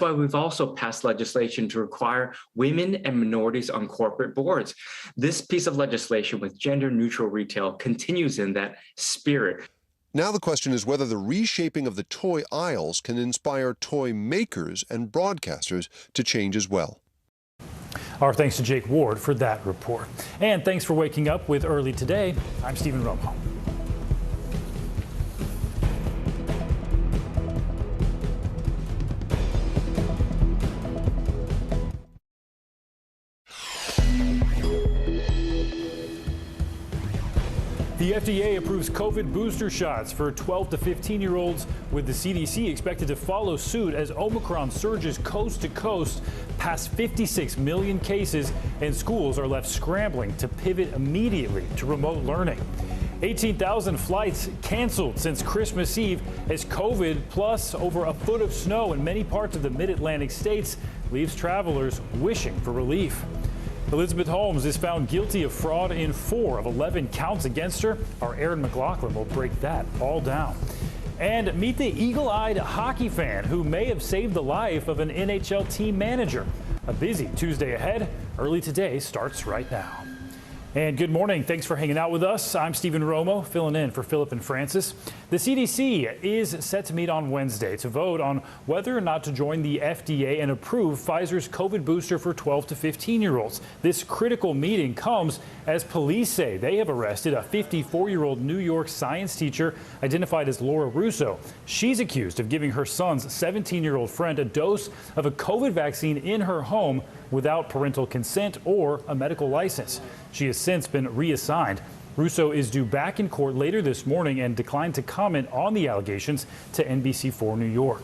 But we've also passed legislation to require women and minorities on corporate boards. This piece of legislation with gender-neutral retail continues in that spirit. Now the question is whether the reshaping of the toy aisles can inspire toy makers and broadcasters to change as well. Our thanks to Jake Ward for that report. And thanks for waking up with Early Today. I'm Stephen Romo. The FDA approves COVID booster shots for 12 to 15-year-olds, with the CDC expected to follow suit as Omicron surges coast to coast past 56 million cases, and schools are left scrambling to pivot immediately to remote learning. 18,000 flights canceled since Christmas Eve as COVID plus over a foot of snow in many parts of the mid-Atlantic states leaves travelers wishing for relief. Elizabeth Holmes is found guilty of fraud in 4 of 11 counts against her. Our Aaron McLaughlin will break that all down. And meet the eagle-eyed hockey fan who may have saved the life of an NHL team manager. A busy Tuesday ahead. Early Today starts right now. And good morning. Thanks for hanging out with us. I'm Stephen Romo, filling in for Philip and Francis. The CDC is set to meet on Wednesday to vote on whether or not to join the FDA and approve Pfizer's COVID booster for 12 to 15-year-olds. This critical meeting comes as police say they have arrested a 54-year-old New York science teacher identified as Laura Russo. She's accused of giving her son's 17-year-old friend a dose of a COVID vaccine in her home without parental consent or a medical license. She has since been reassigned. Russo is due back in court later this morning and declined to comment on the allegations to NBC4 New York.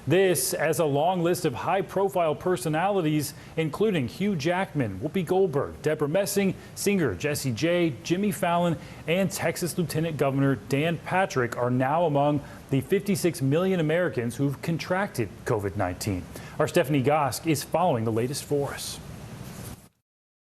This as a long list of high-profile personalities, including Hugh Jackman, Whoopi Goldberg, Deborah Messing, singer Jessie J, Jimmy Fallon, and Texas Lieutenant Governor Dan Patrick are now among the 56 million Americans who've contracted COVID-19. Our Stephanie Gosk is following the latest for us.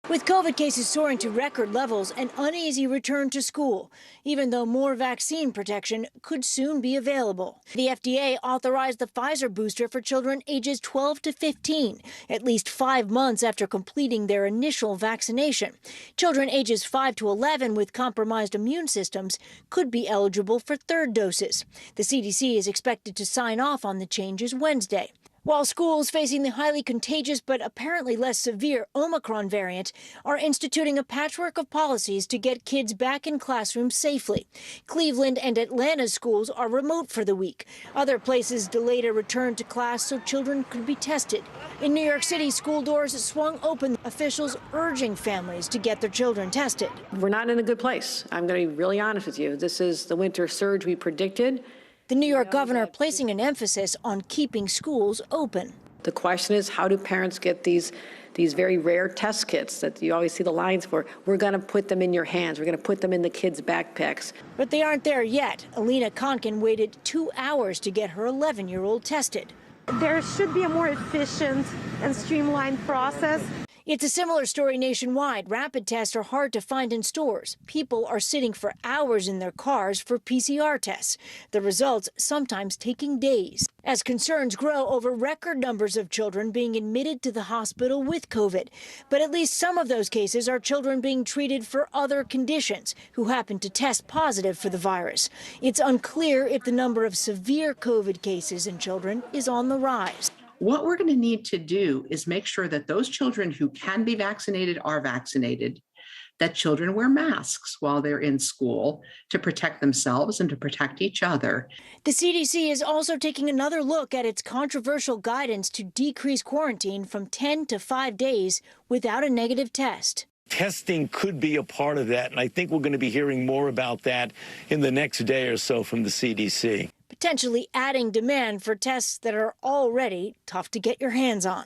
With COVID cases soaring to record levels, an uneasy return to school, even though more vaccine protection could soon be available. The FDA authorized the Pfizer booster for children ages 12 to 15, at least 5 months after completing their initial vaccination. Children ages 5 to 11 with compromised immune systems could be eligible for third doses. The CDC is expected to sign off on the changes Wednesday. While schools facing the highly contagious but apparently less severe Omicron variant are instituting a patchwork of policies to get kids back in classrooms safely. Cleveland and Atlanta schools are remote for the week. Other places delayed a return to class so children could be tested. In New York City, school doors swung open, officials urging families to get their children tested. We're not in a good place. I'm going to be really honest with you. This is the winter surge we predicted. The New York governor placing an emphasis on keeping schools open. The question is, how do parents get these very rare test kits that you always see the lines for? We're going to put them in your hands. We're going to put them in the kids' backpacks. But they aren't there yet. Alina Konkin waited 2 hours to get her 11-year-old tested. There should be a more efficient and streamlined process. It's a similar story nationwide. Rapid tests are hard to find in stores. People are sitting for hours in their cars for PCR tests. The results sometimes taking days. As concerns grow over record numbers of children being admitted to the hospital with COVID. But at least some of those cases are children being treated for other conditions who happen to test positive for the virus. It's unclear if the number of severe COVID cases in children is on the rise. What we're going to need to do is make sure that those children who can be vaccinated are vaccinated, that children wear masks while they're in school to protect themselves and to protect each other. The CDC is also taking another look at its controversial guidance to decrease quarantine from 10 to 5 days without a negative test. Testing could be a part of that, and I think we're going to be hearing more about that in the next day or so from the CDC. Potentially adding demand for tests that are already tough to get your hands on.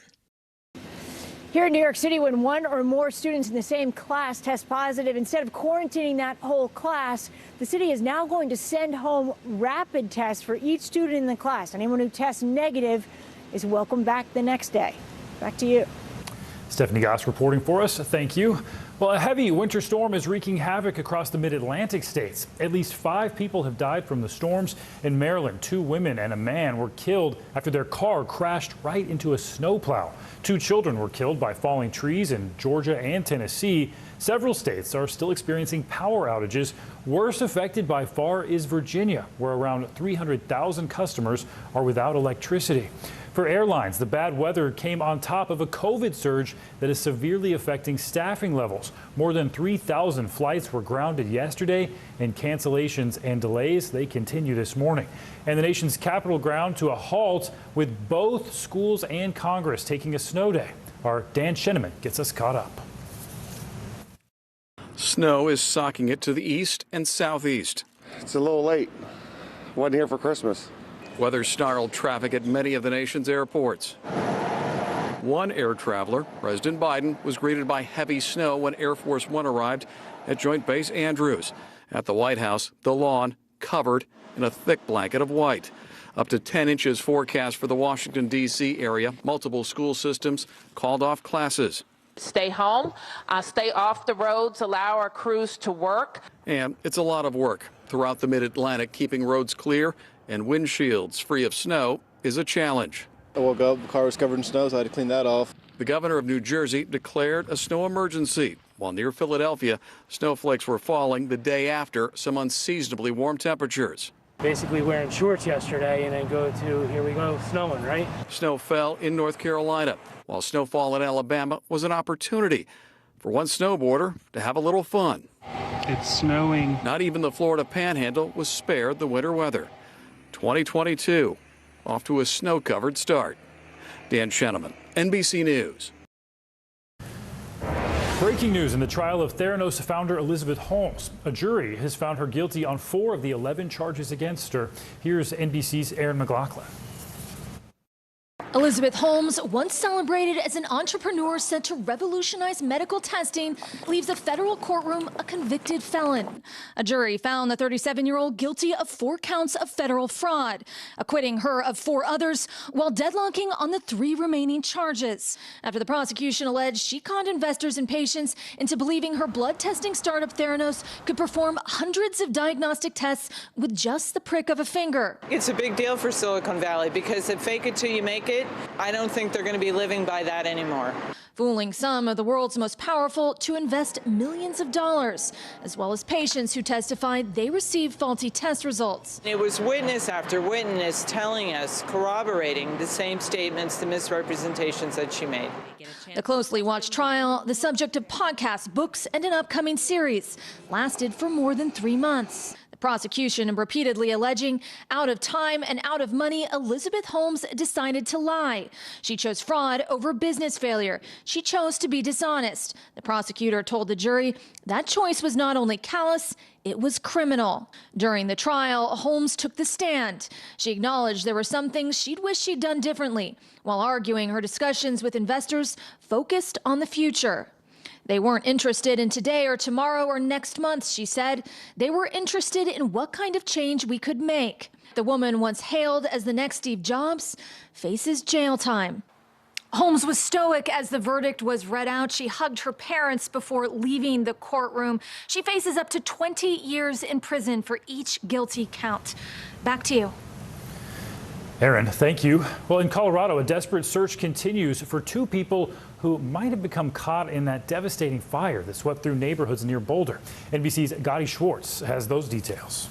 Here in New York City, when one or more students in the same class test positive, instead of quarantining that whole class, the city is now going to send home rapid tests for each student in the class. Anyone who tests negative is welcome back the next day. Back to you. Stephanie Goss reporting for us. Thank you. Well, a heavy winter storm is wreaking havoc across the mid-Atlantic states. At least 5 people have died from the storms. In Maryland, 2 women and a man were killed after their car crashed right into a snowplow. 2 children were killed by falling trees in Georgia and Tennessee. Several states are still experiencing power outages. Worst affected by far is Virginia, where around 300,000 customers are without electricity. For airlines, the bad weather came on top of a COVID surge that is severely affecting staffing levels. More than 3,000 flights were grounded yesterday, and cancellations and delays, they continue this morning. And the nation's capital ground to a halt with both schools and Congress taking a snow day. Our Dan Scheneman gets us caught up. Snow is socking it to the east and southeast. It's a little late. Wasn't here for Christmas. Weather snarled traffic at many of the nation's airports. One air traveler, President Biden, was greeted by heavy snow when Air Force One arrived at Joint Base Andrews. At the White House, the lawn covered in a thick blanket of white. Up to 10 inches forecast for the Washington, D.C. area. Multiple school systems called off classes. Stay home, stay off the roads, allow our crews to work. And it's a lot of work. Throughout the mid-Atlantic, keeping roads clear and windshields free of snow is a challenge. I woke up, the car was covered in snow, so I had to clean that off. The governor of New Jersey declared a snow emergency, while near Philadelphia, snowflakes were falling the day after some unseasonably warm temperatures. Basically wearing shorts yesterday and then go to, here we go, snowing, right? Snow fell in North Carolina, while snowfall in Alabama was an opportunity for one snowboarder to have a little fun. It's snowing. Not even the Florida Panhandle was spared the winter weather. 2022 off to a snow-covered start. Dan Scheneman, NBC News. Breaking news in the trial of Theranos founder Elizabeth Holmes. A jury has found her guilty on 4 of the 11 charges against her. Here's NBC's Erin McLaughlin. Elizabeth Holmes, once celebrated as an entrepreneur set to revolutionize medical testing, leaves a federal courtroom a convicted felon. A jury found the 37-year-old guilty of 4 counts of federal fraud, acquitting her of 4 others while deadlocking on the 3 remaining charges. After the prosecution alleged she conned investors and patients into believing her blood testing startup Theranos could perform hundreds of diagnostic tests with just the prick of a finger. It's a big deal for Silicon Valley because if fake it till you make it, I don't think they're going to be living by that anymore. Fooling some of the world's most powerful to invest millions of dollars, as well as patients who testified they received faulty test results. It was witness after witness telling us, corroborating the same statements, the misrepresentations that she made. The closely watched trial, the subject of podcasts, books, and an upcoming series, lasted for more than 3 months. Prosecution repeatedly alleging out of time and out of money, Elizabeth Holmes decided to lie. She chose fraud over business failure. She chose to be dishonest. The prosecutor told the jury that choice was not only callous, it was criminal. During the trial, Holmes took the stand. She acknowledged there were some things she'd wish she'd done differently, while arguing her discussions with investors focused on the future. They weren't interested in today or tomorrow or next month, she said. They were interested in what kind of change we could make. The woman, once hailed as the next Steve Jobs, faces jail time. Holmes was stoic as the verdict was read out. She hugged her parents before leaving the courtroom. She faces up to 20 years in prison for each guilty count. Back to you. Erin, thank you. Well, in Colorado, a desperate search continues for 2 people who might have become caught in that devastating fire that swept through neighborhoods near Boulder. NBC's Gotti Schwartz has those details.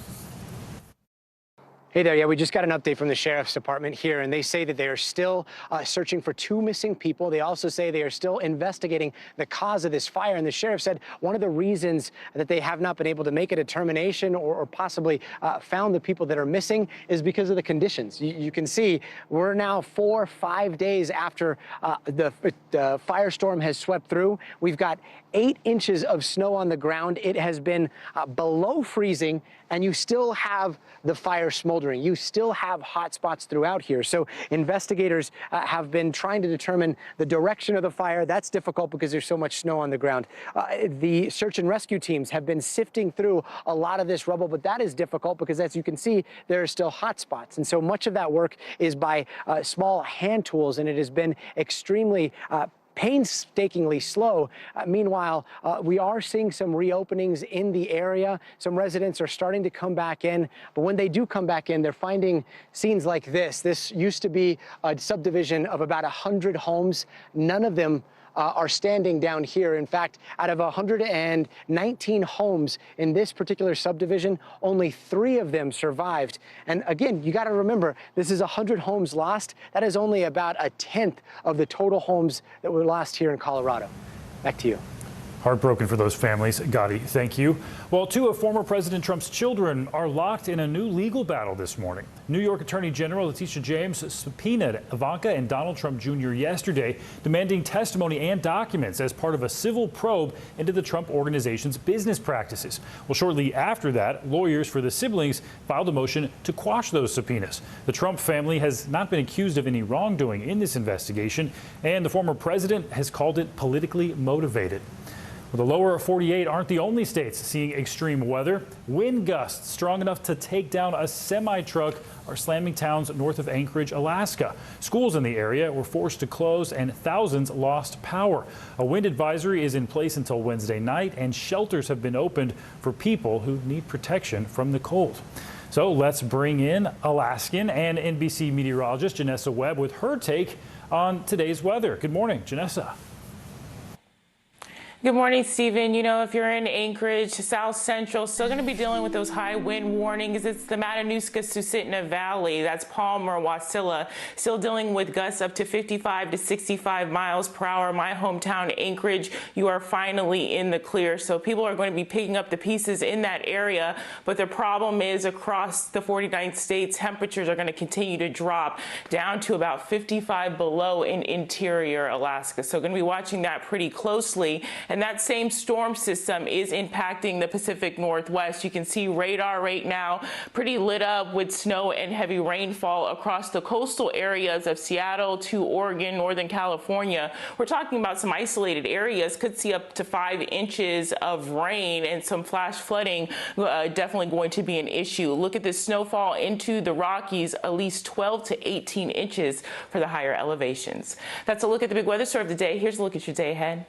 Hey there, yeah, we just got an update from the Sheriff's Department here, and they say that they are still searching for 2 missing people. They also say they are still investigating the cause of this fire, and the sheriff said one of the reasons that they have not been able to make a determination or possibly found the people that are missing is because of the conditions. You can see we're now 4 or 5 days after the firestorm has swept through. We've got 8 inches of snow on the ground. It has been below freezing, and you still have the fire smoldering. You still have hot spots throughout here. So investigators have been trying to determine the direction of the fire. That's difficult because there's so much snow on the ground. The search and rescue teams have been sifting through a lot of this rubble, but that is difficult because, as you can see, there are still hot spots. And so much of that work is by small hand tools, and it has been extremely painstakingly slow. Meanwhile, we are seeing some reopenings in the area. Some residents are starting to come back in, but when they do come back in, they're finding scenes like this. This used to be a subdivision of about 100 homes. None of them are standing down here. In fact, out of 119 homes in this particular subdivision, only 3 of them survived. And again, you got to remember, this is 100 homes lost. That is only about a 10th of the total homes that were lost here in Colorado. Back to you. Heartbroken for those families. Gadi, thank you. Well, 2 of former President Trump's children are locked in a new legal battle this morning. New York Attorney General Letitia James subpoenaed Ivanka and Donald Trump Jr. yesterday, demanding testimony and documents as part of a civil probe into the Trump organization's business practices. Well, shortly after that, lawyers for the siblings filed a motion to quash those subpoenas. The Trump family has not been accused of any wrongdoing in this investigation, and the former president has called it politically motivated. Well, the lower 48 aren't the only states seeing extreme weather. Wind gusts strong enough to take down a semi-truck are slamming towns north of Anchorage, Alaska. Schools in the area were forced to close and thousands lost power. A wind advisory is in place until Wednesday night, and shelters have been opened for people who need protection from the cold. So let's bring in Alaskan and NBC meteorologist Janessa Webb with her take on today's weather. Good morning, Janessa. Good morning, Stephen. You know, if you're in Anchorage, South Central, still going to be dealing with those high wind warnings. It's the Matanuska-Susitna Valley. That's Palmer, Wasilla, still dealing with gusts up to 55 to 65 miles per hour. My hometown, Anchorage, you are finally in the clear. So people are going to be picking up the pieces in that area. But the problem is across the 49 states, temperatures are going to continue to drop down to about 55 below in interior Alaska. So going to be watching that pretty closely. And that same storm system is impacting the Pacific Northwest. You can see radar right now pretty lit up with snow and heavy rainfall across the coastal areas of Seattle to Oregon, Northern California. We're talking about some isolated areas, could see up to 5 inches of rain, and some flash flooding definitely going to be an issue. Look at this snowfall into the Rockies, at least 12 to 18 inches for the higher elevations. That's a look at the big weather story of the day. Here's a look at your day ahead.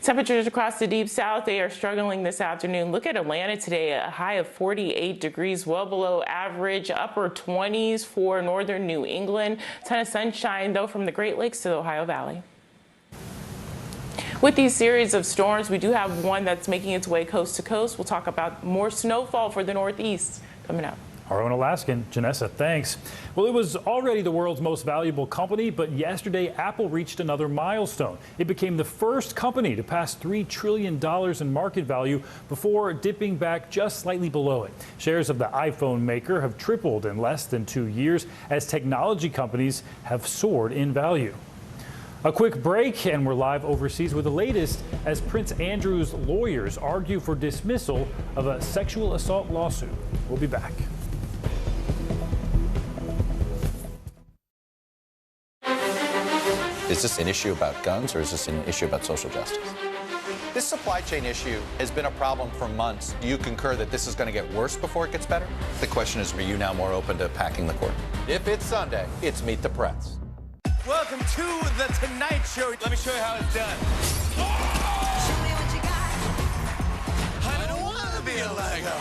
Temperatures across the deep south, they are struggling this afternoon. Look at Atlanta today, a high of 48 degrees, well below average, upper 20s for northern New England. Ton of sunshine, though, from the Great Lakes to the Ohio Valley. With these series of storms, we do have one that's making its way coast to coast. We'll talk about more snowfall for the Northeast coming up. Our own Alaskan, Janessa, thanks. Well, it was already the world's most valuable company, but yesterday Apple reached another milestone. It became the first company to pass $3 trillion in market value before dipping back just slightly below it. Shares of the iPhone maker have tripled in less than 2 years as technology companies have soared in value. A quick break, and we're live overseas with the latest as Prince Andrew's lawyers argue for dismissal of a sexual assault lawsuit. We'll be back. Is this an issue about guns, or is this an issue about social justice? This supply chain issue has been a problem for months. Do you concur that this is going to get worse before it gets better? The question is, are you now more open to packing the court? If it's Sunday, it's Meet the Press. Welcome to The Tonight Show. Let me show you how it's done. Show me what you got. I don't want to be a Lego.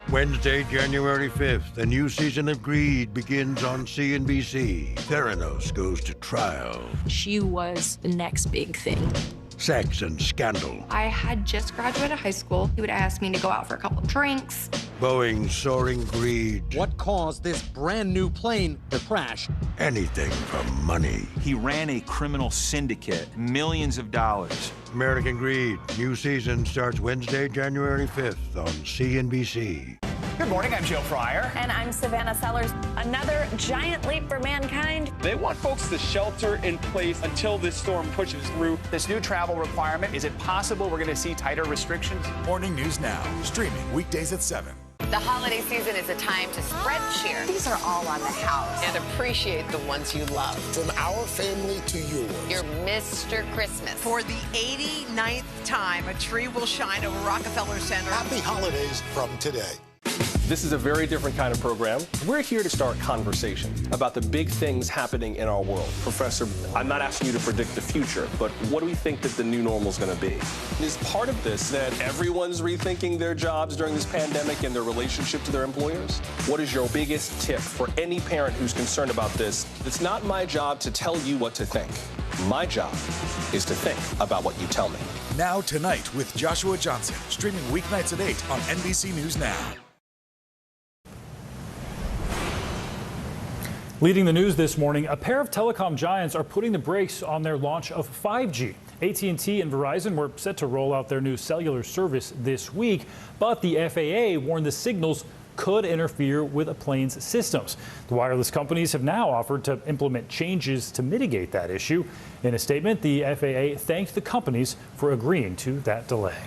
Wednesday, January 5th, a new season of Greed begins on CNBC. Theranos goes to trial. She was the next big thing. Sex and scandal. I had just graduated high school. He would ask me to go out for a couple of drinks. Boeing's soaring greed. What caused this brand new plane to crash? Anything for money. He ran a criminal syndicate, millions of dollars. American Greed, new season starts Wednesday, January 5th on CNBC. Good morning, I'm Joe Fryer. And I'm Savannah Sellers. Another giant leap for mankind. They want folks to shelter in place until this storm pushes through. This new travel requirement, is it possible we're going to see tighter restrictions? Morning News Now, streaming weekdays at 7. The holiday season is a time to spread cheer. These are all on the house. And appreciate the ones you love. From our family to yours. You're Mr. Christmas. For the 89th time, a tree will shine over Rockefeller Center. Happy holidays from today. This is a very different kind of program. We're here to start conversation about the big things happening in our world. Professor, I'm not asking you to predict the future, but what do we think that the new normal is going to be? Is part of this that everyone's rethinking their jobs during this pandemic and their relationship to their employers? What is your biggest tip for any parent who's concerned about this? It's not my job to tell you what to think. My job is to think about what you tell me. Now Tonight with Joshua Johnson, streaming weeknights at 8 on NBC News Now. Leading the news this morning, a pair of telecom giants are putting the brakes on their launch of 5G. AT&T and Verizon were set to roll out their new cellular service this week, but the FAA warned the signals could interfere with a plane's systems. The wireless companies have now offered to implement changes to mitigate that issue. In a statement, the FAA thanked the companies for agreeing to that delay.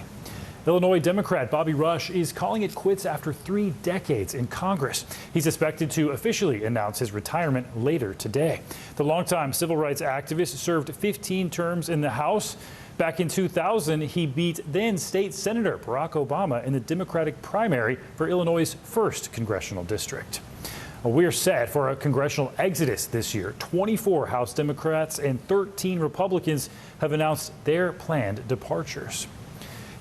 Illinois Democrat Bobby Rush is calling it quits after 3 decades in Congress. He's expected to officially announce his retirement later today. The longtime civil rights activist served 15 terms in the House. Back in 2000, he beat then state Senator Barack Obama in the Democratic primary for Illinois' 1st congressional district. We're set for a congressional exodus this year. 24 House Democrats and 13 Republicans have announced their planned departures.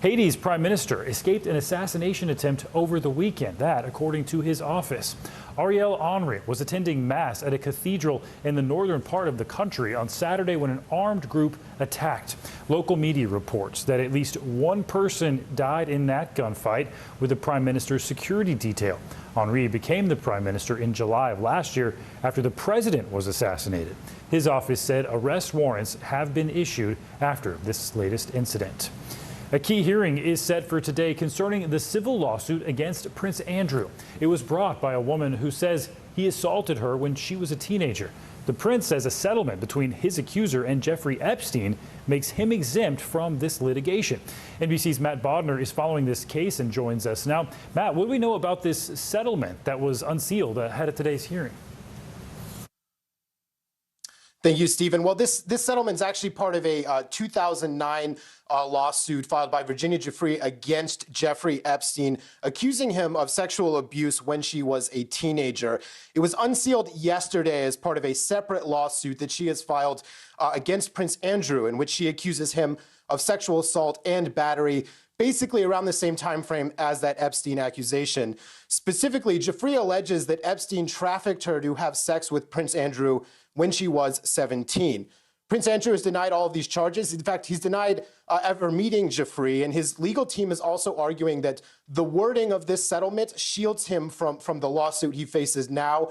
Haiti's prime minister escaped an assassination attempt over the weekend. That, according to his office. Ariel Henry was attending mass at a cathedral in the northern part of the country on Saturday when an armed group attacked. Local media reports that at least one person died in that gunfight with the prime minister's security detail. Henry became the prime minister in July of last year after the president was assassinated. His office said arrest warrants have been issued after this latest incident. A key hearing is set for today concerning the civil lawsuit against Prince Andrew. It was brought by a woman who says he assaulted her when she was a teenager. The prince says a settlement between his accuser and Jeffrey Epstein makes him exempt from this litigation. NBC's Matt Bodner is following this case and joins us now. Matt, what do we know about this settlement that was unsealed ahead of today's hearing? Thank you, Stephen. Well, this settlement is actually part of a 2009 lawsuit filed by Virginia Giuffre against Jeffrey Epstein, accusing him of sexual abuse when she was a teenager. It was unsealed yesterday as part of a separate lawsuit that she has filed against Prince Andrew, in which she accuses him of sexual assault and battery, basically around the same time frame as that Epstein accusation. Specifically, Giuffre alleges that Epstein trafficked her to have sex with Prince Andrew when she was 17. Prince Andrew has denied all of these charges. In fact, he's denied ever meeting Giuffre, and his legal team is also arguing that the wording of this settlement shields him from the lawsuit he faces now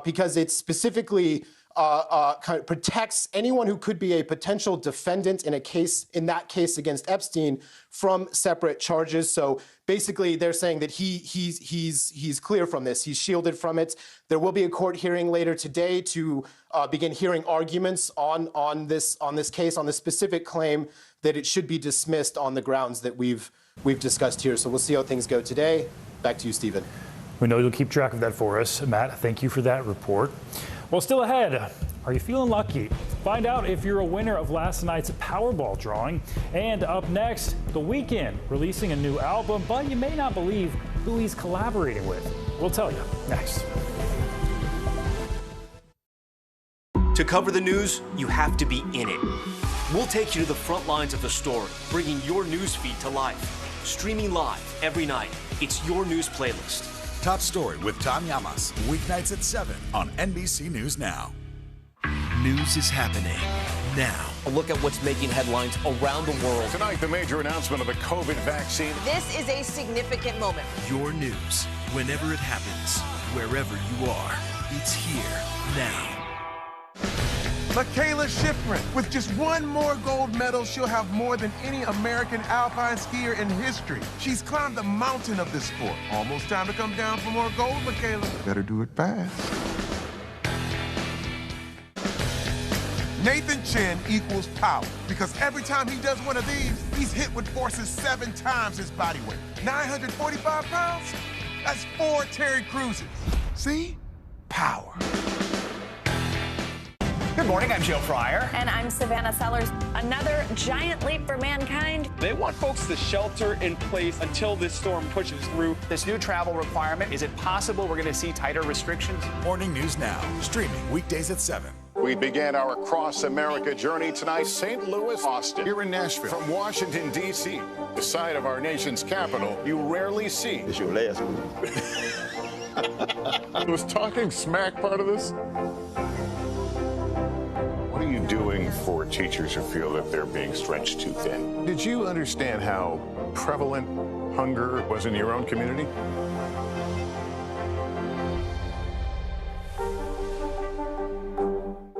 because it specifically kind of protects anyone who could be a potential defendant in that case against Epstein from separate charges. So basically, they're saying that he's clear from this. He's shielded from it. There will be a court hearing later today to begin hearing arguments on this case, on the specific claim that it should be dismissed on the grounds that we've discussed here. So we'll see how things go today. Back to you, Stephen. We know you'll keep track of that for us. Matt, thank you for that report. Well, still ahead, are you feeling lucky? Find out if you're a winner of last night's Powerball drawing. And up next, The Weeknd releasing a new album, but you may not believe who he's collaborating with. We'll tell you next. To cover the news, you have to be in it. We'll take you to the front lines of the story, bringing your news feed to life. Streaming live every night, it's your news playlist. Top Story with Tom Llamas, weeknights at 7 on NBC News Now. News is happening now. A look at what's making headlines around the world. Tonight, the major announcement of the COVID vaccine. This is a significant moment. Your news, whenever it happens, wherever you are, it's here now. Mikaela Shiffrin, with just one more gold medal, she'll have more than any American alpine skier in history. She's climbed the mountain of this sport. Almost time to come down for more gold, Mikaela. Better do it fast. Nathan Chen equals power, because every time he does one of these, he's hit with forces 7 times his body weight. 945 pounds? That's 4 Terry Cruises. See? Power. Good morning, I'm Joe Fryer. And I'm Savannah Sellers. Another giant leap for mankind. They want folks to shelter in place until this storm pushes through. This new travel requirement, is it possible we're going to see tighter restrictions? Morning News Now, streaming weekdays at 7. We began our cross-America journey tonight, St. Louis, Austin, here in Nashville. From Washington, D.C., the site of our nation's capital, you rarely see. It's your last one. Was talking smack part of this? What are you doing for teachers who feel that they're being stretched too thin? Did you understand how prevalent hunger was in your own community?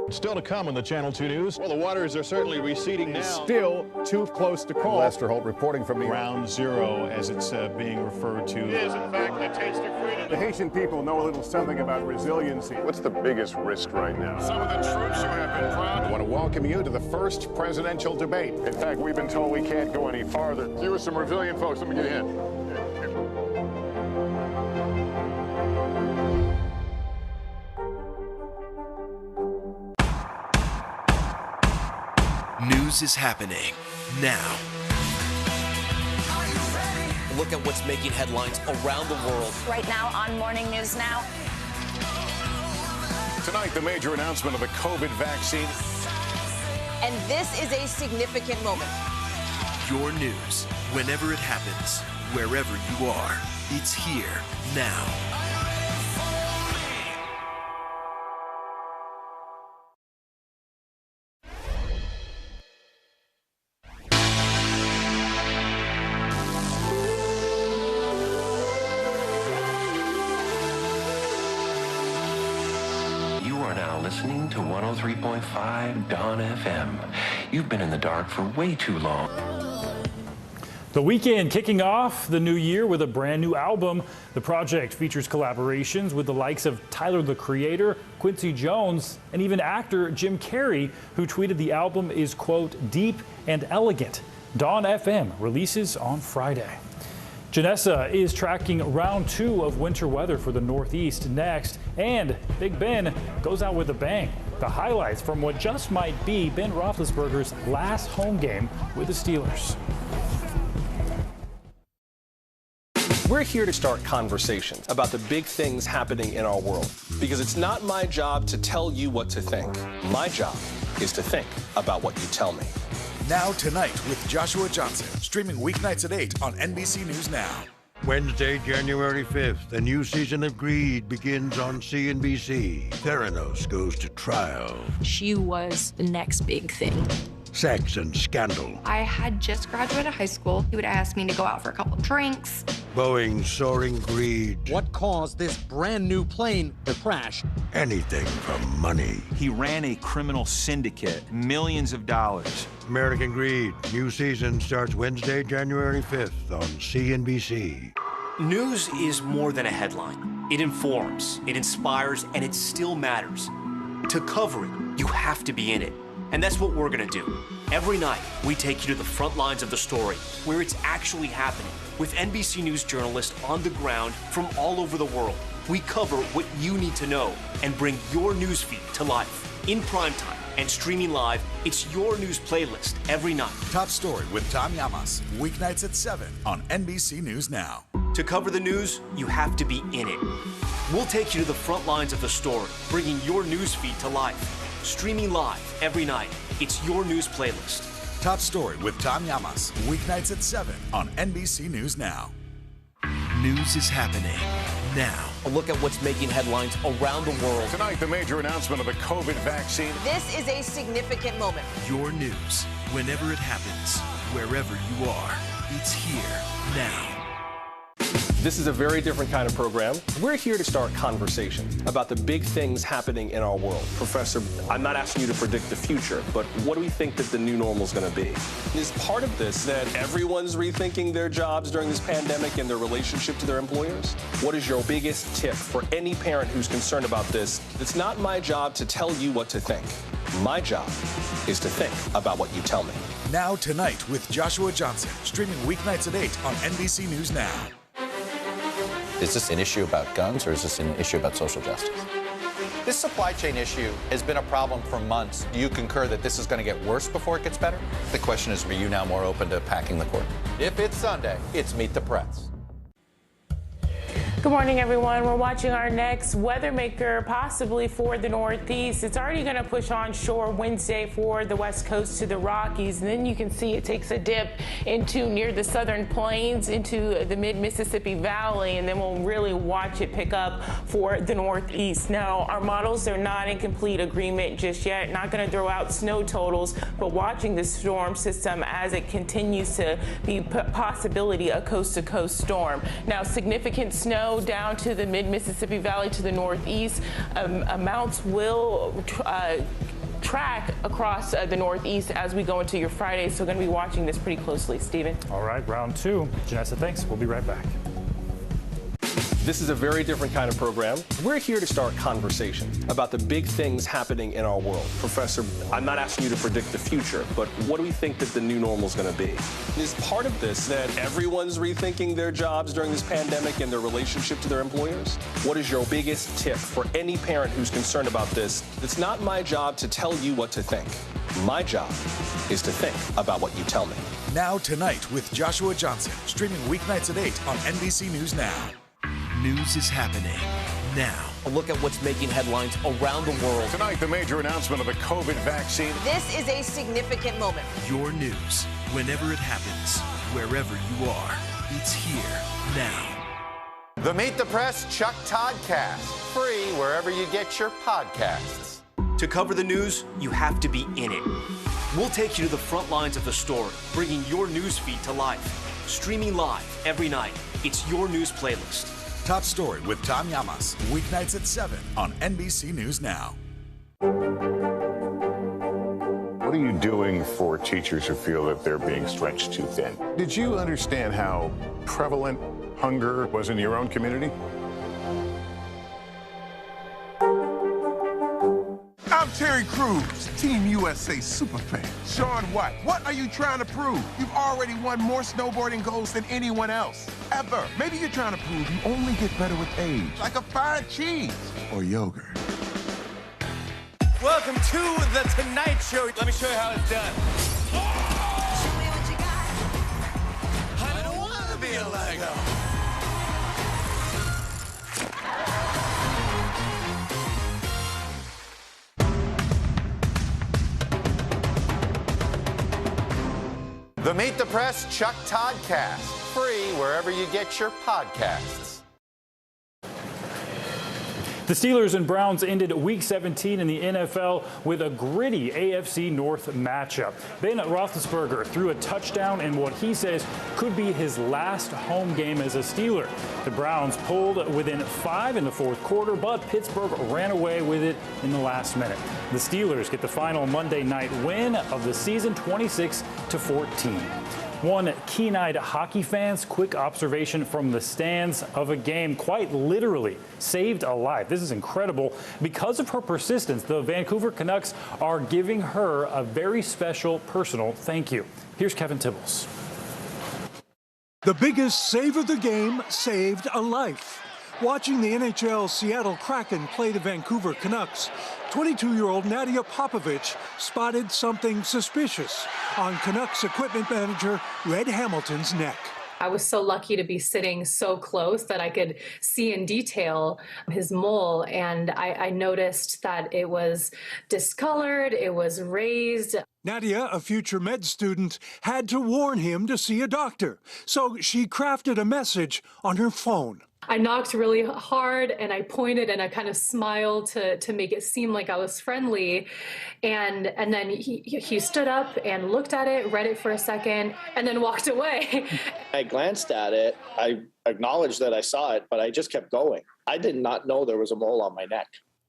Still to come on the Channel 2 News. Well, the waters are certainly receding now. Still too close to call. Lester Holt reporting from Ground Zero, as it's being referred to. It is, in fact, the taste of freedom. The Haitian people know a little something about resiliency. What's the biggest risk right now? Some of the troops who have been proud. I want to welcome you to the first presidential debate. In fact, we've been told we can't go any farther. You are some resilient folks. Let me get in. News is happening now. Look at what's making headlines around the world. Right now on Morning News Now. Tonight, the major announcement of the COVID vaccine. And this is a significant moment. Your news, whenever it happens, wherever you are, it's here now. Listening to 103.5 Dawn FM. You've been in the dark for way too long. The Weeknd kicking off the new year with a brand new album. The project features collaborations with the likes of Tyler, the Creator, Quincy Jones, and even actor Jim Carrey, who tweeted the album is, quote, deep and elegant. Dawn FM releases on Friday. Janessa is tracking round 2 of winter weather for the Northeast next, and Big Ben goes out with a bang. The highlights from what just might be Ben Roethlisberger's last home game with the Steelers. We're here to start conversations about the big things happening in our world, because it's not my job to tell you what to think. My job is to think about what you tell me. Now Tonight with Joshua Johnson, streaming weeknights at 8 on NBC News Now. Wednesday, January 5th, a new season of Greed begins on CNBC. Theranos goes to trial. She was the next big thing. Sex and scandal. I had just graduated high school. He would ask me to go out for a couple of drinks. Boeing's soaring greed. What caused this brand new plane to crash? Anything from money. He ran a criminal syndicate, millions of dollars. American Greed. New season starts Wednesday, January 5th on CNBC. News is more than a headline. It informs, it inspires, and it still matters. To cover it, you have to be in it. And that's what we're gonna do. Every night, we take you to the front lines of the story, where it's actually happening, with NBC News journalists on the ground from all over the world. We cover what you need to know and bring your newsfeed to life. In primetime and streaming live, it's your news playlist every night. Top Story with Tom Llamas, weeknights at 7 on NBC News Now. To cover the news, you have to be in it. We'll take you to the front lines of the story, bringing your newsfeed to life. Streaming live every night, it's your news playlist. Top Story with Tom Llamas, weeknights at 7 on NBC News Now. News is happening now. A look at what's making headlines around the world. Tonight, the major announcement of the COVID vaccine. This is a significant moment. Your news, whenever it happens, wherever you are, it's here now. This is a very different kind of program. We're here to start conversations about the big things happening in our world. Professor, I'm not asking you to predict the future, but what do we think that the new normal is going to be? Is part of this that everyone's rethinking their jobs during this pandemic and their relationship to their employers? What is your biggest tip for any parent who's concerned about this? It's not my job to tell you what to think. My job is to think about what you tell me. Now Tonight with Joshua Johnson, streaming weeknights at 8 on NBC News Now. Is this an issue about guns, or is this an issue about social justice? This supply chain issue has been a problem for months. Do you concur that this is going to get worse before it gets better? The question is, are you now more open to packing the court? If it's Sunday, it's Meet the Press. Good morning, everyone. We're watching our next weather maker, possibly for the Northeast. It's already going to push onshore Wednesday for the West Coast to the Rockies. And then you can see it takes a dip into near the southern plains, into the mid-Mississippi Valley, and then we'll really watch it pick up for the Northeast. Now, our models are not in complete agreement just yet. Not going to throw out snow totals, but watching the storm system as it continues to be possibility a coast-to-coast storm. Now, significant snow down to the mid-Mississippi Valley to the northeast. Amounts will track across the Northeast as we go into your Friday, so going to be watching this pretty closely. Stephen. All right, round two. Janessa, thanks. We'll be right back. This is a very different kind of program. We're here to start conversation about the big things happening in our world. Professor, I'm not asking you to predict the future, but what do we think that the new normal is going to be? Is part of this that everyone's rethinking their jobs during this pandemic and their relationship to their employers? What is your biggest tip for any parent who's concerned about this? It's not my job to tell you what to think. My job is to think about what you tell me. Now Tonight with Joshua Johnson, streaming weeknights at 8 on NBC News Now. News is happening now. A look at what's making headlines around the world. Tonight, the major announcement of the COVID vaccine. This is a significant moment. Your news, whenever it happens, wherever you are, it's here now. The Meet the Press Chuck Toddcast, free wherever you get your podcasts. To cover the news, you have to be in it. We'll take you to the front lines of the story, bringing your news feed to life. Streaming live every night. It's your news playlist. Top Story with Tom Llamas, weeknights at 7 on NBC News Now. What are you doing for teachers who feel that they're being stretched too thin? Did you understand how prevalent hunger was in your own community? I'm Terry Crews, Team USA superfan. Shaun White, what are you trying to prove? You've already won more snowboarding golds than anyone else, ever. Maybe you're trying to prove you only get better with age, like a fine cheese or yogurt. Welcome to The Tonight Show. Let me show you how it's done. Show me what you got. I don't want to be a Lego. The Meet the Press Chuck Toddcast, free wherever you get your podcasts. The Steelers and Browns ended Week 17 in the NFL with a gritty AFC North matchup. Ben Roethlisberger threw a touchdown in what he says could be his last home game as a Steeler. The Browns pulled within 5 in the fourth quarter, but Pittsburgh ran away with it in the last minute. The Steelers get the final Monday night win of the season, 26-14. One keen-eyed hockey fan's quick observation from the stands of a game quite literally saved a life. This is incredible. Because of her persistence, the Vancouver Canucks are giving her a very special personal thank you. Here's Kevin Tibbles. The biggest save of the game saved a life. Watching the NHL Seattle Kraken play the Vancouver Canucks, 22-year-old Nadia Popovich spotted something suspicious on Canucks equipment manager Red Hamilton's neck. I was so lucky to be sitting so close that I could see in detail his mole, and I noticed that it was discolored, it was raised. Nadia, a future med student, had to warn him to see a doctor, so she crafted a message on her phone. I knocked really hard and I pointed and I kind of smiled to make it seem like I was friendly. And then he stood up and looked at it, read it for a second, and then walked away. I glanced at it. I acknowledged that I saw it, but I just kept going. I did not know there was a mole on my neck.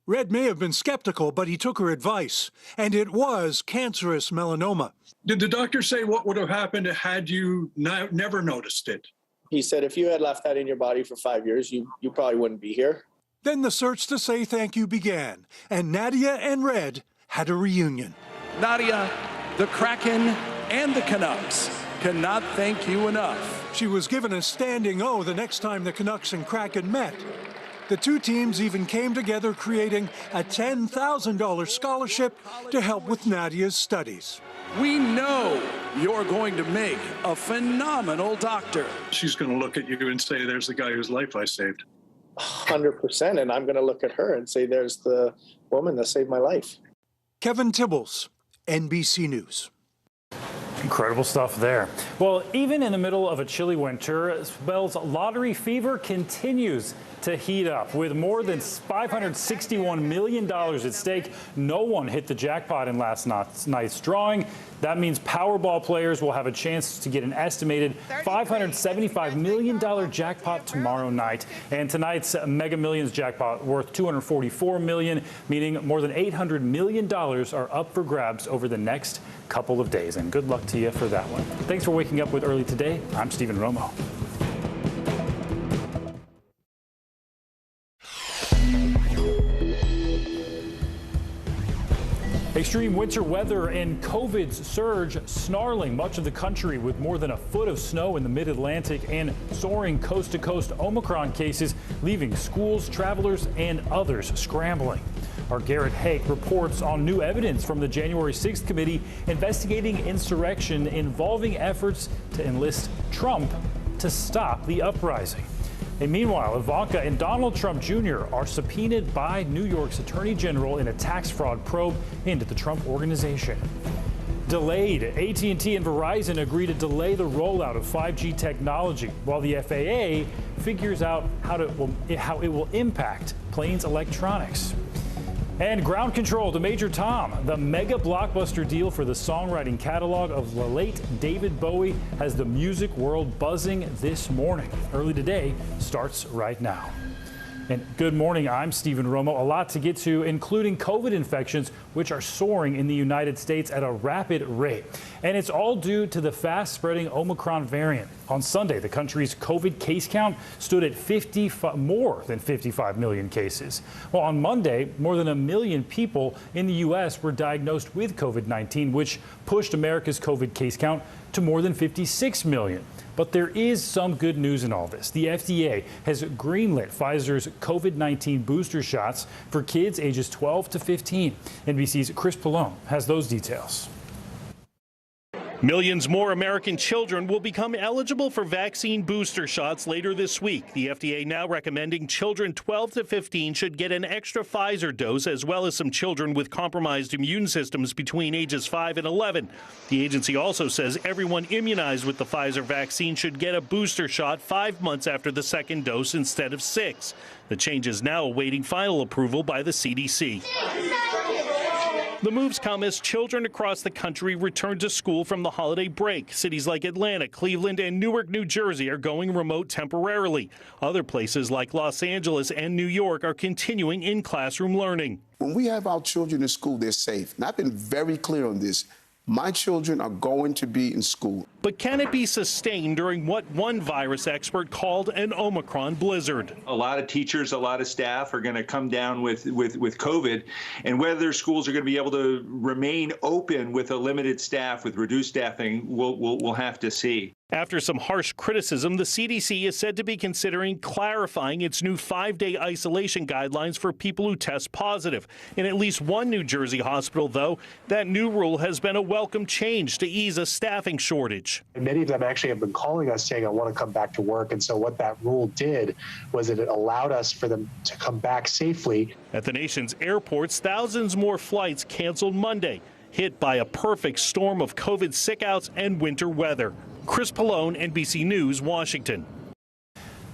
Red may have been skeptical, but he took her advice, and it was cancerous melanoma. Did the doctor say what would have happened had you never noticed it? He said if you had left that in your body for 5 years, you probably wouldn't be here. Then the search to say thank you began, and Nadia and Red had a reunion. Nadia, the Kraken, and the Canucks cannot thank you enough. She was given a standing O the next time the Canucks and Kraken met. The two teams even came together, creating a $10,000 scholarship to help with Nadia's studies. We know you're going to make a phenomenal doctor. She's going to look at you and say, there's the guy whose life I saved. 100%. And I'm going to look at her and say, there's the woman that saved my life. Kevin Tibbles, NBC News. Incredible stuff there. Well, even in the middle of a chilly winter, Bell's lottery fever continues to heat up. With more than $561 million at stake, no one hit the jackpot in last night's drawing. That means Powerball players will have a chance to get an estimated $575 million jackpot tomorrow night. And tonight's Mega Millions jackpot worth $244 million, meaning more than $800 million are up for grabs over the next couple of days. And good luck to you for that one. Thanks for waking up with Early Today. I'm Stephen Romo. Extreme winter weather and COVID's surge snarling much of the country, with more than a foot of snow in the mid-Atlantic and soaring coast-to-coast Omicron cases, leaving schools, travelers, and others scrambling. Our Garrett Hake reports on new evidence from the January 6th committee investigating insurrection involving efforts to enlist Trump to stop the uprising. And meanwhile, Ivanka and Donald Trump Jr. are subpoenaed by New York's Attorney General in a tax fraud probe into the Trump Organization. Delayed. AT&T and Verizon agree to delay the rollout of 5G technology while the FAA figures out how it will impact planes' electronics. And Ground Control to Major Tom. The mega blockbuster deal for the songwriting catalog of the late David Bowie has the music world buzzing this morning. Early Today starts right now. And good morning, I'm Stephen Romo. A lot to get to, including COVID infections, which are soaring in the United States at a rapid rate. And it's all due to the fast-spreading Omicron variant. On Sunday, the country's COVID case count stood at more than 55 million cases. While on Monday, more than 1 million people in the U.S. were diagnosed with COVID-19, which pushed America's COVID case count to more than 56 million. But there is some good news in all this. The FDA has greenlit Pfizer's COVID-19 booster shots for kids ages 12 to 15. NBC's Chris Pallone has those details. Millions more American children will become eligible for vaccine booster shots later this week. The FDA now recommending children 12 to 15 should get an extra Pfizer dose, as well as some children with compromised immune systems between ages 5 and 11. The agency also says everyone immunized with the Pfizer vaccine should get a booster shot 5 months after the second dose instead of 6. The change is now awaiting final approval by the CDC. The moves come as children across the country return to school from the holiday break. Cities like Atlanta, Cleveland, and Newark, New Jersey are going remote temporarily. Other places like Los Angeles and New York are continuing in-classroom learning. When we have our children in school, they're safe. And I've been very clear on this. My children are going to be in school. But can it be sustained during what one virus expert called an Omicron blizzard? A lot of teachers, a lot of staff are going to come down with COVID, and whether schools are going to be able to remain open with a limited staff, with reduced staffing, we'll have to see. After some harsh criticism, the CDC is said to be considering clarifying its new 5-day isolation guidelines for people who test positive. In at least one New Jersey hospital, though, that new rule has been a welcome change to ease a staffing shortage. Many of them actually have been calling us saying, I want to come back to work. And so what that rule did was that it allowed us for them to come back safely. At the nation's airports, thousands more flights canceled Monday, hit by a perfect storm of COVID sickouts and winter weather. Chris Pallone, NBC News, Washington.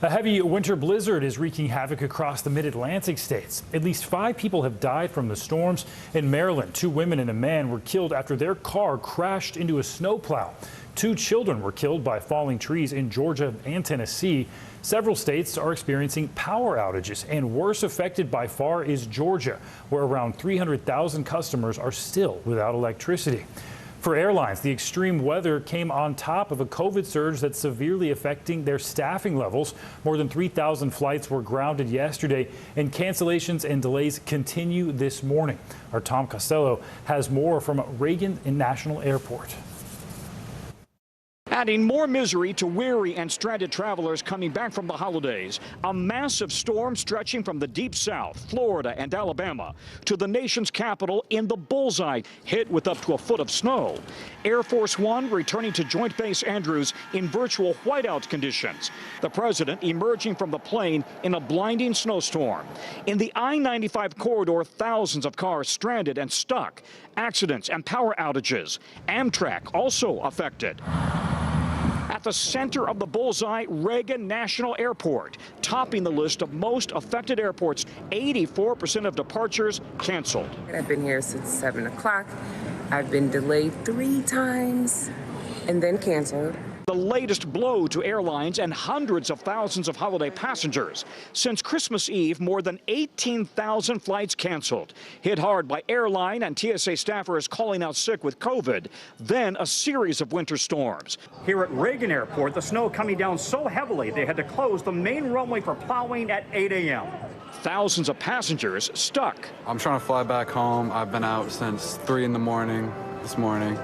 A heavy winter blizzard is wreaking havoc across the mid-Atlantic states. At least 5 people have died from the storms. In Maryland, 2 women and a man were killed after their car crashed into a snowplow. 2 children were killed by falling trees in Georgia and Tennessee. Several states are experiencing power outages, and worst affected by far is Georgia, where around 300,000 customers are still without electricity. For airlines, the extreme weather came on top of a COVID surge that's severely affecting their staffing levels. More than 3,000 flights were grounded yesterday, and cancellations and delays continue this morning. Our Tom Costello has more from Reagan National Airport. adding more misery to weary and stranded travelers coming back from the holidays. A massive storm stretching from the deep south, Florida and Alabama, to the nation's capital in the bullseye, hit with up to a foot of snow. Air Force One returning to Joint Base Andrews in virtual whiteout conditions. The president emerging from the plane in a blinding snowstorm. In the I-95 corridor, thousands of cars stranded and stuck. Accidents and power outages. Amtrak also affected. At the center of the bullseye, Reagan National Airport, topping the list of most affected airports. 84% of departures canceled. I've been here since 7 o'clock. I've been delayed 3 times and then canceled. The latest blow to airlines and hundreds of thousands of holiday passengers. Since Christmas Eve, more than 18,000 flights canceled. Hit hard by airline and TSA staffers calling out sick with COVID. Then a series of winter storms. Here at Reagan Airport, the snow coming down so heavily they had to close the main runway for plowing at 8 a.m. Thousands of passengers stuck. I'm trying to fly back home. I've been out since 3 in the morning this morning,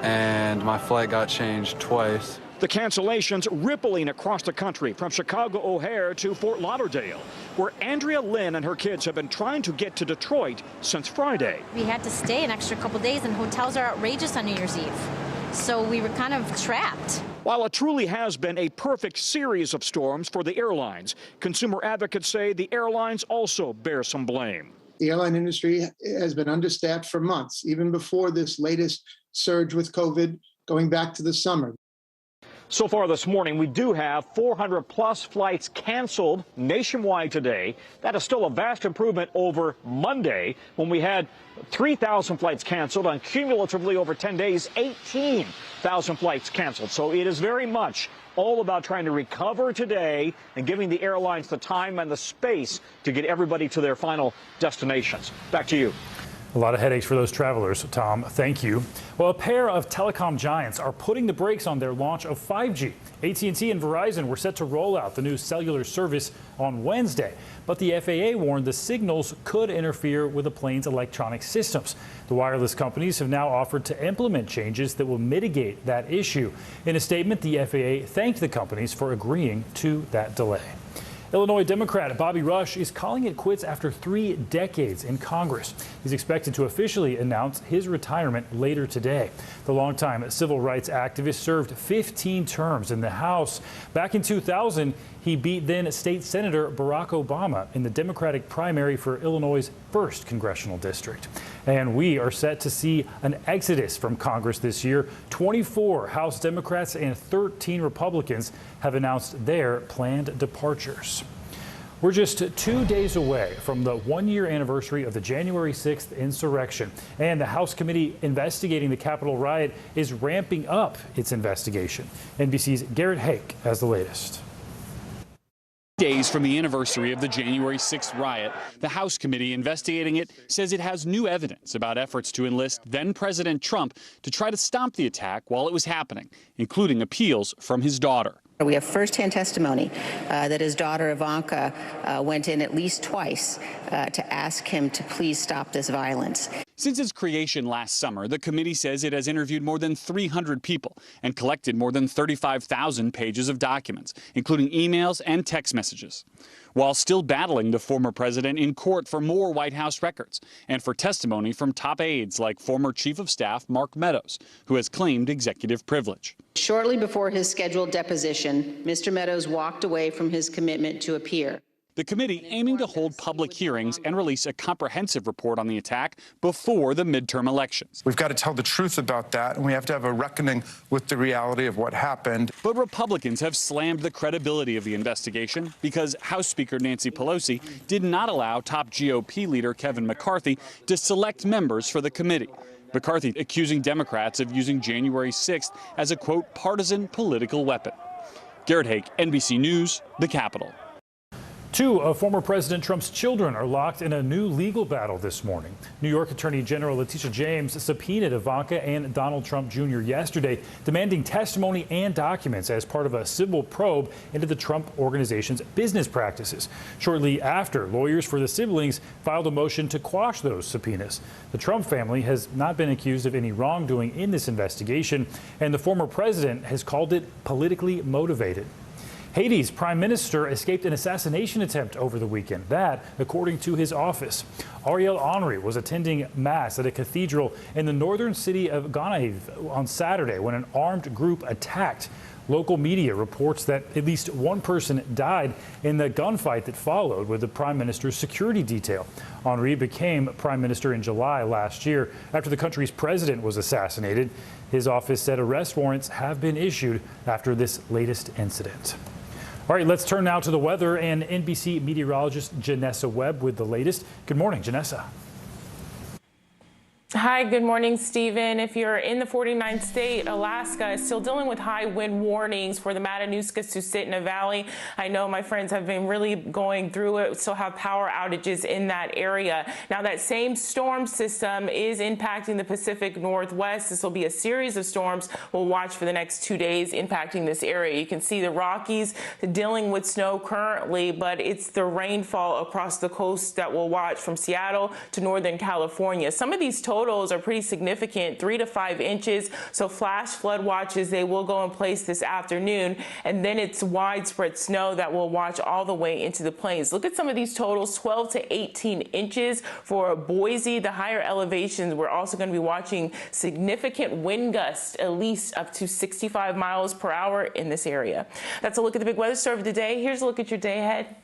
and my flight got changed twice. The cancellations rippling across the country from Chicago O'Hare to Fort Lauderdale, where Andrea Lynn and her kids have been trying to get to Detroit since Friday. We had to stay an extra couple days, and hotels are outrageous on New Year's Eve. So we were kind of trapped. While it truly has been a perfect series of storms for the airlines, consumer advocates say the airlines also bear some blame. The airline industry has been understaffed for months, even before this latest surge with COVID going back to the summer. So far this morning, we do have 400-plus flights canceled nationwide today. That is still a vast improvement over Monday, when we had 3,000 flights canceled. On cumulatively over 10 days, 18,000 flights canceled. So it is very much all about trying to recover today and giving the airlines the time and the space to get everybody to their final destinations. Back to you. A lot of headaches for those travelers, Tom. Thank you. Well, a pair of telecom giants are putting the brakes on their launch of 5G. AT&T and Verizon were set to roll out the new cellular service on Wednesday, but the FAA warned the signals could interfere with the plane's electronic systems. The wireless companies have now offered to implement changes that will mitigate that issue. In a statement, the FAA thanked the companies for agreeing to that delay. Illinois Democrat Bobby Rush is calling it quits after 3 decades in Congress. He's expected to officially announce his retirement later today. The longtime civil rights activist served 15 terms in the House. Back in 2000, he beat then State Senator Barack Obama in the Democratic primary for Illinois' 1st congressional district. And we are set to see an exodus from Congress this year. 24 House Democrats and 13 Republicans have announced their planned departures. We're just 2 days away from the 1-year anniversary of the January 6th insurrection, and the House committee investigating the Capitol riot is ramping up its investigation. NBC's Garrett Hake has the latest. Days from the anniversary of the January 6th riot, the House committee investigating it says it has new evidence about efforts to enlist then-President Trump to try to stop the attack while it was happening, including appeals from his daughter. We have firsthand testimony that his daughter Ivanka went in at least twice to ask him to please stop this violence. Since its creation last summer, the committee says it has interviewed more than 300 people and collected more than 35,000 pages of documents, including emails and text messages, while still battling the former president in court for more White House records and for testimony from top aides like former Chief of Staff Mark Meadows, who has claimed executive privilege. Shortly before his scheduled deposition, Mr. Meadows walked away from his commitment to appear. The committee aiming to hold public hearings and release a comprehensive report on the attack before the midterm elections. We've got to tell the truth about that, and we have to have a reckoning with the reality of what happened. But Republicans have slammed the credibility of the investigation because House Speaker Nancy Pelosi did not allow top GOP leader Kevin McCarthy to select members for the committee. McCarthy accusing Democrats of using January 6th as a, quote, partisan political weapon. Garrett Hake, NBC News, the Capitol. Two of former President Trump's children are locked in a new legal battle this morning. New York Attorney General Letitia James subpoenaed Ivanka and Donald Trump Jr. yesterday, demanding testimony and documents as part of a civil probe into the Trump Organization's business practices. Shortly after, lawyers for the siblings filed a motion to quash those subpoenas. The Trump family has not been accused of any wrongdoing in this investigation, and the former president has called it politically motivated. Haiti's prime minister escaped an assassination attempt over the weekend. That, according to his office. Ariel Henry was attending mass at a cathedral in the northern city of Gonaive on Saturday when an armed group attacked. Local media reports that at least one person died in the gunfight that followed with the prime minister's security detail. Henry became prime minister in July last year after the country's president was assassinated. His office said arrest warrants have been issued after this latest incident. All right, let's turn now to the weather and NBC meteorologist Janessa Webb with the latest. Good morning, Janessa. Hi, good morning, Stephen. If you're in the 49th state, Alaska is still dealing with high wind warnings for the Matanuska-Susitna Valley. I know my friends have been really going through it, still have power outages in that area. Now, that same storm system is impacting the Pacific Northwest. This will be a series of storms we'll watch for the next 2 days impacting this area. You can see the Rockies dealing with snow currently, but it's the rainfall across the coast that we'll watch from Seattle to Northern California. Some of these totals are pretty significant, 3 to 5 inches. So flash flood watches, they will go in place this afternoon. And then it's widespread snow that we'll watch all the way into the plains. Look at some of these totals, 12 to 18 inches for Boise. The higher elevations, we're also going to be watching significant wind gusts, at least up to 65 miles per hour in this area. That's a look at the big weather story of the day. Here's a look at your day ahead.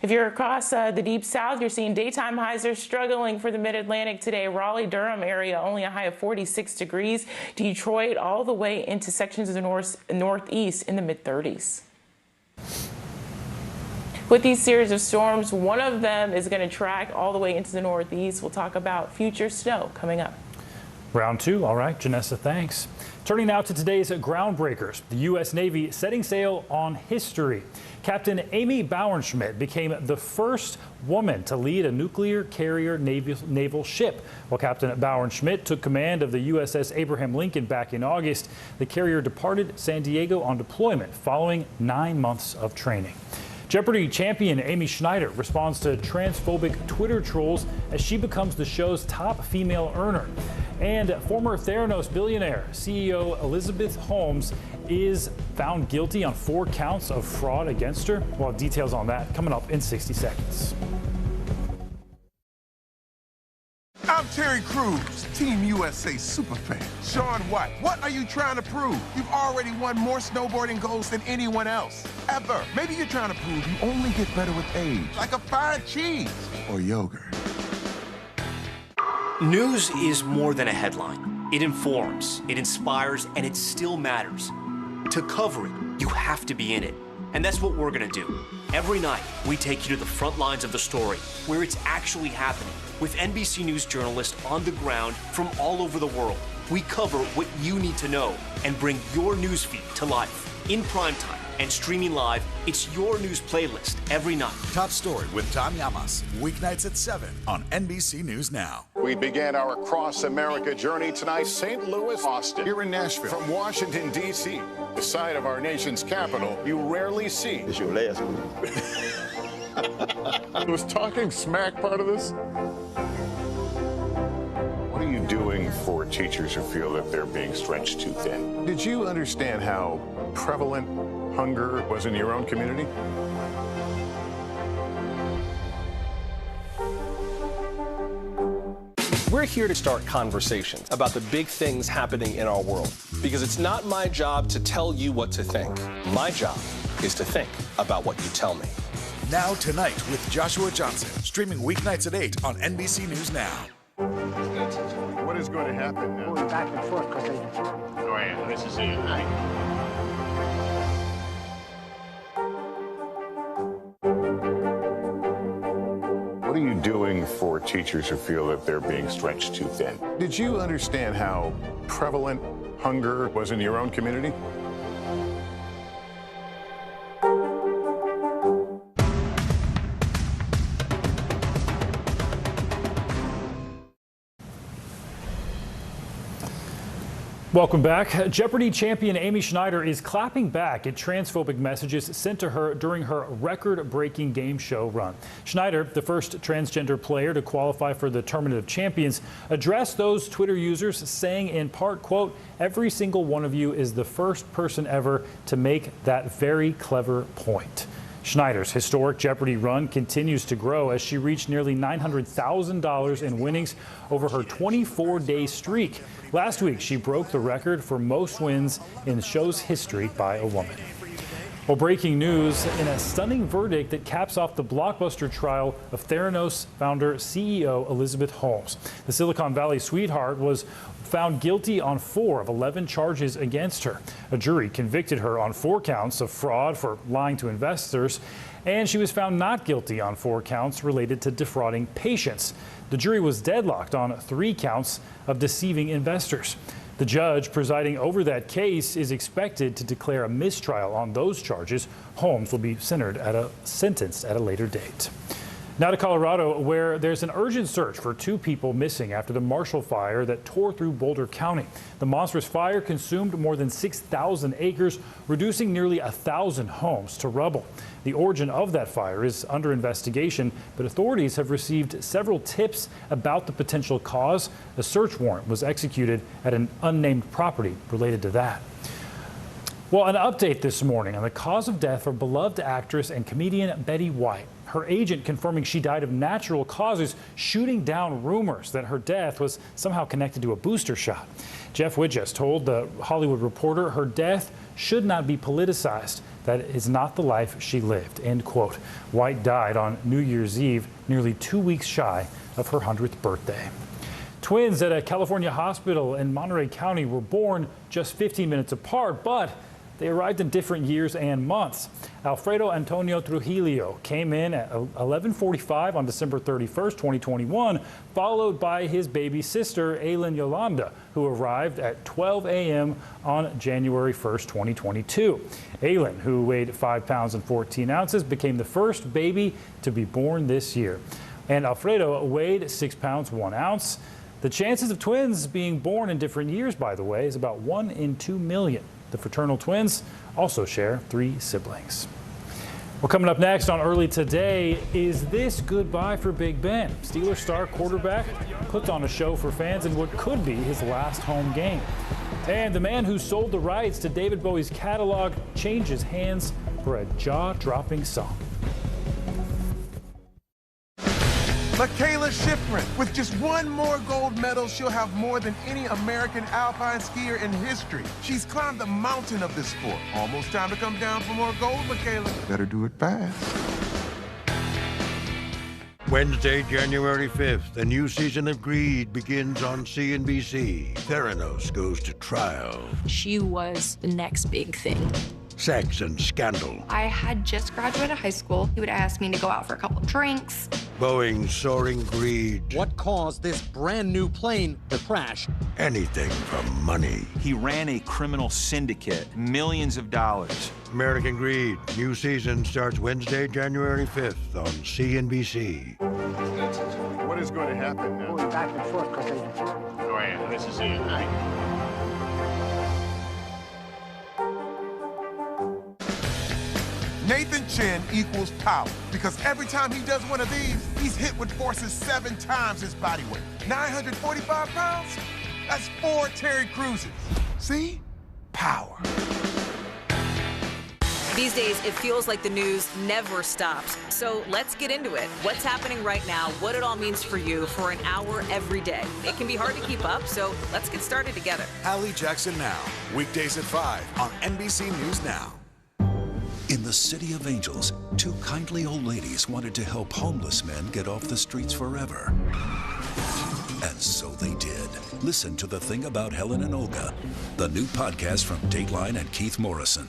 If you're across the deep south, you're seeing daytime highs are struggling for the mid-Atlantic today. Raleigh-Durham area, only a high of 46 degrees. Detroit all the way into sections of the northeast in the mid-30s. With these series of storms, one of them is going to track all the way into the northeast. We'll talk about future snow coming up. Round two. All right, Janessa, thanks. Turning now to today's groundbreakers. The U.S. Navy setting sail on history. Captain Amy Bauernschmidt became the first woman to lead a nuclear carrier naval ship. While Captain Bauernschmidt took command of the USS Abraham Lincoln back in August, the carrier departed San Diego on deployment following 9 months of training. Jeopardy champion Amy Schneider responds to transphobic Twitter trolls as she becomes the show's top female earner. And former Theranos billionaire CEO Elizabeth Holmes is found guilty on 4 counts of fraud against her. Well, details on that coming up in 60 seconds. I'm Terry Crews, Team USA superfan. Shaun White, what are you trying to prove? You've already won more snowboarding golds than anyone else, ever. Maybe you're trying to prove you only get better with age, like a fine cheese or yogurt. News is more than a headline. It informs, it inspires, and it still matters. To cover it, you have to be in it. And that's what we're gonna do. Every night, we take you to the front lines of the story, where it's actually happening, with NBC News journalists on the ground from all over the world. We cover what you need to know and bring your newsfeed to life. In primetime and streaming live, it's your news playlist every night. Top Story with Tom Llamas, weeknights at 7 on NBC News Now. We began our cross-America journey tonight, St. Louis, Austin, here in Nashville. From Washington, D.C., the site of our nation's capital, you rarely see. It's your last one. Was talking smack part of this? What are you doing for teachers who feel that they're being stretched too thin? Did you understand how prevalent hunger was in your own community? We're here to start conversations about the big things happening in our world, because it's not my job to tell you what to think. My job is to think about what you tell me. Now Tonight with Joshua Johnson, streaming weeknights at 8 on NBC News Now. What is going to happen now? Going back and forth because they... Oh, yeah, this is it, right? What are you doing for teachers who feel that they're being stretched too thin? Did you understand how prevalent hunger was in your own community? Welcome back. Jeopardy champion Amy Schneider is clapping back at transphobic messages sent to her during her record-breaking game show run. Schneider, the first transgender player to qualify for the Tournament of Champions, addressed those Twitter users saying in part, quote, "Every single one of you is the first person ever to make that very clever point." Schneider's historic Jeopardy run continues to grow as she reached nearly $900,000 in winnings over her 24-day streak. Last week, she broke the record for most wins in the show's history by a woman. Well, breaking news in a stunning verdict that caps off the blockbuster trial of Theranos founder CEO Elizabeth Holmes. The Silicon Valley sweetheart was found guilty on 4 of 11 charges against her. A jury convicted her on 4 counts of fraud for lying to investors, and she was found not guilty on 4 counts related to defrauding patients. The jury was deadlocked on 3 counts of deceiving investors. The judge presiding over that case is expected to declare a mistrial on those charges. Holmes will be sentenced at a later date. Now to Colorado, where there's an urgent search for 2 people missing after the Marshall Fire that tore through Boulder County. The monstrous fire consumed more than 6,000 acres, reducing nearly 1,000 homes to rubble. The origin of that fire is under investigation, but authorities have received several tips about the potential cause. A search warrant was executed at an unnamed property related to that. Well, an update this morning on the cause of death for beloved actress and comedian Betty White. Her agent confirming she died of natural causes, shooting down rumors that her death was somehow connected to a booster shot. Jeff Widges told the Hollywood Reporter her death should not be politicized. That is not the life she lived, end quote. White died on New Year's Eve, nearly 2 weeks shy of her 100th birthday. Twins at a California hospital in Monterey County were born just 15 minutes apart, but they arrived in different years and months. Alfredo Antonio Trujillo came in at 11:45 on December 31st, 2021, followed by his baby sister, Aylin Yolanda, who arrived at 12 a.m. on January 1st, 2022. Aylin, who weighed 5 pounds and 14 ounces, became the first baby to be born this year. And Alfredo weighed 6 pounds, 1 ounce. The chances of twins being born in different years, by the way, is about 1 in 2 million. The fraternal twins also share 3 siblings. Well, coming up next on Early Today, is this goodbye for Big Ben? Steelers star quarterback puts on a show for fans in what could be his last home game. And the man who sold the rights to David Bowie's catalog changes hands for a jaw-dropping song. Mikaela Shiffrin. With just 1 more gold medal, she'll have more than any American alpine skier in history. She's climbed the mountain of this sport. Almost time to come down for more gold, Mikaela. Better do it fast. Wednesday, January 5th, a new season of Greed begins on CNBC. Theranos goes to trial. She was the next big thing. Sex and scandal. I had just graduated high school. He would ask me to go out for a couple of drinks. Boeing's soaring greed. What caused this brand new plane to crash? Anything for money. He ran a criminal syndicate, millions of dollars. American Greed, new season starts Wednesday, January 5th on CNBC. What is going to happen now? Going back and forth because they... Oh, yeah, this is it, right? Nathan Chen equals power because every time he does one of these, he's hit with forces 7 times his body weight. 945 pounds? That's 4 Terry Cruises. See? Power. These days, it feels like the news never stops. So let's get into it. What's happening right now, what it all means for you for an hour every day. It can be hard to keep up, so let's get started together. Hallie Jackson Now, weekdays at 5 on NBC News Now. In the City of Angels, 2 kindly old ladies wanted to help homeless men get off the streets forever. And so they did. Listen to The Thing About Helen and Olga, the new podcast from Dateline and Keith Morrison.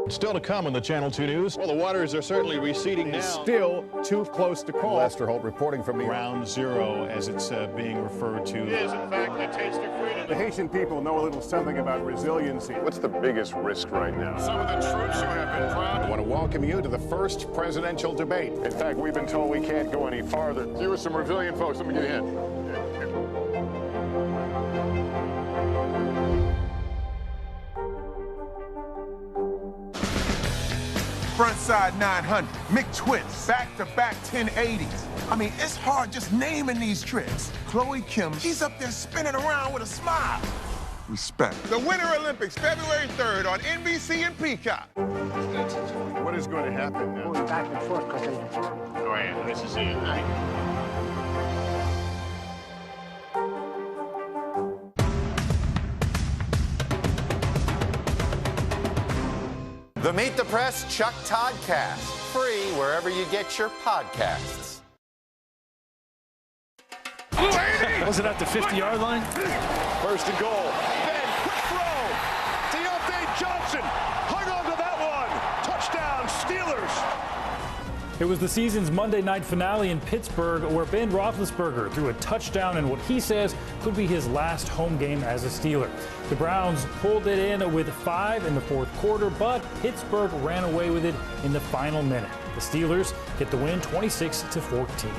Still to come on the Channel 2 News. Well, the waters are certainly receding now. Still too close to call. Lester Holt reporting from Ground Zero, as it's being referred to. It is, in fact, the taste of freedom. The Haitian people know a little something about resiliency. What's the biggest risk right now? Some of the troops who have been proud. I want to welcome you to the first presidential debate. In fact, we've been told we can't go any farther. You with some resilient folks. Let me get a hint. frontside 900, McTwist, back-to-back 1080s. I mean, it's hard just naming these tricks. Chloe Kim, she's up there spinning around with a smile. Respect. The Winter Olympics, February 3rd on NBC and Peacock. What is going to happen now? Going back and forth, because Go ahead, this is it, right? The Meet the Press Chuck Todd Cast, free wherever you get your podcasts. Was it at the 50-yard line? First and goal. Ben, quick throw. Deontay Johnson hung on to that one. Touchdown, Steelers. It was the season's Monday night finale in Pittsburgh, where Ben Roethlisberger threw a touchdown in what he says could be his last home game as a Steeler. The Browns pulled it in with 5 in the fourth quarter, but Pittsburgh ran away with it in the final minute. The Steelers get the win 26-14.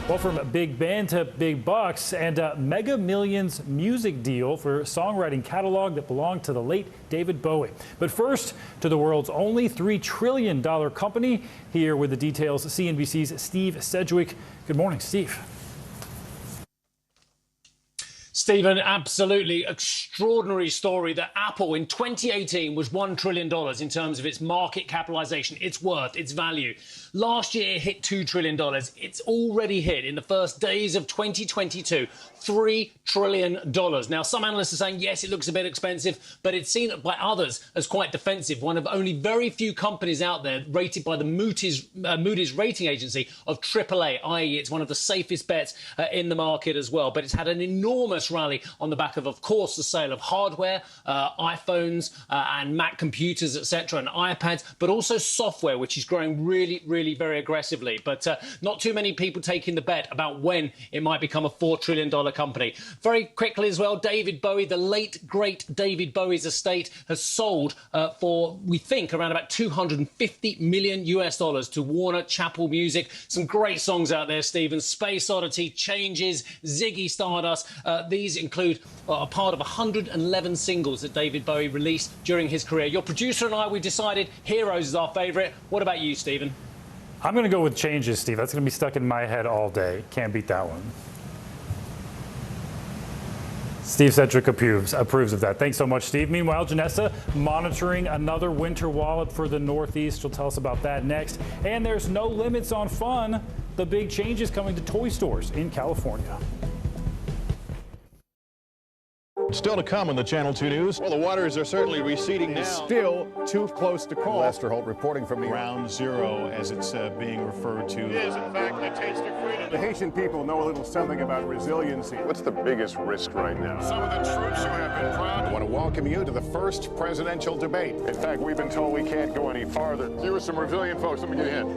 Well, from Big Ben to big bucks and a Mega Millions music deal for a songwriting catalog that belonged to the late David Bowie. But first, to the world's only $3 trillion company. Here with the details, CNBC's Steve Sedgwick. Good morning, Steve. Stephen, absolutely extraordinary story that Apple in 2018 was $1 trillion in terms of its market capitalization, its worth, its value. Last year it hit $2 trillion. It's already hit in the first days of 2022, $3 trillion. Now, some analysts are saying, yes, it looks a bit expensive, but it's seen by others as quite defensive. One of only very few companies out there rated by the Moody's rating agency of AAA, i.e. it's one of the safest bets in the market as well. But it's had an enormous rally on the back of course, the sale of hardware, iPhones and Mac computers, etc., and iPads, but also software, which is growing really, really very aggressively. But not too many people taking the bet about when it might become a $4 trillion company. Very quickly as well, David Bowie, the late, great David Bowie's estate has sold for, we think, around about $250 million to Warner Chappell Music. Some great songs out there, Stephen. Space Oddity, Changes, Ziggy Stardust. These include a part of 111 singles that David Bowie released during his career. Your producer and I, we decided Heroes is our favourite. What about you, Stephen? I'm going to go with Changes, Steve. That's going to be stuck in my head all day. Can't beat that one. Steve Sedgwick approves of that. Thanks so much, Steve. Meanwhile, Janessa monitoring another winter wallop for the Northeast. She'll tell us about that next. And there's no limits on fun. The big changes coming to toy stores in California. Still to come on the Channel 2 News. Well, the waters are certainly receding now. Still too close to call. Lester Holt reporting from the Ground Zero, as it's being referred to. It is, in fact, the taste of freedom. The Haitian people know a little something about resiliency. What's the biggest risk right now? Some of the troops who have been proud. I want to welcome you to the first presidential debate. In fact, we've been told we can't go any farther. You were some resilient folks. Let me get a hint.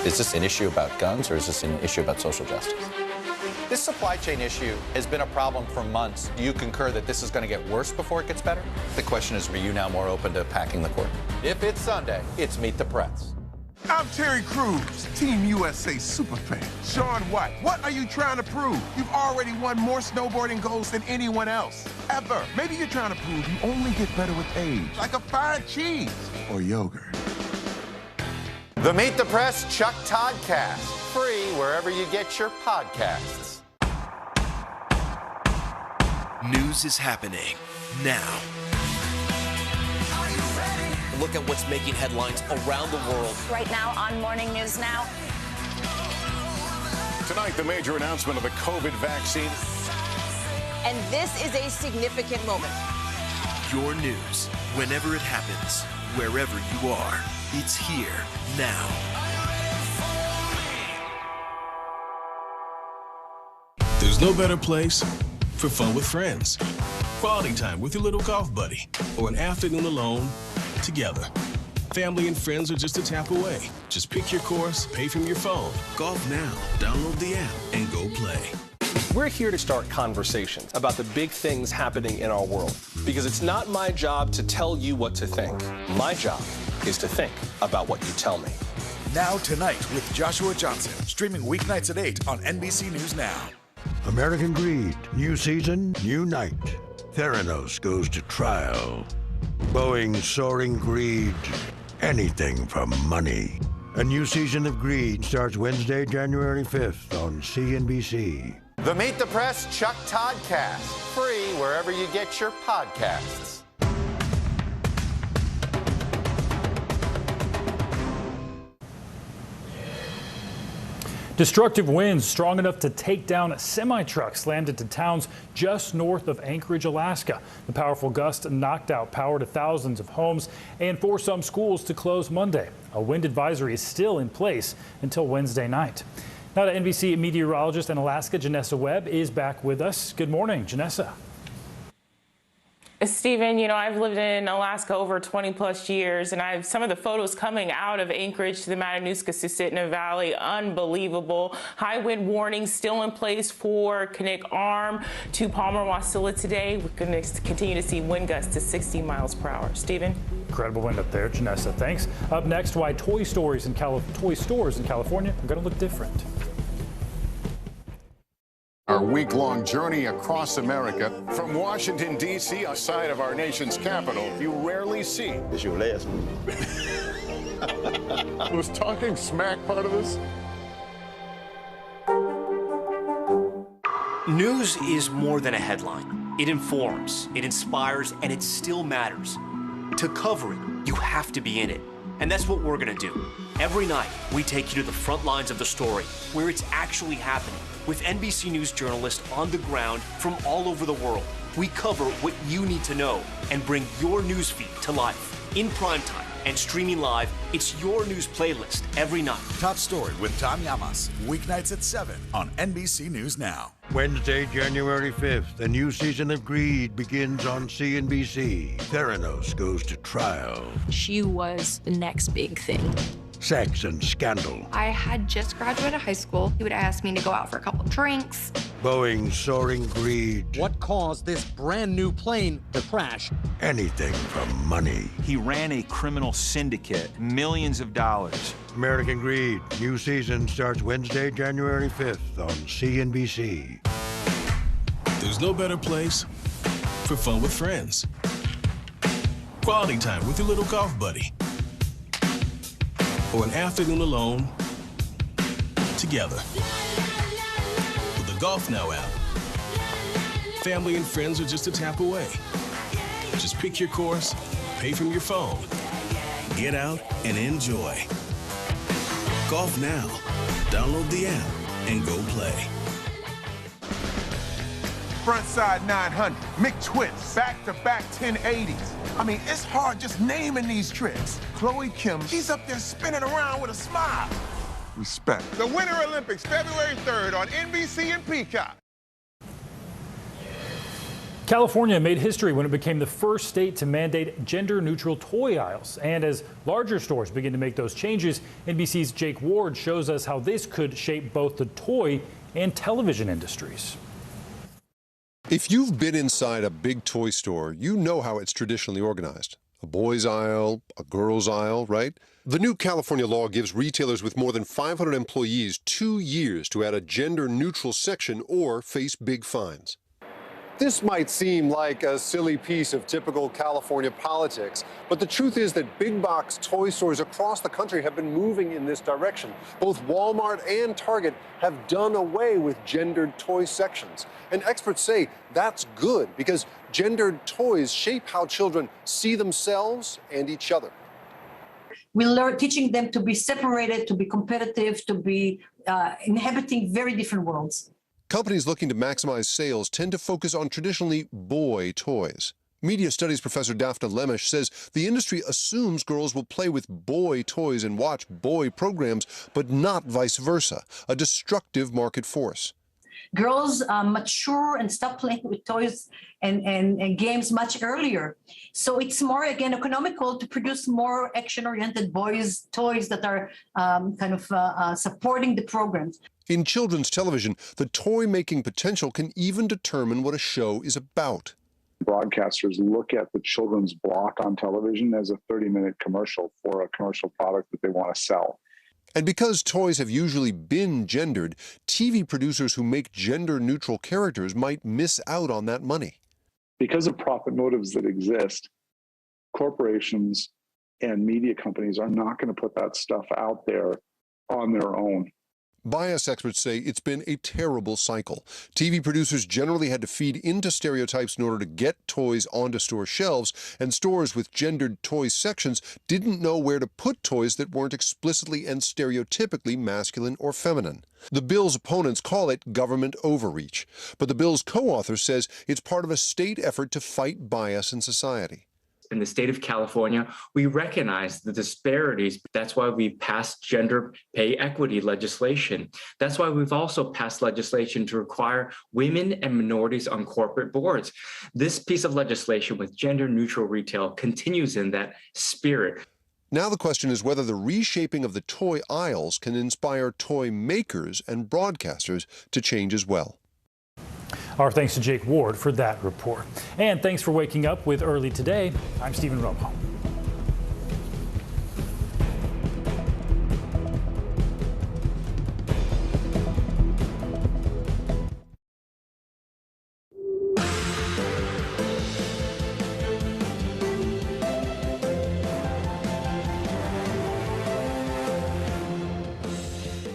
Is this an issue about guns, or is this an issue about social justice? This supply chain issue has been a problem for months. Do you concur that this is going to get worse before it gets better? The question is, are you now more open to packing the court? If it's Sunday, it's Meet the Press. I'm Terry Crews, Team USA superfan. Shaun White, what are you trying to prove? You've already won more snowboarding golds than anyone else, ever. Maybe you're trying to prove you only get better with age, like a fine cheese or yogurt. The Meet the Press Chuck Todd Cast, free wherever you get your podcasts. News is happening now. Look at what's making headlines around the world. Right now on Morning News Now. Tonight, the major announcement of the COVID vaccine. And this is a significant moment. Your news, whenever it happens, wherever you are, it's here now. There's no better place for fun with friends. Quality time with your little golf buddy, or an afternoon alone together. Family and friends are just a tap away. Just pick your course, pay from your phone. Golf now. Download the app and go play. We're here to start conversations about the big things happening in our world, because it's not my job to tell you what to think. My job is to think about what you tell me. Now Tonight with Joshua Johnson, streaming weeknights at 8 on NBC News Now. American Greed, new season, new night. Theranos goes to trial. Boeing's soaring greed, anything for money. A new season of Greed starts Wednesday, January 5th on CNBC. The Meet the Press Chuck Toddcast, free wherever you get your podcasts. Destructive winds strong enough to take down a semi-truck slammed into towns just north of Anchorage, Alaska. The powerful gust knocked out power to thousands of homes and forced some schools to close Monday. A wind advisory is still in place until Wednesday night. Now to NBC meteorologist in Alaska, Janessa Webb is back with us. Good morning, Janessa. Stephen, I've lived in Alaska over 20 plus years, and I have some of the photos coming out of Anchorage to the Matanuska-Susitna Valley. Unbelievable. High wind warning still in place for Knik Arm to Palmer-Wasilla today. We're going to continue to see wind gusts to 60 miles per hour. Stephen? Incredible wind up there, Janessa. Thanks. Up next, why toy stores in California are going to look different. Our week-long journey across America from Washington, D.C., outside of our nation's capital, you rarely see. It's your last move. Was talking smack part of this? News is more than a headline. It informs, it inspires, and it still matters. To cover it, you have to be in it. And that's what we're going to do. Every night, we take you to the front lines of the story, where it's actually happening, with NBC News journalists on the ground from all over the world. We cover what you need to know and bring your newsfeed to life. In primetime and streaming live, it's your news playlist every night. Top Story with Tom Llamas, weeknights at 7 on NBC News Now. Wednesday, January 5th, a new season of Greed begins on CNBC. Theranos goes to trial. She was the next big thing. Sex and scandal. I had just graduated high school. He would ask me to go out for a couple of drinks. Boeing's soaring greed. What caused this brand new plane to crash? Anything for money. He ran a criminal syndicate, millions of dollars. American Greed, new season starts Wednesday, January 5th on CNBC. There's no better place for fun with friends. Quality time with your little golf buddy. Or an afternoon alone together. With the Golf Now app, family and friends are just a tap away. Just pick your course, pay from your phone, get out and enjoy. Golf Now. Download the app and go play. Frontside 900, McTwist, back-to-back 1080s. I mean, it's hard just naming these tricks. Chloe Kim, she's up there spinning around with a smile. Respect. The Winter Olympics, February 3rd on NBC and Peacock. California made history when it became the first state to mandate gender-neutral toy aisles. And as larger stores begin to make those changes, NBC's Jake Ward shows us how this could shape both the toy and television industries. If you've been inside a big toy store, you know how it's traditionally organized. A boys' aisle, a girls' aisle, right? The new California law gives retailers with more than 500 employees 2 years to add a gender-neutral section or face big fines. This might seem like a silly piece of typical California politics, but the truth is that big box toy stores across the country have been moving in this direction. Both Walmart and Target have done away with gendered toy sections. And experts say that's good because gendered toys shape how children see themselves and each other. We learn teaching them to be separated, to be competitive, to be inhabiting very different worlds. Companies looking to maximize sales tend to focus on traditionally boy toys. Media studies professor Daphne Lemish says the industry assumes girls will play with boy toys and watch boy programs, but not vice versa, a destructive market force. Girls mature and stop playing with toys and games much earlier. So it's more, again, economical to produce more action-oriented boys' toys that are supporting the programs. In children's television, the toy-making potential can even determine what a show is about. Broadcasters look at the children's block on television as a 30-minute commercial for a commercial product that they want to sell. And because toys have usually been gendered, TV producers who make gender-neutral characters might miss out on that money. Because of profit motives that exist, corporations and media companies are not going to put that stuff out there on their own. Bias experts say it's been a terrible cycle. TV producers generally had to feed into stereotypes in order to get toys onto store shelves, and stores with gendered toy sections didn't know where to put toys that weren't explicitly and stereotypically masculine or feminine. The bill's opponents call it government overreach, but the bill's co-author says it's part of a state effort to fight bias in society. In the state of California, we recognize the disparities. That's why we've passed gender pay equity legislation. That's why we've also passed legislation to require women and minorities on corporate boards. This piece of legislation with gender-neutral retail continues in that spirit. Now the question is whether the reshaping of the toy aisles can inspire toy makers and broadcasters to change as well. Our thanks to Jake Ward for that report. And thanks for waking up with Early Today. I'm Stephen Romo.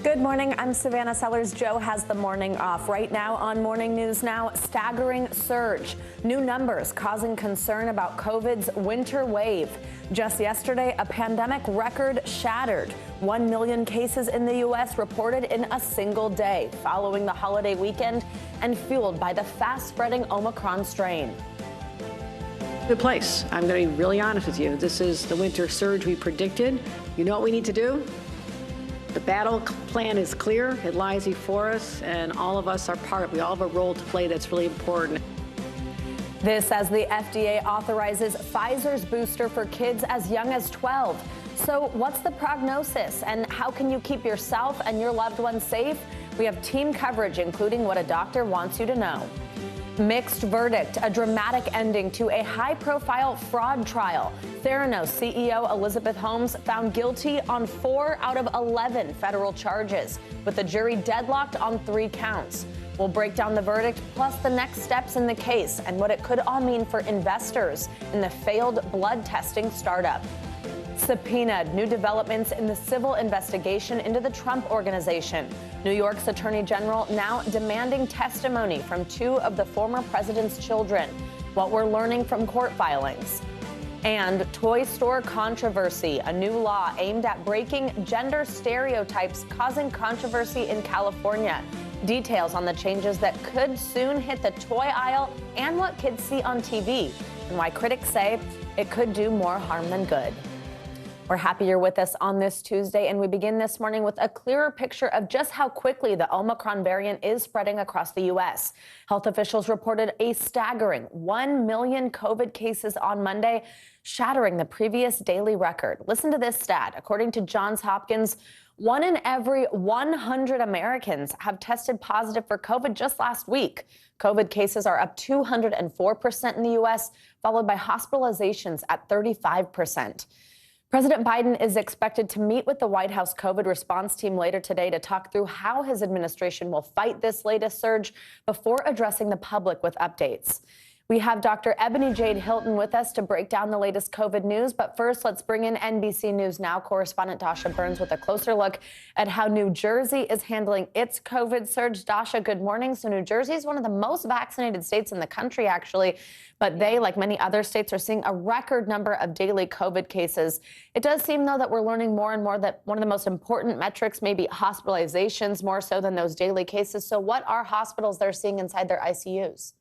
Good morning, I'm Savannah Sellers. Joe has the morning off. Right now on Morning News Now, staggering surge. New numbers causing concern about COVID's winter wave. Just yesterday, a pandemic record shattered. 1 million cases in the U.S. reported in a single day following the holiday weekend and fueled by the fast-spreading Omicron strain. Good place. I'm going to be really honest with you. This is the winter surge we predicted. You know what we need to do? The battle plan is clear. It lies before us, and all of us are part of it. We all have a role to play that's really important. This as the FDA authorizes Pfizer's booster for kids as young as 12. So what's the prognosis, and how can you keep yourself and your loved ones safe? We have team coverage, including what a doctor wants you to know. Mixed verdict, a dramatic ending to a high-profile fraud trial. Theranos CEO Elizabeth Holmes found guilty on 4 out of 11 federal charges, with the jury deadlocked on 3 counts. We'll break down the verdict, plus the next steps in the case and what it could all mean for investors in the failed blood testing startup. Subpoenaed, new developments in the civil investigation into the Trump Organization. New York's Attorney General now demanding testimony from 2 of the former president's children. What we're learning from court filings. And toy store controversy, a new law aimed at breaking gender stereotypes causing controversy in California. Details on the changes that could soon hit the toy aisle and what kids see on TV, and why critics say it could do more harm than good. We're happy you're with us on this Tuesday, and we begin this morning with a clearer picture of just how quickly the Omicron variant is spreading across the U.S. Health officials reported a staggering 1 million COVID cases on Monday, shattering the previous daily record. Listen to this stat. According to Johns Hopkins, 1 in every 100 Americans have tested positive for COVID just last week. COVID cases are up 204% in the U.S., followed by hospitalizations at 35%. President Biden is expected to meet with the White House COVID response team later today to talk through how his administration will fight this latest surge before addressing the public with updates. We have Dr. Ebony Jade Hilton with us to break down the latest COVID news. But first, let's bring in NBC News Now correspondent Dasha Burns with a closer look at how New Jersey is handling its COVID surge. Dasha, good morning. So New Jersey is one of the most vaccinated states in the country, actually. But they, like many other states, are seeing a record number of daily COVID cases. It does seem, though, that we're learning more and more that one of the most important metrics may be hospitalizations more so than those daily cases. So what are hospitals they're seeing inside their ICUs?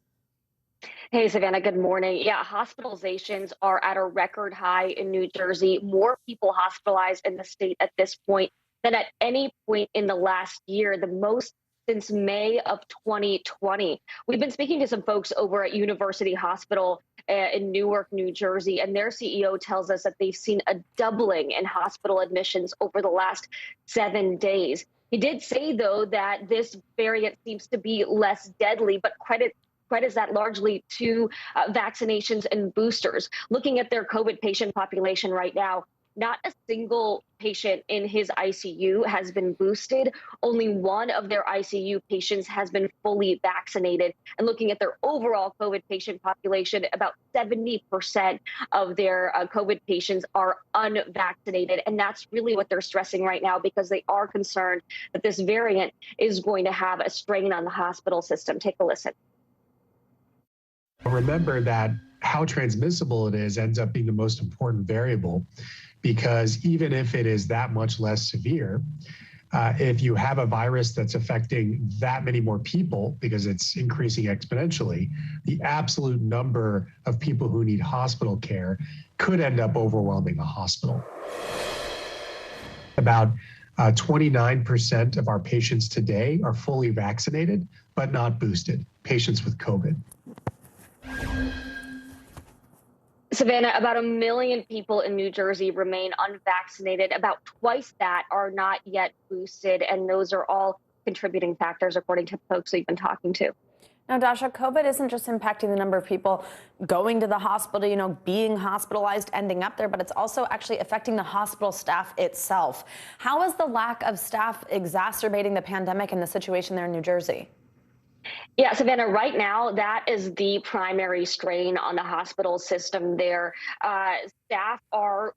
Hey, Savannah, good morning. Yeah, hospitalizations are at a record high in New Jersey. More people hospitalized in the state at this point than at any point in the last year, the most since May of 2020. We've been speaking to some folks over at University Hospital in Newark, New Jersey, and their CEO tells us that they've seen a doubling in hospital admissions over the last 7 days. He did say, though, that this variant seems to be less deadly, but credits that largely to vaccinations and boosters. Looking at their COVID patient population right now, not a single patient in his ICU has been boosted. Only one of their ICU patients has been fully vaccinated. And looking at their overall COVID patient population, about 70% of their COVID patients are unvaccinated. And that's really what they're stressing right now, because they are concerned that this variant is going to have a strain on the hospital system. Take a listen. Remember that how transmissible it is ends up being the most important variable, because even if it is that much less severe, if you have a virus that's affecting that many more people because it's increasing exponentially, the absolute number of people who need hospital care could end up overwhelming a hospital. About 29% of our patients today are fully vaccinated, but not boosted, patients with COVID. Savannah, about 1 million people in New Jersey remain unvaccinated. About twice that are not yet boosted, and those are all contributing factors, according to folks we've been talking to. Now, Dasha, COVID isn't just impacting the number of people going to the hospital, being hospitalized, ending up there, but it's also actually affecting the hospital staff itself. How is the lack of staff exacerbating the pandemic and the situation there in New Jersey? Yeah, Savannah, right now, that is the primary strain on the hospital system there. Staff are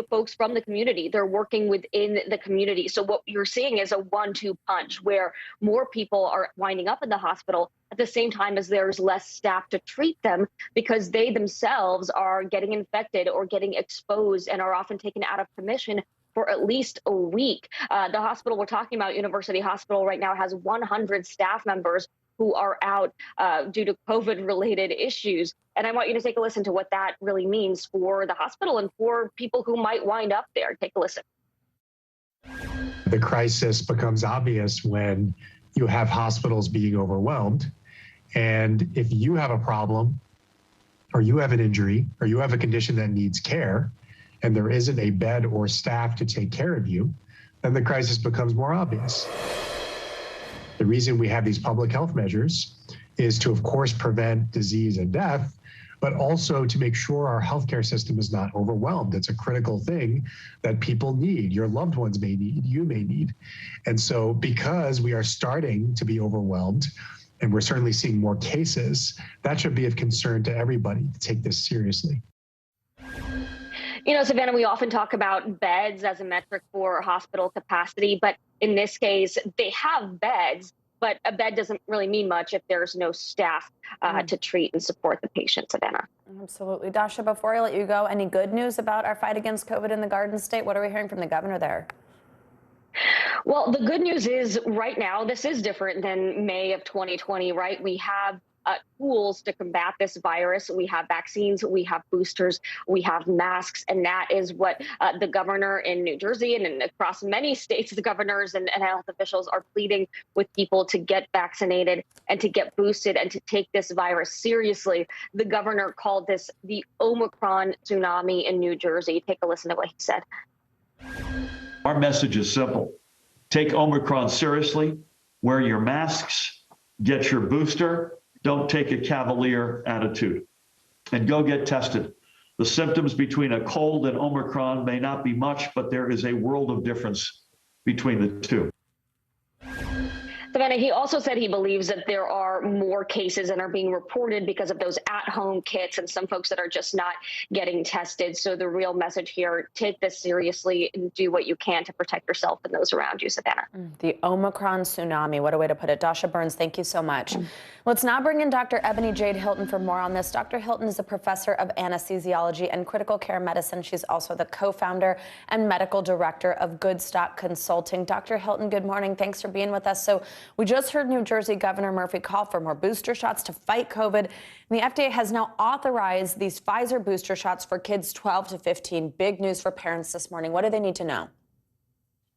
folks from the community. They're working within the community. So what you're seeing is a 1-2 punch where more people are winding up in the hospital at the same time as there's less staff to treat them, because they themselves are getting infected or getting exposed and are often taken out of commission for at least a week. The hospital we're talking about, University Hospital, right now has 100 staff members who are out due to COVID-related issues. And I want you to take a listen to what that really means for the hospital and for people who might wind up there. Take a listen. The crisis becomes obvious when you have hospitals being overwhelmed. And if you have a problem, or you have an injury, or you have a condition that needs care, and there isn't a bed or staff to take care of you, then the crisis becomes more obvious. The reason we have these public health measures is to, of course, prevent disease and death, but also to make sure our healthcare system is not overwhelmed. It's a critical thing that people need, your loved ones may need, you may need. And so because we are starting to be overwhelmed, and we're certainly seeing more cases, that should be of concern to everybody to take this seriously. Savannah, we often talk about beds as a metric for hospital capacity, but in this case, they have beds, but a bed doesn't really mean much if there's no staff to treat and support the patient, Savannah. Absolutely. Dasha, before I let you go, any good news about our fight against COVID in the Garden State? What are we hearing from the governor there? Well, the good news is right now, this is different than May of 2020, right? We have tools to combat this virus. We have vaccines, we have boosters, we have masks, and that is what the governor in New Jersey and across many states, the governors and health officials are pleading with people to get vaccinated and to get boosted and to take this virus seriously. The governor called this the Omicron tsunami in New Jersey. Take a listen to what he said. Our message is simple. Take Omicron seriously, wear your masks, get your booster, don't take a cavalier attitude, and go get tested. The symptoms between a cold and Omicron may not be much, but there is a world of difference between the two. Savannah, he also said he believes that there are more cases and are being reported because of those at-home kits and some folks that are just not getting tested. So the real message here, take this seriously and do what you can to protect yourself and those around you, Savannah. The Omicron tsunami, what a way to put it. Dasha Burns, thank you so much. Let's now bring in Dr. Ebony Jade Hilton for more on this. Dr. Hilton is a professor of anesthesiology and critical care medicine. She's also the co-founder and medical director of Goodstock Consulting. Dr. Hilton, good morning. Thanks for being with us. So we just heard New Jersey Governor Murphy call for more booster shots to fight COVID. And the FDA has now authorized these Pfizer booster shots for kids 12 to 15. Big news for parents this morning. What do they need to know?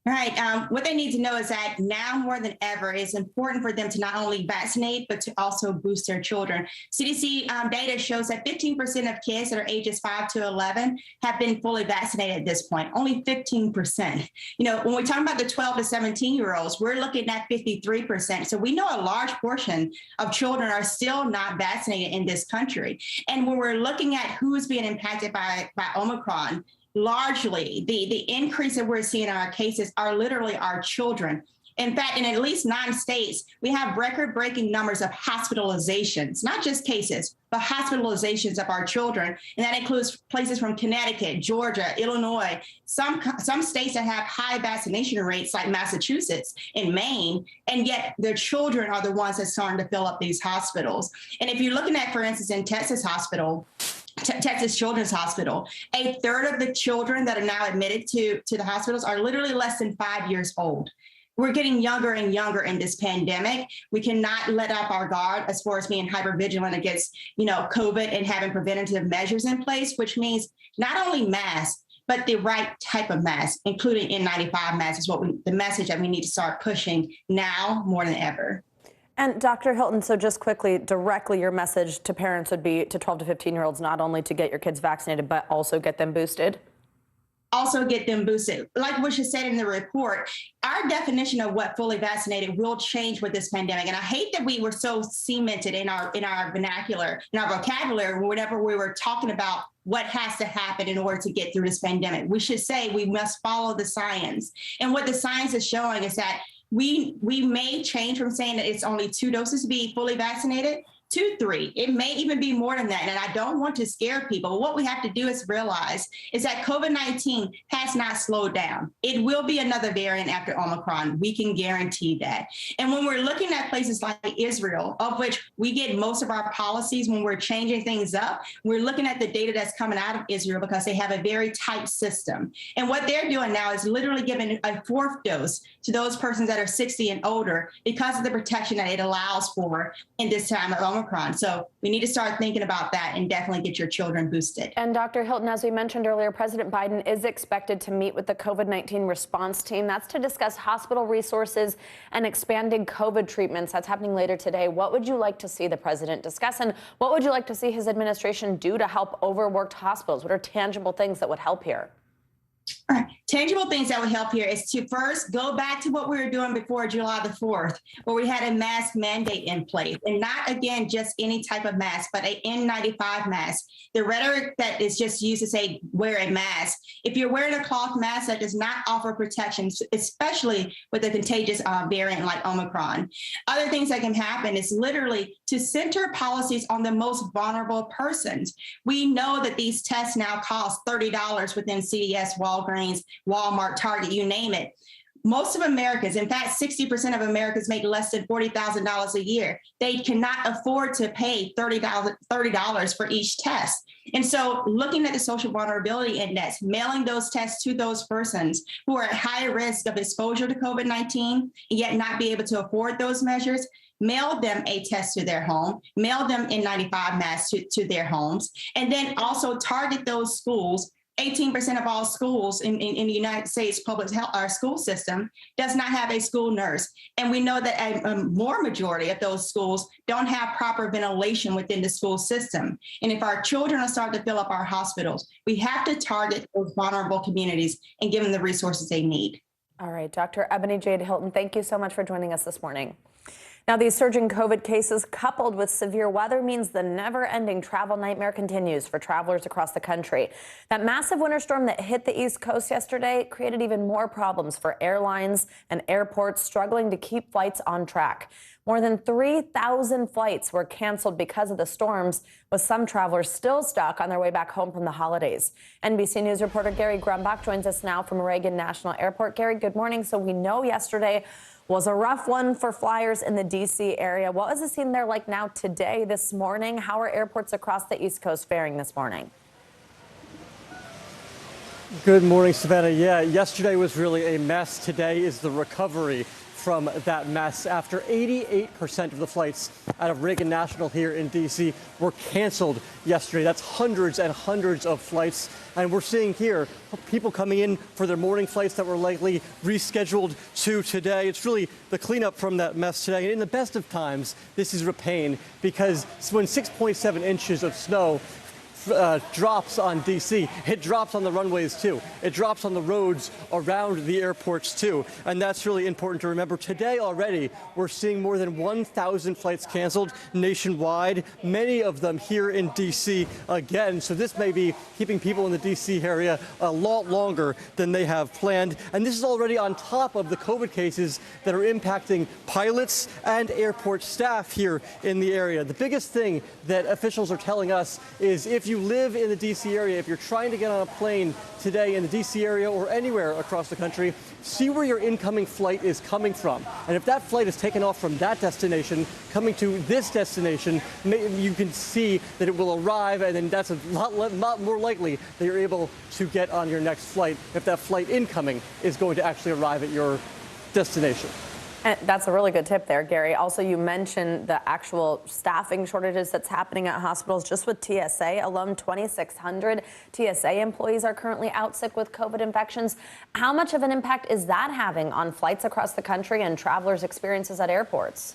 Right. What they need to know is that now more than ever, it's important for them to not only vaccinate, but to also boost their children. CDC data shows that 15% of kids that are ages 5 to 11 have been fully vaccinated at this point, only 15%. When we talk about the 12 to 17-year-olds, we're looking at 53%. So we know a large portion of children are still not vaccinated in this country. And when we're looking at who's being impacted by Omicron, largely the increase that we're seeing in our cases are literally our children. In fact, in at least 9 states, we have record-breaking numbers of hospitalizations, not just cases, but hospitalizations of our children. And that includes places from Connecticut, Georgia, Illinois, some states that have high vaccination rates like Massachusetts and Maine, and yet their children are the ones that's starting to fill up these hospitals. And if you're looking at, for instance, in Texas Children's Hospital, a third of the children that are now admitted to the hospitals are literally less than 5 years old. We're getting younger and younger in this pandemic. We cannot let up our guard as far as being hypervigilant against, COVID and having preventative measures in place, which means not only masks, but the right type of mask, including N95 masks, is the message that we need to start pushing now more than ever. And Dr. Hilton, so just quickly, directly, your message to parents would be to 12 to 15-year-olds, not only to get your kids vaccinated, but also get them boosted? Also get them boosted. Like what you said in the report, our definition of what fully vaccinated will change with this pandemic. And I hate that we were so cemented in our vernacular, in our vocabulary, whenever we were talking about what has to happen in order to get through this pandemic. We should say we must follow the science. And what the science is showing is that we may change from saying that it's only 2 doses to be fully vaccinated to 3. It may even be more than that. And I don't want to scare people. But what we have to do is realize is that COVID-19 has not slowed down. It will be another variant after Omicron. We can guarantee that. And when we're looking at places like Israel, of which we get most of our policies when we're changing things up, we're looking at the data that's coming out of Israel because they have a very tight system. And what they're doing now is literally giving a 4th dose to those persons that are 60 and older because of the protection that it allows for in this time of Omicron. So we need to start thinking about that and definitely get your children boosted. And Dr. Hilton, as we mentioned earlier, President Biden is expected to meet with the COVID-19 response team. That's to discuss hospital resources and expanding COVID treatments. That's happening later today. What would you like to see the president discuss, and what would you like to see his administration do to help overworked hospitals? What are tangible things that would help here? All right. Tangible things that would help here is to first go back to what we were doing before July the 4th, where we had a mask mandate in place, and not, again, just any type of mask, but an N95 mask. The rhetoric that is just used to say wear a mask. If you're wearing a cloth mask, that does not offer protection, especially with a contagious variant like Omicron. Other things that can happen is literally to center policies on the most vulnerable persons. We know that these tests now cost $30 within CVS, Walgreens, Walmart, Target, you name it. Most of Americans, in fact, 60% of Americans make less than $40,000 a year. They cannot afford to pay $30 for each test. And so looking at the social vulnerability index, mailing those tests to those persons who are at high risk of exposure to COVID-19 and yet not be able to afford those measures, mail them a test to their home, mail them N95 masks to their homes, and then also target those schools. 18% of all schools in the United States public health, our school system does not have a school nurse. And we know that a more majority of those schools don't have proper ventilation within the school system. And if our children are starting to fill up our hospitals, we have to target those vulnerable communities and give them the resources they need. All right, Dr. Ebony Jade Hilton, thank you so much for joining us this morning. Now, these surging COVID cases coupled with severe weather means the never-ending travel nightmare continues for travelers across the country. That massive winter storm that hit the East Coast yesterday created even more problems for airlines and airports struggling to keep flights on track. More than 3,000 flights were canceled because of the storms, with some travelers still stuck on their way back home from the holidays. NBC News reporter Gary Grumbach joins us now from Reagan National Airport. Gary, good morning. So we know yesterday was a rough one for flyers in the D.C. area. What was the scene there like now today, this morning? How are airports across the East Coast faring this morning? Good morning, Savannah. Yeah, yesterday was really a mess. Today is the recovery from that mess after 88% of the flights out of Reagan National here in D.C. were canceled yesterday. That's hundreds and hundreds of flights. And we're seeing here people coming in for their morning flights that were likely rescheduled to today. It's really the cleanup from that mess today. And in the best of times, this is a pain because when 6.7 inches of snow drops on D.C., it drops on the runways too. It drops on the roads around the airports too. And that's really important to remember. Today already, we're seeing more than 1,000 flights canceled nationwide, many of them here in D.C. again. So this may be keeping people in the D.C. area a lot longer than they have planned. And this is already on top of the COVID cases that are impacting pilots and airport staff here in the area. The biggest thing that officials are telling us is if you live in the D.C. area, if you're trying to get on a plane today in the D.C. area or anywhere across the country, see where your incoming flight is coming from. And if that flight is taken off from that destination, coming to this destination, you can see that it will arrive, and then that's a lot more likely that you're able to get on your next flight if that flight incoming is going to actually arrive at your destination. And that's a really good tip there, Gary. Also, you mentioned the actual staffing shortages that's happening at hospitals. Just with TSA alone, 2,600 TSA employees are currently out sick with COVID infections. How much of an impact is that having on flights across the country and travelers' experiences at airports?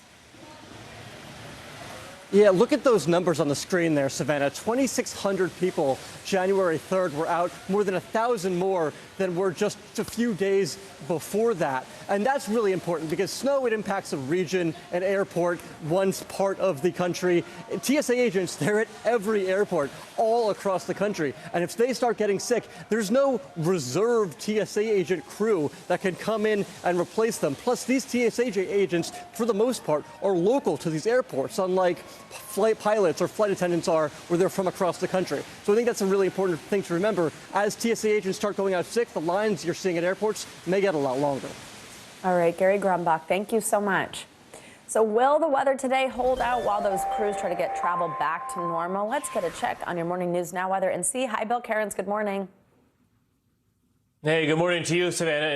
Yeah, look at those numbers on the screen there, Savannah. 2,600 people January 3rd were out, more than 1,000 more than were just a few days before that. And that's really important because snow, it impacts a region, an airport, one part of the country. TSA agents, they're at every airport all across the country. And if they start getting sick, there's no reserved TSA agent crew that can come in and replace them. Plus, these TSA agents, for the most part, are local to these airports, unlike flight pilots or flight attendants are where they're from across the country. So I think that's a really important thing to remember. As TSA agents start going out sick, the lines you're seeing at airports may get a lot longer. All right, Gary Grumbach, thank you so much. So will the weather today hold out while those crews try to get travel back to normal? Let's get a check on your Morning News Now weather and see. Hi, Bill Cairns. Good morning. Hey, good morning to you, Savannah.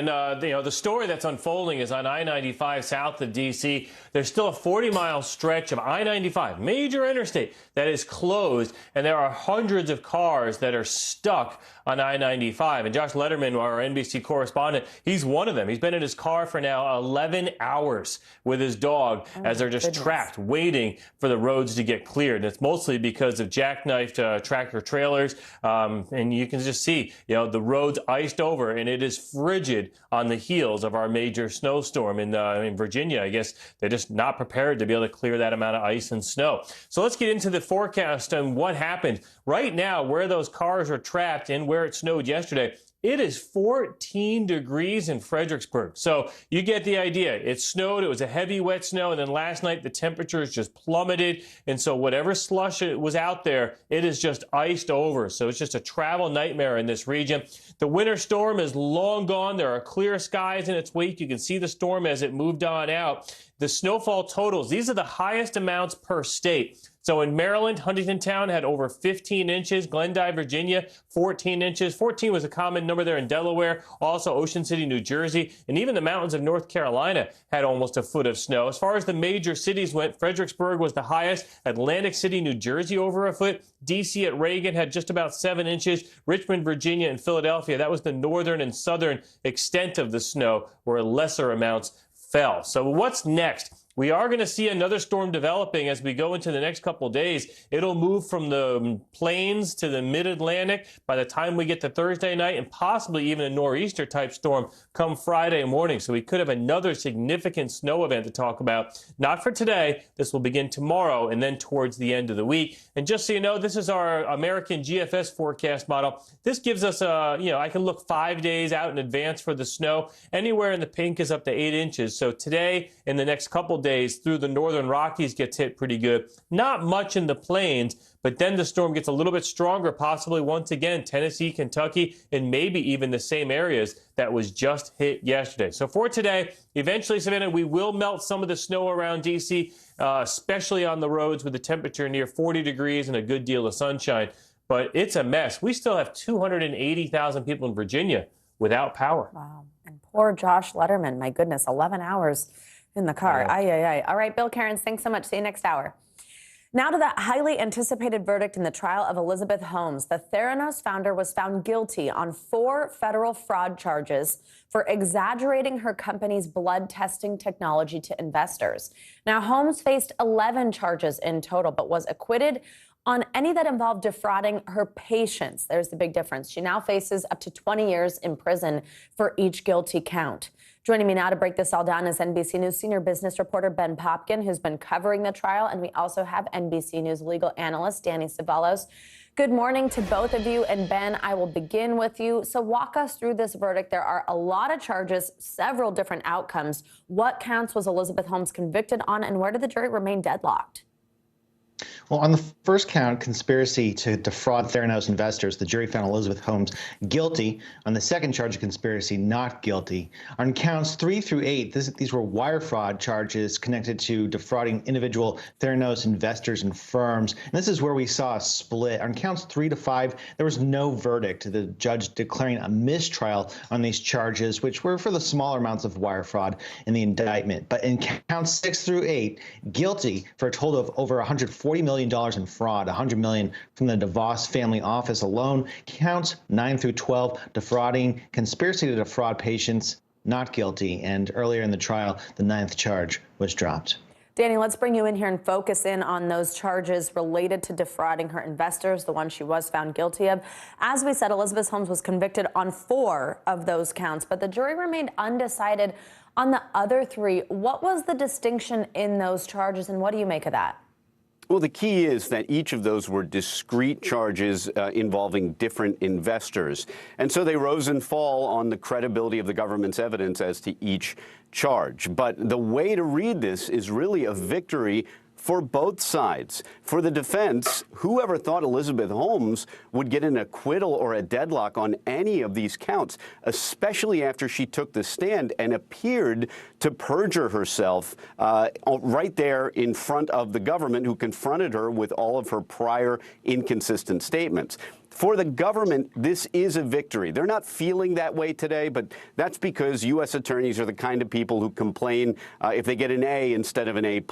And, the story that's unfolding is on I-95 south of D.C. There's still a 40-mile stretch of I-95, major interstate, that is closed. And there are hundreds of cars that are stuck on I-95. And Josh Letterman, our NBC correspondent, he's one of them. He's been in his car for now 11 hours with his dog as they're just trapped, waiting for the roads to get cleared. And it's mostly because of jackknifed tractor trailers. And you can just see, the roads iced over. And it is frigid on the heels of our major snowstorm in Virginia. I guess they're just not prepared to be able to clear that amount of ice and snow. So let's get into the forecast and what happened. Right now, where those cars are trapped and where it snowed yesterday, it is 14 degrees in Fredericksburg. So you get the idea. It snowed. It was a heavy, wet snow. And then last night, the temperatures just plummeted. And so whatever slush was out there, it is just iced over. So it's just a travel nightmare in this region. The winter storm is long gone. There are clear skies in its wake. You can see the storm as it moved on out. The snowfall totals, these are the highest amounts per state. So in Maryland, Huntington Town had over 15 inches. Glendive, Virginia, 14 inches. 14 was a common number there in Delaware. Also Ocean City, New Jersey, and even the mountains of North Carolina had almost a foot of snow. As far as the major cities went, Fredericksburg was the highest. Atlantic City, New Jersey, over a foot. D.C. at Reagan had just about 7 inches. Richmond, Virginia, and Philadelphia, that was the northern and southern extent of the snow, where lesser amounts fell. So what's next? We are going to see another storm developing as we go into the next couple of days. It'll move from the plains to the mid-Atlantic by the time we get to Thursday night, and possibly even a nor'easter type storm come Friday morning. So we could have another significant snow event to talk about. Not for today. This will begin tomorrow and then towards the end of the week. And just so you know, this is our American GFS forecast model. This gives us I can look 5 days out in advance for the snow. Anywhere in the pink is up to 8 inches. So today, in the next couple days, through the northern Rockies gets hit pretty good. Not much in the plains, but then the storm gets a little bit stronger, possibly once again, Tennessee, Kentucky, and maybe even the same areas that was just hit yesterday. So for today, eventually, Savannah, we will melt some of the snow around D.C., especially on the roads with the temperature near 40 degrees and a good deal of sunshine. But it's a mess. We still have 280,000 people in Virginia without power. Wow. And poor Josh Letterman, my goodness, 11 hours in the car. Yeah. All right, Bill Cairns, thanks so much. See you next hour. Now to the highly anticipated verdict in the trial of Elizabeth Holmes. The Theranos founder was found guilty on 4 federal fraud charges for exaggerating her company's blood testing technology to investors. Now, Holmes faced 11 charges in total, but was acquitted on any that involved defrauding her patients. There's the big difference. She now faces up to 20 years in prison for each guilty count. Joining me now to break this all down is NBC News senior business reporter Ben Popkin, who's been covering the trial. And we also have NBC News legal analyst Danny Ceballos. Good morning to both of you. And Ben, I will begin with you. So walk us through this verdict. There are a lot of charges, several different outcomes. What counts was Elizabeth Holmes convicted on, and where did the jury remain deadlocked? Well, on the first count, conspiracy to defraud Theranos investors, the jury found Elizabeth Holmes guilty. On the second charge of conspiracy, not guilty. On counts 3 through 8, these were wire fraud charges connected to defrauding individual Theranos investors and firms. And this is where we saw a split. On counts 3 to 5, there was no verdict. The judge declaring a mistrial on these charges, which were for the smaller amounts of wire fraud in the indictment. But in counts 6 through 8, guilty for a total of over $140 million in fraud, $100 million from the DeVos family office alone. Counts 9 through 12, defrauding, conspiracy to defraud patients, not guilty. And earlier in the trial, the 9th charge was dropped. Danny, let's bring you in here and focus in on those charges related to defrauding her investors, the one she was found guilty of. As we said, Elizabeth Holmes was convicted on 4 of those counts, but the jury remained undecided on the other 3. What was the distinction in those charges, and what do you make of that? Well, the key is that each of those were discrete charges involving different investors. And so they rose and fall on the credibility of the government's evidence as to each charge. But the way to read this is really a victory for both sides. For the defense, whoever thought Elizabeth Holmes would get an acquittal or a deadlock on any of these counts, especially after she took the stand and appeared to perjure herself right there in front of the government, who confronted her with all of her prior inconsistent statements. For the government, this is a victory. They're not feeling that way today, but that's because U.S. attorneys are the kind of people who complain if they get an A instead of an A+.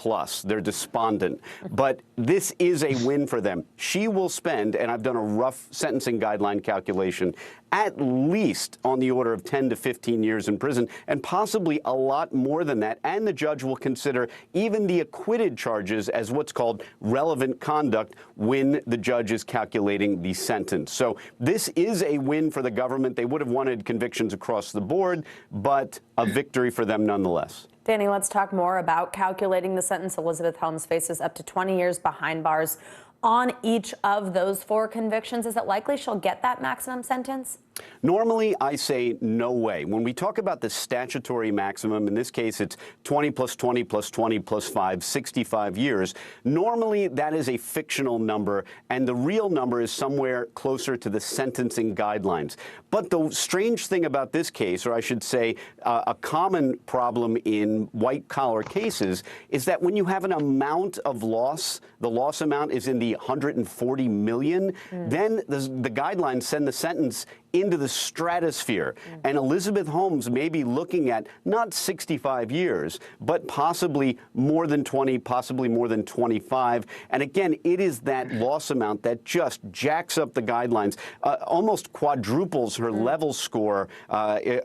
They're despondent. But this is a win for them. She will spend, and I've done a rough sentencing guideline calculation, at least on the order of 10 to 15 years in prison, and possibly a lot more than that. And the judge will consider even the acquitted charges as what's called relevant conduct when the judge is calculating the sentence. So this is a win for the government. They would have wanted convictions across the board, but a victory for them nonetheless. Danny, let's talk more about calculating the sentence. Elizabeth Holmes faces up to 20 years behind bars on each of those 4 convictions. Is it likely she'll get that maximum sentence? Normally, I say no way. When we talk about the statutory maximum, in this case, it's 20 plus 20 plus 20 plus 5, 65 years. Normally, that is a fictional number, and the real number is somewhere closer to the sentencing guidelines. But the strange thing about this case, or I should say a common problem in white-collar cases, is that when you have an amount of loss, the loss amount is in the 140 million, then the guidelines send the sentence into the stratosphere. And Elizabeth Holmes may be looking at not 65 years, but possibly more than 20, possibly more than 25. And again, it is that loss amount that just jacks up the guidelines, almost quadruples her level score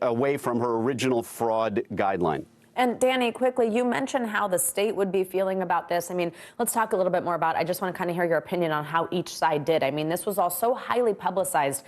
away from her original fraud guideline. And Danny, quickly, you mentioned how the state would be feeling about this. I mean, let's talk a little bit more about it. I just want to kind of hear your opinion on how each side did. I mean, this was all so highly publicized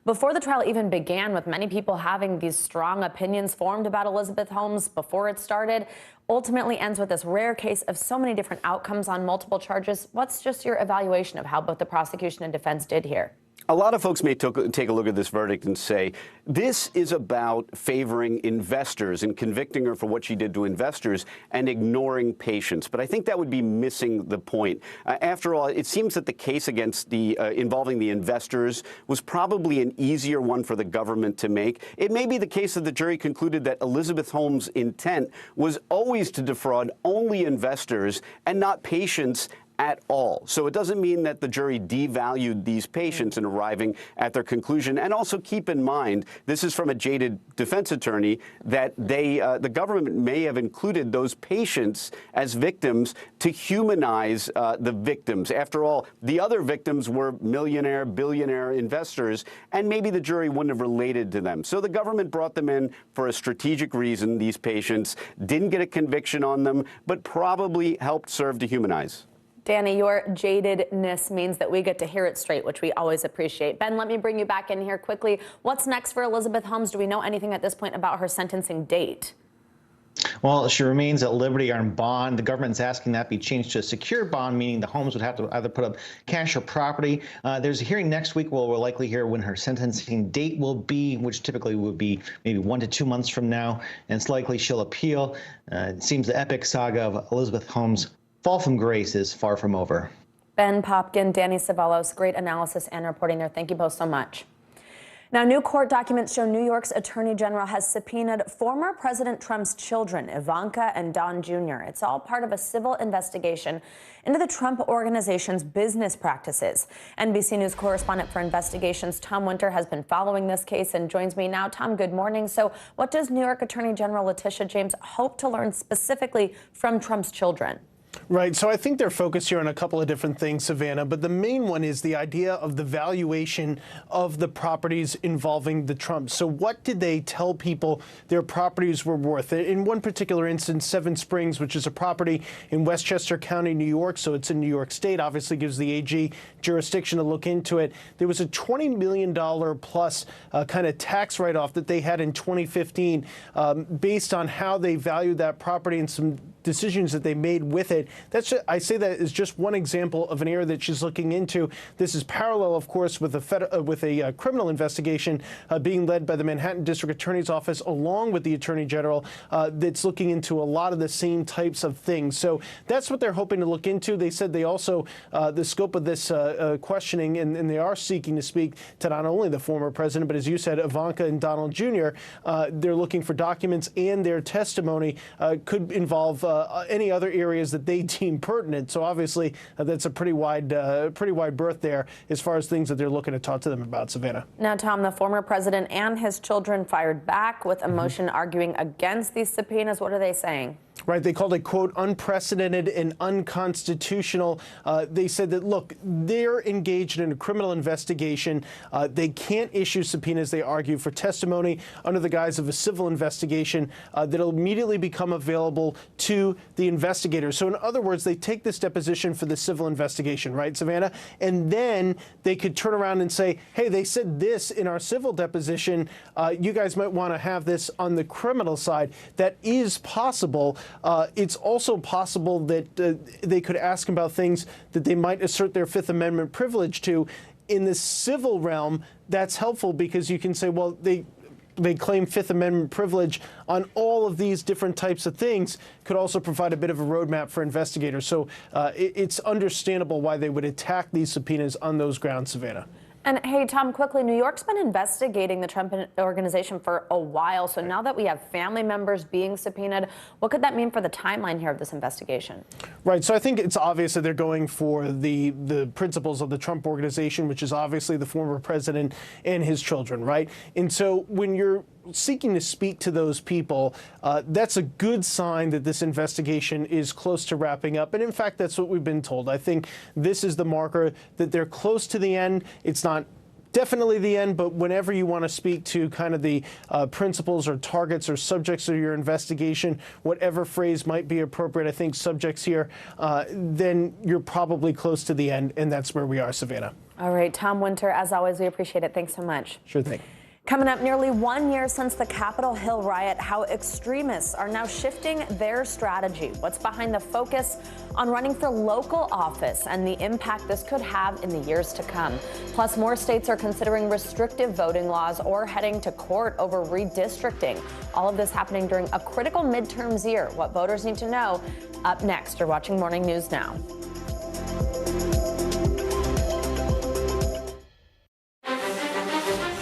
before the trial even began, with many people having these strong opinions formed about Elizabeth Holmes before it started. Ultimately ends with this rare case of so many different outcomes on multiple charges. What's just your evaluation of how both the prosecution and defense did here? A lot of folks may take a look at this verdict and say, this is about favoring investors and convicting her for what she did to investors and ignoring patients. But I think that would be missing the point. After all, it seems that the case against involving the investors was probably an easier one for the government to make. It may be the case that the jury concluded that Elizabeth Holmes' intent was always to defraud only investors and not patients at all. So it doesn't mean that the jury devalued these patients in arriving at their conclusion. And also keep in mind, this is from a jaded defense attorney, that the government may have included those patients as victims to humanize the victims. After all, the other victims were millionaire, billionaire investors, and maybe the jury wouldn't have related to them. So the government brought them in for a strategic reason, these patients, didn't get a conviction on them, but probably helped serve to humanize. Danny, your jadedness means that we get to hear it straight, which we always appreciate. Ben, let me bring you back in here quickly. What's next for Elizabeth Holmes? Do we know anything at this point about her sentencing date? Well, she remains at liberty on bond. The government's asking that be changed to a secure bond, meaning the Holmes would have to either put up cash or property. There's a hearing next week where we'll likely hear when her sentencing date will be, which typically would be maybe 1 to 2 months from now. And it's likely she'll appeal. It seems the epic saga of Elizabeth Holmes' fall from grace is far from over. Ben Popkin, Danny Cevallos, great analysis and reporting there. Thank you both so much. Now, new court documents show New York's Attorney General has subpoenaed former President Trump's children, Ivanka and Don Jr. It's all part of a civil investigation into the Trump Organization's business practices. NBC News correspondent for investigations, Tom Winter, has been following this case and joins me now. Tom, good morning. So what does New York Attorney General Letitia James hope to learn specifically from Trump's children? Right. So I think they're focused here on a couple of different things, Savannah, but the main one is the idea of the valuation of the properties involving the Trumps. So what did they tell people their properties were worth? In one particular instance, Seven Springs, which is a property in Westchester County, New York, so it's in New York State, obviously gives the AG jurisdiction to look into it. There was a $20 million plus kind of tax write-off that they had in 2015 based on how they valued that property and some decisions that they made with it. I say that is just one example of an area that she's looking into. This is parallel, of course, with a criminal investigation being led by the Manhattan District Attorney's Office, along with the Attorney General, that's looking into a lot of the same types of things. So that's what they're hoping to look into. They said they also, the scope of this questioning, and they are seeking to speak to not only the former president, but as you said, Ivanka and Donald Jr. They're looking for documents, and their testimony could involve any other areas that they deem pertinent. So obviously that's a pretty wide berth there as far as things that they're looking to talk to them about, Savannah. Now, Tom, the former president and his children fired back with a motion arguing against these subpoenas. What are they saying? Right. They called it, quote, unprecedented and unconstitutional. They said that, look, they're engaged in a criminal investigation. They can't issue subpoenas, they argue, for testimony under the guise of a civil investigation that'll immediately become available to the investigators. So in other words, they take this deposition for the civil investigation, right, Savannah? And then they could turn around and say, hey, they said this in our civil deposition. You guys might want to have this on the criminal side. That is possible. It's also possible that they could ask about things that they might assert their Fifth Amendment privilege to. In the civil realm, that's helpful because you can say, well, they claim Fifth Amendment privilege on all of these different types of things, could also provide a bit of a roadmap for investigators. So it's understandable why they would attack these subpoenas on those grounds, Savannah. And hey, Tom, quickly, New York's been investigating the Trump Organization for a while. So now that we have family members being subpoenaed, what could that mean for the timeline here of this investigation? Right. So I think it's obvious that they're going for the principles of the Trump Organization, which is obviously the former president and his children, right? And so when you're seeking to speak to those people, that's a good sign that this investigation is close to wrapping up. And in fact, that's what we've been told. I think this is the marker that they're close to the end. It's not definitely the end, but whenever you want to speak to kind of the principles or targets or subjects of your investigation, whatever phrase might be appropriate, I think subjects here, then you're probably close to the end, and that's where we are, Savannah. All right, Tom Winter, as always, we appreciate it. Thanks so much. Sure thing. Coming up, nearly 1 year since the Capitol Hill riot, how extremists are now shifting their strategy. What's behind the focus on running for local office and the impact this could have in the years to come. Plus, more states are considering restrictive voting laws or heading to court over redistricting. All of this happening during a critical midterms year. What voters need to know. Up next, you're watching Morning News Now.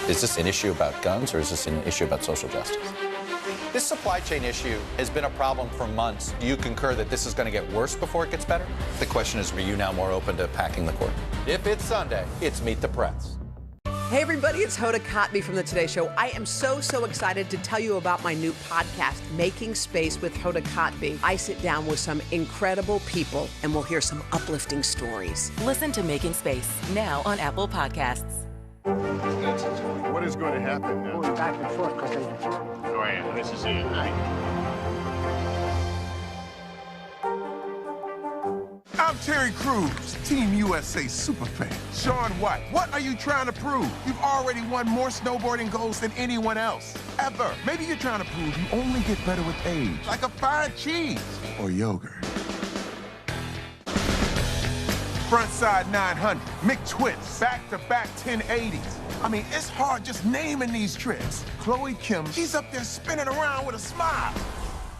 Is this an issue about guns or is this an issue about social justice? This supply chain issue has been a problem for months. Do you concur that this is going to get worse before it gets better? The question is, are you now more open to packing the court? If it's Sunday, it's Meet the Press. Hey everybody, it's Hoda Kotb from The Today Show. I am so excited to tell you about my new podcast, Making Space with Hoda Kotb. I sit down with some incredible people and we'll hear some uplifting stories. Listen to Making Space now on Apple Podcasts. What is going to happen now? Going back and forth because Go ahead. This is it. I'm Terry Crews, Team USA superfan. Sean White, what are you trying to prove? You've already won more snowboarding golds than anyone else, ever. Maybe you're trying to prove you only get better with age, like a fine cheese or yogurt. Frontside 900, McTwist, back-to-back 1080s. I mean, it's hard just naming these tricks. Chloe Kim, she's up there spinning around with a smile.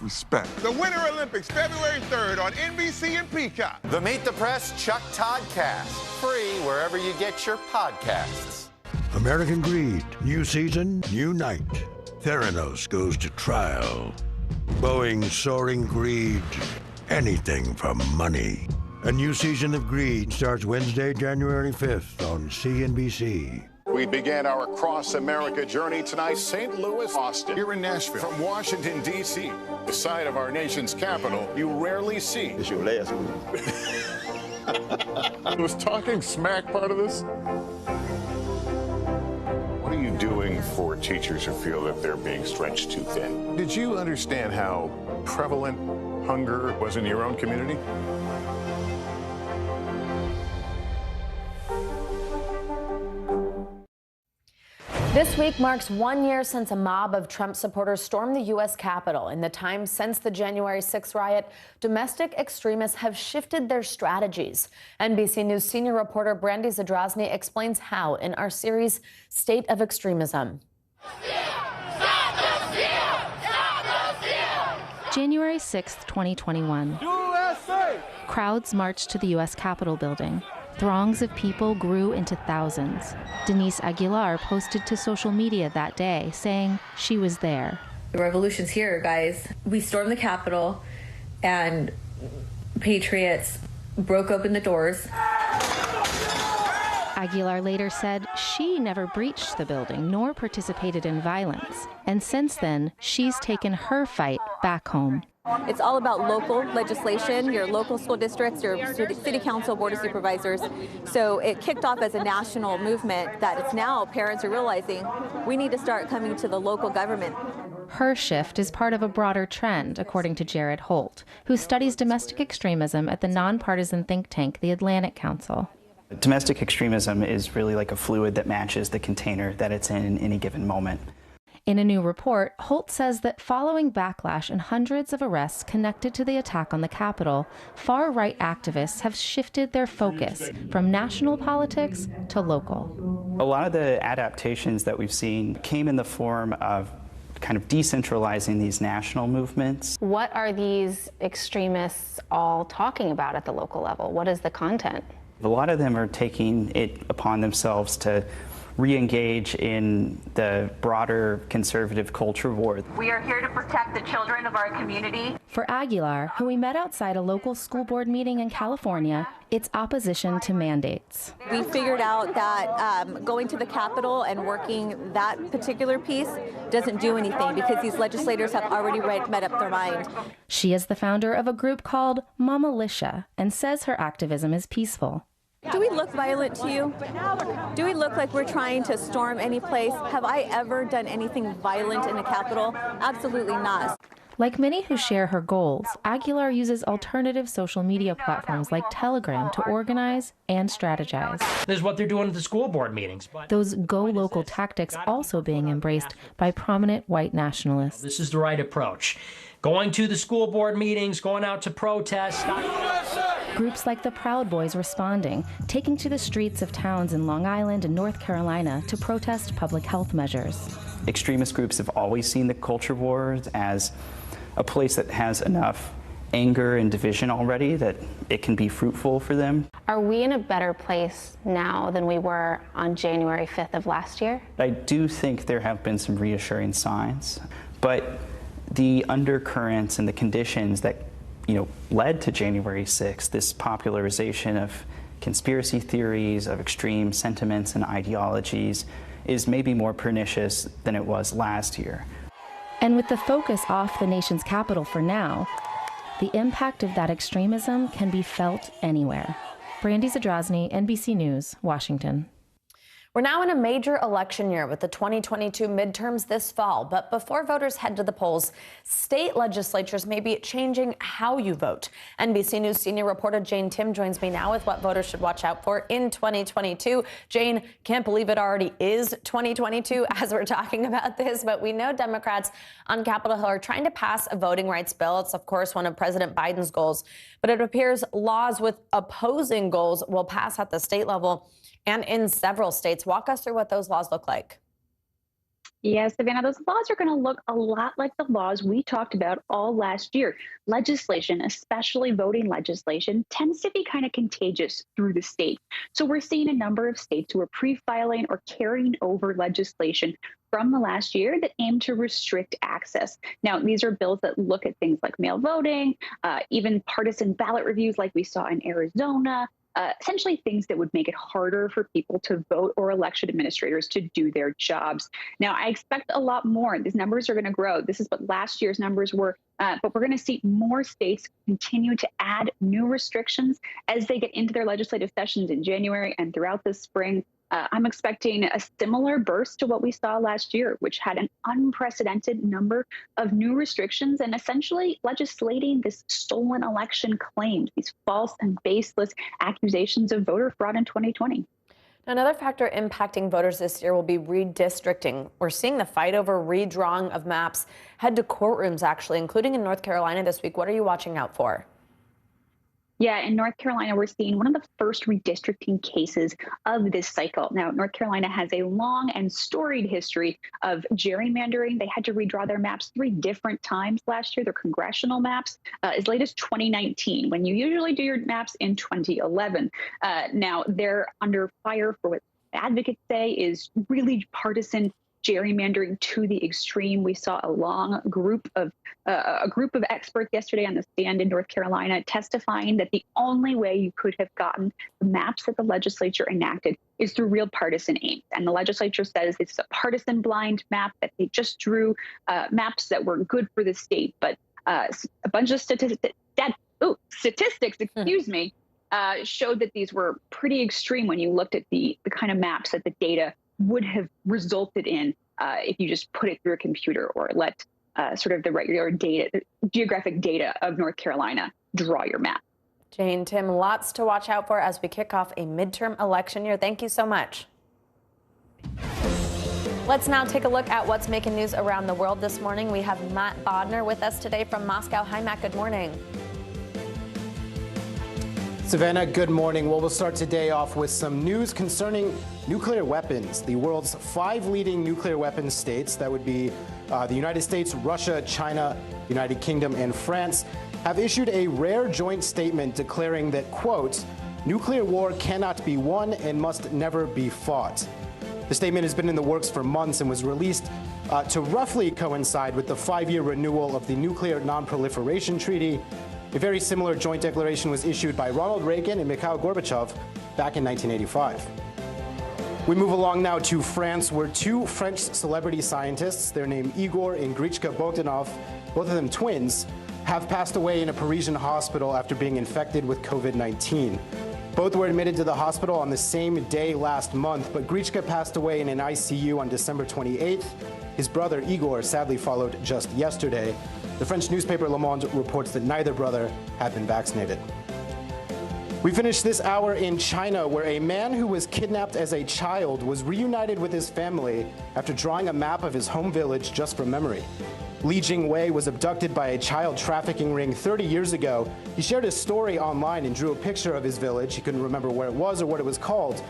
Respect. The Winter Olympics, February 3rd on NBC and Peacock. The Meet the Press Chuck Todd Cast, free wherever you get your podcasts. American Greed, new season, new night. Theranos goes to trial. Boeing's soaring greed, anything for money. A new season of Greed starts Wednesday, January 5th on CNBC. We began our cross-America journey tonight, St. Louis, Austin. Here in Nashville, from Washington, D.C., the site of our nation's capital, you rarely see. It's your last one. Was talking smack part of this? What are you doing for teachers who feel that they're being stretched too thin? Did you understand how prevalent hunger was in your own community? This week marks 1 year since a mob of Trump supporters stormed the U.S. Capitol. In the time since the January 6th riot, domestic extremists have shifted their strategies. NBC News senior reporter Brandy Zadrozny explains how in our series, State of Extremism. January 6th, 2021. USA! Crowds marched to the U.S. Capitol building. Throngs of people grew into thousands. Denise Aguilar posted to social media that day, saying she was there. The revolution's here, guys. We stormed the Capitol, and patriots broke open the doors. Aguilar later said she never breached the building nor participated in violence. And since then, she's taken her fight back home. It's all about local legislation, your local school districts, your city council, board of supervisors. So it kicked off as a national movement that it's now parents are realizing we need to start coming to the local government. Her shift is part of a broader trend, according to Jared Holt, who studies domestic extremism at the nonpartisan think tank, the Atlantic Council. Domestic extremism is really like a fluid that matches the container that it's in any given moment. In a new report, Holt says that following backlash and hundreds of arrests connected to the attack on the Capitol, far-right activists have shifted their focus from national politics to local. A lot of the adaptations that we've seen came in the form of kind of decentralizing these national movements. What are these extremists all talking about at the local level? What is the content? A lot of them are taking it upon themselves to re-engage in the broader conservative culture war. We are here to protect the children of our community. For Aguilar, who we met outside a local school board meeting in California, it's opposition to mandates. We figured out that going to the Capitol and working that particular piece doesn't do anything because these legislators have already made up their mind. She is the founder of a group called Mamalitia and says her activism is peaceful. Do we look violent to you? Do we look like we're trying to storm any place? Have I ever done anything violent in the Capitol? Absolutely not. Like many who share her goals, Aguilar uses alternative social media platforms like Telegram to organize and strategize. This is what they're doing at the school board meetings. Those go-local tactics also being embraced by prominent white nationalists. This is the right approach. Going to the school board meetings, going out to protest. Groups like the Proud Boys responding, taking to the streets of towns in Long Island and North Carolina to protest public health measures. Extremist groups have always seen the culture wars as a place that has enough anger and division already that it can be fruitful for them. Are we in a better place now than we were on January 5th of last year? I do think there have been some reassuring signs, but the undercurrents and the conditions that led to January 6th, this popularization of conspiracy theories, of extreme sentiments and ideologies, is maybe more pernicious than it was last year. And with the focus off the nation's capital for now, the impact of that extremism can be felt anywhere. Brandy Zadrozny, NBC News, Washington. We're now in a major election year with the 2022 midterms this fall. But before voters head to the polls, state legislatures may be changing how you vote. NBC News senior reporter Jane Tim joins me now with what voters should watch out for in 2022. Jane, can't believe it already is 2022 as we're talking about this, but we know Democrats on Capitol Hill are trying to pass a voting rights bill. It's, of course, one of President Biden's goals, but it appears laws with opposing goals will pass at the state level and in several states. Walk us through what those laws look like. Yeah, Savannah, those laws are going to look a lot like the laws we talked about all last year. Legislation, especially voting legislation, tends to be kind of contagious through the state. So we're seeing a number of states who are pre-filing or carrying over legislation from the last year that aim to restrict access. Now, these are bills that look at things like mail voting, even partisan ballot reviews like we saw in Arizona, essentially things that would make it harder for people to vote or election administrators to do their jobs. Now, I expect a lot more. These numbers are going to grow. This is what last year's numbers were, but we're going to see more states continue to add new restrictions as they get into their legislative sessions in January and throughout the spring. I'm expecting a similar burst to what we saw last year, which had an unprecedented number of new restrictions and essentially legislating this stolen election claims, these false and baseless accusations of voter fraud in 2020. Another factor impacting voters this year will be redistricting. We're seeing the fight over redrawing of maps head to courtrooms, actually, including in North Carolina this week. What are you watching out for? Yeah, in North Carolina, we're seeing one of the first redistricting cases of this cycle. Now, North Carolina has a long and storied history of gerrymandering. They had to redraw their maps 3 different times last year, their congressional maps, as late as 2019, when you usually do your maps in 2011. Now, they're under fire for what advocates say is really partisan gerrymandering to the extreme. We saw a group of experts yesterday on the stand in North Carolina testifying that the only way you could have gotten the maps that the legislature enacted is through real partisan aims. And the legislature says it's a partisan blind map, that they just drew maps that were good for the state. But a bunch of statistics, showed that these were pretty extreme when you looked at the kind of maps that the data would have resulted in if you just put it through a computer or let sort of the regular data, geographic data of North Carolina draw your map. Jane, Tim, lots to watch out for as we kick off a midterm election year. Thank you so much. Let's now take a look at what's making news around the world this morning. We have Matt Bodner with us today from Moscow. Hi, Matt. Good morning. Savannah, good morning. Well, we'll start today off with some news concerning nuclear weapons. The world's 5 leading nuclear weapons states, that would be the United States, Russia, China, United Kingdom, and France, have issued a rare joint statement declaring that, quote, nuclear war cannot be won and must never be fought. The statement has been in the works for months and was released to roughly coincide with the 5-year renewal of the Nuclear Non-Proliferation Treaty. A very similar joint declaration was issued by Ronald Reagan and Mikhail Gorbachev back in 1985. We move along now to France, where 2 French celebrity scientists, their name Igor and Grichka Bogdanov, both of them twins, have passed away in a Parisian hospital after being infected with COVID-19. Both were admitted to the hospital on the same day last month, but Grichka passed away in an ICU on December 28th. His brother Igor sadly followed just yesterday. The French newspaper Le Monde reports that neither brother had been vaccinated. We finished this hour in China, where a man who was kidnapped as a child was reunited with his family after drawing a map of his home village just from memory. Li Jingwei was abducted by a child trafficking ring 30 years ago. He shared his story online and drew a picture of his village. He couldn't remember where it was or what it was called.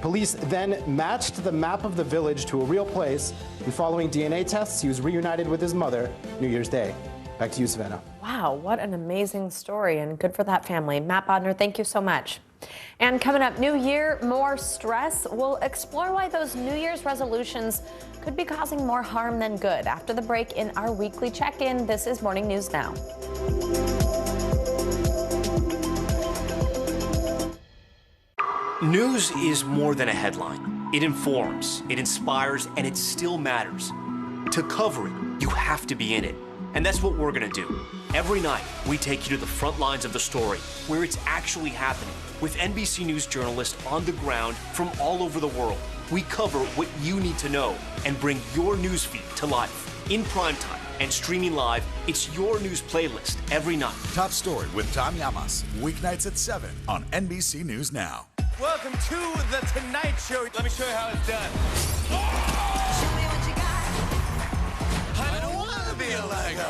Police then matched the map of the village to a real place, and following DNA tests, he was reunited with his mother New Year's Day. Back to you, Savannah. Wow, what an amazing story, and good for that family. Matt Bodner, thank you so much. And coming up, new year, more stress. We'll explore why those New Year's resolutions could be causing more harm than good. After the break in our weekly check-in, this is Morning News Now. News is more than a headline. It informs, it inspires, and it still matters. To cover it, you have to be in it. And that's what we're going to do. Every night, we take you to the front lines of the story, where it's actually happening, with NBC News journalists on the ground from all over the world. we cover what you need to know and bring your newsfeed to life. In primetime and streaming live, it's your news playlist every night. Top Story with Tom Llamas, weeknights at 7 on NBC News Now. Welcome to The Tonight Show. Let me show you how it's done. Show me what you got. I don't want to be a Lego.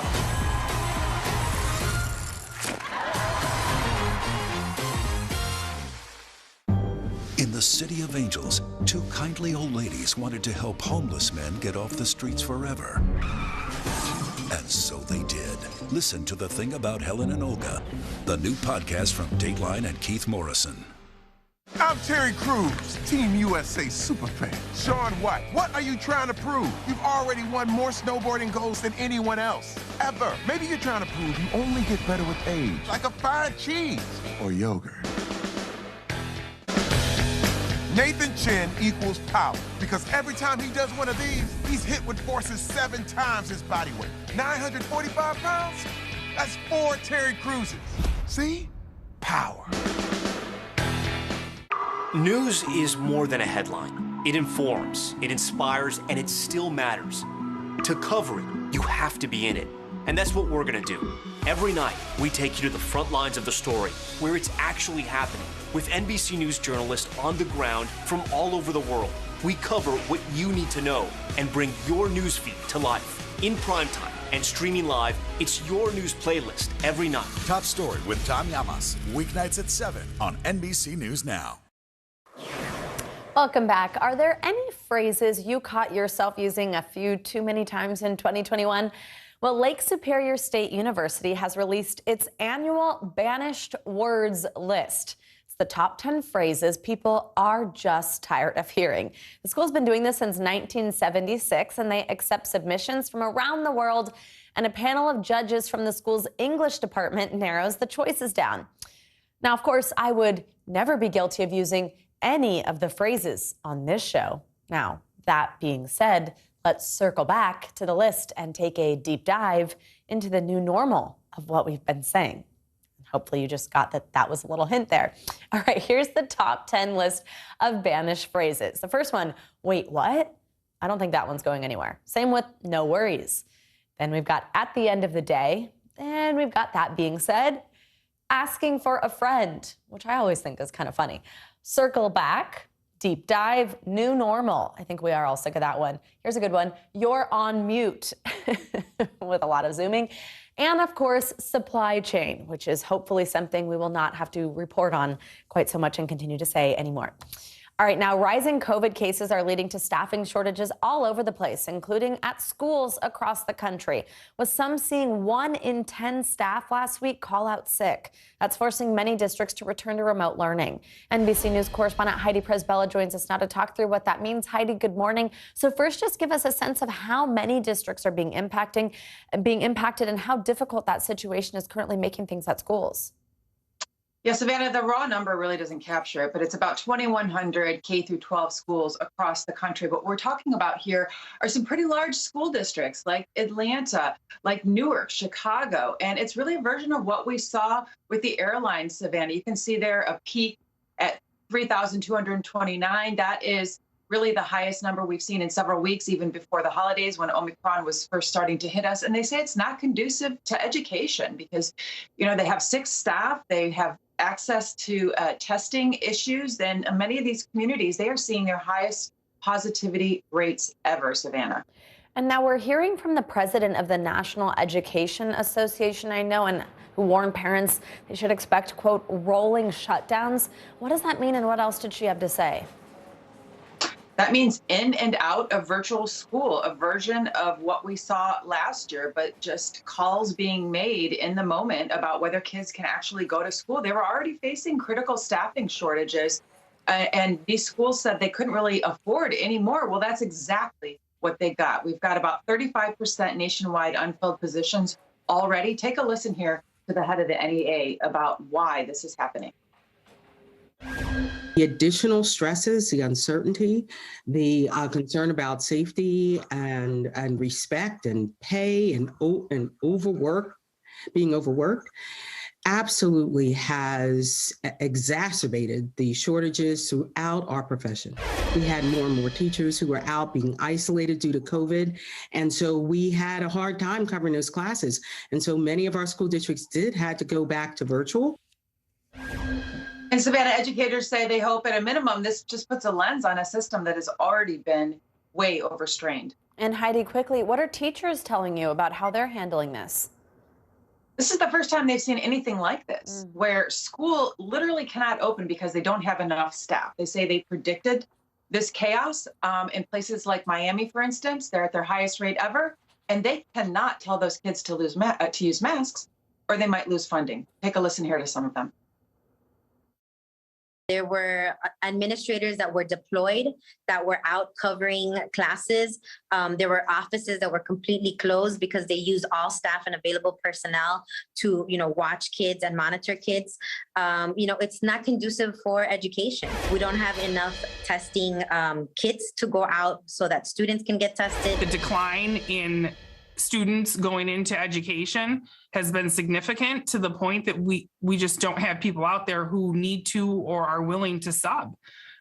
In the City of Angels, two kindly old ladies wanted to help homeless men get off the streets forever. And so they did. Listen to The Thing About Helen and Olga, the new podcast from Dateline and Keith Morrison. I'm Terry Crews, Team USA superfan. Shaun White, what are you trying to prove? You've already won more snowboarding golds than anyone else, ever. Maybe you're trying to prove you only get better with age, like a fine cheese or yogurt. Nathan Chen equals power, because every time he does one of these, he's hit with forces 7 times his body weight. 945 pounds? That's 4 Terry Crewses. See? Power. News is more than a headline. It informs, it inspires, and it still matters. To cover it, you have to be in it. And that's what we're gonna do. Every night, we take you to the front lines of the story, where it's actually happening, with NBC News journalists on the ground from all over the world. We cover what you need to know and bring your newsfeed to life. In primetime and streaming live, it's your news playlist every night. Top Story with Tom Llamas, weeknights at 7 on NBC News Now. Welcome back. Are there any phrases you caught yourself using a few too many times in 2021? Well, Lake Superior State University has released its annual Banished Words list. It's the top 10 phrases people are just tired of hearing. The school's been doing this since 1976, and they accept submissions from around the world, and a panel of judges from the school's English department narrows the choices down. Now, of course, I would never be guilty of using any of the phrases on this show. Now, that being said, let's circle back to the list and take a deep dive into the new normal of what we've been saying. Hopefully you just got that was a little hint there. All right, here's the top 10 list of banished phrases. The first one, wait, what? I don't think that one's going anywhere. Same with no worries. Then we've got at the end of the day, and we've got that being said, asking for a friend, which I always think is kind of funny. Circle back, deep dive, new normal. I think we are all sick of that one. Here's a good one. You're on mute, with a lot of zooming. And of course, supply chain, which is hopefully something we will not have to report on quite so much and continue to say anymore. All right, now rising COVID cases are leading to staffing shortages all over the place, including at schools across the country, with some seeing 1 in 10 staff last week call out sick. That's forcing many districts to return to remote learning. NBC News correspondent Heidi Presbella joins us now to talk through what that means. Heidi, good morning. So first, just give us a sense of how many districts are being impacted and how difficult that situation is currently making things at schools. Yeah, Savannah, the raw number really doesn't capture it, but it's about 2,100 K through 12 schools across the country. What we're talking about here are some pretty large school districts like Atlanta, like Newark, Chicago, and it's really a version of what we saw with the airlines, Savannah. You can see there a peak at 3,229. That is really the highest number we've seen in several weeks, even before the holidays when Omicron was first starting to hit us. And they say it's not conducive to education because, you know, they have 6 staff, they have access to testing issues. Then many of these communities, they are seeing their highest positivity rates ever, Savannah. And now we're hearing from the president of the National Education Association, I know, and who warned parents they should expect, quote, rolling shutdowns. What does that mean, and what else did she have to say? That means in and out of virtual school, a version of what we saw last year, but just calls being made in the moment about whether kids can actually go to school. They were already facing critical staffing shortages, and these schools said they couldn't really afford any more. Well, that's exactly what they got. We've got about 35% nationwide unfilled positions already. Take a listen here to the head of the NEA about why this is happening. The additional stresses, the uncertainty, the concern about safety and respect and pay and overwork, being overworked, absolutely has exacerbated the shortages throughout our profession. We had more and more teachers who were out being isolated due to COVID. And so we had a hard time covering those classes. And so many of our school districts had to go back to virtual. And Savannah, educators say they hope at a minimum this just puts a lens on a system that has already been way overstrained. And Heidi, quickly, what are teachers telling you about how they're handling this? This is the first time they've seen anything like this, where school literally cannot open because they don't have enough staff. They say they predicted this chaos in places like Miami, for instance. They're at their highest rate ever, and they cannot tell those kids to use masks, or they might lose funding. Take a listen here to some of them. There were administrators that were deployed, that were out covering classes. There were offices that were completely closed because they used all staff and available personnel to, watch kids and monitor kids. It's not conducive for education. We don't have enough testing kits to go out so that students can get tested. The decline in students going into education has been significant to the point that we just don't have people out there who need to or are willing to sub.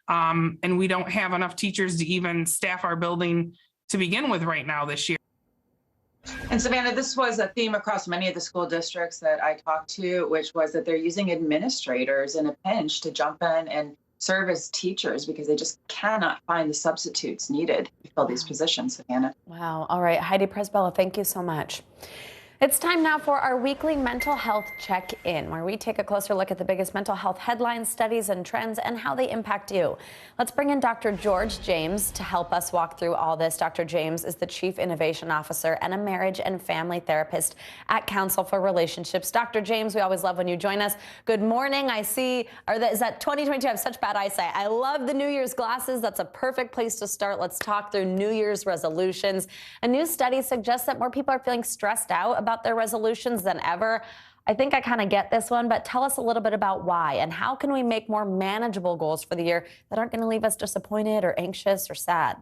And we don't have enough teachers to even staff our building to begin with right now this year. And Savannah, this was a theme across many of the school districts that I talked to, which was that they're using administrators in a pinch to jump in and serve as teachers because they just cannot find the substitutes needed to fill these positions, Savannah. Wow. All right. Heidi Presbella, thank you so much. It's time now for our weekly mental health check-in, where we take a closer look at the biggest mental health headlines, studies, and trends, and how they impact you. Let's bring in Dr. George James to help us walk through all this. Dr. James is the Chief Innovation Officer and a marriage and family therapist at Council for Relationships. Dr. James, we always love when you join us. Good morning. I see, is that 2022? I have such bad eyesight. I love the New Year's glasses. That's a perfect place to start. Let's talk through New Year's resolutions. A new study suggests that more people are feeling stressed out about their resolutions than ever. I think I kind of get this one, but tell us a little bit about why and how can we make more manageable goals for the year that aren't going to leave us disappointed or anxious or sad?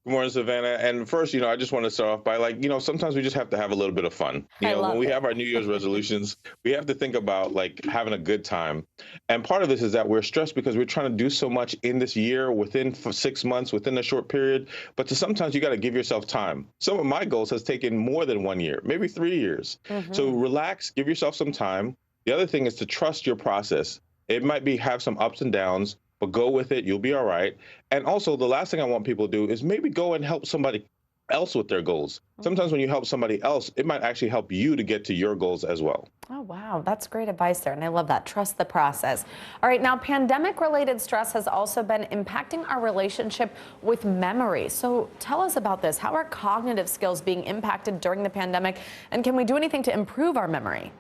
Good morning, Savannah. And first, I just want to start off by sometimes we just have to have a little bit of fun. When we have our New Year's resolutions, we have to think about having a good time. And part of this is that we're stressed because we're trying to do so much in this year within 6 months, within a short period. But sometimes you got to give yourself time. Some of my goals has taken more than 1 year, maybe 3 years. So relax, give yourself some time. The other thing is to trust your process. It might have some ups and downs, but go with it. You'll be all right. And also, the last thing I want people to do is maybe go and help somebody else with their goals. Sometimes when you help somebody else, it might actually help you to get to your goals as well. Oh, wow. That's great advice there. And I love that. Trust the process. All right. Now, pandemic-related stress has also been impacting our relationship with memory. So tell us about this. How are cognitive skills being impacted during the pandemic? And can we do anything to improve our memory?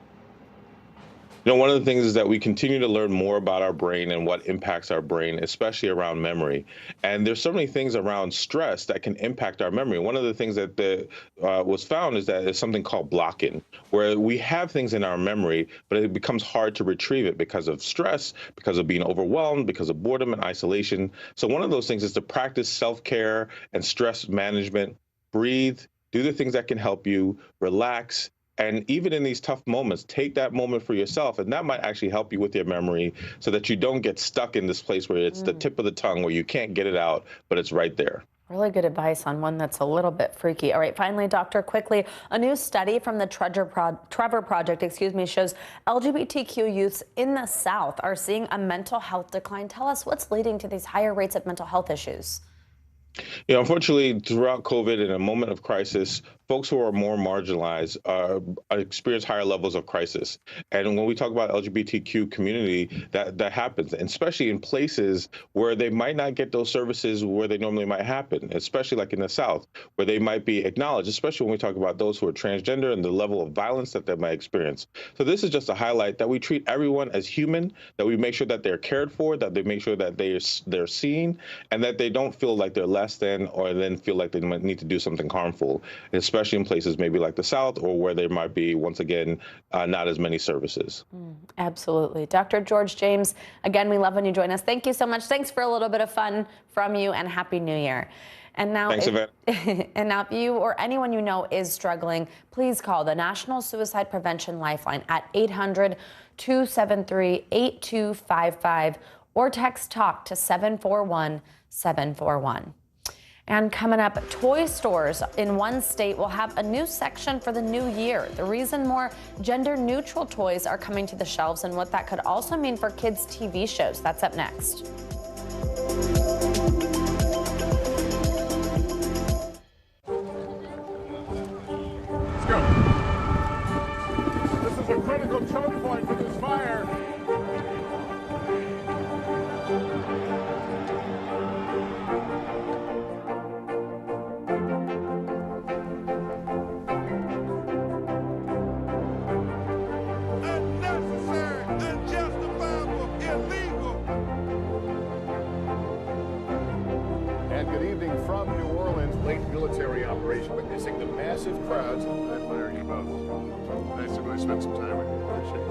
One of the things is that we continue to learn more about our brain and what impacts our brain, especially around memory. And there's so many things around stress that can impact our memory. One of the things that was found is that there's something called blocking, where we have things in our memory, but it becomes hard to retrieve it because of stress, because of being overwhelmed, because of boredom and isolation. So one of those things is to practice self-care and stress management. Breathe, do the things that can help you, relax. And even in these tough moments, take that moment for yourself. And that might actually help you with your memory so that you don't get stuck in this place where it's the tip of the tongue, where you can't get it out, but it's right there. Really good advice on one that's a little bit freaky. All right, finally, Doctor, quickly, a new study from the Trevor Project, shows LGBTQ youths in the South are seeing a mental health decline. Tell us what's leading to these higher rates of mental health issues. Unfortunately, throughout COVID, in a moment of crisis, folks who are more marginalized experience higher levels of crisis. And when we talk about LGBTQ community, that happens, and especially in places where they might not get those services where they normally might happen, especially like in the South, where they might be acknowledged, especially when we talk about those who are transgender and the level of violence that they might experience. So this is just a highlight that we treat everyone as human, that we make sure that they're cared for, that they make sure that they're seen, and that they don't feel like they're less than or then feel like they might need to do something harmful, especially in places maybe like the South or where there might be, once again, not as many services. Absolutely. Dr. George James, again, we love when you join us. Thank you so much. Thanks for a little bit of fun from you, and Happy New Year. And now, Thanks, Yvette. and now, if you or anyone you know is struggling, please call the National Suicide Prevention Lifeline at 800-273-8255 or text TALK to 741-741. And coming up, toy stores in one state will have a new section for the new year. The reason more gender-neutral toys are coming to the shelves and what that could also mean for kids' TV shows. That's up next. Let's go. This is a critical choke point for this fire. And good evening from New Orleans, late military operation, witnessing the massive crowds. I admire you both. Nice to really spend some time with you. Appreciate it.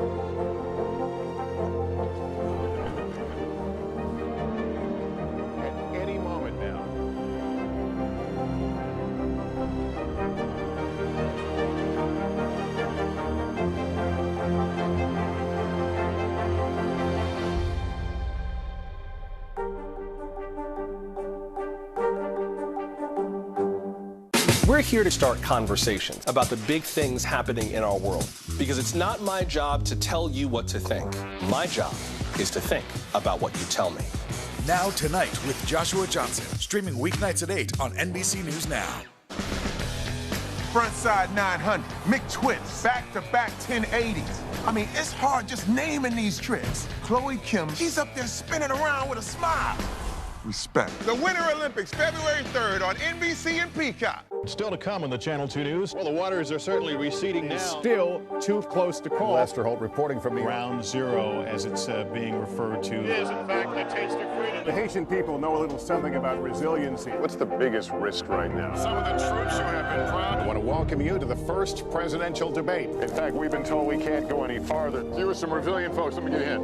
At any moment now. We're here to start conversations about the big things happening in our world, because it's not my job to tell you what to think. My job is to think about what you tell me. Now Tonight with Joshua Johnson, streaming weeknights at 8 on NBC News Now. Frontside 900, McTwist, back-to-back 1080s. I mean, it's hard just naming these tricks. Chloe Kim, she's up there spinning around with a smile. Respect. The Winter Olympics, February 3rd on NBC and Peacock. Still to come on the Channel 2 News. Well, the waters are certainly receding now. Still too close to call. Lester Holt reporting from Ground Zero, as it's being referred to. It is, in fact, the taste of freedom. The Haitian people know a little something about resiliency. What's the biggest risk right now? Some of the troops who have been proud. I want to welcome you to the first presidential debate. In fact, we've been told we can't go any farther. You with some resilient folks, let me get a hint.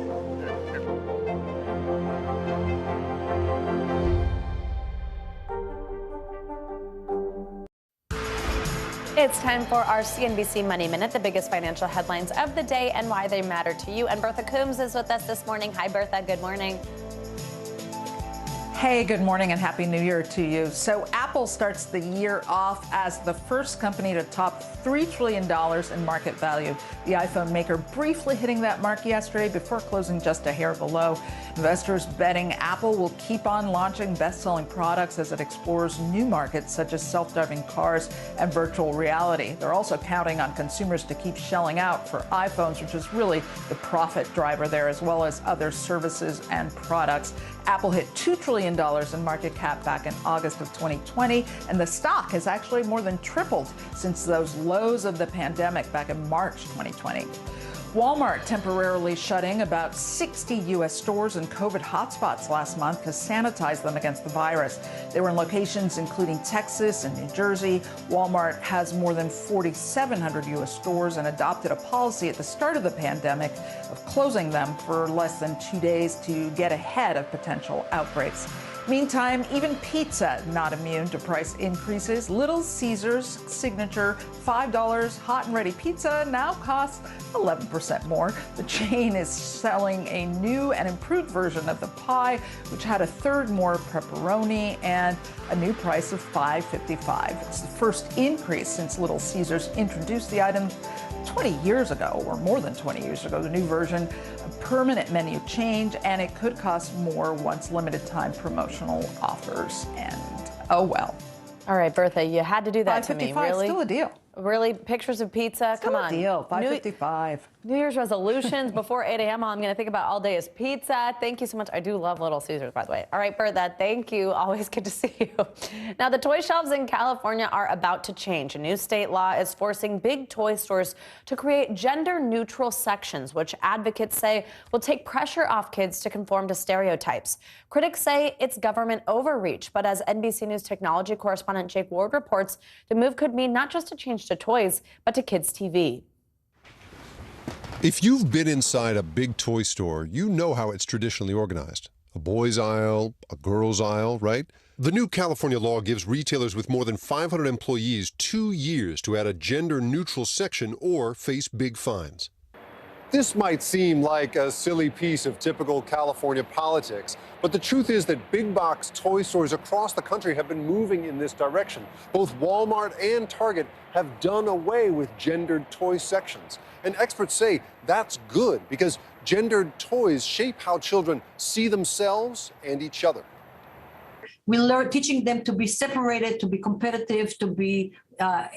It's time for our CNBC Money Minute, the biggest financial headlines of the day and why they matter to you. And Bertha Coombs is with us this morning. Hi, Bertha. Good morning. Hey, good morning and Happy New Year to you. So Apple starts the year off as the first company to top $3 trillion in market value. The iPhone maker briefly hitting that mark yesterday before closing just a hair below. Investors betting Apple will keep on launching best-selling products as it explores new markets such as self-driving cars and virtual reality. They're also counting on consumers to keep shelling out for iPhones, which is really the profit driver there, as well as other services and products. Apple hit $2 trillion in market cap back in August of 2020, and the stock has actually more than tripled since those lows of the pandemic back in March 2020. Walmart temporarily shutting about 60 U.S. stores in COVID hotspots last month to sanitize them against the virus. They were in locations including Texas and New Jersey. Walmart has more than 4,700 U.S. stores and adopted a policy at the start of the pandemic of closing them for less than 2 days to get ahead of potential outbreaks. Meantime, even pizza not immune to price increases. Little Caesars signature $5 hot and ready pizza now costs 11% more. The chain is selling a new and improved version of the pie, which had a third more pepperoni and a new price of $5.55. It's the first increase since Little Caesars introduced the item 20 years ago, or more than 20 years ago. The new version, a permanent menu change, and it could cost more once limited time promotional offers end. Oh well. All right, Bertha, you had to do that to me. Really? Still a deal. Really? Pictures of pizza? Still Come on. a deal. $5.55. New Year's resolutions before 8 a.m. All I'm going to think about all day is pizza. Thank you so much. I do love Little Caesars, by the way. All right, Bertha, thank you. Always good to see you. Now, the toy shelves in California are about to change. A new state law is forcing big toy stores to create gender-neutral sections, which advocates say will take pressure off kids to conform to stereotypes. Critics say it's government overreach, but as NBC News technology correspondent Jake Ward reports, the move could mean not just a change to toys, but to kids' TV. If you've been inside a big toy store, you know how it's traditionally organized. A boys' aisle, a girls' aisle, right? The new California law gives retailers with more than 500 employees 2 years to add a gender-neutral section or face big fines. This might seem like a silly piece of typical California politics, but the truth is that big box toy stores across the country have been moving in this direction. Both Walmart and Target have done away with gendered toy sections. And experts say that's good because gendered toys shape how children see themselves and each other. We learn teaching them to be separated, to be competitive, to be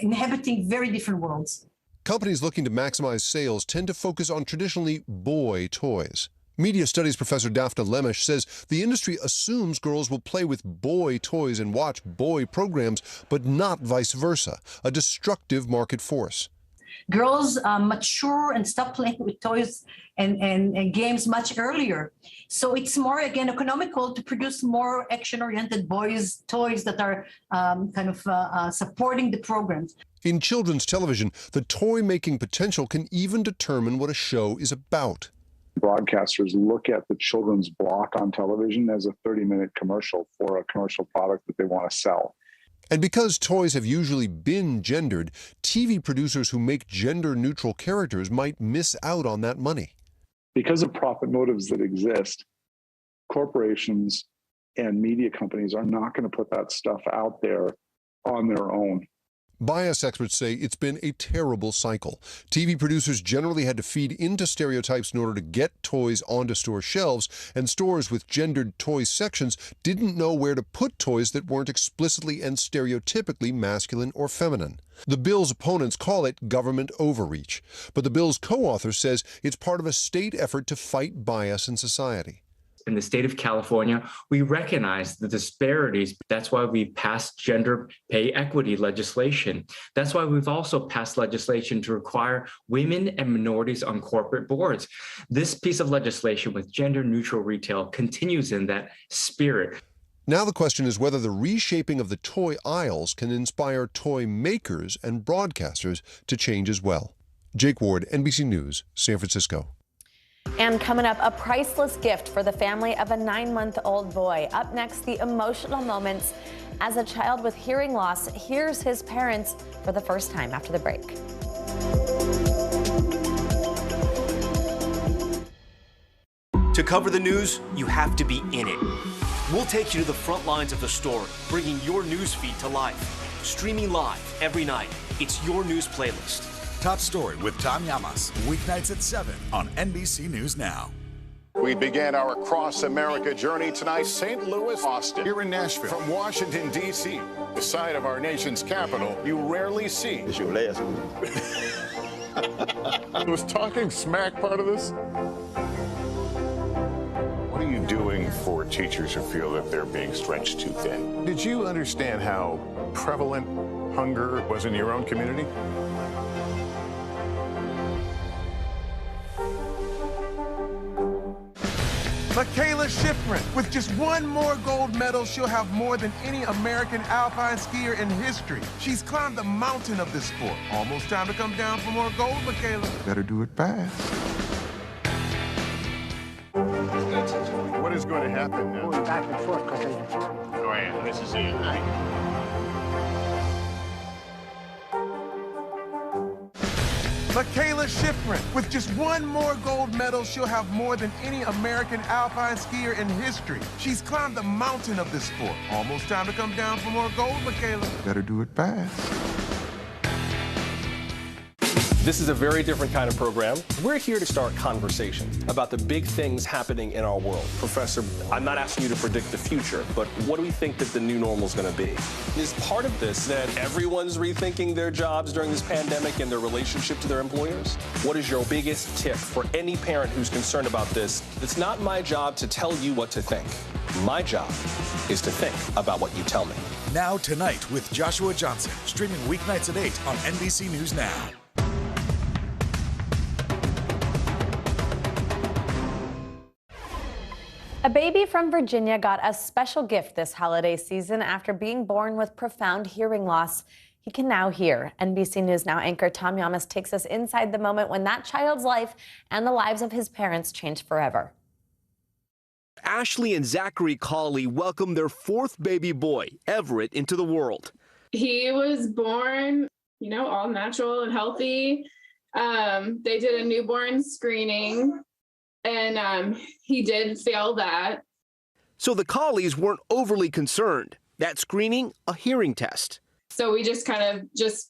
inhabiting very different worlds. Companies looking to maximize sales tend to focus on traditionally boy toys. Media studies professor Daphne Lemish says the industry assumes girls will play with boy toys and watch boy programs, but not vice versa, a destructive market force. Girls mature and stop playing with toys and games much earlier. So it's more, again, economical to produce more action-oriented boys' toys that are supporting the programs. In children's television, the toy-making potential can even determine what a show is about. Broadcasters look at the children's block on television as a 30-minute commercial for a commercial product that they want to sell. And because toys have usually been gendered, TV producers who make gender-neutral characters might miss out on that money. Because of profit motives that exist, corporations and media companies are not going to put that stuff out there on their own. Bias experts say it's been a terrible cycle. TV producers generally had to feed into stereotypes in order to get toys onto store shelves, and stores with gendered toy sections didn't know where to put toys that weren't explicitly and stereotypically masculine or feminine. The bill's opponents call it government overreach, but the bill's co-author says it's part of a state effort to fight bias in society. In the state of California, we recognize the disparities. That's why we've passed gender pay equity legislation. That's why we've also passed legislation to require women and minorities on corporate boards. This piece of legislation with gender neutral retail continues in that spirit. Now the question is whether the reshaping of the toy aisles can inspire toy makers and broadcasters to change as well. Jake Ward, NBC News, San Francisco. And coming up, a priceless gift for the family of a 9-month-old boy. Up next, the emotional moments as a child with hearing loss hears his parents for the first time after the break. To cover the news, you have to be in it. We'll take you to the front lines of the story, bringing your news feed to life. Streaming live every night. It's your news playlist. Top Story with Tom Llamas, weeknights at 7 on NBC News Now. We began our Across America journey tonight, St. Louis, Austin, here in Nashville. From Washington, D.C., the site of our nation's capital, you rarely see. It's your last one. Was talking smack part of this? What are you doing for teachers who feel that they're being stretched too thin? Did you understand how prevalent hunger was in your own community? Michaela Schifrin. With just one more gold medal, she'll have more than any American alpine skier in history. She's climbed the mountain of this sport. Almost time to come down for more gold, Michaela. Better do it fast. What is going to happen now? Going back and forth because Go ahead. This is it, right? Michaela Schifrin. With just one more gold medal, she'll have more than any American alpine skier in history. She's climbed the mountain of this sport. Almost time to come down for more gold, Michaela. Better do it fast. This is a very different kind of program. We're here to start conversation about the big things happening in our world. Professor, I'm not asking you to predict the future, but what do we think that the new normal is going to be? Is part of this that everyone's rethinking their jobs during this pandemic and their relationship to their employers? What is your biggest tip for any parent who's concerned about this? It's not my job to tell you what to think. My job is to think about what you tell me. Now Tonight with Joshua Johnson, streaming weeknights at 8 on NBC News Now. A baby from Virginia got a special gift this holiday season after being born with profound hearing loss. He can now hear. NBC News Now anchor Tom Llamas takes us inside the moment when that child's life and the lives of his parents changed forever. Ashley and Zachary Cawley welcomed their fourth baby boy, Everett, into the world. He was born, all natural and healthy. They did a newborn screening, and he did fail that. So the Cawleys weren't overly concerned. That screening, a hearing test. So we just kind of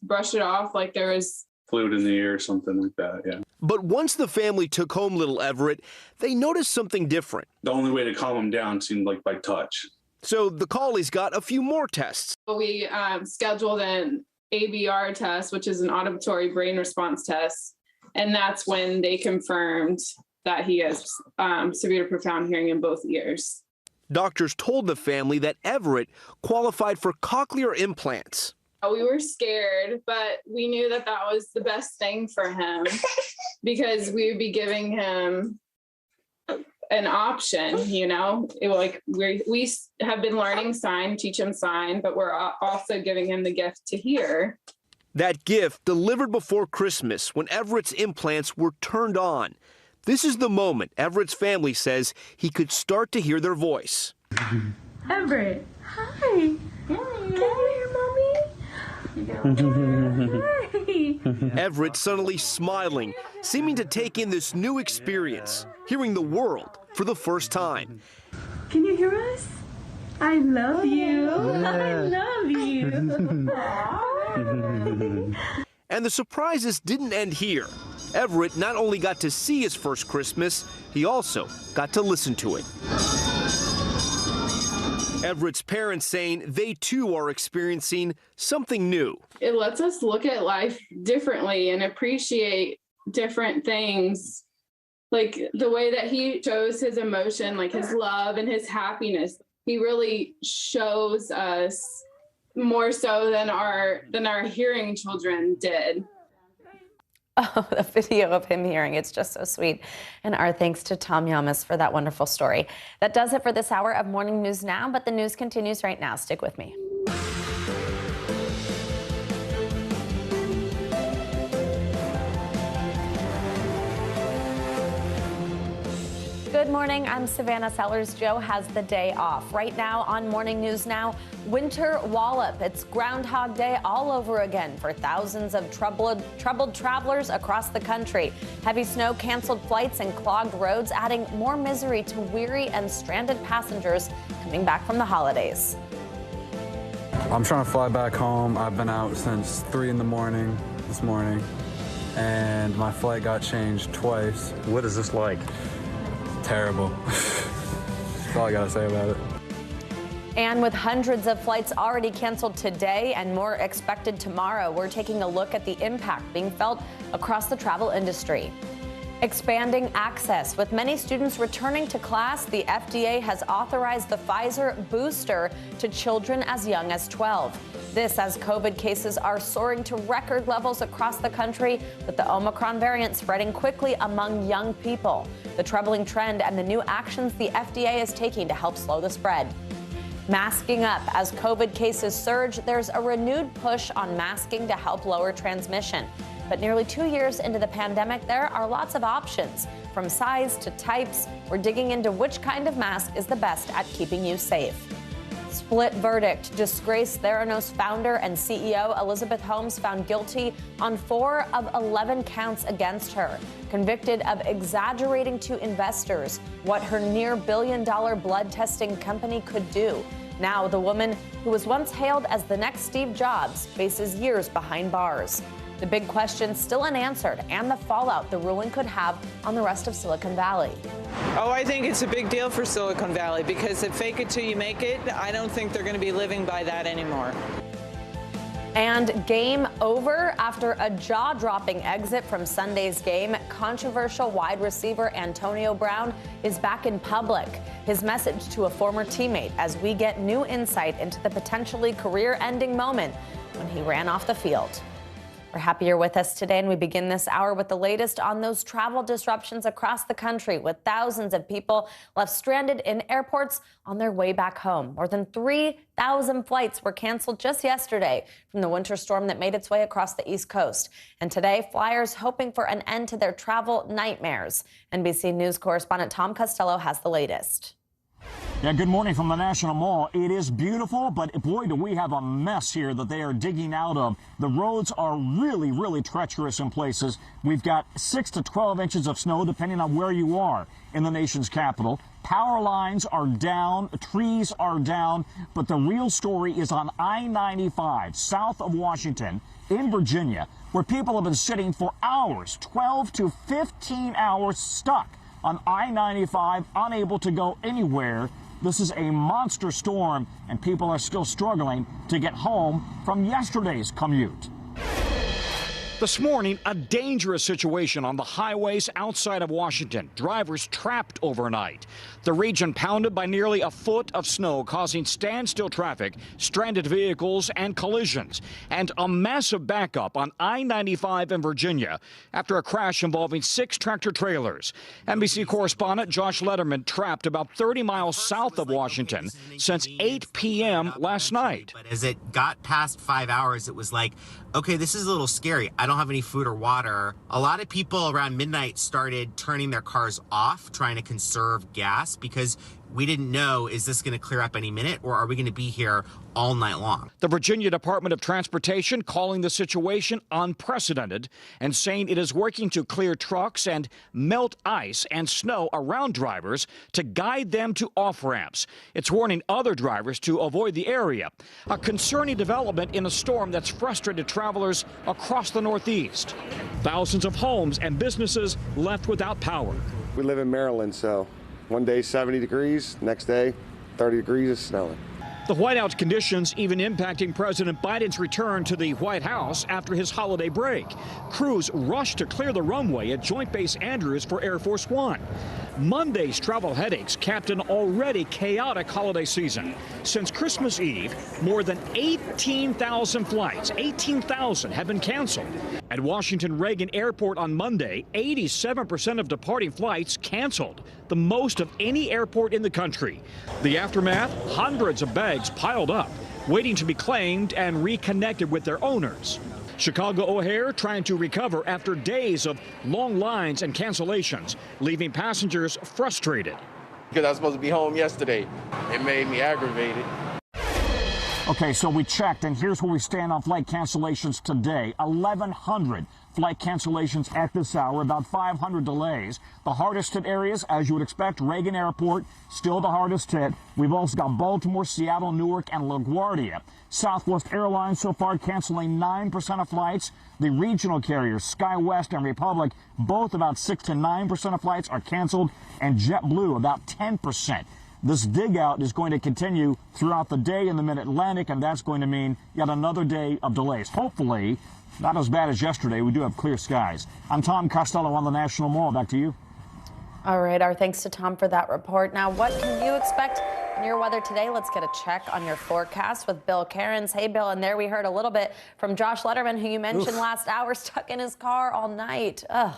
brushed it off like there was fluid in the ear or something like that, yeah. But once the family took home little Everett, they noticed something different. The only way to calm him down seemed like by touch. So the Cawleys got a few more tests. We scheduled an ABR test, which is an auditory brain response test. And that's when they confirmed that he has severe to profound hearing in both ears. Doctors told the family that Everett qualified for cochlear implants. We were scared, but we knew that that was the best thing for him because we would be giving him an option, we have been learning sign, teach him sign, but we're also giving him the gift to hear. That gift delivered before Christmas when Everett's implants were turned on. This is the moment Everett's family says he could start to hear their voice. Everett, hi. Can you hear Mommy? Hi. Everett suddenly smiling, seeming to take in this new experience, hearing the world for the first time. Can you hear us? I love you. I love you. And the surprises didn't end here. Everett not only got to see his first Christmas, he also got to listen to it. Everett's parents saying they too are experiencing something new. It lets us look at life differently and appreciate different things. Like the way that he shows his emotion, like his love and his happiness. He really shows us more so than our hearing children did. Oh, the video of him hearing, it's just so sweet. And our thanks to Tom Yamas for that wonderful story. That does it for this hour of Morning News Now, but the news continues right now. Stick with me. Good morning, I'm Savannah Sellers. Joe has the day off. Right now on Morning News Now, winter wallop. It's Groundhog Day all over again for thousands of troubled travelers across the country. Heavy snow canceled flights and clogged roads, adding more misery to weary and stranded passengers coming back from the holidays. I'm trying to fly back home. I've been out since 3 in the morning this morning, and my flight got changed twice. What is this like? Terrible. That's all I gotta say about it. And with hundreds of flights already canceled today and more expected tomorrow, we're taking a look at the impact being felt across the travel industry. Expanding access. With many students returning to class, the FDA has authorized the Pfizer booster to children as young as 12. This as COVID cases are soaring to record levels across the country, with the Omicron variant spreading quickly among young people. The troubling trend and the new actions the FDA is taking to help slow the spread. Masking up. As COVID cases surge, there's a renewed push on masking to help lower transmission. But nearly 2 years into the pandemic, there are lots of options. From size to types, we're digging into which kind of mask is the best at keeping you safe. Split verdict. Disgraced Theranos founder and CEO Elizabeth Holmes found guilty on 4 of 11 counts against her. Convicted of exaggerating to investors what her near billion-dollar blood testing company could do. Now, the woman who was once hailed as the next Steve Jobs faces years behind bars. The big question still unanswered, and the fallout the ruling could have on the rest of Silicon Valley. Oh, I think it's a big deal for Silicon Valley because if fake it till you make it, I don't think they're going to be living by that anymore. And game over after a jaw-dropping exit from Sunday's game. Controversial wide receiver Antonio Brown is back in public. His message to a former teammate as we get new insight into the potentially career-ending moment when he ran off the field. We're happy you're with us today, and we begin this hour with the latest on those travel disruptions across the country, with thousands of people left stranded in airports on their way back home. More than 3,000 flights were canceled just yesterday from the winter storm that made its way across the East Coast. And today, flyers hoping for an end to their travel nightmares. NBC News correspondent Tom Costello has the latest. Yeah, good morning from the National Mall. It is beautiful, but boy, do we have a mess here that they are digging out of. The roads are really, really treacherous in places. We've got 6 to 12 inches of snow, depending on where you are in the nation's capital. Power lines are down, trees are down, but the real story is on I-95, south of Washington, in Virginia, where people have been sitting for hours, 12 to 15 hours stuck on I-95, unable to go anywhere. This is a monster storm, and people are still struggling to get home from yesterday's commute. This morning, a dangerous situation on the highways outside of Washington. Drivers trapped overnight. The region pounded by nearly a foot of snow, causing standstill traffic, stranded vehicles, and collisions. And a massive backup on I-95 in Virginia after a crash involving 6 tractor trailers. NBC correspondent Josh Letterman trapped about 30 miles south of Washington since 8 p.m. last night. But as it got past 5 hours, it was like, okay, this is a little scary. I don't have any food or water. A lot of people around midnight started turning their cars off, trying to conserve gas, because we didn't know, is this going to clear up any minute, or are we going to be here all night long? The Virginia Department of Transportation calling the situation unprecedented and saying it is working to clear trucks and melt ice and snow around drivers to guide them to off-ramps. It's warning other drivers to avoid the area. A concerning development in a storm that's frustrated travelers across the Northeast. Thousands of homes and businesses left without power. We live in Maryland, so one day 70 degrees, next day 30 degrees, it's snowing. The whiteout's conditions even impacting President Biden's return to the White House after his holiday break. Crews rushed to clear the runway at Joint Base Andrews for Air Force One. Monday's travel headaches capped an already chaotic holiday season. Since Christmas Eve, more than 18,000 flights, 18,000 have been canceled. At Washington Reagan Airport on Monday, 87% of departing flights canceled, the most of any airport in the country. The aftermath, hundreds of bags piled up, waiting to be claimed and reconnected with their owners. Chicago O'Hare trying to recover after days of long lines and cancellations, leaving passengers frustrated. Because I was supposed to be home yesterday. It made me aggravated. Okay, so we checked, and here's where we stand on flight cancellations today. 1,100 flight cancellations at this hour, about 500 delays. The hardest hit areas, as you would expect, Reagan Airport, still the hardest hit. We've also got Baltimore, Seattle, Newark, and LaGuardia. Southwest Airlines so far canceling 9% of flights. The regional carriers, SkyWest and Republic, both about 6 to 9% of flights are canceled, and JetBlue about 10%. This dig out is going to continue throughout the day in the Mid-Atlantic, and that's going to mean yet another day of delays. Hopefully, not as bad as yesterday. We do have clear skies. I'm Tom Costello on the National Mall. Back to you. All right, our thanks to Tom for that report. Now, what can you expect in your weather today? Let's get a check on your forecast with Bill Cairns. Hey, Bill, and there we heard a little bit from Josh Letterman, who you mentioned last hour, stuck in his car all night. Ugh.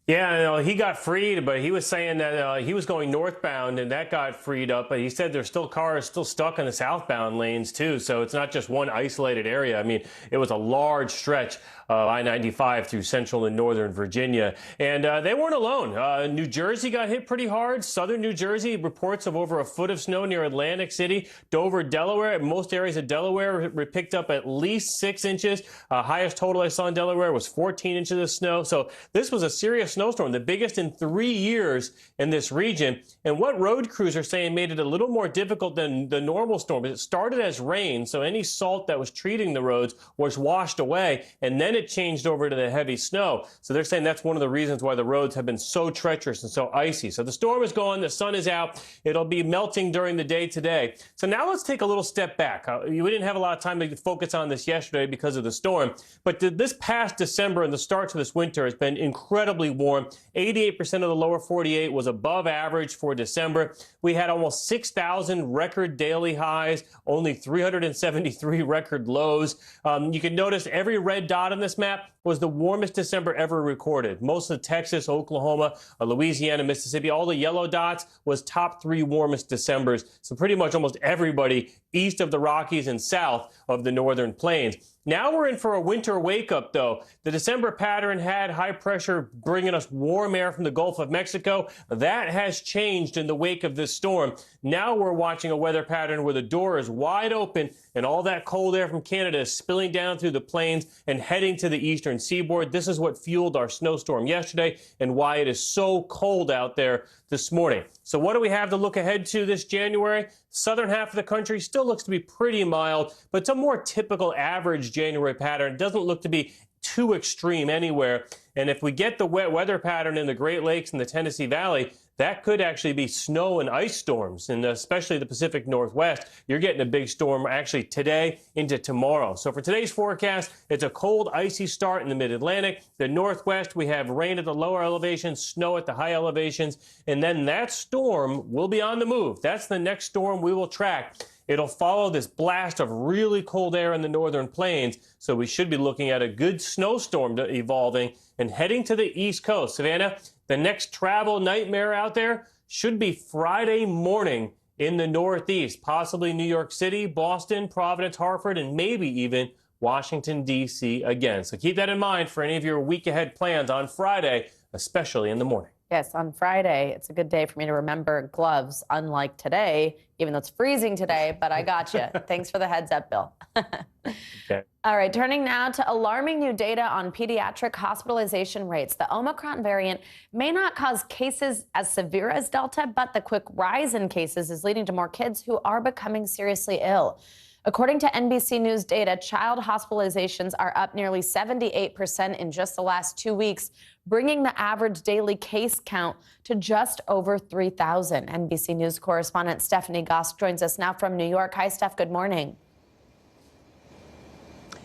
Yeah, he got freed, but he was saying that he was going northbound and that got freed up. But he said there's still cars still stuck in the southbound lanes, too. So it's not just one isolated area. I mean, it was a large stretch of I-95 through central and northern Virginia. And they weren't alone. New Jersey got hit pretty hard. Southern New Jersey reports of over a foot of snow near Atlantic City. Dover, Delaware, most areas of Delaware picked up at least 6 inches. Highest total I saw in Delaware was 14 inches of snow. So this was a serious snowstorm, the biggest in 3 years in this region. And what road crews are saying made it a little more difficult than the normal storm. It started as rain, so any salt that was treating the roads was washed away, and then it changed over to the heavy snow. So they're saying that's one of the reasons why the roads have been so treacherous and so icy. So the storm is gone, the sun is out. It'll be melting during the day today. So now let's take a little step back. We didn't have a lot of time to focus on this yesterday because of the storm, but this past December and the start to this winter has been incredibly warm. 88% of the lower 48 was above average for December. We had almost 6,000 record daily highs, only 373 record lows. You can notice every red dot on this map was the warmest December ever recorded. Most of Texas, Oklahoma, Louisiana, Mississippi, all the yellow dots was top 3 warmest Decembers. So pretty much almost everybody east of the Rockies and south of the northern plains. Now we're in for a winter wake-up, though. The December pattern had high pressure bringing us warm air from the Gulf of Mexico. That has changed in the wake of this storm. Now we're watching a weather pattern where the door is wide open and all that cold air from Canada is spilling down through the plains and heading to the eastern seaboard. This is what fueled our snowstorm yesterday and why it is so cold out there this morning. So what do we have to look ahead to this January? Southern half of the country still looks to be pretty mild, but it's a more typical average January pattern. It doesn't look to be too extreme anywhere. And if we get the wet weather pattern in the Great Lakes and the Tennessee Valley, that could actually be snow and ice storms, and especially the Pacific Northwest. You're getting a big storm actually today into tomorrow. So for today's forecast, it's a cold, icy start in the mid-Atlantic. The Northwest, we have rain at the lower elevations, snow at the high elevations, and then that storm will be on the move. That's the next storm we will track. It'll follow this blast of really cold air in the northern plains, so we should be looking at a good snowstorm evolving and heading to the East Coast. Savannah, the next travel nightmare out there should be Friday morning in the Northeast, possibly New York City, Boston, Providence, Hartford, and maybe even Washington, D.C. again. So keep that in mind for any of your week ahead plans on Friday, especially in the morning. Yes, on Friday, it's a good day for me to remember gloves, unlike today, even though it's freezing today, but I got you. Thanks for the heads up, Bill. Okay. All right, turning now to alarming new data on pediatric hospitalization rates. The Omicron variant may not cause cases as severe as Delta, but the quick rise in cases is leading to more kids who are becoming seriously ill. According to NBC News data, child hospitalizations are up nearly 78% in just the last 2 weeks, bringing the average daily case count to just over 3,000. NBC News correspondent Stephanie Gosk joins us now from New York. Hi, Steph. Good morning.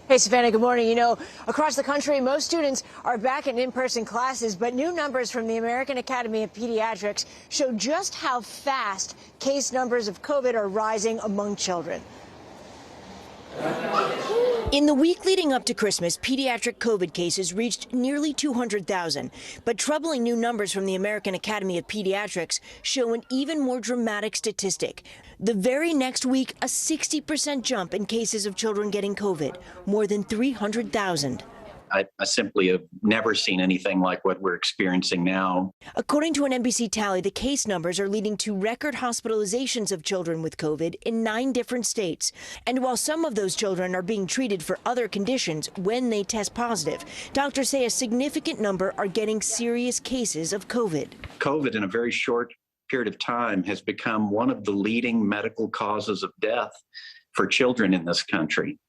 Hey, Savannah, good morning. You know, across the country, most students are back in in-person classes, but new numbers from the American Academy of Pediatrics show just how fast case numbers of COVID are rising among children. In the week leading up to Christmas, pediatric COVID cases reached nearly 200,000. But troubling new numbers from the American Academy of Pediatrics show an even more dramatic statistic. The very next week, a 60% jump in cases of children getting COVID, more than 300,000. I simply have never seen anything like what we're experiencing now. According to an NBC tally, the case numbers are leading to record hospitalizations of children with COVID in 9 different states. And while some of those children are being treated for other conditions when they test positive, doctors say a significant number are getting serious cases of COVID. COVID, in a very short period of time, has become one of the leading medical causes of death for children in this country.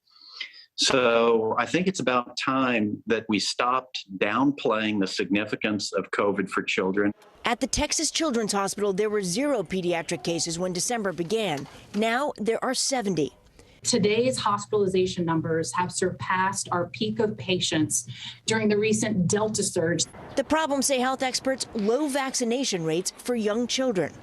So I think it's about time that we stopped downplaying the significance of COVID for children. At the Texas Children's Hospital, there were 0 pediatric cases when December began. Now there are 70. Today's hospitalization numbers have surpassed our peak of patients during the recent Delta surge. The problem, say health experts, low vaccination rates for young children.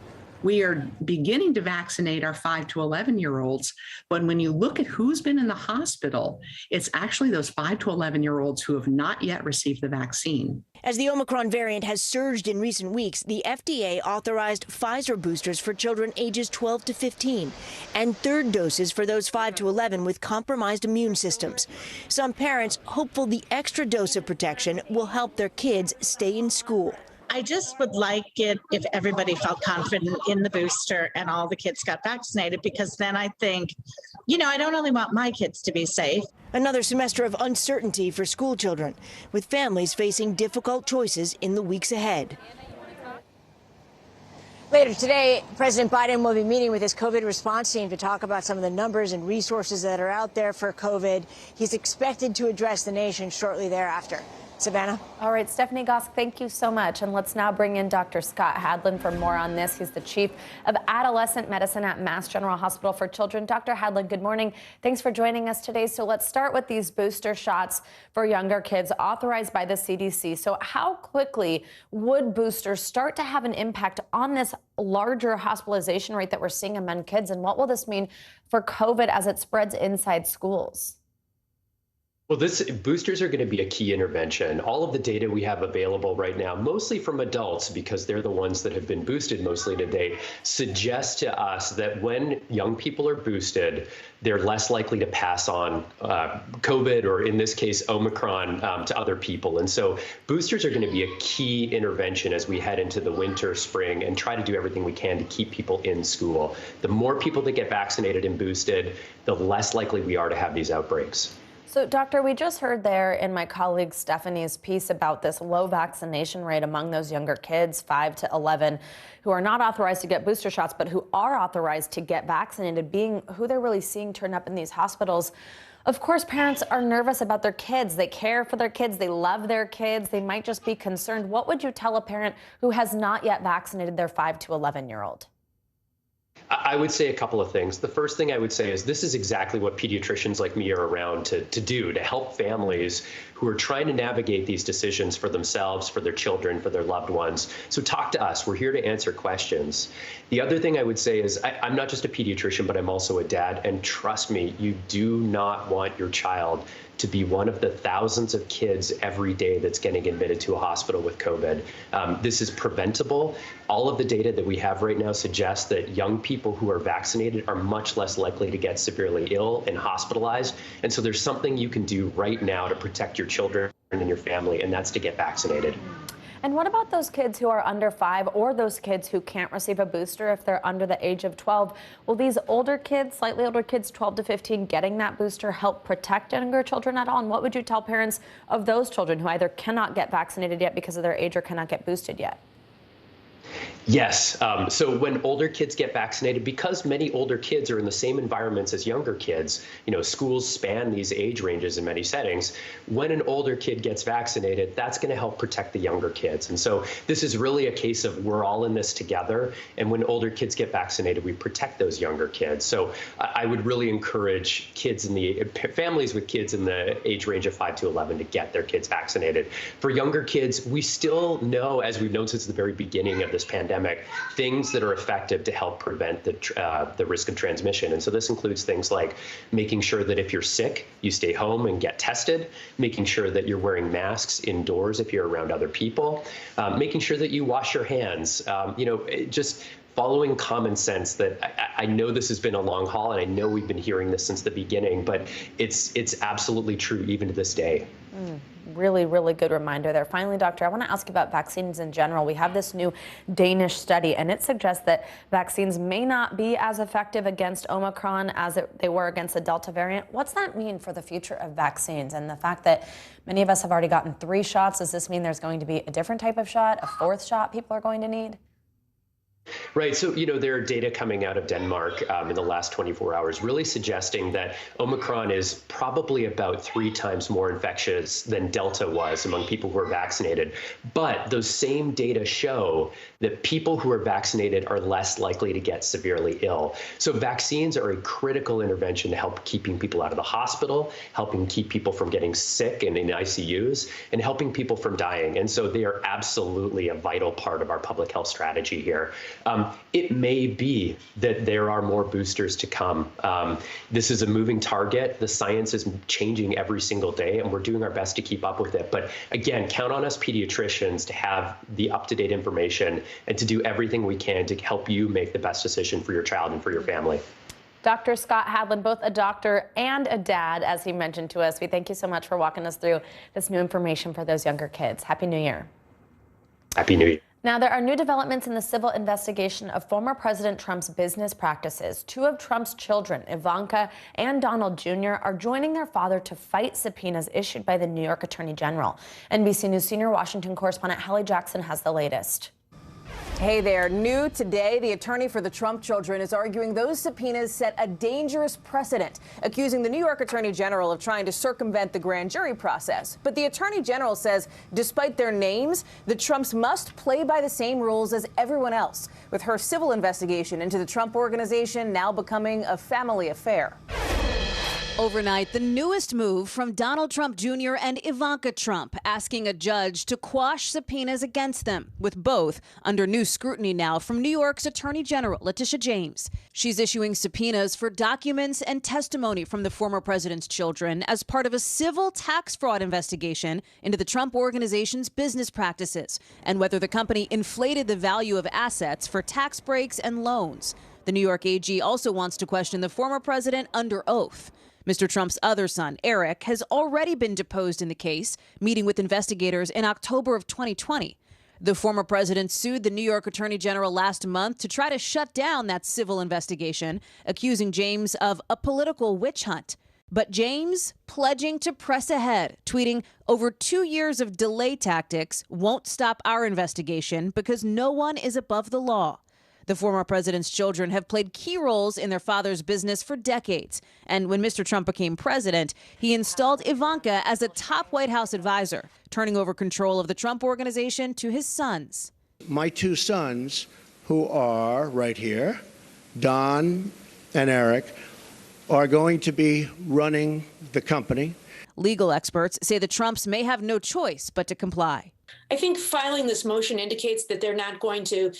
We are beginning to vaccinate our 5 to 11-year-olds, but when you look at who's been in the hospital, it's actually those 5 to 11-year-olds who have not yet received the vaccine. As the Omicron variant has surged in recent weeks, the FDA authorized Pfizer boosters for children ages 12 to 15 and third doses for those 5 to 11 with compromised immune systems. Some parents hopeful the extra dose of protection will help their kids stay in school. I just would like it if everybody felt confident in the booster and all the kids got vaccinated, because then I think, you know, I don't only want my kids to be safe. Another semester of uncertainty for school children, with families facing difficult choices in the weeks ahead. Later today, President Biden will be meeting with his COVID response team to talk about some of the numbers and resources that are out there for COVID. He's expected to address the nation shortly thereafter. Savannah. All right, Stephanie Gosk, thank you so much. And let's now bring in Dr. Scott Hadland for more on this. He's the chief of adolescent medicine at Mass General Hospital for Children. Dr. Hadland, good morning. Thanks for joining us today. So let's start with these booster shots for younger kids authorized by the CDC. So how quickly would boosters start to have an impact on this larger hospitalization rate that we're seeing among kids? And what will this mean for COVID as it spreads inside schools? Well, boosters are going to be a key intervention. All of the data we have available right now, mostly from adults, because they're the ones that have been boosted mostly to date, suggests to us that when young people are boosted, they're less likely to pass on COVID, or in this case, Omicron, to other people. And so boosters are going to be a key intervention as we head into the winter, spring, and try to do everything we can to keep people in school. The more people that get vaccinated and boosted, the less likely we are to have these outbreaks. So, Doctor, we just heard there in my colleague Stephanie's piece about this low vaccination rate among those younger kids, 5 to 11, who are not authorized to get booster shots, but who are authorized to get vaccinated, being who they're really seeing turn up in these hospitals. Of course, parents are nervous about their kids. They care for their kids. They love their kids. They might just be concerned. What would you tell a parent who has not yet vaccinated their 5 to 11-year-old? I would say a couple of things. The first thing I would say is this is exactly what pediatricians like me are around to do, to help families who are trying to navigate these decisions for themselves, for their children, for their loved ones. So talk to us. We're here to answer questions. The other thing I would say is I'm not just a pediatrician, but I'm also a dad. And trust me, you do not want your child to be one of the thousands of kids every day that's getting admitted to a hospital with COVID. This is preventable. All of the data that we have right now suggests that young people who are vaccinated are much less likely to get severely ill and hospitalized. And so there's something you can do right now to protect your children and your family, and that's to get vaccinated. And what about those kids who are under 5 or those kids who can't receive a booster if they're under the age of 12? Will these older kids, slightly older kids, 12 to 15, getting that booster help protect younger children at all? And what would you tell parents of those children who either cannot get vaccinated yet because of their age or cannot get boosted yet? Yes. So when older kids get vaccinated, because many older kids are in the same environments as younger kids, schools span these age ranges in many settings. When an older kid gets vaccinated, that's going to help protect the younger kids. And so this is really a case of we're all in this together. And when older kids get vaccinated, we protect those younger kids. So I would really encourage families with kids in the age range of 5 to 11 to get their kids vaccinated. For younger kids, we still know, as we've known since the very beginning of this pandemic, things that are effective to help prevent the risk of transmission. And so this includes things like making sure that if you're sick, you stay home and get tested, making sure that you're wearing masks indoors if you're around other people, making sure that you wash your hands, just following common sense. That I know this has been a long haul, and I know we've been hearing this since the beginning, but it's absolutely true even to this day. Really, really good reminder there. Finally, Doctor, I want to ask you about vaccines in general. We have this new Danish study, and it suggests that vaccines may not be as effective against Omicron as they were against the Delta variant. What's that mean for the future of vaccines and the fact that many of us have already gotten 3 shots? Does this mean there's going to be a different type of shot, a 4th shot people are going to need? Right. So, there are data coming out of Denmark in the last 24 hours really suggesting that Omicron is probably about 3 times more infectious than Delta was among people who are vaccinated. But those same data show that people who are vaccinated are less likely to get severely ill. So vaccines are a critical intervention to help keeping people out of the hospital, helping keep people from getting sick and in ICUs, and helping people from dying. And so they are absolutely a vital part of our public health strategy here. It may be that there are more boosters to come. This is a moving target. The science is changing every single day, and we're doing our best to keep up with it. But again, count on us pediatricians to have the up-to-date information and to do everything we can to help you make the best decision for your child and for your family. Dr. Scott Hadland, both a doctor and a dad, as he mentioned to us. We thank you so much for walking us through this new information for those younger kids. Happy New Year. Happy New Year. Now, there are new developments in the civil investigation of former President Trump's business practices. 2 of Trump's children, Ivanka and Donald Jr., are joining their father to fight subpoenas issued by the New York Attorney General. NBC News senior Washington correspondent Hallie Jackson has the latest. Hey there. New today, the attorney for the Trump children is arguing those subpoenas set a dangerous precedent, accusing the New York Attorney General of trying to circumvent the grand jury process. But the Attorney General says, despite their names, the Trumps must play by the same rules as everyone else, with her civil investigation into the Trump Organization now becoming a family affair. Overnight, the newest move from Donald Trump Jr. and Ivanka Trump, asking a judge to quash subpoenas against them, with both under new scrutiny now from New York's Attorney General Letitia James. She's issuing subpoenas for documents and testimony from the former president's children as part of a civil tax fraud investigation into the Trump Organization's business practices and whether the company inflated the value of assets for tax breaks and loans. The New York AG also wants to question the former president under oath. Mr. Trump's other son, Eric, has already been deposed in the case, meeting with investigators in October of 2020. The former president sued the New York Attorney General last month to try to shut down that civil investigation, accusing James of a political witch hunt. But James pledging to press ahead, tweeting, "Over 2 years of delay tactics won't stop our investigation because no one is above the law." The former president's children have played key roles in their father's business for decades. And when Mr. Trump became president, he installed Ivanka as a top White House advisor, turning over control of the Trump Organization to his sons. My two sons, who are right here, Don and Eric, are going to be running the company. Legal experts say the Trumps may have no choice but to comply. I think filing this motion indicates that they're not going to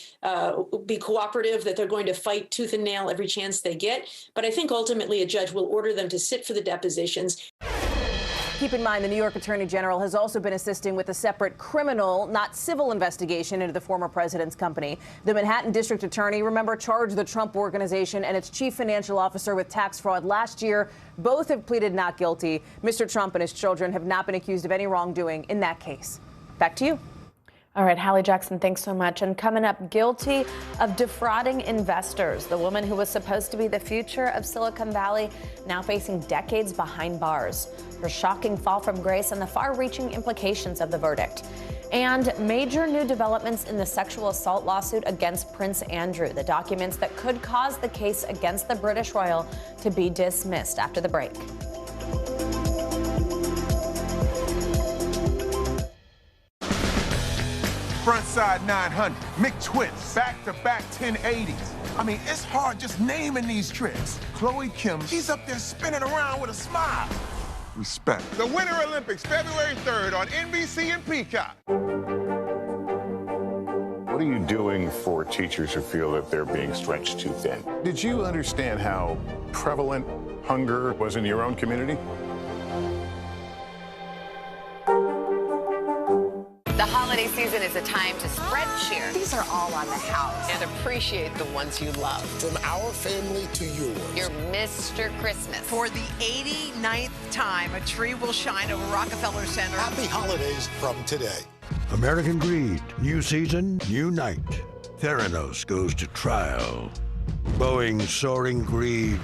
be cooperative, that they're going to fight tooth and nail every chance they get. But I think ultimately a judge will order them to sit for the depositions. Keep in mind, the New York Attorney General has also been assisting with a separate criminal, not civil investigation into the former president's company. The Manhattan District Attorney, remember, charged the Trump Organization and its chief financial officer with tax fraud last year. Both have pleaded not guilty. Mr. Trump and his children have not been accused of any wrongdoing in that case. Back to you. All right, Hallie Jackson, thanks so much. And coming up, guilty of defrauding investors. The woman who was supposed to be the future of Silicon Valley now facing decades behind bars. Her shocking fall from grace and the far-reaching implications of the verdict. And major new developments in the sexual assault lawsuit against Prince Andrew. The documents that could cause the case against the British royal to be dismissed after the break. Frontside 900, McTwist, back-to-back 1080s. I mean, it's hard just naming these tricks. Chloe Kim, she's up there spinning around with a smile. Respect. The Winter Olympics, February 3rd on NBC and Peacock. What are you doing for teachers who feel that they're being stretched too thin? Did you understand how prevalent hunger was in your own community? The holiday season is a time to spread cheer. These are all on the house. And appreciate the ones you love. From our family to yours. Your Mr. Christmas. For the 89th time, a tree will shine over Rockefeller Center. Happy holidays from today. American Greed. New season, new night. Theranos goes to trial. Boeing's soaring greed.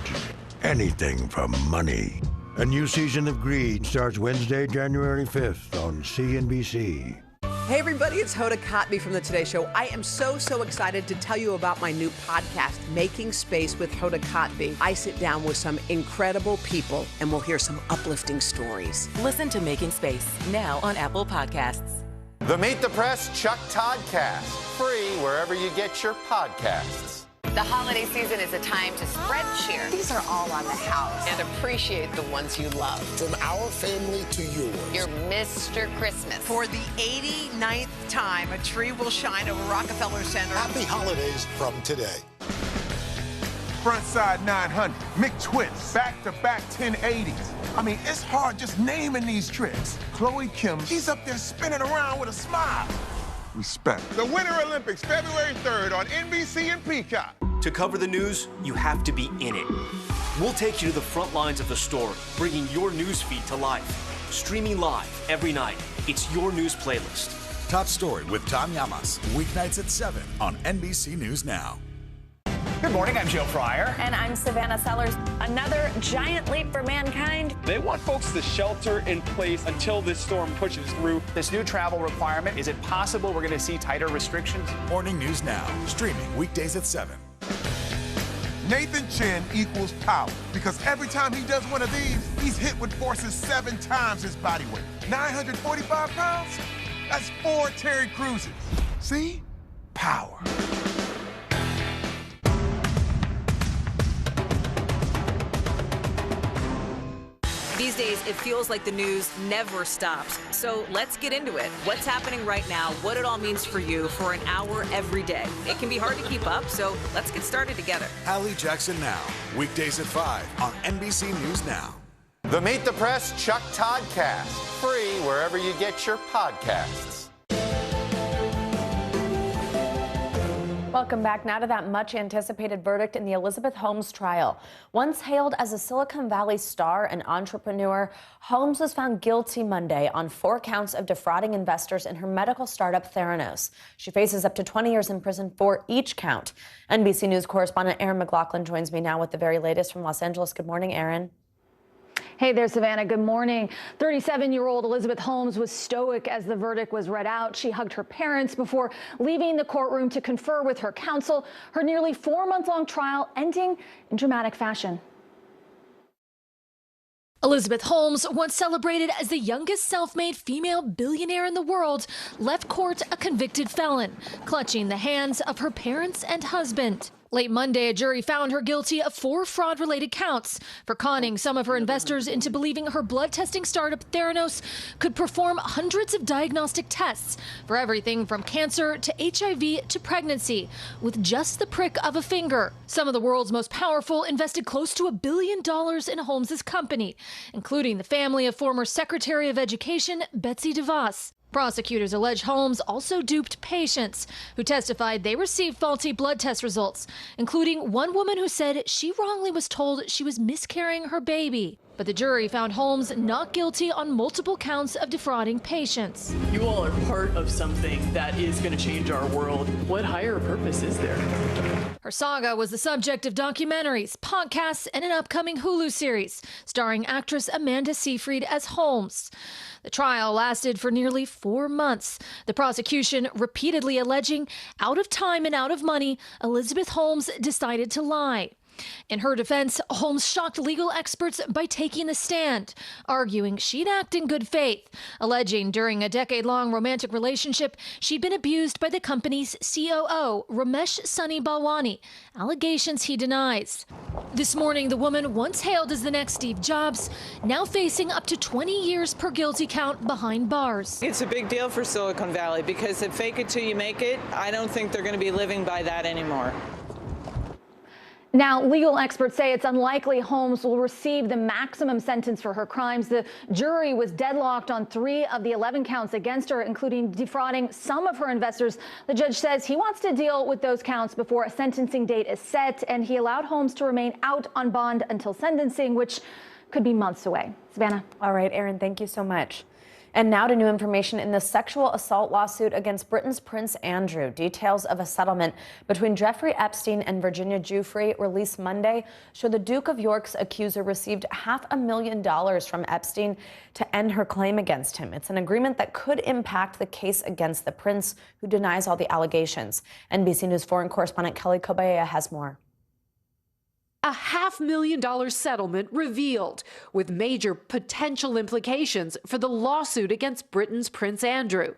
Anything for money. A new season of Greed starts Wednesday, January 5th on CNBC. Hey everybody, it's Hoda Kotb from The Today Show. I am so excited to tell you about my new podcast, Making Space with Hoda Kotb. I sit down with some incredible people and we'll hear some uplifting stories. Listen to Making Space now on Apple Podcasts. The Meet the Press Chuck Todd Cast, free wherever you get your podcasts. The holiday season is a time to spread cheer. These are all on the house. And appreciate the ones you love. From our family to yours. Your Mr. Christmas. For the 89th time, a tree will shine over Rockefeller Center. Happy holidays from today. Frontside 900, McTwist, back-to-back 1080s. I mean, it's hard just naming these tricks. Chloe Kim, she's up there spinning around with a smile. Respect. The Winter Olympics, February 3rd on NBC and Peacock. To cover the news, you have to be in it. We'll take you to the front lines of the story, bringing your news feed to life. Streaming live every night. It's your news playlist. Top Story with Tom Llamas, weeknights at 7 on NBC News Now. Good morning, I'm Joe Fryer. And I'm Savannah Sellers. Another giant leap for mankind. They want folks to shelter in place until this storm pushes through. This new travel requirement, is it possible we're going to see tighter restrictions? Morning News Now, streaming weekdays at 7. Nathan Chen equals power because every time he does one of these, he's hit with forces 7 times his body weight. 945 pounds? That's 4 Terry Cruises. See? Power. These days, it feels like the news never stops. So let's get into it. What's happening right now, what it all means for you for an hour every day. It can be hard to keep up, so let's get started together. Hallie Jackson Now, weekdays at 5 on NBC News Now. The Meet the Press Chuck Todd Cast, free wherever you get your podcasts. Welcome back now to that much anticipated verdict in the Elizabeth Holmes trial. Once hailed as a Silicon Valley star and entrepreneur, Holmes was found guilty Monday on 4 counts of defrauding investors in her medical startup Theranos. She faces up to 20 years in prison for each count. NBC News correspondent Aaron McLaughlin joins me now with the very latest from Los Angeles. Good morning, Aaron. Hey there, Savannah. Good morning. 37-year-old Elizabeth Holmes was stoic as the verdict was read out. She hugged her parents before leaving the courtroom to confer with her counsel. Her nearly 4-month-long trial ending in dramatic fashion. Elizabeth Holmes, once celebrated as the youngest self-made female billionaire in the world, left court a convicted felon, clutching the hands of her parents and husband. Late Monday, a jury found her guilty of 4 fraud-related counts for conning some of her investors into believing her blood testing startup Theranos could perform hundreds of diagnostic tests for everything from cancer to HIV to pregnancy with just the prick of a finger. Some of the world's most powerful invested close to $1 billion in Holmes's company, including the family of former Secretary of Education Betsy DeVos. Prosecutors allege Holmes also duped patients who testified they received faulty blood test results, including one woman who said she wrongly was told she was miscarrying her baby. But the jury found Holmes not guilty on multiple counts of defrauding patients. You all are part of something that is going to change our world. What higher purpose is there? Her saga was the subject of documentaries, podcasts, and an upcoming Hulu series starring actress Amanda Seyfried as Holmes. The trial lasted for nearly 4 months. The prosecution repeatedly alleging, out of time and out of money, Elizabeth Holmes decided to lie. In her defense, Holmes shocked legal experts by taking the stand, arguing she'd act in good faith, alleging during a decade-long romantic relationship she'd been abused by the company's COO, Ramesh Sunny Balwani, allegations he denies. This morning, the woman once hailed as the next Steve Jobs, now facing up to 20 years per guilty count behind bars. It's a big deal for Silicon Valley because if fake it till you make it, I don't think they're going to be living by that anymore. Now, legal experts say it's unlikely Holmes will receive the maximum sentence for her crimes. The jury was deadlocked on 3 of the 11 counts against her, including defrauding some of her investors. The judge says he wants to deal with those counts before a sentencing date is set, and he allowed Holmes to remain out on bond until sentencing, which could be months away. Savannah. All right, Aaron, thank you so much. And now to new information in the sexual assault lawsuit against Britain's Prince Andrew. Details of a settlement between Jeffrey Epstein and Virginia Giuffre released Monday show the Duke of York's accuser received $500,000 from Epstein to end her claim against him. It's an agreement that could impact the case against the prince, who denies all the allegations. NBC News foreign correspondent Kelly Kobaya has more. A $500,000 settlement revealed, with major potential implications for the lawsuit against Britain's Prince Andrew.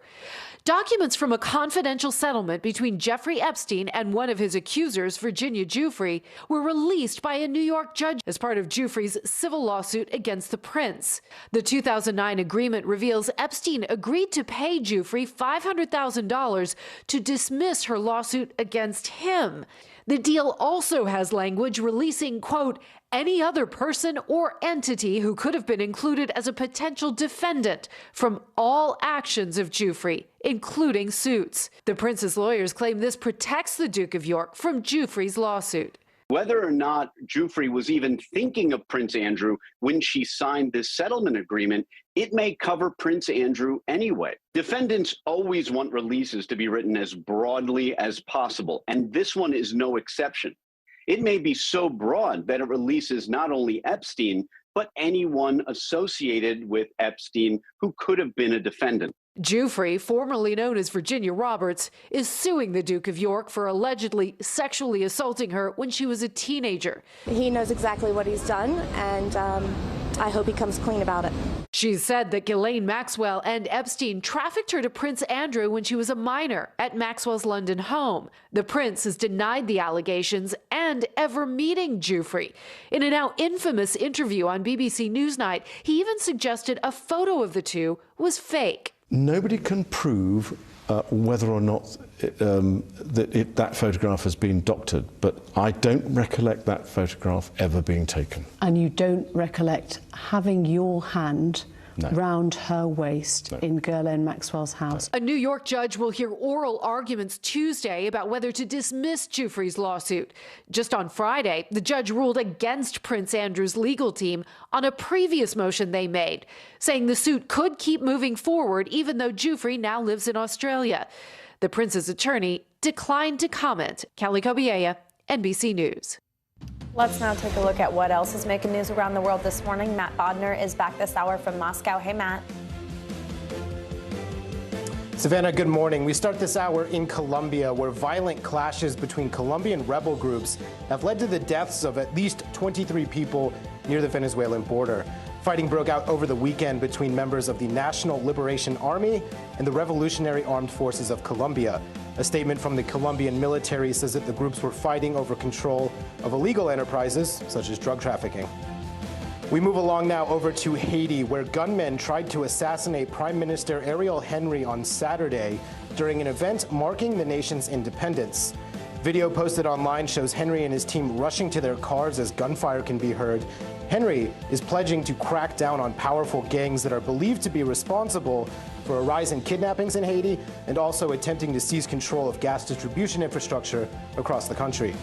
Documents from a confidential settlement between Jeffrey Epstein and one of his accusers, Virginia Giuffre, were released by a New York judge as part of Giuffre's civil lawsuit against the prince. The 2009 agreement reveals Epstein agreed to pay Giuffre $500,000 to dismiss her lawsuit against him. The deal also has language releasing, quote, any other person or entity who could have been included as a potential defendant from all actions of Giuffre, including suits. The prince's lawyers claim this protects the Duke of York from Giuffre's lawsuit. Whether or not Giuffre was even thinking of Prince Andrew when she signed this settlement agreement, it may cover Prince Andrew anyway. Defendants always want releases to be written as broadly as possible, and this one is no exception. It may be so broad that it releases not only Epstein, but anyone associated with Epstein who could have been a defendant. Giuffre, formerly known as Virginia Roberts, is suing the Duke of York for allegedly sexually assaulting her when she was a teenager. He knows exactly what he's done, and I hope he comes clean about it. She said that Ghislaine Maxwell and Epstein trafficked her to Prince Andrew when she was a minor at Maxwell's London home. The prince has denied the allegations and ever meeting Giuffre. In a now infamous interview on BBC Newsnight, he even suggested a photo of the two was fake. Nobody can prove whether or not that photograph has been doctored, but I don't recollect that photograph ever being taken. And you don't recollect having your hand round her waist in Ghislaine Maxwell's house? A New York judge will hear oral arguments Tuesday about whether to dismiss Giuffre's lawsuit. Just on Friday, the judge ruled against Prince Andrew's legal team on a previous motion they made, saying the suit could keep moving forward even though Giuffre now lives in Australia. The prince's attorney declined to comment. Kelly Kobiella, NBC News. Let's now take a look at what else is making news around the world this morning. Matt Bodner is back this hour from Moscow. Hey, Matt. Savannah, good morning. We start this hour in Colombia, where violent clashes between Colombian rebel groups have led to the deaths of at least 23 people near the Venezuelan border. Fighting broke out over the weekend between members of the National Liberation Army and the Revolutionary Armed Forces of Colombia. A statement from the Colombian military says that the groups were fighting over control of illegal enterprises, such as drug trafficking. We move along now over to Haiti, where gunmen tried to assassinate Prime Minister Ariel Henry on Saturday during an event marking the nation's independence. Video posted online shows Henry and his team rushing to their cars as gunfire can be heard. Henry is pledging to crack down on powerful gangs that are believed to be responsible for a rise in kidnappings in Haiti and also attempting to seize control of gas distribution infrastructure across the country.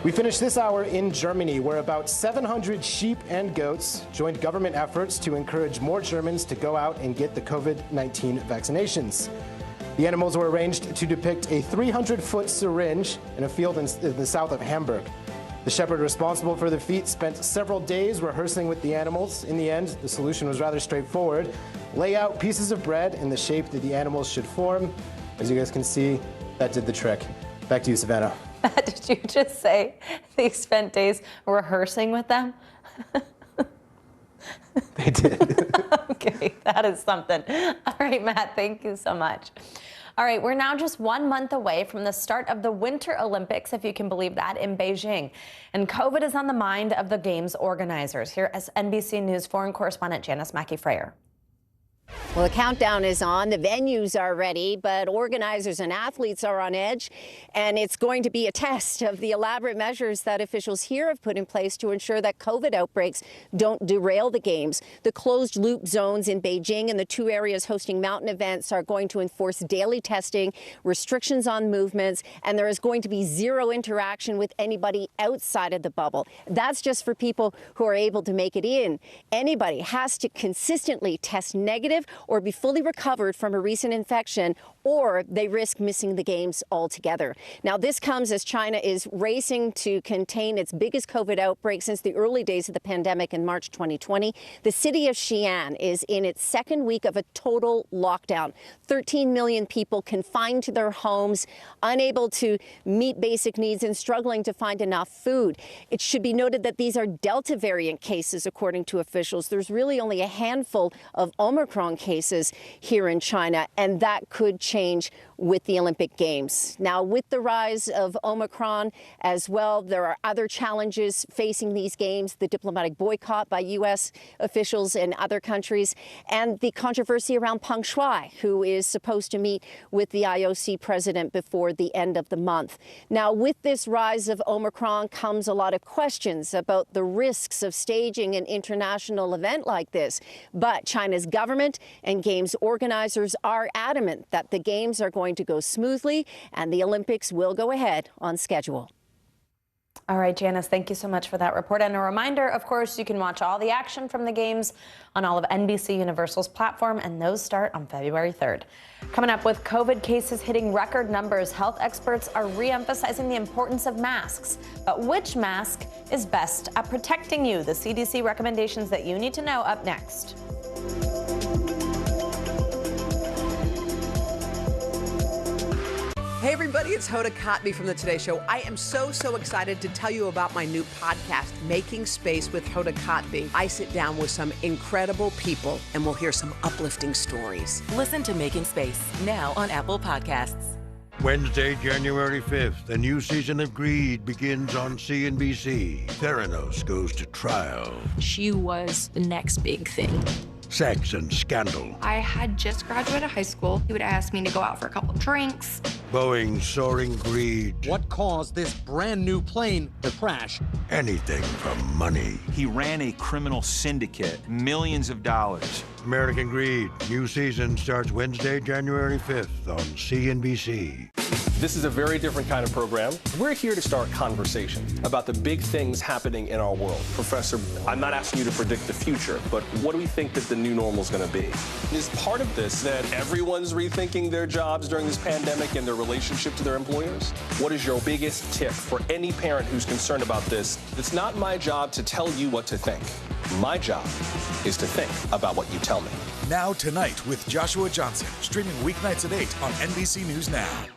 We finish this hour in Germany, where about 700 sheep and goats joined government efforts to encourage more Germans to go out and get the COVID-19 vaccinations. The animals were arranged to depict a 300-foot syringe in a field in the south of Hamburg. The shepherd responsible for the feat spent several days rehearsing with the animals. In the end, the solution was rather straightforward. Lay out pieces of bread in the shape that the animals should form. As you guys can see, that did the trick. Back to you, Savannah. Matt, did you just say they spent days rehearsing with them? They did. Okay, that is something. All right, Matt, thank you so much. All right, we're now just 1 month away from the start of the Winter Olympics, if you can believe that, in Beijing. And COVID is on the mind of the Games organizers. Here is NBC News foreign correspondent Janice Mackey-Frayer. Well, the countdown is on. The venues are ready, but organizers and athletes are on edge. And it's going to be a test of the elaborate measures that officials here have put in place to ensure that COVID outbreaks don't derail the games. The closed loop zones in Beijing and the two areas hosting mountain events are going to enforce daily testing, restrictions on movements, and there is going to be zero interaction with anybody outside of the bubble. That's just for people who are able to make it in. Anybody has to consistently test negative or be fully recovered from a recent infection, or they risk missing the games altogether. Now, this comes as China is racing to contain its biggest COVID outbreak since the early days of the pandemic in March 2020. The city of Xi'an is in its second week of a total lockdown. 13 million people confined to their homes, unable to meet basic needs and struggling to find enough food. It should be noted that these are Delta variant cases, according to officials. There's really only a handful of Omicron cases here in China, and that could change with the Olympic Games. Now, with the rise of Omicron as well, there are other challenges facing these games, the diplomatic boycott by U.S. officials in other countries, and the controversy around Peng Shuai, who is supposed to meet with the IOC president before the end of the month. Now, with this rise of Omicron comes a lot of questions about the risks of staging an international event like this. But China's government and games organizers are adamant that the games are going to go smoothly and the Olympics will go ahead on schedule. All right, Janice, thank you so much for that report. And a reminder, of course, you can watch all the action from the games on all of NBC Universal's platform, and those start on February 3rd. Coming up, with COVID cases hitting record numbers, health experts are re-emphasizing the importance of masks. But which mask is best at protecting you? The CDC recommendations that you need to know up next. Hey everybody, it's Hoda Kotb from the Today Show. I am so excited to tell you about my new podcast, Making Space with Hoda Kotb. I sit down with some incredible people and we'll hear some uplifting stories. Listen to Making Space now on Apple Podcasts. Wednesday, January 5th, a new season of Greed begins on CNBC. Theranos goes to trial. She was the next big thing. Sex and scandal. I had just graduated high school. He would ask me to go out for a couple of drinks. Boeing's soaring greed. What caused this brand new plane to crash? Anything from money. He ran a criminal syndicate, millions of dollars. American Greed, new season starts Wednesday, January 5th on CNBC. This is a very different kind of program. We're here to start conversation about the big things happening in our world. Professor, I'm not asking you to predict the future, but what do we think that the new normal is going to be? Is part of this that everyone's rethinking their jobs during this pandemic and their relationship to their employers? What is your biggest tip for any parent who's concerned about this? It's not my job to tell you what to think. My job is to think about what you tell me. Now Tonight with Joshua Johnson, streaming weeknights at 8 on NBC News Now.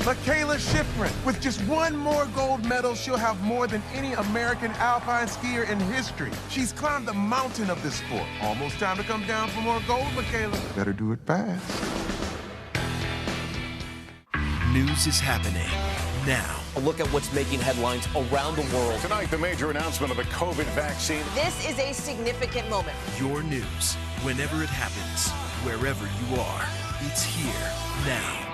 Michaela Schifrin. With just one more gold medal, she'll have more than any American alpine skier in history. She's climbed the mountain of this sport. Almost time to come down for more gold, Michaela. Better do it fast. News is happening now. A look at what's making headlines around the world. Tonight, the major announcement of the COVID vaccine. This is a significant moment. Your news, whenever it happens, wherever you are, it's here now.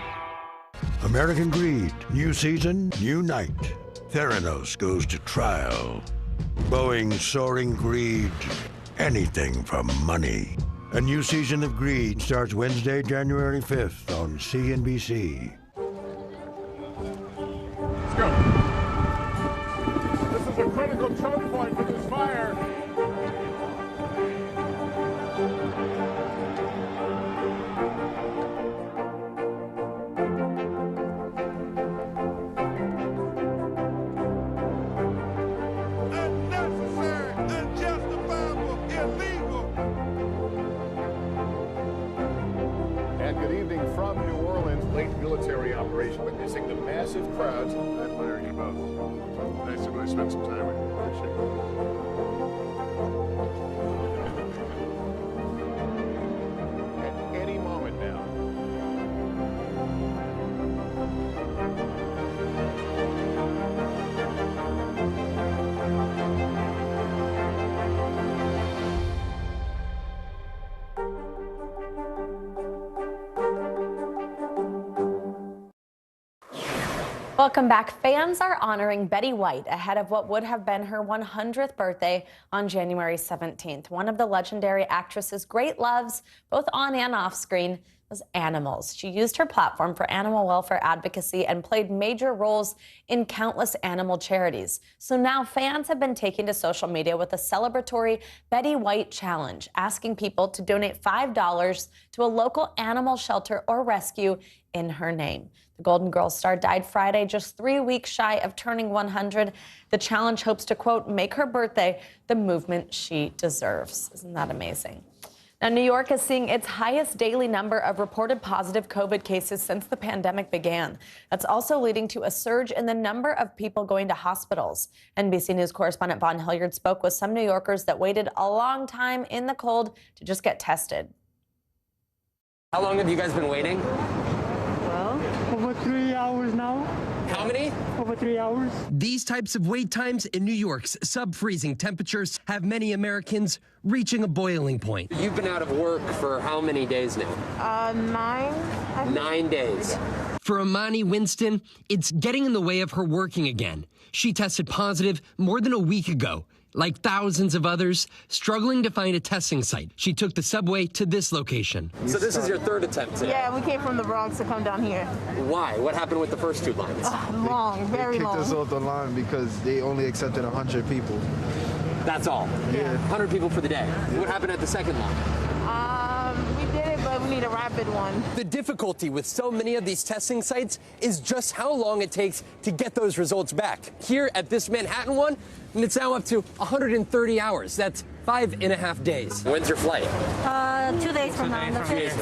American Greed, new season, new night. Theranos goes to trial. Boeing's soaring greed. Anything from money. A new season of Greed starts Wednesday, January 5th on CNBC. Let's go. This is a critical choke point for this fire. Military operation witnessing the massive crowds. I'm firing you both. Nice to spend some time with you. Appreciate it. At any moment now. Welcome back. Fans are honoring Betty White ahead of what would have been her 100th birthday on January 17th. One of the legendary actress's great loves, both on and off screen, was animals. She used her platform for animal welfare advocacy and played major roles in countless animal charities. So now fans have been taking to social media with a celebratory Betty White challenge, asking people to donate $5 to a local animal shelter or rescue in her name. The Golden Girls star died Friday, just 3 weeks shy of turning 100. The challenge hopes to, quote, make her birthday the movement she deserves. Isn't that amazing? Now, New York is seeing its highest daily number of reported positive COVID cases since the pandemic began. That's also leading to a surge in the number of people going to hospitals. NBC News correspondent Vaughn Hilliard spoke with some New Yorkers that waited a long time in the cold to just get tested. How long have you guys been waiting? Over 3 hours now. How many? Over 3 hours. These types of wait times in New York's sub-freezing temperatures have many Americans reaching a boiling point. You've been out of work for how many days now? 9. 9 days. For Amani Winston, it's getting in the way of her working again. She tested positive more than a week ago. Like thousands of others, struggling to find a testing site, she took the subway to this location. So this is your third attempt today? Yeah, we came from the Bronx to come down here. Why? What happened with the first two lines? Long, very long. They kicked us off the line because they only accepted 100 people. That's all? Yeah. 100 people for the day. What happened at the second line? We did it, but we need a rapid one. The difficulty with so many of these testing sites is just how long it takes to get those results back. Here at this Manhattan one, and it's now up to 130 hours. That's 5.5 days. When's your flight? 2 days from now. 2 days.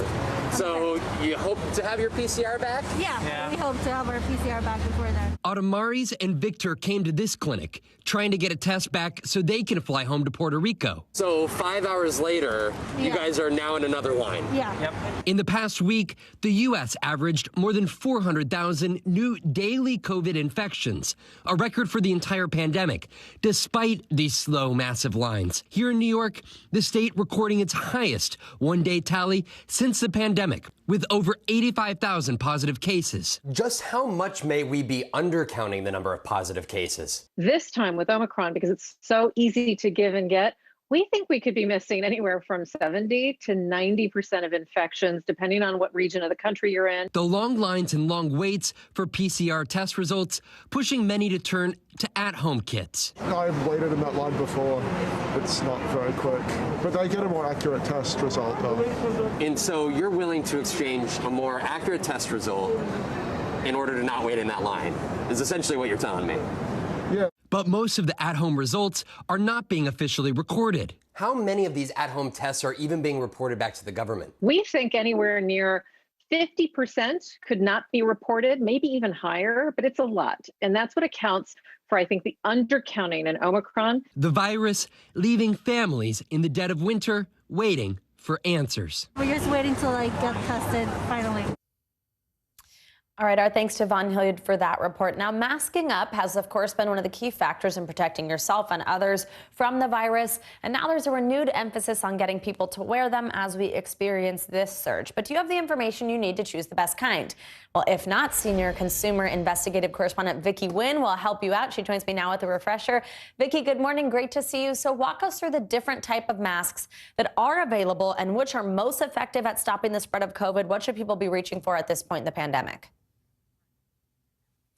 So you hope to have your PCR back? Yeah, we hope to have our PCR back before then. Adamaris and Victor came to this clinic trying to get a test back so they can fly home to Puerto Rico. So 5 hours later, you guys are now in another line. Yeah. Yep. In the past week, the U.S. averaged more than 400,000 new daily COVID infections, a record for the entire pandemic, despite these slow, massive lines. Here in New York, the state recording its highest one-day tally since the pandemic, with over 85,000 positive cases. Just how much may we be undercounting the number of positive cases? This time with Omicron, because it's so easy to give and get, we think we could be missing anywhere from 70 to 90% of infections, depending on what region of the country you're in. The long lines and long waits for PCR test results, pushing many to turn to at-home kits. I've waited in that line before. It's not very quick, but they get a more accurate test result though. And so you're willing to exchange a more accurate test result in order to not wait in that line, is essentially what you're telling me. Yeah. But most of the at-home results are not being officially recorded. How many of these at-home tests are even being reported back to the government? We think anywhere near 50% could not be reported, maybe even higher, but it's a lot. And that's what accounts for, I think, the undercounting in Omicron. The virus leaving families in the dead of winter waiting for answers. We're just waiting to get tested finally. All right, our thanks to Von Hilliard for that report. Now, masking up has, of course, been one of the key factors in protecting yourself and others from the virus. And now there's a renewed emphasis on getting people to wear them as we experience this surge. But do you have the information you need to choose the best kind? Well, if not, senior consumer investigative correspondent Vicki Nguyen will help you out. She joins me now with a refresher. Vicki, good morning. Great to see you. So walk us through the different type of masks that are available and which are most effective at stopping the spread of COVID. What should people be reaching for at this point in the pandemic?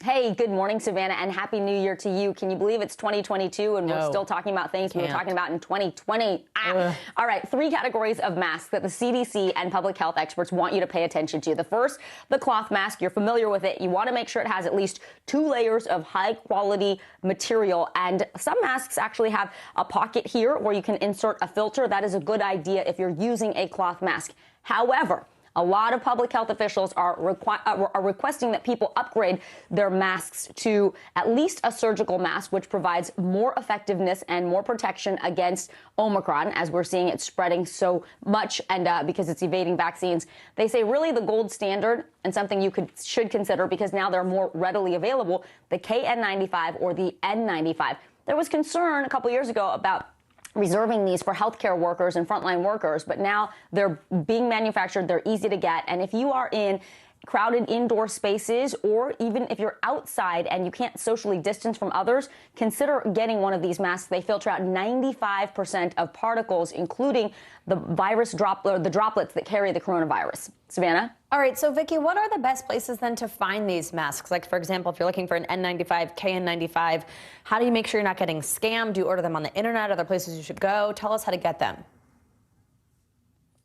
Hey, good morning, Savannah, and Happy New Year to you. Can you believe it's 2022 and we're still talking about things we were talking about in 2020? All right, 3 categories of masks that the CDC and public health experts want you to pay attention to. The first, the cloth mask. You're familiar with it. You want to make sure it has at least 2 layers of high-quality material, and some masks actually have a pocket here where you can insert a filter. That is a good idea if you're using a cloth mask. However, a lot of public health officials are requesting that people upgrade their masks to at least a surgical mask, which provides more effectiveness and more protection against Omicron, as we're seeing it spreading so much, and because it's evading vaccines. They say really the gold standard, and something you should consider because now they're more readily available, the KN95 or the N95. There was concern a couple years ago about reserving these for healthcare workers and frontline workers, but now they're being manufactured, they're easy to get, and if you are in crowded indoor spaces, or even if you're outside and you can't socially distance from others, consider getting one of these masks. They filter out 95% of particles, including the the droplets that carry the coronavirus. Savannah? All right, so Vicki, what are the best places then to find these masks? Like, for example, if you're looking for an N95, KN95, how do you make sure you're not getting scammed? Do you order them on the internet? Other places you should go? Tell us how to get them.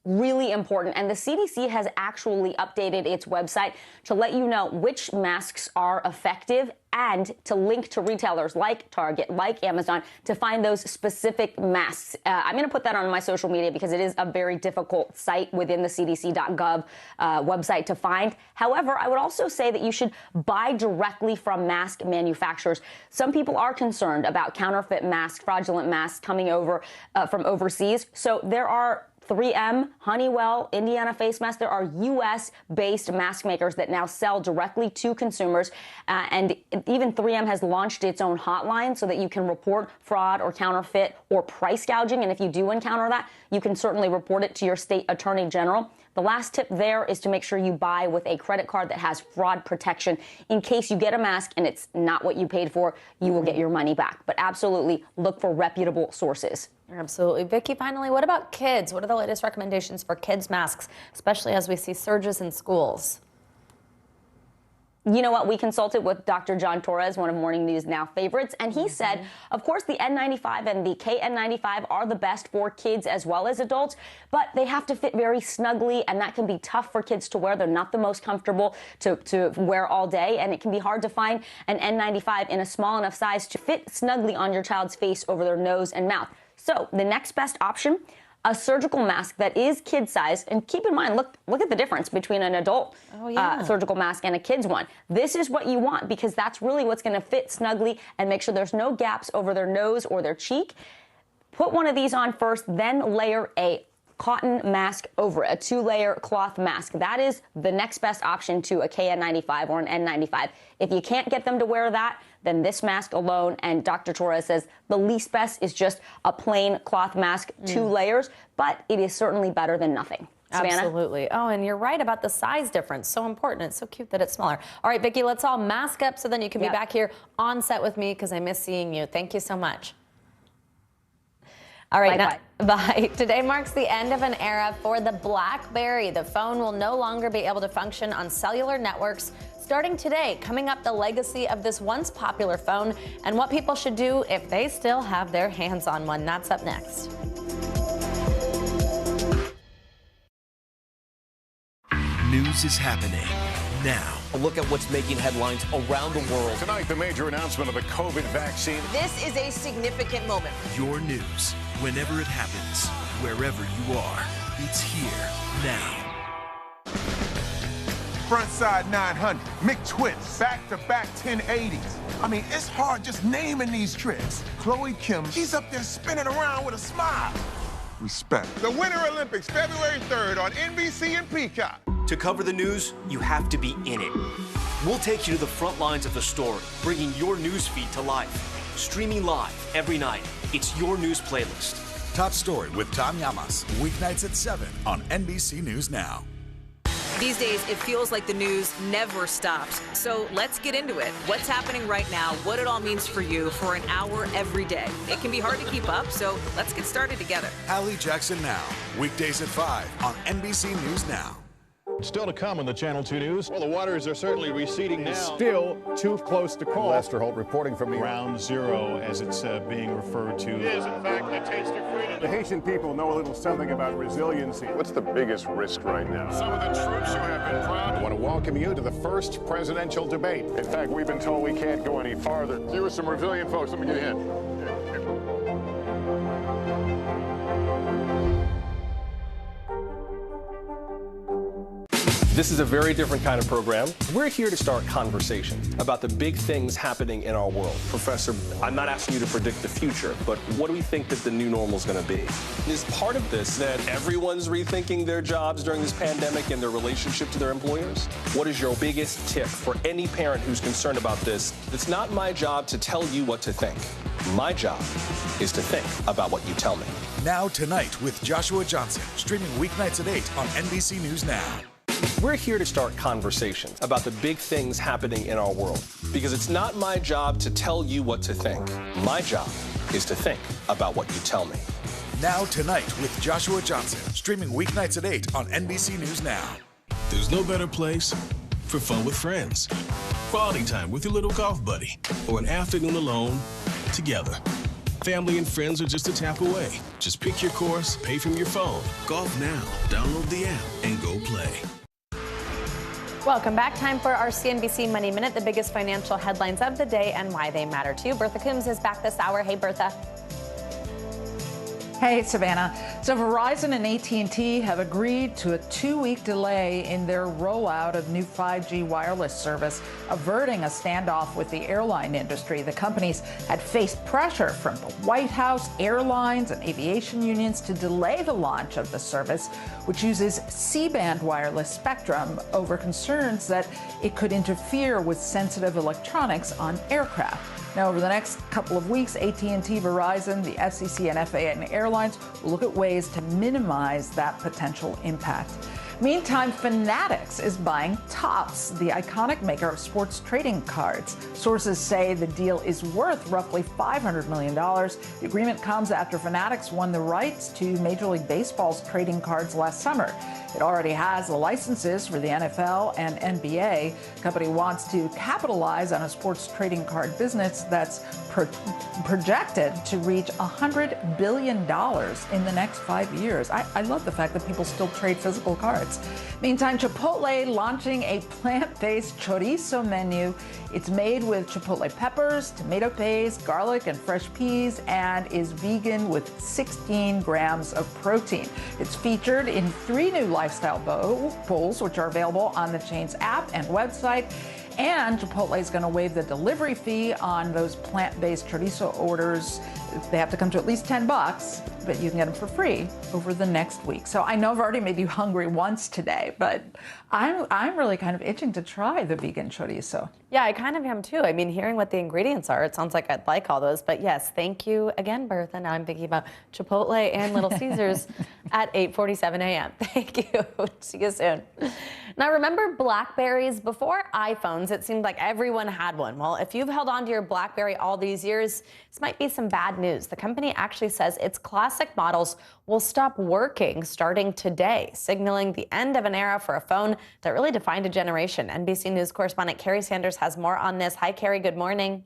Really important. And the CDC has actually updated its website to let you know which masks are effective and to link to retailers like Target, like Amazon, to find those specific masks. I'm going to put that on my social media because it is a very difficult site within the CDC.gov website to find. However, I would also say that you should buy directly from mask manufacturers. Some people are concerned about counterfeit masks, fraudulent masks coming over from overseas. So there are 3M, Honeywell, Indiana Face Masks. There are U.S.-based mask makers that now sell directly to consumers. And even 3M has launched its own hotline so that you can report fraud or counterfeit or price gouging. And if you do encounter that, you can certainly report it to your state attorney general. The last tip there is to make sure you buy with a credit card that has fraud protection. In case you get a mask and it's not what you paid for, you will get your money back. But absolutely look for reputable sources. Absolutely. Vicki, finally, what about kids? What are the latest recommendations for kids' masks, especially as we see surges in schools? You know what? We consulted with Dr. John Torres, one of Morning News Now favorites, and he said, of course, the N95 and the KN95 are the best for kids as well as adults, but they have to fit very snugly, and that can be tough for kids to wear. They're not the most comfortable to wear all day, and it can be hard to find an N95 in a small enough size to fit snugly on your child's face over their nose and mouth. So the next best option, a surgical mask that is kid size. And keep in mind, look at the difference between an adult surgical mask and a kid's one. This is what you want because that's really what's going to fit snugly and make sure there's no gaps over their nose or their cheek. Put one of these on first, then layer a cotton mask over it, a 2-layer cloth mask. That is the next best option to a KN95 or an N95. If you can't get them to wear that, then this mask alone, and Dr. Torres says the least best is just a plain cloth mask, 2 layers, but it is certainly better than nothing. Savannah? Absolutely. Oh, and you're right about the size difference. So important. It's so cute that it's smaller. All right, Vicki, let's all mask up so then you can be back here on set with me because I miss seeing you. Thank you so much. All right, bye. Today marks the end of an era for the BlackBerry. The phone will no longer be able to function on cellular networks. Starting today, coming up, the legacy of this once popular phone and what people should do if they still have their hands on one. That's up next. News is happening now. A look at what's making headlines around the world. Tonight, the major announcement of the COVID vaccine. This is a significant moment. Your news, whenever it happens, wherever you are, it's here now. Frontside 900, McTwist, back-to-back 1080s. I mean, it's hard just naming these tricks. Chloe Kim, she's up there spinning around with a smile. Respect. The Winter Olympics, February 3rd on NBC and Peacock. To cover the news, you have to be in it. We'll take you to the front lines of the story, bringing your news feed to life. Streaming live every night. It's your news playlist. Top Story with Tom Llamas, weeknights at 7 on NBC News Now. These days, it feels like the news never stops. So let's get into it. What's happening right now, what it all means for you for an hour every day. It can be hard to keep up, so let's get started together. Hallie Jackson Now, weekdays at 5 on NBC News Now. Still to come on the Channel 2 News. Well, the waters are certainly receding now. Still too close to call. Lester Holt reporting from the Ground Zero, as it's being referred to. It is, in fact, the taste of freedom. The Haitian people know a little something about resiliency. What's the biggest risk right now? Some of the troops who have been proud. I want to welcome you to the first presidential debate. In fact, we've been told we can't go any farther. You are some resilient folks. Let me get a hint. This is a very different kind of program. We're here to start conversations about the big things happening in our world. Professor, I'm not asking you to predict the future, but what do we think that the new normal is going to be? Is part of this that everyone's rethinking their jobs during this pandemic and their relationship to their employers? What is your biggest tip for any parent who's concerned about this? It's not my job to tell you what to think. My job is to think about what you tell me. Now Tonight with Joshua Johnson, streaming weeknights at 8 on NBC News Now. We're here to start conversations about the big things happening in our world because it's not my job to tell you what to think. My job is to think about what you tell me. Now Tonight with Joshua Johnson, streaming weeknights at 8 on NBC News Now. There's no better place for fun with friends. Quality time with your little golf buddy or an afternoon alone together. Family and friends are just a tap away. Just pick your course, pay from your phone. Golf Now. Download the app and go play. Welcome back. Time for our CNBC Money Minute, the biggest financial headlines of the day and why they matter to you. Bertha Coombs is back this hour. Hey, Bertha. Hey, Savannah. So Verizon and AT&T have agreed to a 2-week delay in their rollout of new 5G wireless service, averting a standoff with the airline industry. The companies had faced pressure from the White House, airlines, and aviation unions to delay the launch of the service, which uses C-band wireless spectrum, over concerns that it could interfere with sensitive electronics on aircraft. Now, over the next couple of weeks, AT&T, Verizon, the FCC, and FAA and airlines will look at ways to minimize that potential impact. Meantime, Fanatics is buying Topps, the iconic maker of sports trading cards. Sources say the deal is worth roughly $500 million. The agreement comes after Fanatics won the rights to Major League Baseball's trading cards last summer. It already has the licenses for the NFL and NBA. The company wants to capitalize on a sports trading card business that's projected to reach $100 billion in the next 5 years. I love the fact that people still trade physical cards. favorites. Meantime, Chipotle launching a plant-based chorizo menu. It's made with chipotle peppers, tomato paste, garlic, and fresh peas, and is vegan with 16 grams of protein. It's featured in 3 new lifestyle bowls, which are available on the chain's app and website. And Chipotle is going to waive the delivery fee on those plant-based chorizo orders. They have to come to at least $10, but you can get them for free over the next week. So I know I've already made you hungry once today, but I'm really kind of itching to try the vegan chorizo. Yeah, I kind of am too. I mean, hearing what the ingredients are, it sounds like I'd like all those. But yes, thank you again, Bertha. Now I'm thinking about Chipotle and Little Caesars at 8:47 a.m. Thank you. See you soon. Now, remember BlackBerries? Before iPhones, it seemed like everyone had one. Well, if you've held on to your BlackBerry all these years, this might be some bad news. The company actually says its classic models will stop working starting today, signaling the end of an era for a phone that really defined a generation. NBC News correspondent Carrie Sanders has more on this. Hi, Carrie. Good morning.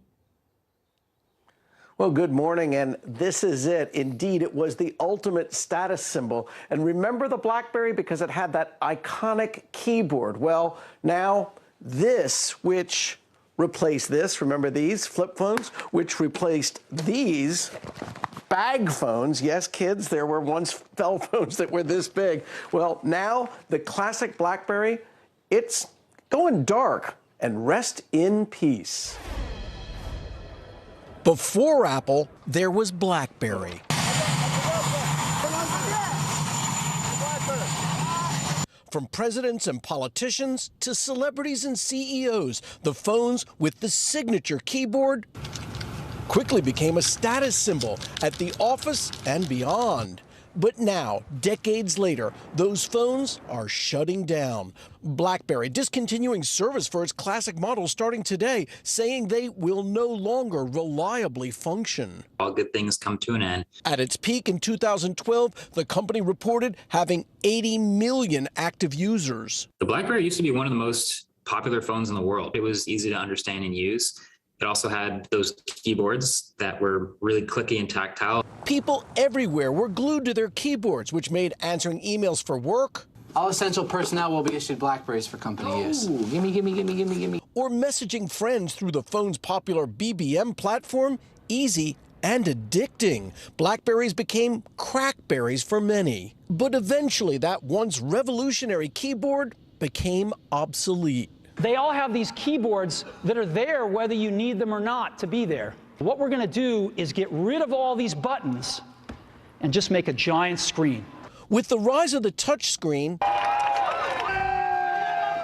Well, good morning, and this is it. Indeed, it was the ultimate status symbol. And remember the BlackBerry because it had that iconic keyboard. Well, now this, which replaced this, remember these flip phones, which replaced these bag phones. Yes, kids, there were once cell phones that were this big. Well, now the classic BlackBerry, it's going dark, and rest in peace. Before Apple, there was BlackBerry. From presidents and politicians to celebrities and CEOs, the phones with the signature keyboard quickly became a status symbol at the office and beyond. But now, decades later, those phones are shutting down. BlackBerry discontinuing service for its classic models starting today, saying they will no longer reliably function. All good things come to an end. At its peak in 2012, the company reported having 80 million active users. The BlackBerry used to be one of the most popular phones in the world. It was easy to understand and use. It also had those keyboards that were really clicky and tactile. People everywhere were glued to their keyboards, which made answering emails for work. All essential personnel will be issued BlackBerries for company use. Gimme. Or messaging friends through the phone's popular BBM platform, easy and addicting. BlackBerries became crackberries for many. But eventually, that once revolutionary keyboard became obsolete. They all have these keyboards that are there whether you need them or not to be there. What we're going to do is get rid of all these buttons and just make a giant screen. With the rise of the touchscreen,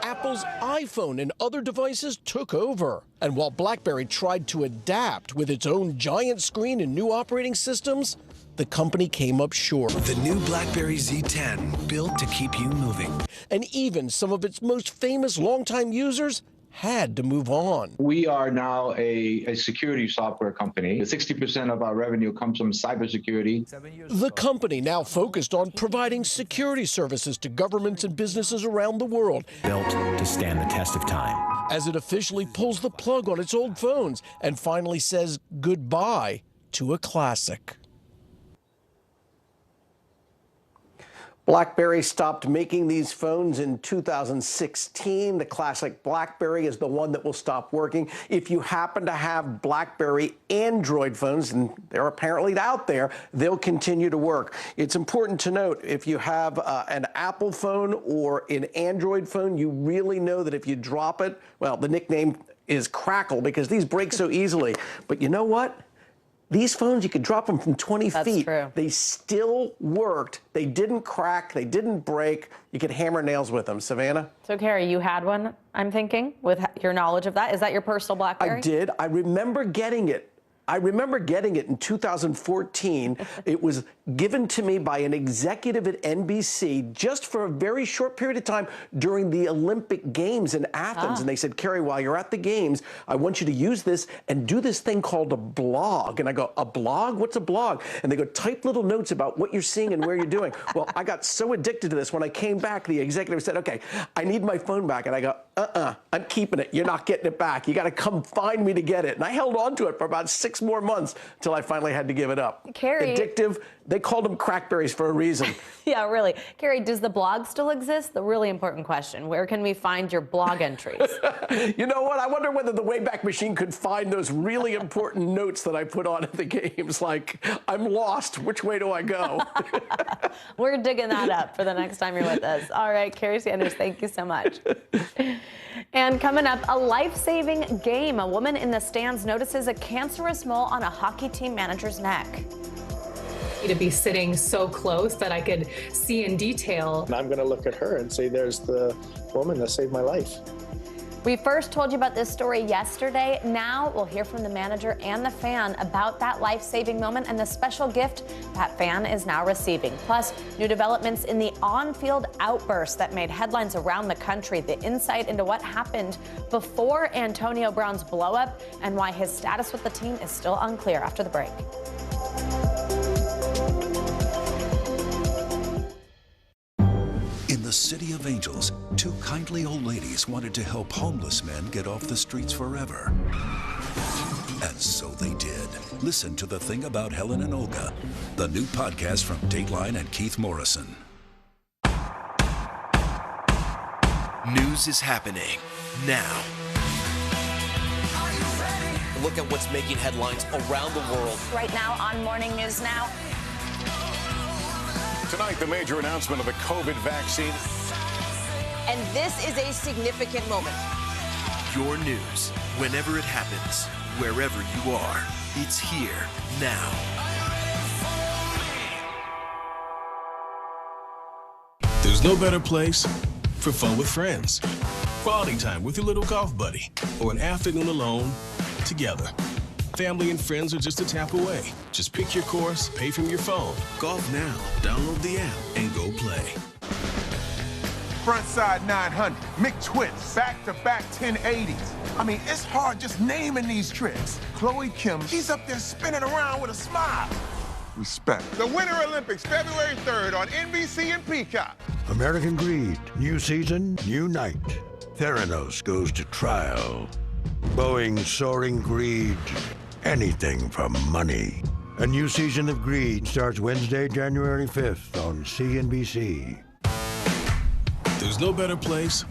Apple's iPhone and other devices took over. And while BlackBerry tried to adapt with its own giant screen and new operating systems, the company came up short. The new BlackBerry Z10, built to keep you moving. And even some of its most famous longtime users had to move on. We are now a security software company. 60% of our revenue comes from cybersecurity. The company now focused on providing security services to governments and businesses around the world. Built to stand the test of time. As it officially pulls the plug on its old phones and finally says goodbye to a classic. BlackBerry stopped making these phones in 2016. The classic BlackBerry is the one that will stop working. If you happen to have BlackBerry Android phones, and they're apparently out there, they'll continue to work. It's important to note, if you have an Apple phone or an Android phone, you really know that if you drop it, well, the nickname is Crackle because these break so easily. But you know what? These phones, you could drop them from 20 feet. True. They still worked. They didn't crack. They didn't break. You could hammer nails with them. Savannah? So, Carrie, you had one, I'm thinking, with your knowledge of that. Is that your personal BlackBerry? I did. I remember getting it. in 2014. It was given to me by an executive at NBC just for a very short period of time during the Olympic Games in Athens. And they said, Carrie, while you're at the Games, I want you to use this and do this thing called a blog. And I go, a blog? What's a blog? And they go, type little notes about what you're seeing and where you're doing. Well, I got so addicted to this. When I came back, the executive said, okay, I need my phone back. And I go, I'm keeping it. You're not getting it back. You got to come find me to get it. And I held on to it for about 6 6 more months until I finally had to give it up. Carrie. Addictive. They called them crackberries for a reason. Yeah, really. Carrie, does the blog still exist? The really important question. Where can we find your blog entries? You know what? I wonder whether the Wayback Machine could find those really important notes that I put on at the games, like, I'm lost. Which way do I go? We're digging that up for the next time you're with us. All right, Carrie Sanders, thank you so much. And coming up, a life-saving game. A woman in the stands notices a cancerous mole on a hockey team manager's neck. To be sitting so close that I could see in detail. And I'm going to look at her and say, there's the woman that saved my life. We first told you about this story yesterday. Now we'll hear from the manager and the fan about that life-saving moment and the special gift that fan is now receiving. Plus, new developments in the on-field outburst that made headlines around the country. The insight into what happened before Antonio Brown's blow-up and why his status with the team is still unclear after the break. In the City of Angels, 2 kindly old ladies wanted to help homeless men get off the streets forever. And so they did. Listen to The Thing About Helen and Olga, the new podcast from Dateline and Keith Morrison. News is happening now. Look at what's making headlines around the world. Right now on Morning News Now. Tonight, the major announcement of the COVID vaccine. And this is a significant moment. Your news, whenever it happens, wherever you are, it's here now. There's no better place for fun with friends. Quality time with your little golf buddy, or an afternoon alone together. Family and friends are just a tap away. Just pick your course, pay from your phone. Golf Now. Download the app and go play. Frontside 900, McTwist, back-to-back 1080s. I mean, it's hard just naming these tricks. Chloe Kim, she's up there spinning around with a smile. Respect. The Winter Olympics, February 3rd on NBC and Peacock. American Greed, new season, new night. Theranos goes to trial. Boeing's soaring greed. Anything for money. A new season of Greed starts Wednesday, January 5th on CNBC. There's no better place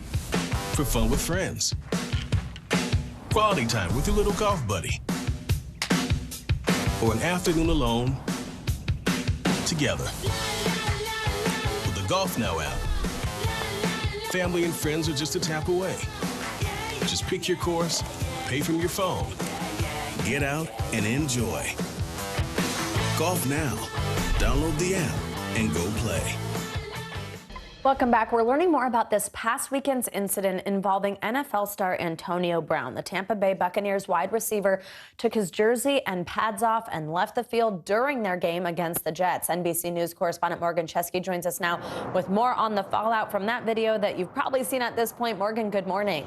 for fun with friends. Quality time with your little golf buddy, or an afternoon alone together. With the Golf Now app, family and friends are just a tap away. Just pick your course, pay from your phone, get out and enjoy. Golf Now. Download the app and go play. Welcome back. We're learning more about this past weekend's incident involving NFL star Antonio Brown. The Tampa Bay Buccaneers wide receiver took his jersey and pads off and left the field during their game against the Jets. NBC News correspondent Morgan Chesky joins us now with more on the fallout from that video that you've probably seen at this point. Morgan, good morning.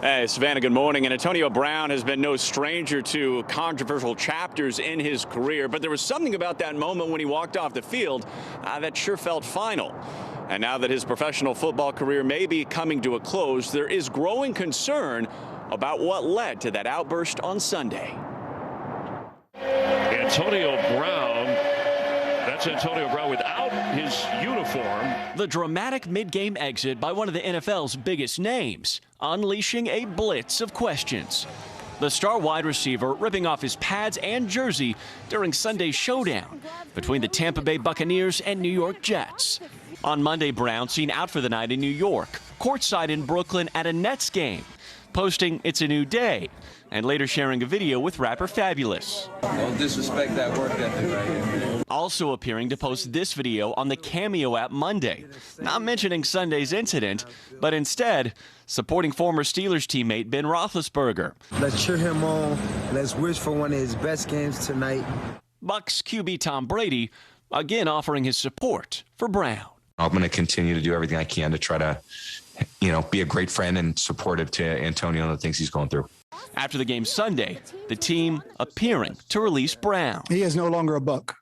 Hey, Savannah, good morning. And Antonio Brown has been no stranger to controversial chapters in his career, but there was something about that moment when he walked off the field that sure felt final. And now that his professional football career may be coming to a close, there is growing concern about what led to that outburst on Sunday. Antonio Brown, that's Antonio Brown without his uniform. The dramatic mid-game exit by one of the NFL's biggest names, unleashing a blitz of questions. The star wide receiver ripping off his pads and jersey during Sunday's showdown between the Tampa Bay Buccaneers and New York Jets. On Monday, Brown seen out for the night in New York, courtside in Brooklyn at a Nets game, posting "It's a new day," and later sharing a video with rapper Fabulous. Don't disrespect that work ethic right here, man. Also appearing to post this video on the Cameo app Monday, not mentioning Sunday's incident, but instead supporting former Steelers teammate Ben Roethlisberger. Let's cheer him on. Let's wish for one of his best games tonight. Bucs QB Tom Brady again offering his support for Brown. I'm going to continue to do everything I can to try to, be a great friend and supportive to Antonio and the things he's going through. After the game Sunday, the team appearing to release Brown. He is no longer a Buck.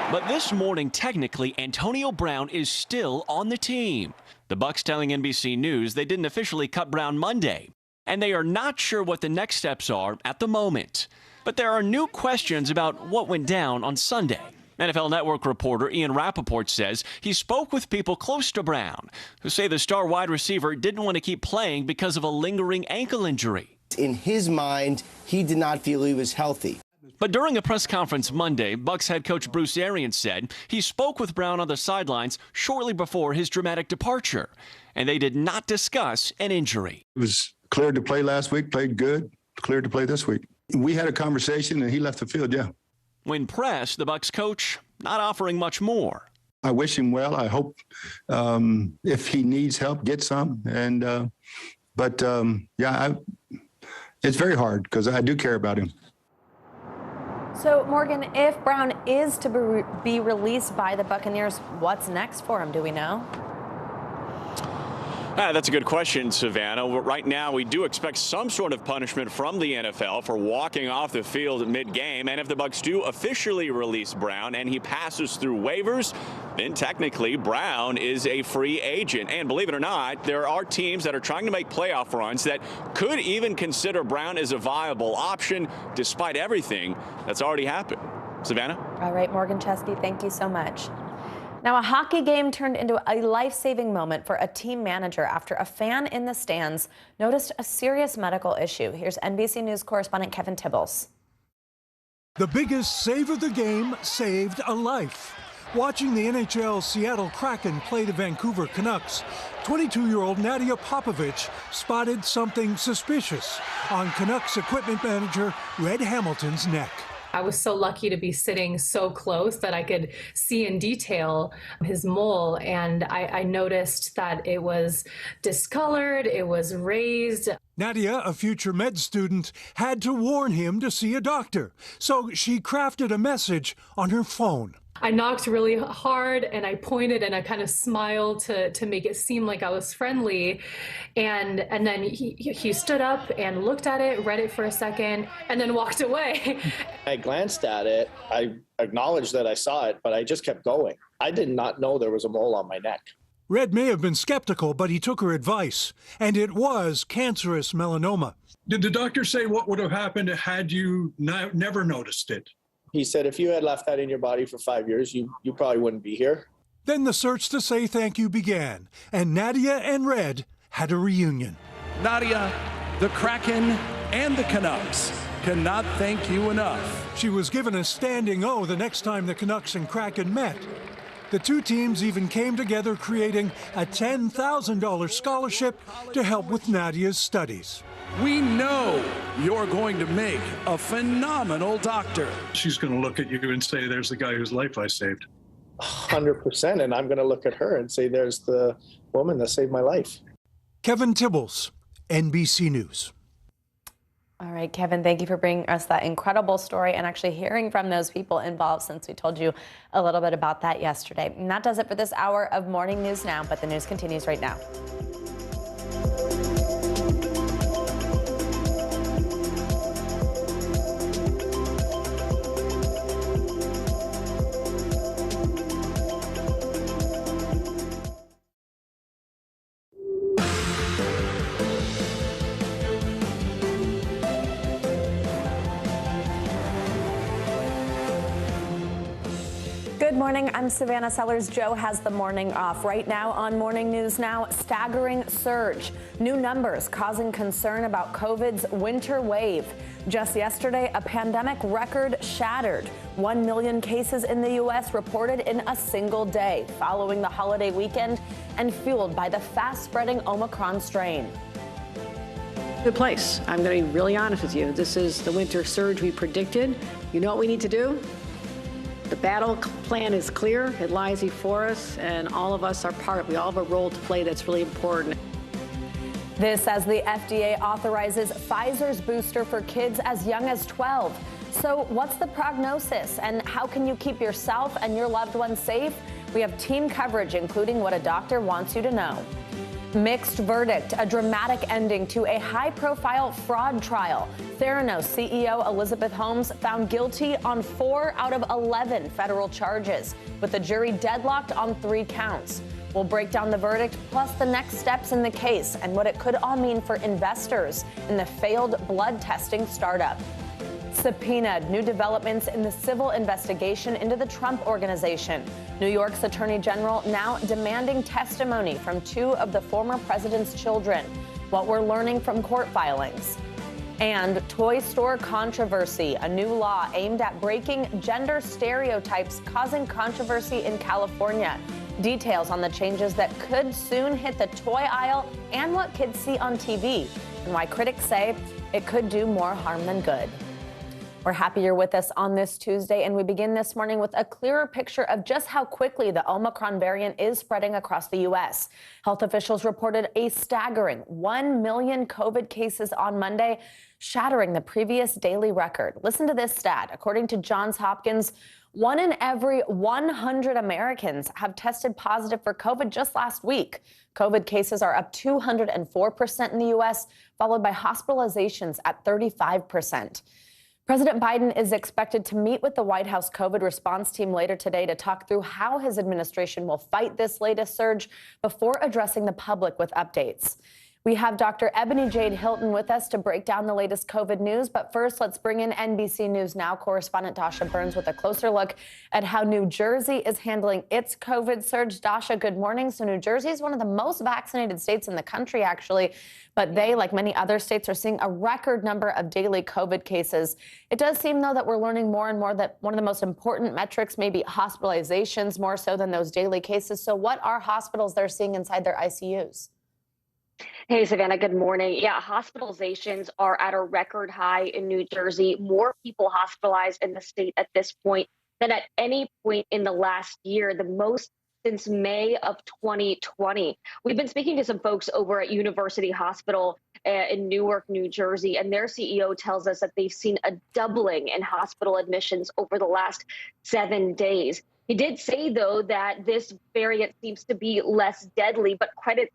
But this morning, technically, Antonio Brown is still on the team. The Bucs telling NBC News they didn't officially cut Brown Monday. and they are not sure what the next steps are at the moment. But there are new questions about what went down on Sunday. NFL Network reporter Ian Rappaport says he spoke with people close to Brown who say the star wide receiver didn't want to keep playing because of a lingering ankle injury. In his mind, he did not feel he was healthy. But during a press conference Monday, Bucs head coach Bruce Arians said he spoke with Brown on the sidelines shortly before his dramatic departure, and they did not discuss an injury. It was cleared to play last week, played good, cleared to play this week. We had a conversation, and he left the field, yeah. When pressed, the Bucs coach not offering much more. I wish him well. I hope if he needs help, get some. And it's very hard because I do care about him. So, Morgan, if Brown is to be released by the Buccaneers, what's next for him? Do we know? That's a good question, Savannah. Right now, we do expect some sort of punishment from the NFL for walking off the field mid-game. And if the Bucs do officially release Brown and he passes through waivers, then technically Brown is a free agent. And believe it or not, there are teams that are trying to make playoff runs that could even consider Brown as a viable option, despite everything that's already happened. Savannah? All right, Morgan Chesky, thank you so much. Now, a hockey game turned into a life-saving moment for a team manager after a fan in the stands noticed a serious medical issue. Here's NBC News correspondent Kevin Tibbles. The biggest save of the game saved a life. Watching the NHL Seattle Kraken play the Vancouver Canucks, 22-year-old Nadia Popovich spotted something suspicious on Canucks equipment manager Red Hamilton's neck. I was so lucky to be sitting so close that I could see in detail his mole, and I noticed that it was discolored, it was raised. Nadia, a future med student, had to warn him to see a doctor, so she crafted a message on her phone. I knocked really hard and I pointed and I kind of smiled to make it seem like I was friendly. And then he stood up and looked at it, read it for a second, and then walked away. I glanced at it. I acknowledged that I saw it, but I just kept going. I did not know there was a mole on my neck. Red may have been skeptical, but he took her advice, and it was cancerous melanoma. Did the doctor say what would have happened had you never noticed it? He said if you had left that in your body for 5 years, you probably wouldn't be here. Then the search to say thank you began, and Nadia and Red had a reunion. Nadia, the Kraken, and the Canucks cannot thank you enough. She was given a standing O the next time the Canucks and Kraken met. The two teams even came together, creating a $10,000 scholarship to help with Nadia's studies. We know you're going to make a phenomenal doctor. She's going to look at you and say, there's the guy whose life I saved. 100%. And I'm going to look at her and say, there's the woman that saved my life. Kevin Tibbles, NBC News. All right, Kevin, thank you for bringing us that incredible story and actually hearing from those people involved, since we told you a little bit about that yesterday. And that does it for this hour of Morning News Now, but the news continues right now. Good morning, I'm Savannah Sellers. Joe has the morning off. Right now on Morning News Now, staggering surge. New numbers causing concern about COVID's winter wave. Just yesterday, a pandemic record shattered. 1 million cases in the U.S. reported in a single day following the holiday weekend and fueled by the fast-spreading Omicron strain. Good place. I'm going to be really honest with you. This is the winter surge we predicted. You know what we need to do? The battle plan is clear. It lies before us, and all of us are part. We all have a role to play that's really important. This as the FDA authorizes Pfizer's booster for kids as young as 12. So what's the prognosis, and how can you keep yourself and your loved ones safe? We have team coverage, including what a doctor wants you to know. Mixed verdict, a dramatic ending to a high-profile fraud trial. Theranos CEO Elizabeth Holmes found guilty on 4 out of 11 federal charges, with the jury deadlocked on 3 counts. We'll break down the verdict, plus the next steps in the case and what it could all mean for investors in the failed blood testing startup. Subpoenaed, new developments in the civil investigation into the Trump Organization. New York's Attorney General now demanding testimony from 2 of the former president's children. What we're learning from court filings. And toy store controversy, a new law aimed at breaking gender stereotypes causing controversy in California. Details on the changes that could soon hit the toy aisle and what kids see on TV, and why critics say it could do more harm than good. We're happy you're with us on this Tuesday, and we begin this morning with a clearer picture of just how quickly the Omicron variant is spreading across the U.S. Health officials reported a staggering 1 million COVID cases on Monday, shattering the previous daily record. Listen to this stat. According to Johns Hopkins, 1 in every 100 Americans have tested positive for COVID just last week. COVID cases are up 204% in the U.S., followed by hospitalizations at 35%. President Biden is expected to meet with the White House COVID response team later today to talk through how his administration will fight this latest surge before addressing the public with updates. We have Dr. Ebony Jade Hilton with us to break down the latest COVID news. But first, let's bring in NBC News Now correspondent Dasha Burns with a closer look at how New Jersey is handling its COVID surge. Dasha, good morning. So New Jersey is one of the most vaccinated states in the country, actually. But they, like many other states, are seeing a record number of daily COVID cases. It does seem, though, that we're learning more and more that one of the most important metrics may be hospitalizations more so than those daily cases. So what are hospitals they're seeing inside their ICUs? Hey, Savannah, good morning. Yeah, hospitalizations are at a record high in New Jersey. More people hospitalized in the state at this point than at any point in the last year, the most since May of 2020. We've been speaking to some folks over at University Hospital in Newark, New Jersey, and their CEO tells us that they've seen a doubling in hospital admissions over the last 7 days. He did say, though, that this variant seems to be less deadly, but credits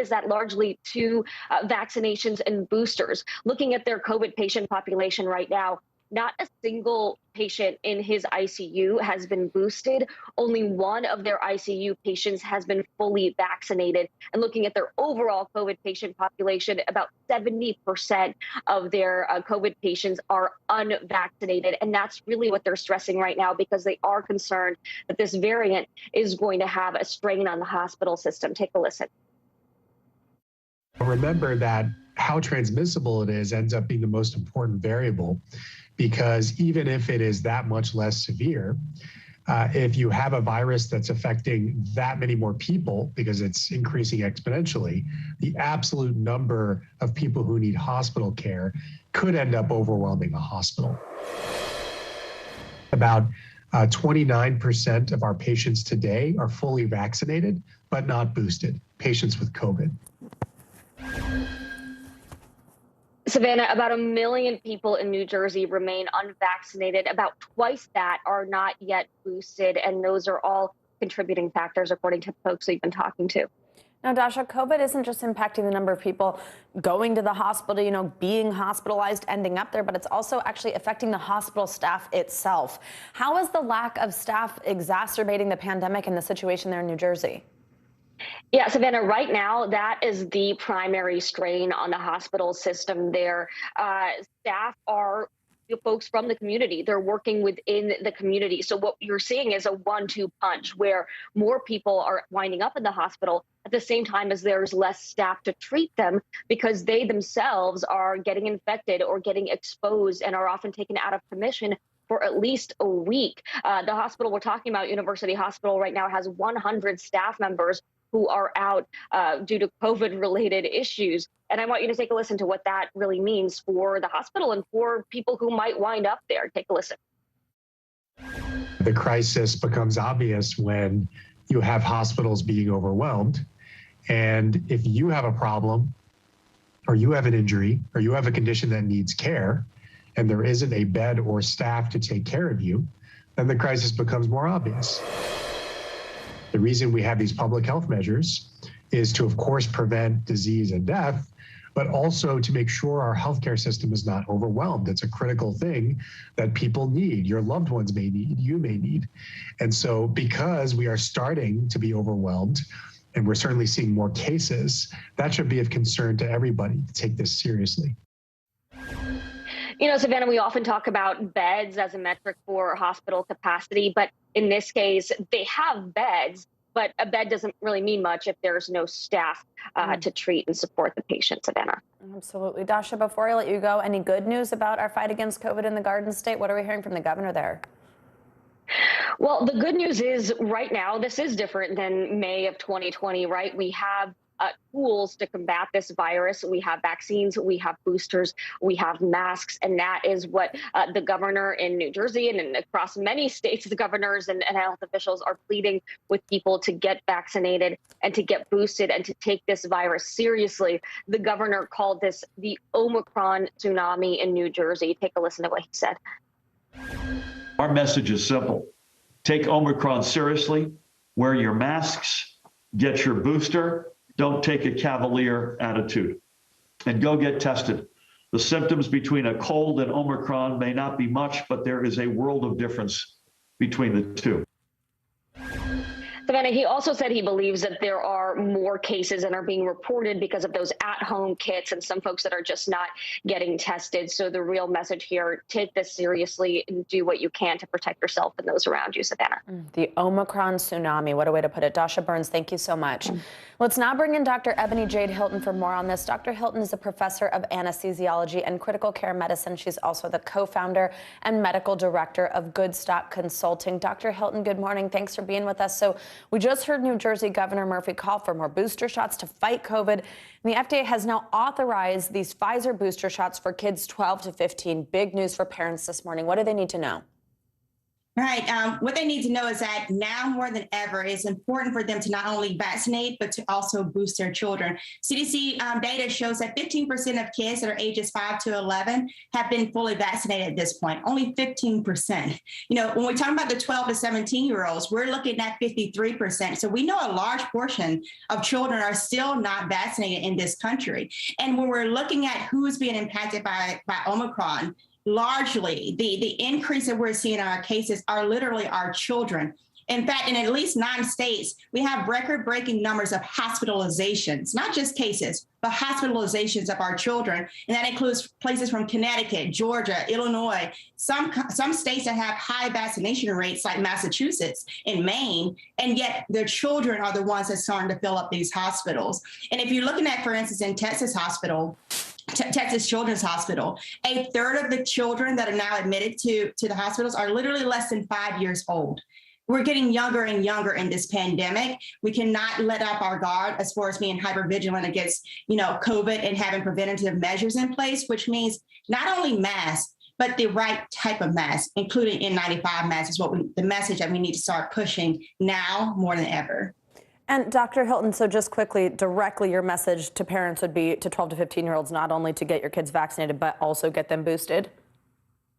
that largely to vaccinations and boosters. Looking at their COVID patient population right now, not a single patient in his ICU has been boosted. Only one of their ICU patients has been fully vaccinated. And looking at their overall COVID patient population, about 70% of their COVID patients are unvaccinated. And that's really what they're stressing right now, because they are concerned that this variant is going to have a strain on the hospital system. Take a listen. Remember that how transmissible it is ends up being the most important variable, because even if it is that much less severe, if you have a virus that's affecting that many more people because it's increasing exponentially, the absolute number of people who need hospital care could end up overwhelming a hospital. About 29% of our patients today are fully vaccinated, but not boosted, patients with COVID. Savannah, about 1 million people in New Jersey remain unvaccinated. About twice that are not yet boosted, and those are all contributing factors, according to folks we've been talking to. Now, Dasha, COVID isn't just impacting the number of people going to the hospital, being hospitalized, ending up there, but it's also actually affecting the hospital staff itself. How is the lack of staff exacerbating the pandemic and the situation there in New Jersey? Yeah, Savannah, right now, that is the primary strain on the hospital system there. Staff are folks from the community. They're working within the community. So what you're seeing is a 1-2 punch where more people are winding up in the hospital at the same time as there's less staff to treat them, because they themselves are getting infected or getting exposed and are often taken out of commission for at least a week. The hospital we're talking about, University Hospital, right now has 100 staff members who are out due to COVID-related issues. And I want you to take a listen to what that really means for the hospital and for people who might wind up there. Take a listen. The crisis becomes obvious when you have hospitals being overwhelmed. And if you have a problem, or you have an injury, or you have a condition that needs care, and there isn't a bed or staff to take care of you, then the crisis becomes more obvious. The reason we have these public health measures is to, of course, prevent disease and death, but also to make sure our healthcare system is not overwhelmed. It's a critical thing that people need. Your loved ones may need, you may need. And so because we are starting to be overwhelmed, and we're certainly seeing more cases, that should be of concern to everybody to take this seriously. You know, Savannah, we often talk about beds as a metric for hospital capacity, but in this case, they have beds, but a bed doesn't really mean much if there's no staff to treat and support the patient, Savannah. Absolutely. Dasha, before I let you go, any good news about our fight against COVID in the Garden State? What are we hearing from the governor there? Well, the good news is right now, this is different than May of 2020, right? We have tools to combat this virus. We have vaccines, we have boosters, we have masks, and that is what the governor in New Jersey and across many states, the governors and health officials are pleading with people to get vaccinated and to get boosted and to take this virus seriously. The governor called this the Omicron tsunami in New Jersey. Take a listen to what he said. Our message is simple. Take Omicron seriously, wear your masks, get your booster, don't take a cavalier attitude, and go get tested. The symptoms between a cold and Omicron may not be much, but there is a world of difference between the two. Savannah, he also said he believes that there are more cases and are being reported because of those at-home kits and some folks that are just not getting tested. So the real message here, take this seriously and do what you can to protect yourself and those around you, Savannah. The Omicron tsunami, what a way to put it. Dasha Burns, thank you so much. Let's now bring in Dr. Ebony Jade Hilton for more on this. Dr. Hilton is a professor of anesthesiology and critical care medicine. She's also the co-founder and medical director of Good Stock Consulting. Dr. Hilton, good morning. Thanks for being with us. So we just heard New Jersey Governor Murphy call for more booster shots to fight COVID. And the FDA has now authorized these Pfizer booster shots for kids 12 to 15. Big news for parents this morning. What do they need to know? Right. What they need to know is that now more than ever, it's important for them to not only vaccinate, but to also boost their children. CDC data shows that 15% of kids that are ages 5 to 11 have been fully vaccinated at this point, only 15%. You know, when we're talking about the 12 to 17-year-olds, we're looking at 53%. So we know a large portion of children are still not vaccinated in this country. And when we're looking at who's being impacted by Omicron, largely, the increase that we're seeing in our cases are literally our children. In fact, in at least 9 states, we have record-breaking numbers of hospitalizations, not just cases, but hospitalizations of our children. And that includes places from Connecticut, Georgia, Illinois, some states that have high vaccination rates like Massachusetts and Maine, and yet their children are the ones that's starting to fill up these hospitals. And if you're looking at, for instance, in Texas Children's Hospital, a third of the children that are now admitted to the hospitals are literally less than 5 years old. We're getting younger and younger in this pandemic. We cannot let up our guard as far as being hypervigilant against, COVID and having preventative measures in place, which means not only masks, but the right type of mask, including N95 masks, is the message that we need to start pushing now more than ever. And Dr. Hilton, so just quickly, directly, your message to parents would be to 12 to 15-year-olds, not only to get your kids vaccinated, but also get them boosted?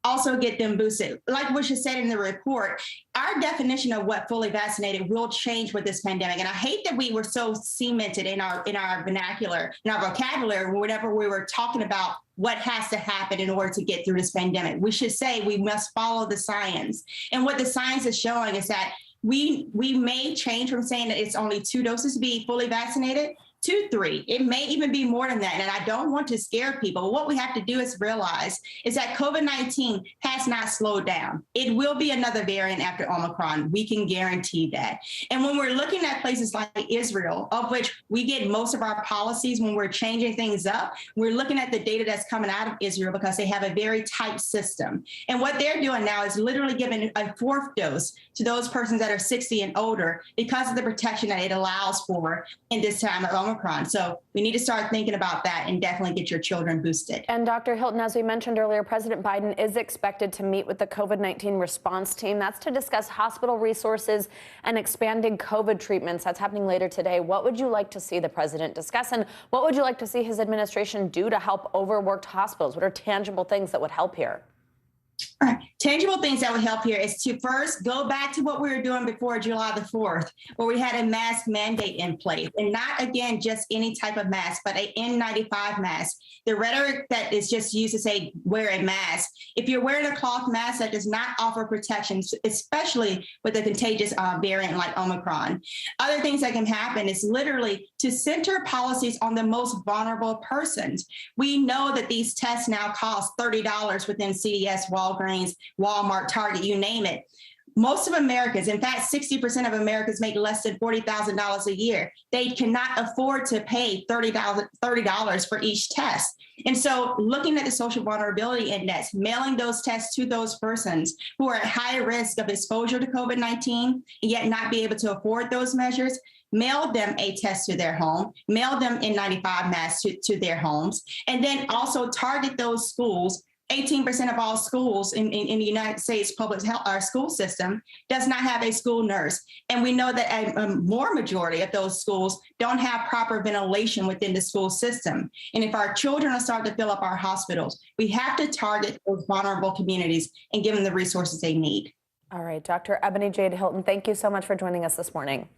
Also get them boosted. Like what you said in the report, our definition of what fully vaccinated will change with this pandemic. And I hate that we were so cemented in our vernacular, in our vocabulary, whenever we were talking about what has to happen in order to get through this pandemic. We should say we must follow the science. And what the science is showing is that we may change from saying that it's only 2 doses to be fully vaccinated to 3. It may even be more than that. And I don't want to scare people. What we have to do is realize is that COVID-19 has not slowed down. It will be another variant after Omicron. We can guarantee that. And when we're looking at places like Israel, of which we get most of our policies when we're changing things up, we're looking at the data that's coming out of Israel because they have a very tight system. And what they're doing now is literally giving a 4th dose to those persons that are 60 and older because of the protection that it allows for in this time of Omicron. So we need to start thinking about that and definitely get your children boosted. And Dr. Hilton, as we mentioned earlier, President Biden is expected to meet with the COVID-19 response team. That's to discuss hospital resources and expanding COVID treatments. That's happening later today. What would you like to see the president discuss, and what would you like to see his administration do to help overworked hospitals? What are tangible things that would help here? All right. Tangible things that would help here is to first go back to what we were doing before July the 4th, where we had a mask mandate in place, and not, again, just any type of mask, but an N95 mask. The rhetoric that is just used to say wear a mask. If you're wearing a cloth mask, that does not offer protection, especially with a contagious variant like Omicron. Other things that can happen is literally to center policies on the most vulnerable persons. We know that these tests now cost $30 within CVS, Walgreens, Walmart, Target, you name it. Most of Americans, in fact, 60% of Americans make less than $40,000 a year. They cannot afford to pay $30 for each test. And so looking at the social vulnerability index, mailing those tests to those persons who are at high risk of exposure to COVID-19 and yet not be able to afford those measures, mail them a test to their home, mail them N95 masks to their homes, and then also target those schools. 18% of all schools in the United States public health, our school system does not have a school nurse. And we know that a more majority of those schools don't have proper ventilation within the school system. And if our children are starting to fill up our hospitals, we have to target those vulnerable communities and give them the resources they need. All right, Dr. Ebony Jade Hilton, thank you so much for joining us this morning.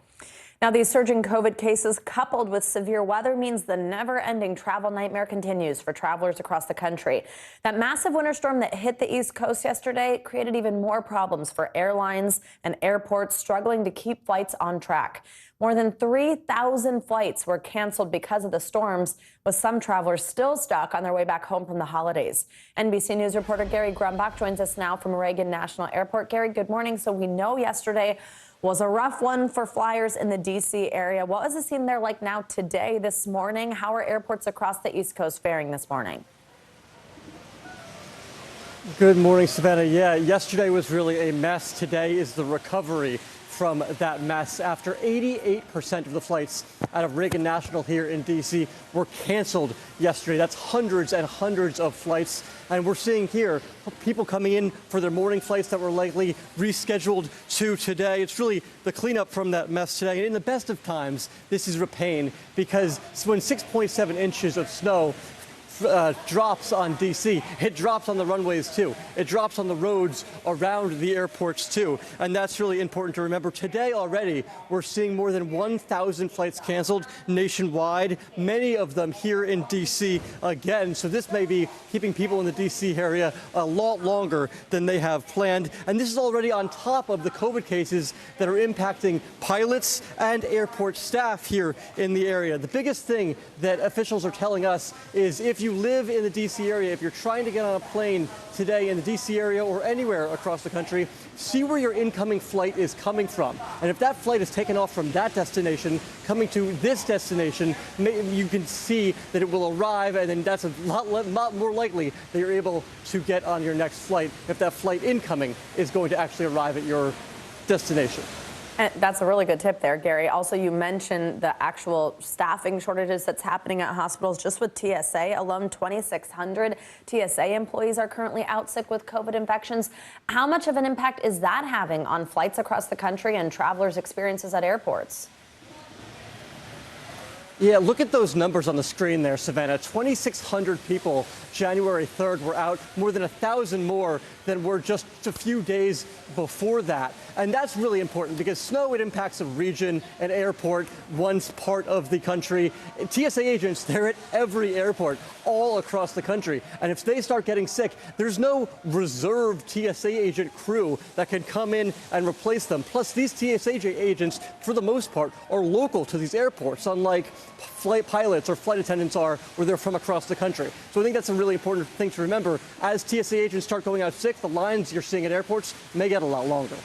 Now, these surging COVID cases coupled with severe weather means the never-ending travel nightmare continues for travelers across the country. That massive winter storm that hit the East Coast yesterday created even more problems for airlines and airports struggling to keep flights on track. More than 3,000 flights were canceled because of the storms, with some travelers still stuck on their way back home from the holidays. NBC News reporter Gary Grumbach joins us now from Reagan National Airport. Gary, good morning. So we know yesterday was a rough one for flyers in the D.C. area. What is the scene there like now today, this morning? How are airports across the East Coast faring this morning? Good morning, Savannah. Yeah, yesterday was really a mess. Today is the recovery from that mess after 88% of the flights out of Reagan National here in D.C. were canceled yesterday. That's hundreds and hundreds of flights. And we're seeing here people coming in for their morning flights that were likely rescheduled to today. It's really the cleanup from that mess today. And in the best of times, this is a pain because when 6.7 inches of snow drops on D.C., it drops on the runways too. It drops on the roads around the airports too. And that's really important to remember. Today already, we're seeing more than 1,000 flights canceled nationwide, many of them here in D.C. again. So this may be keeping people in the D.C. area a lot longer than they have planned. And this is already on top of the COVID cases that are impacting pilots and airport staff here in the area. The biggest thing that officials are telling us is if you live in the D.C. area, if you're trying to get on a plane today in the D.C. area or anywhere across the country, see where your incoming flight is coming from. And if that flight is taken off from that destination, coming to this destination, you can see that it will arrive, and then that's a lot more likely that you're able to get on your next flight if that flight incoming is going to actually arrive at your destination. And that's a really good tip there, Gary. Also, you mentioned the actual staffing shortages that's happening at hospitals. Just with TSA alone, 2,600 TSA employees are currently out sick with COVID infections. How much of an impact is that having on flights across the country and travelers' experiences at airports? Yeah, look at those numbers on the screen there, Savannah. 2,600 people January 3rd were out, more than 1,000 more than were just a few days before that. And that's really important because snow, it impacts a region, an airport, one part of the country. TSA agents, they're at every airport all across the country. And if they start getting sick, there's no reserved TSA agent crew that can come in and replace them. Plus, these TSA agents, for the most part, are local to these airports, unlike flight pilots or flight attendants are where they're from across the country. So I think that's a really important thing to remember. As TSA agents start going out sick, the lines you're seeing at airports may get a lot longer.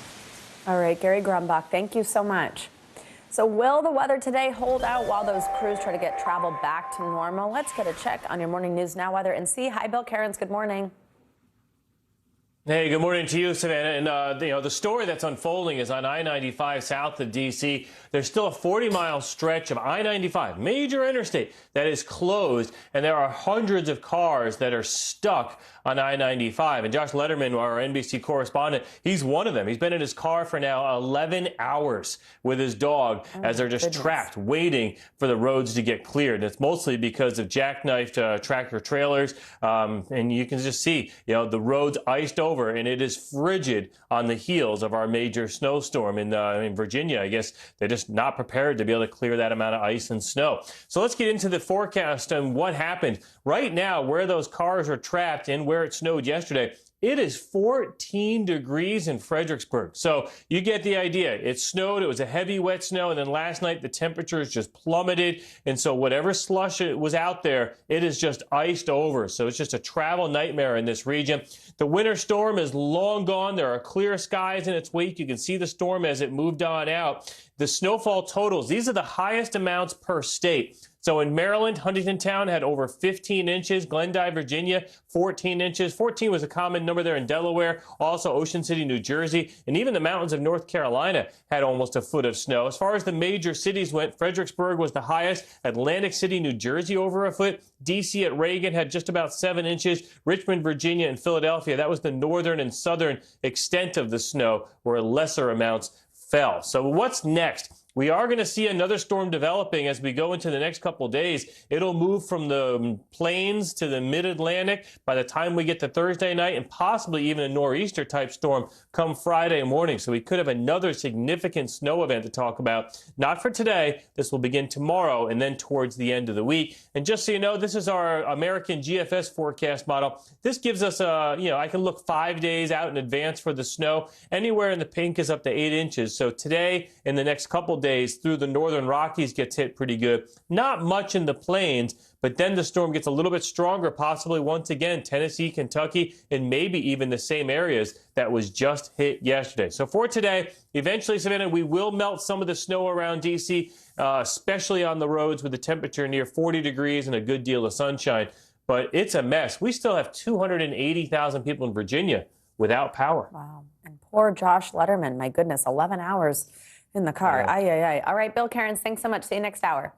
All right, Gary Grumbach, thank you so much. So will the weather today hold out while those crews try to get travel back to normal? Let's get a check on your Morning News Now weather and see. Hi, Bill Cairns. Good morning. Hey, good morning to you, Savannah. And, the story that's unfolding is on I-95 south of D.C. There's still a 40-mile stretch of I-95, major interstate, that is closed. And there are hundreds of cars that are stuck on I-95. And Josh Letterman, our NBC correspondent, he's one of them. He's been in his car for now 11 hours with his dog as they're just trapped, waiting for the roads to get cleared. And it's mostly because of jackknifed tractor trailers. And you can just see, the roads iced over. over, and it is frigid on the heels of our major snowstorm in Virginia. I guess they're just not prepared to be able to clear that amount of ice and snow. So let's get into the forecast and what happened. Right now, where those cars are trapped and where it snowed yesterday, it is 14 degrees in Fredericksburg. So you get the idea. It snowed. It was a heavy, wet snow. And then last night, the temperatures just plummeted. And so whatever slush was out there, it is just iced over. So it's just a travel nightmare in this region. The winter storm is long gone. There are clear skies in its wake. You can see the storm as it moved on out. The snowfall totals, these are the highest amounts per state. So in Maryland, Huntington had over 15 inches. Glendive, Virginia, 14 inches. 14 was a common number there in Delaware. Also Ocean City, New Jersey, and even the mountains of North Carolina had almost a foot of snow. As far as the major cities went, Fredericksburg was the highest. Atlantic City, New Jersey, over a foot. D.C. at Reagan had just about 7 inches. Richmond, Virginia, and Philadelphia, that was the northern and southern extent of the snow, where lesser amounts fell. So what's next? We are going to see another storm developing as we go into the next couple of days. It'll move from the plains to the mid-Atlantic by the time we get to Thursday night, and possibly even a nor'easter type storm come Friday morning. So we could have another significant snow event to talk about. Not for today. This will begin tomorrow and then towards the end of the week. And just so you know, this is our American GFS forecast model. This gives us I can look 5 days out in advance for the snow. Anywhere in the pink is up to 8 inches. So today, in the next couple days, through the northern Rockies gets hit pretty good. Not much in the plains, but then the storm gets a little bit stronger, possibly once again, Tennessee, Kentucky, and maybe even the same areas that was just hit yesterday. So for today, eventually, Savannah, we will melt some of the snow around D.C., especially on the roads with the temperature near 40 degrees and a good deal of sunshine. But it's a mess. We still have 280,000 people in Virginia without power. Wow. And poor Josh Letterman, my goodness, 11 hours in the car. Yeah. Ay, ay, ay. All right, Bill Cairns, thanks so much. See you next hour.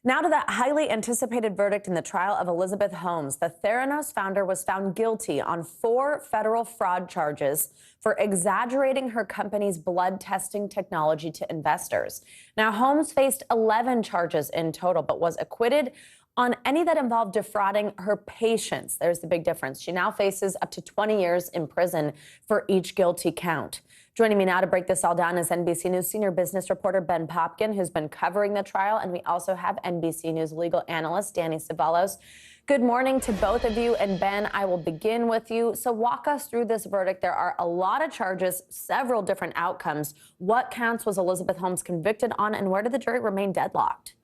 Now to that highly anticipated verdict in the trial of Elizabeth Holmes. The Theranos founder was found guilty on 4 federal fraud charges for exaggerating her company's blood testing technology to investors. Now, Holmes faced 11 charges in total, but was acquitted on any that involved defrauding her patients. There's the big difference. She now faces up to 20 years in prison for each guilty count. Joining me now to break this all down is NBC News senior business reporter Ben Popkin, who's been covering the trial. And we also have NBC News legal analyst Danny Ceballos. Good morning to both of you. And Ben, I will begin with you. So walk us through this verdict. There are a lot of charges, several different outcomes. What counts was Elizabeth Holmes convicted on, and where did the jury remain deadlocked?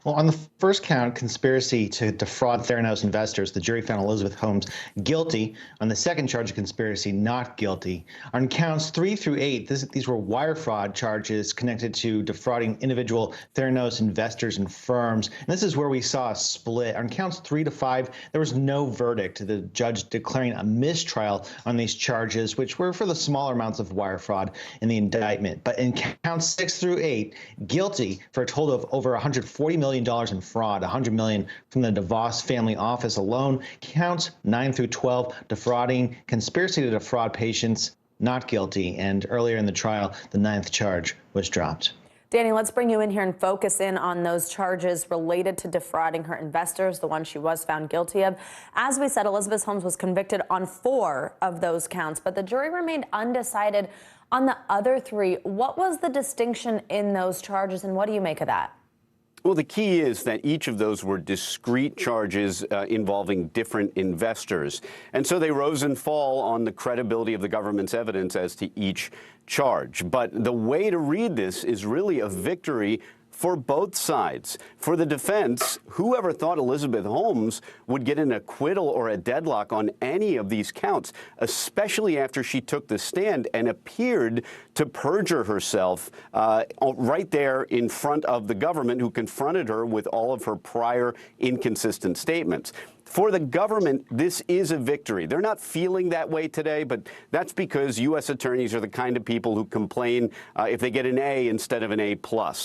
Well, on the first count, conspiracy to defraud Theranos investors, the jury found Elizabeth Holmes guilty. On the second charge of conspiracy, not guilty. On counts 3 through 8, these were wire fraud charges connected to defrauding individual Theranos investors and firms. And this is where we saw a split. On counts 3 to 5, there was no verdict. The judge declaring a mistrial on these charges, which were for the smaller amounts of wire fraud in the indictment. But in counts 6 through 8, guilty for a total of over $140 million in fraud, $100 million from the DeVos family office alone. Counts 9 through 12, defrauding, conspiracy to defraud patients, not guilty. And earlier in the trial, the 9th charge was dropped. Danny, let's bring you in here and focus in on those charges related to defrauding her investors, the one she was found guilty of. As we said, Elizabeth Holmes was convicted on 4 of those counts, but the jury remained undecided on the other 3. What was the distinction in those charges, and what do you make of that? Well, the key is that each of those were discrete charges involving different investors. And so they rose and fall on the credibility of the government's evidence as to each charge. But the way to read this is really a victory for both sides. For the defense, whoever thought Elizabeth Holmes would get an acquittal or a deadlock on any of these counts, especially after she took the stand and appeared to perjure herself right there in front of the government, who confronted her with all of her prior inconsistent statements. For the government, this is a victory. They're not feeling that way today, but that's because U.S. attorneys are the kind of people who complain if they get an A instead of an A+.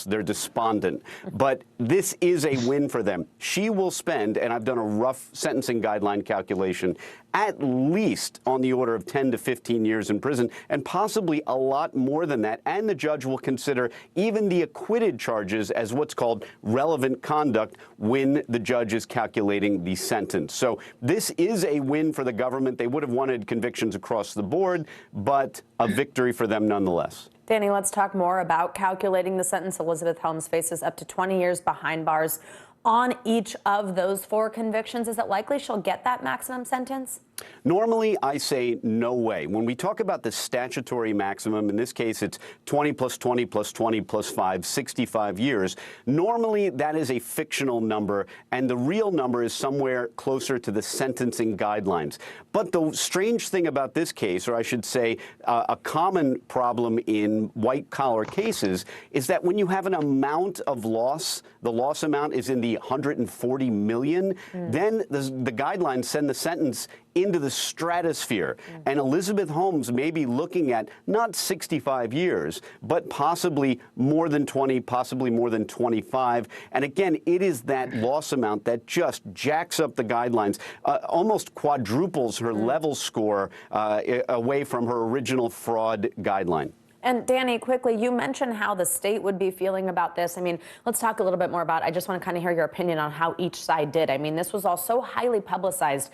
They're despondent. But this is a win for them. She will spend, and I've done a rough sentencing guideline calculation, at least on the order of 10 to 15 years in prison, and possibly a lot more than that. And the judge will consider even the acquitted charges as what's called relevant conduct when the judge is calculating the sentence. So this is a win for the government. They would have wanted convictions across the board, but a victory for them nonetheless. Danny, let's talk more about calculating the sentence. Elizabeth Holmes faces up to 20 years behind bars on each of those 4 convictions. Is it likely she'll get that maximum sentence? Normally, I say no way. When we talk about the statutory maximum, in this case, it's 20 plus 20 plus 20 plus 5, 65 years. Normally, that is a fictional number, and the real number is somewhere closer to the sentencing guidelines. But the strange thing about this case, or I should say a common problem in white-collar cases, is that when you have an amount of loss, the loss amount is in the 140 million, then the guidelines send the sentence into the stratosphere. And Elizabeth Holmes may be looking at not 65 years, but possibly more than 20, possibly more than 25. And again, it is that loss amount that just jacks up the guidelines, almost quadruples her level score away from her original fraud guideline. And Danny, quickly, you mentioned how the state would be feeling about this. I mean, let's talk a little bit more about it. I just want to kind of hear your opinion on how each side did. I mean, this was all so highly publicized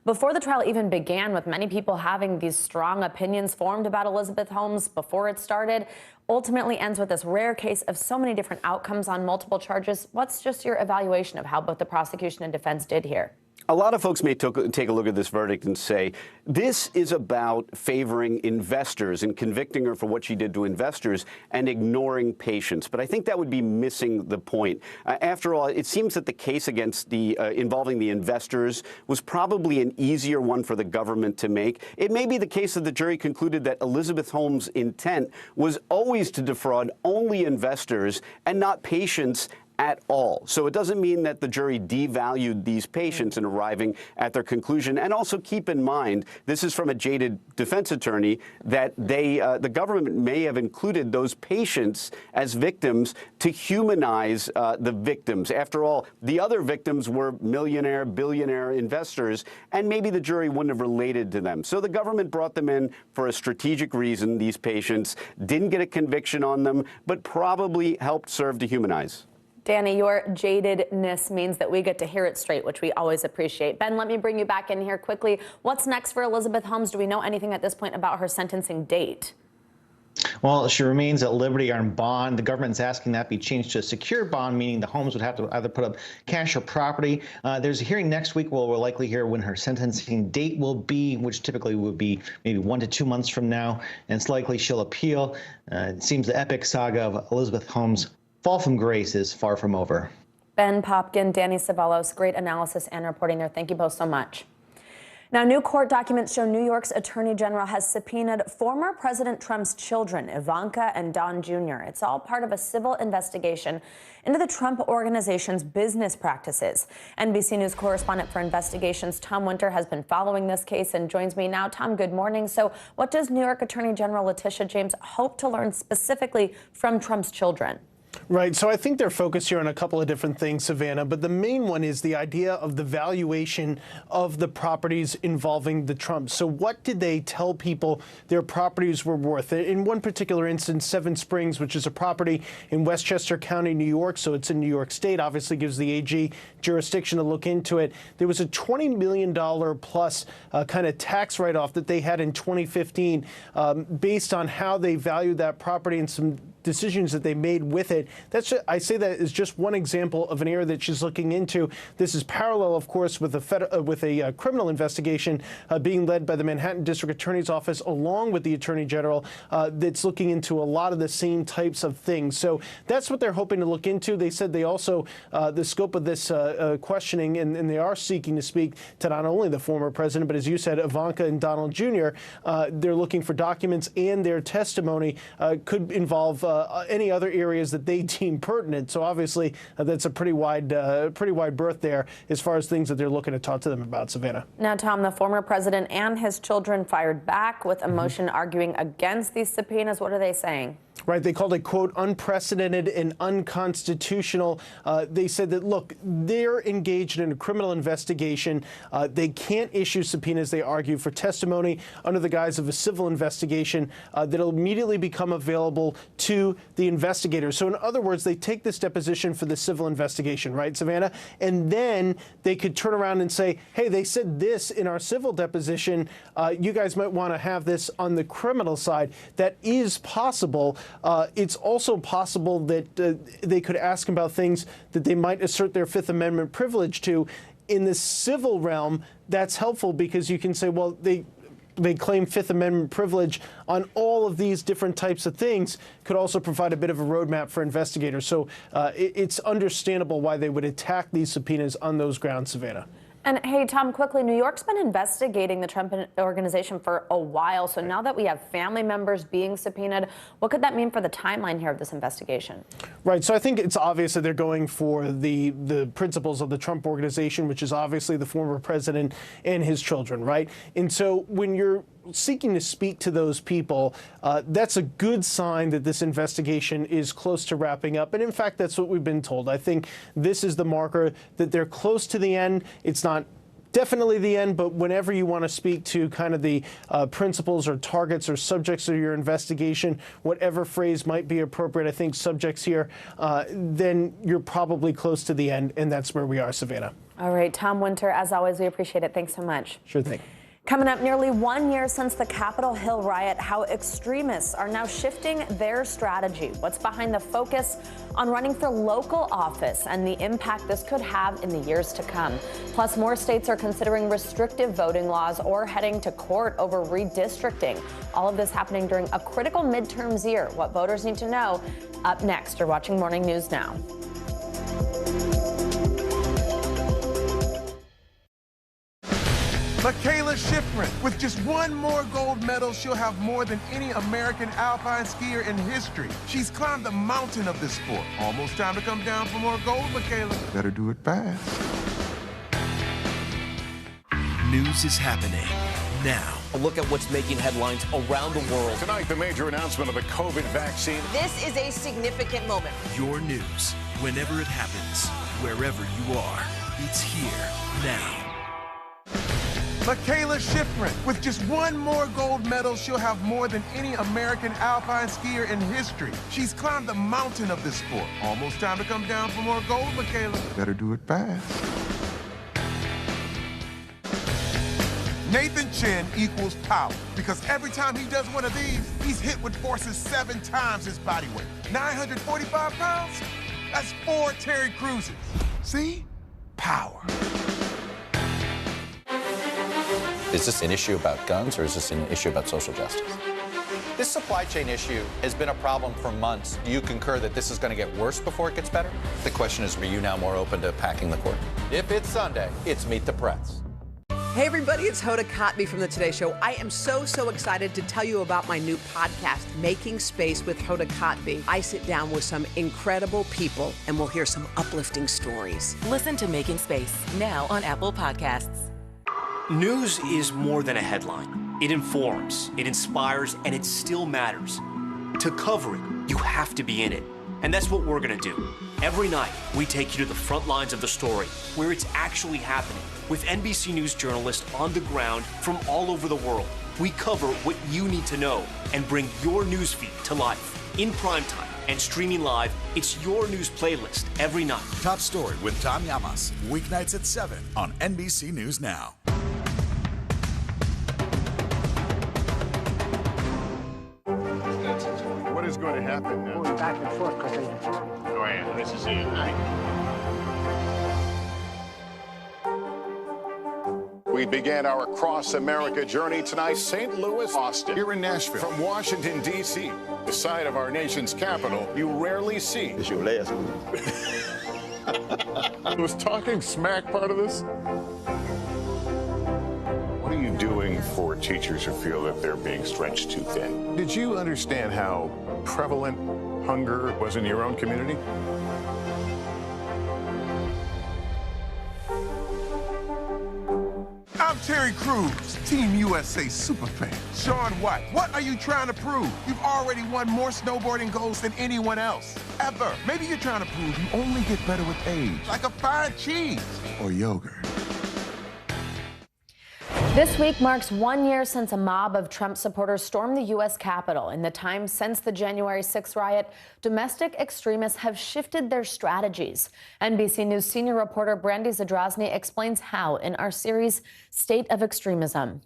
before the trial even began, with many people having these strong opinions formed about Elizabeth Holmes before it started. Ultimately ends with this rare case of so many different outcomes on multiple charges. What's just your evaluation of how both the prosecution and defense did here? A lot of folks may take a look at this verdict and say, this is about favoring investors and convicting her for what she did to investors and ignoring patients. But I think that would be missing the point. After all, it seems that the case against involving the investors was probably an easier one for the government to make. It may be the case that the jury concluded that Elizabeth Holmes' intent was always to defraud only investors and not patients at all. So it doesn't mean that the jury devalued these patients in arriving at their conclusion. And also keep in mind, this is from a jaded defense attorney, that the government may have included those patients as victims to humanize the victims. After all, the other victims were millionaire, billionaire investors, and maybe the jury wouldn't have related to them. So the government brought them in for a strategic reason, these patients, didn't get a conviction on them, but probably helped serve to humanize. Danny, your jadedness means that we get to hear it straight, which we always appreciate. Ben, let me bring you back in here quickly. What's next for Elizabeth Holmes? Do we know anything at this point about her sentencing date? Well, she remains at liberty on bond. The government's asking that be changed to a secure bond, meaning the Holmes would have to either put up cash or property. There's a hearing next week where we'll likely hear when her sentencing date will be, which typically would be maybe 1 to 2 months from now. And it's likely she'll appeal. It seems the epic saga of Elizabeth Holmes' fall from grace is far from over. Ben Popkin, Danny Cevallos, great analysis and reporting there. Thank you both so much. Now, new court documents show New York's Attorney General has subpoenaed former President Trump's children, Ivanka and Don Jr. It's all part of a civil investigation into the Trump Organization's business practices. NBC News correspondent for investigations, Tom Winter, has been following this case and joins me now. Tom, good morning. So what does New York Attorney General Letitia James hope to learn specifically from Trump's children? Right. So I think they're focused here on a couple of different things, Savannah, but the main one is the idea of the valuation of the properties involving the Trumps. So what did they tell people their properties were worth? In one particular instance, Seven Springs, which is a property in Westchester County, New York, so it's in New York State, obviously gives the AG jurisdiction to look into it. There was a $20 million plus kind of tax write-off that they had in 2015 based on how they valued that property and some decisions that they made with it. That's just, I say that is just one example of an area that she's looking into. This is parallel, of course, with a criminal investigation being led by the Manhattan District Attorney's Office, along with the Attorney General, that's looking into a lot of the same types of things. So that's what they're hoping to look into. They said they also, the scope of this questioning, and they are seeking to speak to not only the former president, but as you said, Ivanka and Donald Jr. They're looking for documents, and their testimony could involve any other areas that they deem pertinent. So obviously that's a pretty wide berth there as far as things that they're looking to talk to them about, Savannah. Now, Tom, the former president and his children fired back with a motion arguing against these subpoenas. What are they saying? right? They called it, quote, unprecedented and unconstitutional. They said that, look, they're engaged in a criminal investigation. They can't issue subpoenas, they argue, for testimony under the guise of a civil investigation that'll immediately become available to the investigators. So in other words, they take this deposition for the civil investigation, right, Savannah? And then they could turn around and say, hey, they said this in our civil deposition. You guys might want to have this on the criminal side. That is possible. It's also possible that they could ask about things that they might assert their Fifth Amendment privilege to. In the civil realm, that's helpful because you can say, well, they claim Fifth Amendment privilege on all of these different types of things, could also provide a bit of a roadmap for investigators. So it's understandable why they would attack these subpoenas on those grounds, Savannah. And hey, Tom, quickly, New York's been investigating the Trump Organization for a while. So now that we have family members being subpoenaed, what could that mean for the timeline here of this investigation? Right. So I think it's obvious that they're going for the principles of the Trump Organization, which is obviously the former president and his children, right? And so when you're seeking to speak to those people, that's a good sign that this investigation is close to wrapping up. And in fact, that's what we've been told. I think this is the marker that they're close to the end. It's not definitely the end, but whenever you want to speak to kind of the principles or targets or subjects of your investigation, whatever phrase might be appropriate, I think subjects here, then you're probably close to the end, and that's where we are, Savannah. All right, Tom Winter, as always, we appreciate it. Thanks so much. Sure thing. Coming up, nearly 1 year since the Capitol Hill riot, how extremists are now shifting their strategy. What's behind the focus on running for local office and the impact this could have in the years to come. Plus, more states are considering restrictive voting laws or heading to court over redistricting. All of this happening during a critical midterms year. What voters need to know. Up next, you're watching Morning News Now. Mikaela Shiffrin, with just one more gold medal, she'll have more than any American alpine skier in history. She's climbed the mountain of this sport. Almost time to come down for more gold, Mikaela. Better do it fast. News is happening now. A look at what's making headlines around the world. Tonight, the major announcement of the COVID vaccine. This is a significant moment. Your news, whenever it happens, wherever you are, it's here now. Mikaela Shiffrin, with just one more gold medal, she'll have more than any American alpine skier in history. She's climbed the mountain of this sport. Almost time to come down for more gold, Mikaela. Better do it fast. Nathan Chen equals power, because every time he does one of these, he's hit with forces 7 times his body weight. 945 pounds? That's 4 Terry Cruises. See? Power. Is this an issue about guns or is this an issue about social justice? This supply chain issue has been a problem for months. Do you concur that this is going to get worse before it gets better? The question is, are you now more open to packing the court? If it's Sunday, it's Meet the Press. Hey, everybody, it's Hoda Kotb from The Today Show. I am so excited to tell you about my new podcast, Making Space with Hoda Kotb. I sit down with some incredible people and we'll hear some uplifting stories. Listen to Making Space now on Apple Podcasts. News is more than a headline. It informs, it inspires, and it still matters. To cover it, you have to be in it. And that's what we're gonna do. Every night, we take you to the front lines of the story, where it's actually happening, with NBC News journalists on the ground from all over the world. We cover what you need to know and bring your newsfeed to life. In primetime and streaming live, it's your news playlist every night. Top Story with Tom Llamas, weeknights at 7 on NBC News Now. What is going to happen now? Going back and forth because Go ahead. This is it, right? We began our Across America journey tonight, St. Louis, Austin, here in Nashville. From Washington, D.C., the site of our nation's capital, you rarely see. It's your last one. Was talking smack part of this? What are you doing for teachers who feel that they're being stretched too thin? Did you understand how prevalent hunger was in your own community? I'm Terry Cruz, Team USA superfan. Sean White, what are you trying to prove? You've already won more snowboarding golds than anyone else, ever. Maybe you're trying to prove you only get better with age, like a fine cheese or yogurt. This week marks 1 year since a mob of Trump supporters stormed the U.S. Capitol. In the time since the January 6th riot, domestic extremists have shifted their strategies. NBC News senior reporter Brandy Zadrozny explains how in our series, State of Extremism.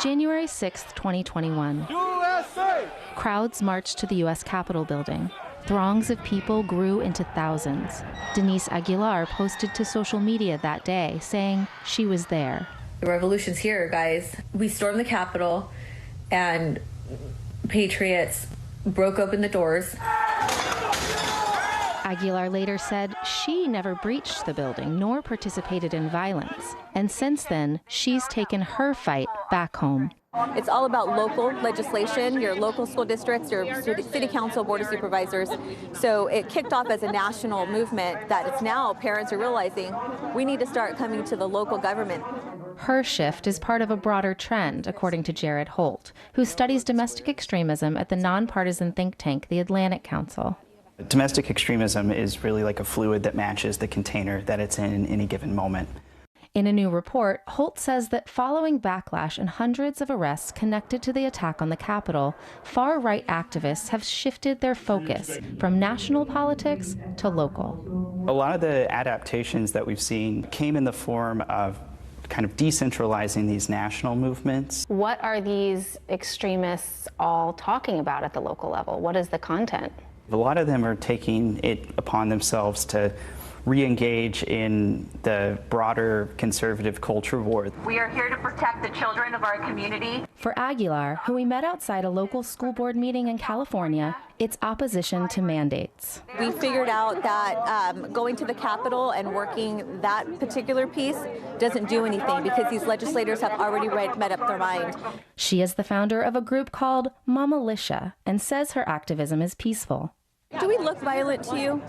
January 6th, 2021. USA! Crowds marched to the U.S. Capitol building. Throngs of people grew into thousands. Denise Aguilar posted to social media that day, saying she was there. The revolution's here, guys. We stormed the Capitol, and patriots broke open the doors. Aguilar later said she never breached the building nor participated in violence. And since then, she's taken her fight back home. It's all about local legislation, your local school districts, your city council, board of supervisors. So it kicked off as a national movement that it's now parents are realizing we need to start coming to the local government. Her shift is part of a broader trend, according to Jared Holt, who studies domestic extremism at the nonpartisan think tank, the Atlantic Council. Domestic extremism is really like a fluid that matches the container that it's in any given moment. In a new report, Holt says that following backlash and hundreds of arrests connected to the attack on the Capitol, far-right activists have shifted their focus from national politics to local. A lot of the adaptations that we've seen came in the form of kind of decentralizing these national movements. What are these extremists all talking about at the local level? What is the content? A lot of them are taking it upon themselves to re-engage in the broader conservative culture war. We are here to protect the children of our community. For Aguilar, who we met outside a local school board meeting in California, it's opposition to mandates. We figured out that going to the Capitol and working that particular piece doesn't do anything because these legislators have already made up their mind. She is the founder of a group called Mamalitia and says her activism is peaceful. Do we look violent to you?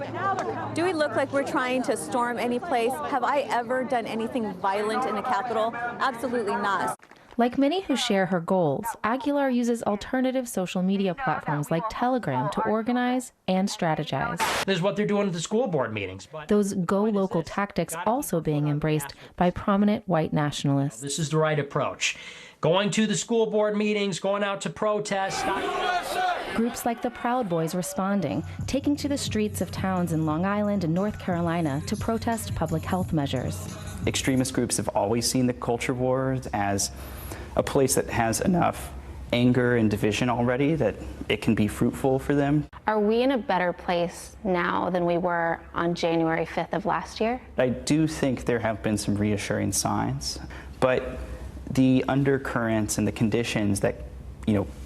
Do we look like we're trying to storm any place? Have I ever done anything violent in the Capitol? Absolutely not. Like many who share her goals, Aguilar uses alternative social media platforms like Telegram to organize and strategize. This is what they're doing at the school board meetings. Those go-local tactics also being embraced by prominent white nationalists. This is the right approach. Going to the school board meetings, going out to protest. Groups like the Proud Boys responding, taking to the streets of towns in Long Island and North Carolina to protest public health measures. Extremist groups have always seen the culture wars as a place that has enough anger and division already that it can be fruitful for them. Are we in a better place now than we were on January 5th of last year? I do think there have been some reassuring signs, but the undercurrents and the conditions that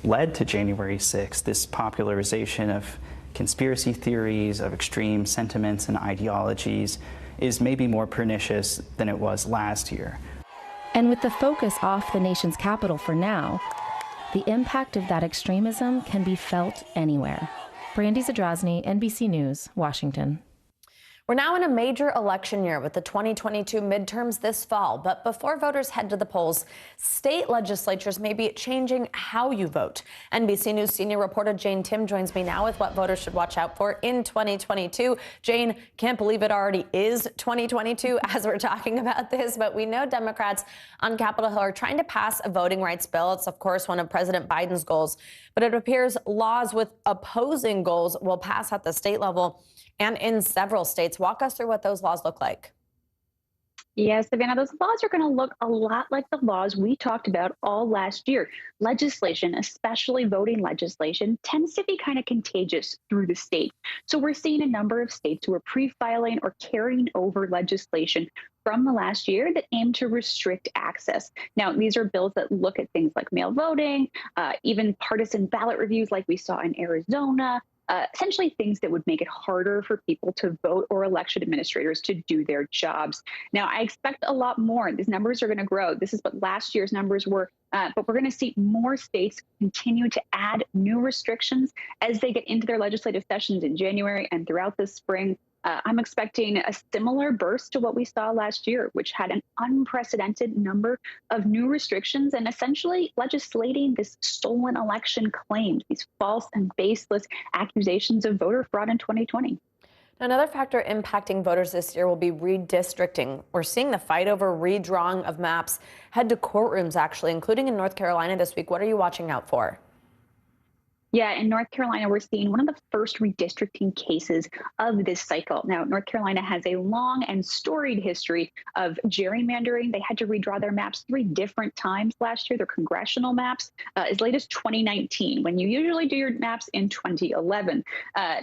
led to January 6th, this popularization of conspiracy theories, of extreme sentiments and ideologies, is maybe more pernicious than it was last year. And with the focus off the nation's capital for now, the impact of that extremism can be felt anywhere. Brandy Zadrozny, NBC News, Washington. We're now in a major election year with the 2022 midterms this fall. But before voters head to the polls, state legislatures may be changing how you vote. NBC News senior reporter Jane Tim joins me now with what voters should watch out for in 2022. Jane, can't believe it already is 2022 as we're talking about this, but we know Democrats on Capitol Hill are trying to pass a voting rights bill. It's, of course, one of President Biden's goals, but it appears laws with opposing goals will pass at the state level and in several states. Walk us through what those laws look like. Yes, Savannah, those laws are going to look a lot like the laws we talked about all last year. Legislation, especially voting legislation, tends to be kind of contagious through the state. So we're seeing a number of states who are pre-filing or carrying over legislation from the last year that aim to restrict access. Now, these are bills that look at things like mail voting, even partisan ballot reviews like we saw in Arizona, essentially things that would make it harder for people to vote or election administrators to do their jobs. Now, I expect a lot more. These numbers are going to grow. This is what last year's numbers were, but we're going to see more states continue to add new restrictions as they get into their legislative sessions in January and throughout the spring. I'm expecting a similar burst to what we saw last year, which had an unprecedented number of new restrictions and essentially legislating this stolen election claims, these false and baseless accusations of voter fraud in 2020. Another factor impacting voters this year will be redistricting. We're seeing the fight over redrawing of maps head to courtrooms, actually, including in North Carolina this week. What are you watching out for? Yeah, in North Carolina, we're seeing one of the first redistricting cases of this cycle. Now, North Carolina has a long and storied history of gerrymandering. They had to redraw their maps 3 different times last year, their congressional maps, as late as 2019, when you usually do your maps in 2011.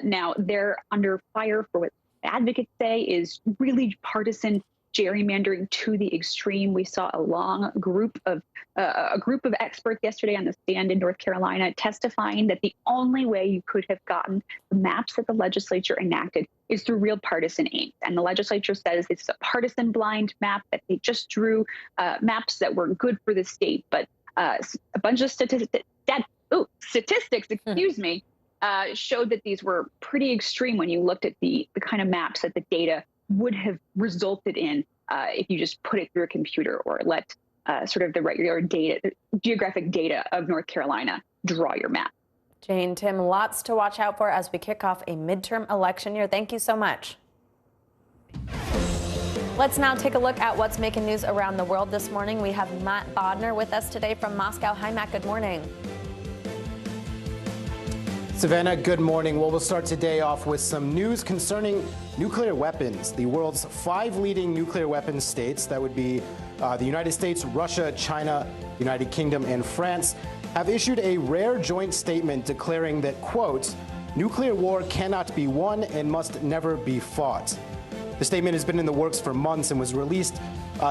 Now, they're under fire for what advocates say is really partisan gerrymandering to the extreme. We saw a group of experts yesterday on the stand in North Carolina testifying that the only way you could have gotten the maps that the legislature enacted is through real partisan aims. And the legislature says it's a partisan blind map, that they just drew maps that were good for the state. But a bunch of statistics, showed that these were pretty extreme when you looked at the kind of maps that the data would have resulted in if you just put it through a computer or let sort of the regular data, geographic data of North Carolina draw your map. Jane, Tim, lots to watch out for as we kick off a midterm election year. Thank you so much. Let's now take a look at what's making news around the world this morning. We have Matt Bodner with us today from Moscow. Hi, Matt. Good morning. Savannah, good morning. Well, we'll start today off with some news concerning nuclear weapons. The world's 5 leading nuclear weapons states, that would be the United States, Russia, China, United Kingdom, and France, have issued a rare joint statement declaring that, quote, nuclear war cannot be won and must never be fought. The statement has been in the works for months and was released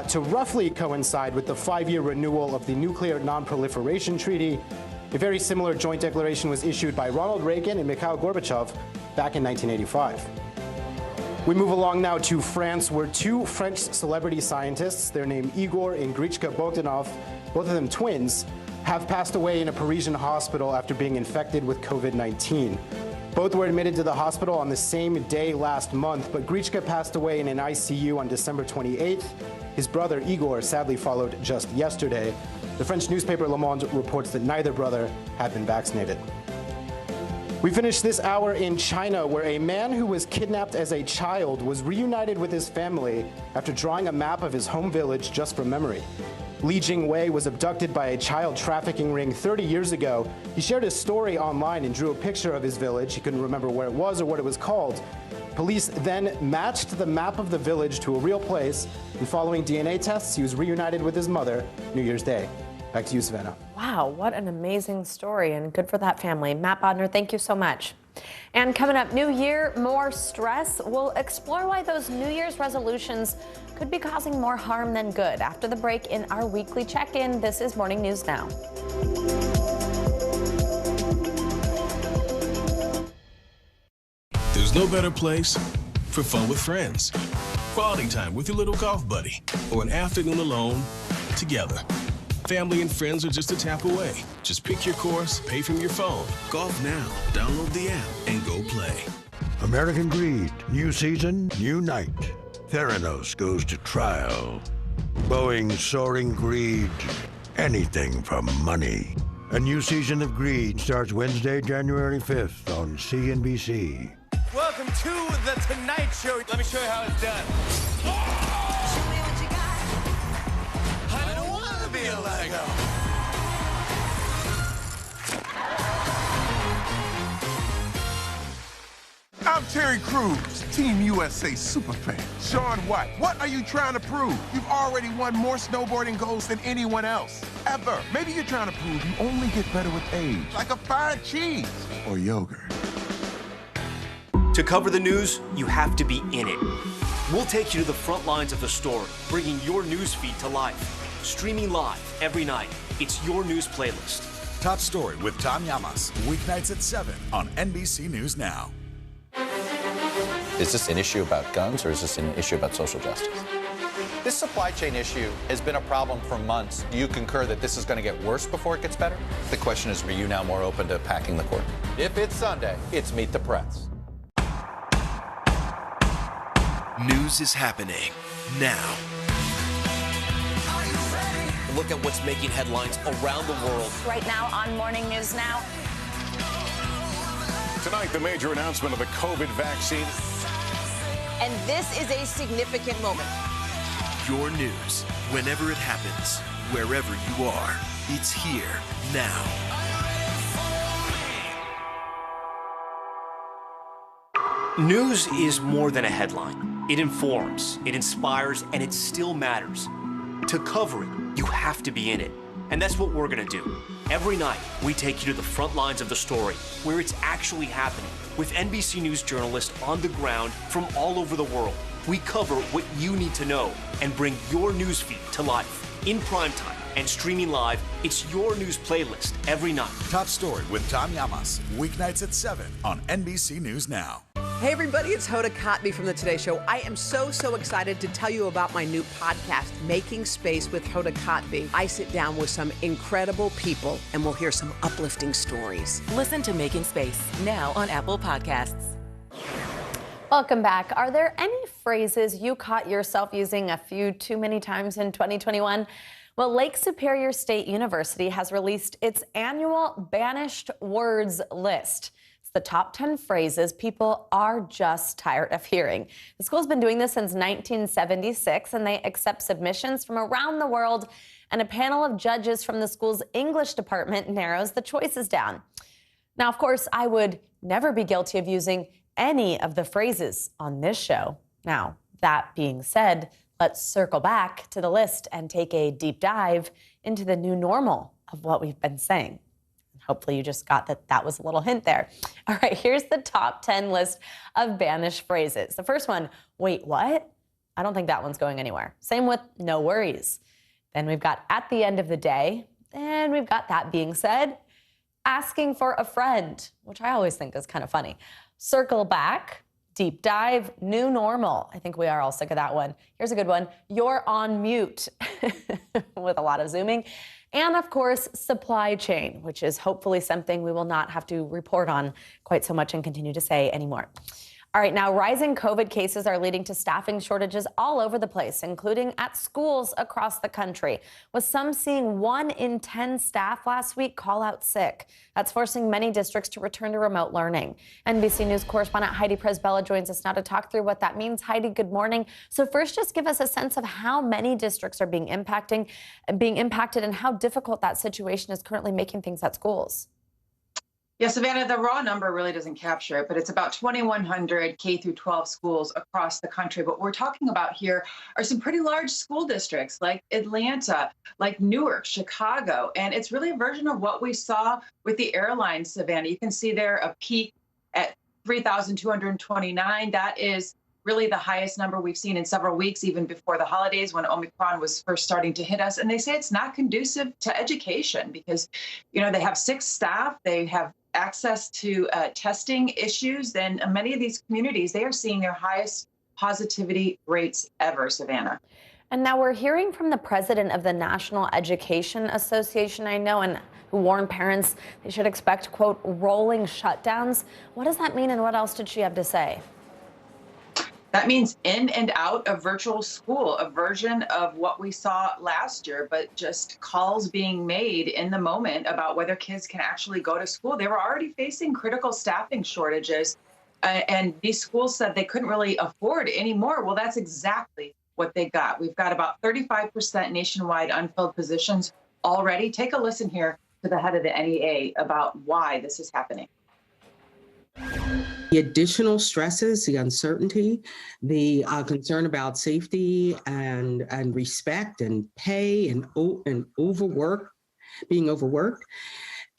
to roughly coincide with the 5-year renewal of the Nuclear Non-Proliferation Treaty. A very similar joint declaration was issued by Ronald Reagan and Mikhail Gorbachev back in 1985. We move along now to France, where 2 French celebrity scientists, their name Igor and Grichka Bogdanov, both of them twins, have passed away in a Parisian hospital after being infected with COVID-19. Both were admitted to the hospital on the same day last month, but Grichka passed away in an ICU on December 28th. His brother Igor sadly followed just yesterday. The French newspaper Le Monde reports that neither brother had been vaccinated. We finished this hour in China, where a man who was kidnapped as a child was reunited with his family after drawing a map of his home village just from memory. Li Jingwei was abducted by a child trafficking ring 30 years ago. He shared his story online and drew a picture of his village. He couldn't remember where it was or what it was called. Police then matched the map of the village to a real place, and following DNA tests, he was reunited with his mother New Year's Day. Back to you, Savannah. Wow, what an amazing story, and good for that family. Matt Bodner, thank you so much. And coming up, new year, more stress. We'll explore why those New Year's resolutions could be causing more harm than good after the break in our weekly check-in. This is Morning News Now. There's no better place for fun with friends, quality time with your little golf buddy, or an afternoon alone together. Family and friends are just a tap away. Just pick your course, pay from your phone. Golf now. Download the app and go play. American Greed. New season, new night. Theranos goes to trial. Boeing's soaring greed. Anything for money. A new season of Greed starts Wednesday, January 5th on CNBC. Welcome to The Tonight Show. Let me show you how it's done. I don't want to be a Lego. I'm Terry Crews, Team USA superfan. Shaun White, what are you trying to prove? You've already won more snowboarding golds than anyone else, ever. Maybe you're trying to prove you only get better with age, like a fine cheese or yogurt. To cover the news, you have to be in it. We'll take you to the front lines of the story, bringing your news feed to life. Streaming live every night. It's your news playlist. Top Story with Tom Llamas, weeknights at 7 on NBC News Now. Is this an issue about guns or is this an issue about social justice? This supply chain issue has been a problem for months. Do you concur that this is going to get worse before it gets better? The question is, are you now more open to packing the court? If it's Sunday, it's Meet the Press. News is happening now. Look at what's making headlines around the world. Right now on Morning News Now. Tonight, the major announcement of the COVID vaccine. And this is a significant moment. Your news, whenever it happens, wherever you are, it's here now. News is more than a headline. It informs, it inspires, and it still matters. To cover it, you have to be in it. And that's what we're gonna do. Every night, we take you to the front lines of the story, where it's actually happening, with NBC News journalists on the ground from all over the world. We cover what you need to know and bring your newsfeed to life. In primetime and streaming live, it's your news playlist every night. Top Story with Tom Llamas, weeknights at 7 on NBC News Now. Hey everybody, it's Hoda Kotb from The Today Show. I am so excited to tell you about my new podcast, Making Space with Hoda Kotb. I sit down with some incredible people and we'll hear some uplifting stories. Listen to Making Space now on Apple Podcasts. Welcome back. Are there any phrases you caught yourself using a few too many times in 2021? Well, Lake Superior State University has released its annual Banished Words list. The top 10 phrases people are just tired of hearing. The school's been doing this since 1976, and they accept submissions from around the world, and a panel of judges from the school's English department narrows the choices down. Now, of course, I would never be guilty of using any of the phrases on this show. Now, that being said, let's circle back to the list and take a deep dive into the new normal of what we've been saying. Hopefully you just got that was a little hint there. All right, here's the top 10 list of banished phrases. The first one, wait, what? I don't think that one's going anywhere. Same with no worries. Then we've got at the end of the day. And we've got that being said, asking for a friend, which I always think is kind of funny. Circle back, deep dive, new normal. I think we are all sick of that one. Here's a good one. You're on mute with a lot of zooming. And of course, supply chain, which is hopefully something we will not have to report on quite so much and continue to say anymore. All right, now rising COVID cases are leading to staffing shortages all over the place, including at schools across the country, with some seeing 1 in 10 staff last week call out sick. That's forcing many districts to return to remote learning. NBC News correspondent Heidi Presbella joins us now to talk through what that means. Heidi, good morning. So first, just give us a sense of how many districts are being impacted and how difficult that situation is currently making things at schools. Yeah, Savannah, the raw number really doesn't capture it, but it's about 2,100 K through 12 schools across the country. What we're talking about here are some pretty large school districts like Atlanta, like Newark, Chicago, and it's really a version of what we saw with the airlines, Savannah. You can see there a peak at 3,229. That is really the highest number we've seen in several weeks, even before the holidays when Omicron was first starting to hit us. And they say it's not conducive to education because, you know, they have 6 staff, they have access to testing issues. Then many of these communities, they are seeing their highest positivity rates ever, Savannah. And now we're hearing from the president of the National Education Association, I know, and who warned parents they should expect, quote, rolling shutdowns. What does that mean and what else did she have to say? That means in and out of virtual school, a version of what we saw last year, but just calls being made in the moment about whether kids can actually go to school. They were already facing critical staffing shortages, and these schools said they couldn't really afford any more. Well, that's exactly what they got. We've got about 35% nationwide unfilled positions already. Take a listen here to the head of the NEA about why this is happening. The additional stresses, the uncertainty, the concern about safety and respect and pay and overwork, being overworked,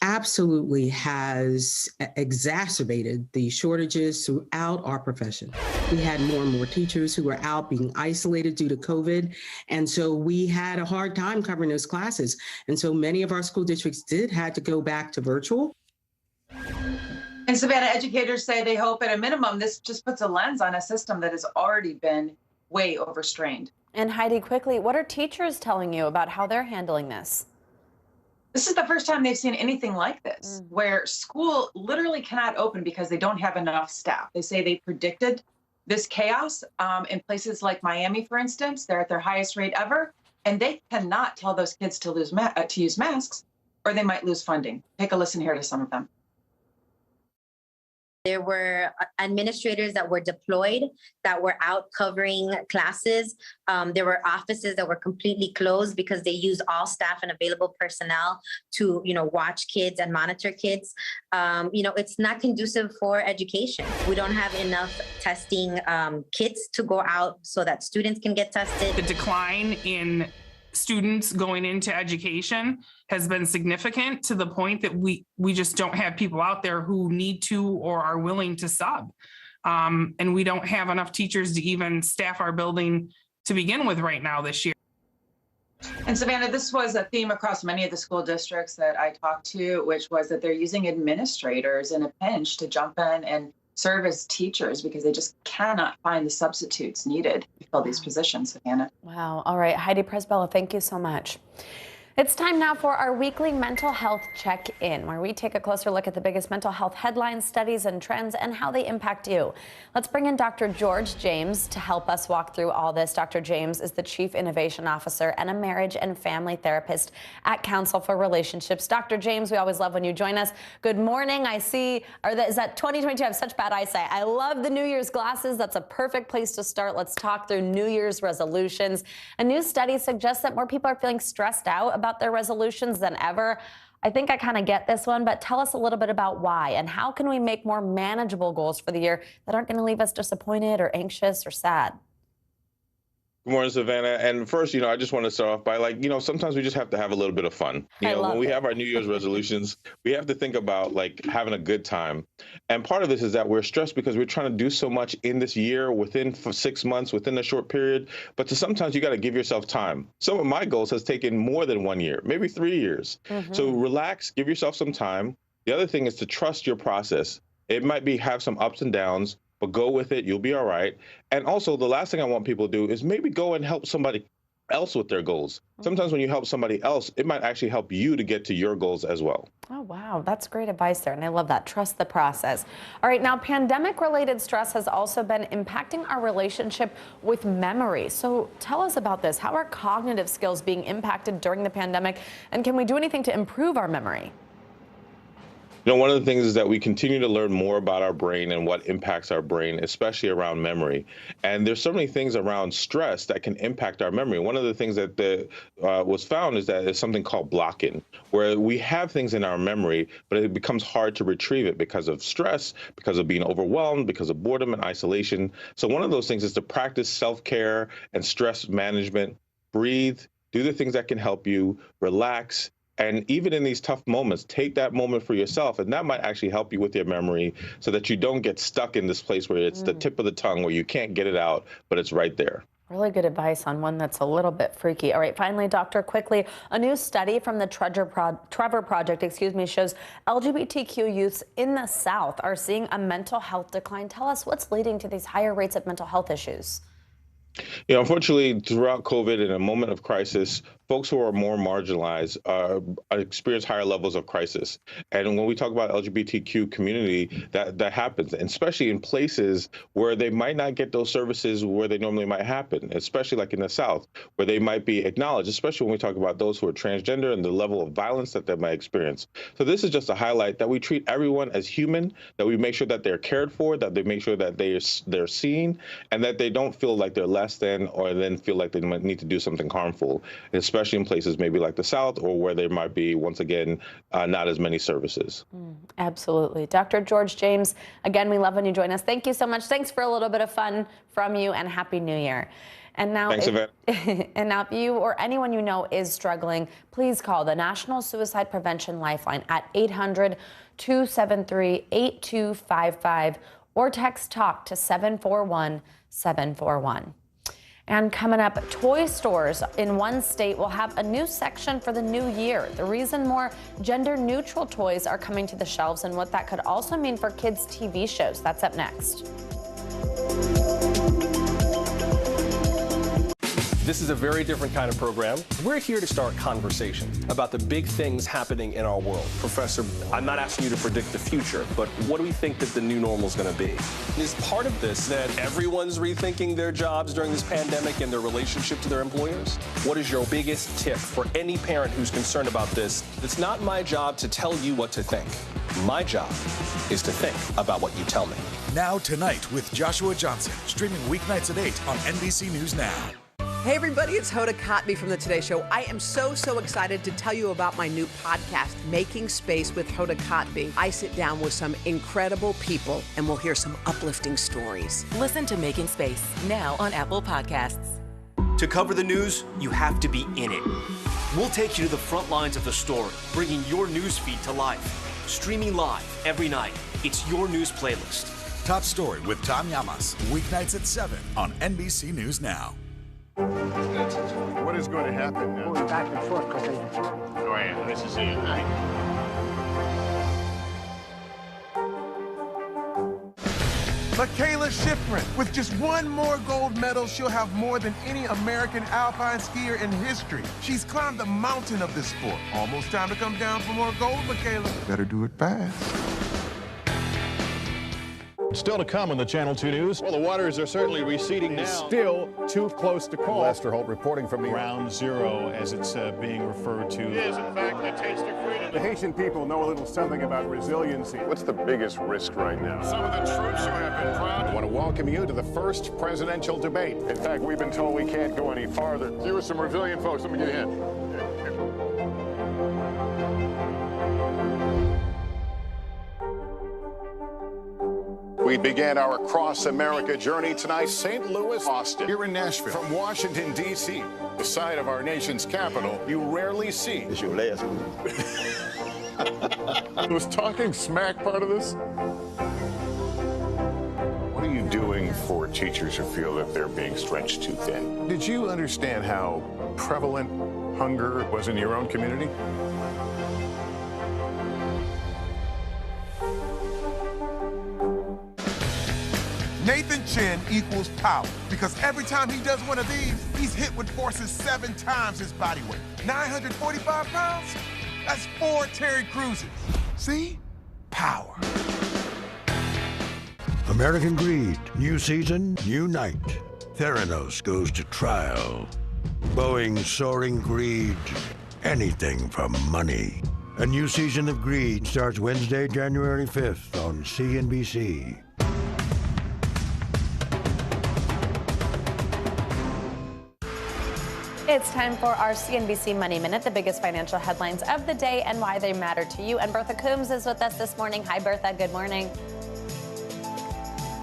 absolutely has exacerbated the shortages throughout our profession. We had more and more teachers who were out being isolated due to COVID. And so we had a hard time covering those classes. And so many of our school districts had to go back to virtual. And Savannah, educators say they hope at a minimum this just puts a lens on a system that has already been way overstrained. And Heidi, quickly, what are teachers telling you about how they're handling this? This is the first time they've seen anything like this, where school literally cannot open because they don't have enough staff. They say they predicted this chaos in places like Miami, for instance. They're at their highest rate ever, and they cannot tell those kids to use masks, or they might lose funding. Take a listen here to some of them. There were administrators that were deployed, that were out covering classes. There were offices that were completely closed because they used all staff and available personnel to, watch kids and monitor kids. It's not conducive for education. We don't have enough testing kits to go out so that students can get tested. The decline in students going into education has been significant to the point that we just don't have people out there who need to or are willing to sub. And we don't have enough teachers to even staff our building to begin with right now this year. And Savannah, this was a theme across many of the school districts that I talked to, which was that they're using administrators in a pinch to jump in and serve as teachers because they just cannot find the substitutes needed to fill these positions, Savannah. Wow. All right. Heidi Presbella, thank you so much. It's time now for our weekly mental health check-in, where we take a closer look at the biggest mental health headlines, studies, and trends, and how they impact you. Let's bring in Dr. George James to help us walk through all this. Dr. James is the Chief Innovation Officer and a marriage and family therapist at Council for Relationships. Dr. James, we always love when you join us. Good morning. I see, is that 2022? I have such bad eyesight. I love the New Year's glasses. That's a perfect place to start. Let's talk through New Year's resolutions. A new study suggests that more people are feeling stressed out about their resolutions than ever. I think I kind of get this one, but tell us a little bit about why and how can we make more manageable goals for the year that aren't going to leave us disappointed or anxious or sad? Good morning, Savannah. And first, I just want to start off by sometimes we just have to have a little bit of fun. When we have our New Year's resolutions, we have to think about having a good time. And part of this is that we're stressed because we're trying to do so much in this year within 6 months, within a short period. But sometimes you got to give yourself time. Some of my goals has taken more than 1 year, maybe 3 years. So relax, give yourself some time. The other thing is to trust your process. It might have some ups and downs, but go with it. You'll be all right. And also, the last thing I want people to do is maybe go and help somebody else with their goals. Sometimes when you help somebody else, it might actually help you to get to your goals as well. Oh, wow. That's great advice there. And I love that. Trust the process. All right. Now, pandemic-related stress has also been impacting our relationship with memory. So tell us about this. How are cognitive skills being impacted during the pandemic? And can we do anything to improve our memory? One of the things is that we continue to learn more about our brain and what impacts our brain, especially around memory. And there's so many things around stress that can impact our memory. One of the things that was found is that it's something called blocking, where we have things in our memory, but it becomes hard to retrieve it because of stress, because of being overwhelmed, because of boredom and isolation. So one of those things is to practice self-care and stress management. Breathe, do the things that can help you, relax. And even in these tough moments, take that moment for yourself, and that might actually help you with your memory so that you don't get stuck in this place where it's the tip of the tongue where you can't get it out, but it's right there. Really good advice on one that's a little bit freaky. All right, finally, Doctor, quickly, a new study from the Trevor Project, shows LGBTQ youths in the South are seeing a mental health decline. Tell us what's leading to these higher rates of mental health issues. Unfortunately, throughout COVID, in a moment of crisis, folks who are more marginalized experience higher levels of crisis. And when we talk about LGBTQ community, that happens, and especially in places where they might not get those services where they normally might happen, especially like in the South, where they might be acknowledged, especially when we talk about those who are transgender and the level of violence that they might experience. So this is just a highlight that we treat everyone as human, that we make sure that they're cared for, that they make sure that they're seen, and that they don't feel like they're less than or then feel like they might need to do something harmful, especially in places maybe like the South or where there might be, once again, not as many services. Absolutely. Dr. George James, again, we love when you join us. Thank you so much. Thanks for a little bit of fun from you, and Happy New Year. And now, Thanks, and now if you or anyone you know is struggling, please call the National Suicide Prevention Lifeline at 800-273-8255 or text TALK to 741-741. And coming up, toy stores in one state will have a new section for the new year. The reason more gender-neutral toys are coming to the shelves and what that could also mean for kids' TV shows. That's up next. This is a very different kind of program. We're here to start conversation about the big things happening in our world. Professor, I'm not asking you to predict the future, but what do we think that the new normal is going to be? Is part of this that everyone's rethinking their jobs during this pandemic and their relationship to their employers? What is your biggest tip for any parent who's concerned about this? It's not my job to tell you what to think. My job is to think about what you tell me. Now Tonight with Joshua Johnson, streaming weeknights at 8 on NBC News Now. Hey everybody, it's Hoda Kotb from the Today Show. I am so excited to tell you about my new podcast, Making Space with Hoda Kotb. I sit down with some incredible people and we'll hear some uplifting stories. Listen to Making Space now on Apple Podcasts. To cover the news, you have to be in it. We'll take you to the front lines of the story, bringing your news feed to life. Streaming live every night. It's your news playlist. Top Story with Tom Llamas, weeknights at 7 on NBC News Now. What is going to happen now? Going back and forth because they... Oh, yeah, this is it, right? Michaela Schifrin. With just one more gold medal, she'll have more than any American alpine skier in history. She's climbed the mountain of this sport. Almost time to come down for more gold, Michaela. Better do it fast. Still to come on the Channel 2 News. Well, the waters are certainly receding now. Still too close to call. Lester Holt reporting from the Ground Zero, as it's being referred to. It is, in fact, a taste of freedom. The Haitian people know a little something about resiliency. What's the biggest risk right now? Some of the troops who have been proud. I want to welcome you to the first presidential debate. In fact, we've been told we can't go any farther. You are some resilient folks. Let me get in. We began our Cross America journey tonight, St. Louis, Austin, here in Nashville. From Washington, D.C., the site of our nation's capital, you rarely see. It's your last one. Was talking smack part of this? What are you doing for teachers who feel that they're being stretched too thin? Did you understand how prevalent hunger was in your own community? Nathan Chen equals power because every time he does one of these, he's hit with forces 7 times his body weight. 945 pounds? That's 4 Terry Cruises. See? Power. American Greed. New season, new night. Theranos goes to trial. Boeing's soaring greed. Anything for money. A new season of Greed starts Wednesday, January 5th on CNBC. It's time for our CNBC Money Minute, the biggest financial headlines of the day and why they matter to you. And Bertha Coombs is with us this morning. Hi, Bertha. Good morning.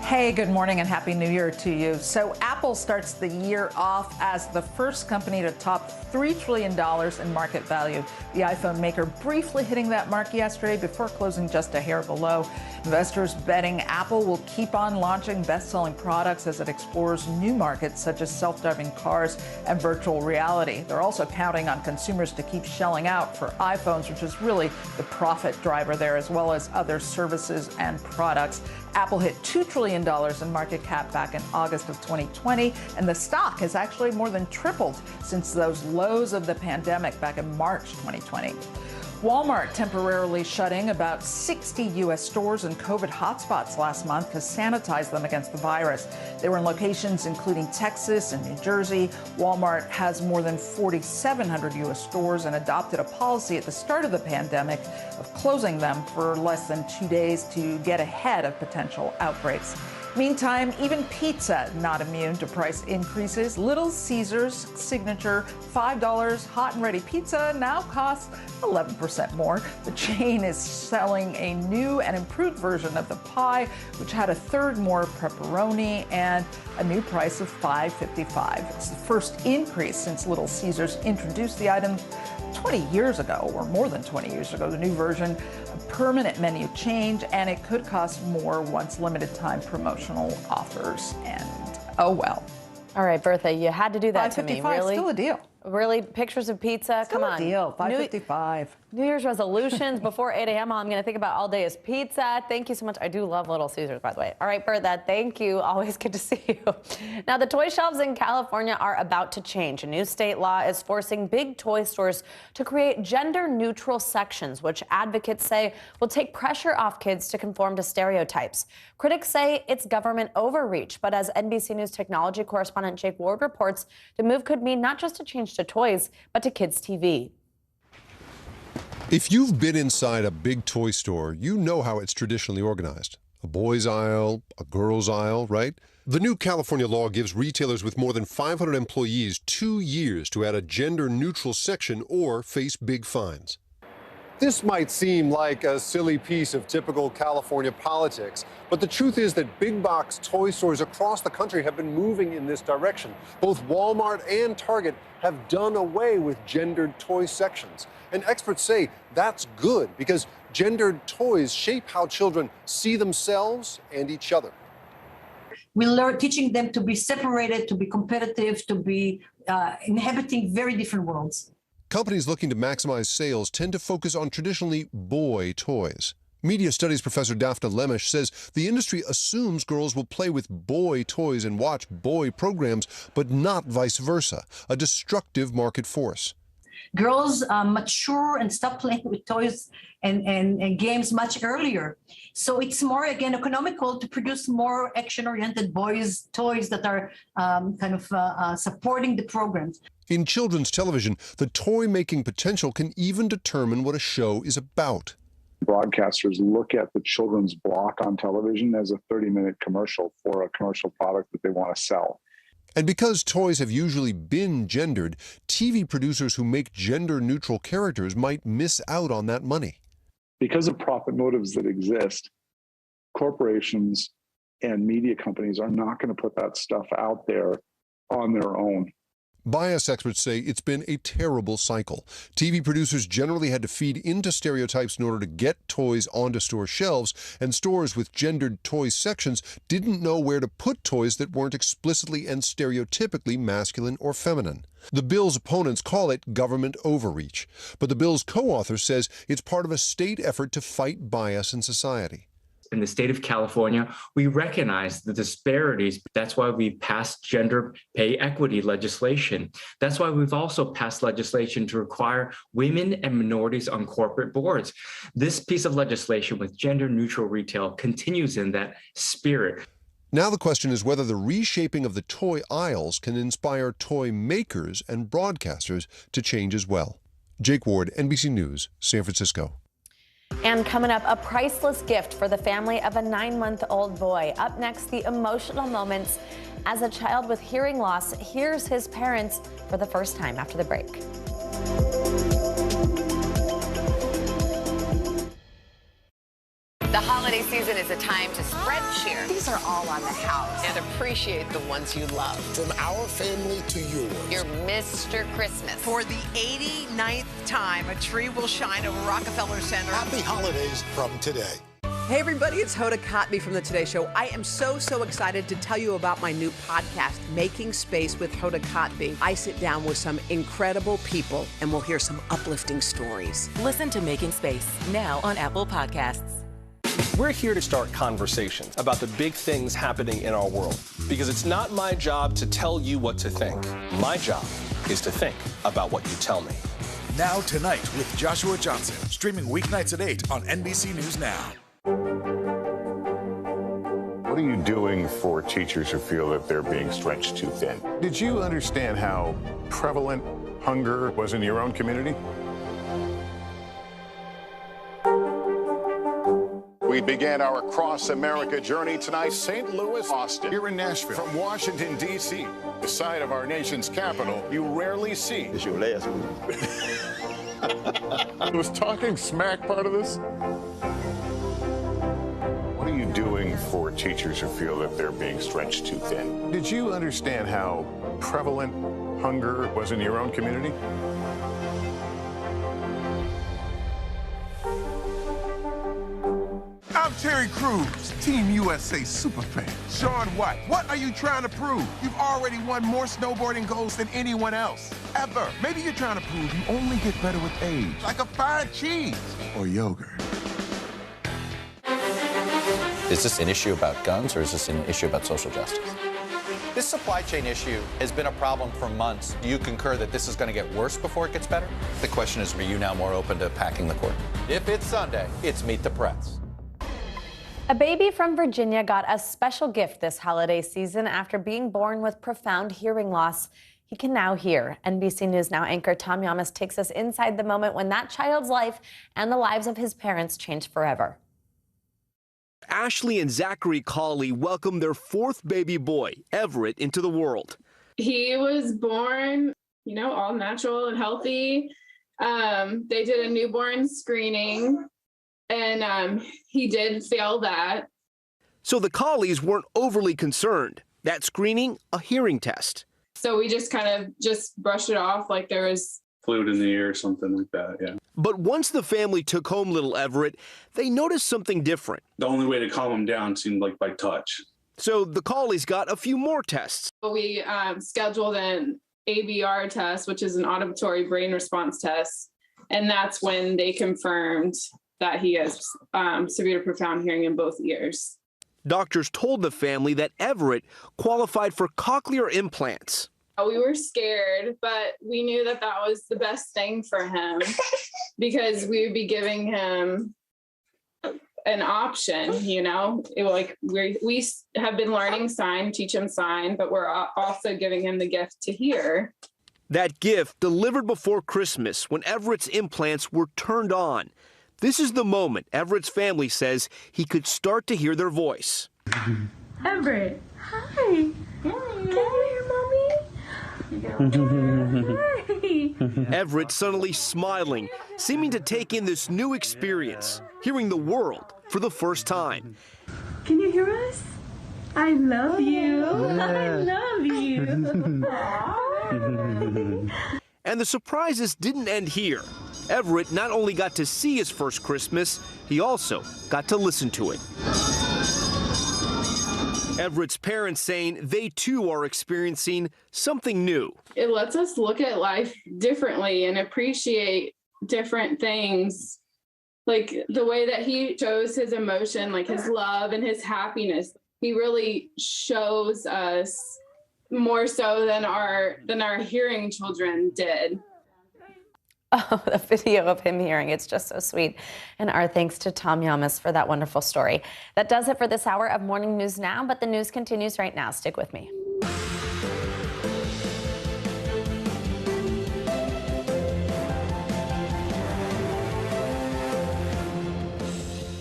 Hey, good morning and Happy New Year to you. So Apple starts the year off as the first company to top $3 trillion in market value. The iPhone maker briefly hitting that mark yesterday before closing just a hair below. Investors betting Apple will keep on launching best-selling products as it explores new markets such as self-driving cars and virtual reality. They're also counting on consumers to keep shelling out for iPhones, which is really the profit driver there, as well as other services and products. Apple hit $2 trillion in market cap back in August of 2020, and the stock has actually more than tripled since those lows of the pandemic back in March 2020. Walmart temporarily shutting about 60 U.S. stores in COVID hotspots last month to sanitize them against the virus. They were in locations including Texas and New Jersey. Walmart has more than 4,700 U.S. stores and adopted a policy at the start of the pandemic of closing them for less than 2 days to get ahead of potential outbreaks. Meantime, even pizza not immune to price increases. Little Caesars signature $5 hot and ready pizza now costs 11% more. The chain is selling a new and improved version of the pie, which had a third more pepperoni and a new price of $5.55. It's the first increase since Little Caesars introduced the item 20 years ago, or more than 20 years ago. The new version, a permanent menu change, and it could cost more once limited time promotional offers. And oh well. All right, Bertha, you had to do that to me, really? Still a deal. Really? Pictures of pizza? Come on. Deal. $5.55. New Year's resolutions before 8 a.m. All I'm going to think about all day is pizza. Thank you so much. I do love Little Caesars, by the way. All right, Bertha, thank you. Always good to see you. Now, the toy shelves in California are about to change. A new state law is forcing big toy stores to create gender-neutral sections, which advocates say will take pressure off kids to conform to stereotypes. Critics say it's government overreach, but as NBC News technology correspondent Jake Ward reports, the move could mean not just a change to toys, but to kids' TV. If you've been inside a big toy store, you know how it's traditionally organized. A boys' aisle, a girls' aisle, right? The new California law gives retailers with more than 500 employees 2 years to add a gender-neutral section or face big fines. This might seem like a silly piece of typical California politics, but the truth is that big box toy stores across the country have been moving in this direction. Both Walmart and Target have done away with gendered toy sections. And experts say that's good because gendered toys shape how children see themselves and each other. We learn teaching them to be separated, to be competitive, to be inhabiting very different worlds. Companies looking to maximize sales tend to focus on traditionally boy toys. Media studies professor Daphne Lemish says the industry assumes girls will play with boy toys and watch boy programs, but not vice versa, a destructive market force. Girls mature and stop playing with toys and games much earlier. So it's more, again, economical to produce more action-oriented boys' toys that are supporting the programs. In children's television, the toy-making potential can even determine what a show is about. Broadcasters look at the children's block on television as a 30-minute commercial for a commercial product that they want to sell. And because toys have usually been gendered, TV producers who make gender-neutral characters might miss out on that money. Because of profit motives that exist, corporations and media companies are not going to put that stuff out there on their own. Bias experts say it's been a terrible cycle. TV producers generally had to feed into stereotypes in order to get toys onto store shelves, and stores with gendered toy sections didn't know where to put toys that weren't explicitly and stereotypically masculine or feminine. The bill's opponents call it government overreach, but the bill's co-author says it's part of a state effort to fight bias in society. In the state of California, we recognize the disparities. That's why we passed gender pay equity legislation. That's why we've also passed legislation to require women and minorities on corporate boards. This piece of legislation with gender neutral retail continues in that spirit. Now the question is whether the reshaping of the toy aisles can inspire toy makers and broadcasters to change as well. Jake Ward, NBC News, San Francisco. And coming up, a priceless gift for the family of a 9-month-old boy. Up next, the emotional moments as a child with hearing loss hears his parents for the first time after the break. The holiday season is a time to spread cheer. These are all on the house. And appreciate the ones you love. From our family to yours. Your Mr. Christmas. For the 89th time, a tree will shine over Rockefeller Center. Happy holidays from today. Hey everybody, it's Hoda Kotb from The Today Show. I am so excited to tell you about my new podcast, Making Space with Hoda Kotb. I sit down with some incredible people and we'll hear some uplifting stories. Listen to Making Space now on Apple Podcasts. We're here to start conversations about the big things happening in our world, because it's not my job to tell you what to think. My job is to think about what you tell me. Now Tonight with Joshua Johnson, streaming weeknights at 8 on NBC News Now. What are you doing for teachers who feel that they're being stretched too thin? Did you understand how prevalent hunger was in your own community? We began our Across America journey tonight, St. Louis, Austin, here in Nashville. From Washington, D.C., the site of our nation's capital, you rarely see. It's your last move. Was talking smack part of this? What are you doing for teachers who feel that they're being stretched too thin? Did you understand how prevalent hunger was in your own community? I'm Terry Crews, Team USA superfan. Shaun White, what are you trying to prove? You've already won more snowboarding golds than anyone else. ever. Maybe you're trying to prove you only get better with age, like a fine cheese or yogurt. Is this an issue about guns, or is this an issue about social justice? This supply chain issue has been a problem for months. Do you concur that this is going to get worse before it gets better? The question is, are you now more open to packing the court? If it's Sunday, it's Meet the Press. A baby from Virginia got a special gift this holiday season after being born with profound hearing loss. He can now hear. NBC News Now anchor Tom Llamas takes us inside the moment when that child's life and the lives of his parents changed forever. Ashley and Zachary Cawley welcomed their fourth baby boy, Everett, into the world. He was born, all natural and healthy. They did a newborn screening, and he did fail that. So the Cawleys weren't overly concerned. That screening, a hearing test. So we just kind of brushed it off like there was fluid in the ear or something like that, yeah. But once the family took home little Everett, they noticed something different. The only way to calm him down seemed like by touch. So the Cawleys got a few more tests. We scheduled an ABR test, which is an auditory brain response test. And that's when they confirmed that he has severe to profound hearing in both ears. Doctors told the family that Everett qualified for cochlear implants. We were scared, but we knew that that was the best thing for him because we would be giving him an option, we have been learning sign, teach him sign, but we're also giving him the gift to hear. That gift delivered before Christmas when Everett's implants were turned on. This is the moment Everett's family says he could start to hear their voice. Everett, hi. Can you hear Mommy? Everett suddenly smiling, seeming to take in this new experience, hearing the world for the first time. Can you hear us? I love you. I love you. And the surprises didn't end here. Everett not only got to see his first Christmas, he also got to listen to it. Everett's parents saying they too are experiencing something new. It lets us look at life differently and appreciate different things. Like the way that he shows his emotion, like his love and his happiness. He really shows us more so than our hearing children did. Oh, the video of him hearing, it's just so sweet. And our thanks to Tom Llamas for that wonderful story. That does it for this hour of Morning News Now, but the news continues right now. Stick with me.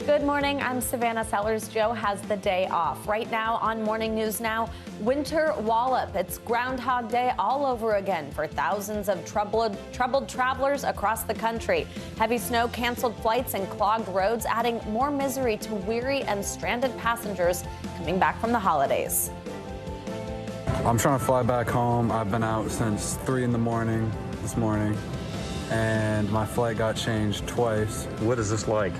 Good morning, I'm Savannah Sellers. Joe has the day off. Right now on Morning News Now, winter wallop. It's Groundhog Day all over again for thousands of troubled travelers across the country. Heavy snow canceled flights and clogged roads, adding more misery to weary and stranded passengers coming back from the holidays. I'm trying to fly back home. I've been out since 3 in the morning this morning, and my flight got changed twice. What is this like?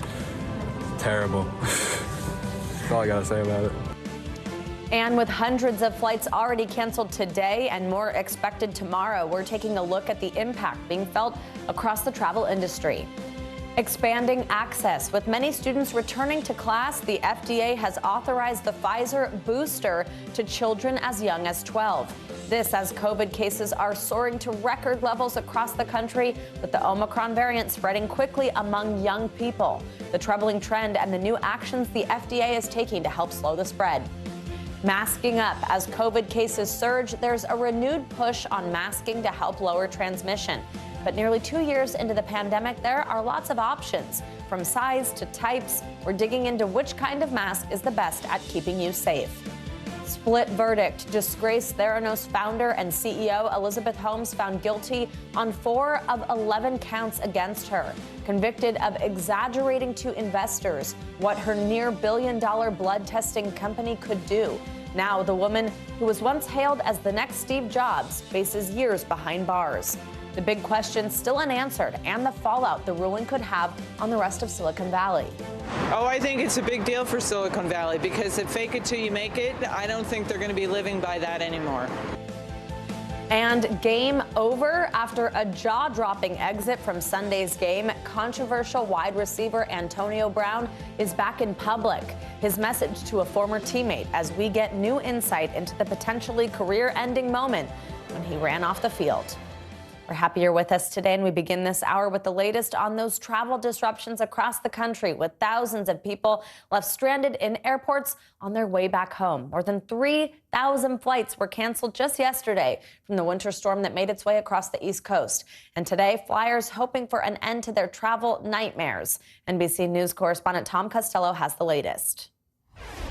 Terrible. That's all I gotta say about it. And with hundreds of flights already canceled today and more expected tomorrow, we're taking a look at the impact being felt across the travel industry. Expanding access. With many students returning to class, the FDA has authorized the Pfizer booster to children as young as 12. This as COVID cases are soaring to record levels across the country, with the Omicron variant spreading quickly among young people. The troubling trend and the new actions the FDA is taking to help slow the spread. Masking up. As COVID cases surge, there's a renewed push on masking to help lower transmission. But nearly 2 years into the pandemic, there are lots of options. From size to types, we're digging into which kind of mask is the best at keeping you safe. Split verdict. Disgraced Theranos founder and CEO Elizabeth Holmes found guilty on 4 of 11 counts against her. Convicted of exaggerating to investors what her near billion-dollar blood testing company could do. Now, the woman who was once hailed as the next Steve Jobs faces years behind bars. The big question still unanswered, and the fallout the ruling could have on the rest of Silicon Valley. Oh, I think it's a big deal for Silicon Valley because if fake it till you make it, I don't think they're going to be living by that anymore. And game over after a jaw-dropping exit from Sunday's game. Controversial wide receiver Antonio Brown is back in public. His message to a former teammate as we get new insight into the potentially career-ending moment when he ran off the field. We're happy you're with us today, and we begin this hour with the latest on those travel disruptions across the country, with thousands of people left stranded in airports on their way back home. More than 3,000 flights were canceled just yesterday from the winter storm that made its way across the East Coast. And today, flyers hoping for an end to their travel nightmares. NBC News correspondent Tom Costello has the latest.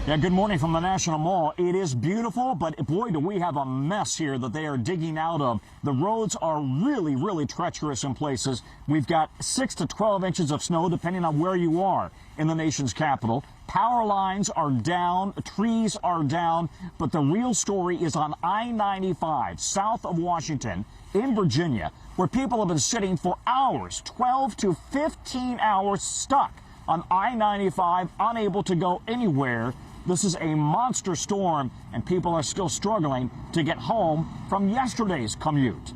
Yeah, good morning from the National Mall. It is beautiful, but boy, do we have a mess here that they are digging out of. The roads are really, really treacherous in places. We've got 6 to 12 inches of snow, depending on where you are in the nation's capital. Power lines are down, trees are down, but the real story is on I-95, south of Washington, in Virginia, where people have been sitting for hours, 12 to 15 hours stuck on I-95, unable to go anywhere. This is a monster storm, and people are still struggling to get home from yesterday's commute.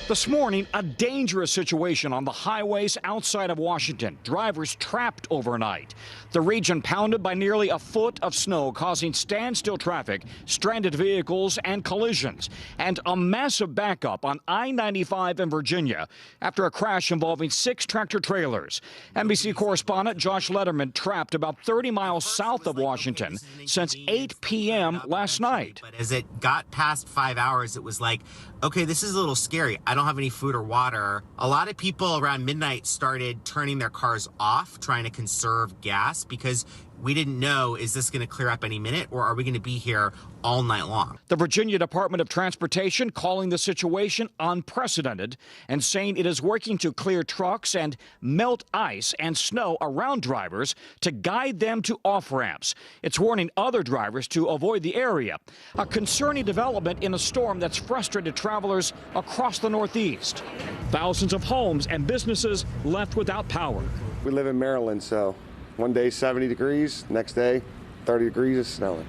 This morning, a dangerous situation on the highways outside of Washington. Drivers trapped overnight. The region pounded by nearly a foot of snow, causing standstill traffic, stranded vehicles, and collisions. And a massive backup on I-95 in Virginia after a crash involving 6 tractor trailers. NBC correspondent Josh Letterman trapped about 30 miles south of Washington since 8 p.m. last night. But as it got past 5 hours, it was like, okay, this is a little scary. I don't have any food or water. A lot of people around midnight started turning their cars off, trying to conserve gas, because we didn't know, is this going to clear up any minute, or are we going to be here all night long? The Virginia Department of Transportation calling the situation unprecedented and saying it is working to clear trucks and melt ice and snow around drivers to guide them to off-ramps. It's warning other drivers to avoid the area. A concerning development in a storm that's frustrated travelers across the Northeast. Thousands of homes and businesses left without power. We live in Maryland, so one day 70 degrees, next day 30 degrees, it's snowing.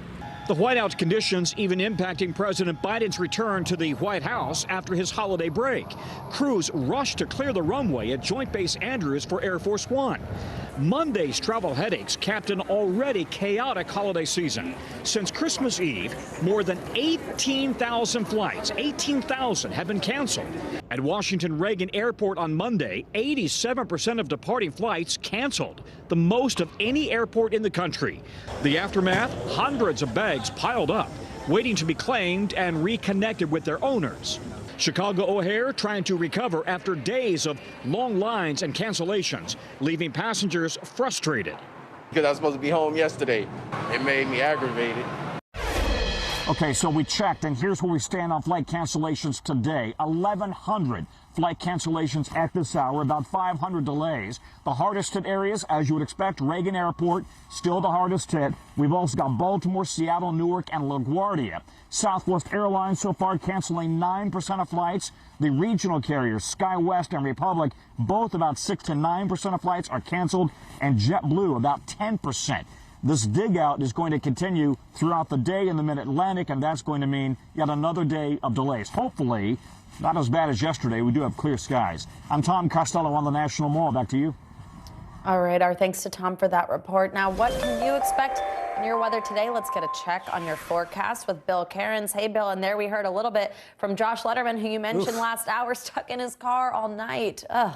The whiteout conditions even impacting President Biden's return to the White House after his holiday break. Crews rushed to clear the runway at Joint Base Andrews for Air Force One. Monday's travel headaches capped an already chaotic holiday season. Since Christmas Eve, more than 18,000 flights, 18,000 have been canceled. At Washington Reagan Airport on Monday, 87% of departing flights canceled, the most of any airport in the country. The aftermath, hundreds of bags piled up, waiting to be claimed and reconnected with their owners. Chicago O'Hare trying to recover after days of long lines and cancellations, leaving passengers frustrated. Because I was supposed to be home yesterday. It made me aggravated. Okay, so we checked, and here's where we stand on flight cancellations today. 1,100 flight cancellations at this hour, about 500 delays. The hardest hit areas, as you would expect, Reagan Airport, still the hardest hit. We've also got Baltimore, Seattle, Newark, and LaGuardia. Southwest Airlines so far canceling 9% of flights. The regional carriers, SkyWest and Republic, both about 6 to 9% of flights are canceled, and JetBlue about 10%. This dig out is going to continue throughout the day in the Mid-Atlantic, and that's going to mean yet another day of delays. Hopefully, not as bad as yesterday. We do have clear skies. I'm Tom Costello on the National Mall. Back to you. All right, our thanks to Tom for that report. Now, what can you expect in your weather today? Let's get a check on your forecast with Bill Cairns. Hey, Bill, and there we heard a little bit from Josh Letterman, who you mentioned last hour, stuck in his car all night. Ugh.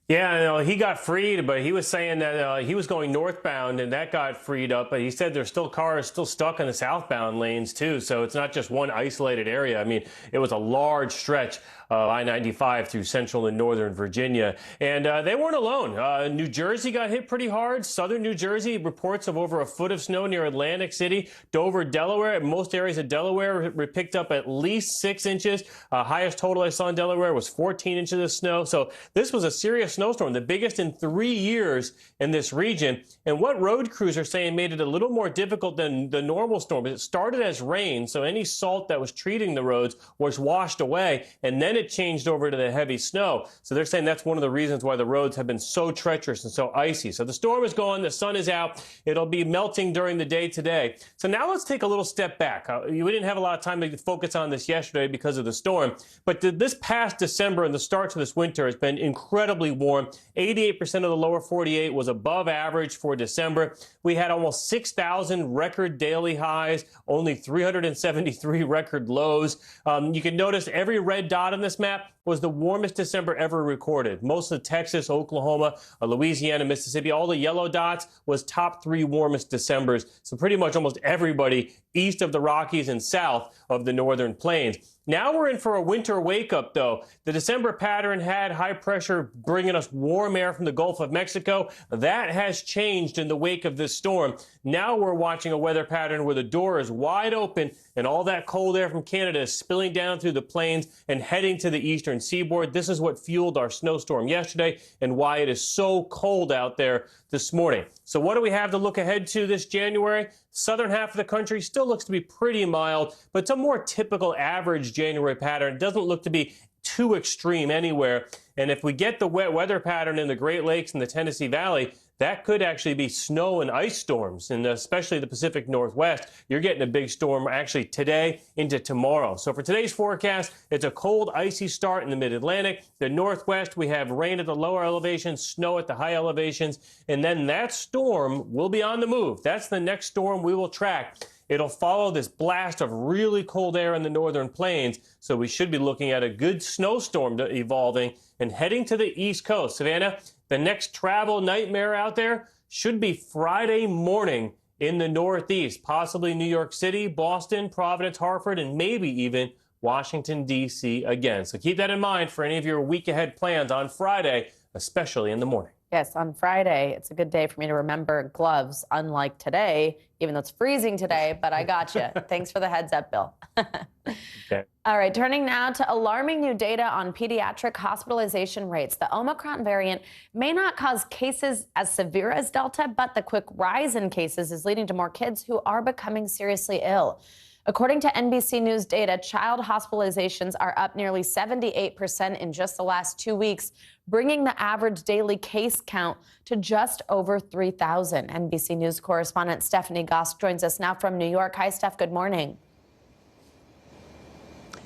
Yeah, he got freed, but he was saying that he was going northbound and that got freed up. But he said there's still cars still stuck in the southbound lanes, too. So it's not just one isolated area. I mean, it was a large stretch of I-95 through central and northern Virginia. And they weren't alone. New Jersey got hit pretty hard. Southern New Jersey, reports of over a foot of snow near Atlantic City. Dover, Delaware, most areas of Delaware picked up at least 6 inches. Highest total I saw in Delaware was 14 inches of snow. So this was a serious snowstorm, the biggest in 3 years in this region. And what road crews are saying made it a little more difficult than the normal storm. It started as rain, so any salt that was treating the roads was washed away, and then it changed over to the heavy snow. So they're saying that's one of the reasons why the roads have been so treacherous and so icy. So the storm is gone. The sun is out. It'll be melting during the day today. So now let's take a little step back. We didn't have a lot of time to focus on this yesterday because of the storm. But this past December and the start to this winter has been incredibly warm. 88% of the lower 48 was above average for December. We had almost 6,000 record daily highs, only 373 record lows. You can notice every red dot on this map was the warmest December ever recorded. Most of Texas, Oklahoma, Louisiana, Mississippi, all the yellow dots was top 3 warmest Decembers. So pretty much almost everybody east of the Rockies and south of the northern plains. Now we're in for a winter wake-up, though. The December pattern had high pressure bringing us warm air from the Gulf of Mexico. That has changed in the wake of this storm. Now we're watching a weather pattern where the door is wide open and all that cold air from Canada is spilling down through the plains and heading to the eastern seaboard. This is what fueled our snowstorm yesterday and why it is so cold out there this morning. So what do we have to look ahead to this January? Southern half of the country still looks to be pretty mild, but it's a more typical average January pattern. It doesn't look to be too extreme anywhere. And if we get the wet weather pattern in the Great Lakes and the Tennessee Valley, that could actually be snow and ice storms, and especially the Pacific Northwest. You're getting a big storm actually today into tomorrow. So for today's forecast, it's a cold, icy start in the mid-Atlantic. The Northwest, we have rain at the lower elevations, snow at the high elevations, and then that storm will be on the move. That's the next storm we will track. It'll follow this blast of really cold air in the northern plains, so we should be looking at a good snowstorm evolving and heading to the East Coast. Savannah, the next travel nightmare out there should be Friday morning in the Northeast, possibly New York City, Boston, Providence, Hartford, and maybe even Washington, D.C. again. So keep that in mind for any of your week ahead plans on Friday, especially in the morning. Yes, on Friday, it's a good day for me to remember gloves, unlike today, even though it's freezing today, but I got you. Thanks for the heads up, Bill. Okay. All right, turning now to alarming new data on pediatric hospitalization rates. The Omicron variant may not cause cases as severe as Delta, but the quick rise in cases is leading to more kids who are becoming seriously ill. According to NBC News data, child hospitalizations are up nearly 78% in just the last 2 weeks, bringing the average daily case count to just over 3,000. NBC News correspondent Stephanie Goss joins us now from New York. Hi, Steph. Good morning.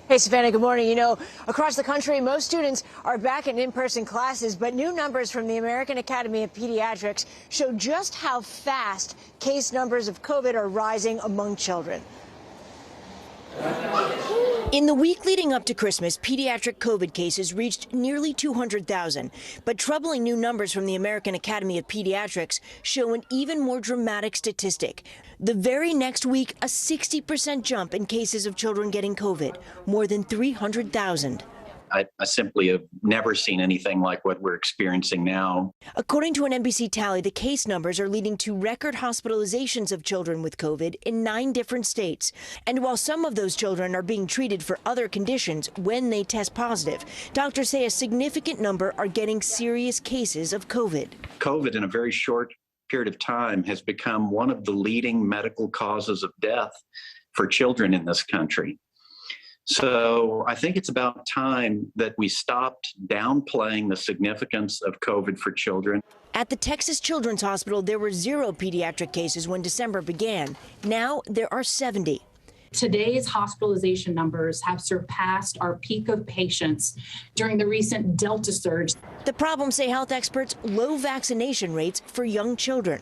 Hey, Savannah, good morning. You know, across the country, most students are back in in-person classes, but new numbers from the American Academy of Pediatrics show just how fast case numbers of COVID are rising among children. In the week leading up to Christmas, pediatric COVID cases reached nearly 200,000. But troubling new numbers from the American Academy of Pediatrics show an even more dramatic statistic. The very next week, a 60% jump in cases of children getting COVID, more than 300,000. I simply have never seen anything like what we're experiencing now. According to an NBC tally, the case numbers are leading to record hospitalizations of children with COVID in 9 different states. And while some of those children are being treated for other conditions when they test positive, doctors say a significant number are getting serious cases of COVID. COVID, in a very short period of time, has become one of the leading medical causes of death for children in this country. So I think it's about time that we stopped downplaying the significance of COVID for children. At the Texas Children's Hospital, there were 0 pediatric cases when December began. Now there are 70. Today's hospitalization numbers have surpassed our peak of patients during the recent Delta surge. The problem, say health experts, low vaccination rates for young children.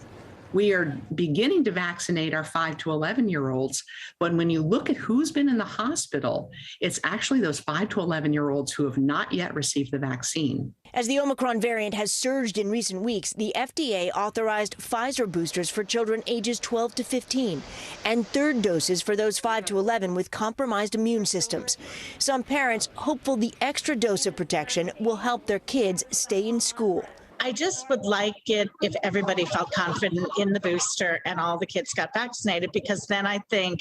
We are beginning to vaccinate our 5 to 11-year-olds, but when you look at who's been in the hospital, it's actually those 5 to 11-year-olds who have not yet received the vaccine. As the Omicron variant has surged in recent weeks, the FDA authorized Pfizer boosters for children ages 12 to 15 and third doses for those 5 to 11 with compromised immune systems. Some parents hopeful the extra dose of protection will help their kids stay in school. I just would like it if everybody felt confident in the booster and all the kids got vaccinated, because then I think,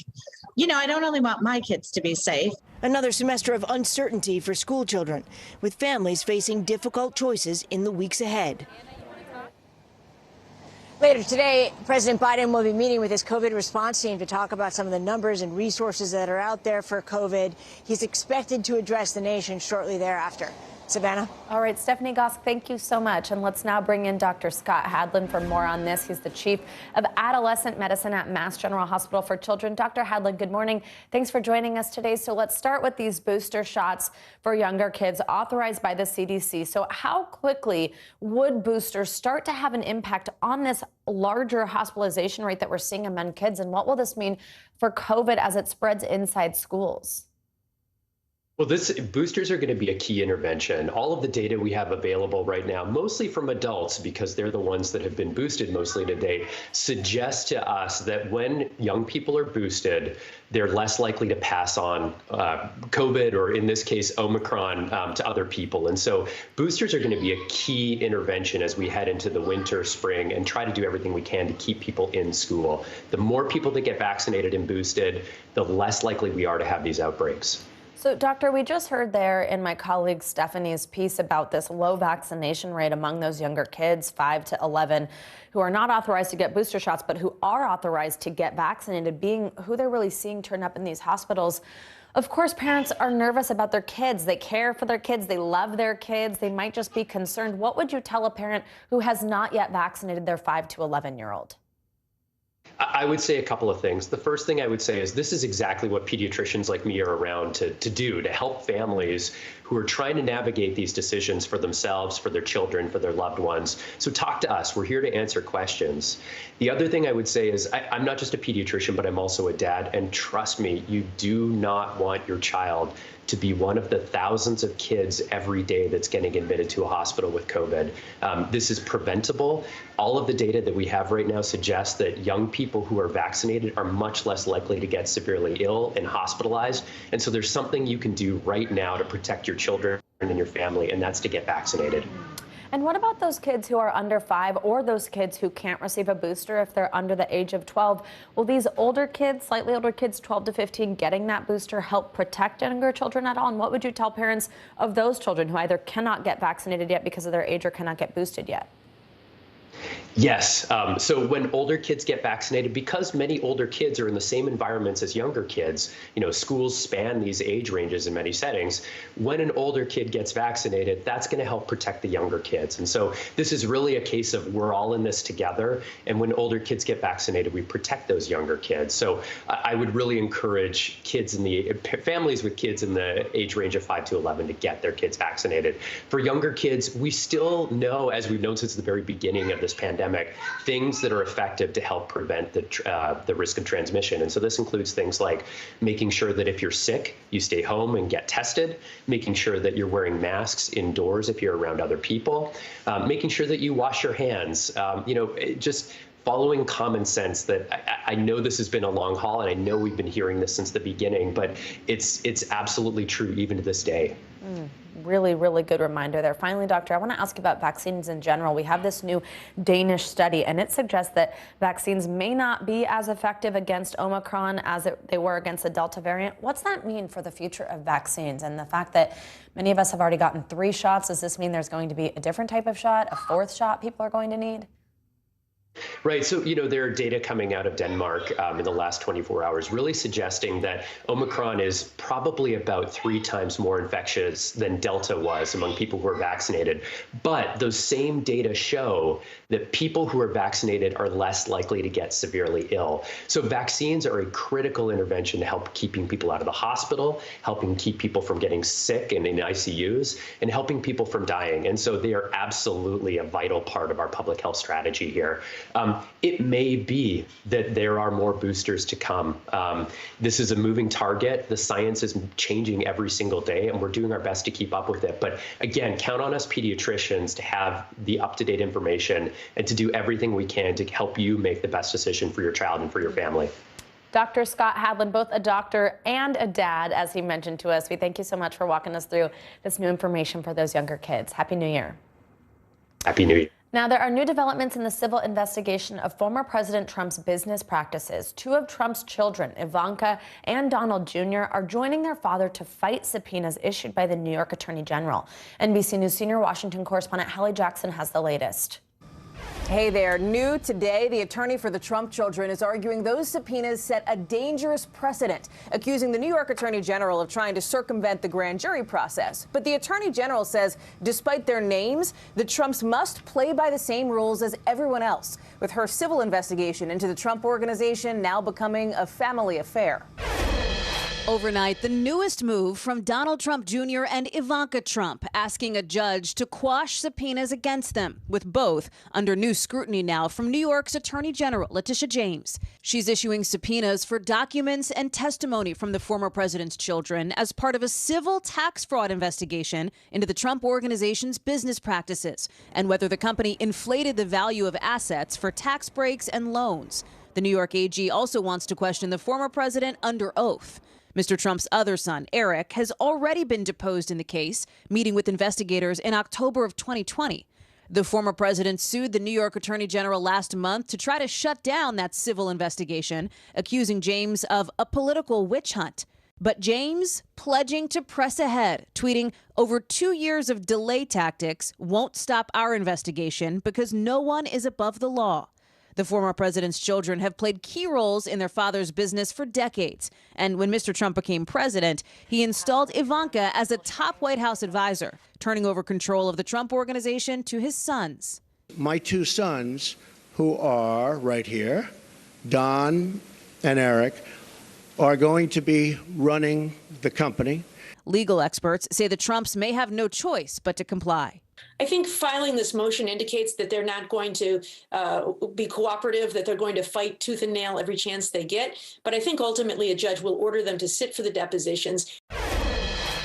you know, I don't only want my kids to be safe. Another semester of uncertainty for school children, with families facing difficult choices in the weeks ahead. Later today, President Biden will be meeting with his COVID response team to talk about some of the numbers and resources that are out there for COVID. He's expected to address the nation shortly thereafter. Savannah? All right, Stephanie Gosk, thank you so much. And let's now bring in Dr. Scott Hadlen for more on this. He's the chief of adolescent medicine at Mass General Hospital for Children. Dr. Hadlen, good morning. Thanks for joining us today. So let's start with these booster shots for younger kids authorized by the CDC. So how quickly would boosters start to have an impact on this larger hospitalization rate that we're seeing among kids? And what will this mean for COVID as it spreads inside schools? Well, boosters are going to be a key intervention. All of the data we have available right now, mostly from adults, because they're the ones that have been boosted mostly to date, suggest to us that when young people are boosted, they're less likely to pass on COVID, or in this case, Omicron, to other people. And so boosters are going to be a key intervention as we head into the winter, spring, and try to do everything we can to keep people in school. The more people that get vaccinated and boosted, the less likely we are to have these outbreaks. So, Doctor, we just heard there in my colleague Stephanie's piece about this low vaccination rate among those younger kids, 5 to 11, who are not authorized to get booster shots, but who are authorized to get vaccinated, being who they're really seeing turn up in these hospitals. Of course, parents are nervous about their kids. They care for their kids. They love their kids. They might just be concerned. What would you tell a parent who has not yet vaccinated their 5 to 11-year-old? I would say a couple of things. The first thing I would say is this is exactly what pediatricians like me are around to do, to help families who are trying to navigate these decisions for themselves, for their children, for their loved ones. So talk to us. We're here to answer questions. The other thing I would say is I'm not just a pediatrician, but I'm also a dad. And trust me, you do not want your child to be one of the thousands of kids every day that's getting admitted to a hospital with COVID. This is preventable. All of the data that we have right now suggests that young people who are vaccinated are much less likely to get severely ill and hospitalized. And so there's something you can do right now to protect your children and your family, and that's to get vaccinated. And what about those kids who are under 5 or those kids who can't receive a booster if they're under the age of 12? Will these older kids, slightly older kids, 12 to 15, getting that booster help protect younger children at all? And what would you tell parents of those children who either cannot get vaccinated yet because of their age or cannot get boosted yet? Yes. So when older kids get vaccinated, because many older kids are in the same environments as younger kids, schools span these age ranges in many settings. When an older kid gets vaccinated, that's going to help protect the younger kids. And so this is really a case of we're all in this together. And when older kids get vaccinated, we protect those younger kids. So I would really encourage families with kids in the age range of 5 to 11 to get their kids vaccinated. For younger kids, we still know, as we've known since the very beginning of this pandemic, things that are effective to help prevent the risk of transmission. And so this includes things like making sure that if you're sick, you stay home and get tested, making sure that you're wearing masks indoors if you're around other people, making sure that you wash your hands, just following common sense. That I know this has been a long haul, and I know we've been hearing this since the beginning, but it's absolutely true even to this day. Really, really good reminder there. Finally, Doctor, I want to ask about vaccines in general. We have this new Danish study, and it suggests that vaccines may not be as effective against Omicron as they were against the Delta variant. What's that mean for the future of vaccines and the fact that many of us have already gotten 3 shots? Does this mean there's going to be a different type of shot, a 4th shot people are going to need? Right. So, there are data coming out of Denmark in the last 24 hours really suggesting that Omicron is probably about 3 times more infectious than Delta was among people who are vaccinated. But those same data show that people who are vaccinated are less likely to get severely ill. So vaccines are a critical intervention to help keeping people out of the hospital, helping keep people from getting sick and in ICUs, and helping people from dying. And so they are absolutely a vital part of our public health strategy here. It may be that there are more boosters to come. This is a moving target. The science is changing every single day, and we're doing our best to keep up with it. But again, count on us pediatricians to have the up-to-date information and to do everything we can to help you make the best decision for your child and for your family. Dr. Scott Hadlen, both a doctor and a dad, as he mentioned to us. We thank you so much for walking us through this new information for those younger kids. Happy New Year. Happy New Year. Now, there are new developments in the civil investigation of former President Trump's business practices. 2 of Trump's children, Ivanka and Donald Jr., are joining their father to fight subpoenas issued by the New York Attorney General. NBC News senior Washington correspondent Hallie Jackson has the latest. Hey there. New today, the attorney for the Trump children is arguing those subpoenas set a dangerous precedent, accusing the New York Attorney General of trying to circumvent the grand jury process. But the Attorney General says despite their names, the Trumps must play by the same rules as everyone else, with her civil investigation into the Trump Organization now becoming a family affair. Overnight, the newest move from Donald Trump Jr. and Ivanka Trump, asking a judge to quash subpoenas against them, with both under new scrutiny now from New York's Attorney General Letitia James. She's issuing subpoenas for documents and testimony from the former president's children as part of a civil tax fraud investigation into the Trump Organization's business practices and whether the company inflated the value of assets for tax breaks and loans. The New York AG also wants to question the former president under oath. Mr. Trump's other son, Eric, has already been deposed in the case, meeting with investigators in October of 2020. The former president sued the New York Attorney General last month to try to shut down that civil investigation, accusing James of a political witch hunt. But James pledging to press ahead, tweeting, "Over 2 years of delay tactics won't stop our investigation because no one is above the law." The former president's children have played key roles in their father's business for decades. And when Mr. Trump became president, he installed Ivanka as a top White House advisor, turning over control of the Trump Organization to his sons. My two sons, who are right here, Don and Eric, are going to be running the company. Legal experts say the Trumps may have no choice but to comply. I think filing this motion indicates that they're not going to be cooperative, that they're going to fight tooth and nail every chance they get. But I think ultimately a judge will order them to sit for the depositions.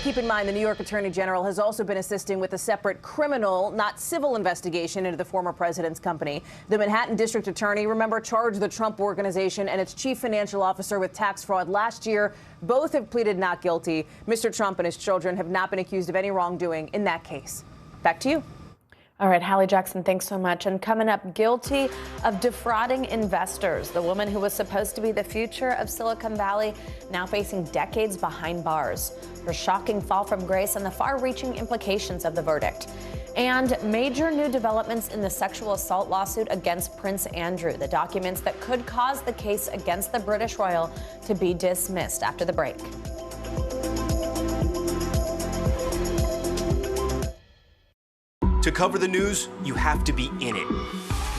Keep in mind, the New York Attorney General has also been assisting with a separate criminal, not civil investigation into the former president's company. The Manhattan District Attorney, remember, charged the Trump Organization and its chief financial officer with tax fraud last year. Both have pleaded not guilty. Mr. Trump and his children have not been accused of any wrongdoing in that case. Back to you. All right, Hallie Jackson, thanks so much. And coming up, guilty of defrauding investors. The woman who was supposed to be the future of Silicon Valley now facing decades behind bars. Her shocking fall from grace and the far-reaching implications of the verdict. And major new developments in the sexual assault lawsuit against Prince Andrew. The documents that could cause the case against the British royal to be dismissed after the break. To cover the news, you have to be in it.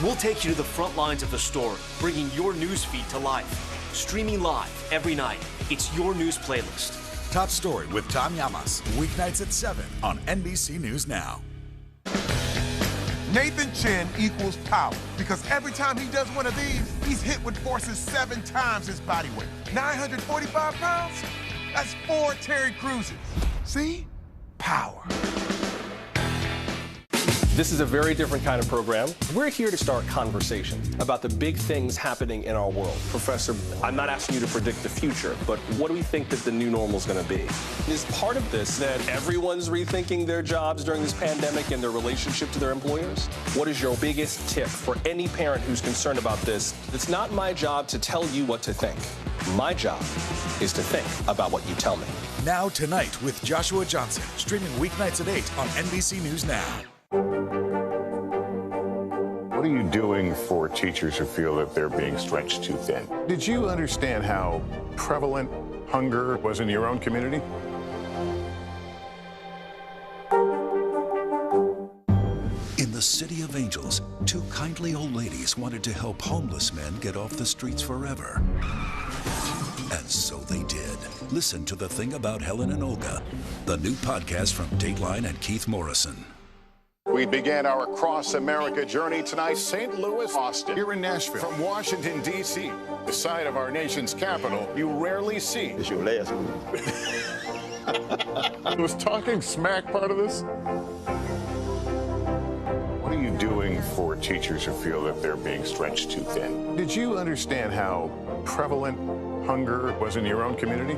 We'll take you to the front lines of the story, bringing your news feed to life. Streaming live every night. It's your news playlist. Top Story with Tom Llamas, weeknights at 7 on NBC News Now. Nathan Chen equals power because every time he does one of these, he's hit with forces 7 times his body weight. 945 pounds? That's 4 Terry Cruises. See? Power. This is a very different kind of program. We're here to start conversation about the big things happening in our world. Professor, I'm not asking you to predict the future, but what do we think that the new normal is going to be? Is part of this that everyone's rethinking their jobs during this pandemic and their relationship to their employers? What is your biggest tip for any parent who's concerned about this? It's not my job to tell you what to think. My job is to think about what you tell me. Now Tonight with Joshua Johnson, streaming weeknights at 8 on NBC News Now. What are you doing for teachers who feel that they're being stretched too thin? Did you understand how prevalent hunger was in your own community? In the City of Angels, 2 kindly old ladies wanted to help homeless men get off the streets forever. And so they did. Listen to The Thing About Helen and Olga, the new podcast from Dateline and Keith Morrison. We began our Across America journey tonight, St. Louis, Austin, here in Nashville. From Washington, D.C., the site of our nation's capital, you rarely see. It's your last move. Was talking smack part of this? What are you doing for teachers who feel that they're being stretched too thin? Did you understand how prevalent hunger was in your own community?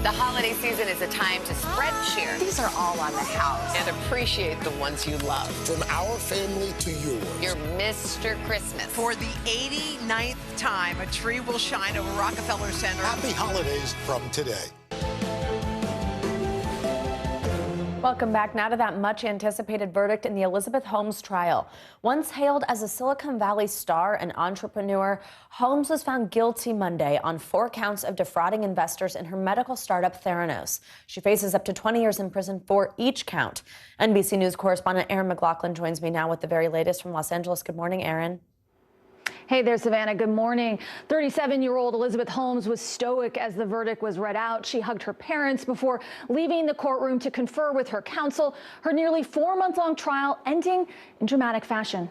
The holiday season is a time to spread cheer. These are all on the house. And appreciate the ones you love. From our family to yours. Your Mr. Christmas. For the 89th time, a tree will shine over Rockefeller Center. Happy holidays from today. Welcome back. Now to that much anticipated verdict in the Elizabeth Holmes trial. Once hailed as a Silicon Valley star and entrepreneur, Holmes was found guilty Monday on 4 counts of defrauding investors in her medical startup Theranos. She faces up to 20 years in prison for each count. NBC News correspondent Aaron McLaughlin joins me now with the very latest from Los Angeles. Good morning, Aaron. Hey there, Savannah. Good morning. 37-year-old Elizabeth Holmes was stoic as the verdict was read out. She hugged her parents before leaving the courtroom to confer with her counsel. Her nearly 4-month-long trial ending in dramatic fashion.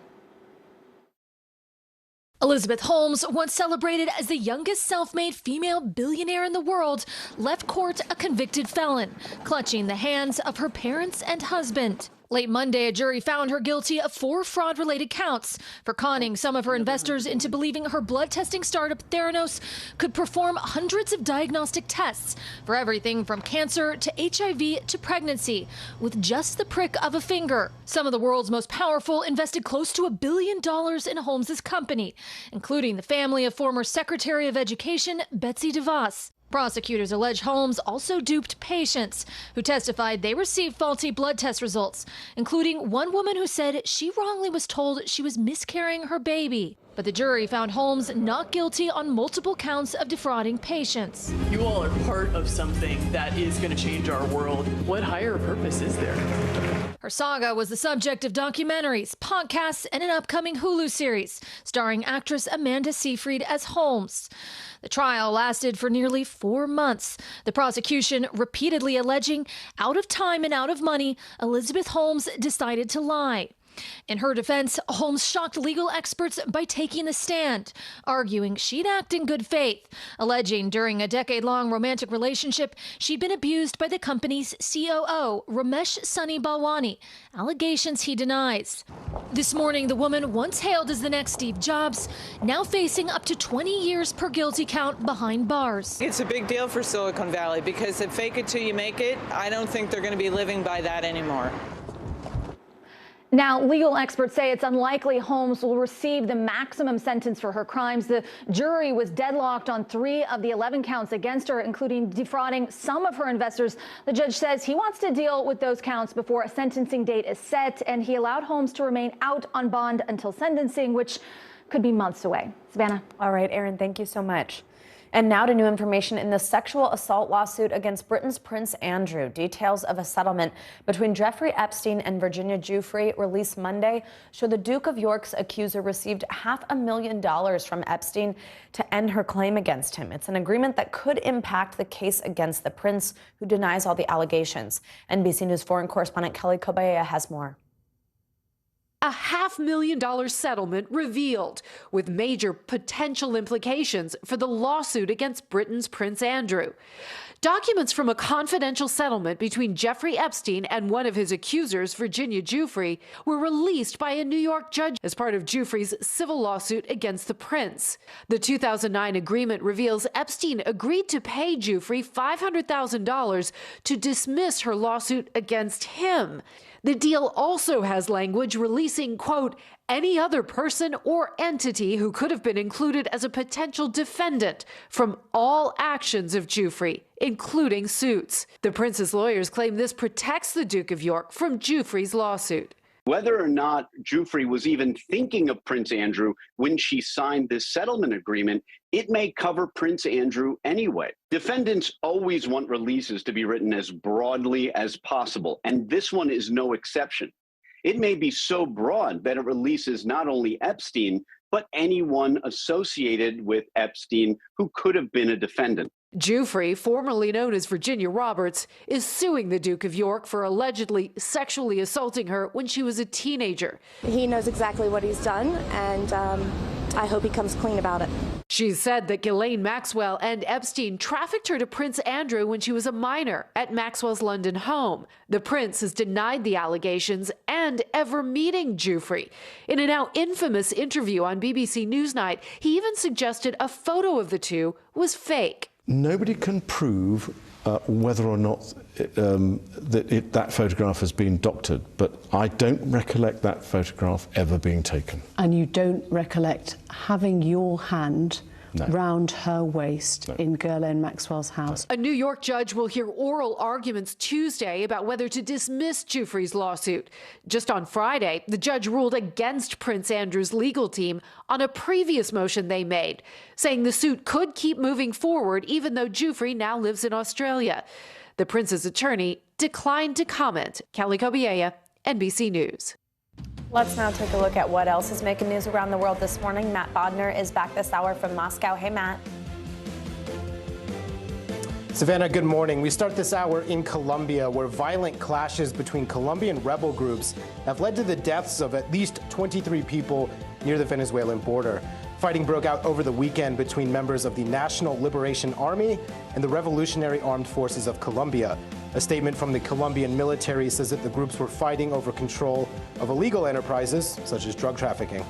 Elizabeth Holmes, once celebrated as the youngest self-made female billionaire in the world, left court a convicted felon, clutching the hands of her parents and husband. Late Monday, a jury found her guilty of 4 fraud-related counts for conning some of her investors into believing her blood testing startup Theranos could perform hundreds of diagnostic tests for everything from cancer to HIV to pregnancy with just the prick of a finger. Some of the world's most powerful invested close to $1 billion in Holmes's company, including the family of former Secretary of Education Betsy DeVos. Prosecutors allege Holmes also duped patients who testified they received faulty blood test results, including one woman who said she wrongly was told she was miscarrying her baby. But the jury found Holmes not guilty on multiple counts of defrauding patients. You all are part of something that is going to change our world. What higher purpose is there? Her saga was the subject of documentaries, podcasts, and an upcoming Hulu series starring actress Amanda Seyfried as Holmes. The trial lasted for nearly 4 months. The prosecution repeatedly alleging, out of time and out of money, Elizabeth Holmes decided to lie. In her defense, Holmes shocked legal experts by taking the stand, arguing she'd act in good faith, alleging during a decade-long romantic relationship she'd been abused by the company's COO, Ramesh Sunny Balwani, allegations he denies. This morning, the woman once hailed as the next Steve Jobs, now facing up to 20 years per guilty count behind bars. It's a big deal for Silicon Valley because if fake it till you make it, I don't think they're going to be living by that anymore. Now, legal experts say it's unlikely Holmes will receive the maximum sentence for her crimes. The jury was deadlocked on 3 of the 11 counts against her, including defrauding some of her investors. The judge says he wants to deal with those counts before a sentencing date is set, and he allowed Holmes to remain out on bond until sentencing, which could be months away. Savannah. All right, Aaron, thank you so much. And now to new information in the sexual assault lawsuit against Britain's Prince Andrew. Details of a settlement between Jeffrey Epstein and Virginia Giuffre released Monday show the Duke of York's accuser received $500,000 from Epstein to end her claim against him. It's an agreement that could impact the case against the prince, who denies all the allegations. NBC News foreign correspondent Kelly Kobaya has more. A $500,000 settlement revealed, with major potential implications for the lawsuit against Britain's Prince Andrew. Documents from a confidential settlement between Jeffrey Epstein and one of his accusers, Virginia Giuffre, were released by a New York judge as part of Giuffre's civil lawsuit against the prince. The 2009 agreement reveals Epstein agreed to pay Giuffre $500,000 to dismiss her lawsuit against him. The deal also has language releasing, quote, any other person or entity who could have been included as a potential defendant from all actions of Giuffre, including suits. The prince's lawyers claim this protects the Duke of York from Giuffre's lawsuit. Whether or not Giuffre was even thinking of Prince Andrew when she signed this settlement agreement, it may cover Prince Andrew anyway. Defendants always want releases to be written as broadly as possible, and this one is no exception. It may be so broad that it releases not only Epstein, but anyone associated with Epstein who could have been a defendant. Giuffre, formerly known as Virginia Roberts, is suing the Duke of York for allegedly sexually assaulting her when she was a teenager. He knows exactly what he's done, and I hope he comes clean about it. She said that Ghislaine Maxwell and Epstein trafficked her to Prince Andrew when she was a minor at Maxwell's London home. The prince has denied the allegations and ever meeting Giuffre. In a now infamous interview on BBC Newsnight, he even suggested a photo of the two was fake. Nobody can prove whether or not that photograph has been doctored, but I don't recollect that photograph ever being taken. And you don't recollect having your hand round her waist in Ghislaine Maxwell's house. A New York judge will hear oral arguments Tuesday about whether to dismiss Giuffre's lawsuit. Just on Friday, the judge ruled against Prince Andrew's legal team on a previous motion they made, saying the suit could keep moving forward even though Giuffre now lives in Australia. The prince's attorney declined to comment. Kelly Kobiella, NBC News. Let's now take a look at what else is making news around the world this morning. Matt Bodner is back this hour from Moscow. Hey, Matt. Savannah, good morning. We start this hour in Colombia, where violent clashes between Colombian rebel groups have led to the deaths of at least 23 people near the Venezuelan border. Fighting broke out over the weekend between members of the National Liberation Army and the Revolutionary Armed Forces of Colombia. A statement from the Colombian military says that the groups were fighting over control of illegal enterprises, such as drug trafficking.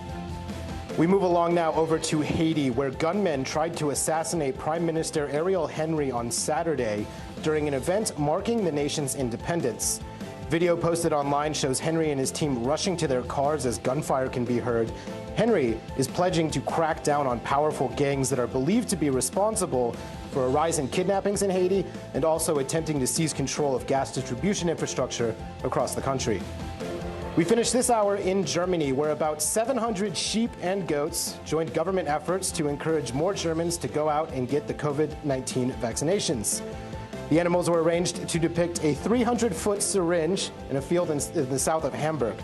We move along now over to Haiti, where gunmen tried to assassinate Prime Minister Ariel Henry on Saturday during an event marking the nation's independence. Video posted online shows Henry and his team rushing to their cars as gunfire can be heard. Henry is pledging to crack down on powerful gangs that are believed to be responsible for a rise in kidnappings in Haiti and also attempting to seize control of gas distribution infrastructure across the country. We finish this hour in Germany, where about 700 sheep and goats joined government efforts to encourage more Germans to go out and get the COVID-19 vaccinations. The animals were arranged to depict a 300-foot syringe in a field in the south of Hamburg.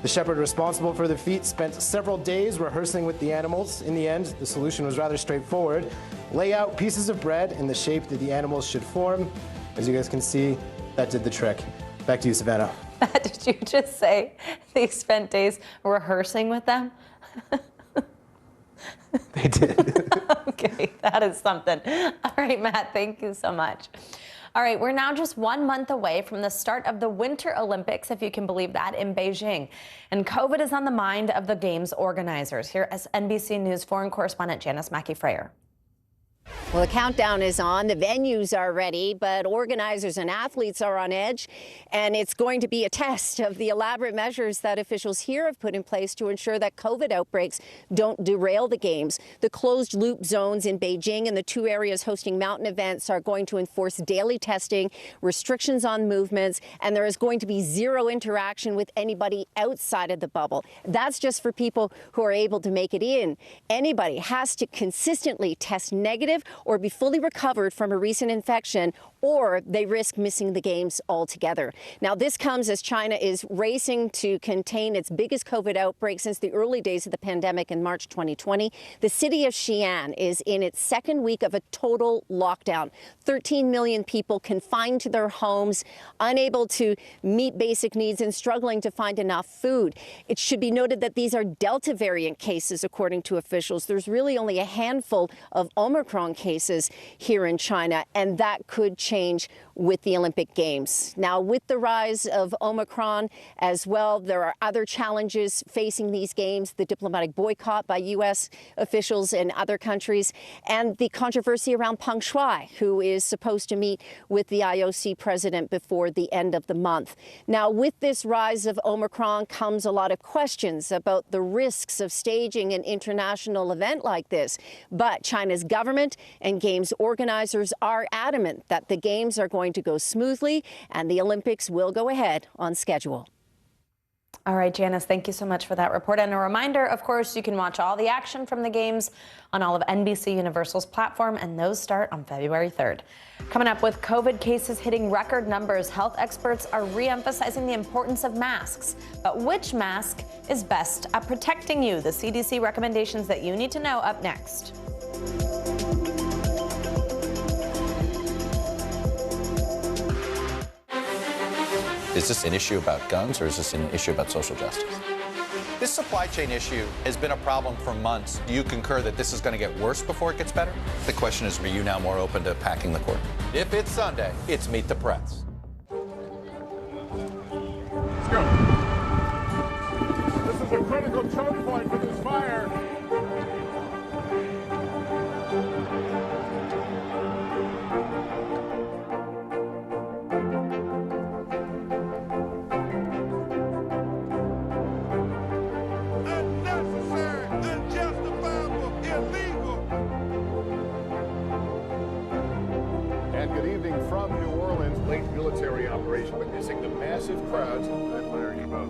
The shepherd responsible for the feat spent several days rehearsing with the animals. In the end, the solution was rather straightforward. Lay out pieces of bread in the shape that the animals should form. As you guys can see, that did the trick. Back to you, Savannah. Did you just say they spent days rehearsing with them? They did. Okay, that is something. All right, Matt, thank you so much. All right, we're now just 1 month away from the start of the Winter Olympics, if you can believe that, in Beijing. And COVID is on the mind of the Games organizers. Here is NBC News foreign correspondent Janice Mackey-Frayer. Well, the countdown is on. The venues are ready, but organizers and athletes are on edge. And it's going to be a test of the elaborate measures that officials here have put in place to ensure that COVID outbreaks don't derail the games. The closed loop zones in Beijing and the 2 areas hosting mountain events are going to enforce daily testing, restrictions on movements, and there is going to be zero interaction with anybody outside of the bubble. That's just for people who are able to make it in. Anybody has to consistently test negative or be fully recovered from a recent infection, or they risk missing the games altogether. Now, this comes as China is racing to contain its biggest COVID outbreak since the early days of the pandemic in March 2020. The city of Xi'an is in its second week of a total lockdown. 13 million people confined to their homes, unable to meet basic needs and struggling to find enough food. It should be noted that these are Delta variant cases, according to officials. There's really only a handful of Omicron cases here in China, and that could change with the Olympic Games. Now, with the rise of Omicron as well, there are other challenges facing these games, the diplomatic boycott by U.S. officials in other countries, and the controversy around Peng Shuai, who is supposed to meet with the IOC president before the end of the month. Now, with this rise of Omicron comes a lot of questions about the risks of staging an international event like this. But China's government and Games organizers are adamant that the Games are going to go smoothly and the Olympics will go ahead on schedule. All right, Janice, thank you so much for that report. And a reminder, of course, you can watch all the action from the Games on all of NBC Universal's platform, and those start on February 3rd. Coming up, with COVID cases hitting record numbers, health experts are re-emphasizing the importance of masks. But which mask is best at protecting you? The CDC recommendations that you need to know up next. Is this an issue about guns, or is this an issue about social justice? This supply chain issue has been a problem for months. Do you concur that this is going to get worse before it gets better? The question is, are you now more open to packing the court? If it's Sunday, it's Meet the Press. Let's go. This is a critical choke point for this fire. And good evening from New Orleans. Late military operation witnessing the massive crowds. I admire you both.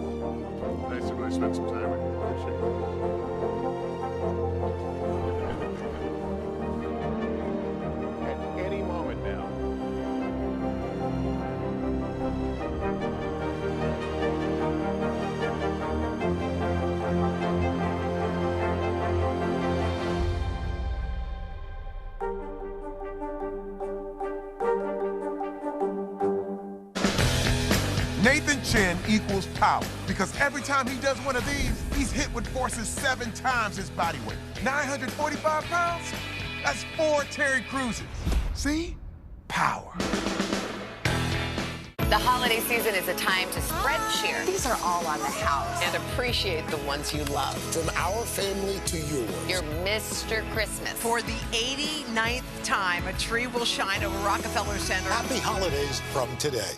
Nice to really spend some time with you. Appreciate it. At any moment now. Nathan Chen equals power because every time he does one of these, he's hit with forces 7 times his body weight. 945 pounds? That's 4 Terry Cruises. See? Power. The holiday season is a time to spread cheer. These are all on the house. And appreciate the ones you love. From our family to yours. Your Mr. Christmas. For the 89th time, a tree will shine over Rockefeller Center. Happy holidays from today.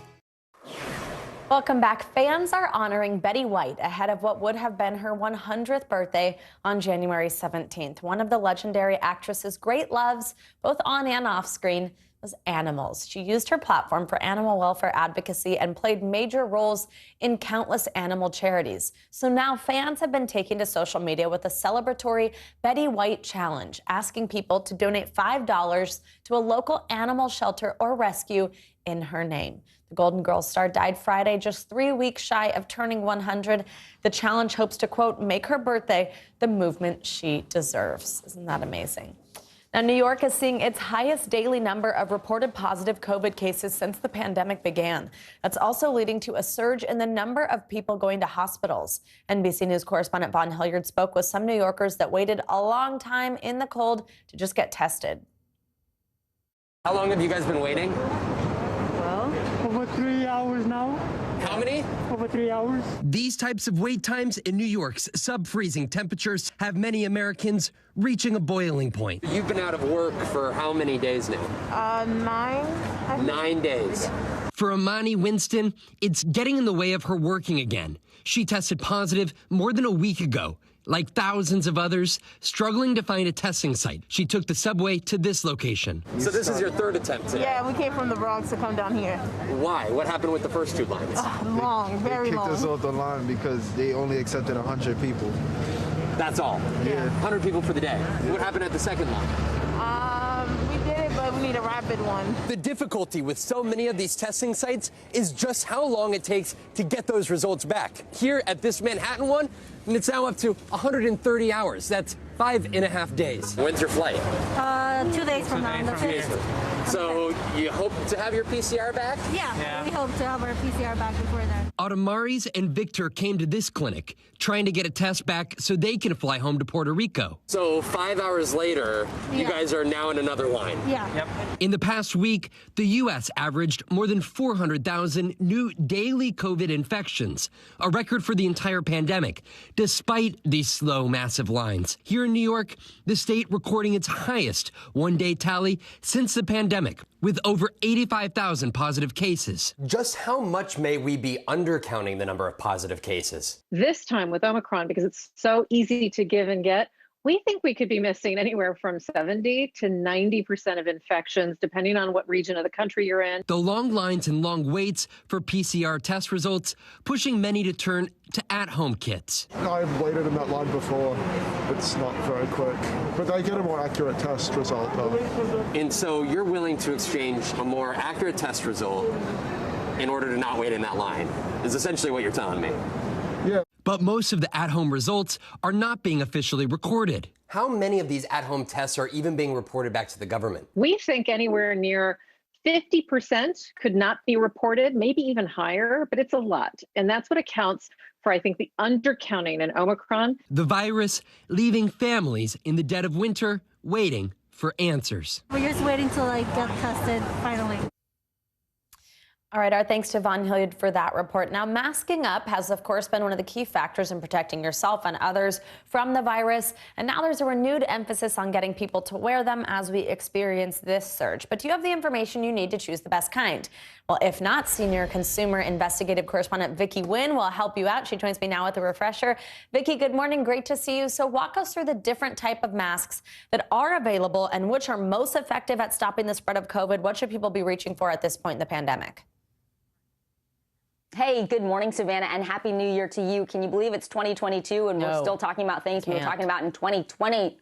Welcome back. Fans are honoring Betty White ahead of what would have been her 100th birthday on January 17th. One of the legendary actress's great loves, both on and off screen, was animals. She used her platform for animal welfare advocacy and played major roles in countless animal charities. So now fans have been taking to social media with a celebratory Betty White challenge, asking people to donate $5 to a local animal shelter or rescue in her name. The Golden Girls star died Friday, just 3 weeks shy of turning 100. The challenge hopes to, quote, make her birthday the movement she deserves. Isn't that amazing? Now, New York is seeing its highest daily number of reported positive COVID cases since the pandemic began. That's also leading to a surge in the number of people going to hospitals. NBC News correspondent Vaughn Hilliard spoke with some New Yorkers that waited a long time in the cold to just get tested. How long have you guys been waiting? Over 3 hours now. How many? Over 3 hours. These types of wait times in New York's sub-freezing temperatures have many Americans reaching a boiling point. You've been out of work for how many days now? 9. 9 days. For Amani Winston, it's getting in the way of her working again. She tested positive more than a week ago. Like thousands of others, struggling to find a testing site, she took the subway to this location. So this is your third attempt today? Yeah, we came from the Bronx to come down here. Why? What happened with the first 2 lines? Long, very long. They kicked us off the line because they only accepted 100 people. That's all? Yeah. 100 people for the day. Yeah. What happened at the second line? We did it, but we need a rapid one. The difficulty with so many of these testing sites is just how long it takes to get those results back. Here at this Manhattan one, and it's now up to 130 hours. That's 5.5 days. When's your flight? 2 days from now. That's it. So you hope to have your PCR back? Yeah, we hope to have our PCR back before then. Autumn and Victor came to this clinic trying to get a test back so they can fly home to Puerto Rico. So 5 hours later, you guys are now in another line. Yeah. Yep. In the past week, the U.S. averaged more than 400,000 new daily COVID infections, a record for the entire pandemic, despite these slow, massive lines. Here in New York, the state recording its highest one-day tally since the pandemic, with over 85,000 positive cases. Just how much may we be undercounting the number of positive cases? This time with Omicron, because it's so easy to give and get, we think we could be missing anywhere from 70 to 90% of infections, depending on what region of the country you're in. The long lines and long waits for PCR test results, pushing many to turn to at-home kits. I've waited in that line before. It's not very quick, but I get a more accurate test result though. And so you're willing to exchange a more accurate test result in order to not wait in that line, is essentially what you're telling me. Yeah. But most of the at-home results are not being officially recorded. How many of these at-home tests are even being reported back to the government? We think anywhere near 50% could not be reported, maybe even higher, but it's a lot. And that's what accounts for, I think, the undercounting in Omicron. The virus leaving families in the dead of winter waiting for answers. We're just waiting to get tested finally. All right, our thanks to Von Hilliard for that report. Now, masking up has, of course, been one of the key factors in protecting yourself and others from the virus. And now there's a renewed emphasis on getting people to wear them as we experience this surge. But do you have the information you need to choose the best kind? Well, if not, senior consumer investigative correspondent Vicki Nguyen will help you out. She joins me now with a refresher. Vicki, good morning. Great to see you. So walk us through the different type of masks that are available and which are most effective at stopping the spread of COVID. What should people be reaching for at this point in the pandemic? Hey, good morning, Savannah, and Happy New Year to you. Can you believe it's 2022 and we're still talking about things we were talking about in 2020?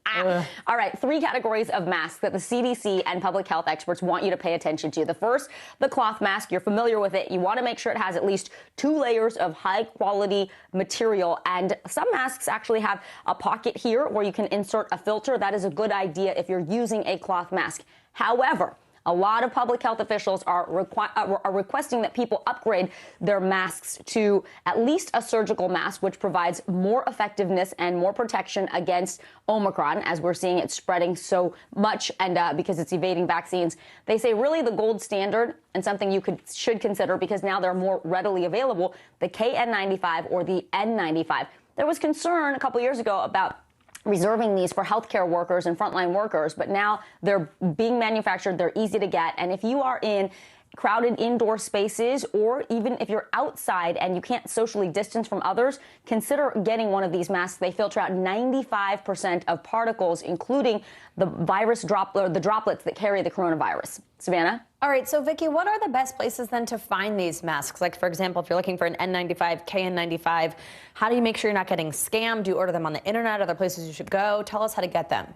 All right, 3 categories of masks that the CDC and public health experts want you to pay attention to. The first, the cloth mask. You're familiar with it. You want to make sure it has at least 2 layers of high-quality material, and some masks actually have a pocket here where you can insert a filter. That is a good idea if you're using a cloth mask. However, a lot of public health officials are requesting that people upgrade their masks to at least a surgical mask, which provides more effectiveness and more protection against Omicron, as we're seeing it spreading so much, and because it's evading vaccines. They say really the gold standard, and something you should consider because now they're more readily available, the KN95 or the N95. There was concern a couple years ago about reserving these for healthcare workers and frontline workers, but now they're being manufactured, they're easy to get, and if you are in crowded indoor spaces, or even if you're outside and you can't socially distance from others, consider getting one of these masks. They filter out 95% of particles, including the the droplets that carry the coronavirus. Savannah? All right, so Vicki, what are the best places then to find these masks? Like, for example, if you're looking for an N95, KN95, how do you make sure you're not getting scammed? Do you order them on the internet? Other places you should go? Tell us how to get them.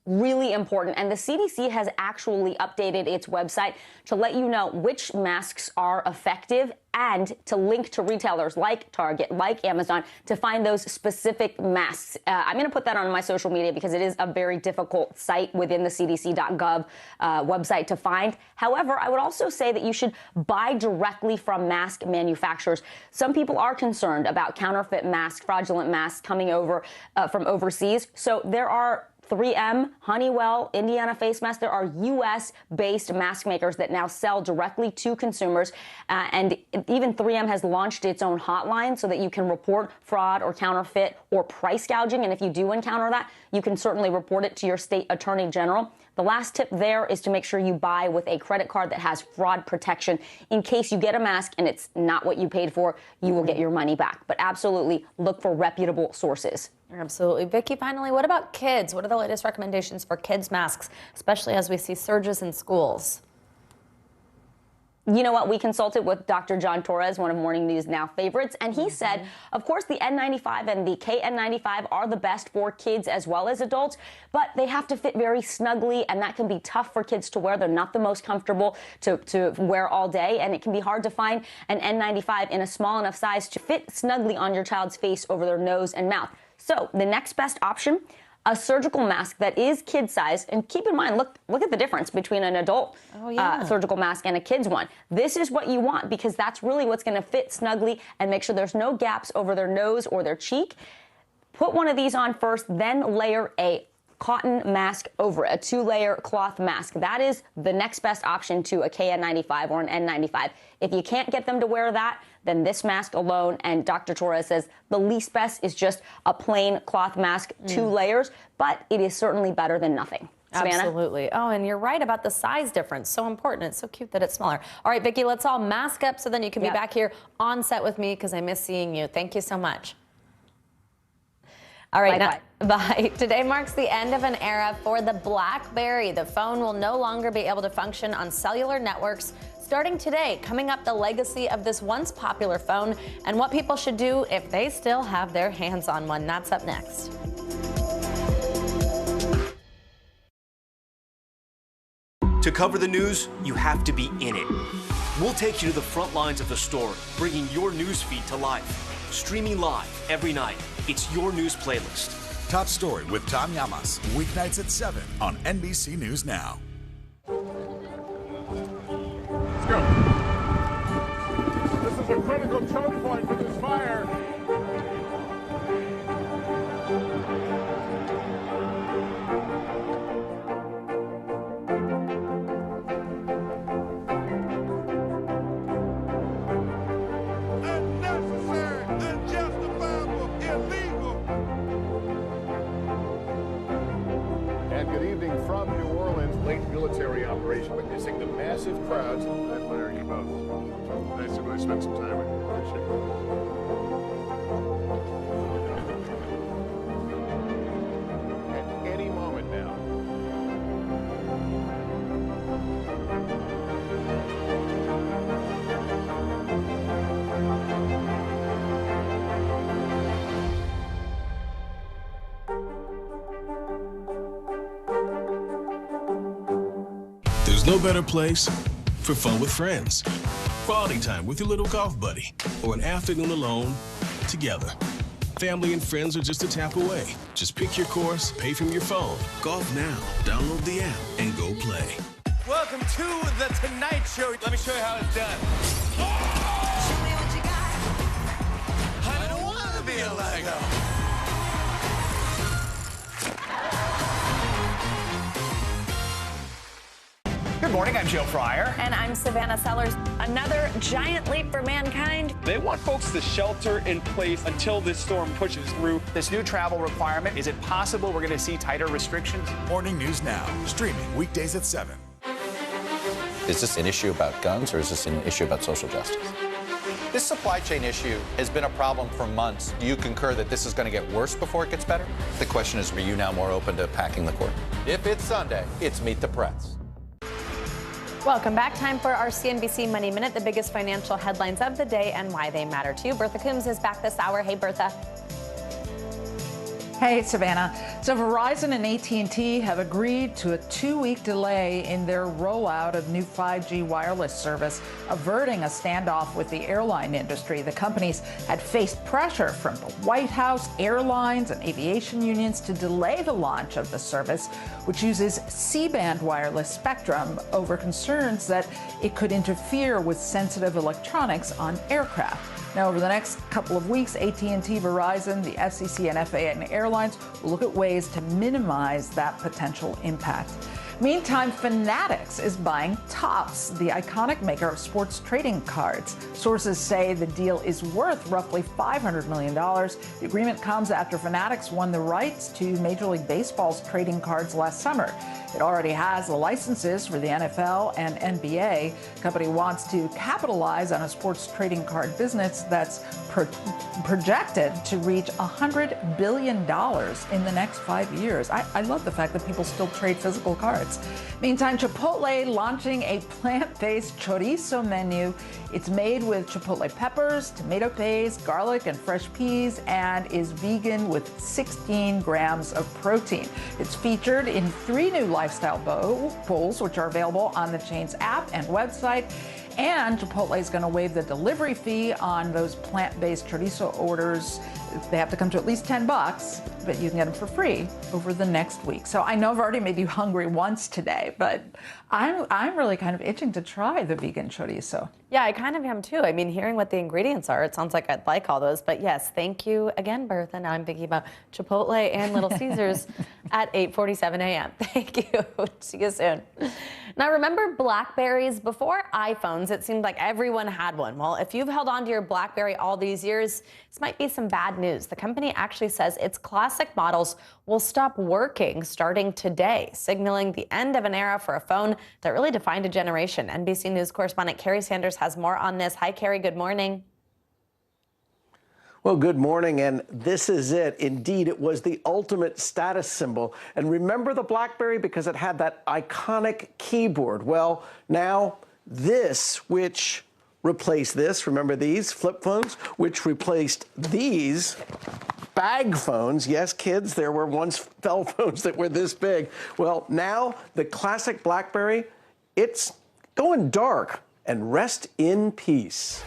Really important. And the CDC has actually updated its website to let you know which masks are effective and to link to retailers like Target, like Amazon, to find those specific masks. I'm going to put that on my social media because it is a very difficult site within the CDC.gov website to find. However, I would also say that you should buy directly from mask manufacturers. Some people are concerned about counterfeit masks, fraudulent masks coming over from overseas. So there are 3M, Honeywell, Indiana Face Masks. There are U.S.-based mask makers that now sell directly to consumers. And even 3M has launched its own hotline so that you can report fraud or counterfeit or price gouging. And if you do encounter that, you can certainly report it to your state attorney general. The last tip there is to make sure you buy with a credit card that has fraud protection. In case you get a mask and it's not what you paid for, you will get your money back. But absolutely look for reputable sources. Absolutely. Vicki, finally, what about kids? What are the latest recommendations for kids' masks, especially as we see surges in schools? You know what? We consulted with Dr. John Torres, one of Morning News Now favorites, and he said, of course, the N95 and the KN95 are the best for kids as well as adults, but they have to fit very snugly, and that can be tough for kids to wear. They're not the most comfortable to wear all day, and it can be hard to find an N95 in a small enough size to fit snugly on your child's face over their nose and mouth. So the next best option, a surgical mask that is kid size, and keep in mind, look at the difference between an adult surgical mask and a kid's one. This is what you want because that's really what's going to fit snugly and make sure there's no gaps over their nose or their cheek. Put one of these on first, then layer a cotton mask over it, a 2-layer cloth mask. That is the next best option to a KN95 or an N95. If you can't get them to wear that, then this mask alone, and Dr. Torres says the least best is just a plain cloth mask, 2 layers, but it is certainly better than nothing. Savannah? Absolutely. Oh, and you're right about the size difference. So important. It's so cute that it's smaller. All right, Vicki, let's all mask up so then you can be back here on set with me because I miss seeing you. Thank you so much. All right, bye. Today marks the end of an era for the BlackBerry. The phone will no longer be able to function on cellular networks. Starting today, coming up, the legacy of this once popular phone and what people should do if they still have their hands on one. That's up next. To cover the news, you have to be in it. We'll take you to the front lines of the story, bringing your news feed to life. Streaming live every night. It's your news playlist. Top Story with Tom Llamas, weeknights at 7 on NBC News Now. Let's go. This is a critical choke point for this fire. inauguration. Witnessing the massive crowds. I admire you both. Nice to really spend some time with you. Appreciate it. At any moment now. There's no better place for fun with friends. Quality time with your little golf buddy, or an afternoon alone together. Family and friends are just a tap away. Just pick your course, pay from your phone. Golf now. Download the app and go play. Welcome to the Tonight Show. Let me show you how it's done. Show me what you got. I don't want to be a Lego. Good morning, I'm Joe Fryer. And I'm Savannah Sellers. Another giant leap for mankind. They want folks to shelter in place until this storm pushes through. This new travel requirement, is it possible we're going to see tighter restrictions? Morning News Now, streaming weekdays at 7. Is this an issue about guns or is this an issue about social justice? This supply chain issue has been a problem for months. Do you concur that this is going to get worse before it gets better? The question is, are you now more open to packing the court? If it's Sunday, it's Meet the Press. Welcome back. Time for our CNBC Money Minute, the biggest financial headlines of the day and why they matter to you. Bertha Coombs is back this hour. Hey, Bertha. Hey, Savannah. So Verizon and AT&T have agreed to a 2-week delay in their rollout of new 5G wireless service, averting a standoff with the airline industry. The companies had faced pressure from the White House, airlines, and aviation unions to delay the launch of the service, which uses C-band wireless spectrum, over concerns that it could interfere with sensitive electronics on aircraft. Now, over the next couple of weeks, AT&T, Verizon, the FCC, and FAA and airlines will look at ways to minimize that potential impact. Meantime, Fanatics is buying Topps, the iconic maker of sports trading cards. Sources say the deal is worth roughly $500 million. The agreement comes after Fanatics won the rights to Major League Baseball's trading cards last summer. It already has the licenses for the NFL and NBA. The company wants to capitalize on a sports trading card business that's projected to reach $100 billion in the next 5 years. I love the fact that people still trade physical cards. Meantime, Chipotle launching a plant-based chorizo menu. It's made with chipotle peppers, tomato paste, garlic, and fresh peas, and is vegan with 16 grams of protein. It's featured in 3 new lifestyle bowls, which are available on the chain's app and website. And Chipotle is going to waive the delivery fee on those plant-based chorizo orders. They have to come to at least $10, but you can get them for free over the next week. So I know I've already made you hungry once today, but I'm really kind of itching to try the vegan chorizo. Yeah, I kind of am too. I mean, hearing what the ingredients are, it sounds like I'd like all those. But yes, thank you again, Bertha. Now I'm thinking about Chipotle and Little Caesars at 8:47 a.m. Thank you. See you soon. Now, remember BlackBerries? Before iPhones, it seemed like everyone had one. Well, if you've held on to your BlackBerry all these years, this might be some bad news. The company actually says its classic models will stop working starting today, signaling the end of an era for a phone that really defined a generation. NBC News correspondent Kerry Sanders has more on this. Hi, Kerry. Good morning. Well, good morning, and this is it. Indeed, it was the ultimate status symbol. And remember the BlackBerry because it had that iconic keyboard. Well, now this, which replaced this, remember these flip phones, which replaced these bag phones. Yes, kids, there were once cell phones that were this big. Well, now the classic BlackBerry, it's going dark, and rest in peace.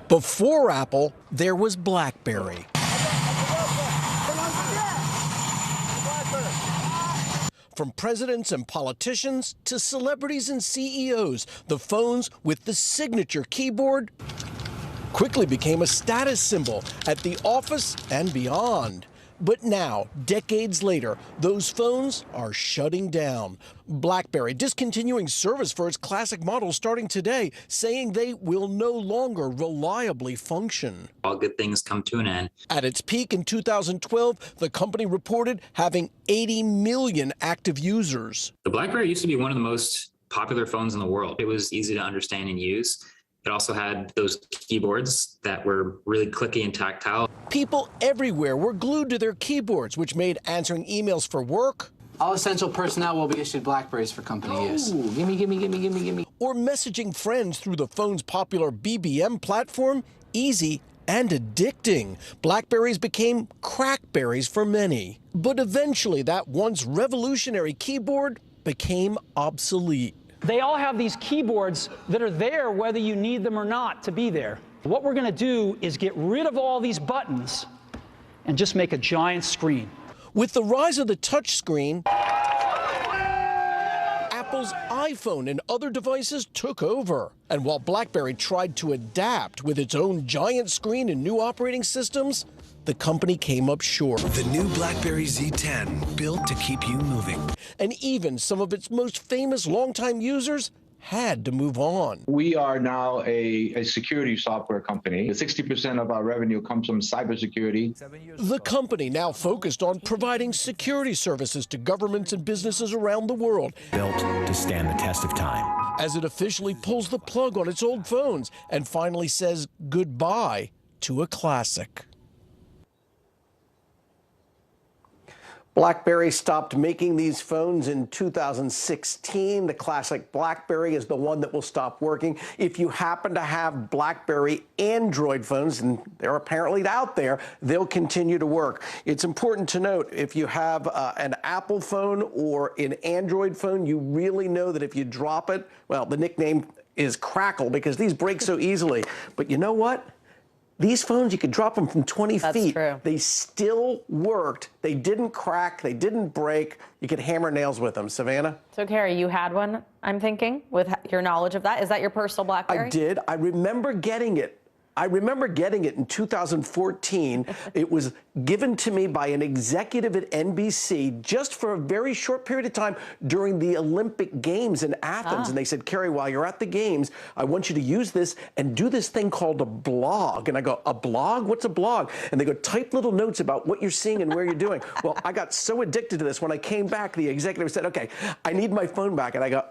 Before Apple, there was BlackBerry. From presidents and politicians to celebrities and CEOs, the phones with the signature keyboard quickly became a status symbol at the office and beyond. But now, decades later, those phones are shutting down. BlackBerry discontinuing service for its classic models starting today, saying they will no longer reliably function. All good things come to an end. At its peak in 2012, the company reported having 80 million active users. The BlackBerry used to be one of the most popular phones in the world. It was easy to understand and use. It also had those keyboards that were really clicky and tactile. People everywhere were glued to their keyboards, which made answering emails for work. All essential personnel will be issued BlackBerries for company use. Gimme. Or messaging friends through the phone's popular BBM platform easy and addicting. BlackBerries became crackberries for many. But eventually, that once revolutionary keyboard became obsolete. They all have these keyboards that are there whether you need them or not to be there. What we're going to do is get rid of all these buttons and just make a giant screen. With the rise of the touchscreen, Apple's iPhone and other devices took over. And while BlackBerry tried to adapt with its own giant screen and new operating systems, the company came up short. The new BlackBerry Z10, built to keep you moving. And even some of its most famous longtime users had to move on. We are now a security software company. 60% of our revenue comes from cybersecurity. The company now focused on providing security services to governments and businesses around the world. Built to stand the test of time. As it officially pulls the plug on its old phones and finally says goodbye to a classic. BlackBerry stopped making these phones in 2016. The classic BlackBerry is the one that will stop working. If you happen to have BlackBerry Android phones, and they're apparently out there, they'll continue to work. It's important to note, if you have an Apple phone or an Android phone, you really know that if you drop it, well, the nickname is Crackle because these break so easily. But you know what? These phones, you could drop them from 20 feet. True. They still worked. They didn't crack. They didn't break. You could hammer nails with them. Savannah? So, Carrie, you had one, I'm thinking, with your knowledge of that. Is that your personal BlackBerry? I did. I remember getting it. In 2014. It was given to me by an executive at NBC just for a very short period of time during the Olympic Games in Athens. And they said, Carrie, while you're at the Games, I want you to use this and do this thing called a blog. And I go, a blog? What's a blog? And they go, type little notes about what you're seeing and where you're doing. Well, I got so addicted to this. When I came back, the executive said, okay, I need my phone back. And I go,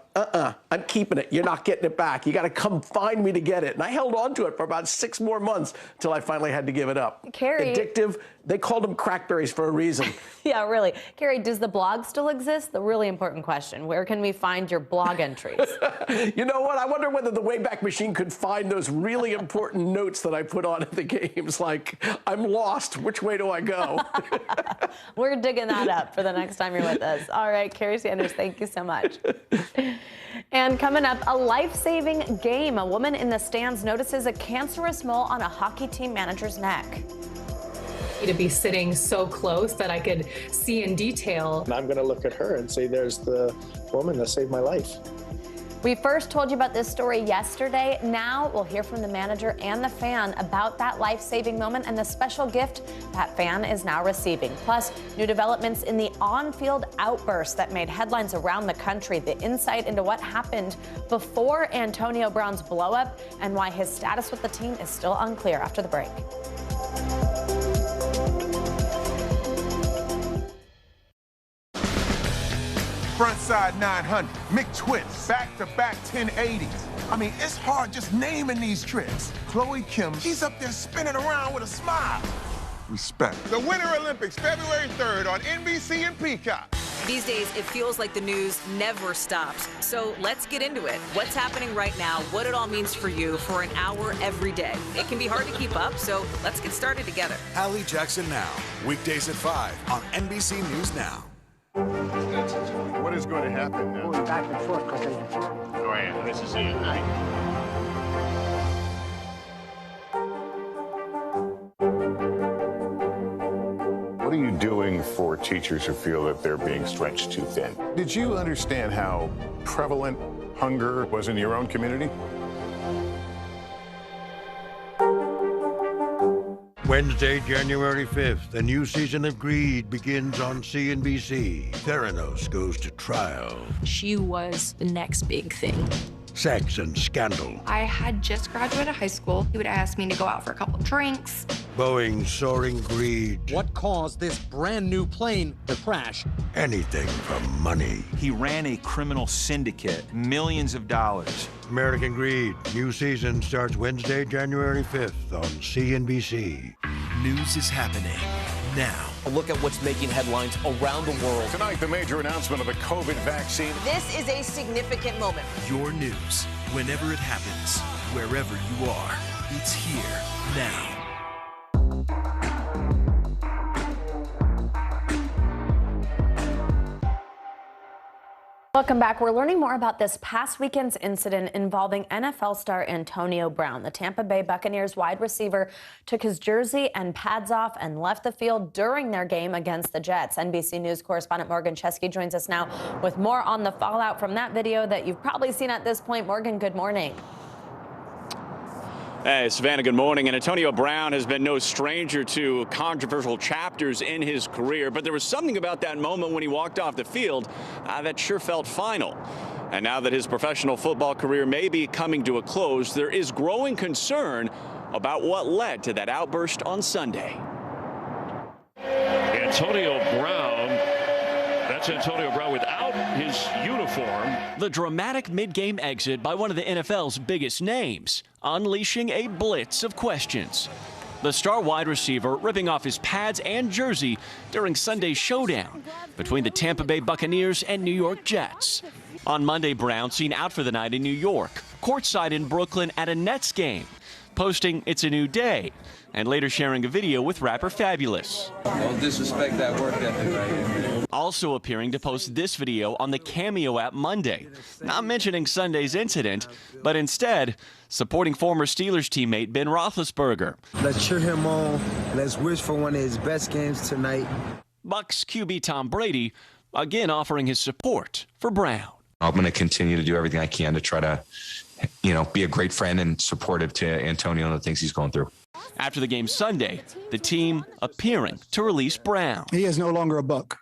I'm keeping it. You're not getting it back. You got to come find me to get it. And I held on to it for about 6 more months until I finally had to give it up. Carrie. Addictive. They called them crackberries for a reason. Yeah, really. Carrie, does the blog still exist? The really important question. Where can we find your blog entries? You know what? I wonder whether the Wayback Machine could find those really important notes that I put on at the Games, like, I'm lost. Which way do I go? We're digging that up for the next time you're with us. All right, Carrie Sanders, thank you so much. And coming up, a life-saving game. A woman in the stands notices a cancerous mole on a hockey team manager's neck. To be sitting so close that I could see in detail. And I'm going to look at her and say, there's the woman that saved my life. We first told you about this story yesterday. Now we'll hear from the manager and the fan about that life-saving moment and the special gift that fan is now receiving. Plus, new developments in the on-field outburst that made headlines around the country. The insight into what happened before Antonio Brown's blow-up and why his status with the team is still unclear after the break. Frontside 900, McTwist, back-to-back 1080s. I mean, it's hard just naming these tricks. Chloe Kim, she's up there spinning around with a smile. Respect. The Winter Olympics, February 3rd on NBC and Peacock. These days, it feels like the news never stops. So let's get into it. What's happening right now, what it all means for you for an hour every day. It can be hard to keep up, so let's get started together. Hallie Jackson Now, weekdays at 5 on NBC News Now. What is going to happen now? Going back and forth because Oh, yeah, this is it, right? What are you doing for teachers who feel that they're being stretched too thin? Did you understand how prevalent hunger was in your own community? Wednesday, January 5th, the new season of Greed begins on CNBC. Theranos goes to trial. She was the next big thing. Sex and scandal. I had just graduated high school. He would ask me to go out for a couple drinks. Boeing's soaring greed. What caused this brand new plane to crash? Anything for money. He ran a criminal syndicate, millions of dollars. American Greed, new season starts Wednesday, January 5th on CNBC. News is happening now. A look at what's making headlines around the world. Tonight, the major announcement of the COVID vaccine. This is a significant moment. Your news, whenever it happens, wherever you are, it's here now. Welcome back. We're learning more about this past weekend's incident involving NFL star Antonio Brown. The Tampa Bay Buccaneers wide receiver took his jersey and pads off and left the field during their game against the Jets. NBC News correspondent Morgan Chesky joins us now with more on the fallout from that video that you've probably seen at this point. Morgan, good morning. Hey, Savannah, good morning. And Antonio Brown has been no stranger to controversial chapters in his career, but there was something about that moment when he walked off the field that sure felt final. And now that his professional football career may be coming to a close, there is growing concern about what led to that outburst on Sunday. Antonio Brown, that's Antonio Brown without his uniform. The dramatic mid-game exit by one of the NFL's biggest names, unleashing a blitz of questions. The star wide receiver ripping off his pads and jersey during Sunday's showdown between the Tampa Bay Buccaneers and New York Jets. On Monday, Brown seen out for the night in New York, courtside in Brooklyn at a Nets game, posting "It's a new day," and later sharing a video with rapper Fabulous. Don't disrespect that work ethic right here. Also appearing to post this video on the Cameo app Monday, not mentioning Sunday's incident, but instead supporting former Steelers teammate Ben Roethlisberger. Let's cheer him on. Let's wish for one of his best games tonight. Bucs QB Tom Brady again offering his support for Brown. I'm going to continue to do everything I can to try to, be a great friend and supportive to Antonio and the things he's going through. After the game Sunday, the team appearing to release Brown. He is no longer a Buck.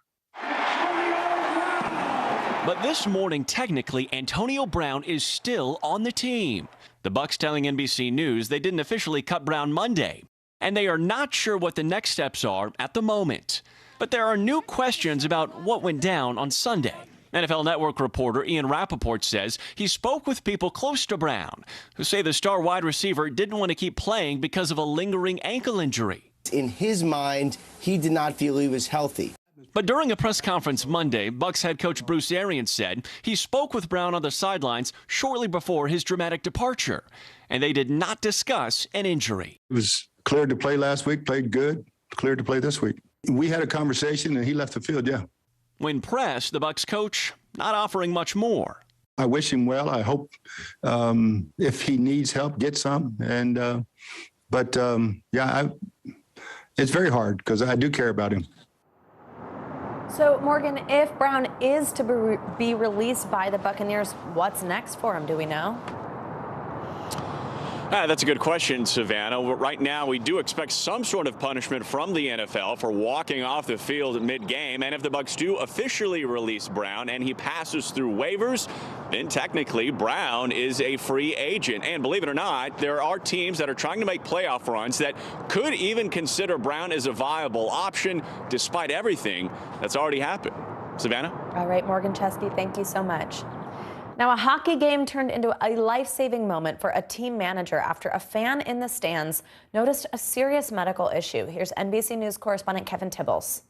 But this morning, technically, Antonio Brown is still on the team. The Bucs telling NBC News they didn't officially cut Brown Monday, and they are not sure what the next steps are at the moment. But there are new questions about what went down on Sunday. NFL Network reporter Ian Rappaport says he spoke with people close to Brown who say the star wide receiver didn't want to keep playing because of a lingering ankle injury. In his mind, he did not feel he was healthy. But during a press conference Monday, Bucs head coach Bruce Arians said he spoke with Brown on the sidelines shortly before his dramatic departure, and they did not discuss an injury. He was cleared to play last week, played good, cleared to play this week. We had a conversation, and he left the field, yeah. When pressed, the Bucs coach not offering much more. I wish him well. I hope if he needs help, get some. And it's very hard because I do care about him. So, Morgan, if Brown is to be released by the Buccaneers, what's next for him? Do we know? That's a good question, Savannah. Right now, we do expect some sort of punishment from the NFL for walking off the field mid-game. And if the Bucs do officially release Brown and he passes through waivers, then technically Brown is a free agent. And believe it or not, there are teams that are trying to make playoff runs that could even consider Brown as a viable option, despite everything that's already happened. Savannah? All right, Morgan Chesky, thank you so much. Now, a hockey game turned into a life-saving moment for a team manager after a fan in the stands noticed a serious medical issue. Here's NBC News correspondent Kevin Tibbles.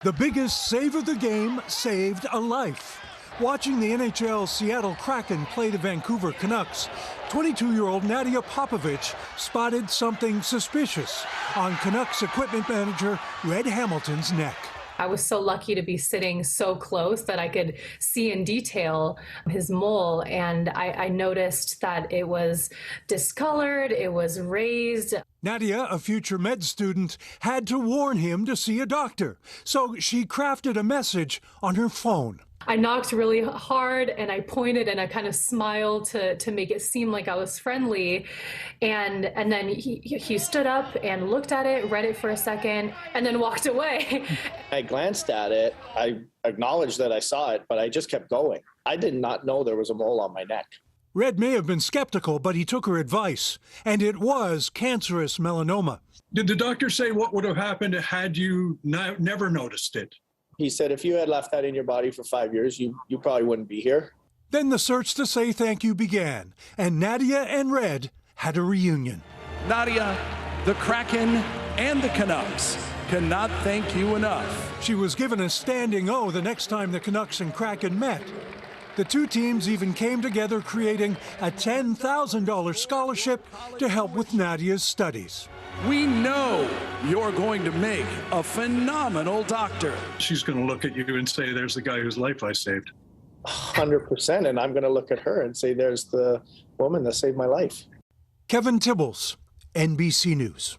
The biggest save of the game saved a life. Watching the NHL Seattle Kraken play the Vancouver Canucks, 22-year-old Nadia Popovich spotted something suspicious on Canucks equipment manager Red Hamilton's neck. I was so lucky to be sitting so close that I could see in detail his mole, and I noticed that it was discolored, it was raised. Nadia, a future med student, had to warn him to see a doctor, so she crafted a message on her phone. I knocked really hard and I pointed and I kind of smiled to make it seem like I was friendly. And then he stood up and looked at it, read it for a second, and then walked away. I glanced at it. I acknowledged that I saw it, but I just kept going. I did not know there was a mole on my neck. Red may have been skeptical, but he took her advice, and it was cancerous melanoma. Did the doctor say what would have happened had you never noticed it? He said if you had left that in your body for 5 years, you probably wouldn't be here. Then the search to say thank you began, and Nadia and Red had a reunion. Nadia, the Kraken, and the Canucks cannot thank you enough. She was given a standing O the next time the Canucks and Kraken met. The two teams even came together, creating a $10,000 scholarship to help with Nadia's studies. We know you're going to make a phenomenal doctor. She's going to look at you and say, there's the guy whose life I saved. 100%. And I'm going to look at her and say, there's the woman that saved my life. Kevin Tibbles, NBC News.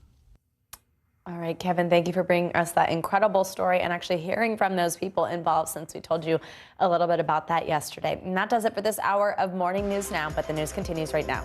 All right, Kevin, thank you for bringing us that incredible story and actually hearing from those people involved, since we told you a little bit about that yesterday. And that does it for this hour of Morning News Now, but the news continues right now.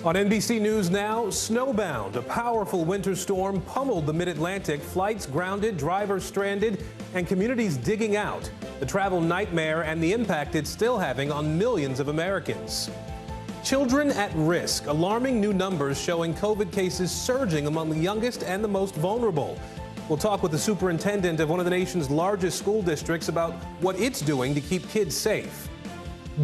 On NBC News Now, snowbound. A powerful winter storm pummeled the mid-Atlantic. Flights grounded, drivers stranded, and communities digging out. The travel nightmare and the impact it's still having on millions of Americans. Children at risk. Alarming new numbers showing COVID cases surging among the youngest and the most vulnerable. We'll talk with the superintendent of one of the nation's largest school districts about what it's doing to keep kids safe.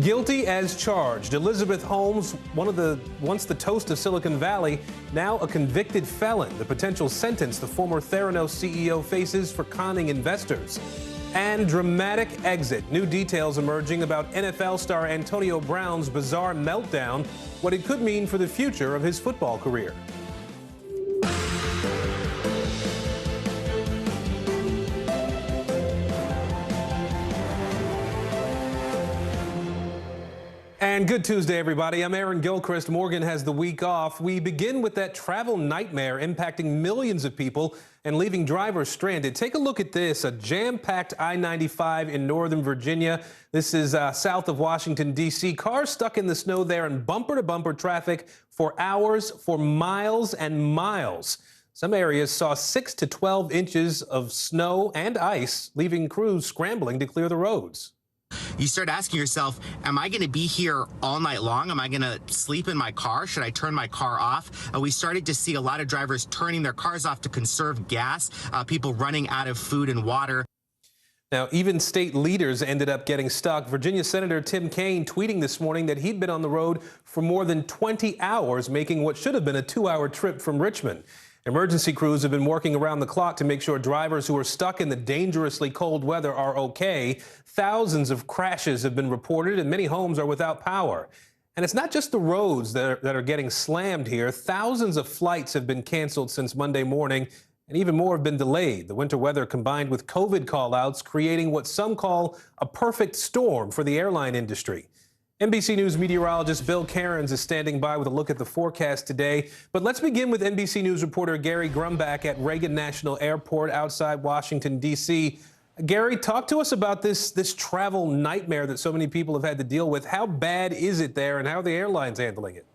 Guilty as charged. Elizabeth Holmes, once the toast of Silicon Valley, now a convicted felon. The potential sentence the former Theranos CEO faces for conning investors. And dramatic exit. New details emerging about NFL star Antonio Brown's bizarre meltdown, what it could mean for the future of his football career. And good Tuesday, everybody. I'm Aaron Gilchrist. Morgan has the week off. We begin with that travel nightmare impacting millions of people and leaving drivers stranded. Take a look at this, a jam-packed I-95 in Northern Virginia. This is south of Washington, D.C. Cars stuck in the snow there in bumper-to-bumper traffic for hours, for miles and miles. Some areas saw 6 to 12 inches of snow and ice, leaving crews scrambling to clear the roads. You start asking yourself, am I going to be here all night long? Am I going to sleep in my car? Should I turn my car off? We started to see a lot of drivers turning their cars off to conserve gas, people running out of food and water. Now, even state leaders ended up getting stuck. Virginia Senator Tim Kaine tweeting this morning that he'd been on the road for more than 20 hours, making what should have been a 2-hour trip from Richmond. Emergency crews have been working around the clock to make sure drivers who are stuck in the dangerously cold weather are okay. Thousands of crashes have been reported and many homes are without power. And it's not just the roads that are getting slammed here. Thousands of flights have been canceled since Monday morning, and even more have been delayed. The winter weather combined with COVID callouts creating what some call a perfect storm for the airline industry. NBC News meteorologist Bill Cairns is standing by with a look at the forecast today. But let's begin with NBC News reporter Gary Grumbach at Reagan National Airport outside Washington, D.C. Gary, talk to us about this travel nightmare that so many people have had to deal with. How bad is it there, and how are the airlines handling it?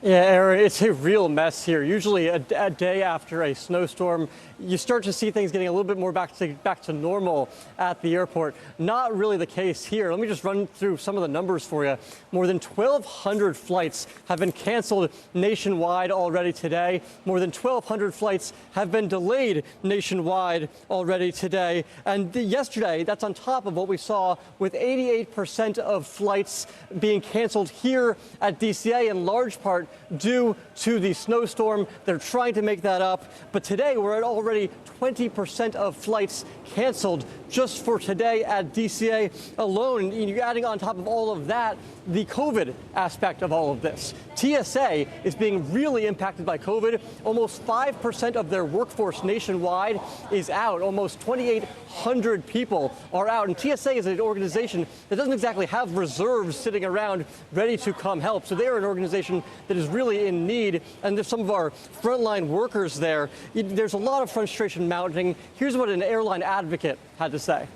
Yeah, Aaron, it's a real mess here. Usually a day after a snowstorm, you start to see things getting a little bit more back to normal at the airport. Not really the case here. Let me just run through some of the numbers for you. More than 1,200 flights have been canceled nationwide already today. More than 1,200 flights have been delayed nationwide already today. And yesterday, that's on top of what we saw with 88% of flights being canceled here at DCA, in large part due to the snowstorm. They're trying to make that up. But today, we're at already already 20% of flights canceled just for today at DCA alone. And you're adding on top of all of that the COVID aspect of all of this. TSA is being really impacted by COVID. Almost 5% of their workforce nationwide is out. Almost 2,800 people are out. And TSA is an organization that doesn't exactly have reserves sitting around ready to come help. So they're an organization that is really in need. And there's some of our frontline workers there. There's a lot of frustration mounting. Here's what an airline advocate had to say.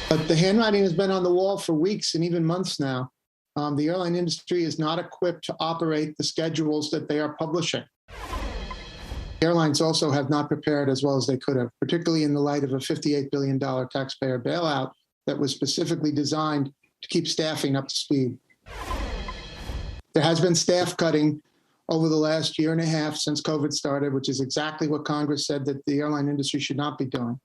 But the handwriting has been on the wall for weeks and even months now. The airline industry is not equipped to operate the schedules that they are publishing. Airlines also have not prepared as well as they could have, particularly in the light of a $58 billion taxpayer bailout that was specifically designed to keep staffing up to speed. There has been staff cutting over the last year and a half since COVID started, which is exactly what Congress said that the airline industry should not be doing.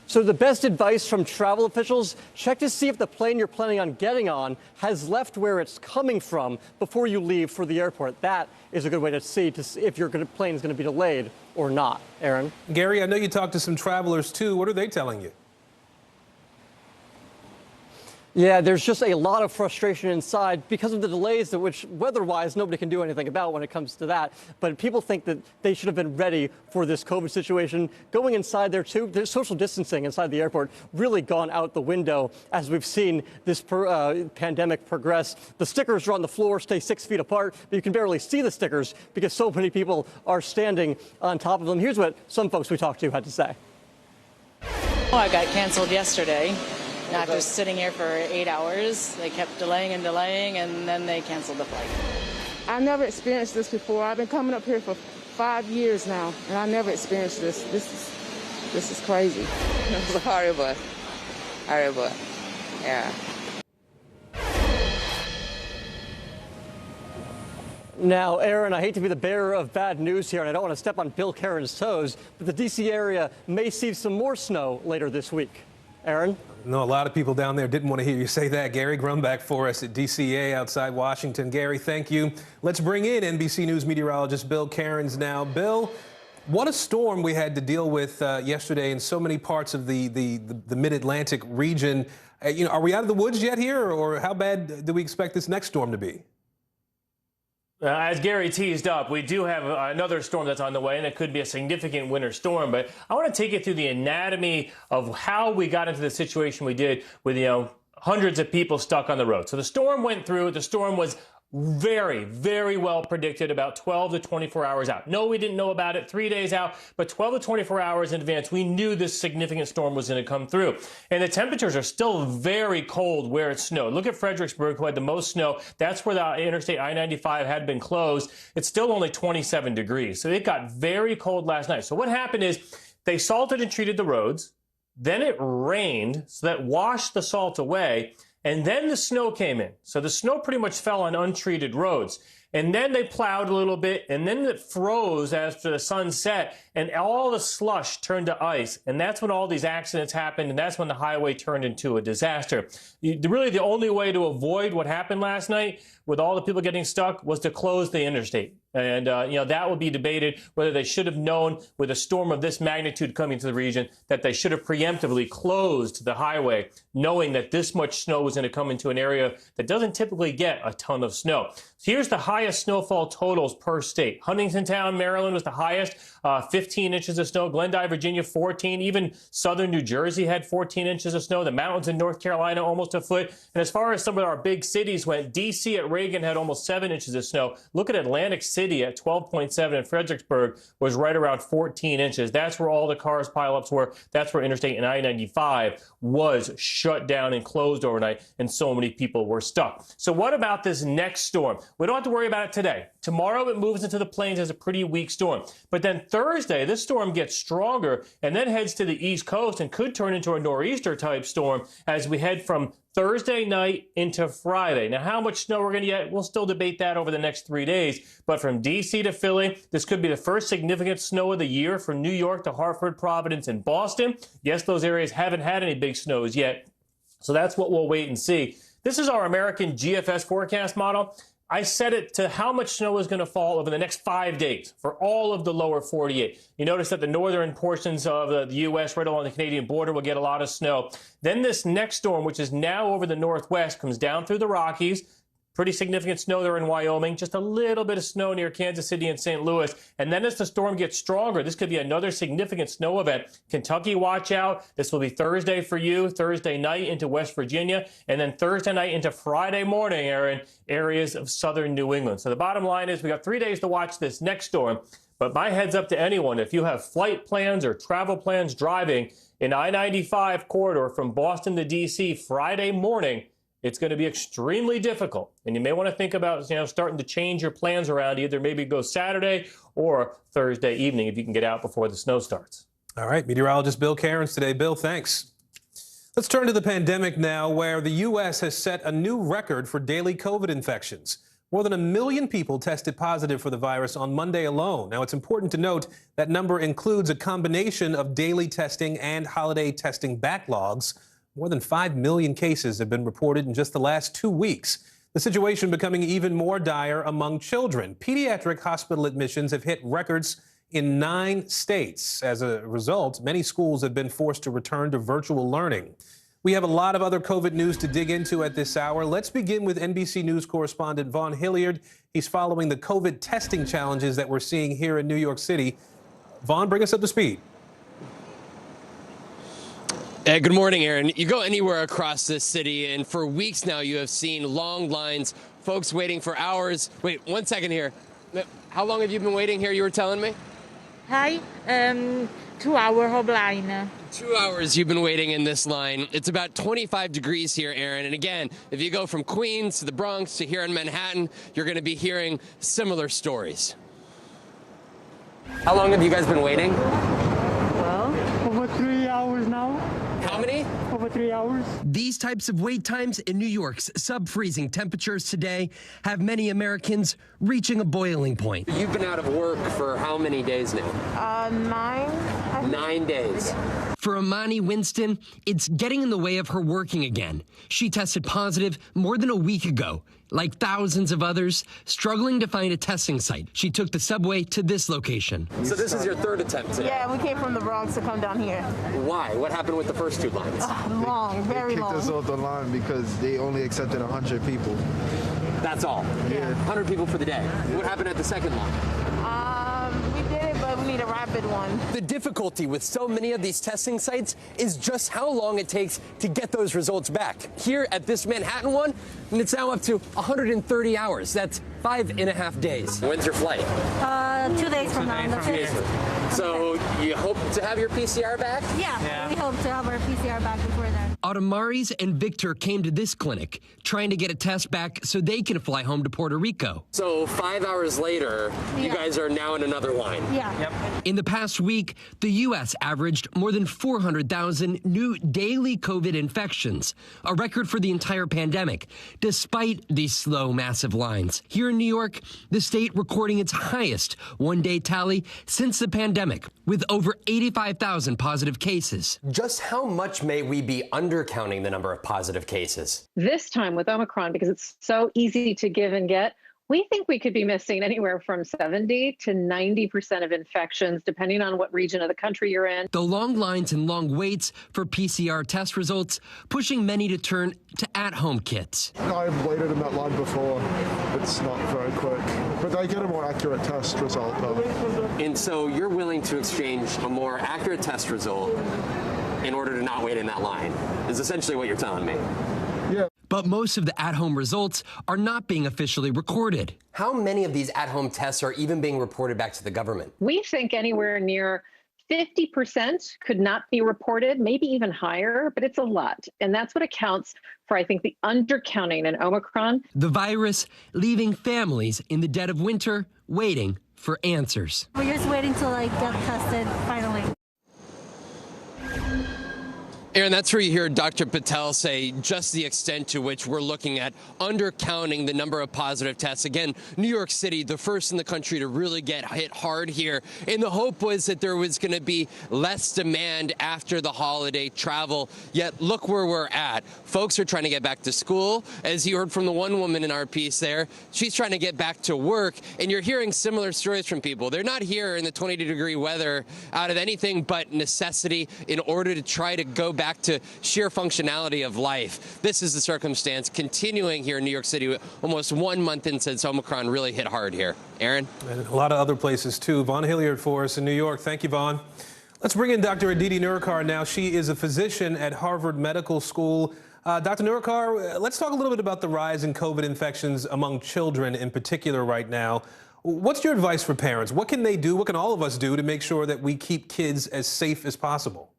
So the best advice from travel officials, check to see if the plane you're planning on getting on has left where it's coming from before you leave for the airport. That is a good way to see if your plane is going to be delayed or not. Aaron? Gary, I know you talked to some travelers too. What are they telling you? Yeah, there's just a lot of frustration inside because of the delays, which weather-wise nobody can do anything about when it comes to that. But people think that they should have been ready for this COVID situation. Going inside there too, there's social distancing inside the airport really gone out the window as we've seen this pandemic progress. The stickers are on the floor, stay 6 feet apart, but you can barely see the stickers because so many people are standing on top of them. Here's what some folks we talked to had to say. Oh, I got canceled yesterday. After sitting here for 8 hours, they kept delaying and delaying, and then they canceled the flight. I've never experienced this before. I've been coming up here for 5 years now, and I never experienced this. This is crazy. It was horrible. Horrible. Yeah. Now, Aaron, I hate to be the bearer of bad news here, and I don't want to step on Bill Caron's toes, but the D.C. area may see some more snow later this week. Aaron? No, a lot of people down there didn't want to hear you say that. Gary Grumbach for us at DCA outside Washington. Gary, thank you. Let's bring in NBC News meteorologist Bill Cairns now. Bill, what a storm we had to deal with yesterday in so many parts of the mid-Atlantic region. Are we out of the woods yet here, or how bad do we expect this next storm to be? As Gary teased up, we do have another storm that's on the way, and it could be a significant winter storm. But I want to take you through the anatomy of how we got into the situation we did with, hundreds of people stuck on the road. So the storm went through. The storm was very, very well predicted about 12 to 24 hours out. No, we didn't know about it 3 days out, but 12 to 24 hours in advance, we knew this significant storm was going to come through. And the temperatures are still very cold where it snowed. Look at Fredericksburg, who had the most snow. That's where the Interstate I-95 had been closed. It's still only 27 degrees. So it got very cold last night. So what happened is they salted and treated the roads. Then it rained, so that washed the salt away. And then the snow came in. So the snow pretty much fell on untreated roads. And then they plowed a little bit, and then it froze after the sun set, and all the slush turned to ice. And that's when all these accidents happened, and that's when the highway turned into a disaster. Really, the only way to avoid what happened last night with all the people getting stuck was to close the interstate. And, that would be debated whether they should have known with a storm of this magnitude coming to the region that they should have preemptively closed the highway, knowing that this much snow was going to come into an area that doesn't typically get a ton of snow. So here's the highest snowfall totals per state. Huntingtontown, Maryland was the highest, 15 inches of snow. Glendive, Virginia, 14. Even southern New Jersey had 14 inches of snow. The mountains in North Carolina, almost a foot. And as far as some of our big cities went, D.C. at Reagan had almost 7 inches of snow. Look at Atlantic City at 12.7, and Fredericksburg was right around 14 inches. That's where all the cars pileups were. That's where Interstate and I-95 was shut down and closed overnight, and so many people were stuck. So what about this next storm? We don't have to worry about it today. Tomorrow it moves into the plains as a pretty weak storm. But then Thursday, this storm gets stronger and then heads to the East Coast and could turn into a nor'easter type storm as we head from Thursday night into Friday. Now, how much snow we're going to get, we'll still debate that over the next 3 days. But from D.C. to Philly, this could be the first significant snow of the year. From New York to Hartford, Providence, and Boston. Yes, those areas haven't had any big snows yet. So that's what we'll wait and see. This is our American GFS forecast model. I set it to how much snow is going to fall over the next 5 days for all of the lower 48. You notice that the northern portions of the U.S. right along the Canadian border will get a lot of snow. Then this next storm, which is now over the northwest, comes down through the Rockies. Pretty significant snow there in Wyoming, just a little bit of snow near Kansas City and St. Louis. And then as the storm gets stronger, this could be another significant snow event. Kentucky, watch out. This will be Thursday for you, Thursday night into West Virginia, and then Thursday night into Friday morning, Aaron, areas of southern New England. So the bottom line is we got 3 days to watch this next storm. But my heads up to anyone, if you have flight plans or travel plans driving in I-95 corridor from Boston to D.C. Friday morning, it's going to be extremely difficult. And you may want to think about, starting to change your plans around, either maybe go Saturday or Thursday evening if you can get out before the snow starts. All right, meteorologist Bill Cairns today. Bill, thanks. Let's turn to the pandemic now, where the U.S. has set a new record for daily COVID infections. More than 1 million people tested positive for the virus on Monday alone. Now, it's important to note that number includes a combination of daily testing and holiday testing backlogs. More than 5 million cases have been reported in just the last 2 weeks. The situation becoming even more dire among children. Pediatric hospital admissions have hit records in 9 states. As a result, many schools have been forced to return to virtual learning. We have a lot of other COVID news to dig into at this hour. Let's begin with NBC News correspondent Vaughn Hilliard. He's following the COVID testing challenges that we're seeing here in New York City. Vaughn, bring us up to speed. Good morning, Aaron. You go anywhere across this city, and for weeks now you have seen long lines, folks waiting for hours. Wait, 1 second here. How long have you been waiting here, you were telling me? Hi, 2 hour whole line. 2 hours you've been waiting in this line. It's about 25 degrees here, Aaron. And again, if you go from Queens to the Bronx to here in Manhattan, you're going to be hearing similar stories. How long have you guys been waiting? Well, over 3 hours now. How many? Over 3 hours. These types of wait times in New York's sub-freezing temperatures today have many Americans reaching a boiling point. You've been out of work for how many days now? 9. 9 days. For Amani Winston, it's getting in the way of her working again. She tested positive more than a week ago. Like thousands of others, struggling to find a testing site, she took the subway to this location. So this is your third attempt today? Yeah, we came from the Bronx to come down here. Why? What happened with the first 2 lines? Long, very long. They kicked us off the line because they only accepted 100 people. That's all? Yeah. 100 people for the day. What happened at the second line? We did it, but we need a rapid one. The difficulty with so many of these testing sites is just how long it takes to get those results back. Here at this Manhattan one, and it's now up to 130 hours. That's 5.5 days. When's your flight? 2 days from now. On the 5th. So you hope to have your PCR back? Yeah, we hope to have our PCR back before then. Autumn-Maries and Victor came to this clinic trying to get a test back so they can fly home to Puerto Rico. So 5 hours later, you guys are now in another line. Yeah. Yep. In the past week, the U.S. averaged more than 400,000 new daily COVID infections, a record for the entire pandemic, despite these slow, massive lines. Here in New York, the state recording its highest one-day tally since the pandemic, with over 85,000 positive cases. Just how much may we be undercounting the number of positive cases? This time with Omicron, because it's so easy to give and get, we think we could be missing anywhere from 70 to 90% of infections, depending on what region of the country you're in. The long lines and long waits for PCR test results pushing many to turn to at-home kits. I've waited in that line before. It's not very quick, but they get a more accurate test result though. And so you're willing to exchange a more accurate test result in order to not wait in that line, is essentially what you're telling me. Yeah. But most of the at-home results are not being officially recorded. How many of these at-home tests are even being reported back to the government? We think anywhere near 50% could not be reported, maybe even higher, but it's a lot. And that's what accounts for, I think, the undercounting in Omicron. The virus leaving families in the dead of winter waiting for answers. We're just waiting to get tested finally. Aaron, that's where you hear Dr. Patel say just the extent to which we're looking at undercounting the number of positive tests. Again, New York City, the first in the country to really get hit hard here. And the hope was that there was going to be less demand after the holiday travel. Yet look where we're at. Folks are trying to get back to school. As you heard from the one woman in our piece there, she's trying to get back to work. And you're hearing similar stories from people. They're not here in the 22-degree weather out of anything but necessity in order to try to go back to sheer functionality of life. This is the circumstance continuing here in New York City, almost 1 month in since Omicron really hit hard here. Aaron? And a lot of other places too. Vaughn Hilliard for us in New York. Thank you, Vaughn. Let's bring in Dr. Aditi Nurikar now. She is a physician at Harvard Medical School. Dr. Nurikar, let's talk a little bit about the rise in COVID infections among children in particular right now. What's your advice for parents? What can they do? What can all of us do to make sure that we keep kids as safe as possible?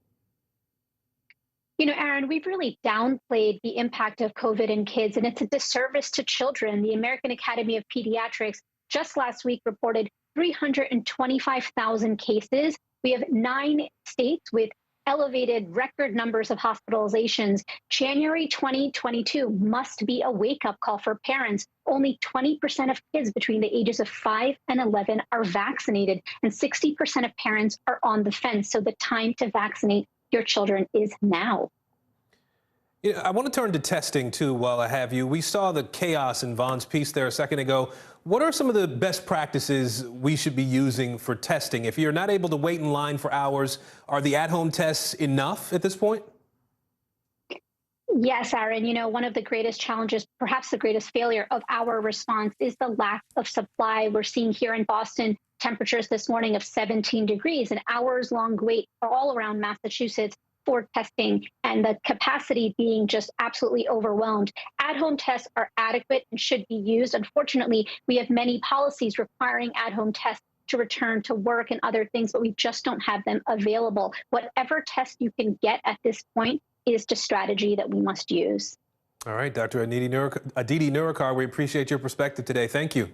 You know, Aaron, we've really downplayed the impact of COVID in kids, and it's a disservice to children. The American Academy of Pediatrics just last week reported 325,000 cases. We have 9 states with elevated record numbers of hospitalizations. January 2022 must be a wake-up call for parents. Only 20% of kids between the ages of 5 and 11 are vaccinated, and 60% of parents are on the fence. So the time to vaccinate your children is now. You know, I want to turn to testing too while I have you. We saw the chaos in Vaughn's piece there a second ago. What are some of the best practices we should be using for testing? If you're not able to wait in line for hours, are the at-home tests enough at this point? Yes, Aaron, you know, one of the greatest challenges, perhaps the greatest failure of our response is the lack of supply. We're seeing here in Boston temperatures this morning of 17 degrees, an hours-long wait all around Massachusetts for testing, and the capacity being just absolutely overwhelmed. At-home tests are adequate and should be used. Unfortunately, we have many policies requiring at-home tests to return to work and other things, but we just don't have them available. Whatever test you can get at this point is the strategy that we must use. All right, Dr. Aditi Nurikar, we appreciate your perspective today. Thank you.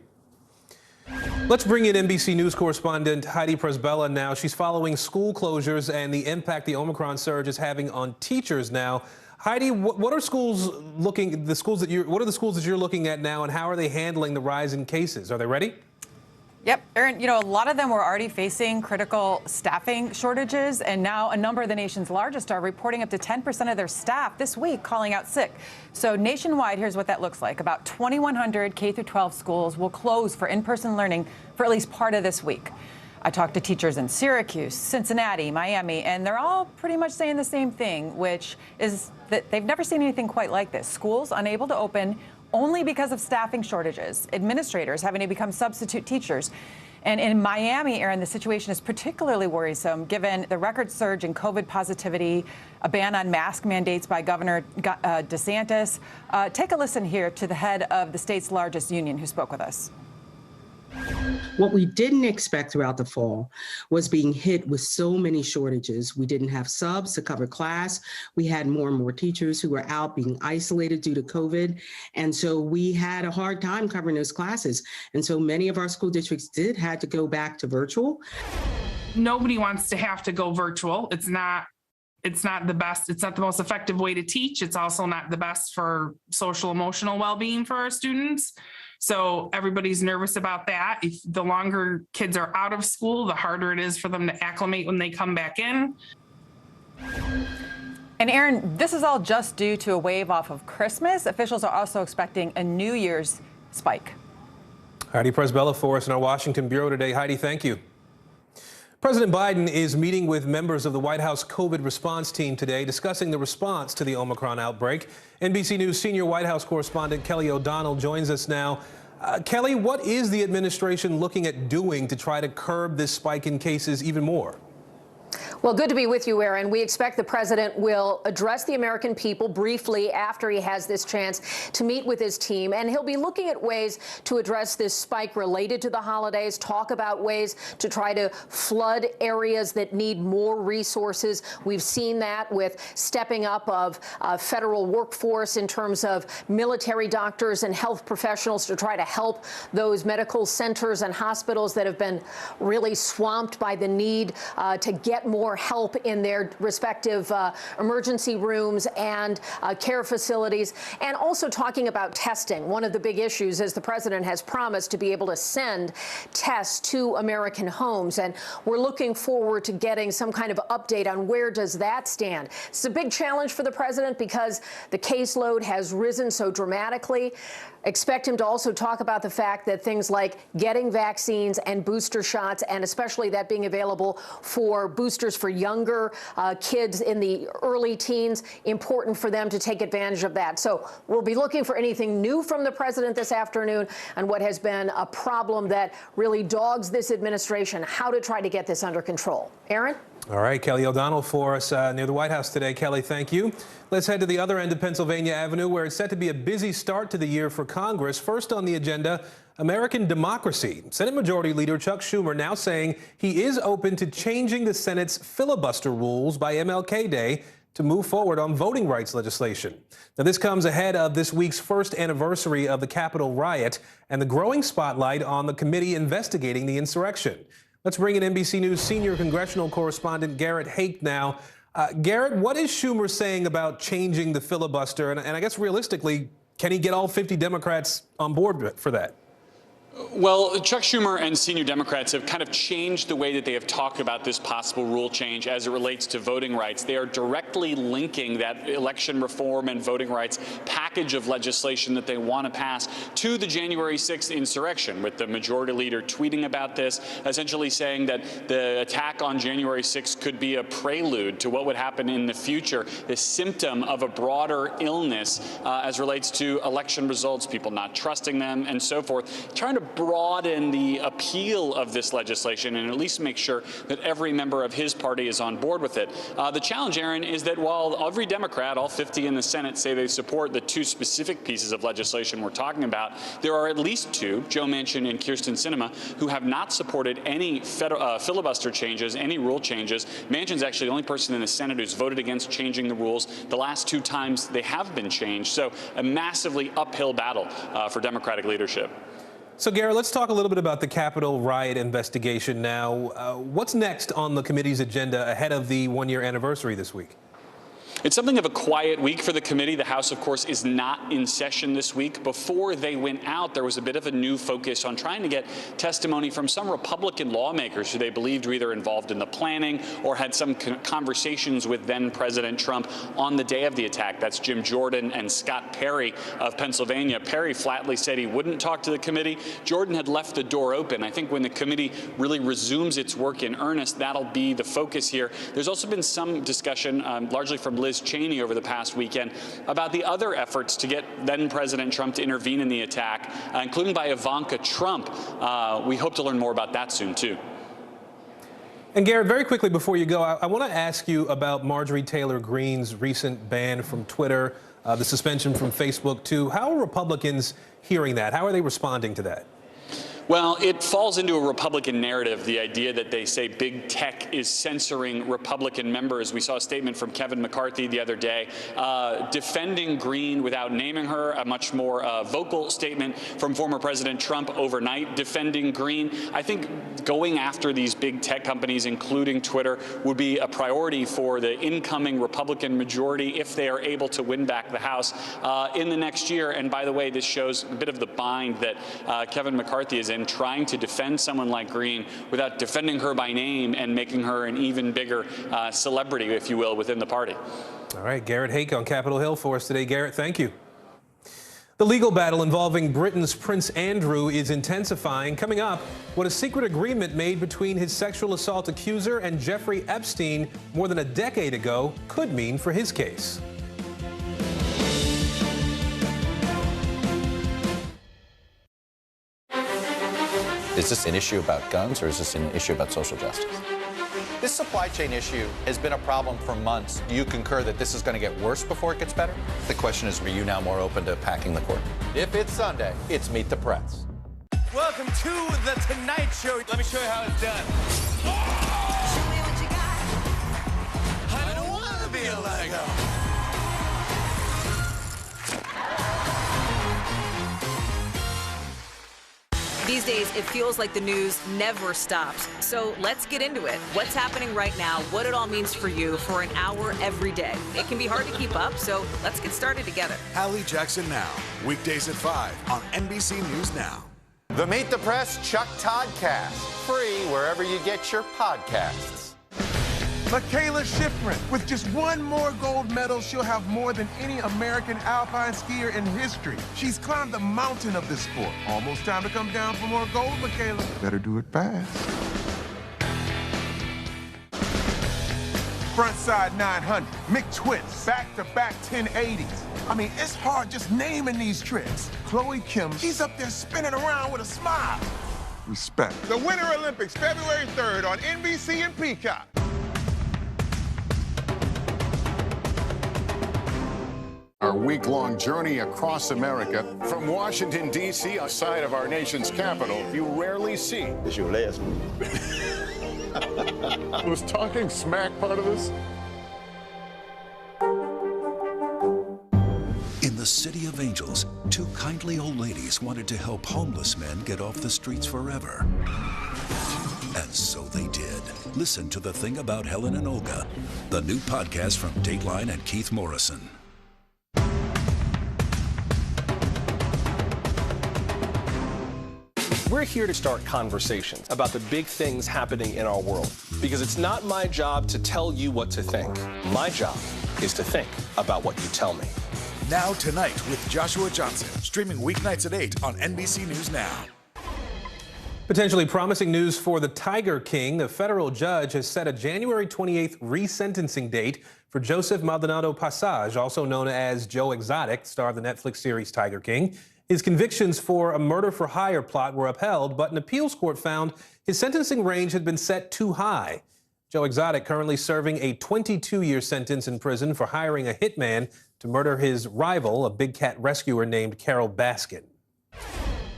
Let's bring in NBC News correspondent Heidi Presbella now. She's following school closures and the impact the Omicron surge is having on teachers now. Heidi, what are schools looking? What are the schools that you're looking at now, and how are they handling the rise in cases? Are they ready? Yep, Aaron, you know, a lot of them were already facing critical staffing shortages, and now a number of the nation's largest are reporting up to 10% of their staff this week calling out sick. So nationwide, here's what that looks like. About 2,100 K-12 schools will close for in-person learning for at least part of this week. I talked to teachers in Syracuse, Cincinnati, Miami, and they're all pretty much saying the same thing, which is that they've never seen anything quite like this. Schools unable to open only because of staffing shortages, administrators having to become substitute teachers. And in Miami, Aaron, the situation is particularly worrisome given the record surge in COVID positivity, a ban on mask mandates by Governor DeSantis. Take a listen here to the head of the state's largest union who spoke with us. What we didn't expect throughout the fall was being hit with so many shortages. We didn't have subs to cover class. We had more and more teachers who were out being isolated due to COVID. And so we had a hard time covering those classes. And so many of our school districts had to go back to virtual. Nobody wants to have to go virtual. It's not the best. It's not the most effective way to teach. It's also not the best for social emotional well-being for our students. So everybody's nervous about that. If the longer kids are out of school, the harder it is for them to acclimate when they come back in. And Aaron, this is all just due to a wave off of Christmas. Officials are also expecting a New Year's spike. Heidi Presbella for us in our Washington bureau today. Heidi, thank you. President Biden is meeting with members of the White House COVID response team today, discussing the response to the Omicron outbreak. NBC News senior White House correspondent Kelly O'Donnell joins us now. Kelly, what is the administration looking at doing to try to curb this spike in cases even more? Well, good to be with you, Aaron. We expect the president will address the American people briefly after he has this chance to meet with his team, and he'll be looking at ways to address this spike related to the holidays, talk about ways to try to flood areas that need more resources. We've seen that with stepping up of federal workforce in terms of military doctors and health professionals to try to help those medical centers and hospitals that have been really swamped by the need to get more more help in their respective emergency rooms and care facilities, and also talking about testing. One of the big issues is the president has promised to be able to send tests to American homes, and we're looking forward to getting some kind of update on where does that stand. It's a big challenge for the president because the caseload has risen so dramatically. Expect him to also talk about the fact that things like getting vaccines and booster shots, and especially that being available for boosters for younger kids in the early teens, important for them to take advantage of that. So we'll be looking for anything new from the president this afternoon on what has been a problem that really dogs this administration, how to try to get this under control. Aaron? All right, Kelly O'Donnell for us near the White House today. Kelly, thank you. Let's head to the other end of Pennsylvania Avenue, where it's set to be a busy start to the year for Congress. First on the agenda, American democracy. Senate Majority Leader Chuck Schumer now saying he is open to changing the Senate's filibuster rules by MLK Day to move forward on voting rights legislation. Now, this comes ahead of this week's first anniversary of the Capitol riot and the growing spotlight on the committee investigating the insurrection. Let's bring in NBC News senior congressional correspondent Garrett Haake now. Garrett, what is Schumer saying about changing the filibuster? And I guess realistically, can he get all 50 Democrats on board for that? Well, Chuck Schumer and senior Democrats have kind of changed the way that they have talked about this possible rule change as it relates to voting rights. They are directly linking that election reform and voting rights package of legislation that they want to pass to the January 6th insurrection, with the majority leader tweeting about this, essentially saying that the attack on January 6th could be a prelude to what would happen in the future, a symptom of a broader illness as relates to election results, people not trusting them, and so forth, trying to broaden the appeal of this legislation and at least make sure that every member of his party is on board with it. The challenge, Aaron, is that while every Democrat, all 50 in the Senate, say they support the two specific pieces of legislation we're talking about, there are at least two, Joe Manchin and Kyrsten Sinema, who have not supported any filibuster changes, any rule changes. Manchin's actually the only person in the Senate who's voted against changing the rules the last two times they have been changed. So a massively uphill battle for Democratic leadership. So, Garrett, let's talk a little bit about the Capitol riot investigation now. What's next on the committee's agenda ahead of the one-year anniversary this week? It's something of a quiet week for the committee. The House, of course, is not in session this week. Before they went out, there was a bit of a new focus on trying to get testimony from some Republican lawmakers who they believed were either involved in the planning or had some conversations with then-President Trump on the day of the attack. That's Jim Jordan and Scott Perry of Pennsylvania. Perry flatly said he wouldn't talk to the committee. Jordan had left the door open. I think when the committee really resumes its work in earnest, that'll be the focus here. There's also been some discussion, largely from Liz Cheney over the past weekend, about the other efforts to get then-President Trump to intervene in the attack, including by Ivanka Trump. We hope to learn more about that soon, too. And Garrett, very quickly before you go, I want to ask you about Marjorie Taylor Greene's recent ban from Twitter, the suspension from Facebook, too. How are Republicans hearing that? How are they responding to that? Well, it falls into a Republican narrative, the idea that they say big tech is censoring Republican members. We saw a statement from Kevin McCarthy the other day defending Greene without naming her, a much more vocal statement from former President Trump overnight defending Greene. I think going after these big tech companies, including Twitter, would be a priority for the incoming Republican majority if they are able to win back the House in the next year. And by the way, this shows a bit of the bind that Kevin McCarthy is in, trying to defend someone like Greene without defending her by name and making her an even bigger celebrity, if you will, within the party. All right, Garrett Haake on Capitol Hill for us today. Garrett, thank you. The legal battle involving Britain's Prince Andrew is intensifying. Coming up, what a secret agreement made between his sexual assault accuser and Jeffrey Epstein more than a decade ago could mean for his case. Is this an issue about guns, or is this an issue about social justice? This supply chain issue has been a problem for months. Do you concur that this is going to get worse before it gets better? The question is, are you now more open to packing the court? If it's Sunday, it's Meet the Press. Welcome to The Tonight Show. Let me show you how it's done. Show me what you got. I don't want to be a Lego. These These days, it feels like the news never stops. So let's get into it. What's happening right now, what it all means for you for an hour every day. It can be hard to keep up, so let's get started together. Hallie Jackson Now, weekdays at 5 on NBC News Now. The Meet the Press Chuck Todd Cast, free wherever you get your podcasts. Michaela Schifrin, with just one more gold medal, she'll have more than any American alpine skier in history. She's climbed the mountain of this sport. Almost time to come down for more gold, Michaela. Better do it fast. Frontside 900, McTwist, back-to-back 1080s. I mean, it's hard just naming these tricks. Chloe Kim, she's up there spinning around with a smile. Respect. The Winter Olympics, February 3rd on NBC and Peacock. Our week-long journey across America from Washington, D.C., outside of our nation's capital, you rarely see. It's your last move. Was talking smack part of this? In the City of Angels, two kindly old ladies wanted to help homeless men get off the streets forever. And so they did. Listen to The Thing About Helen and Olga, the new podcast from Dateline and Keith Morrison. We're here to start conversations about the big things happening in our world, because it's not my job to tell you what to think. My job is to think about what you tell me. Now Tonight with Joshua Johnson, streaming weeknights at 8 on NBC News Now. Potentially promising news for the Tiger King. A federal judge has set a January 28th resentencing date for Joseph Maldonado Passage, also known as Joe Exotic, star of the Netflix series Tiger King. His convictions for a murder-for-hire plot were upheld, but an appeals court found his sentencing range had been set too high. Joe Exotic currently serving a 22-year sentence in prison for hiring a hitman to murder his rival, a big cat rescuer named Carol Baskin.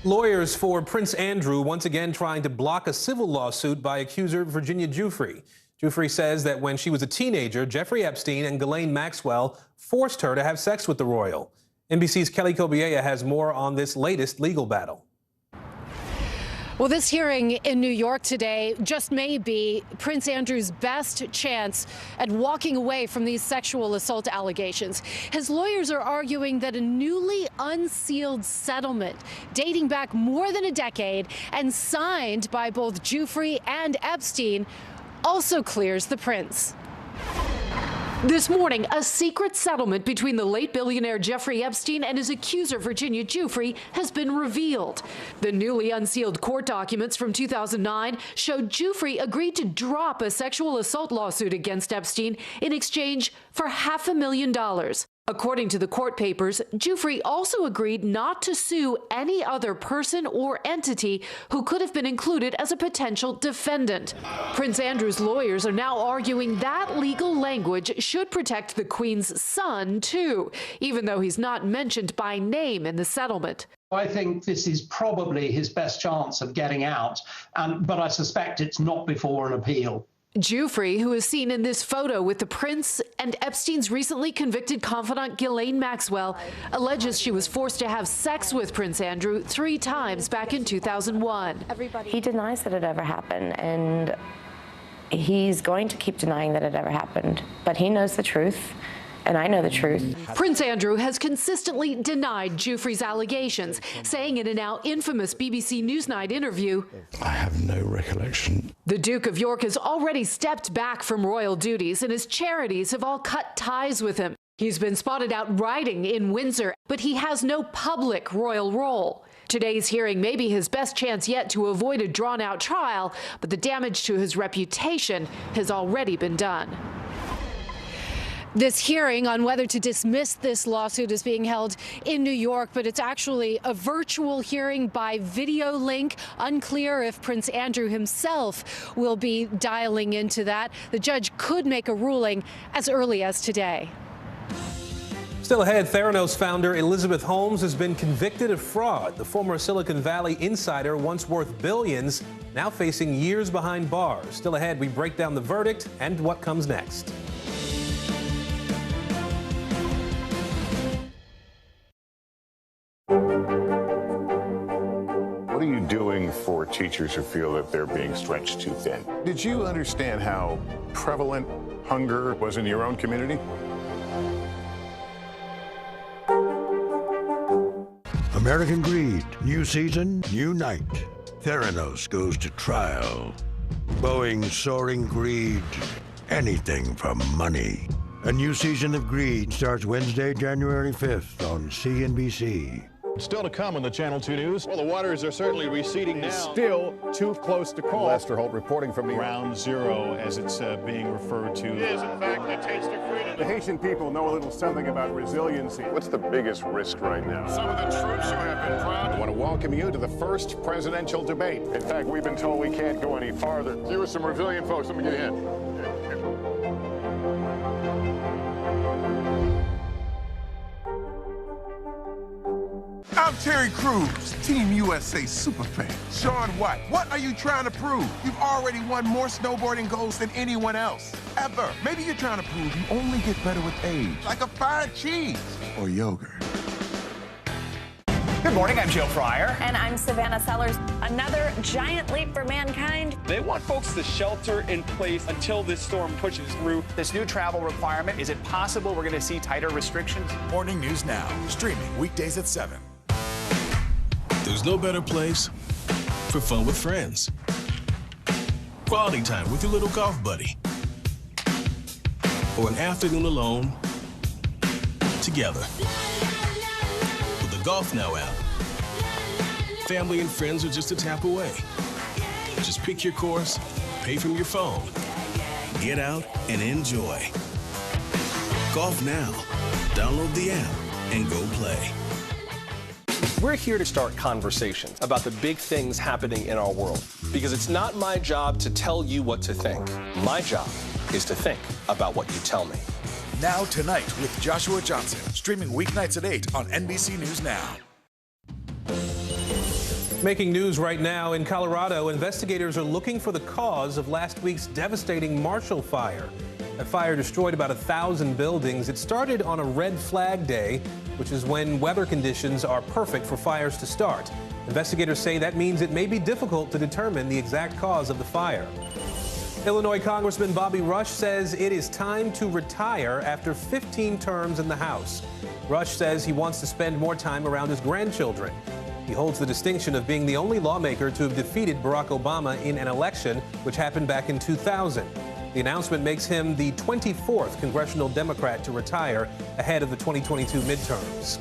Lawyers for Prince Andrew once again trying to block a civil lawsuit by accuser Virginia Giuffre. Giuffre says that when she was a teenager, Jeffrey Epstein and Ghislaine Maxwell forced her to have sex with the royal. NBC's Kelly Kobiella has more on this latest legal battle. Well, this hearing in New York today just may be Prince Andrew's best chance at walking away from these sexual assault allegations. His lawyers are arguing that a newly unsealed settlement dating back more than a decade and signed by both Giuffre and Epstein also clears the prince. This morning, a secret settlement between the late billionaire Jeffrey Epstein and his accuser Virginia Giuffre has been revealed. The newly unsealed court documents from 2009 showed Giuffre agreed to drop a sexual assault lawsuit against Epstein in exchange for $500,000. According to the court papers, Giuffre also agreed not to sue any other person or entity who could have been included as a potential defendant. Prince Andrew's lawyers are now arguing that legal language should protect the Queen's son, too, even though he's not mentioned by name in the settlement. I think this is probably his best chance of getting out, but I suspect it's not before an appeal. Giuffre, who is seen in this photo with the prince and Epstein's recently convicted confidant Ghislaine Maxwell, alleges she was forced to have sex with Prince Andrew 3 times back in 2001. He denies that it ever happened, and he's going to keep denying that it ever happened. But he knows the truth, and I know the truth. Prince Andrew has consistently denied Giuffre's allegations, saying in a now infamous BBC Newsnight interview, "I have no recollection." The Duke of York has already stepped back from royal duties, and his charities have all cut ties with him. He's been spotted out riding in Windsor, but he has no public royal role. Today's hearing may be his best chance yet to avoid a drawn-out trial, but the damage to his reputation has already been done. This hearing on whether to dismiss this lawsuit is being held in New York, but it's actually a virtual hearing by video link. Unclear if Prince Andrew himself will be dialing into that. The judge could make a ruling as early as today. Still ahead, Theranos founder Elizabeth Holmes has been convicted of fraud. The former Silicon Valley insider, once worth billions, now facing years behind bars. Still ahead, we break down the verdict and what comes next. What are you doing teachers who feel that they're being stretched too thin. Did you understand how prevalent hunger was in your own community? American Greed. New season, new night. Theranos goes to trial. Boeing's soaring greed. Anything for money. A new season of Greed starts Wednesday, January 5th on CNBC. Still to come on the Channel 2 News. Well, the waters are certainly receding now. Still too close to call. Lester Holt reporting from the Ground Zero, as it's being referred to. It is, in fact, a taste of freedom. The Haitian people know a little something about resiliency. What's the biggest risk right now? Some of the troops who have been proud. I want to welcome you to the first presidential debate. In fact, we've been told we can't go any farther. You with some resilient folks. Let me get a hint. I'm Terry Crews, Team USA superfan. Shaun White, what are you trying to prove? You've already won more snowboarding golds than anyone else, ever. Maybe you're trying to prove you only get better with age, like a fine cheese or yogurt. Good morning, I'm Joe Fryer. And I'm Savannah Sellers. Another giant leap for mankind. They want folks to shelter in place until this storm pushes through. This new travel requirement, is it possible we're going to see tighter restrictions? Morning News Now, streaming weekdays at 7. There's no better place for fun with friends. Quality time with your little golf buddy. Or an afternoon alone together. With the GolfNow app, family and friends are just a tap away. Just pick your course, pay from your phone, get out and enjoy. GolfNow. Download the app and go play. We're here to start conversations about the big things happening in our world, because it's not my job to tell you what to think. My job is to think about what you tell me. Now Tonight with Joshua Johnson, streaming weeknights at 8 on NBC News Now. Making news right now in Colorado, investigators are looking for the cause of last week's devastating Marshall Fire. That fire destroyed about 1,000 buildings. It started on a red flag day, which is when weather conditions are perfect for fires to start. Investigators say that means it may be difficult to determine the exact cause of the fire. Illinois Congressman Bobby Rush says it is time to retire after 15 terms in the House. Rush says he wants to spend more time around his grandchildren. He holds the distinction of being the only lawmaker to have defeated Barack Obama in an election, which happened back in 2000. The announcement makes him the 24th congressional Democrat to retire ahead of the 2022 midterms.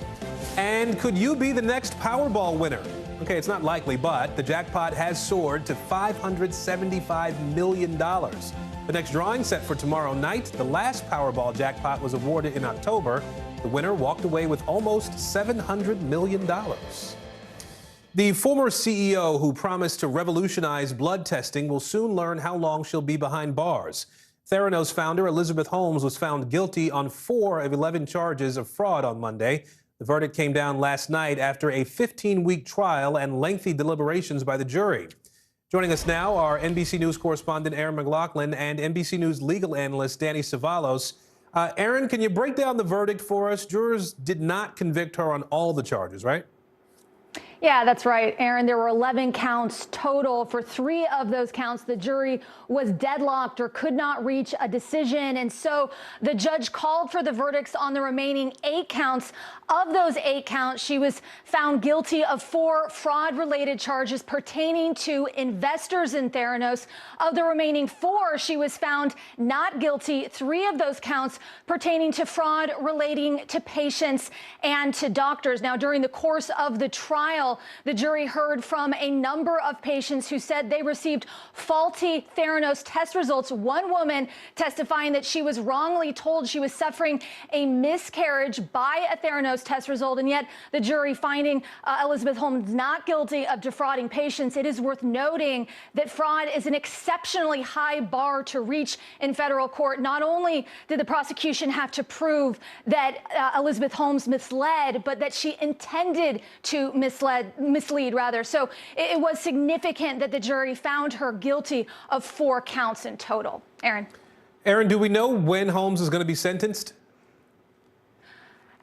And could you be the next Powerball winner? Okay, it's not likely, but the jackpot has soared to $575 million. The next drawing set for tomorrow night. The last Powerball jackpot was awarded in October. The winner walked away with almost $700 million. The former CEO who promised to revolutionize blood testing will soon learn how long she'll be behind bars. Theranos founder Elizabeth Holmes was found guilty on 4 of 11 charges of fraud on Monday. The verdict came down last night after a 15-week trial and lengthy deliberations by the jury. Joining us now are NBC News correspondent Aaron McLaughlin and NBC News legal analyst Danny Savalos. Aaron, can you break down the verdict for us? Jurors did not convict her on all the charges, right? Yeah, that's right, Aaron. There were 11 counts total. For 3 of those counts, the jury was deadlocked or could not reach a decision. And so the judge called for the verdicts on the remaining 8 counts. Of those 8 counts, she was found guilty of 4 fraud-related charges pertaining to investors in Theranos. Of the remaining 4, she was found not guilty. 3 of those counts pertaining to fraud relating to patients and to doctors. Now, during the course of the trial, the jury heard from a number of patients who said they received faulty Theranos test results. One woman testifying that she was wrongly told she was suffering a miscarriage by a Theranos test result, and yet the jury finding Elizabeth Holmes not guilty of defrauding patients. It is worth noting that fraud is an exceptionally high bar to reach in federal court. Not only did the prosecution have to prove that Elizabeth Holmes misled, but that she intended to mislead. So it was significant that the jury found her guilty of 4 counts in total. Aaron, do we know when Holmes is going to be sentenced?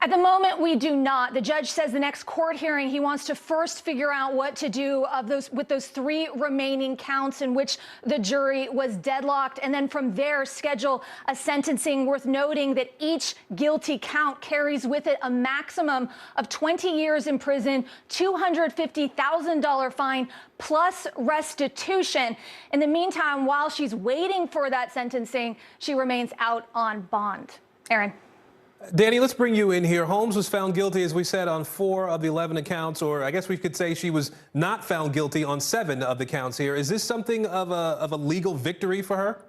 At the moment, we do not. The judge says the next court hearing, he wants to first figure out what to do with those 3 remaining counts in which the jury was deadlocked, and then from there schedule a sentencing. Worth noting that each guilty count carries with it a maximum of 20 years in prison, $250,000 fine, plus restitution. In the meantime, while she's waiting for that sentencing, she remains out on bond. Aaron. Danny, let's bring you in here. Holmes was found guilty, as we said, on 4 of the 11 accounts, or I guess we could say she was not found guilty on 7 of the counts here. Is this something of a legal victory for her?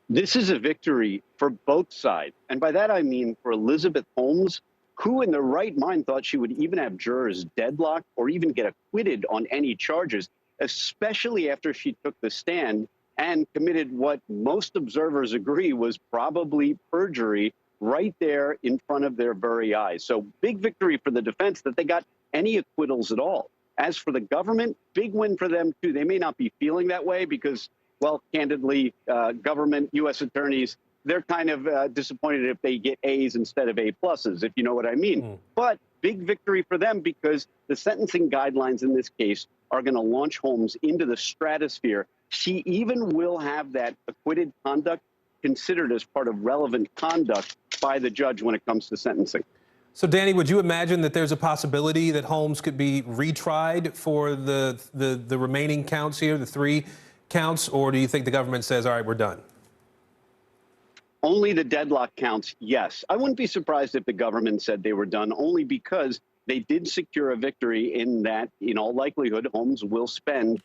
This is a victory for both sides. And by that, I mean for Elizabeth Holmes, who in their right mind thought she would even have jurors deadlocked or even get acquitted on any charges, especially after she took the stand and committed what most observers agree was probably perjury right there in front of their very eyes. So big victory for the defense that they got any acquittals at all. As for the government, big win for them, too. They may not be feeling that way because, well, candidly, government, U.S. attorneys, they're kind of disappointed if they get A's instead of A pluses, if you know what I mean. But big victory for them because the sentencing guidelines in this case are going to launch Holmes into the stratosphere. She even will have that acquitted conduct considered as part of relevant conduct by the judge when it comes to sentencing. So, Danny, would you imagine that there's a possibility that Holmes could be retried for the remaining counts here, the 3 counts, or do you think the government says, all right, we're done? Only the deadlock counts, yes. I wouldn't be surprised if the government said they were done, only because they did secure a victory in that, in all likelihood, Holmes will spend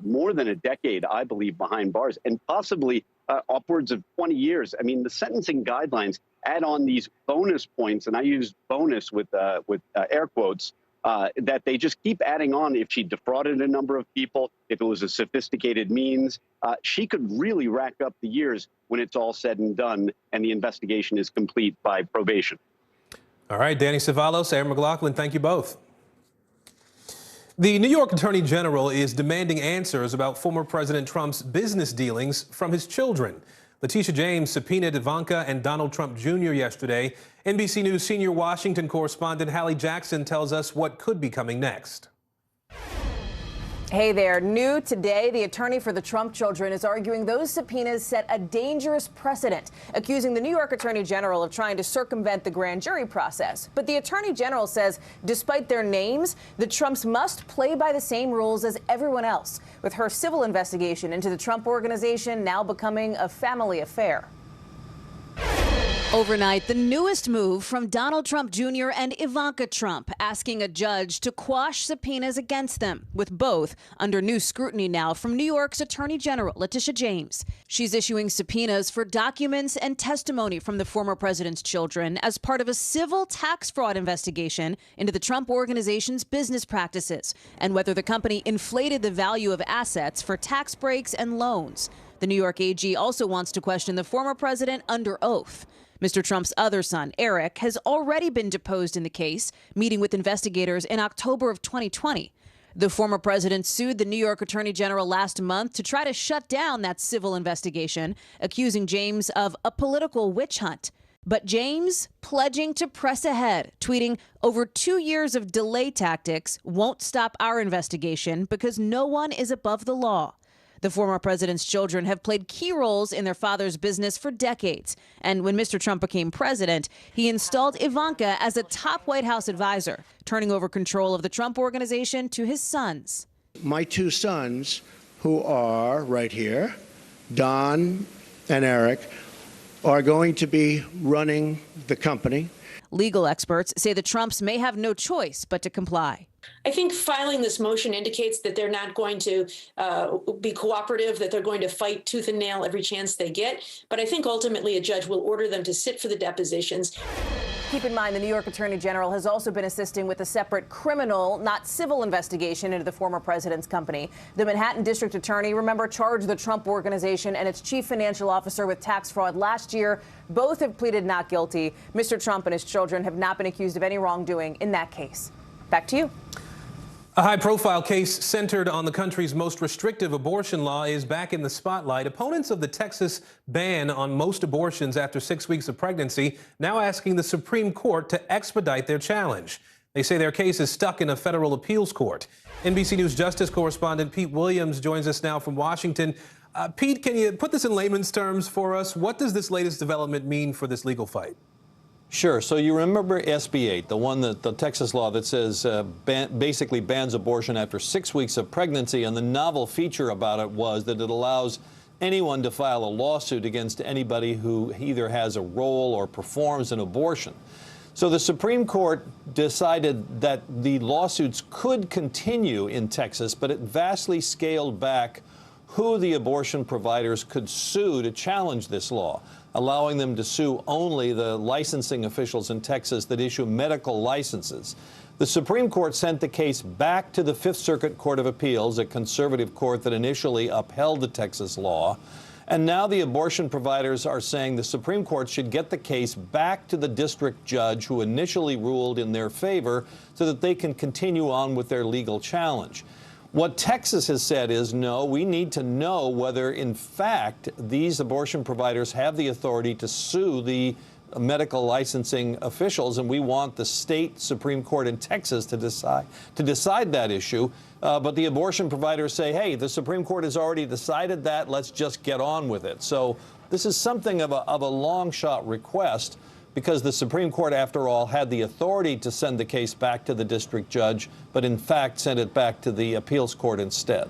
more than a decade, I believe, behind bars, and possibly upwards of 20 years. I mean, the sentencing guidelines add on these bonus points, and I use bonus with air quotes, that they just keep adding on. If she defrauded a number of people, if it was a sophisticated means, she could really rack up the years when it's all said and done and the investigation is complete by probation. All right, Danny Cevallos, Aaron McLaughlin, thank you both. The New York Attorney General is demanding answers about former President Trump's business dealings from his children. Letitia James subpoenaed Ivanka and Donald Trump Jr. yesterday. NBC News senior Washington correspondent Hallie Jackson tells us what could be coming next. Hey there. New today, the attorney for the Trump children is arguing those subpoenas set a dangerous precedent, accusing the New York Attorney General of trying to circumvent the grand jury process. But the Attorney General says, despite their names, the Trumps must play by the same rules as everyone else, with her civil investigation into the Trump Organization now becoming a family affair. Overnight, the newest move from Donald Trump Jr. and Ivanka Trump, asking a judge to quash subpoenas against them, with both under new scrutiny now from New York's Attorney General Letitia James. She's issuing subpoenas for documents and testimony from the former president's children as part of a civil tax fraud investigation into the Trump Organization's business practices and whether the company inflated the value of assets for tax breaks and loans. The New York AG also wants to question the former president under oath. Mr. Trump's other son, Eric, has already been deposed in the case, meeting with investigators in October of 2020. The former president sued the New York Attorney General last month to try to shut down that civil investigation, accusing James of a political witch hunt. But James pledging to press ahead, tweeting, "Over 2 years of delay tactics won't stop our investigation because no one is above the law." The former president's children have played key roles in their father's business for decades. And when Mr. Trump became president, he installed Ivanka as a top White House advisor, turning over control of the Trump Organization to his sons. My 2 sons, who are right here, Don and Eric, are going to be running the company. Legal experts say the Trumps may have no choice but to comply. I think filing this motion indicates that they're not going to be cooperative, that they're going to fight tooth and nail every chance they get. But I think ultimately a judge will order them to sit for the depositions. Keep in mind, the New York Attorney General has also been assisting with a separate criminal, not civil investigation into the former president's company. The Manhattan District Attorney, remember, charged the Trump Organization and its chief financial officer with tax fraud last year. Both have pleaded not guilty. Mr. Trump and his children have not been accused of any wrongdoing in that case. Back to you. A high-profile case centered on the country's most restrictive abortion law is back in the spotlight. Opponents of the Texas ban on most abortions after 6 weeks of pregnancy now asking the Supreme Court to expedite their challenge. They say their case is stuck in a federal appeals court. NBC News Justice correspondent Pete Williams joins us now from Washington. Pete, can you put this in layman's terms for us? What does this latest development mean for this legal fight? Sure. So you remember SB 8, the one that the Texas law that says basically bans abortion after 6 weeks of pregnancy. And the novel feature about it was that it allows anyone to file a lawsuit against anybody who either has a role or performs an abortion. So the Supreme Court decided that the lawsuits could continue in Texas, but it vastly scaled back who the abortion providers could sue to challenge this law, allowing them to sue only the licensing officials in Texas that issue medical licenses. The Supreme Court sent the case back to the Fifth Circuit Court of Appeals, a conservative court that initially upheld the Texas law. And now the abortion providers are saying the Supreme Court should get the case back to the district judge who initially ruled in their favor so that they can continue on with their legal challenge. What Texas has said is, no, we need to know whether, in fact, these abortion providers have the authority to sue the medical licensing officials, and we want the state Supreme Court in Texas to decide that issue. But the abortion providers say, hey, the Supreme Court has already decided that. Let's just get on with it. So this is something of a long-shot request, because the Supreme Court, after all, had the authority to send the case back to the district judge, but in fact sent it back to the appeals court instead.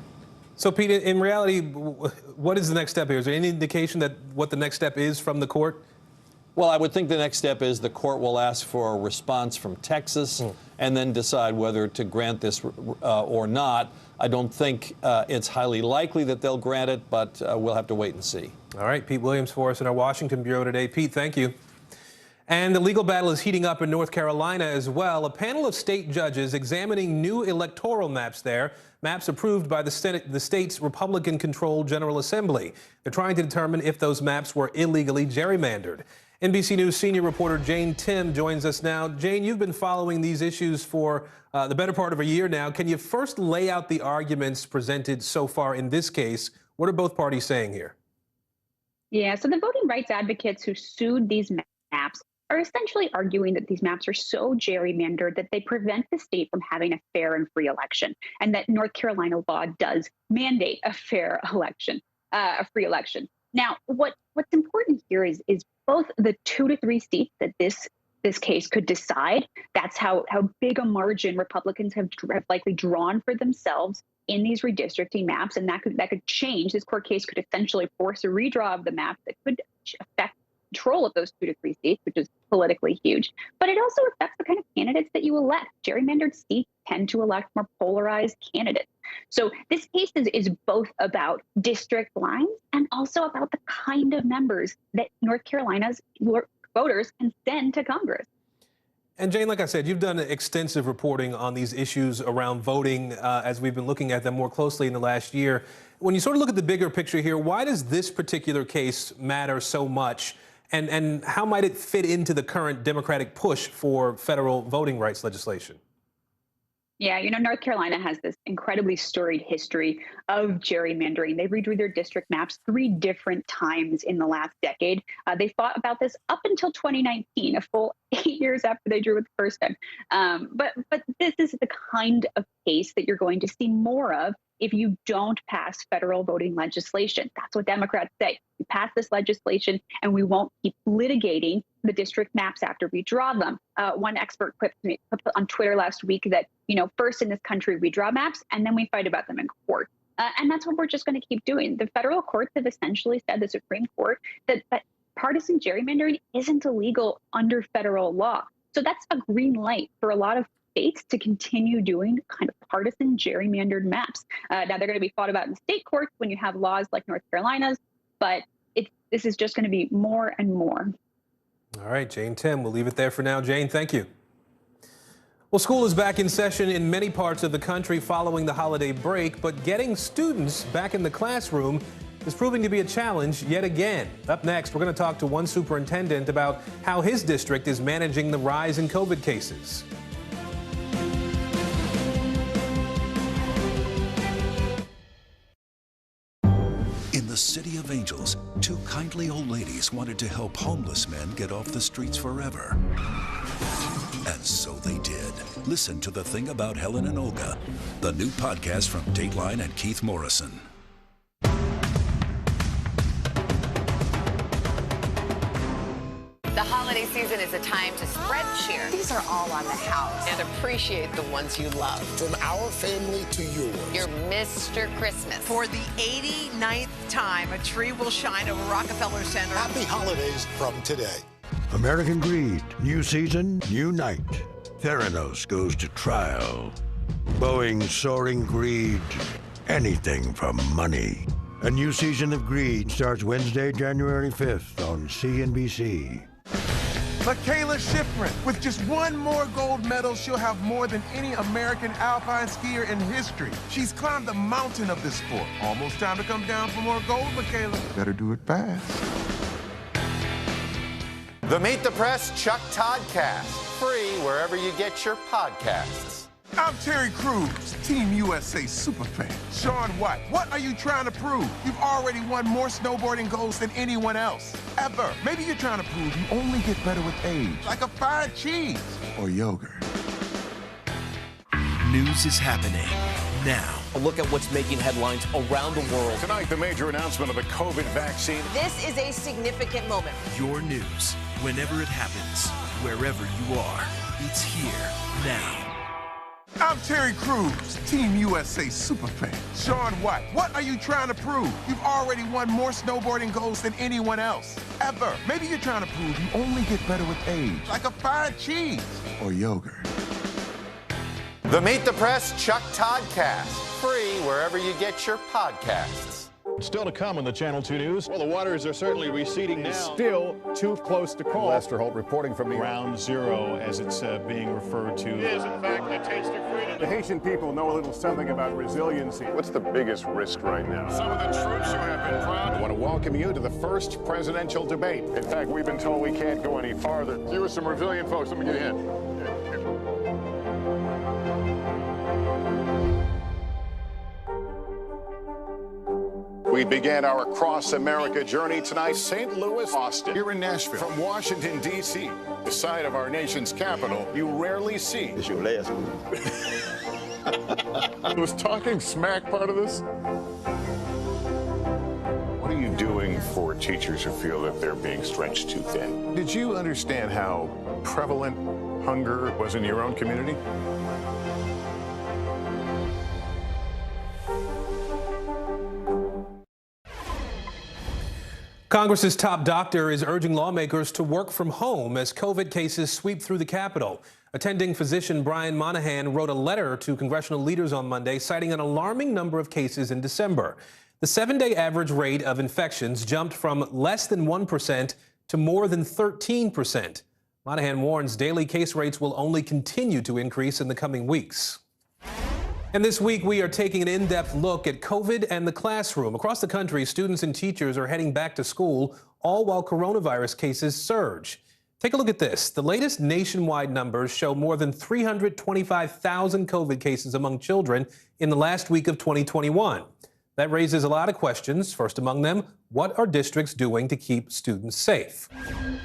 So, Pete, in reality, what is the next step here? Is there any indication that what the next step is from the court? Well, I would think the next step is the court will ask for a response from Texas and then decide whether to grant this or not. I don't think it's highly likely that they'll grant it, but we'll have to wait and see. All right, Pete Williams for us in our Washington bureau today. Pete, thank you. And the legal battle is heating up in North Carolina as well. A panel of state judges examining new electoral maps there, maps approved by the state's Republican-controlled General Assembly. They're trying to determine if those maps were illegally gerrymandered. NBC News senior reporter Jane Tim joins us now. Jane, you've been following these issues for the better part of a year now. Can you first lay out the arguments presented so far in this case? What are both parties saying here? Yeah, so the voting rights advocates who sued these maps are essentially arguing that these maps are so gerrymandered that they prevent the state from having a fair and free election, and that North Carolina law does mandate a fair election, a free election. Now, what's important here is both the 2 to 3 seats that this case could decide. That's how big a margin Republicans have likely drawn for themselves in these redistricting maps, and that could change. This court case could essentially force a redraw of the map that could affect control of those 2 to 3 seats, which is politically huge. But it also affects the kind of candidates that you elect. Gerrymandered seats tend to elect more polarized candidates. So this case is both about district lines and also about the kind of members that North Carolina's voters can send to Congress. And Jane, like I said, you've done extensive reporting on these issues around voting as we've been looking at them more closely in the last year. When you sort of look at the bigger picture here, why does this particular case matter so much? And how might it fit into the current Democratic push for federal voting rights legislation? Yeah, North Carolina has this incredibly storied history of gerrymandering. They redrew their district maps 3 different times in the last decade. They fought about this up until 2019, a full 8 years after they drew it the first time. But this is the kind of case that you're going to see more of if you don't pass federal voting legislation. That's what Democrats say. We pass this legislation and we won't keep litigating the district maps after we draw them. One expert put on Twitter last week that, first in this country we draw maps and then we fight about them in court. And that's what we're just going to keep doing. The federal courts have essentially said, the Supreme Court, that partisan gerrymandering isn't illegal under federal law. So that's a green light for a lot of states to continue doing kind of partisan gerrymandered maps. Now, they're going to be fought about in state courts when you have laws like North Carolina's, but this is just going to be more and more. All right, Jane Tim, we'll leave it there for now. Jane, thank you. Well, school is back in session in many parts of the country following the holiday break, but getting students back in the classroom is proving to be a challenge yet again. Up next, we're going to talk to one superintendent about how his district is managing the rise in COVID cases. always wanted to help homeless men get off the streets forever. And so they did. Listen to The Thing About Helen and Olga, the new podcast from Dateline and Keith Morrison. The holiday season is a time to spread cheer. These are all on the house. And appreciate the ones you love. From our family to yours. You're Mr. Christmas. For the 89th time, a tree will shine over Rockefeller Center. Happy holidays from today. American Greed, new season, new night. Theranos goes to trial. Boeing's soaring greed, anything for money. A new season of Greed starts Wednesday, January 5th on CNBC. Michaela Schifrin. With just one more gold medal, she'll have more than any American alpine skier in history. She's climbed the mountain of this sport. Almost time to come down for more gold, Michaela. Better do it fast. The Meet the Press Chuck Todd-cast, free wherever you get your podcasts. I'm Terry Crews, Team USA superfan. Shaun White, what are you trying to prove? You've already won more snowboarding golds than anyone else, ever. Maybe you're trying to prove you only get better with age, like a fine cheese or yogurt. News is happening now. A look at what's making headlines around the world. Tonight, the major announcement of the COVID vaccine. This is a significant moment. Your news, whenever it happens, wherever you are, it's here now. I'm Terry Crews, Team USA superfan. Shaun White, what are you trying to prove? You've already won more snowboarding golds than anyone else, ever. Maybe you're trying to prove you only get better with age, like a fine cheese or yogurt. The Meet the Press Chuck Todd-cast, free wherever you get your podcasts. Still to come on the Channel 2 News. Well, the waters are certainly receding now. Still too close to call. Lester Holt reporting from Ground Zero, as it's being referred to. It is, in fact, a taste of freedom. The Haitian people know a little something about resiliency. What's the biggest risk right now? Some of the troops who have been proud. I want to welcome you to the first presidential debate. In fact, we've been told we can't go any farther. You are some resilient folks. Let me get a hint. We began our Across America journey tonight, St. Louis, Austin, here in Nashville. From Washington, D.C., the site of our nation's capital, you rarely see. It's your last move. Was talking smack part of this? What are you doing for teachers who feel that they're being stretched too thin? Did you understand how prevalent hunger was in your own community? Congress's top doctor is urging lawmakers to work from home as COVID cases sweep through the Capitol. Attending physician Brian Monahan wrote a letter to congressional leaders on Monday, citing an alarming number of cases in December. The 7-day average rate of infections jumped from less than 1% to more than 13%. Monahan warns daily case rates will only continue to increase in the coming weeks. And this week, we are taking an in-depth look at COVID and the classroom. Across the country, students and teachers are heading back to school, all while coronavirus cases surge. Take a look at this. The latest nationwide numbers show more than 325,000 COVID cases among children in the last week of 2021. That raises a lot of questions. First among them, what are districts doing to keep students safe?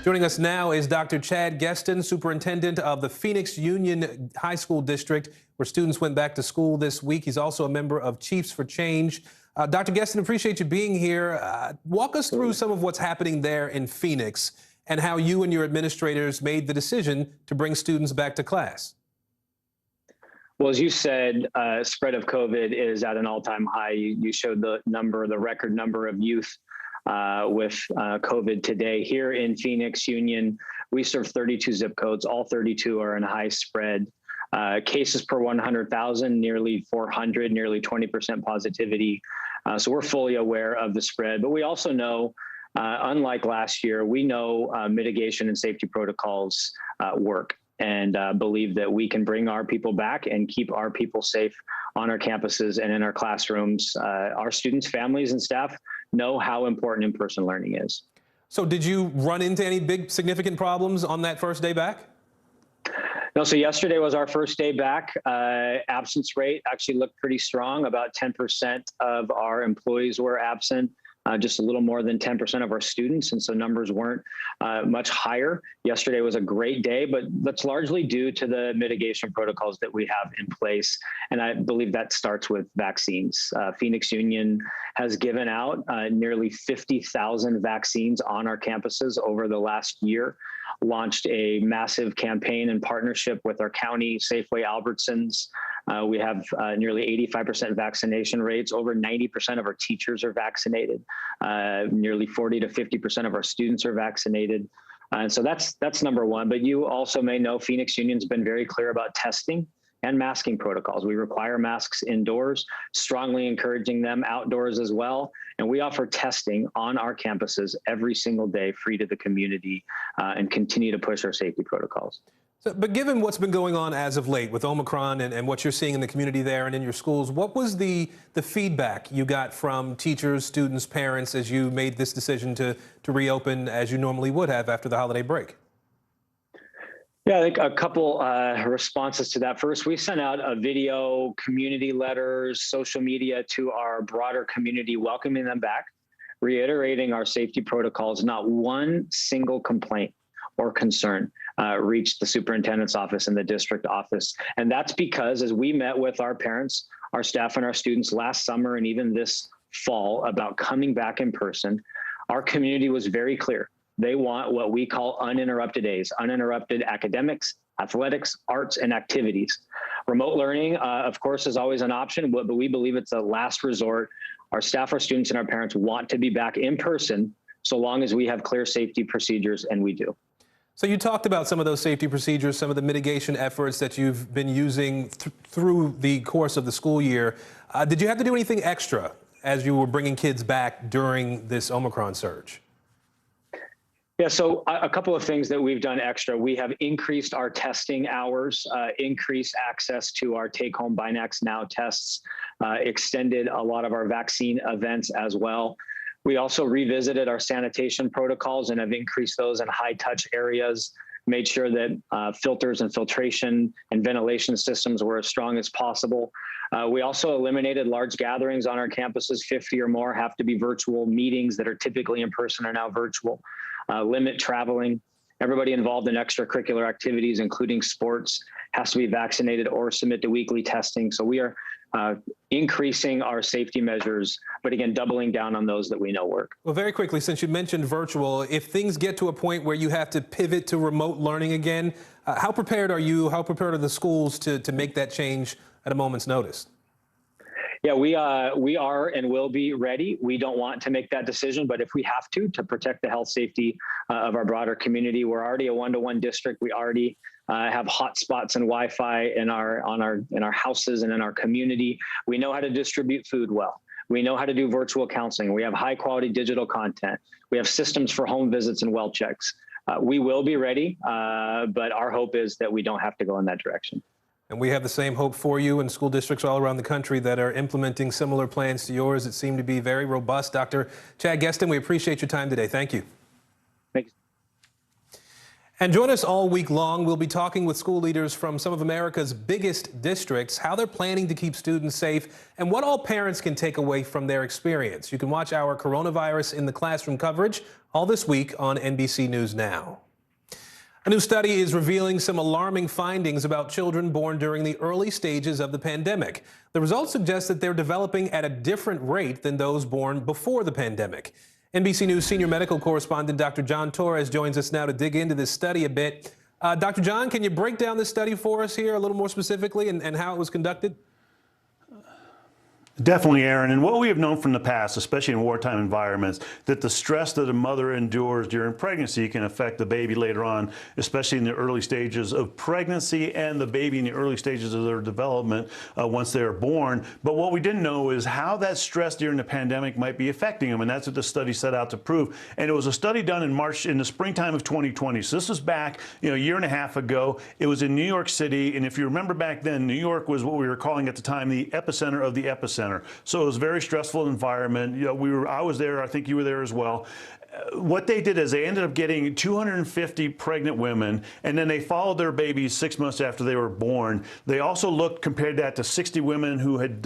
Joining us now is Dr. Chad Guestin, superintendent of the Phoenix Union High School District, where students went back to school this week. He's also a member of Chiefs for Change. Dr. Guestin, appreciate you being here. Walk us through some of what's happening there in Phoenix and how you and your administrators made the decision to bring students back to class. Well, as you said, spread of COVID is at an all-time high. You showed the record number of youth with COVID today. Here in Phoenix Union, we serve 32 zip codes. All 32 are in high spread. Cases per 100,000, nearly 400, nearly 20% positivity. So we're fully aware of the spread. But we also know, unlike last year, we know mitigation and safety protocols work, and believe that we can bring our people back and keep our people safe on our campuses and in our classrooms. Our students, families, and staff know how important in-person learning is. So did you run into any big significant problems on that first day back? No, so yesterday was our first day back. Absence rate actually looked pretty strong. About 10% of our employees were absent. just a little more than 10% of our students, and so numbers weren't much higher. Yesterday was a great day, but that's largely due to the mitigation protocols that we have in place, and I believe that starts with vaccines. Phoenix Union has given out nearly 50,000 vaccines on our campuses over the last year, launched a massive campaign in partnership with our county, Safeway, Albertsons. We have nearly 85% vaccination rates. Over 90% of our teachers are vaccinated. Nearly 40 to 50% of our students are vaccinated. And so that's number one. But you also may know Phoenix Union's been very clear about testing and masking protocols. We require masks indoors, strongly encouraging them outdoors as well. And we offer testing on our campuses every single day, free to the community, and continue to push our safety protocols. But given what's been going on as of late with Omicron and what you're seeing in the community there and in your schools, what was the feedback you got from teachers, students, parents as you made this decision to reopen as you normally would have after the holiday break? Yeah, I think a couple responses to that. First, we sent out a video, community letters, social media to our broader community, welcoming them back, reiterating our safety protocols. Not one single complaint or concern reached the superintendent's office and the district office. And that's because as we met with our parents, our staff, and our students last summer and even this fall about coming back in person, our community was very clear. They want what we call uninterrupted days, uninterrupted academics, athletics, arts, and activities. Remote learning, of course, is always an option, but we believe it's a last resort. Our staff, our students, and our parents want to be back in person so long as we have clear safety procedures, and we do. So you talked about some of those safety procedures, some of the mitigation efforts that you've been using through the course of the school year. Did you have to do anything extra as you were bringing kids back during this Omicron surge? Yeah, so a couple of things that we've done extra. We have increased our testing hours, increased access to our take-home Binax Now tests, extended a lot of our vaccine events as well. We also revisited our sanitation protocols and have increased those in high-touch areas, made sure that filters and filtration and ventilation systems were as strong as possible. We also eliminated large gatherings on our campuses. 50 or more have to be virtual. Meetings that are typically in person are now virtual. Limit traveling. Everybody involved in extracurricular activities, including sports, has to be vaccinated or submit to weekly testing. So we are increasing our safety measures, but again, doubling down on those that we know work. Well, very quickly, since you mentioned virtual, if things get to a point where you have to pivot to remote learning again, how prepared are you, how prepared are the schools to make that change at a moment's notice? Yeah, we are and will be ready. We don't want to make that decision, but if we have to protect the health safety of our broader community, we're already a one-to-one district. We already have hotspots and Wi-Fi in our houses and in our community. We know how to distribute food well. We know how to do virtual counseling. We have high-quality digital content. We have systems for home visits and well checks. We will be ready, but our hope is that we don't have to go in that direction. And we have the same hope for you and school districts all around the country that are implementing similar plans to yours that seem to be very robust. Dr. Chad Guestin, we appreciate your time today. Thank you. Thank you. And join us all week long. We'll be talking with school leaders from some of America's biggest districts, how they're planning to keep students safe, and what all parents can take away from their experience. You can watch our Coronavirus in the Classroom coverage all this week on NBC News Now. A new study is revealing some alarming findings about children born during the early stages of the pandemic. The results suggest that they're developing at a different rate than those born before the pandemic. NBC News senior medical correspondent Dr. John Torres joins us now to dig into this study a bit. Dr. John, can you break down this study for us here a little more specifically and how it was conducted? Definitely, Aaron. And what we have known from the past, especially in wartime environments, that the stress that a mother endures during pregnancy can affect the baby later on, especially in the early stages of pregnancy and the baby in the early stages of their development once they are born. But what we didn't know is how that stress during the pandemic might be affecting them. And that's what the study set out to prove. And it was a study done in the springtime of 2020. So this was back, a year and a half ago. It was in New York City. And if you remember back then, New York was what we were calling at the time the epicenter of the epicenter. So it was a very stressful environment. I was there. I think you were there as well. what they did is they ended up getting 250 pregnant women, and then they followed their babies 6 months after they were born. They also compared that to 60 women who had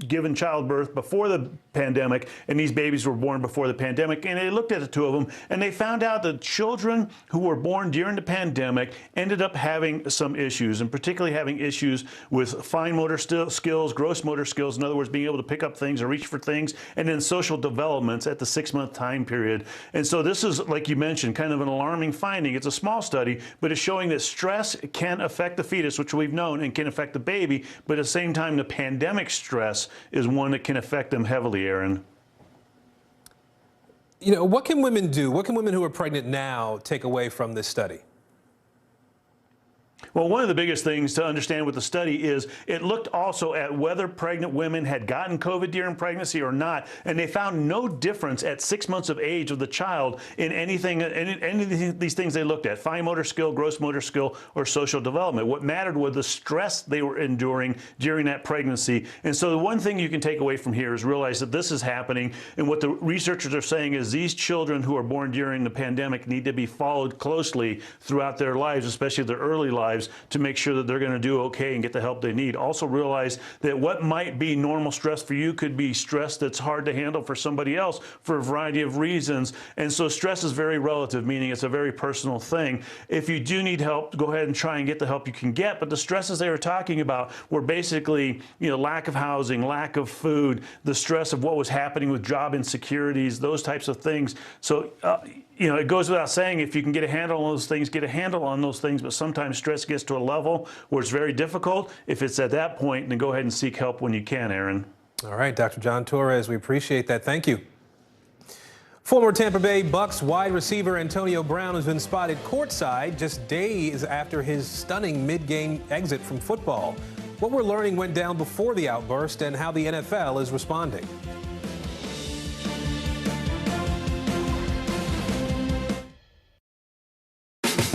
given childbirth before the pandemic, and these babies were born before the pandemic. And they looked at the two of them, and they found out that children who were born during the pandemic ended up having some issues, and particularly having issues with fine motor skills, gross motor skills, in other words, being able to pick up things or reach for things, and then social developments at the 6-month time period. And so this is, like you mentioned, kind of an alarming finding. It's a small study, but it's showing that stress can affect the fetus, which we've known, and can affect the baby, but at the same time, the pandemic stress is one that can affect them heavily, Aaron. You know, what can women do? What can women who are pregnant now take away from this study? Well, one of the biggest things to understand with the study is it looked also at whether pregnant women had gotten COVID during pregnancy or not, and they found no difference at 6 months of age of the child in anything, any of these things they looked at: fine motor skill, gross motor skill, or social development. What mattered was the stress they were enduring during that pregnancy. And so the one thing you can take away from here is realize that this is happening, and what the researchers are saying is these children who are born during the pandemic need to be followed closely throughout their lives, especially their early lives, to make sure that they're going to do okay and get the help they need. Also realize that what might be normal stress for you could be stress that's hard to handle for somebody else for a variety of reasons. And so stress is very relative, meaning it's a very personal thing. If you do need help, go ahead and try and get the help you can get. But the stresses they were talking about were basically, lack of housing, lack of food, the stress of what was happening with job insecurities, those types of things. So, it goes without saying, if you can get a handle on those things, get a handle on those things. But sometimes stress gets to a level where it's very difficult. If it's at that point, then go ahead and seek help when you can, Aaron. All right, Dr. John Torres, we appreciate that. Thank you. Former Tampa Bay Bucs wide receiver Antonio Brown has been spotted courtside just days after his stunning mid-game exit from football. What we're learning went down before the outburst and how the NFL is responding.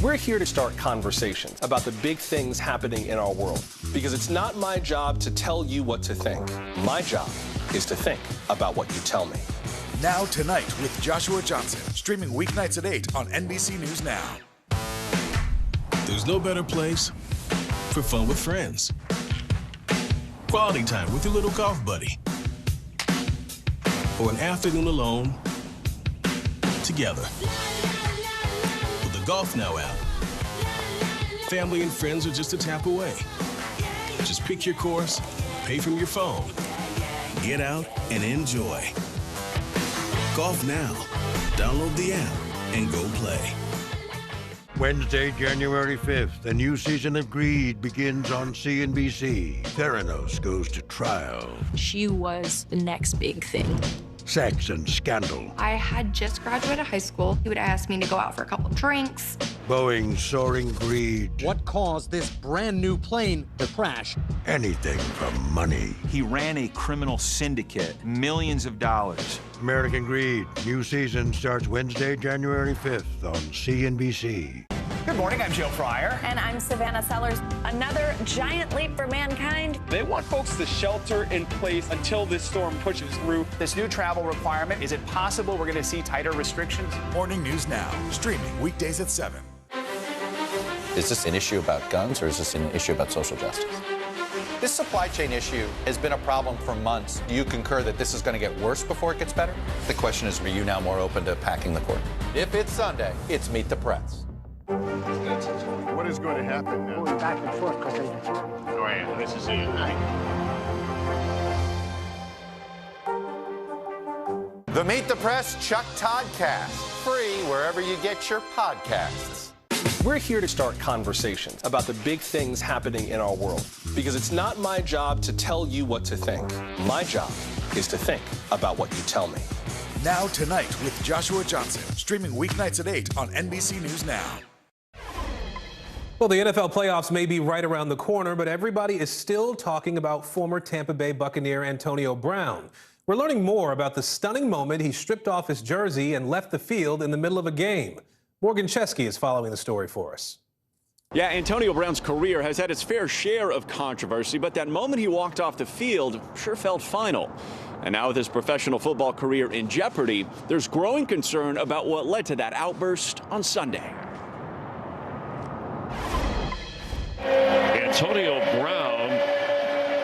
We're here to start conversations about the big things happening in our world, because it's not my job to tell you what to think. My job is to think about what you tell me. Now Tonight with Joshua Johnson, streaming weeknights at 8 on NBC News Now. There's no better place for fun with friends. Quality time with your little golf buddy. Or an afternoon alone together. Golf Now app. Family and friends are just a tap away. Just pick your course, pay from your phone, get out and enjoy. Golf Now. Download the app and go play. Wednesday, January 5th, a new season of Greed begins on CNBC. Theranos goes to trial. She was the next big thing. Sex and scandal. I had just graduated high school. He would ask me to go out for a couple of drinks. Boeing's soaring greed. What caused this brand new plane to crash? Anything from money. He ran a criminal syndicate, millions of dollars. American Greed. New season starts Wednesday, January 5th on CNBC. Good morning, I'm Joe Fryer. And I'm Savannah Sellers. Another giant leap for mankind. They want folks to shelter in place until this storm pushes through. This new travel requirement, is it possible we're going to see tighter restrictions? Morning News Now, streaming weekdays at 7. Is this an issue about guns, or is this an issue about social justice? This supply chain issue has been a problem for months. Do you concur that this is going to get worse before it gets better? The question is, are you now more open to packing the court? If it's Sunday, it's Meet the Press. What is going to happen now? Going back and forth because they... Oh, yeah, this is it. The Meet the Press Chuck Toddcast, free wherever you get your podcasts. We're here to start conversations about the big things happening in our world, because it's not my job to tell you what to think. My job is to think about what you tell me. Now Tonight with Joshua Johnson, streaming weeknights at 8 on NBC News Now. Well, the NFL playoffs may be right around the corner, but everybody is still talking about former Tampa Bay Buccaneer Antonio Brown. We're learning more about the stunning moment he stripped off his jersey and left the field in the middle of a game. Morgan Chesky is following the story for us. Yeah, Antonio Brown's career has had its fair share of controversy, but that moment he walked off the field sure felt final. And now with his professional football career in jeopardy, there's growing concern about what led to that outburst on Sunday. Antonio Brown,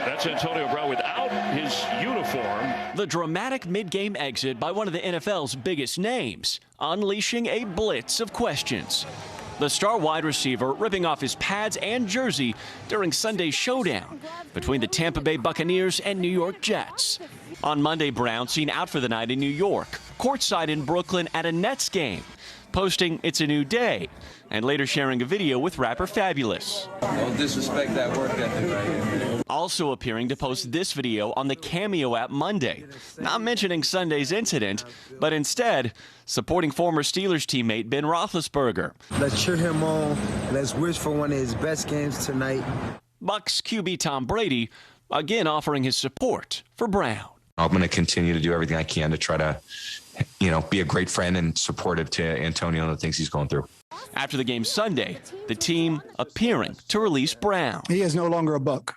that's Antonio Brown without his uniform. The dramatic mid-game exit by one of the NFL's biggest names, unleashing a blitz of questions. The star wide receiver ripping off his pads and jersey during Sunday's showdown between the Tampa Bay Buccaneers and New York Jets. On Monday, Brown seen out for the night in New York, courtside in Brooklyn at a Nets game, posting "It's a new day," and later sharing a video with rapper Fabulous. Don't disrespect that work ethic right here. Also appearing to post this video on the Cameo app Monday, not mentioning Sunday's incident, but instead supporting former Steelers teammate Ben Roethlisberger. Let's cheer him on. Let's wish for one of his best games tonight. Bucs QB Tom Brady again offering his support for Brown. I'm going to continue to do everything I can to try to, be a great friend and supportive to Antonio and the things he's going through. After the game Sunday, the team appearing to release Brown. He is no longer a Buck.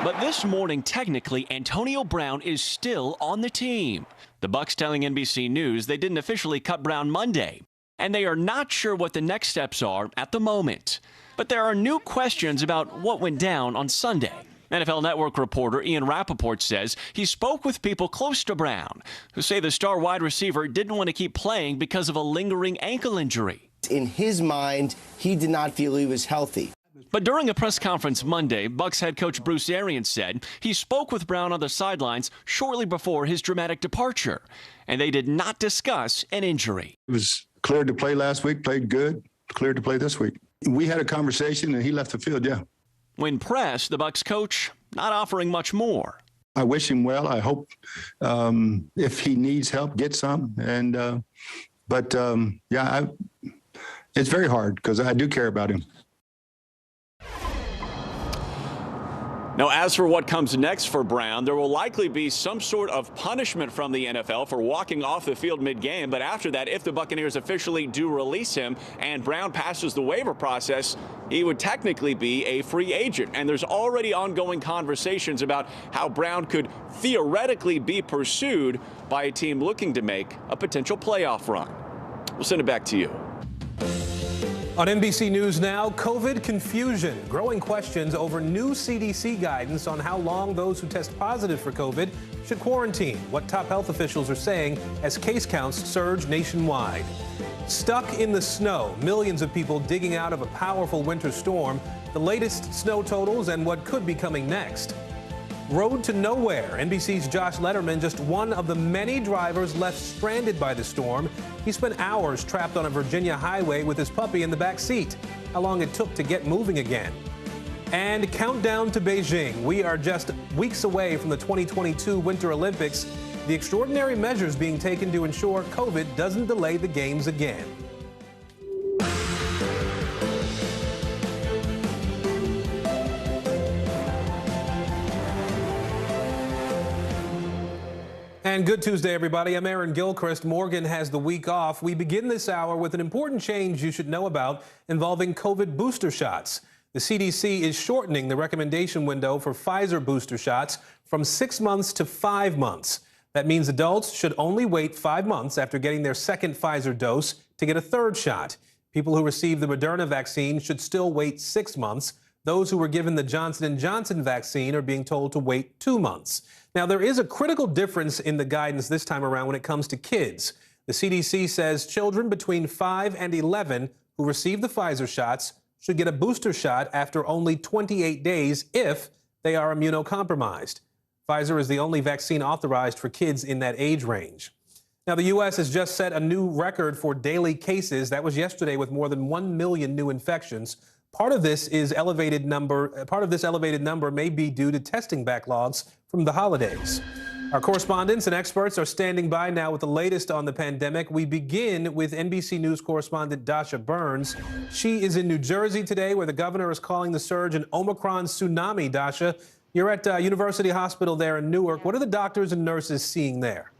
But this morning, technically, Antonio Brown is still on the team. The Bucs telling NBC News they didn't officially cut Brown Monday, and they are not sure what the next steps are at the moment. But there are new questions about what went down on Sunday. NFL Network reporter Ian Rappaport says he spoke with people close to Brown, who say the star wide receiver didn't want to keep playing because of a lingering ankle injury. In his mind, he did not feel he was healthy. But during a press conference Monday, Bucs head coach Bruce Arians said he spoke with Brown on the sidelines shortly before his dramatic departure, and they did not discuss an injury. He was cleared to play last week, played good, cleared to play this week. We had a conversation, and he left the field, yeah. When pressed, the Bucs coach not offering much more. I wish him well. I hope if he needs help, get some. And it's very hard because I do care about him. Now, as for what comes next for Brown, there will likely be some sort of punishment from the NFL for walking off the field mid-game. But after that, if the Buccaneers officially do release him and Brown passes the waiver process, he would technically be a free agent. And there's already ongoing conversations about how Brown could theoretically be pursued by a team looking to make a potential playoff run. We'll send it back to you. On NBC News now, COVID confusion. Growing questions over new CDC guidance on how long those who test positive for COVID should quarantine. What top health officials are saying as case counts surge nationwide. Stuck in the snow, millions of people digging out of a powerful winter storm. The latest snow totals and what could be coming next. Road to nowhere. NBC's Josh Letterman, just one of the many drivers left stranded by the storm. He spent hours trapped on a Virginia highway with his puppy in the back seat. How long it took to get moving again. And countdown to Beijing. We are just weeks away from the 2022 Winter Olympics. The extraordinary measures being taken to ensure COVID doesn't delay the games again. And good Tuesday, everybody. I'm Aaron Gilchrist. Morgan has the week off. We begin this hour with an important change you should know about involving COVID booster shots. The CDC is shortening the recommendation window for Pfizer booster shots from 6 months to 5 months. That means adults should only wait 5 months after getting their second Pfizer dose to get a third shot. People who receive the Moderna vaccine should still wait 6 months. Those who were given the Johnson & Johnson vaccine are being told to wait 2 months. Now, there is a critical difference in the guidance this time around when it comes to kids. The CDC says children between 5 and 11 who receive the Pfizer shots should get a booster shot after only 28 days if they are immunocompromised. Pfizer is the only vaccine authorized for kids in that age range. Now, the U.S. has just set a new record for daily cases. That was yesterday with more than 1 million new infections. Part of this elevated number may be due to testing backlogs from the holidays. Our correspondents and experts are standing by now with the latest on the pandemic. We begin with NBC News correspondent Dasha Burns. She is in New Jersey today, where the governor is calling the surge an Omicron tsunami. Dasha, you're at University Hospital there in Newark. What are the doctors and nurses seeing there?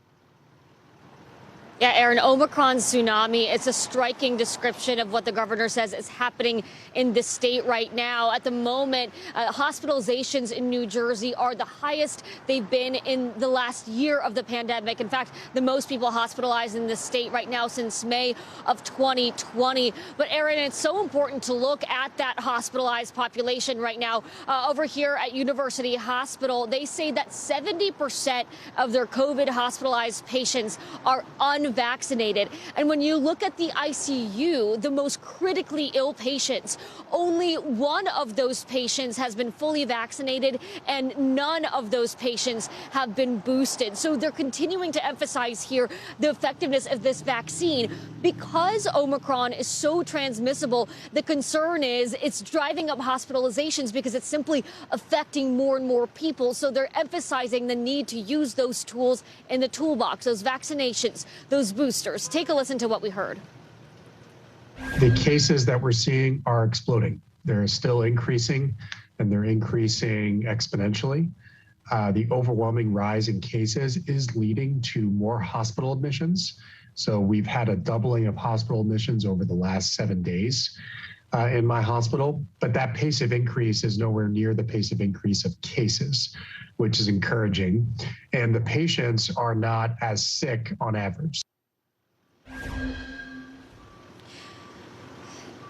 Yeah, Aaron, Omicron tsunami. It's a striking description of what the governor says is happening in the state right now. At the moment, hospitalizations in New Jersey are the highest they've been in the last year of the pandemic. In fact, the most people hospitalized in the state right now since May of 2020. But Aaron, it's so important to look at that hospitalized population right now. Over here at University Hospital, they say that 70% of their COVID hospitalized patients are unvaccinated. And when you look at the ICU, the most critically ill patients, only one of those patients has been fully vaccinated and none of those patients have been boosted. So they're continuing to emphasize here the effectiveness of this vaccine. Because Omicron is so transmissible, the concern is it's driving up hospitalizations because it's simply affecting more and more people. So they're emphasizing the need to use those tools in the toolbox, those vaccinations, those boosters. Take a listen to what we heard. The cases that we're seeing are exploding. They're still increasing, and they're increasing exponentially. The overwhelming rise in cases is leading to more hospital admissions. So we've had a doubling of hospital admissions over the last 7 days in my hospital, but that pace of increase is nowhere near the pace of increase of cases, which is encouraging. And the patients are not as sick on average.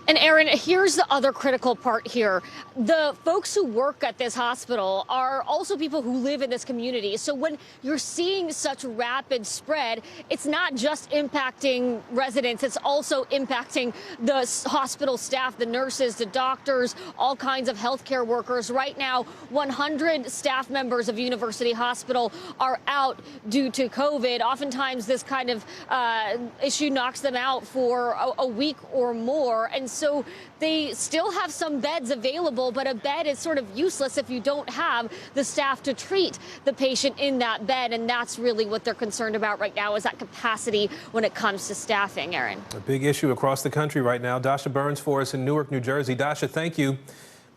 And Aaron, here's the other critical part here. The folks who work at this hospital are also people who live in this community. So when you're seeing such rapid spread, it's not just impacting residents, it's also impacting the hospital staff, the nurses, the doctors, all kinds of healthcare workers. Right now, 100 staff members of University Hospital are out due to COVID. Oftentimes, this kind of issue knocks them out for a week or more. And so they still have some beds available, but a bed is sort of useless if you don't have the staff to treat the patient in that bed. And that's really what they're concerned about right now, is that capacity when it comes to staffing, Aaron. A big issue across the country right now. Dasha Burns for us in Newark, New Jersey. Dasha, thank you.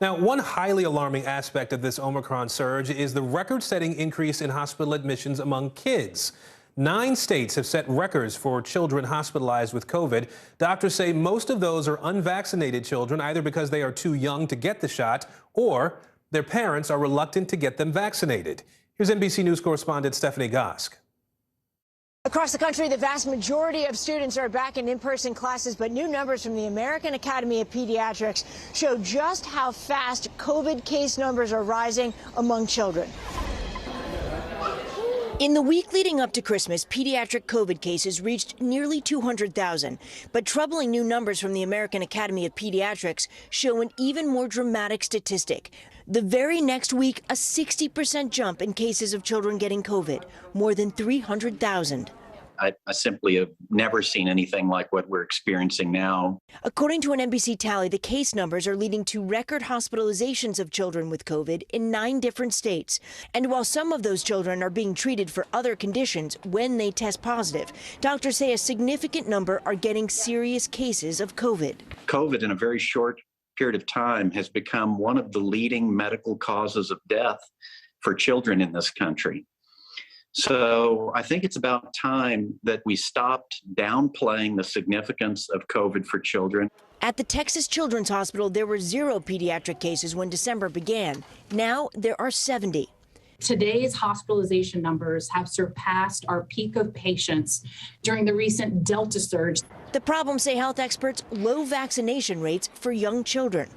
Now, one highly alarming aspect of this Omicron surge is the record-setting increase in hospital admissions among kids. 9 states have set records for children hospitalized with COVID. Doctors say most of those are unvaccinated children, either because they are too young to get the shot or their parents are reluctant to get them vaccinated. Here's NBC News correspondent Stephanie Gosk. Across the country, the vast majority of students are back in in-person classes, but new numbers from the American Academy of Pediatrics show just how fast COVID case numbers are rising among children. In the week leading up to Christmas, pediatric COVID cases reached nearly 200,000. But troubling new numbers from the American Academy of Pediatrics show an even more dramatic statistic. The very next week, a 60% jump in cases of children getting COVID, more than 300,000. I simply have never seen anything like what we're experiencing now. According to an NBC tally, the case numbers are leading to record hospitalizations of children with COVID in 9 different states. And while some of those children are being treated for other conditions when they test positive, doctors say a significant number are getting serious cases of COVID. COVID in a very short period of time has become one of the leading medical causes of death for children in this country. So I think it's about time that we stopped downplaying the significance of COVID for children. At the Texas Children's Hospital, there were 0 pediatric cases when December began. Now there are 70. Today's hospitalization numbers have surpassed our peak of patients during the recent Delta surge. The problem, say health experts, low vaccination rates for young children.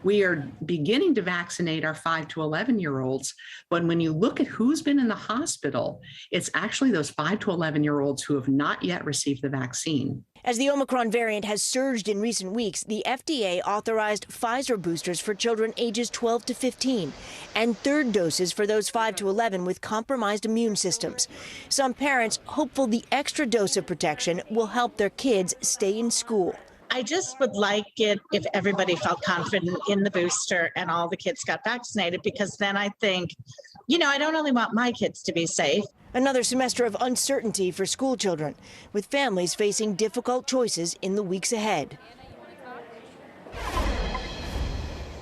We are beginning to vaccinate our 5 to 11-year-olds, but when you look at who's been in the hospital, it's actually those 5 to 11-year-olds who have not yet received the vaccine. As the Omicron variant has surged in recent weeks, the FDA authorized Pfizer boosters for children ages 12 to 15 and third doses for those 5 to 11 with compromised immune systems. Some parents hopeful the extra dose of protection will help their kids stay in school. I just would like it if everybody felt confident in the booster and all the kids got vaccinated, because then I think, I don't only want my kids to be safe. Another semester of uncertainty for school children, with families facing difficult choices in the weeks ahead.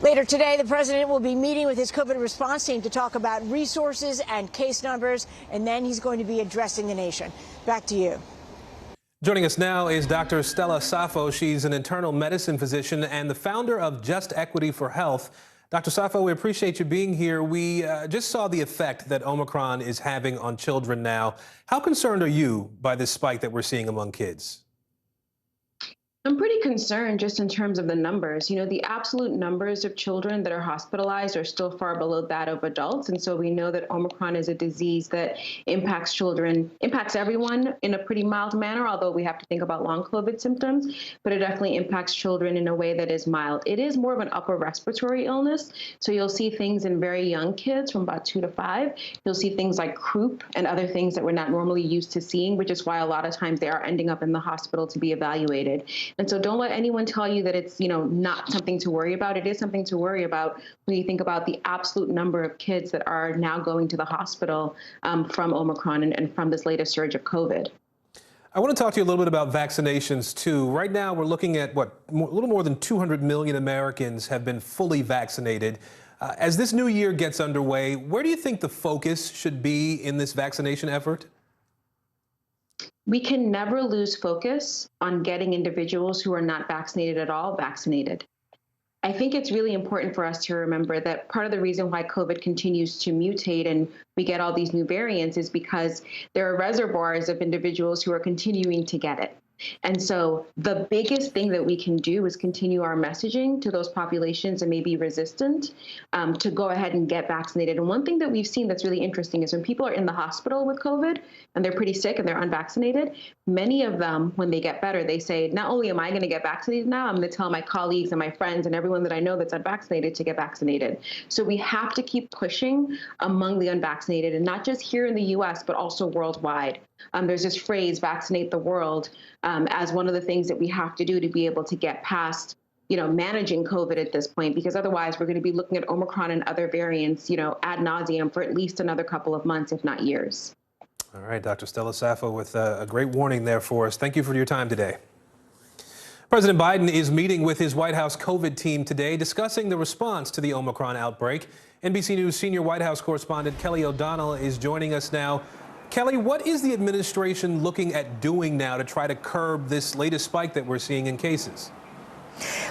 Later today, the president will be meeting with his COVID response team to talk about resources and case numbers, and then he's going to be addressing the nation. Back to you. Joining us now is Dr. Stella Saffo. She's an internal medicine physician and the founder of Just Equity for Health. Dr. Saffo, we appreciate you being here. We just saw the effect that Omicron is having on children now. How concerned are you by this spike that we're seeing among kids? I'm pretty concerned just in terms of the numbers. You know, the absolute numbers of children that are hospitalized are still far below that of adults. And so we know that Omicron is a disease that impacts children, impacts everyone in a pretty mild manner, although we have to think about long COVID symptoms, but it definitely impacts children in a way that is mild. It is more of an upper respiratory illness. So you'll see things in very young kids from about 2 to 5. You'll see things like croup and other things that we're not normally used to seeing, which is why a lot of times they are ending up in the hospital to be evaluated. And so don't let anyone tell you that it's, not something to worry about. It is something to worry about when you think about the absolute number of kids that are now going to the hospital from Omicron and from this latest surge of COVID. I want to talk to you a little bit about vaccinations, too. Right now, we're looking at, a little more than 200 million Americans have been fully vaccinated. As this new year gets underway, where do you think the focus should be in this vaccination effort? We can never lose focus on getting individuals who are not vaccinated at all vaccinated. I think it's really important for us to remember that part of the reason why COVID continues to mutate and we get all these new variants is because there are reservoirs of individuals who are continuing to get it. And so the biggest thing that we can do is continue our messaging to those populations that may be resistant to go ahead and get vaccinated. And one thing that we've seen that's really interesting is when people are in the hospital with COVID and they're pretty sick and they're unvaccinated, many of them, when they get better, they say, not only am I going to get vaccinated now, I'm going to tell my colleagues and my friends and everyone that I know that's unvaccinated to get vaccinated. So we have to keep pushing among the unvaccinated, and not just here in the US, but also worldwide. There's this phrase, vaccinate the world, as one of the things that we have to do to be able to get past, managing COVID at this point, because otherwise we're going to be looking at Omicron and other variants, ad nauseum for at least another couple of months, if not years. All right, Dr. Stella Saffo with a great warning there for us. Thank you for your time today. President Biden is meeting with his White House COVID team today, discussing the response to the Omicron outbreak. NBC News senior White House correspondent Kelly O'Donnell is joining us now. Kelly, what is the administration looking at doing now to try to curb this latest spike that we're seeing in cases?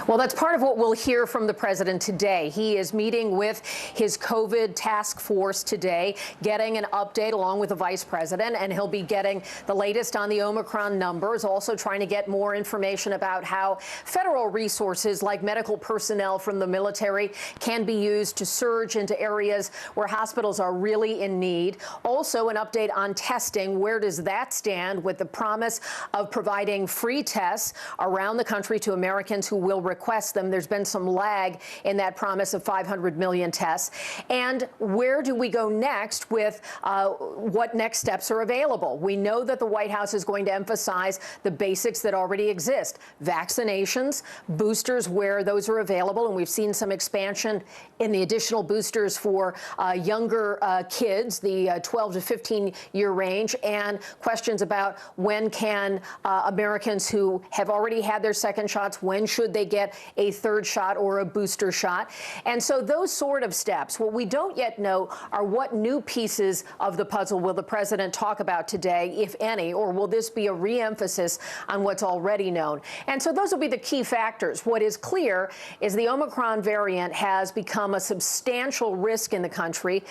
Well, that's part of what we'll hear from the president today. He is meeting with his COVID task force today, getting an update along with the vice president, and he'll be getting the latest on the Omicron numbers, also trying to get more information about how federal resources like medical personnel from the military can be used to surge into areas where hospitals are really in need. Also, an update on testing. Where does that stand with the promise of providing free tests around the country to Americans who will request them? There's been some lag in that promise of 500 million tests. And where do we go next with what next steps are available? We know that the White House is going to emphasize the basics that already exist: vaccinations, boosters where those are available, and we've seen some expansion in the additional boosters for younger kids, the 12 to 15-year range, and questions about when can Americans who have already had their second shots, when should they get a third shot or a booster shot? And so those sort of steps. What we don't yet know are what new pieces of the puzzle will the president talk about today, if any, or will this be a re-emphasis on what's already known? And so those will be the key factors. What is clear is the Omicron variant has become a substantial risk in the country.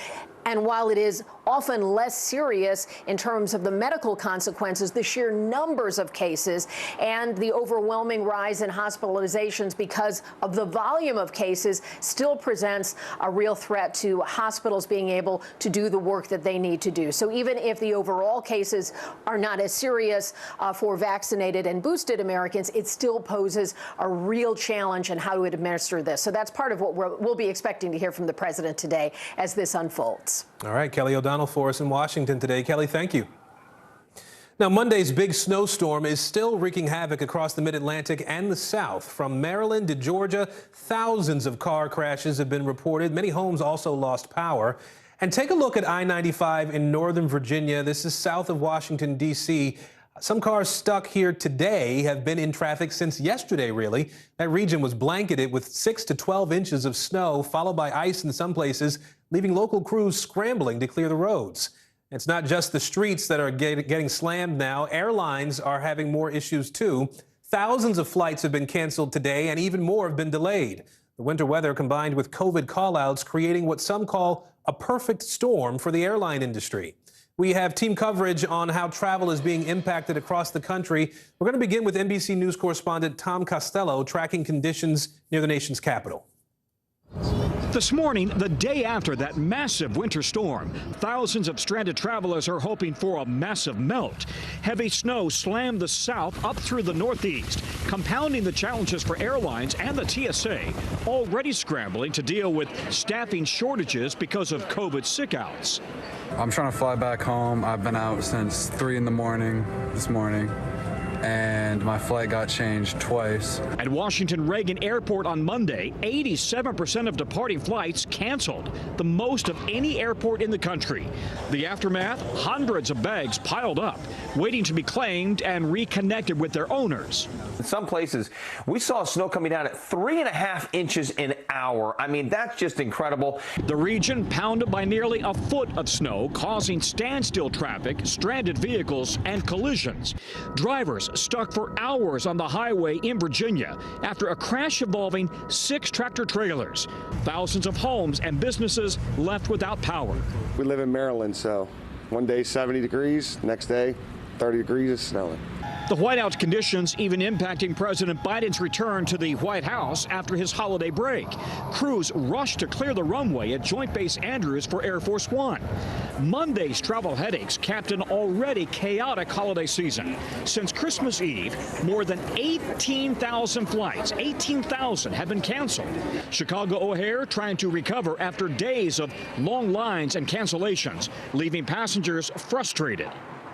And while it is often less serious in terms of the medical consequences, the sheer numbers of cases and the overwhelming rise in hospitalizations because of the volume of cases still presents a real threat to hospitals being able to do the work that they need to do. So even if the overall cases are not as serious for vaccinated and boosted Americans, it still poses a real challenge in how to administer this. So that's part of what we'll be expecting to hear from the president today as this unfolds. All right, Kelly O'Donnell for us in Washington today. Kelly, thank you. Now, Monday's big snowstorm is still wreaking havoc across the mid-Atlantic and the South. From Maryland to Georgia, thousands of car crashes have been reported. Many homes also lost power. And take a look at I-95 in Northern Virginia. This is south of Washington, D.C. Some cars stuck here today have been in traffic since yesterday, really. That region was blanketed with 6 to 12 inches of snow, followed by ice in some places, leaving local crews scrambling to clear the roads. It's not just the streets that are getting slammed now. Airlines are having more issues, too. Thousands of flights have been canceled today, and even more have been delayed. The winter weather combined with COVID callouts creating what some call a perfect storm for the airline industry. We have team coverage on how travel is being impacted across the country. We're going to begin with NBC News correspondent Tom Costello tracking conditions near the nation's capital. This morning, the day after that massive winter storm, thousands of stranded travelers are hoping for a massive melt. Heavy snow slammed the south up through the northeast, compounding the challenges for airlines and the TSA, already scrambling to deal with staffing shortages because of COVID sick-outs. I'm trying to fly back home. I've been out since 3 in the morning this morning, and my flight got changed twice. At Washington Reagan Airport on Monday, 87% of departing flights canceled, the most of any airport in the country. The aftermath, hundreds of bags piled up, waiting to be claimed and reconnected with their owners. In some places, we saw snow coming down at 3.5 inches an hour. I mean, that's just incredible. The region pounded by nearly a foot of snow, causing standstill traffic, stranded vehicles, and collisions. Drivers stuck for hours on the highway in Virginia after a crash involving 6 tractor trailers. Thousands of homes and businesses left without power. We live in Maryland, so one day 70 degrees, next day 30 degrees, it's snowing. The whiteout conditions even impacting President Biden's return to the White House after his holiday break. Crews rushed to clear the runway at Joint Base Andrews for Air Force One. Monday's travel headaches capped an already chaotic holiday season. Since Christmas Eve, more than 18,000 flights, 18,000 have been canceled. Chicago O'Hare trying to recover after days of long lines and cancellations, leaving passengers frustrated.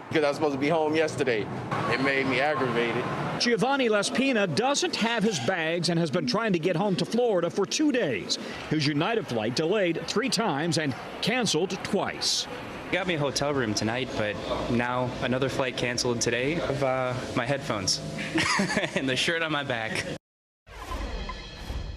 Because I was supposed to be home yesterday. It made me aggravated. Giovanni Lespina doesn't have his bags and has been trying to get home to Florida for 2 days. His United flight delayed 3 times and canceled twice. Got me a hotel room tonight, but now another flight canceled today of my headphones and the shirt on my back.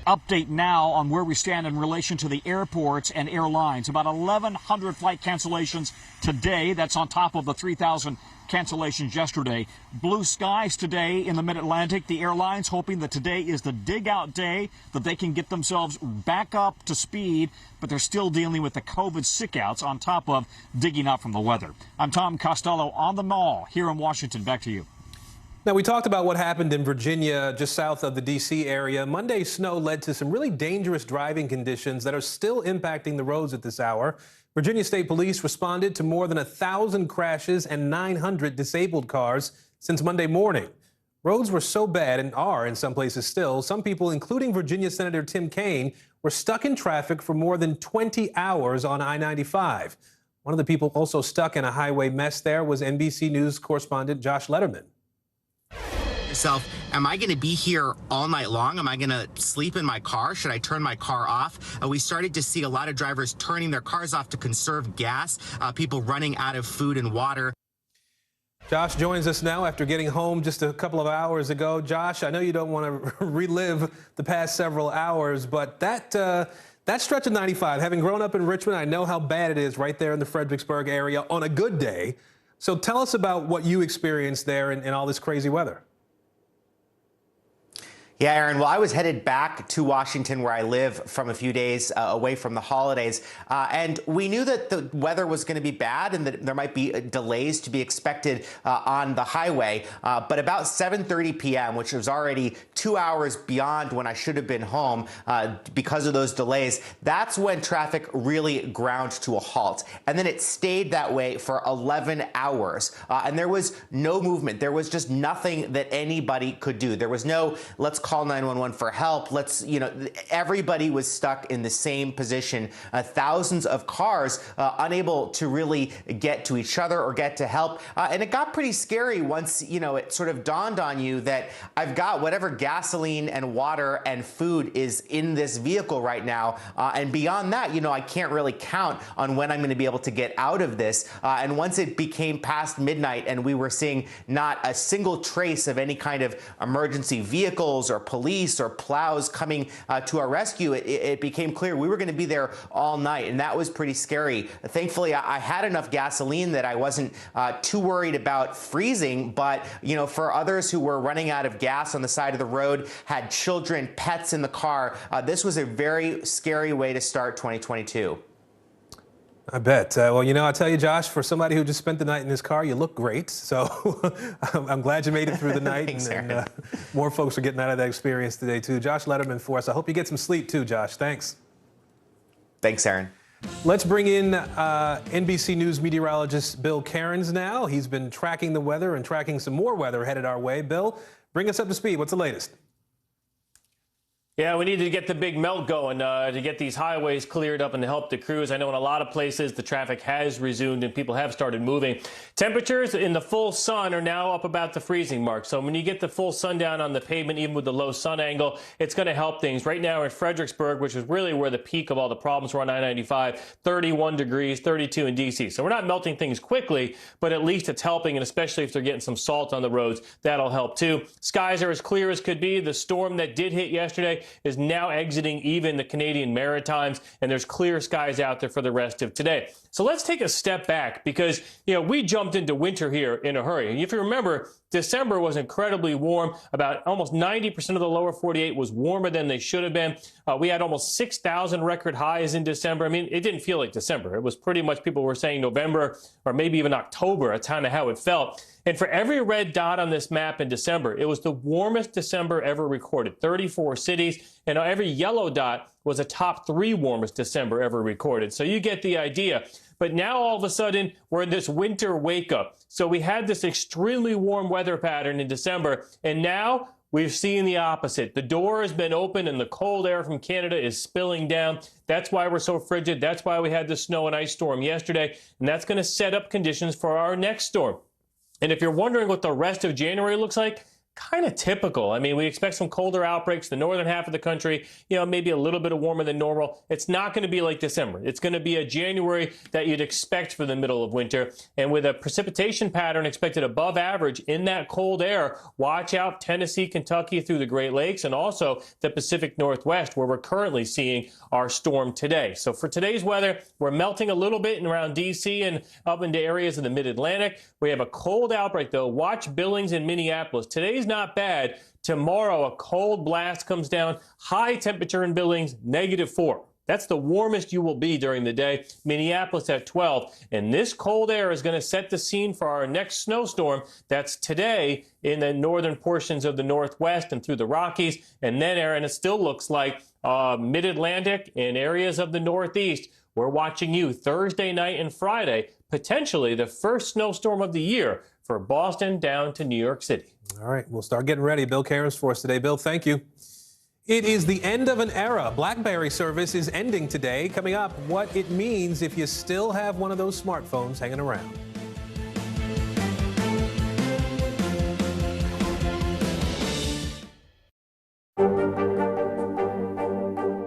Update now on where we stand in relation to the airports and airlines. About 1,100 flight cancellations today. That's on top of the 3,000 cancellations yesterday. Blue skies today in the Mid-Atlantic. The airlines hoping that today is the dig-out day, that they can get themselves back up to speed, but they're still dealing with the COVID sick-outs on top of digging out from the weather. I'm Tom Costello on the Mall here in Washington. Back to you. Now, we talked about what happened in Virginia, just south of the D.C. area. Monday's snow led to some really dangerous driving conditions that are still impacting the roads at this hour. Virginia State Police responded to more than 1,000 crashes and 900 disabled cars since Monday morning. Roads were so bad, and are in some places still, some people, including Virginia Senator Tim Kaine, were stuck in traffic for more than 20 hours on I-95. One of the people also stuck in a highway mess there was NBC News correspondent Josh Letterman. Yourself, am I going to be here all night long? Am I going to sleep in my car? Should I turn my car off? We started to see a lot of drivers turning their cars off to conserve gas, people running out of food and water. Josh joins us now after getting home just a couple of hours ago. Josh, I know you don't want to relive the past several hours, but that stretch of 95, having grown up in Richmond, I know how bad it is right there in the Fredericksburg area on a good day. So tell us about what you experienced there in all this crazy weather. Yeah, Aaron, well, I was headed back to Washington where I live from a few days away from the holidays. And we knew that the weather was going to be bad and that there might be delays to be expected on the highway. But about 7:30 p.m., which was already 2 hours beyond when I should have been home because of those delays, that's when traffic really ground to a halt. And then it stayed that way for 11 hours. And there was no movement. There was just nothing that anybody could do. There was no, let's call 911 for help. Everybody was stuck in the same position. Thousands of cars unable to really get to each other or get to help. And it got pretty scary once, it sort of dawned on you that I've got whatever gasoline and water and food is in this vehicle right now. And beyond that, I can't really count on when I'm going to be able to get out of this. And once it became past midnight and we were seeing not a single trace of any kind of emergency vehicles or or police or plows coming to our rescue, it became clear we were going to be there all night, and that was pretty scary. Thankfully, I had enough gasoline that I wasn't too worried about freezing, but for others who were running out of gas on the side of the road, had children, pets in the car, this was a very scary way to start 2022. I bet. Well, I'll tell you, Josh, for somebody who just spent the night in his car, you look great. So I'm glad you made it through the night. Thanks, and more folks are getting out of that experience today, too. Josh Letterman for us. I hope you get some sleep, too, Josh. Thanks. Thanks, Aaron. Let's bring in NBC News meteorologist Bill Cairns now. He's been tracking the weather and tracking some more weather headed our way. Bill, bring us up to speed. What's the latest? Yeah, we need to get the big melt going to get these highways cleared up and to help the crews. I know in a lot of places the traffic has resumed and people have started moving. Temperatures in the full sun are now up about the freezing mark. So when you get the full sundown on the pavement, even with the low sun angle, it's going to help things. Right now in Fredericksburg, which is really where the peak of all the problems were on I-95, 31 degrees, 32 in D.C. So we're not melting things quickly, but at least it's helping, and especially if they're getting some salt on the roads, that'll help too. Skies are as clear as could be. The storm that did hit yesterday is now exiting even the Canadian Maritimes, and there's clear skies out there for the rest of today. So let's take a step back because, we jumped into winter here in a hurry. And if you remember, December was incredibly warm. About almost 90% of the lower 48 was warmer than they should have been. We had almost 6,000 record highs in December. I mean, it didn't feel like December. It was pretty much, people were saying November or maybe even October. That's kind of how it felt. And for every red dot on this map in December, it was the warmest December ever recorded, 34 cities. And every yellow dot was a top 3 warmest December ever recorded. So you get the idea. But now all of a sudden, we're in this winter wake up. So we had this extremely warm weather pattern in December, and now we've seen the opposite. The door has been open and the cold air from Canada is spilling down. That's why we're so frigid. That's why we had the snow and ice storm yesterday. And that's going to set up conditions for our next storm. And if you're wondering what the rest of January looks like, kind of typical. I mean, we expect some colder outbreaks, the northern half of the country, maybe a little bit warmer than normal. It's not going to be like December. It's going to be a January that you'd expect for the middle of winter. And with a precipitation pattern expected above average in that cold air, watch out Tennessee, Kentucky through the Great Lakes, and also the Pacific Northwest, where we're currently seeing our storm today. So for today's weather, we're melting a little bit around D.C. and up into areas of the Mid-Atlantic. We have a cold outbreak, though. Watch Billings and Minneapolis. Today's not bad. Tomorrow, a cold blast comes down. High temperature in Billings, -4. That's the warmest you will be during the day. Minneapolis at 12. And this cold air is going to set the scene for our next snowstorm. That's today in the northern portions of the Northwest and through the Rockies. And then, Aaron, it still looks like Mid-Atlantic and areas of the Northeast. We're watching you Thursday night and Friday, potentially the first snowstorm of the year for Boston down to New York City. All right, we'll start getting ready. Bill Cairns for us today. Bill, thank you. It is the end of an era. BlackBerry service is ending today. Coming up, what it means if you still have one of those smartphones hanging around.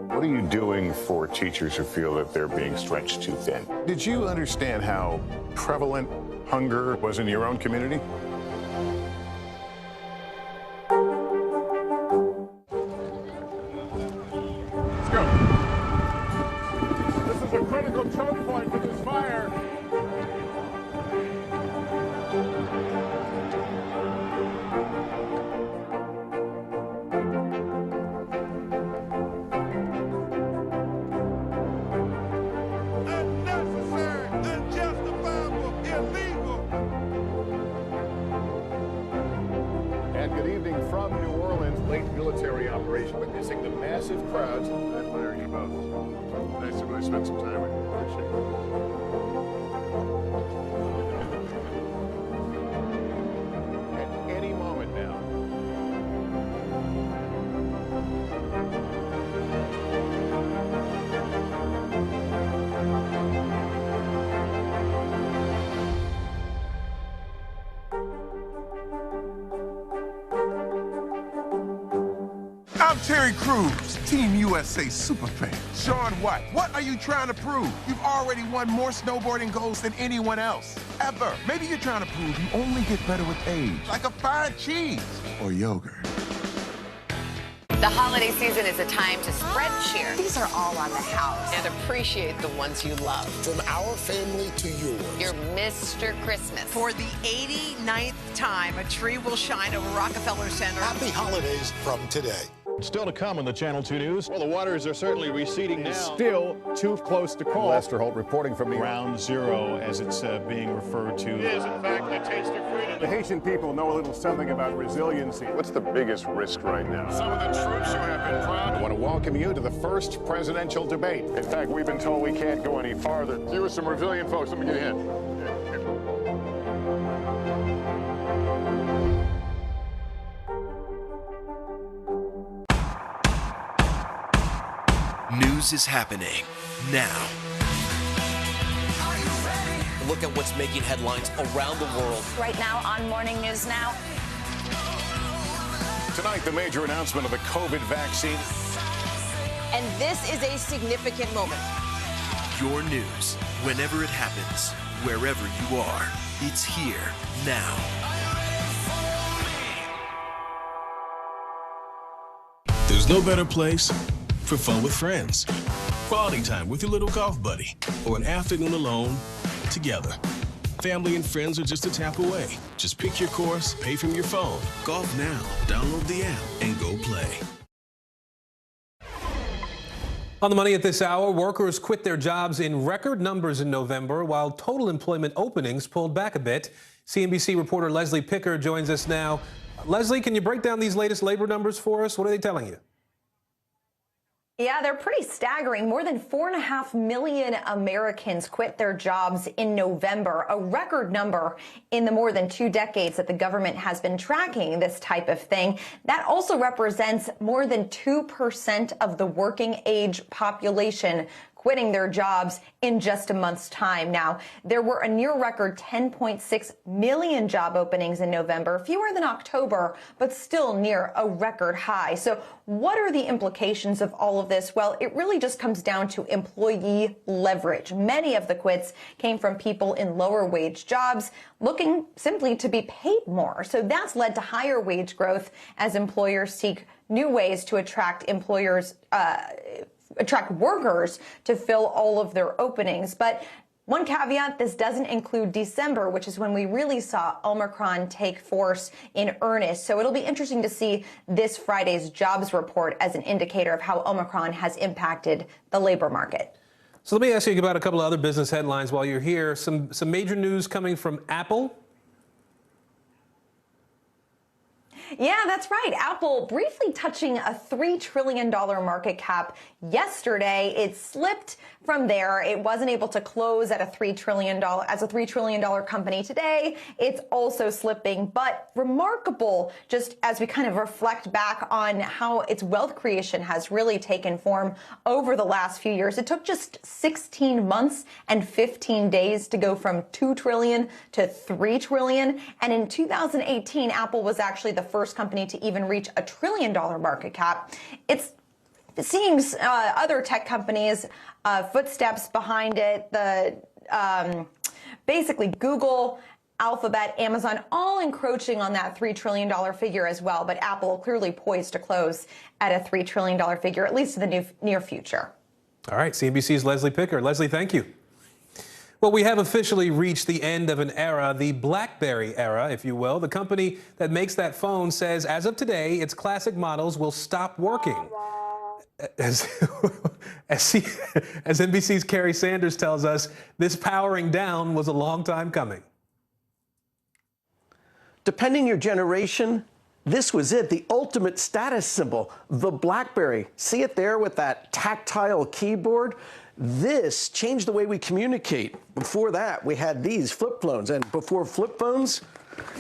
What are you doing for teachers who feel that they're being stretched too thin? Did you understand how prevalent hunger was in your own community? Let's go. This is a critical choke point for this fire. And good evening from New Orleans, late military operation, witnessing the massive crowds. I admire you both. Nice to really spend some time with you. Appreciate it. At any moment now. I'm Terry Crews, Team USA superfan. Sean White, what are you trying to prove? You've already won more snowboarding golds than anyone else, ever. Maybe you're trying to prove you only get better with age, like a fine cheese or yogurt. The holiday season is a time to spread cheer. These are all on the house. And appreciate the ones you love. From our family to yours. You're Mr. Christmas. For the 89th time, a tree will shine over Rockefeller Center. Happy holidays from today. Still to come on the Channel 2 News. Well, the waters are certainly receding now. Still too close to call. Lester Holt reporting from Ground Zero, as it's being referred to. It is, in fact, the taste of freedom. The Haitian people know a little something about resiliency. What's the biggest risk right now? Some of the troops who have been proud. I want to welcome you to the first presidential debate. In fact, we've been told we can't go any farther. You are some resilient folks. Let me get a hand. News is happening now. Look at what's making headlines around the world. Right now on Morning News Now. Tonight, the major announcement of the COVID vaccine. And this is a significant moment. Your news, whenever it happens, wherever you are, it's here now. There's no better place for fun with friends, quality time with your little golf buddy, or an afternoon alone together. Family and friends are just a tap away. Just pick your course, pay from your phone. Golf now. Download the app and go play. On the money at this hour, workers quit their jobs in record numbers in November, while total employment openings pulled back a bit. CNBC reporter Leslie Picker joins us now. Leslie, can you break down these latest labor numbers for us? What are they telling you? Yeah, they're pretty staggering. More than 4.5 million Americans quit their jobs in November, a record number in the more than 2 decades that the government has been tracking this type of thing. That also represents more than 2% of the working age population quitting their jobs in just a month's time. Now, there were a near record 10.6 million job openings in November, fewer than October, but still near a record high. So what are the implications of all of this? Well, it really just comes down to employee leverage. Many of the quits came from people in lower wage jobs looking simply to be paid more. So that's led to higher wage growth as employers seek new ways to attract workers to fill all of their openings. But one caveat, this doesn't include December, which is when we really saw Omicron take force in earnest. So it'll be interesting to see this Friday's jobs report as an indicator of how Omicron has impacted the labor market. So let me ask you about a couple of other business headlines while you're here. Some major news coming from Apple. Yeah, that's right. Apple briefly touching a $3 trillion market cap yesterday. It slipped from there. It wasn't able to close at a $3 trillion company today. It's also slipping, but remarkable just as we kind of reflect back on how its wealth creation has really taken form over the last few years. It took just 16 months and 15 days to go from $2 trillion to $3 trillion. And in 2018, Apple was actually the first company to even reach a $1 trillion market cap. It's seeing other tech companies footsteps behind it. Basically Google, Alphabet, Amazon, all encroaching on that $3 trillion figure as well. But Apple clearly poised to close at a $3 trillion figure, at least in the near future. All right, CNBC's Leslie Picker. Leslie, thank you. Well, we have officially reached the end of an era, the BlackBerry era, if you will. The company that makes that phone says as of today, its classic models will stop working. As NBC's Kerry Sanders tells us, this powering down was a long time coming. Depending your generation, this was it, the ultimate status symbol, the BlackBerry. See it there with that tactile keyboard? This changed the way we communicate. Before that, we had these flip phones. And before flip phones,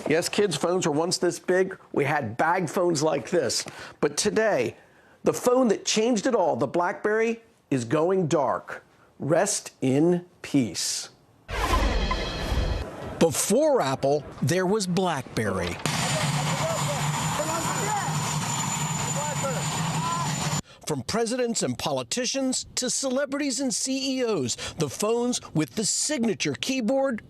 yes, kids' phones were once this big. We had bag phones like this. But today, the phone that changed it all, the BlackBerry, is going dark. Rest in peace. Before Apple, there was BlackBerry. From presidents and politicians to celebrities and CEOs, the phones with the signature keyboard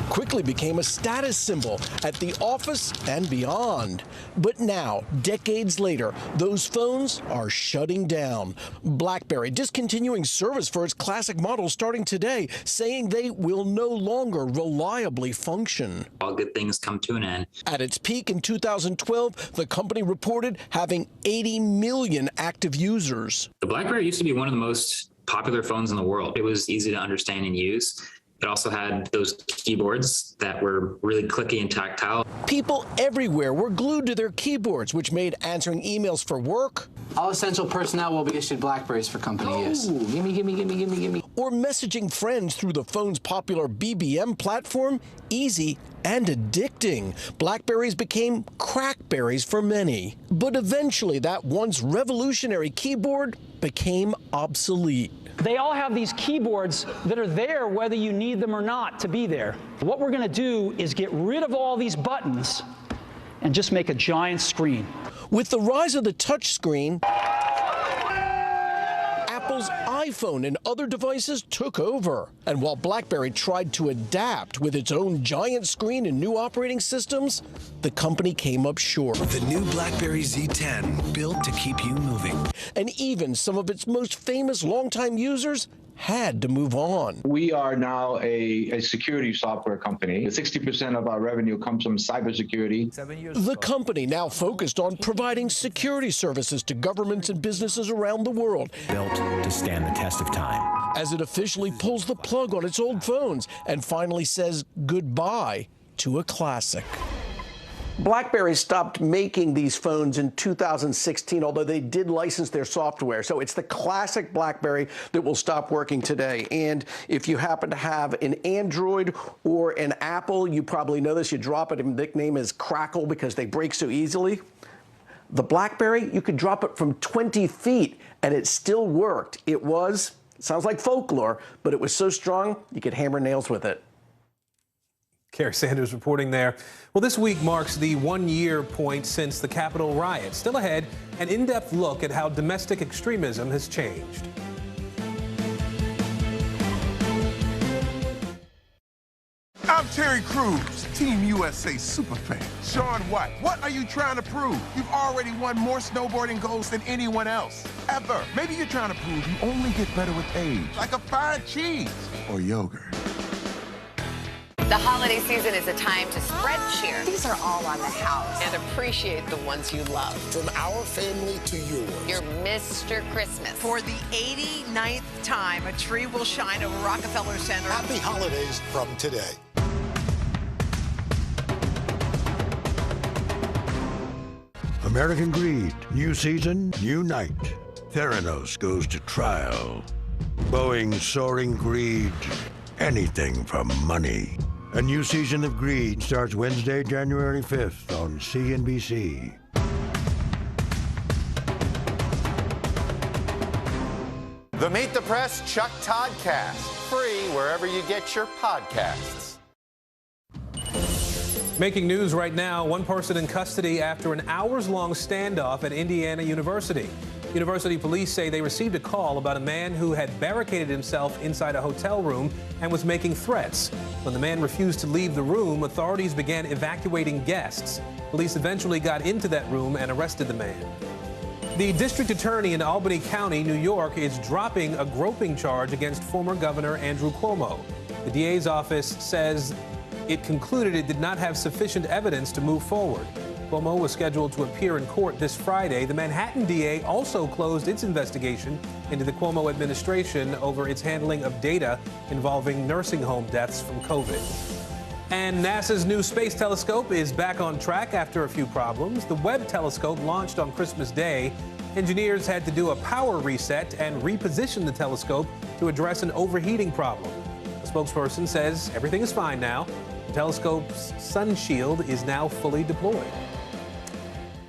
quickly became a status symbol at the office and beyond. But now, decades later, those phones are shutting down. BlackBerry discontinuing service for its classic models starting today, saying they will no longer reliably function. All good things come to an end. At its peak in 2012, the company reported having 80 million active users. The BlackBerry used to be one of the most popular phones in the world. It was easy to understand and use. It also had those keyboards that were really clicky and tactile. People everywhere were glued to their keyboards, which made answering emails for work. All essential personnel will be issued BlackBerries for company use. Gimme. Or messaging friends through the phone's popular BBM platform easy and addicting. BlackBerries became crackberries for many. But eventually that once revolutionary keyboard became obsolete. They all have these keyboards that are there whether you need them or not to be there. What we're going to do is get rid of all these buttons and just make a giant screen. With the rise of the touchscreen, Apple's iPhone and other devices took over. And while BlackBerry tried to adapt with its own giant screen and new operating systems, the company came up short. The new BlackBerry Z10, built to keep you moving. And even some of its most famous longtime users had to move on. We are now a security software company. 60% of our revenue comes from cybersecurity. The company now focused on providing security services to governments and businesses around the world. Built to stand the test of time. As it officially pulls the plug on its old phones and finally says goodbye to a classic. BlackBerry stopped making these phones in 2016, although they did license their software. So it's the classic BlackBerry that will stop working today. And if you happen to have an Android or an Apple, you probably know this. You drop it, and the nickname is Crackle because they break so easily. The BlackBerry, you could drop it from 20 feet, and it still worked. It sounds like folklore, but it was so strong, you could hammer nails with it. Kerry Sanders reporting there. Well, this week marks the 1-year point since the Capitol riot. Still ahead, an in-depth look at how domestic extremism has changed. I'm Terry Crews, Team USA superfan. Shaun White, what are you trying to prove? You've already won more snowboarding golds than anyone else, ever. Maybe you're trying to prove you only get better with age, like a fine cheese or yogurt. The holiday season is a time to spread cheer. These are all on the house. And appreciate the ones you love. From our family to yours. Your Mr. Christmas. For the 89th time, a tree will shine over Rockefeller Center. Happy holidays from today. American Greed. New season, new night. Theranos goes to trial. Boeing's soaring greed. Anything for money. A new season of Greed starts Wednesday, January 5th on CNBC. The Meet the Press Chuck Todd Cast, free wherever you get your podcasts. Making news right now, one person in custody after an hours-long standoff at Indiana University. University police say they received a call about a man who had barricaded himself inside a hotel room and was making threats. When the man refused to leave the room, authorities began evacuating guests. Police eventually got into that room and arrested the man. The district attorney in Albany County, New York, is dropping a groping charge against former Governor Andrew Cuomo. The DA's office says it concluded it did not have sufficient evidence to move forward. Cuomo was scheduled to appear in court this Friday. The Manhattan DA also closed its investigation into the Cuomo administration over its handling of data involving nursing home deaths from COVID. And NASA's new space telescope is back on track after a few problems. The Webb telescope launched on Christmas Day. Engineers had to do a power reset and reposition the telescope to address an overheating problem. A spokesperson says everything is fine now. The telescope's sun shield is now fully deployed.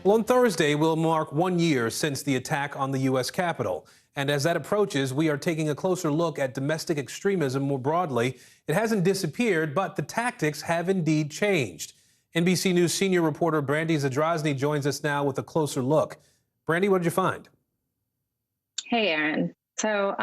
Well, on Thursday will mark 1 year since the attack on the U.S. Capitol. And as that approaches, we are taking a closer look at domestic extremism more broadly. It hasn't disappeared, but the tactics have indeed changed. NBC News senior reporter Brandy Zadrozny joins us now with a closer look. Brandy, what did you find? Hey, Aaron. So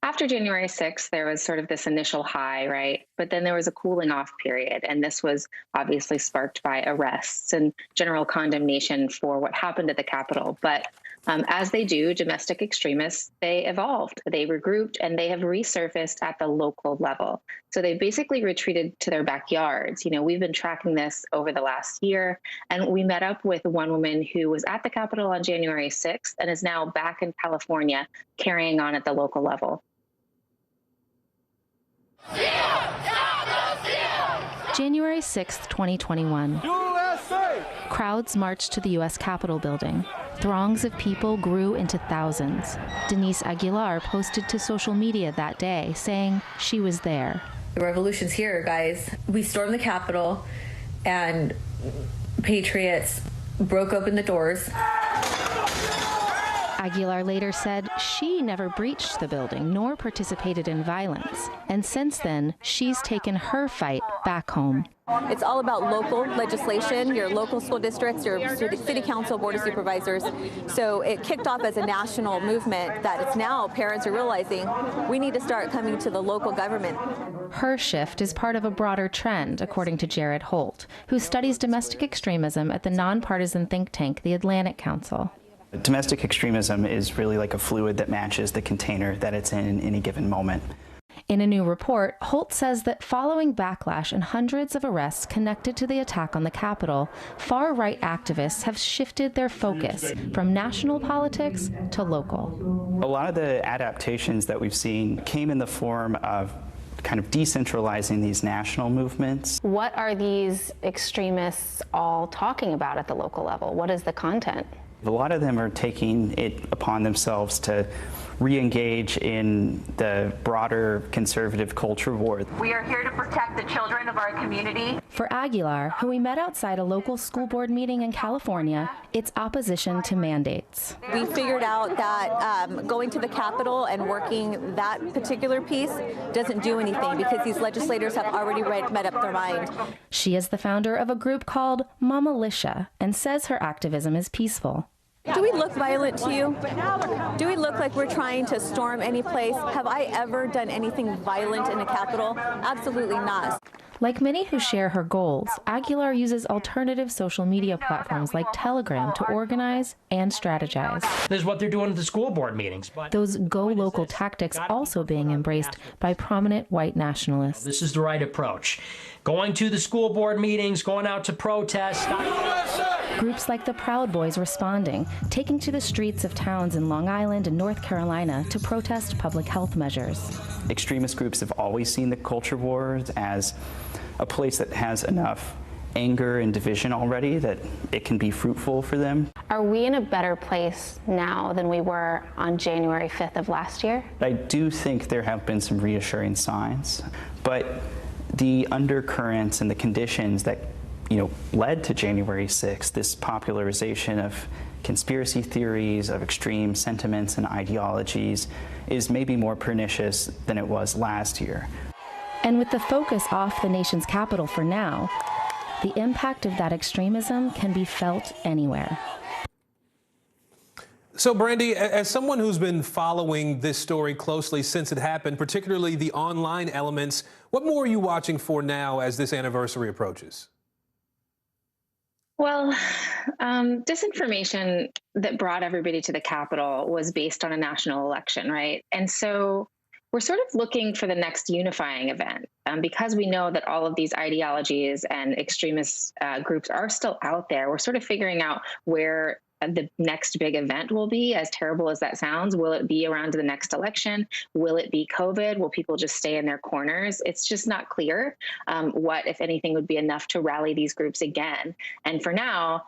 After January 6th, there was sort of this initial high, right? But then there was a cooling off period, and this was obviously sparked by arrests and general condemnation for what happened at the Capitol. But as they do, domestic extremists, they evolved, they regrouped, and they have resurfaced at the local level. So they basically retreated to their backyards. You know, we've been tracking this over the last year, and we met up with one woman who was at the Capitol on January 6th and is now back in California carrying on at the local level. January 6th, 2021. USA! Crowds marched to the U.S. Capitol building. Throngs of people grew into thousands. Denise Aguilar posted to social media that day, saying she was there. The revolution's here, guys. We stormed the Capitol, and patriots broke open the doors. Aguilar later said she never breached the building nor participated in violence. And since then, she's taken her fight back home. It's all about local legislation, your local school districts, your city council, board of supervisors. So it kicked off as a national movement that it's now parents are realizing we need to start coming to the local government. Her shift is part of a broader trend, according to Jared Holt, who studies domestic extremism at the nonpartisan think tank, the Atlantic Council. Domestic extremism is really like a fluid that matches the container that it's in any given moment. In a new report, Holt says that following backlash and hundreds of arrests connected to the attack on the Capitol, far-right activists have shifted their focus from national politics to local. A lot of the adaptations that we've seen came in the form of kind of decentralizing these national movements. What are these extremists all talking about at the local level? What is the content? A lot of them are taking it upon themselves to re-engage in the broader conservative culture war. We are here to protect the children of our community. For Aguilar, who we met outside a local school board meeting in California, it's opposition to mandates. We figured out that going to the Capitol and working that particular piece doesn't do anything because these legislators have already made up their mind. She is the founder of a group called Mamalitia and says her activism is peaceful. Do we look violent to you? Do we look like we're trying to storm any place? Have I ever done anything violent in the Capitol? Absolutely not. Like many who share her goals, Aguilar uses alternative social media platforms like Telegram to organize and strategize. This is what they're doing at the school board meetings. Those go-local tactics also being embraced by prominent white nationalists. This is the right approach. Going to the school board meetings, going out to protest. Groups like the Proud Boys responding, taking to the streets of towns in Long Island and North Carolina to protest public health measures. Extremist groups have always seen the culture wars as a place that has enough anger and division already that it can be fruitful for them. Are we in a better place now than we were on January 5th of last year? I do think there have been some reassuring signs, but the undercurrents and the conditions that led to January 6th, this popularization of conspiracy theories, of extreme sentiments and ideologies, is maybe more pernicious than it was last year. And with the focus off the nation's capital for now, the impact of that extremism can be felt anywhere. So, Brandy, as someone who's been following this story closely since it happened, particularly the online elements, what more are you watching for now as this anniversary approaches? Well, disinformation that brought everybody to the Capitol was based on a national election, right? And so we're sort of looking for the next unifying event because we know that all of these ideologies and extremist groups are still out there. We're sort of figuring out where the next big event will be, as terrible as that sounds. Will it be around the next election? Will it be COVID? Will people just stay in their corners? It's just not clear what, if anything, would be enough to rally these groups again. And for now,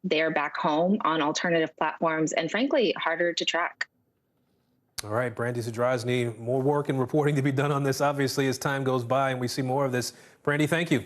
they're back home on alternative platforms and, frankly, harder to track. All right, Brandy Zadrozny, more work and reporting to be done on this, obviously, as time goes by and we see more of this. Brandy, thank you.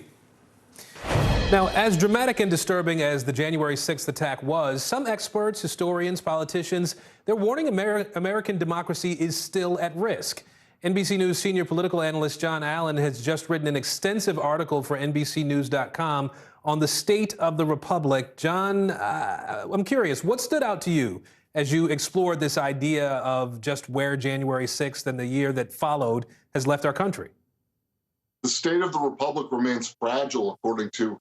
Now, as dramatic and disturbing as the January 6th attack was, some experts, historians, politicians, they're warning American democracy is still at risk. NBC News senior political analyst John Allen has just written an extensive article for NBCnews.com on the state of the republic. John, I'm curious, what stood out to you as you explored this idea of just where January 6th and the year that followed has left our country? The state of the republic remains fragile, according to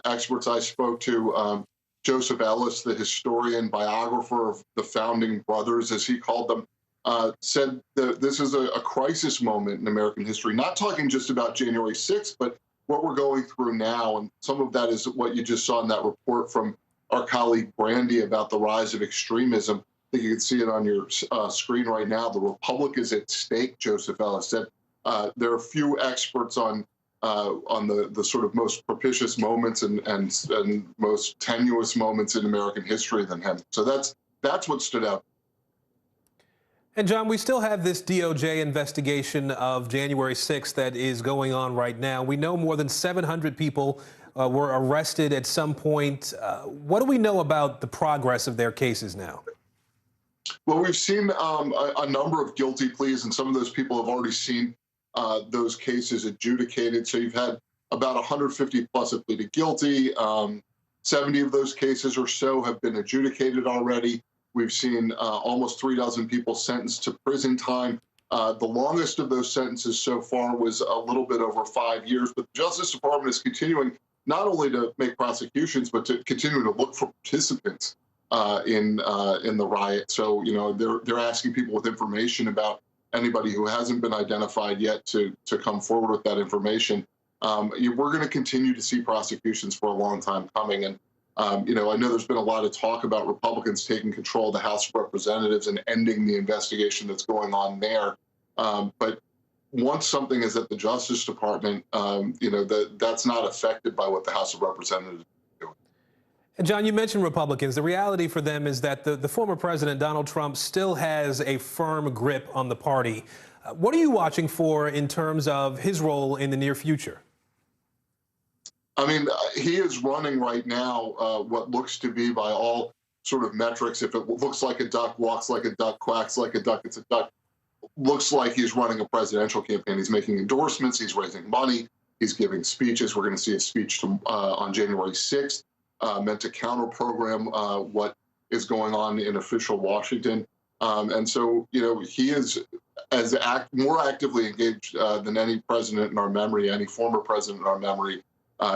experts I spoke to. Joseph Ellis, the historian, biographer of the founding brothers, as he called them, said that this is a crisis moment in American history, not talking just about January 6th, but what we're going through now. And some of that is what you just saw in that report from our colleague Brandy about the rise of extremism. I think you can see it on your screen right now. The republic is at stake, Joseph Ellis said. There are few experts on the sort of most propitious moments and most tenuous moments in American history than him. So that's what stood out. And John, we still have this DOJ investigation of January 6th that is going on right now. We know more than 700 people were arrested at some point. What do we know about the progress of their cases now? Well, we've seen a number of guilty pleas, and some of those people have already seen those cases adjudicated. So you've had about 150 plus have pleaded guilty. 70 of those cases or so have been adjudicated already. We've seen almost 36 people sentenced to prison time. The longest of those sentences so far was a little bit over 5 years. But the Justice Department is continuing not only to make prosecutions, but to continue to look for participants in the riot. So, you know, they're asking people with information about anybody who hasn't been identified yet to come forward with that information. We're going to continue to see prosecutions for a long time coming. And you know, I know there's been a lot of talk about Republicans taking control of the House of Representatives and ending the investigation that's going on there. But once something is at the Justice Department, you know, that's not affected by what the House of Representatives is doing. And John, you mentioned Republicans. The reality for them is that the former president, Donald Trump, still has a firm grip on the party. What are you watching for in terms of his role in the near future? I mean, he is running right now what looks to be, by all sort of metrics, if it looks like a duck, walks like a duck, quacks like a duck, it's a duck, looks like he's running a presidential campaign. He's making endorsements, he's raising money, he's giving speeches. We're going to see a speech on January 6th meant to counter-program what is going on in official Washington. And so, you know, he is more actively engaged than any president in our memory, any former president in our memory,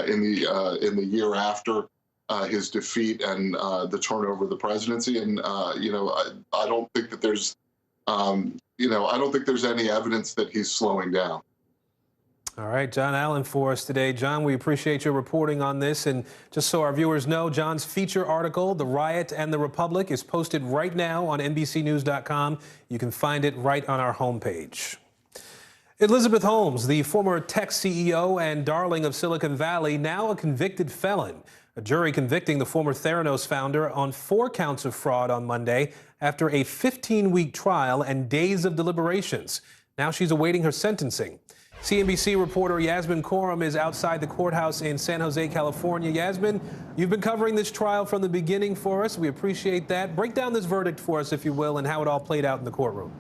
in the year after his defeat and the turnover of the presidency. And you know, I don't think that there's you know, I don't think there's any evidence that he's slowing down. All right, John Allen for us today. John, we appreciate your reporting on this. And just so our viewers know, John's feature article, The Riot and the Republic, is posted right now on NBCnews.com. You can find it right on our homepage. Elizabeth Holmes, the former tech CEO and darling of Silicon Valley, now a convicted felon. A jury convicting the former Theranos founder on 4 counts of fraud on Monday after a 15-week trial and days of deliberations. Now she's awaiting her sentencing. CNBC reporter Yasmin Khorram is outside the courthouse in San Jose, California. Yasmin, you've been covering this trial from the beginning for us. We appreciate that. Break down this verdict for us, if you will, and how it all played out in the courtroom.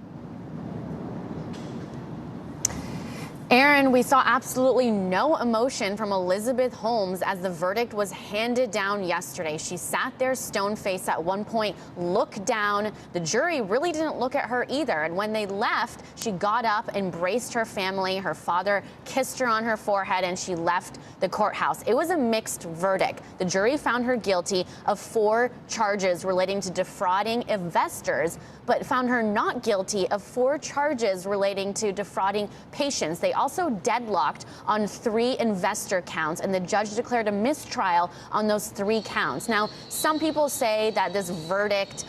Aaron, we saw absolutely no emotion from Elizabeth Holmes as the verdict was handed down yesterday. She sat there stone-faced at one point, looked down. The jury really didn't look at her either. And when they left, she got up, embraced her family. Her father kissed her on her forehead, and she left the courthouse. It was a mixed verdict. The jury found her guilty of 4 charges relating to defrauding investors, but found her not guilty of 4 charges relating to defrauding patients. They also deadlocked on 3 investor counts, and the judge declared a mistrial on those 3 counts. Now, some people say that this verdict,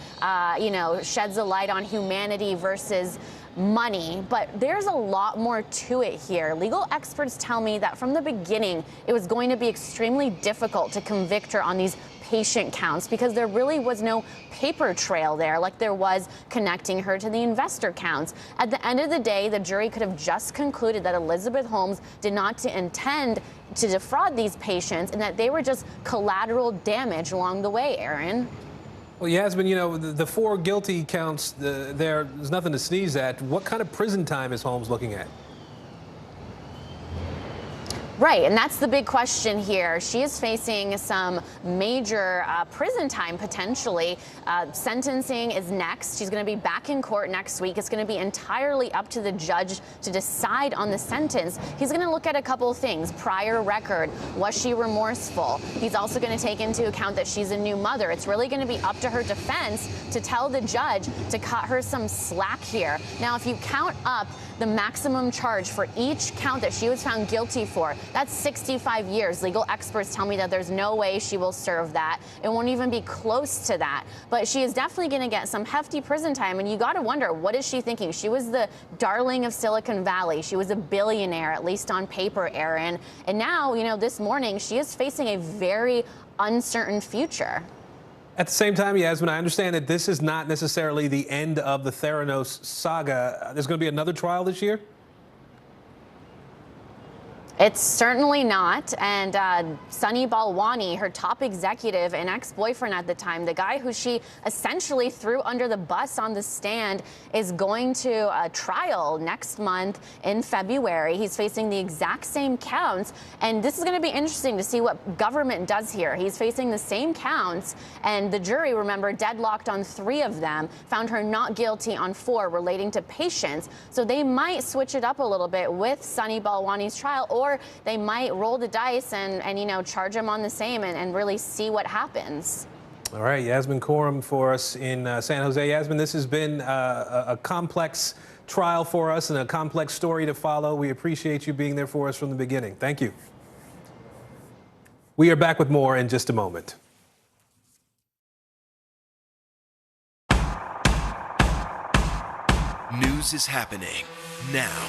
you know, sheds a light on humanity versus money, but there's a lot more to it here. Legal experts tell me that from the beginning, it was going to be extremely difficult to convict her on these patient counts because there really was no paper trail there like there was connecting her to the investor counts. At the end of the day, the jury could have just concluded that Elizabeth Holmes did not intend to defraud these patients and that they were just collateral damage along the way, Aaron. Well, Yasmin, you know, the 4 guilty counts, there's nothing to sneeze at. What kind of prison time is Holmes looking at? Right, and that's the big question here. She is facing some major prison time, potentially. Sentencing is next. She's going to be back in court next week. It's going to be entirely up to the judge to decide on the sentence. He's going to look at a couple of things. Prior record. Was she remorseful? He's also going to take into account that she's a new mother. It's really going to be up to her defense to tell the judge to cut her some slack here. Now, if you count up the maximum charge for each count that she was found guilty for, that's 65 years. Legal experts tell me that there's no way she will serve that. It won't even be close to that. But she is definitely going to get some hefty prison time. And you got to wonder, what is she thinking? She was the darling of Silicon Valley. She was a billionaire, at least on paper, Aaron. And now, you know, this morning, she is facing a very uncertain future. At the same time, Yasmin, I understand that this is not necessarily the end of the Theranos saga. There's going to be another trial this year? It's certainly not. And Sunny Balwani, her top executive and ex-boyfriend at the time, the guy who she essentially threw under the bus on the stand, is going to a trial next month in February. He's facing the exact same counts. And this is going to be interesting to see what government does here. He's facing the same counts. And the jury, remember, deadlocked on 3 of them, found her not guilty on 4 relating to patients. So they might switch it up a little bit with Sunny Balwani's trial, or they might roll the dice and you know, charge him on the same and really see what happens. All right, Yasmin Corum for us in San Jose. Yasmin, this has been a complex trial for us and a complex story to follow. We appreciate you being there for us from the beginning. Thank you. We are back with more in just a moment. News is happening now.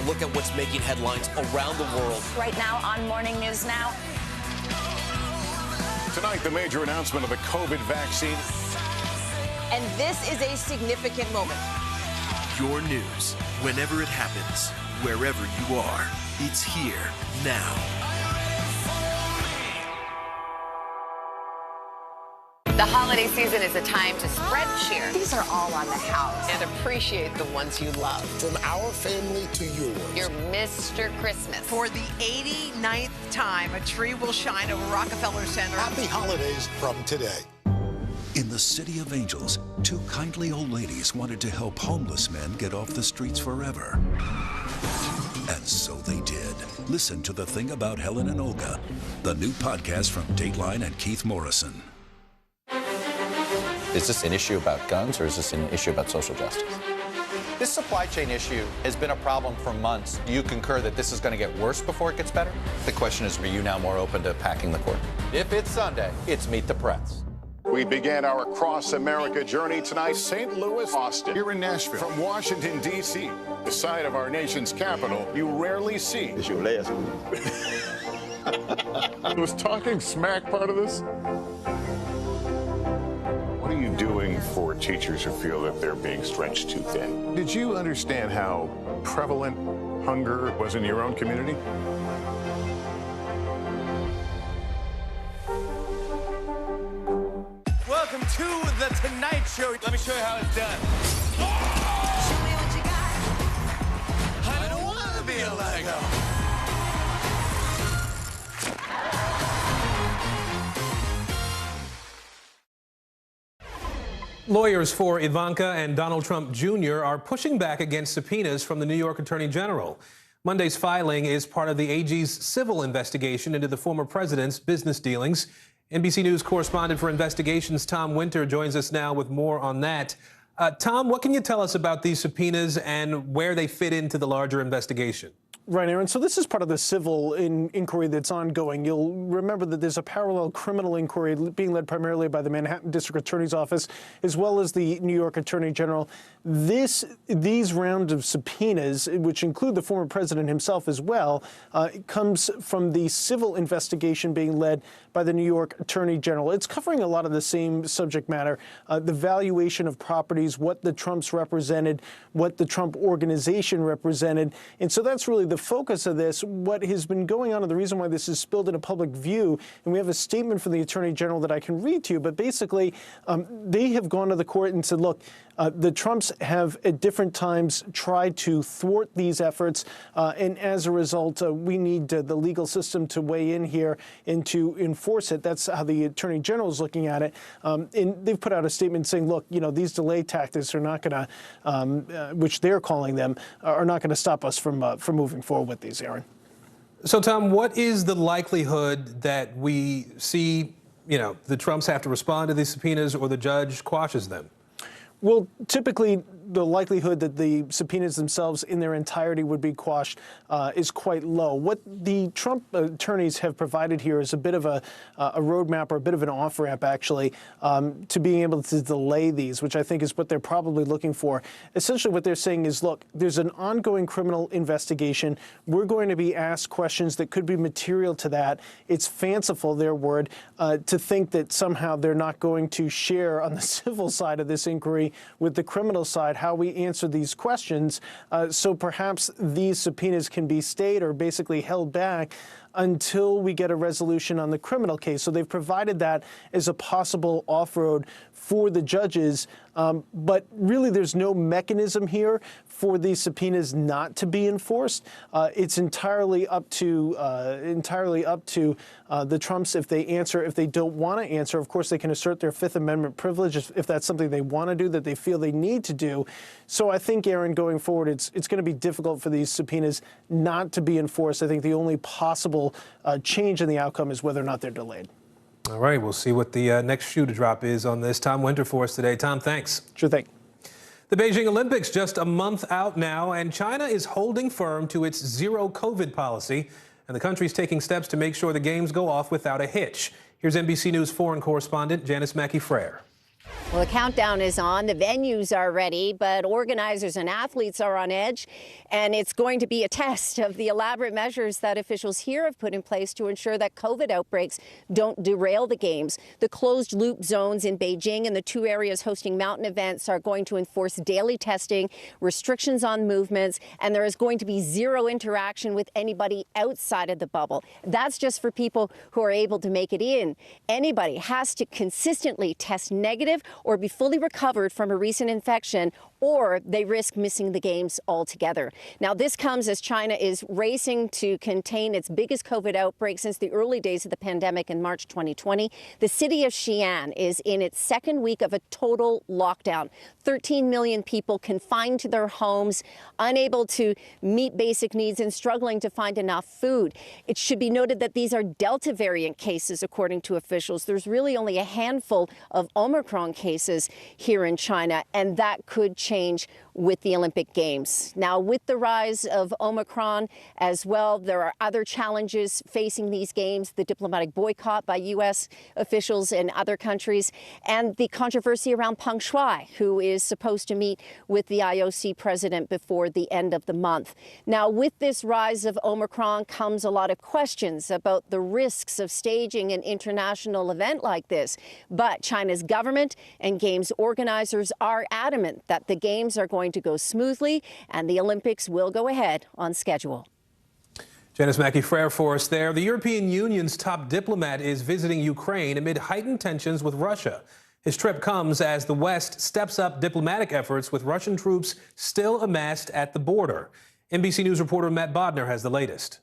Look at what's making headlines around the world. Right now on Morning News Now. Tonight, the major announcement of the COVID vaccine. And this is a significant moment. Your news, whenever it happens, wherever you are, it's here now. The holiday season is a time to spread cheer. These are all on the house. And appreciate the ones you love. From our family to yours. You're Mr. Christmas. For the 89th time, a tree will shine over Rockefeller Center. Happy holidays from today. In the City of Angels, 2 kindly old ladies wanted to help homeless men get off the streets forever. And so they did. Listen to The Thing About Helen and Olga, the new podcast from Dateline and Keith Morrison. Is this an issue about guns, or is this an issue about social justice? This supply chain issue has been a problem for months. Do you concur that this is going to get worse before it gets better? The question is, are you now more open to packing the court? If it's Sunday, it's Meet the Press. We began our cross-America journey tonight, St. Louis, Austin, here in Nashville. From Washington, D.C., the site of our nation's capital, you rarely see. It's your last one. Was talking smack part of this? What are you doing for teachers who feel that they're being stretched too thin? Did you understand how prevalent hunger was in your own community? Welcome to The Tonight Show. Let me show you how it's done. Show me what you got. I don't want to be a Lego. Lawyers for Ivanka and Donald Trump Jr. are pushing back against subpoenas from the New York Attorney General. Monday's filing is part of the AG's civil investigation into the former president's business dealings. NBC News correspondent for investigations Tom Winter joins us now with more on that. Tom, what can you tell us about these subpoenas and where they fit into the larger investigation? Right, Aaron. So this is part of the civil inquiry that's ongoing. You'll remember that there's a parallel criminal inquiry being led primarily by the Manhattan District Attorney's Office, as well as the New York Attorney General. These round of subpoenas, which include the former president himself as well, comes from the civil investigation being led by the New York Attorney General. It's covering a lot of the same subject matter, the valuation of properties, what the Trumps represented, what the Trump organization represented. And so that's really the focus of this, what has been going on and the reason why this is spilled into public view, and we have a statement from the Attorney General that I can read to you, but basically they have gone to the court and said, look, the Trumps have at different times tried to thwart these efforts, and as a result, we need the legal system to weigh in here and to enforce it. That's how the Attorney General is looking at it. And they've put out a statement saying, look, these delay tactics are not going to, which they're calling them, are not going to stop us from moving forward with these, Aaron. So, Tom, what is the likelihood that we see, the Trumps have to respond to these subpoenas or the judge quashes them? Well, typically, the likelihood that the subpoenas themselves in their entirety would be quashed is quite low. What the Trump attorneys have provided here is a bit of a roadmap, or a bit of an off-ramp, actually, to being able to delay these, which I think is what they're probably looking for. Essentially, what they're saying is, look, there's an ongoing criminal investigation. We're going to be asked questions that could be material to that. It's fanciful, their word, to think that somehow they're not going to share on the civil side of this inquiry with the criminal side how we answer these questions. So perhaps these subpoenas can be stayed or basically held back until we get a resolution on the criminal case. So they've provided that as a possible off-road for the judges. But really, there's no mechanism here for these subpoenas not to be enforced. It's entirely up to the Trumps if they answer. If they don't want to answer, of course, they can assert their Fifth Amendment privilege if that's something they want to do, that they feel they need to do. So I think, Aaron, going forward, it's going to be difficult for these subpoenas not to be enforced. I think the only possible change in the outcome is whether or not they're delayed. All right, we'll see what the next shoe to drop is on this. Tom Winter for us today. Tom, thanks. Sure thing. The Beijing Olympics just a month out now, and China is holding firm to its zero COVID policy, and the country's taking steps to make sure the games go off without a hitch. Here's NBC News foreign correspondent Janice Mackey-Frayer. Well, the countdown is on. The venues are ready, but organizers and athletes are on edge. And it's going to be a test of the elaborate measures that officials here have put in place to ensure that COVID outbreaks don't derail the games. The closed loop zones in Beijing and the two areas hosting mountain events are going to enforce daily testing, restrictions on movements, and there is going to be zero interaction with anybody outside of the bubble. That's just for people who are able to make it in. Anybody has to consistently test negative or be fully recovered from a recent infection, or they risk missing the games altogether. Now, this comes as China is racing to contain its biggest COVID outbreak since the early days of the pandemic in March 2020. The city of Xi'an is in its second week of a total lockdown. 13 million people confined to their homes, unable to meet basic needs and struggling to find enough food. It should be noted that these are Delta variant cases, according to officials. There's really only a handful of Omicron cases here in China, and that could change with the Olympic Games. Now, with the rise of Omicron as well, there are other challenges facing these games, the diplomatic boycott by U.S. officials in other countries, and the controversy around Peng Shuai, who is supposed to meet with the IOC president before the end of the month. Now, with this rise of Omicron comes a lot of questions about the risks of staging an international event like this. But China's government and games organizers are adamant that the games are going to go smoothly and the Olympics will go ahead on schedule. Janice Mackey-Frayer for us there. The European Union's top diplomat is visiting Ukraine amid heightened tensions with Russia. His trip comes as the West steps up diplomatic efforts with Russian troops still amassed at the border. NBC News reporter Matt Bodner has the latest.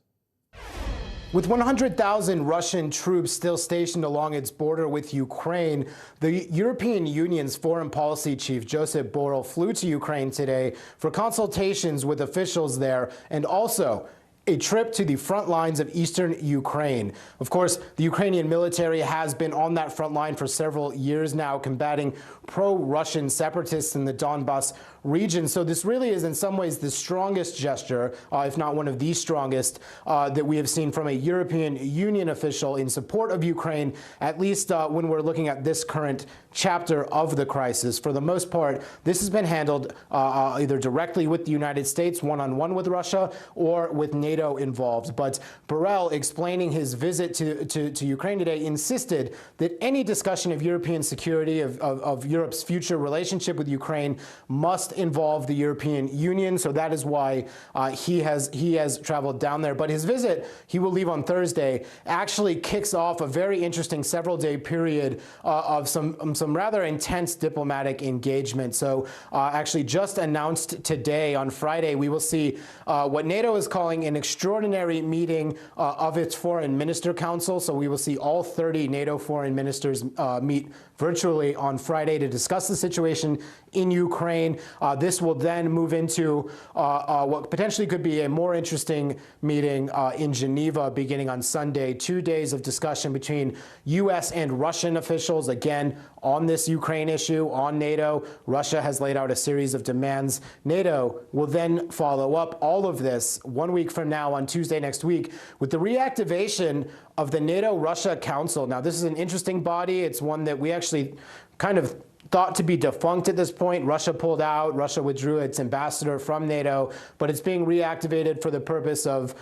With 100,000 Russian troops still stationed along its border with Ukraine, the European Union's foreign policy chief, Josep Borrell, flew to Ukraine today for consultations with officials there and also a trip to the front lines of eastern Ukraine. Of course, the Ukrainian military has been on that front line for several years now, combating pro-Russian separatists in the Donbas region. So this really is in some ways the strongest gesture, if not one of the strongest, that we have seen from a European Union official in support of Ukraine, at least when we're looking at this current chapter of the crisis. For the most part, this has been handled either directly with the United States, one-on-one with Russia, or with NATO NATO involved. But Borrell, explaining his visit to Ukraine today, insisted that any discussion of European security, of Europe's future relationship with Ukraine, must involve the European Union. So that is why he has traveled down there. But his visit, he will leave on Thursday, actually kicks off a very interesting several-day period of some rather intense diplomatic engagement. So actually just announced today on Friday, we will see what NATO is calling an extraordinary meeting of its Foreign Minister Council. So we will see all 30 NATO foreign ministers meet virtually on Friday to discuss the situation in Ukraine. This will then move into what potentially could be a more interesting meeting in Geneva beginning on Sunday. 2 days of discussion between U.S. and Russian officials, again, on this Ukraine issue, on NATO. Russia has laid out a series of demands. NATO will then follow up all of this 1 week from now on Tuesday next week with the reactivation of the NATO-Russia Council. Now, this is an interesting body. It's one that we actually kind of thought to be defunct at this point. Russia pulled out. Russia withdrew its ambassador from NATO, but it's being reactivated for the purpose of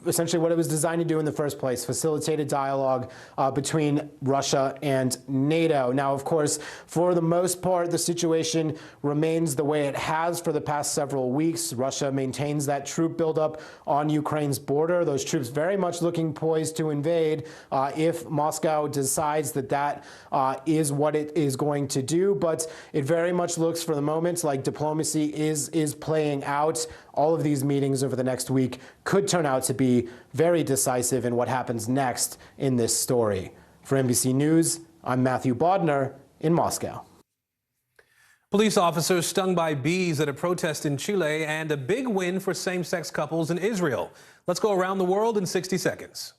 essentially what it was designed to do in the first place, facilitate a dialogue between Russia and NATO. Now, of course, for the most part, the situation remains the way it has for the past several weeks. Russia maintains that troop buildup on Ukraine's border. Those troops very much looking poised to invade if Moscow decides that is what it is going to do. But it very much looks for the moment like diplomacy is playing out. All of these meetings over the next week could turn out to be very decisive in what happens next in this story. For NBC News, I'm Matthew Bodner in Moscow. Police officers stung by bees at a protest in Chile, and a big win for same-sex couples in Israel. Let's go around the world in 60 seconds.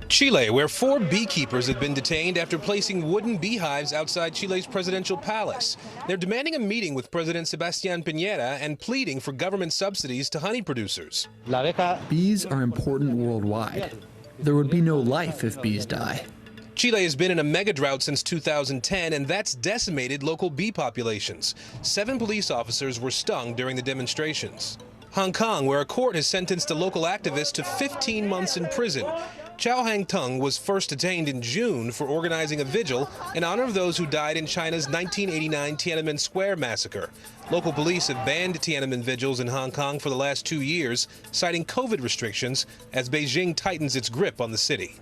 Chile, where 4 beekeepers have been detained after placing wooden beehives outside Chile's presidential palace. They're demanding a meeting with President Sebastián Piñera and pleading for government subsidies to honey producers. Bees are important worldwide. There would be no life if bees die. Chile has been in a mega drought since 2010, and that's decimated local bee populations. 7 police officers were stung during the demonstrations. Hong Kong, where a court has sentenced a local activist to 15 months in prison. Chow Hang-tung was first detained in June for organizing a vigil in honor of those who died in China's 1989 Tiananmen Square massacre. Local police have banned Tiananmen vigils in Hong Kong for the last 2 years, citing COVID restrictions as Beijing tightens its grip on the city.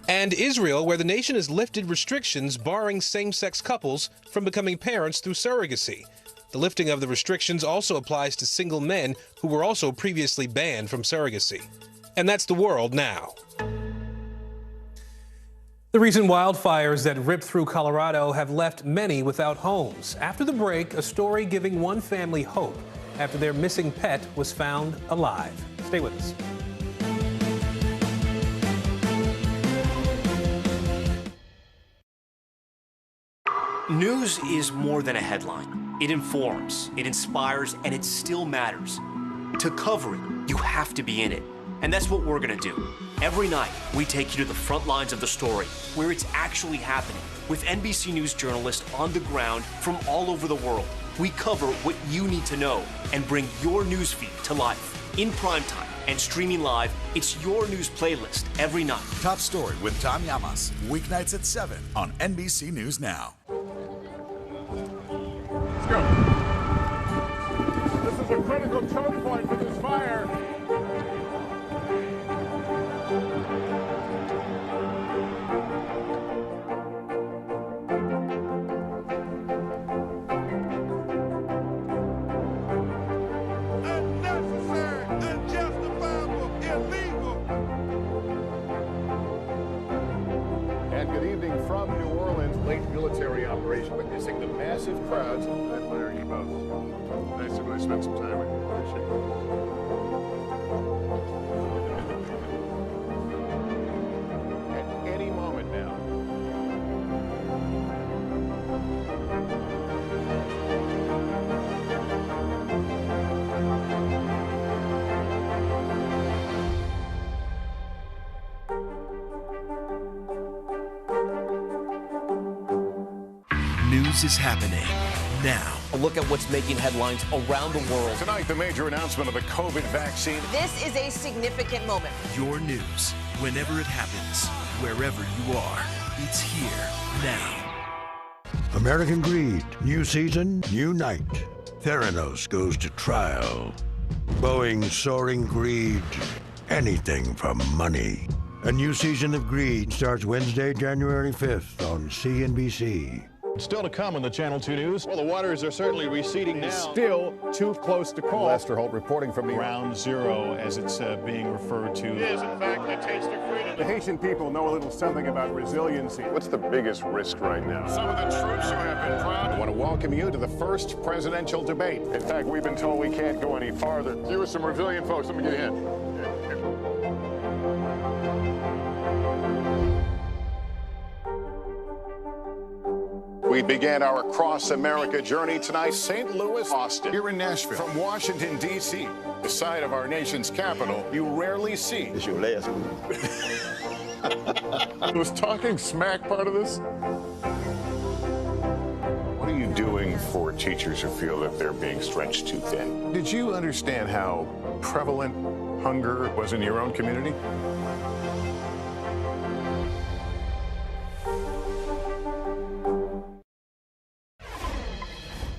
And Israel, where the nation has lifted restrictions barring same-sex couples from becoming parents through surrogacy. The lifting of the restrictions also applies to single men who were also previously banned from surrogacy. And that's the world now. The recent wildfires that ripped through Colorado have left many without homes. After the break, a story giving one family hope after their missing pet was found alive. Stay with us. News is more than a headline. It informs, it inspires, and it still matters. To cover it, you have to be in it. And that's what we're gonna do. Every night, we take you to the front lines of the story, where it's actually happening, with NBC News journalists on the ground from all over the world. We cover what you need to know and bring your newsfeed to life. In primetime and streaming live, it's your news playlist every night. Top Story with Tom Llamas, weeknights at 7 on NBC News Now. Let's go. This is a critical choke point for this fire. From New Orleans, late military operation witnessing the massive crowds. I admire you both. Nice to really spend some time with you. Appreciate it. At any moment now. News is happening now. A look at what's making headlines around the world. Tonight, the major announcement of the COVID vaccine. This is a significant moment. Your news, whenever it happens, wherever you are. It's here now. American Greed. New season, new night. Theranos goes to trial. Boeing's soaring greed. Anything for money. A new season of Greed starts Wednesday, January 5th on CNBC. Still to come on the Channel 2 News. Well, the waters are certainly receding now. Still too close to call. Lester Holt reporting from Ground Zero, as it's being referred to. It is, in fact, a taste of freedom. The Haitian people know a little something about resiliency. What's the biggest risk right now? Some of the troops who have been proud. I want to welcome you to the first presidential debate. In fact, we've been told we can't go any farther. You with some resilient folks, let me get a hint. We began our cross-America journey tonight, St. Louis, Austin, here in Nashville. From Washington, D.C., the site of our nation's capital, you rarely see. It's your last one. Was talking smack part of this? What are you doing for teachers who feel that they're being stretched too thin? Did you understand how prevalent hunger was in your own community?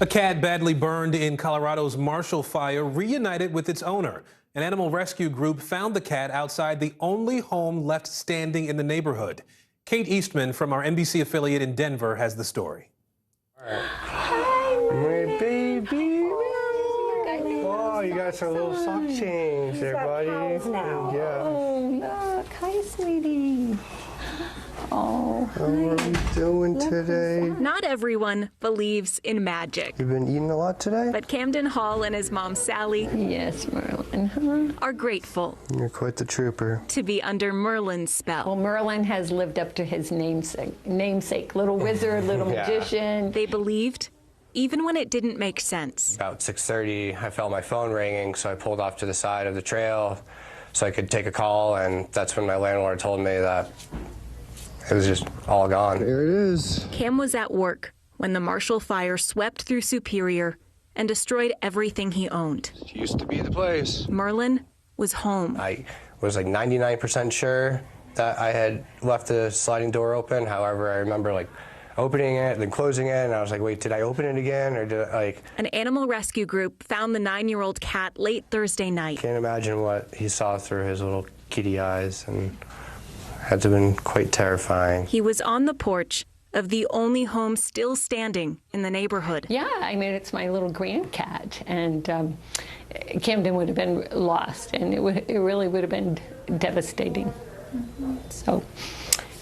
A cat badly burned in Colorado's Marshall Fire reunited with its owner. An animal rescue group found the cat outside the only home left standing in the neighborhood. Kate Eastman from our NBC affiliate in Denver has the story. Hi, my baby. Oh, you got some little sock change there, buddy. Now. Yeah. Oh, look. Hi, sweetie. Oh, how are you doing today? Not everyone believes in magic. You've been eating a lot today? But Camden Hall and his mom, Sally, yes, Merlin, are grateful You're quite the trooper. to be under Merlin's spell. Well, Merlin has lived up to his namesake, little wizard, little magician. They believed even when it didn't make sense. About 6:30, I felt my phone ringing, so I pulled off to the side of the trail so I could take a call, and that's when my landlord told me that it was just all gone. There it is. Cam was at work when the Marshall Fire swept through Superior and destroyed everything he owned. It used to be the place. Merlin was home. I was like 99% sure that I had left the sliding door open. However, I remember like opening it, then closing it, and I was like, wait, did I open it again? Or did I, An animal rescue group found the 9-year-old cat late Thursday night. Can't imagine what he saw through his little kitty eyes, and had to have been quite terrifying. He was on the porch of the only home still standing in the neighborhood. Yeah, I mean, it's my little grandcat, and Camden would have been lost, and it really would have been devastating. So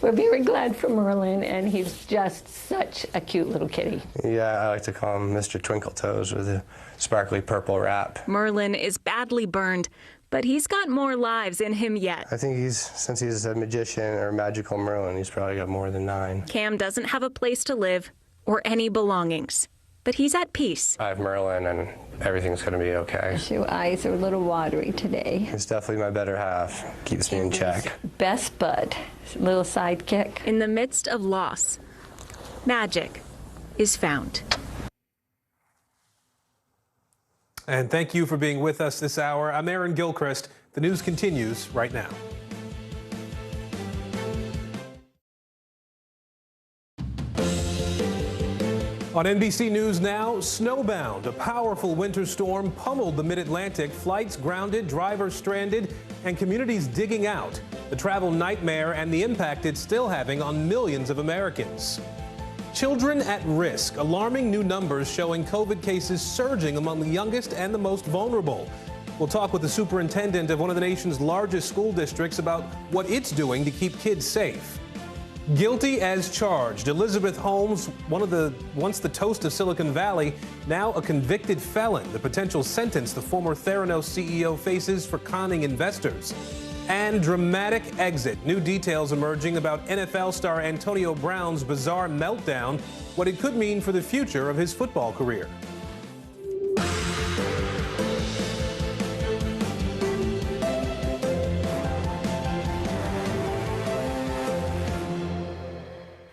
we're very glad for Merlin, and he's just such a cute little kitty. Yeah, I like to call him Mr. Twinkle Toes with a sparkly purple wrap. Merlin is badly burned, but he's got more lives in him yet. I think since he's a magician or magical Merlin, he's probably got more than 9. Cam doesn't have a place to live or any belongings, but he's at peace. I have Merlin, and everything's going to be okay. Your eyes are a little watery today. It's definitely my better half. Keeps me in check. Best bud, little sidekick. In the midst of loss, magic is found. And thank you for being with us this hour. I'm Aaron Gilchrist. The news continues right now. On NBC News now, snowbound. A powerful winter storm pummeled the mid-Atlantic. Flights grounded, drivers stranded, and communities digging out. The travel nightmare and the impact it's still having on millions of Americans. Children at risk. Alarming new numbers showing COVID cases surging among the youngest and the most vulnerable. We'll talk with the superintendent of one of the nation's largest school districts about what it's doing to keep kids safe. Guilty as charged. Elizabeth Holmes, once the toast of Silicon Valley, now a convicted felon. The potential sentence the former Theranos CEO faces for conning investors. And dramatic exit. New details emerging about NFL star Antonio Brown's bizarre meltdown, what it could mean for the future of his football career.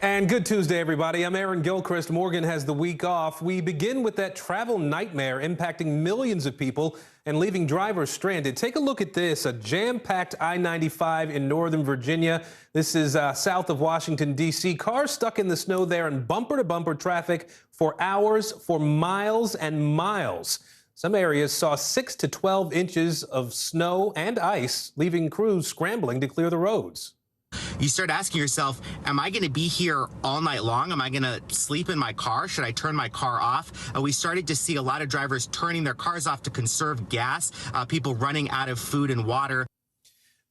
And good Tuesday, everybody. I'm Aaron Gilchrist. Morgan has the week off. We begin with that travel nightmare impacting millions of people and leaving drivers stranded. Take a look at this, a jam-packed I-95 in Northern Virginia. This is south of Washington, D.C. Cars stuck in the snow there in bumper-to-bumper traffic for hours, for miles and miles. Some areas saw 6 to 12 inches of snow and ice, leaving crews scrambling to clear the roads. You start asking yourself, am I going to be here all night long? Am I going to sleep in my car? Should I turn my car off? We started to see a lot of drivers turning their cars off to conserve gas, people running out of food and water.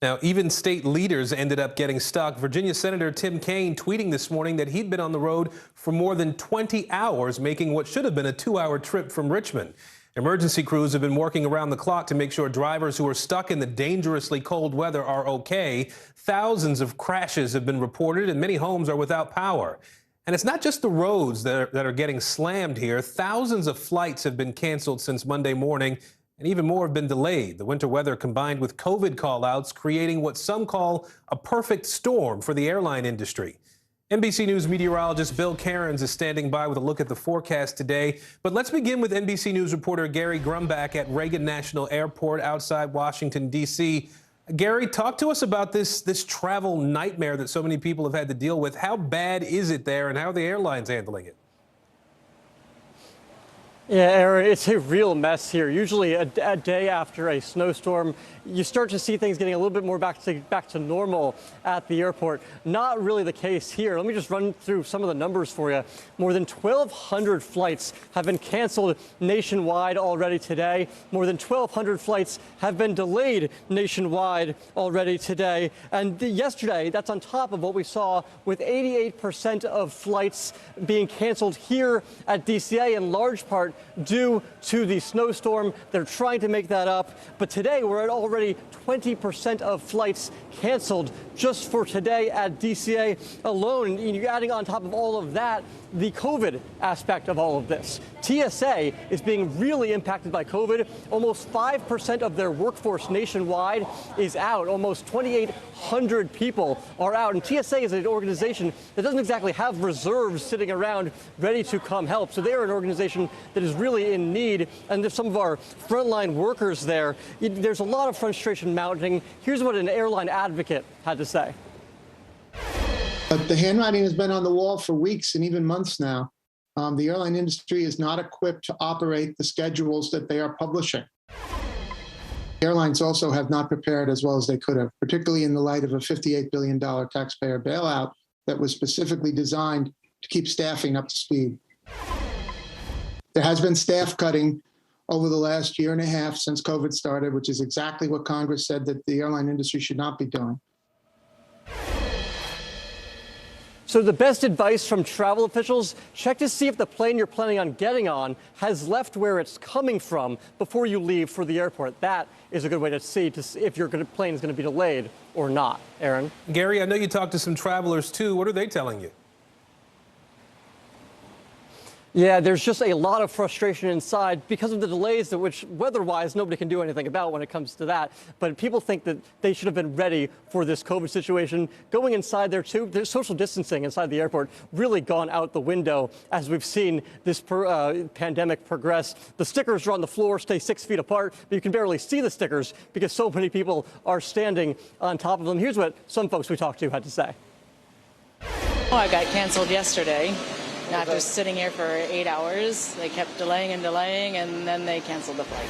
Now, even state leaders ended up getting stuck. Virginia Senator Tim Kaine tweeting this morning that he'd been on the road for more than 20 hours, making what should have been a 2-hour trip from Richmond. Emergency crews have been working around the clock to make sure drivers who are stuck in the dangerously cold weather are okay. Thousands of crashes have been reported and many homes are without power. And it's not just the roads that are getting slammed here. Thousands of flights have been canceled since Monday morning, and even more have been delayed. The winter weather combined with COVID call-outs creating what some call a perfect storm for the airline industry. NBC News meteorologist Bill Cairns is standing by with a look at the forecast today. But let's begin with NBC News reporter Gary Grumbach at Reagan National Airport outside Washington, D.C. Gary, talk to us about this travel nightmare that so many people have had to deal with. How bad is it there, and how are the airlines handling it? Yeah, Aaron, it's a real mess here. Usually a day after a snowstorm, you start to see things getting a little bit more back to normal at the airport. Not really the case here. Let me just run through some of the numbers for you. More than 1,200 flights have been canceled nationwide already today. More than 1,200 flights have been delayed nationwide already today. And yesterday, that's on top of what we saw with 88% of flights being canceled here at DCA, in large part due to the snowstorm. They're trying to make that up. But today, we're at already 20% of flights canceled just for today at DCA alone. And you're adding on top of all of that the COVID aspect of all of this. TSA is being really impacted by COVID. Almost 5% of their workforce nationwide is out. Almost 2,800 people are out. And TSA is an organization that doesn't exactly have reserves sitting around ready to come help. So they're an organization that is really in need. And there's some of our frontline workers there. There's a lot of frustration mounting. Here's what an airline advocate had to say. But the handwriting has been on the wall for weeks and even months now. The airline industry is not equipped to operate the schedules that they are publishing. Airlines also have not prepared as well as they could have, particularly in the light of a $58 billion taxpayer bailout that was specifically designed to keep staffing up to speed. There has been staff cutting over the last year and a half since COVID started, which is exactly what Congress said that the airline industry should not be doing. So the best advice from travel officials, check to see if the plane you're planning on getting on has left where it's coming from before you leave for the airport. That is a good way to see if your plane is going to be delayed or not. Aaron? Gary, I know you talked to some travelers too. What are they telling you? Yeah, there's just a lot of frustration inside because of the delays, which weather-wise nobody can do anything about when it comes to that. But people think that they should have been ready for this COVID situation. Going inside there too, there's social distancing inside the airport really gone out the window as we've seen this pandemic progress. The stickers are on the floor, stay 6 feet apart, but you can barely see the stickers because so many people are standing on top of them. Here's what some folks we talked to had to say. Oh, I got canceled yesterday. After sitting here for 8 hours, they kept delaying and delaying, and then they canceled the flight.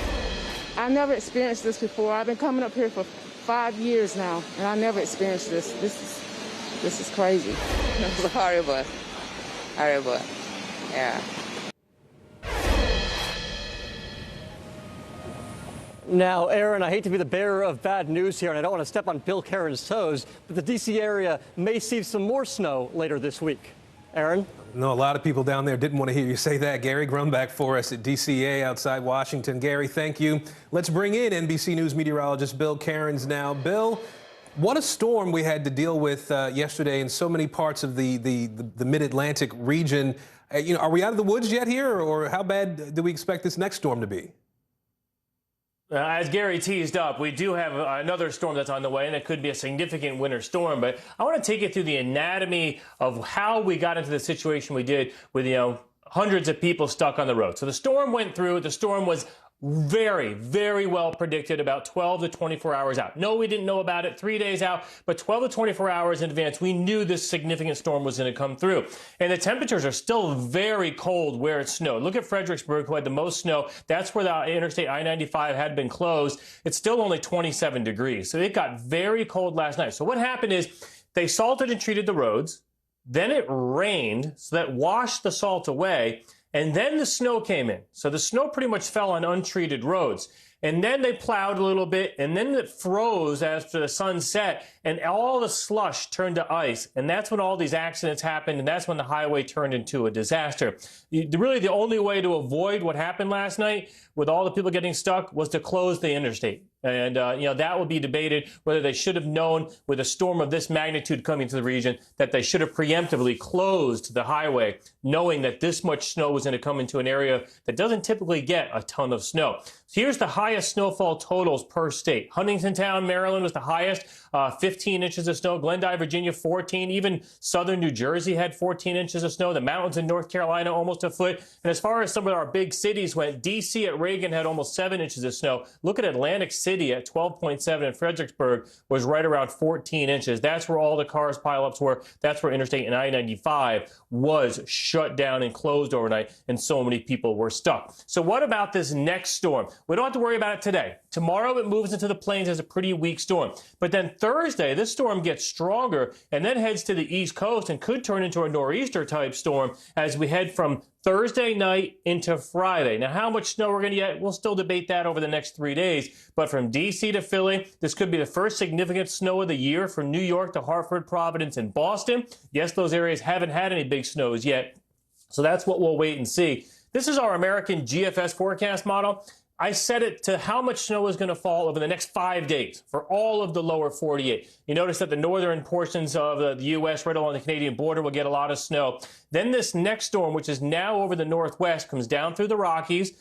I've never experienced this before. I've been coming up here for 5 years now, and I never experienced this. This is crazy. It was horrible. Horrible. Yeah. Now, Aaron, I hate to be the bearer of bad news here, and I don't want to step on Bill Cairns' toes, but the D.C. area may see some more snow later this week. Aaron? No, a lot of people down there didn't want to hear you say that. Gary Grumbach for us at DCA outside Washington. Gary, thank you. Let's bring in NBC News meteorologist Bill Cairns now. Bill, what a storm we had to deal with yesterday in so many parts of the mid-Atlantic region. Are we out of the woods yet here, or how bad do we expect this next storm to be? As Gary teased up, we do have another storm that's on the way, and it could be a significant winter storm. But I want to take you through the anatomy of how we got into the situation we did with, hundreds of people stuck on the road. So the storm went through. The storm was very, very well predicted about 12 to 24 hours out. No, we didn't know about it 3 days out, but 12 to 24 hours in advance, we knew this significant storm was going to come through. And the temperatures are still very cold where it snowed. Look at Fredericksburg, who had the most snow. That's where the Interstate I-95 had been closed. It's still only 27 degrees. So it got very cold last night. So what happened is they salted and treated the roads. Then it rained, so that washed the salt away. And then the snow came in. So the snow pretty much fell on untreated roads. And then they plowed a little bit, and then it froze after the sun set, and all the slush turned to ice. And that's when all these accidents happened, and that's when the highway turned into a disaster. Really, the only way to avoid what happened last night with all the people getting stuck was to close the interstate. And, that will be debated whether they should have known with a storm of this magnitude coming to the region that they should have preemptively closed the highway, knowing that this much snow was going to come into an area that doesn't typically get a ton of snow. So here's the highest snowfall totals per state. Huntingtontown, Maryland was the highest, 15 inches of snow. Glendive, Virginia, 14. Even southern New Jersey had 14 inches of snow. The mountains in North Carolina, almost a foot. And as far as some of our big cities went, D.C. at Reagan had almost 7 inches of snow. Look at Atlantic City at 12.7, and Fredericksburg was right around 14 inches. That's where all the cars pileups were. That's where Interstate and I-95 was shut down and closed overnight, and so many people were stuck. So what about this next storm? We don't have to worry about it today. Tomorrow it moves into the plains as a pretty weak storm. But then Thursday, this storm gets stronger and then heads to the East Coast and could turn into a nor'easter type storm as we head from Thursday night into Friday. Now, how much snow we're going to get, we'll still debate that over the next 3 days. But from D.C. to Philly, this could be the first significant snow of the year. From New York to Hartford, Providence, and Boston. Yes, those areas haven't had any big snows yet. So that's what we'll wait and see. This is our American GFS forecast model. I set it to how much snow is going to fall over the next 5 days for all of the lower 48. You notice that the northern portions of the U.S. right along the Canadian border will get a lot of snow. Then this next storm, which is now over the northwest, comes down through the Rockies.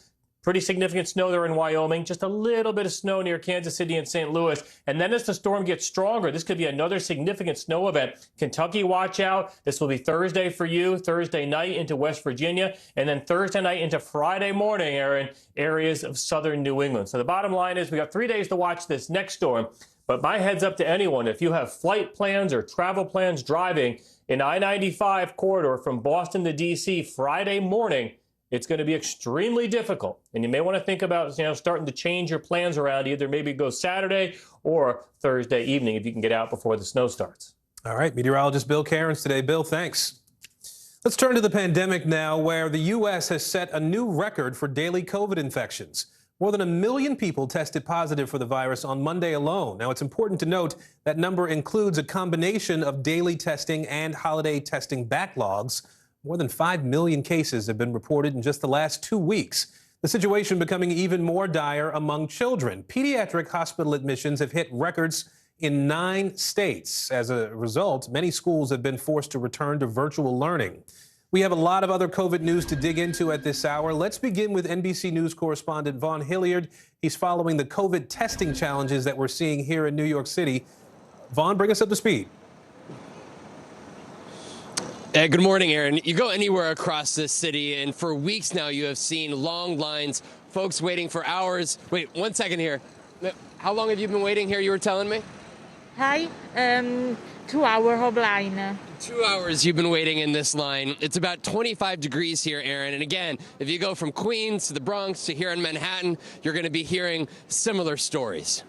Pretty significant snow there in Wyoming, just a little bit of snow near Kansas City and St. Louis. And then as the storm gets stronger, this could be another significant snow event. Kentucky, watch out. This will be Thursday for you, Thursday night into West Virginia, and then Thursday night into Friday morning, Aaron, areas of southern New England. So the bottom line is we got 3 days to watch this next storm. But my heads up to anyone, if you have flight plans or travel plans driving in I-95 corridor from Boston to D.C. Friday morning, it's going to be extremely difficult. And you may want to think about, starting to change your plans around, either maybe go Saturday or Thursday evening if you can get out before the snow starts. All right, meteorologist Bill Cairns today. Bill, thanks. Let's turn to the pandemic now, where the U.S. has set a new record for daily COVID infections. More than 1 million people tested positive for the virus on Monday alone. Now, it's important to note that number includes a combination of daily testing and holiday testing backlogs. More than 5 million cases have been reported in just the last 2 weeks. The situation becoming even more dire among children. Pediatric hospital admissions have hit records in 9 states. As a result, many schools have been forced to return to virtual learning. We have a lot of other COVID news to dig into at this hour. Let's begin with NBC News correspondent Vaughn Hilliard. He's following the COVID testing challenges that we're seeing here in New York City. Vaughn, bring us up to speed. Good morning, Aaron. You go anywhere across this city, and for weeks now you have seen long lines, folks waiting for hours. Wait, 1 second here. How long have you been waiting here, you were telling me? Hi, 2 hours of line. 2 hours you've been waiting in this line. It's about 25 degrees here, Aaron. And again, if you go from Queens to the Bronx to here in Manhattan, you're going to be hearing similar stories.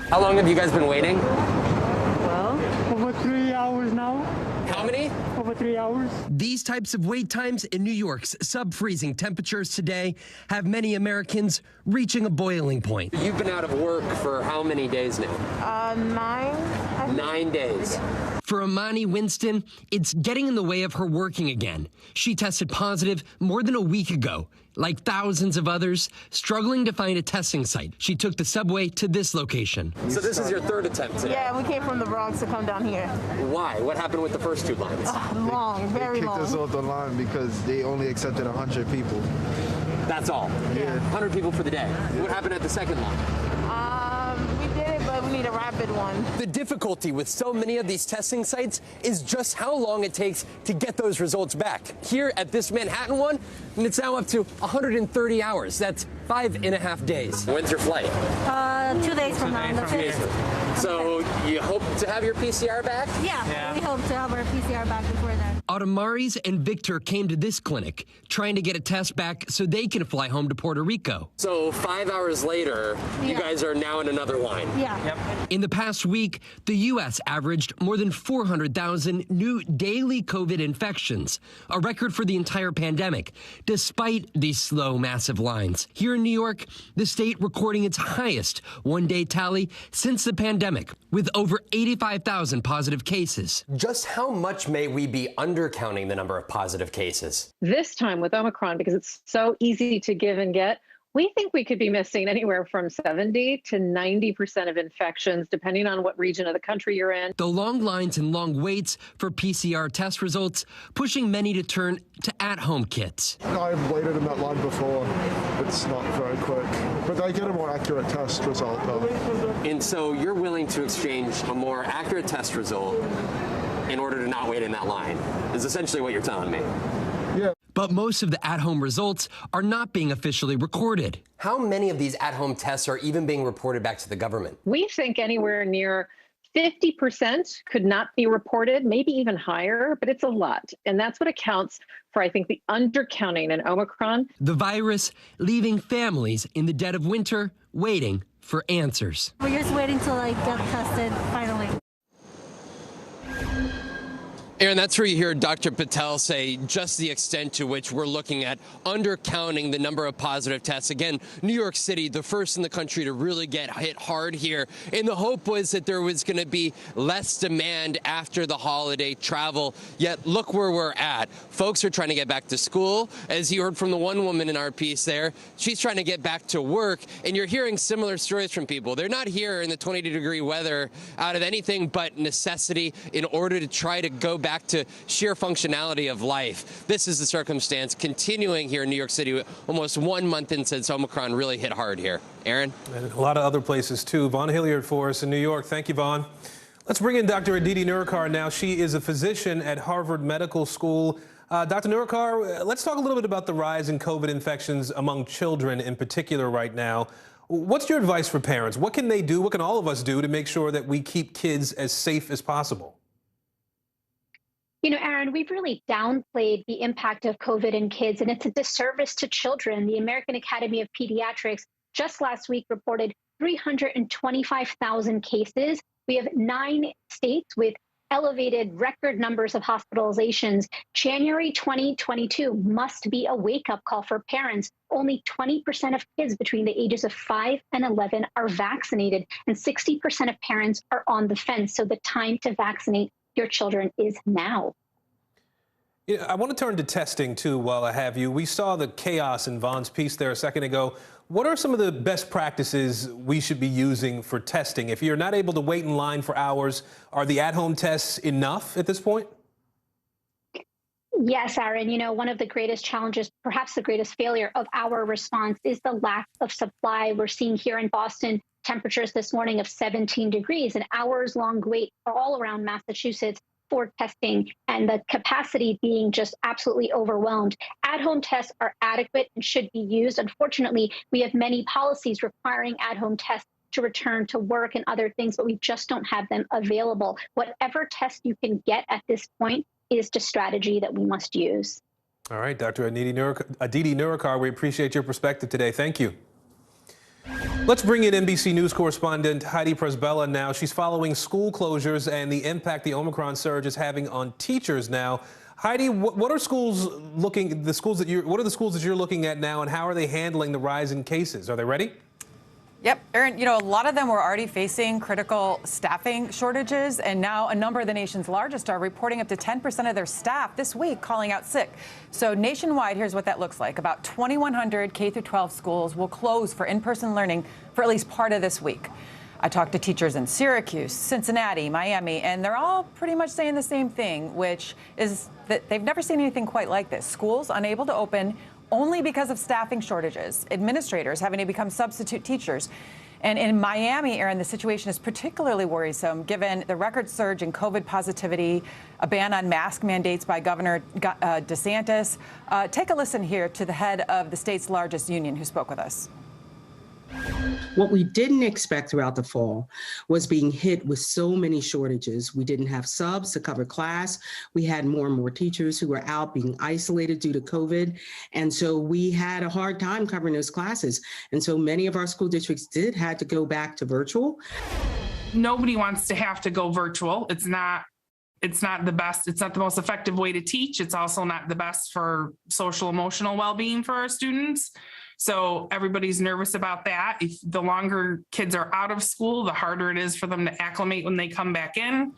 How long have you guys been waiting? Well, over 3 hours now. How many? Over 3 hours. These types of wait times in New York's sub-freezing temperatures today have many Americans reaching a boiling point. You've been out of work for how many days now? 9. 9 days. For Amani Winston, it's getting in the way of her working again. She tested positive more than a week ago. Like thousands of others, struggling to find a testing site, she took the subway to this location. So this is your third attempt today? Yeah, we came from the Bronx to come down here. Why? What happened with the first 2 lines? Long, very long. They kicked us off the line because they only accepted 100 people. That's all? Yeah. 100 people for the day. What happened at the second line? We did it, but we need a rapid one. The difficulty with so many of these testing sites is just how long it takes to get those results back. Here at this Manhattan one, and it's now up to 130 hours. That's 5.5 days. When's your flight? 2 days from now, on the 5th. So you hope to have your PCR back? Yeah, we hope to have our PCR back before then. Autumn and Victor came to this clinic trying to get a test back so they can fly home to Puerto Rico. So 5 hours later, you guys are now in another line. Yeah. Yep. In the past week, the U.S. averaged more than 400,000 new daily COVID infections, a record for the entire pandemic, despite these slow, massive lines. Here in New York, the state recording its highest one-day tally since the pandemic, with over 85,000 positive cases. Just how much may we be undercounting the number of positive cases? This time with Omicron, because it's so easy to give and get, we think we could be missing anywhere from 70 to 90% of infections, depending on what region of the country you're in. The long lines and long waits for PCR test results, pushing many to turn to at-home kits. I've waited in that line before. It's not very quick, but they get a more accurate test result, though. And so you're willing to exchange a more accurate test result in order to not wait in that line, is essentially what you're telling me. Yeah. But most of the at-home results are not being officially recorded. How many of these at-home tests are even being reported back to the government? We think anywhere near 50% could not be reported, maybe even higher, but it's a lot. And that's what accounts for, I think, the undercounting in Omicron. The virus leaving families in the dead of winter waiting for answers. We're just waiting to get tested finally. Aaron, that's where you hear Dr. Patel say just the extent to which we're looking at undercounting the number of positive tests. Again, New York City, the first in the country to really get hit hard here. And the hope was that there was going to be less demand after the holiday travel. Yet look where we're at. Folks are trying to get back to school. As you heard from the one woman in our piece there, she's trying to get back to work. And you're hearing similar stories from people. They're not here in the 22-degree weather out of anything but necessity in order to try to go back to sheer functionality of life. This is the circumstance continuing here in New York City, almost 1 month in since Omicron really hit hard here. Aaron? And a lot of other places too. Vaughn Hilliard for us in New York. Thank you, Vaughn. Let's bring in Dr. Aditi Nurikar now. She is a physician at Harvard Medical School. Dr. Nurikar, let's talk a little bit about the rise in COVID infections among children in particular right now. What's your advice for parents? What can they do? What can all of us do to make sure that we keep kids as safe as possible? You know, Aaron, we've really downplayed the impact of COVID in kids, and it's a disservice to children. The American Academy of Pediatrics just last week reported 325,000 cases. We have 9 states with elevated record numbers of hospitalizations. January 2022 must be a wake-up call for parents. Only 20% of kids between the ages of 5 and 11 are vaccinated, and 60% of parents are on the fence. So the time to vaccinate your children is now. Yeah, I want to turn to testing, too, while I have you. We saw the chaos in Vaughn's piece there a second ago. What are some of the best practices we should be using for testing? If you're not able to wait in line for hours, are the at-home tests enough at this point? Yes, Aaron, you know, one of the greatest challenges, perhaps the greatest failure of our response is the lack of supply. We're seeing here in Boston temperatures this morning of 17 degrees, an hours-long wait all around Massachusetts for testing, and the capacity being just absolutely overwhelmed. At-home tests are adequate and should be used. Unfortunately, we have many policies requiring at-home tests to return to work and other things, but we just don't have them available. Whatever test you can get at this point is the strategy that we must use. All right, Dr. Aditi Nurikar, we appreciate your perspective today. Thank you. Let's bring in NBC News correspondent Heidi Przybyla now. She's following school closures and the impact the Omicron surge is having on teachers now. Heidi, what are schools looking? What are the schools that you're looking at now, and how are they handling the rise in cases? Are they ready? Yep, Aaron, you know, a lot of them were already facing critical staffing shortages, and now a number of the nation's largest are reporting up to 10% of their staff this week calling out sick. So nationwide, here's what that looks like. About 2,100 K-12 schools will close for in-person learning for at least part of this week. I talked to teachers in Syracuse, Cincinnati, Miami, and they're all pretty much saying the same thing, which is that they've never seen anything quite like this. Schools unable to open only because of staffing shortages, administrators having to become substitute teachers. And in Miami, Aaron, the situation is particularly worrisome given the record surge in COVID positivity, a ban on mask mandates by Governor DeSantis. Take a listen here to the head of the state's largest union who spoke with us. What we didn't expect throughout the fall was being hit with so many shortages. We didn't have subs to cover class. We had more and more teachers who were out being isolated due to COVID. And so we had a hard time covering those classes. And so many of our school districts had to go back to virtual. Nobody wants to have to go virtual. It's not the best. It's not the most effective way to teach. It's also not the best for social emotional well-being for our students. So everybody's nervous about that. If the longer kids are out of school, the harder it is for them to acclimate when they come back in.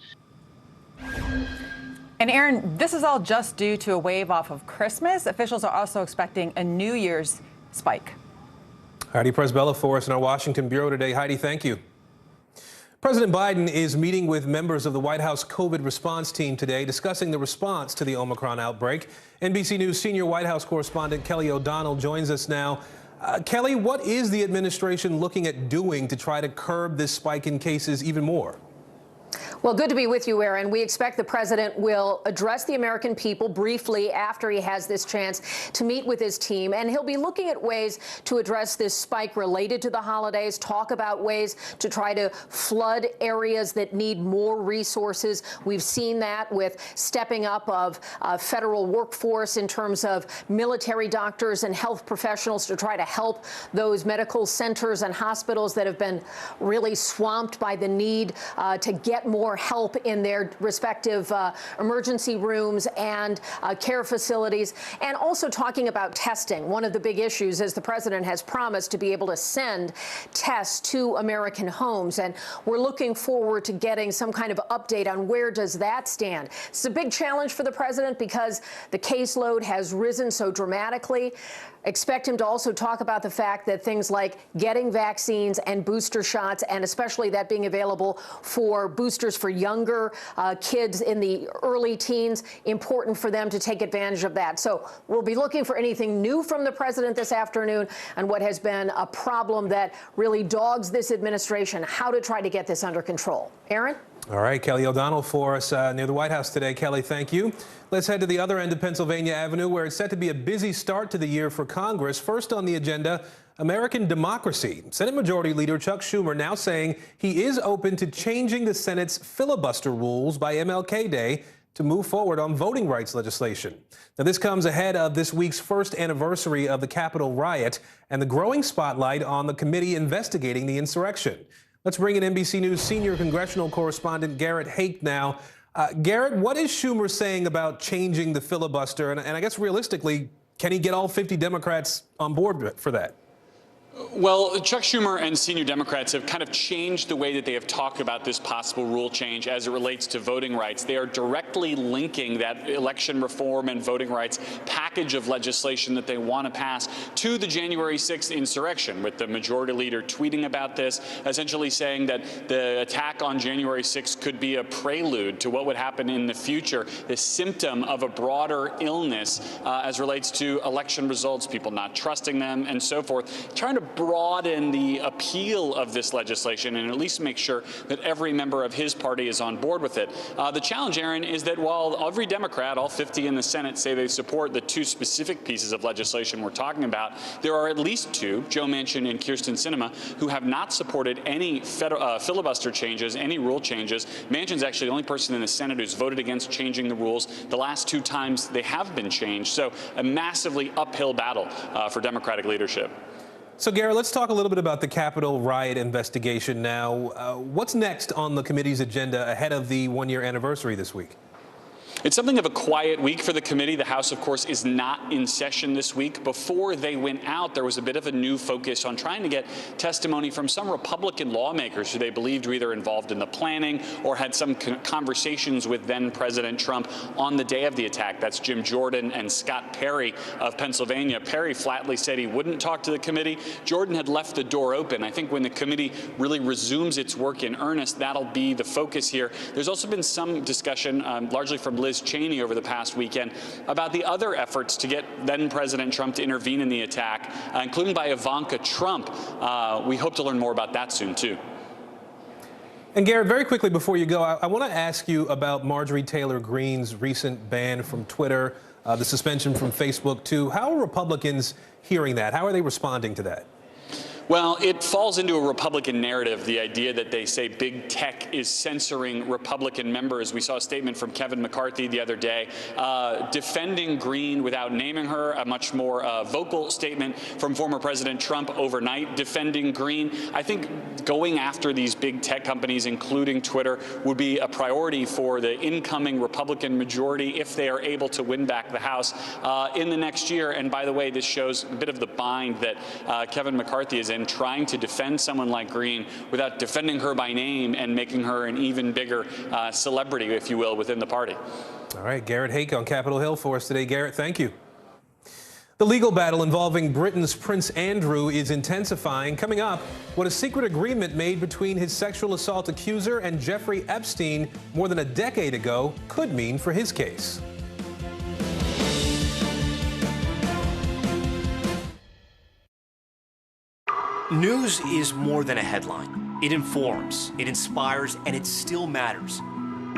And Aaron, this is all just due to a wave off of Christmas. Officials are also expecting a New Year's spike. Heidi Presbella for us in our Washington bureau today. Heidi, thank you. President Biden is meeting with members of the White House COVID response team today, discussing the response to the Omicron outbreak. NBC News senior White House correspondent Kelly O'Donnell joins us now. Kelly, what is the administration looking at doing to try to curb this spike in cases even more? Well, good to be with you, Aaron. We expect the president will address the American people briefly after he has this chance to meet with his team, and he'll be looking at ways to address this spike related to the holidays, talk about ways to try to flood areas that need more resources. We've seen that with stepping up of federal workforce in terms of military doctors and health professionals to try to help those medical centers and hospitals that have been really swamped by the need to get more help in their respective emergency rooms and care facilities, and also talking about testing. One of the big issues is the president has promised to be able to send tests to American homes, and we're looking forward to getting some kind of update on where does that stand. It's a big challenge for the president because the caseload has risen so dramatically. Expect him to also talk about the fact that things like getting vaccines and booster shots, and especially that being available for boosters for younger kids in the early teens, important for them to take advantage of that. So we'll be looking for anything new from the president this afternoon and what has been a problem that really dogs this administration, how to try to get this under control. Aaron? All right, Kelly O'Donnell for us near the White House today. Kelly, thank you. Let's head to the other end of Pennsylvania Avenue, where it's set to be a busy start to the year for Congress. First on the agenda, American democracy. Senate Majority Leader Chuck Schumer now saying he is open to changing the Senate's filibuster rules by MLK Day to move forward on voting rights legislation. Now, this comes ahead of this week's first anniversary of the Capitol riot and the growing spotlight on the committee investigating the insurrection. Let's bring in NBC News senior congressional correspondent Garrett Hake now. Garrett, what is Schumer saying about changing the filibuster? And I guess realistically, can he get all 50 Democrats on board for that? Well, Chuck Schumer and senior Democrats have kind of changed the way that they have talked about this possible rule change as it relates to voting rights. They are directly linking that election reform and voting rights package of legislation that they want to pass to the January 6th insurrection, with the majority leader tweeting about this, essentially saying that the attack on January 6th could be a prelude to what would happen in the future, the symptom of a broader illness as relates to election results, people not trusting them, and so forth, trying to broaden the appeal of this legislation and at least make sure that every member of his party is on board with it. The challenge, Aaron, is that while every Democrat, all 50 in the Senate, say they support the two specific pieces of legislation we're talking about, there are at least two, Joe Manchin and Kyrsten Sinema, who have not supported any filibuster changes, any rule changes. Manchin's actually the only person in the Senate who's voted against changing the rules the last two times they have been changed. So a massively uphill battle for Democratic leadership. So, Garrett, let's talk a little bit about the Capitol riot investigation now. What's next on the committee's agenda ahead of the one-year anniversary this week? It's something of a quiet week for the committee. The House, of course, is not in session this week. Before they went out, there was a bit of a new focus on trying to get testimony from some Republican lawmakers who they believed were either involved in the planning or had some conversations with then-President Trump on the day of the attack. That's Jim Jordan and Scott Perry of Pennsylvania. Perry flatly said he wouldn't talk to the committee. Jordan had left the door open. I think when the committee really resumes its work in earnest, that'll be the focus here. There's also been some discussion, largely from Liz Liz Cheney over the past weekend about the other efforts to get then-President Trump to intervene in the attack, including by Ivanka Trump. We hope to learn more about that soon, too. And Garrett, very quickly before you go, I want to ask you about Marjorie Taylor Greene's recent ban from Twitter, the suspension from Facebook, too. How are Republicans hearing that? How are they responding to that? Well, it falls into a Republican narrative, the idea that they say big tech is censoring Republican members. We saw a statement from Kevin McCarthy the other day defending Greene without naming her, a much more vocal statement from former President Trump overnight defending Greene. I think going after these big tech companies, including Twitter, would be a priority for the incoming Republican majority if they are able to win back the House in the next year. And by the way, this shows a bit of the bind that Kevin McCarthy is in, trying to defend someone like Greene without defending her by name and making her an even bigger celebrity, if you will, within the party. All right, Garrett Haake on Capitol Hill for us today. Garrett, thank you. The legal battle involving Britain's Prince Andrew is intensifying. Coming up, what a secret agreement made between his sexual assault accuser and Jeffrey Epstein more than a decade ago could mean for his case. News is more than a headline. It informs, it inspires, and it still matters.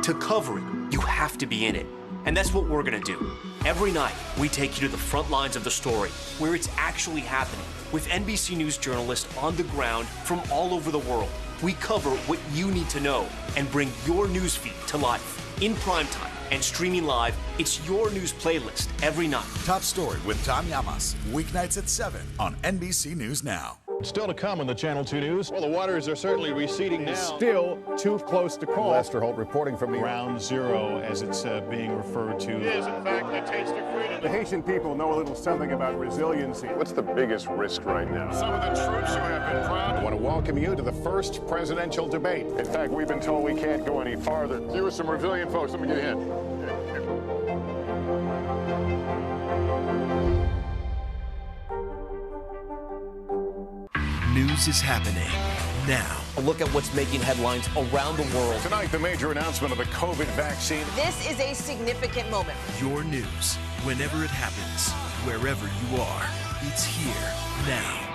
To cover it, you have to be in it. And that's what we're gonna do. Every night, we take you to the front lines of the story, where it's actually happening, with NBC News journalists on the ground from all over the world. We cover what you need to know and bring your newsfeed to life. In prime time and streaming live, it's your news playlist every night. Top Story with Tom Llamas, weeknights at 7 on NBC News Now. Still to come on the Channel 2 News. Well, the waters are certainly receding now. Still too close to call. Lester Holt reporting from the Ground Zero, as it's being referred to. It is, in fact, a taste of freedom. The Haitian people know a little something about resiliency. What's the biggest risk right now? Some of the troops who have been proud. I want to welcome you to the first presidential debate. In fact, we've been told we can't go any farther. You with some resilient folks, let me get in. News is happening now. A look at what's making headlines around the world. Tonight, the major announcement of the COVID vaccine. This is a significant moment. Your news, whenever it happens, wherever you are, it's here now.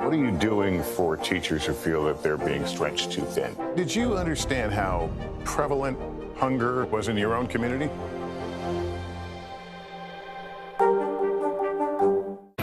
What are you doing for teachers who feel that they're being stretched too thin? Did you understand how prevalent hunger was in your own community?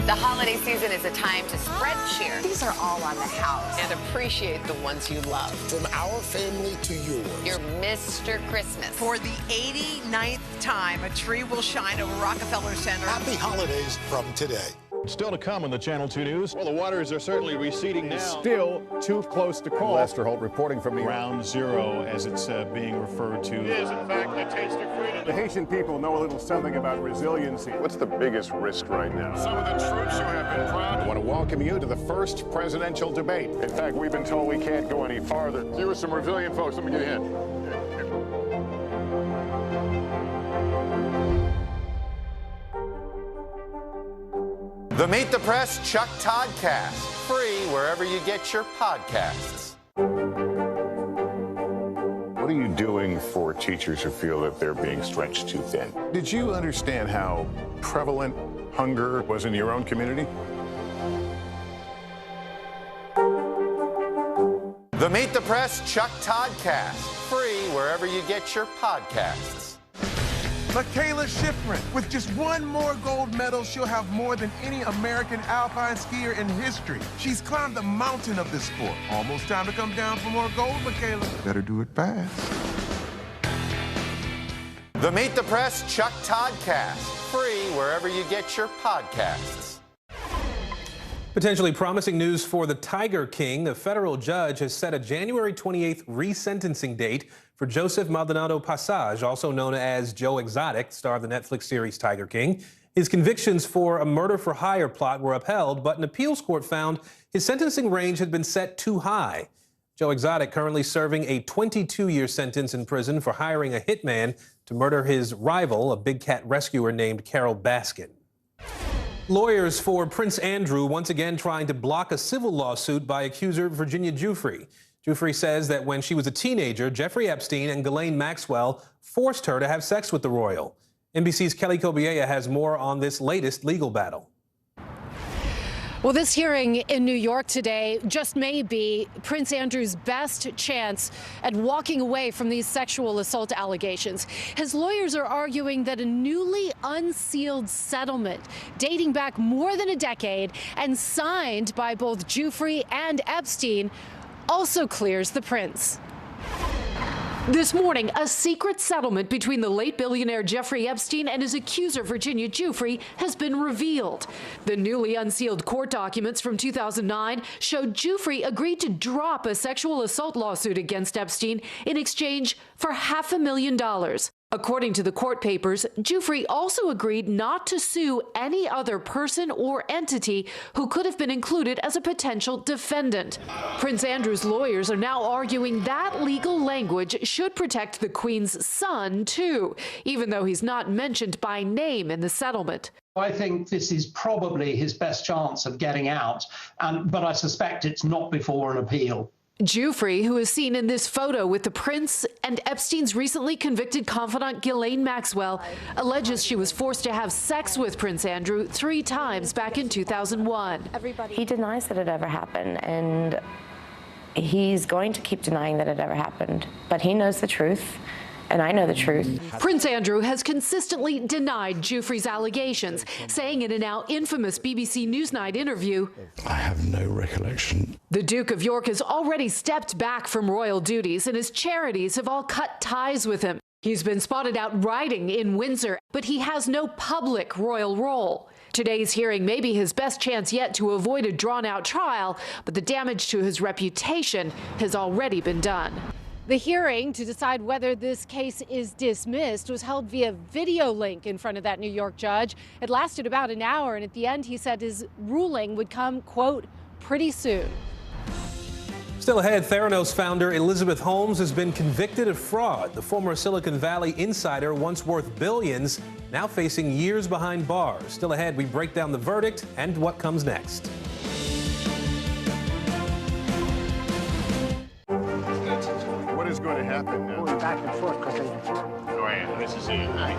The holiday season is a time to spread cheer. These are all on the house. And appreciate the ones you love. From our family to yours. Your Mr. Christmas. For the 89th time, a tree will shine over Rockefeller Center. Happy holidays from today. Still to come on the Channel 2 News. Well, the waters are certainly receding now. Still too close to call. Lester Holt reporting from the Ground Zero, as it's being referred to. It is, in fact, a taste of freedom. The Haitian people know a little something about resiliency. What's the biggest risk right now? Some of the troops who have been proud. I want to welcome you to the first presidential debate. In fact, we've been told we can't go any farther. You with some resilient folks, let me get in. The Meet the Press Chuck Todd Cast, free wherever you get your podcasts. What are you doing for teachers who feel that they're being stretched too thin? Did you understand how prevalent hunger was in your own community? The Meet the Press Chuck Todd Cast, free wherever you get your podcasts. Michaela Schifrin, with just one more gold medal, she'll have more than any American alpine skier in history. She's climbed the mountain of this sport. Almost time to come down for more gold, Michaela. Better do it fast. The Meet the Press Chuck Todd Cast, free wherever you get your podcasts. Potentially promising news for the Tiger King. A federal judge has set a January 28th resentencing date for Joseph Maldonado Passage, also known as Joe Exotic, star of the Netflix series Tiger King. His convictions for a murder-for-hire plot were upheld, but an appeals court found his sentencing range had been set too high. Joe Exotic currently serving a 22-year sentence in prison for hiring a hitman to murder his rival, a big cat rescuer named Carol Baskin. Lawyers for Prince Andrew once again trying to block a civil lawsuit by accuser Virginia Giuffre. Giuffre says that when she was a teenager, Jeffrey Epstein and Ghislaine Maxwell forced her to have sex with the royal. NBC's Kelly Kobiella has more on this latest legal battle. Well, this hearing in New York today just may be Prince Andrew's best chance at walking away from these sexual assault allegations. His lawyers are arguing that a newly unsealed settlement dating back more than a decade and signed by both Giuffre and Epstein also clears the prince. This morning, a secret settlement between the late billionaire Jeffrey Epstein and his accuser, Virginia Giuffre, has been revealed. The newly unsealed court documents from 2009 showed Giuffre agreed to drop a sexual assault lawsuit against Epstein in exchange for $500,000. According to the court papers, Giuffre also agreed not to sue any other person or entity who could have been included as a potential defendant. Prince Andrew's lawyers are now arguing that legal language should protect the Queen's son, too, even though he's not mentioned by name in the settlement. I think this is probably his best chance of getting out, but I suspect it's not before an appeal. Giuffre, who is seen in this photo with the prince and Epstein's recently convicted confidant Ghislaine Maxwell, alleges she was forced to have sex with Prince Andrew 3 times back in 2001. He denies that it ever happened, and he's going to keep denying that it ever happened. But he knows the truth, and I know the truth. Prince Andrew has consistently denied Giuffre's allegations, saying in a now infamous BBC Newsnight interview, "I have no recollection." The Duke of York has already stepped back from royal duties, and his charities have all cut ties with him. He's been spotted out riding in Windsor, but he has no public royal role. Today's hearing may be his best chance yet to avoid a drawn-out trial, but the damage to his reputation has already been done. The hearing to decide whether this case is dismissed was held via video link in front of that New York judge. It lasted about an hour, and at the end he said his ruling would come, quote, pretty soon. Still ahead, Theranos founder Elizabeth Holmes has been convicted of fraud. The former Silicon Valley insider, once worth billions, now facing years behind bars. Still ahead, we break down the verdict and what comes next. What is going to happen now? Going back and forth because they... Oh, yeah, this is it, right?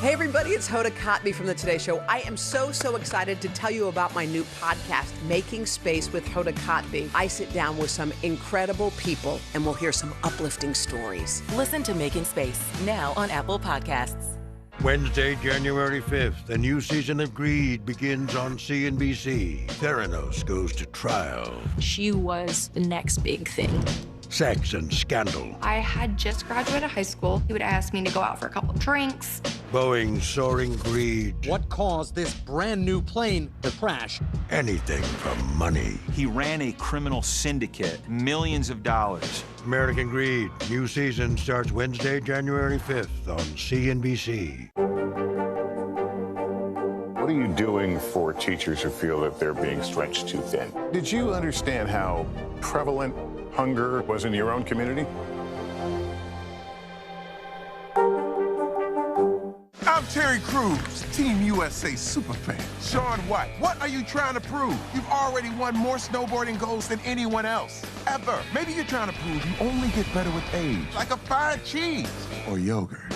Hey everybody, it's Hoda Kotb from the Today Show. I am so excited to tell you about my new podcast, Making Space with Hoda Kotb. I sit down with some incredible people and we'll hear some uplifting stories. Listen to Making Space now on Apple Podcasts. Wednesday, January 5th, a new season of Greed begins on CNBC. Theranos goes to trial. She was the next big thing. Sex and scandal. I had just graduated high school. He would ask me to go out for a couple of drinks. Boeing's soaring greed. What caused this brand new plane to crash? Anything for money. He ran a criminal syndicate, millions of dollars. American Greed. New season starts Wednesday, January 5th on CNBC. What are you doing for teachers who feel that they're being stretched too thin? Did you understand how prevalent hunger was in your own community? I'm Terry Crews, Team USA superfan. Shaun White, what are you trying to prove? You've already won more snowboarding golds than anyone else, ever. Maybe you're trying to prove you only get better with age, like a fine cheese or yogurt.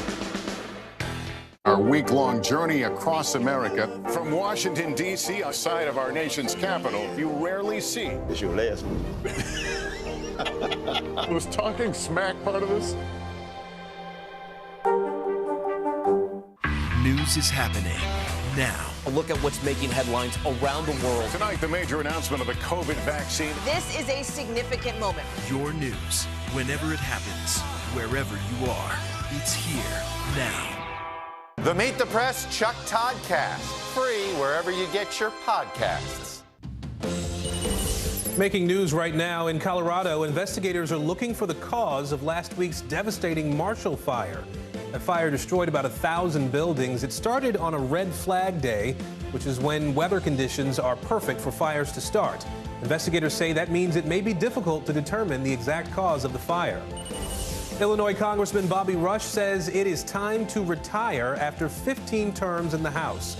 Our week-long journey across America, from Washington, D.C., outside of our nation's capital, you rarely see. It's your last move. Was talking smack part of this? News is happening now. A look at what's making headlines around the world. Tonight, the major announcement of the COVID vaccine. This is a significant moment. Your news, whenever it happens, wherever you are, it's here now. The Meet the Press Chuck Todd Cast, free wherever you get your podcasts. Making news right now in Colorado, investigators are looking for the cause of last week's devastating Marshall Fire. That fire destroyed about 1,000 buildings. It started on a red flag day, which is when weather conditions are perfect for fires to start. Investigators say that means it may be difficult to determine the exact cause of the fire. Illinois Congressman Bobby Rush says it is time to retire after 15 terms in the House.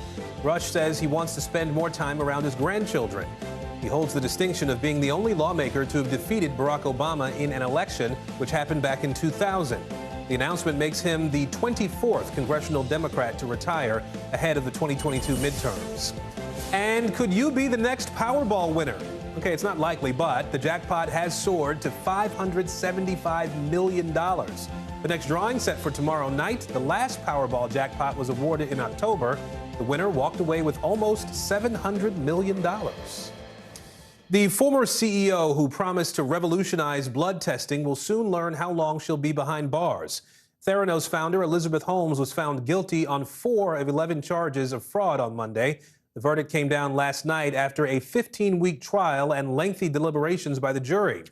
Rush says he wants to spend more time around his grandchildren. He holds the distinction of being the only lawmaker to have defeated Barack Obama in an election, which happened back in 2000. The announcement makes him the 24th congressional Democrat to retire ahead of the 2022 midterms. And could you be the next Powerball winner? Okay, it's not likely, but the jackpot has soared to $575 million. The next drawing set for tomorrow night. The last Powerball jackpot was awarded in October. The winner walked away with almost $700 million. The former CEO who promised to revolutionize blood testing will soon learn how long she'll be behind bars. Theranos founder Elizabeth Holmes was found guilty on 4 of 11 charges of fraud on Monday. The verdict came down last night after a 15-week trial and lengthy deliberations by the jury.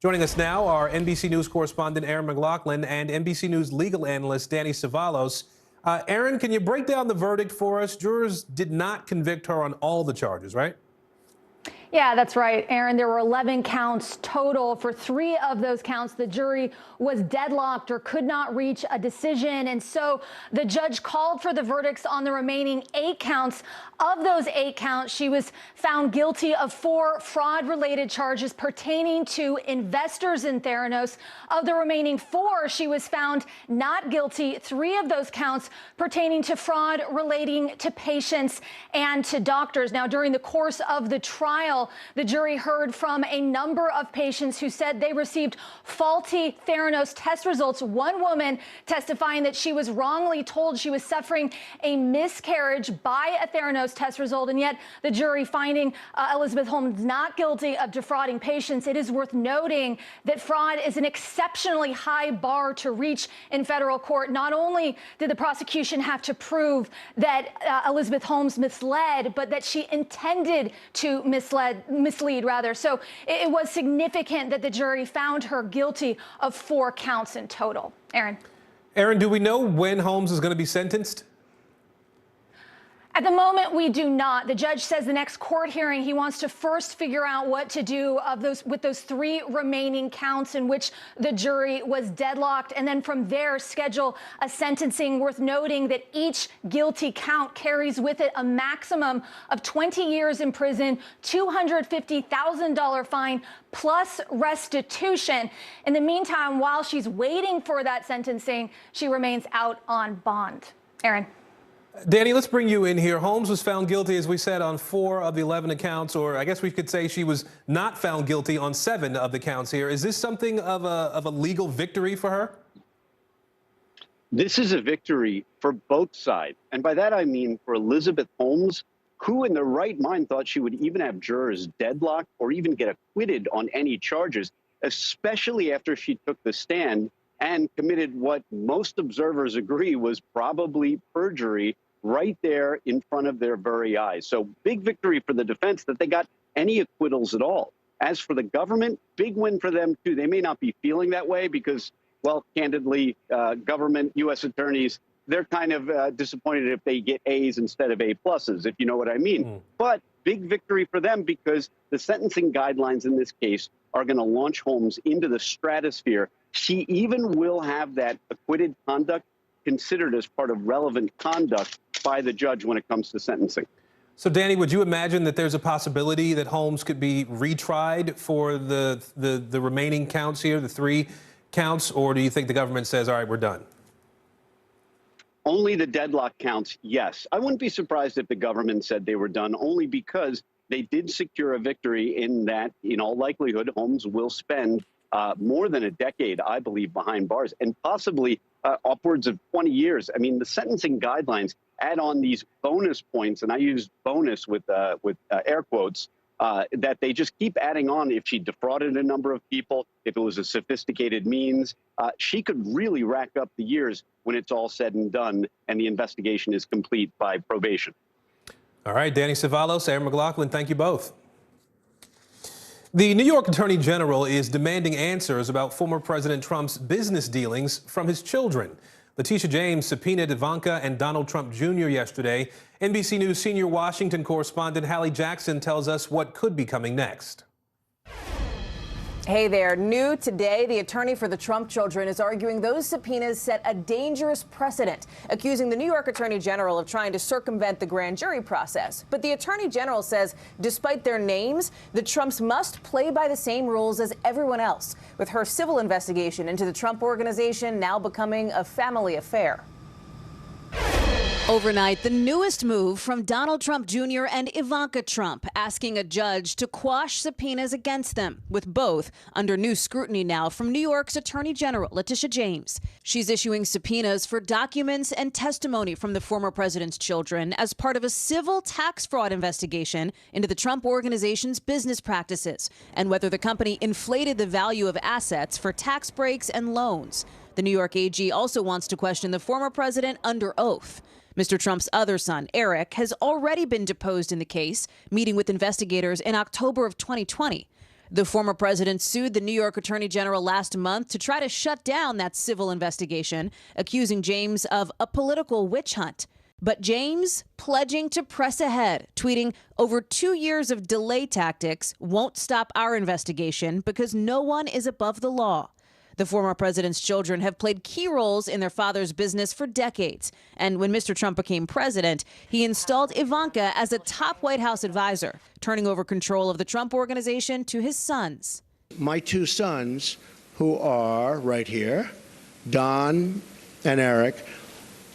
Joining us now are NBC News correspondent Erin McLaughlin and NBC News legal analyst Danny Cevallos. Erin, can you break down the verdict for us? Jurors did not convict her on all the charges, right? Yeah, that's right, Aaron. There were 11 counts total. For 3 of those counts, the jury was deadlocked or could not reach a decision. And so the judge called for the verdicts on the remaining 8 counts. Of those 8 counts, she was found guilty of 4 fraud-related charges pertaining to investors in Theranos. Of the remaining 4, she was found not guilty. 3 of those counts pertaining to fraud relating to patients and to doctors. Now, during the course of the trial, the jury heard from a number of patients who said they received faulty Theranos test results. One woman testifying that she was wrongly told she was suffering a miscarriage by a Theranos test result, and yet the jury finding Elizabeth Holmes not guilty of defrauding patients. It is worth noting that fraud is an exceptionally high bar to reach in federal court. Not only did the prosecution have to prove that Elizabeth Holmes misled, but that she intended to mislead. So it was significant that the jury found her guilty of 4 counts in total. Aaron, do we know when Holmes is going to be sentenced? At the moment, we do not. The judge says the next court hearing, he wants to first figure out what to do with those 3 remaining counts in which the jury was deadlocked, and then from there schedule a sentencing. Worth noting that each guilty count carries with it a maximum of 20 years in prison, $250,000 fine, plus restitution. In the meantime, while she's waiting for that sentencing, she remains out on bond. Aaron. Danny, let's bring you in here. Holmes was found guilty, as we said, on 4 of the 11 accounts, or I guess we could say she was not found guilty on 7 of the counts here. Is this something of a legal victory for her? This is a victory for both sides. And by that, I mean for Elizabeth Holmes, who in their right mind thought she would even have jurors deadlocked or even get acquitted on any charges, especially after she took the stand and committed what most observers agree was probably perjury right there in front of their very eyes. So big victory for the defense that they got any acquittals at all. As for the government, big win for them, too. They may not be feeling that way because, well, candidly, government, U.S. attorneys, they're kind of disappointed if they get A's instead of A pluses, if you know what I mean. But big victory for them because the sentencing guidelines in this case are going to launch Holmes into the stratosphere. She even will have that acquitted conduct considered as part of relevant conduct by the judge when it comes to sentencing. So, Danny, would you imagine that there's a possibility that Holmes could be retried for the remaining counts here, the 3 counts, or do you think the government says, all right, we're done? Only the deadlock counts, yes. I wouldn't be surprised if the government said they were done, only because they did secure a victory in that, in all likelihood, Holmes will spend more than a decade, I believe, behind bars, and possibly upwards of 20 years. I mean, the sentencing guidelines add on these bonus points, and I use bonus with air quotes, that they just keep adding on. If she defrauded a number of people, if it was a sophisticated means, she could really rack up the years when it's all said and done and the investigation is complete by probation. All right, Danny Cevallos, Erin McLaughlin, thank you both. The New York Attorney General is demanding answers about former President Trump's business dealings from his children. Letitia James subpoenaed Ivanka and Donald Trump Jr. yesterday. NBC News senior Washington correspondent Hallie Jackson tells us what could be coming next. Hey there. New today, the attorney for the Trump children is arguing those subpoenas set a dangerous precedent, accusing the New York Attorney General of trying to circumvent the grand jury process. But the Attorney General says, despite their names, the Trumps must play by the same rules as everyone else, with her civil investigation into the Trump Organization now becoming a family affair. Overnight, the newest move from Donald Trump Jr. and Ivanka Trump, asking a judge to quash subpoenas against them, with both under new scrutiny now from New York's Attorney General Letitia James. She's issuing subpoenas for documents and testimony from the former president's children as part of a civil tax fraud investigation into the Trump Organization's business practices and whether the company inflated the value of assets for tax breaks and loans. The New York AG also wants to question the former president under oath. Mr. Trump's other son, Eric, has already been deposed in the case, meeting with investigators in October of 2020. The former president sued the New York Attorney General last month to try to shut down that civil investigation, accusing James of a political witch hunt. But James pledging to press ahead, tweeting, "Over 2 years of delay tactics won't stop our investigation because no one is above the law." The former president's children have played key roles in their father's business for decades. And when Mr. Trump became president, he installed Ivanka as a top White House advisor, turning over control of the Trump Organization to his sons. My two sons, who are right here, Don and Eric,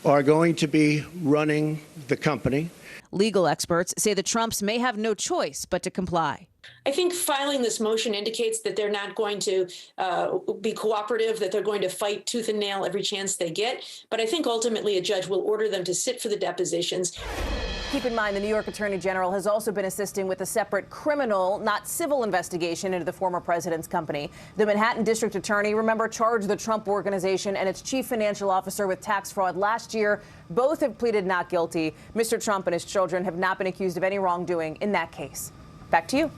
are going to be running the company. Legal experts say the Trumps may have no choice but to comply. I think filing this motion indicates that they're not going to be cooperative, that they're going to fight tooth and nail every chance they get. But I think ultimately a judge will order them to sit for the depositions. Keep in mind, the New York Attorney General has also been assisting with a separate criminal, not civil investigation into the former president's company. The Manhattan District Attorney, remember, charged the Trump Organization and its chief financial officer with tax fraud last year. Both have pleaded not guilty. Mr. Trump and his children have not been accused of any wrongdoing in that case. Back to you.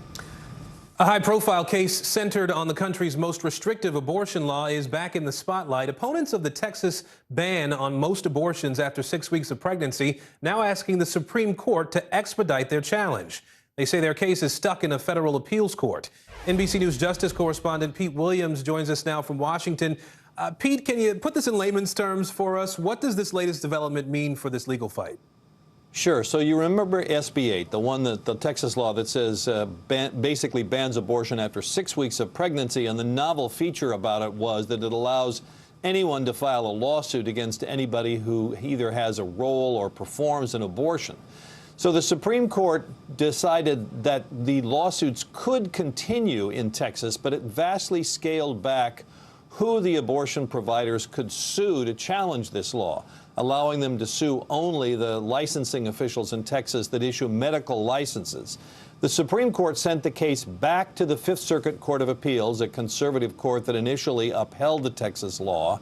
A high-profile case centered on the country's most restrictive abortion law is back in the spotlight. Opponents of the Texas ban on most abortions after 6 weeks of pregnancy now asking the Supreme Court to expedite their challenge. They say their case is stuck in a federal appeals court. NBC News Justice correspondent Pete Williams joins us now from Washington. Pete, can you put this in layman's terms for us? What does this latest development mean for this legal fight? Sure. So you remember SB 8, the one that the Texas law that says basically bans abortion after 6 weeks of pregnancy. And the novel feature about it was that it allows anyone to file a lawsuit against anybody who either has a role or performs an abortion. So the Supreme Court decided that the lawsuits could continue in Texas, but it vastly scaled back who the abortion providers could sue to challenge this law, allowing them to sue only the licensing officials in Texas that issue medical licenses. The Supreme Court sent the case back to the Fifth Circuit Court of Appeals, a conservative court that initially upheld the Texas law.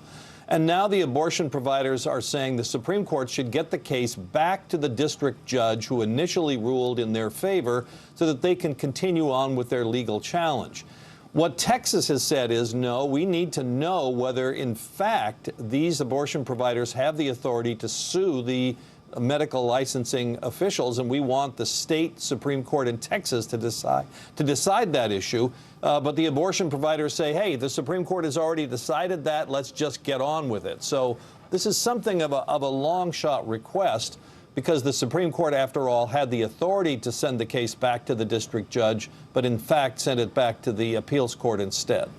And now the abortion providers are saying the Supreme Court should get the case back to the district judge who initially ruled in their favor so that they can continue on with their legal challenge. What Texas has said is, no, we need to know whether, in fact, these abortion providers have the authority to sue the medical licensing officials, and we want the state Supreme Court in Texas to decide that issue. But the abortion providers say, hey, the Supreme Court has already decided that. Let's just get on with it. So this is something of a long-shot request, because the Supreme Court, after all, had the authority to send the case back to the district judge, but in fact sent it back to the appeals court instead.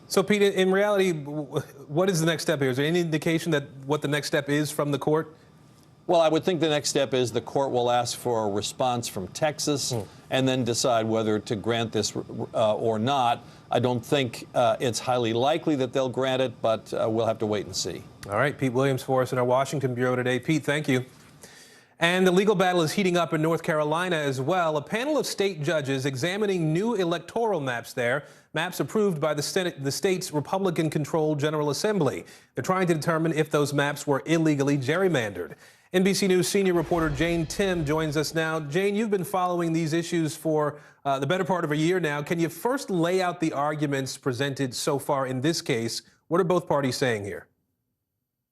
So, Pete, in reality, what is the next step here? Is there any indication that what the next step is from the court? Well, I would think the next step is the court will ask for a response from Texas and then decide whether to grant this or not. I don't think it's highly likely that they'll grant it, but we'll have to wait and see. All right, Pete Williams for us in our Washington bureau today. Pete, thank you. And the legal battle is heating up in North Carolina as well. A panel of state judges examining new electoral maps there, maps approved by the state's Republican-controlled General Assembly. They're trying to determine if those maps were illegally gerrymandered. NBC News senior reporter Jane Tim joins us now. Jane, you've been following these issues for the better part of a year now. Can you first lay out the arguments presented so far in this case? What are both parties saying here?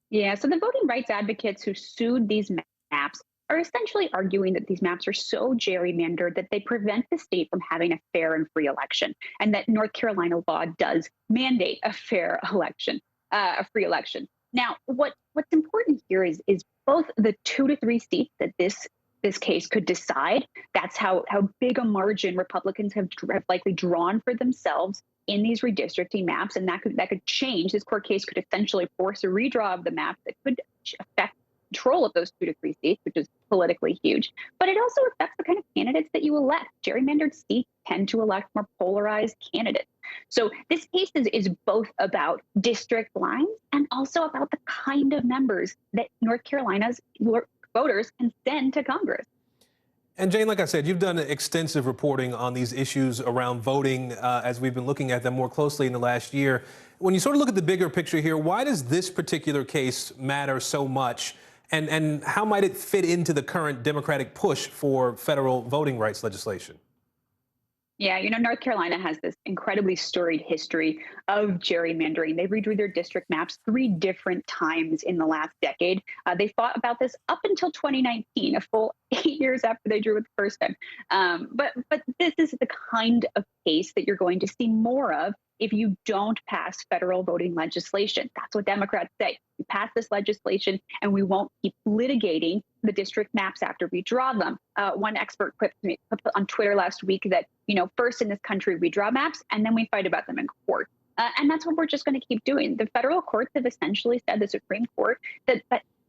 Yeah, so the voting rights advocates who sued these maps are essentially arguing that these maps are so gerrymandered that they prevent the state from having a fair and free election, and that North Carolina law does mandate a fair election, a free election. Now, what's important here is both the 2 to 3 seats that this case could decide. That's how big a margin Republicans have likely drawn for themselves in these redistricting maps, and that could change. This court case could essentially force a redraw of the map that could affect control of those 2 to 3 seats, which is politically huge. But it also affects the kind of candidates that you elect. Gerrymandered seats tend to elect more polarized candidates. So this case is both about district lines and also about the kind of members that North Carolina's voters can send to Congress. And Jane, like I said, you've done extensive reporting on these issues around voting as we've been looking at them more closely in the last year. When you sort of look at the bigger picture here, why does this particular case matter so much? And how might it fit into the current Democratic push for federal voting rights legislation? Yeah, North Carolina has this incredibly storied history of gerrymandering. They redrew their district maps 3 different times in the last decade. They fought about this up until 2019, a full 8 years after they drew it the first time. But this is the kind of case that you're going to see more of if you don't pass federal voting legislation. That's what Democrats say. We pass this legislation and we won't keep litigating the district maps after we draw them. One expert quipped on Twitter last week that, first in this country we draw maps and then we fight about them in court. And that's what we're just going to keep doing. The federal courts have essentially said, the Supreme Court, that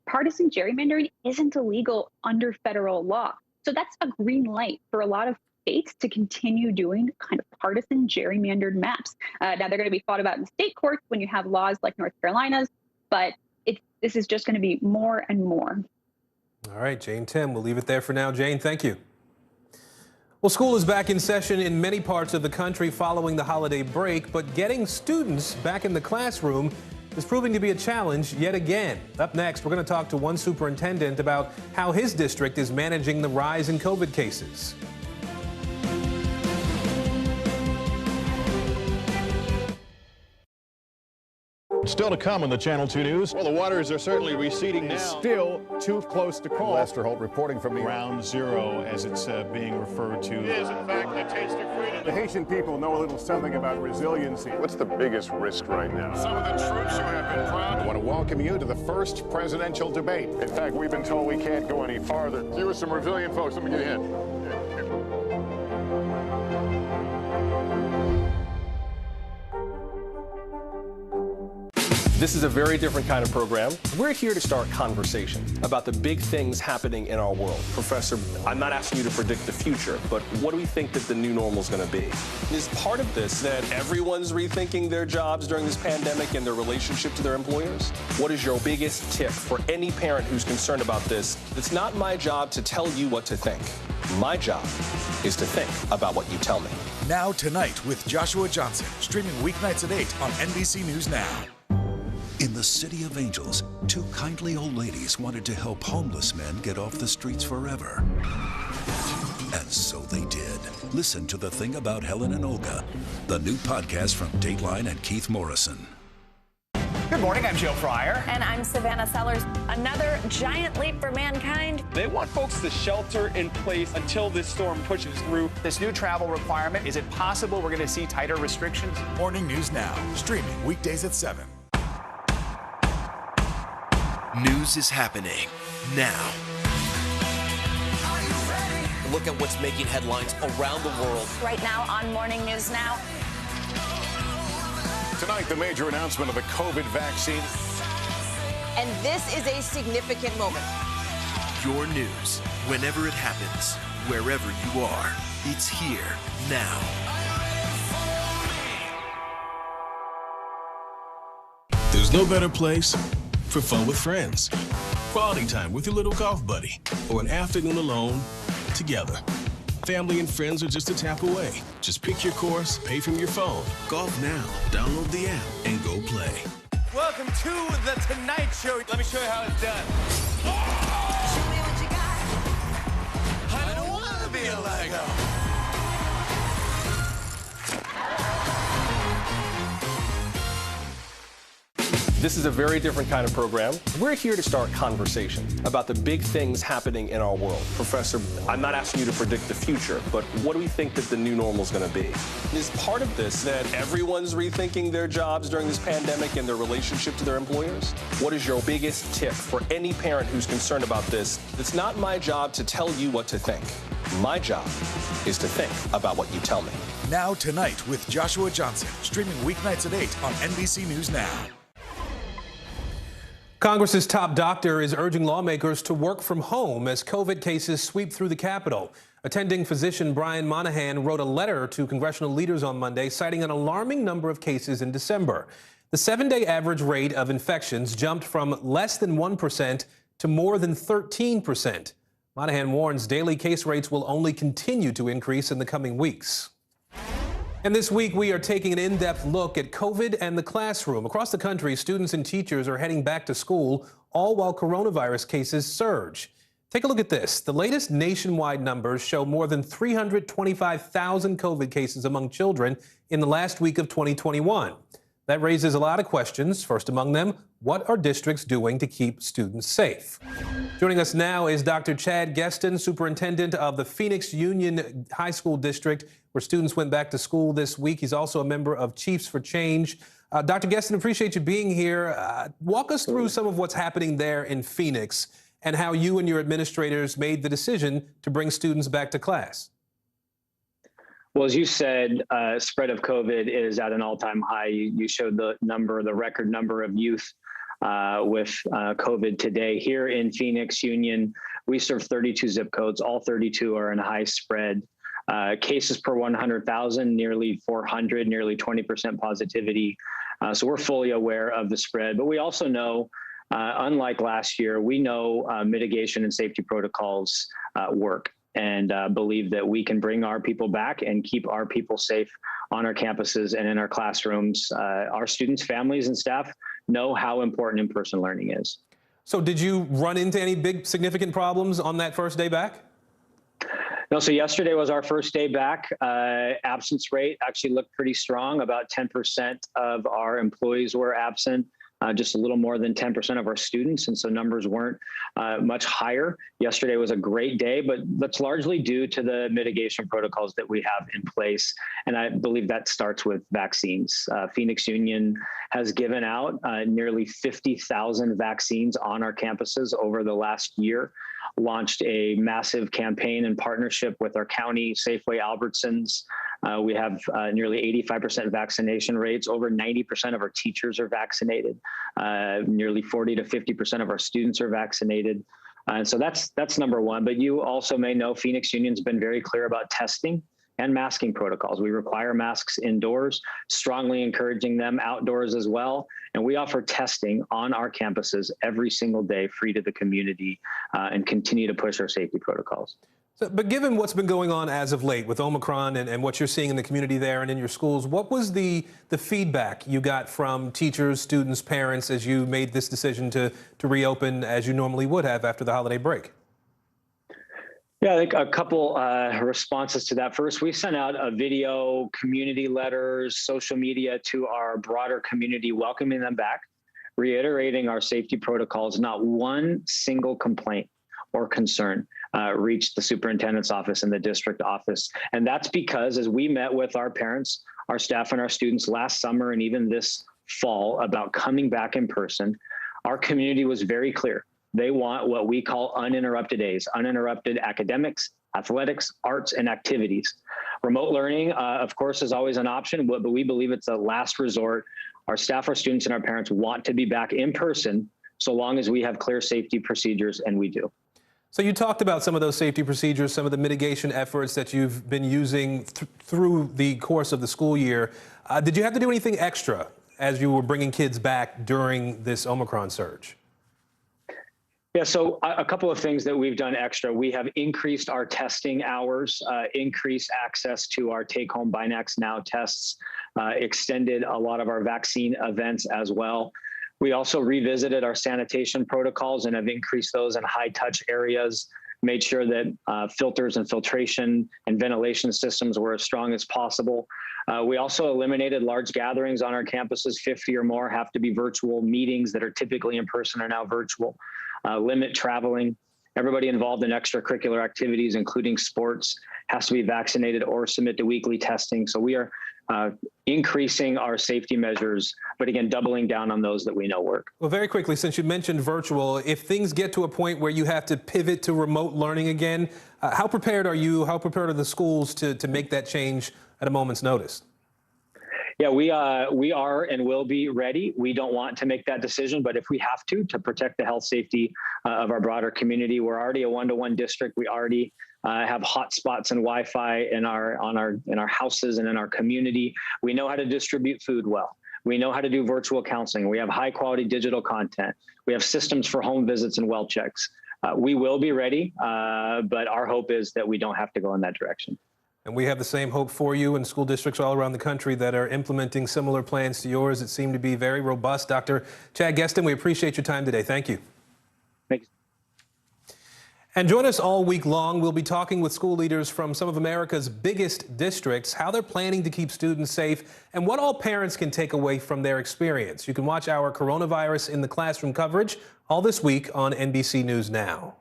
partisan gerrymandering isn't illegal under federal law. So that's a green light for a lot of states to continue doing kind of partisan gerrymandered maps. Now, they're going to be fought about in state courts when you have laws like North Carolina's, but this is just going to be more and more. All right, Jane Tim, we'll leave it there for now. Jane, thank you. Well, school is back in session in many parts of the country following the holiday break, but getting students back in the classroom is proving to be a challenge yet again. Up next, we're going to talk to one superintendent about how his district is managing the rise in COVID cases. Still to come on the Channel 2 News. Well, the waters are certainly receding now. Still too close to call. Lester Holt reporting from Ground Zero, as it's being referred to. It is, in fact, the taste of freedom. The Haitian people know a little something about resiliency. What's the biggest risk right now? Some of the troops who have been proud. I want to welcome you to the first presidential debate. In fact, we've been told we can't go any farther. You with some resilient folks, let me get a hint. This is a very different kind of program. We're here to start conversation about the big things happening in our world. Professor, I'm not asking you to predict the future, but what do we think that the new normal is going to be? Is part of this that everyone's rethinking their jobs during this pandemic and their relationship to their employers? What is your biggest tip for any parent who's concerned about this? It's not my job to tell you what to think. My job is to think about what you tell me. Now Tonight with Joshua Johnson, streaming weeknights at 8 on NBC News Now. In the City of Angels, 2 kindly old ladies wanted to help homeless men get off the streets forever. And so they did. Listen to The Thing About Helen and Olga, the new podcast from Dateline and Keith Morrison. Good morning, I'm Joe Fryer. And I'm Savannah Sellers. Another giant leap for mankind. They want folks to shelter in place until this storm pushes through. This new travel requirement, is it possible we're going to see tighter restrictions? Morning News Now, streaming weekdays at 7. News is happening now. Look at what's making headlines around the world. Right now on Morning News Now. Tonight, the major announcement of the COVID vaccine. And this is a significant moment. Your news, whenever it happens, wherever you are, it's here now. There's no better place for fun with friends. Quality time with your little golf buddy, or an afternoon alone together. Family and friends are just a tap away. Just pick your course, pay from your phone. Golf now. Download the app and go play. Welcome to The Tonight Show. Let me show you how it's done. Show me what you got. I don't want to be a Lego. This is a very different kind of program. We're here to start conversation about the big things happening in our world. Professor, I'm not asking you to predict the future, but what do we think that the new normal is going to be? Is part of this that everyone's rethinking their jobs during this pandemic and their relationship to their employers? What is your biggest tip for any parent who's concerned about this? It's not my job to tell you what to think. My job is to think about what you tell me. Now Tonight with Joshua Johnson, streaming weeknights at 8 on NBC News Now. Congress's top doctor is urging lawmakers to work from home as COVID cases sweep through the Capitol. Attending physician Brian Monahan wrote a letter to congressional leaders on Monday, citing an alarming number of cases in December. The 7-day average rate of infections jumped from less than 1% to more than 13%. Monahan warns daily case rates will only continue to increase in the coming weeks. And this week, we are taking an in-depth look at COVID and the classroom. Across the country, students and teachers are heading back to school, all while coronavirus cases surge. Take a look at this. The latest nationwide numbers show more than 325,000 COVID cases among children in the last week of 2021. That raises a lot of questions. First among them, what are districts doing to keep students safe? Joining us now is Dr. Chad Geston, superintendent of the Phoenix Union High School District, where students went back to school this week. He's also a member of Chiefs for Change. Dr. Geston, appreciate you being here. Walk us through some of what's happening there in Phoenix and how you and your administrators made the decision to bring students back to class. Well, as you said, spread of COVID is at an all-time high. You showed the record number of youth with COVID today. Here in Phoenix Union, we serve 32 zip codes. All 32 are in high spread. Cases per 100,000, nearly 400, nearly 20% positivity. So we're fully aware of the spread. But we also know, unlike last year, we know mitigation and safety protocols work, and believe that we can bring our people back and keep our people safe on our campuses and in our classrooms. Our students, families, and staff know how important in-person learning is. So did you run into any big significant problems on that first day back? No, so yesterday was our first day back. Absence rate actually looked pretty strong. About 10% of our employees were absent. Just a little more than 10% of our students, and so numbers weren't much higher. Yesterday was a great day, but that's largely due to the mitigation protocols that we have in place, and I believe that starts with vaccines. Phoenix Union has given out nearly 50,000 vaccines on our campuses over the last year, launched a massive campaign in partnership with our county, Safeway, Albertsons. We have nearly 85% vaccination rates. Over 90% of our teachers are vaccinated. Nearly 40 to 50% of our students are vaccinated. And so that's number one. But you also may know Phoenix Union's been very clear about testing and masking protocols. We require masks indoors, strongly encouraging them outdoors as well. And we offer testing on our campuses every single day, free to the community, and continue to push our safety protocols. So, but given what's been going on as of late with Omicron and what you're seeing in the community there and in your schools, what was the feedback you got from teachers, students, parents as you made this decision to reopen as you normally would have after the holiday break? Yeah, I think a couple responses to that. First, we sent out a video, community letters, social media to our broader community, welcoming them back, reiterating our safety protocols. Not one single complaint or concern reached the superintendent's office and the district office. And that's because as we met with our parents, our staff, and our students last summer and even this fall about coming back in person, our community was very clear. They want what we call uninterrupted days, uninterrupted academics, athletics, arts, and activities. Remote learning, of course, is always an option, but we believe it's a last resort. Our staff, our students, and our parents want to be back in person so long as we have clear safety procedures, and we do. So you talked about some of those safety procedures, some of the mitigation efforts that you've been using through the course of the school year. Did you have to do anything extra as you were bringing kids back during this Omicron surge? Yeah, so a couple of things that we've done extra. We have increased our testing hours, increased access to our take-home Binax Now tests, extended a lot of our vaccine events as well. We also revisited our sanitation protocols and have increased those in high-touch areas, made sure that filters and filtration and ventilation systems were as strong as possible. We also eliminated large gatherings on our campuses. 50 or more have to be virtual. Meetings that are typically in person are now virtual. Limit traveling. Everybody involved in extracurricular activities, including sports, has to be vaccinated or submit to weekly testing. So we are increasing our safety measures, but again, doubling down on those that we know work. Well, very quickly, since you mentioned virtual, if things get to a point where you have to pivot to remote learning again, how prepared are you? How prepared are the schools to make that change at a moment's notice? Yeah, we are and will be ready. We don't want to make that decision, but if we have to protect the health safety of our broader community, we're already a 1-to-1 district. We already have hotspots and Wi-Fi in our houses and in our community. We know how to distribute food well. We know how to do virtual counseling. We have high quality digital content. We have systems for home visits and well checks. We will be ready, but our hope is that we don't have to go in that direction. And we have the same hope for you and school districts all around the country that are implementing similar plans to yours that seem to be very robust. Dr. Chad Geston, we appreciate your time today. Thank you. Thanks. And join us all week long. We'll be talking with school leaders from some of America's biggest districts, how they're planning to keep students safe, and what all parents can take away from their experience. You can watch our Coronavirus in the Classroom coverage all this week on NBC News Now.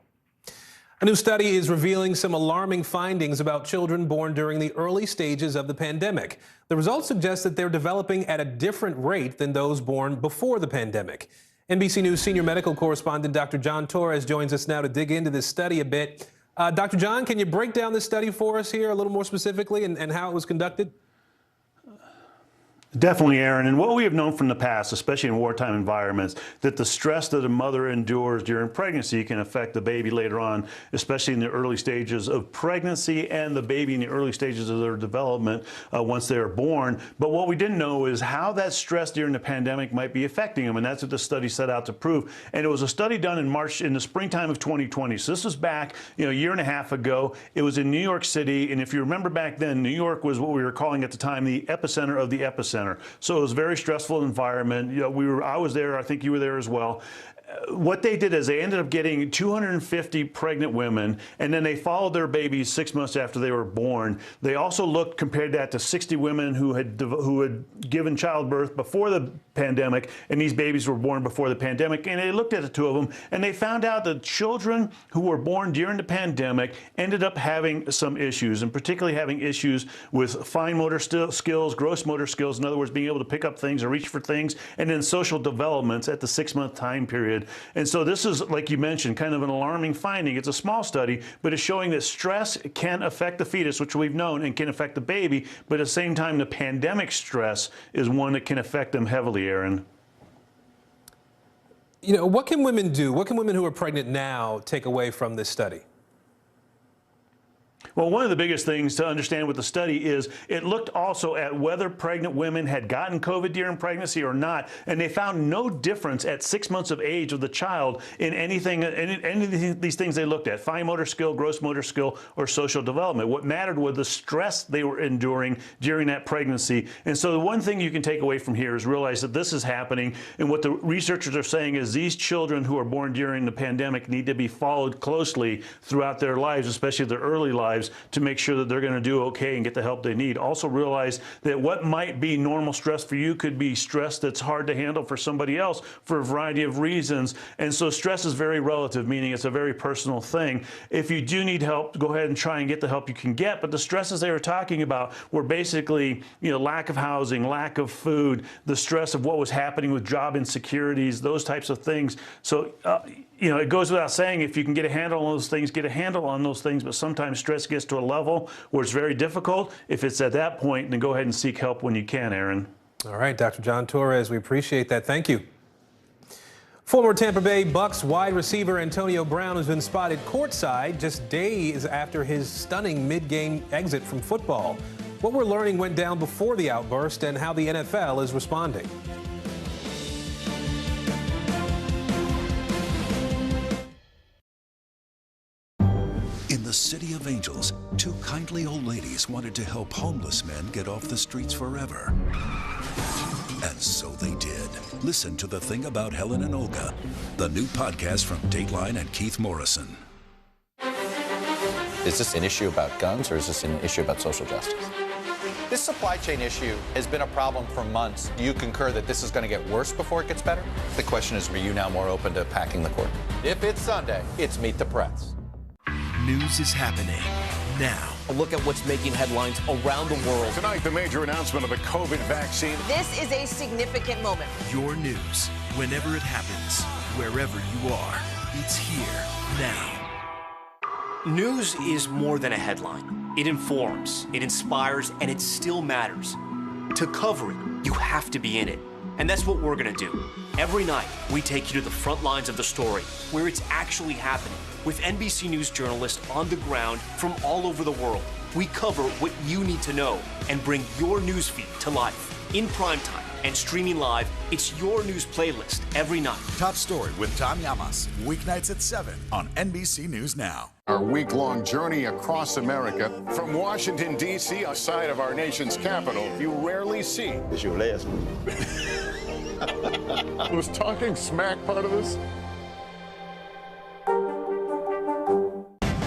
A new study is revealing some alarming findings about children born during the early stages of the pandemic. The results suggest that they're developing at a different rate than those born before the pandemic. NBC News senior medical correspondent Dr. John Torres joins us now to dig into this study a bit. Dr. John, can you break down this study for us here a little more specifically and how it was conducted? Definitely, Aaron. And what we have known from the past, especially in wartime environments, that the stress that a mother endures during pregnancy can affect the baby later on, especially in the early stages of pregnancy and the baby in the early stages of their development once they are born. But what we didn't know is how that stress during the pandemic might be affecting them. And that's what the study set out to prove. And it was a study done in the springtime of 2020. So this was back, a year and a half ago. It was in New York City. And if you remember back then, New York was what we were calling at the time the epicenter of the epicenter. So it was a very stressful environment. I was there. I think you were there as well. What they did is they ended up getting 250 pregnant women, and then they followed their babies 6 months after they were born. They also compared that to 60 women who had given childbirth before the pandemic, and these babies were born before the pandemic. And they looked at the two of them, and they found out that children who were born during the pandemic ended up having some issues, and particularly having issues with fine motor skills, gross motor skills, in other words, being able to pick up things or reach for things, and then social developments at the 6-month time period. And so this is, like you mentioned, kind of an alarming finding. It's a small study, but it's showing that stress can affect the fetus, which we've known, and can affect the baby. But at the same time, the pandemic stress is one that can affect them heavily, Aaron. What can women do? What can women who are pregnant now take away from this study? Well, one of the biggest things to understand with the study is it looked also at whether pregnant women had gotten COVID during pregnancy or not, and they found no difference at 6 months of age of the child in any of these things they looked at: fine motor skill, gross motor skill, or social development. What mattered was the stress they were enduring during that pregnancy. And so the one thing you can take away from here is realize that this is happening, and what the researchers are saying is these children who are born during the pandemic need to be followed closely throughout their lives, especially their early lives, to make sure that they're going to do okay and get the help they need. Also realize that what might be normal stress for you could be stress that's hard to handle for somebody else for a variety of reasons. And so stress is very relative, meaning it's a very personal thing. If you do need help, go ahead and try and get the help you can get. But the stresses they were talking about were basically, lack of housing, lack of food, the stress of what was happening with job insecurities, those types of things. So, it goes without saying, if you can get a handle on those things, get a handle on those things. But sometimes stress gets to a level where it's very difficult. If it's at that point, then go ahead and seek help when you can, Aaron. All right, Dr. John Torres, we appreciate that. Thank you. Former Tampa Bay Bucs wide receiver Antonio Brown has been spotted courtside just days after his stunning mid-game exit from football. What we're learning went down before the outburst and how the NFL is responding. In the City of Angels, two kindly old ladies wanted to help homeless men get off the streets forever. And so they did. Listen to The Thing About Helen and Olga, the new podcast from Dateline and Keith Morrison. Is this an issue about guns or is this an issue about social justice? This supply chain issue has been a problem for months. Do you concur that this is going to get worse before it gets better? The question is, are you now more open to packing the court? If it's Sunday, it's Meet the Press. News is happening now. A look at what's making headlines around the world. Tonight, the major announcement of the COVID vaccine. This is a significant moment. Your news, whenever it happens, wherever you are, it's here now. News is more than a headline. It informs, it inspires, and it still matters. To cover it, you have to be in it. And that's what we're gonna do. Every night, we take you to the front lines of the story, where it's actually happening, with NBC News journalists on the ground from all over the world. We cover what you need to know and bring your newsfeed to life. In prime time and streaming live, it's your news playlist every night. Top Story with Tom Llamas, weeknights at 7 on NBC News Now. Our week-long journey across America. From Washington, D.C., outside of our nation's capital, you rarely see. It's your last one. Was talking smack part of this?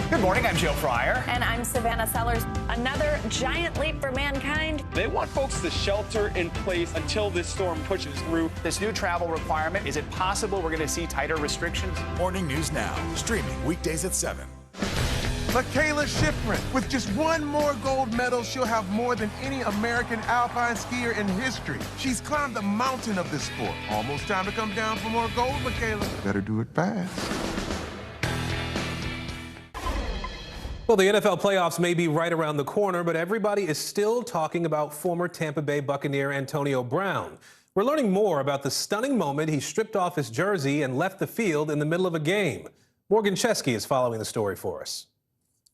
Good morning, I'm Joe Fryer. And I'm Savannah Sellers. Another giant leap for mankind. They want folks to shelter in place until this storm pushes through. This new travel requirement, is it possible we're going to see tighter restrictions? Morning News Now, streaming weekdays at 7. Michaela Schifrin. With just one more gold medal, she'll have more than any American alpine skier in history. She's climbed the mountain of this sport. Almost time to come down for more gold, Michaela. Better do it fast. Well, the NFL playoffs may be right around the corner, but everybody is still talking about former Tampa Bay Buccaneer Antonio Brown. We're learning more about the stunning moment he stripped off his jersey and left the field in the middle of a game. Morgan Chesky is following the story for us.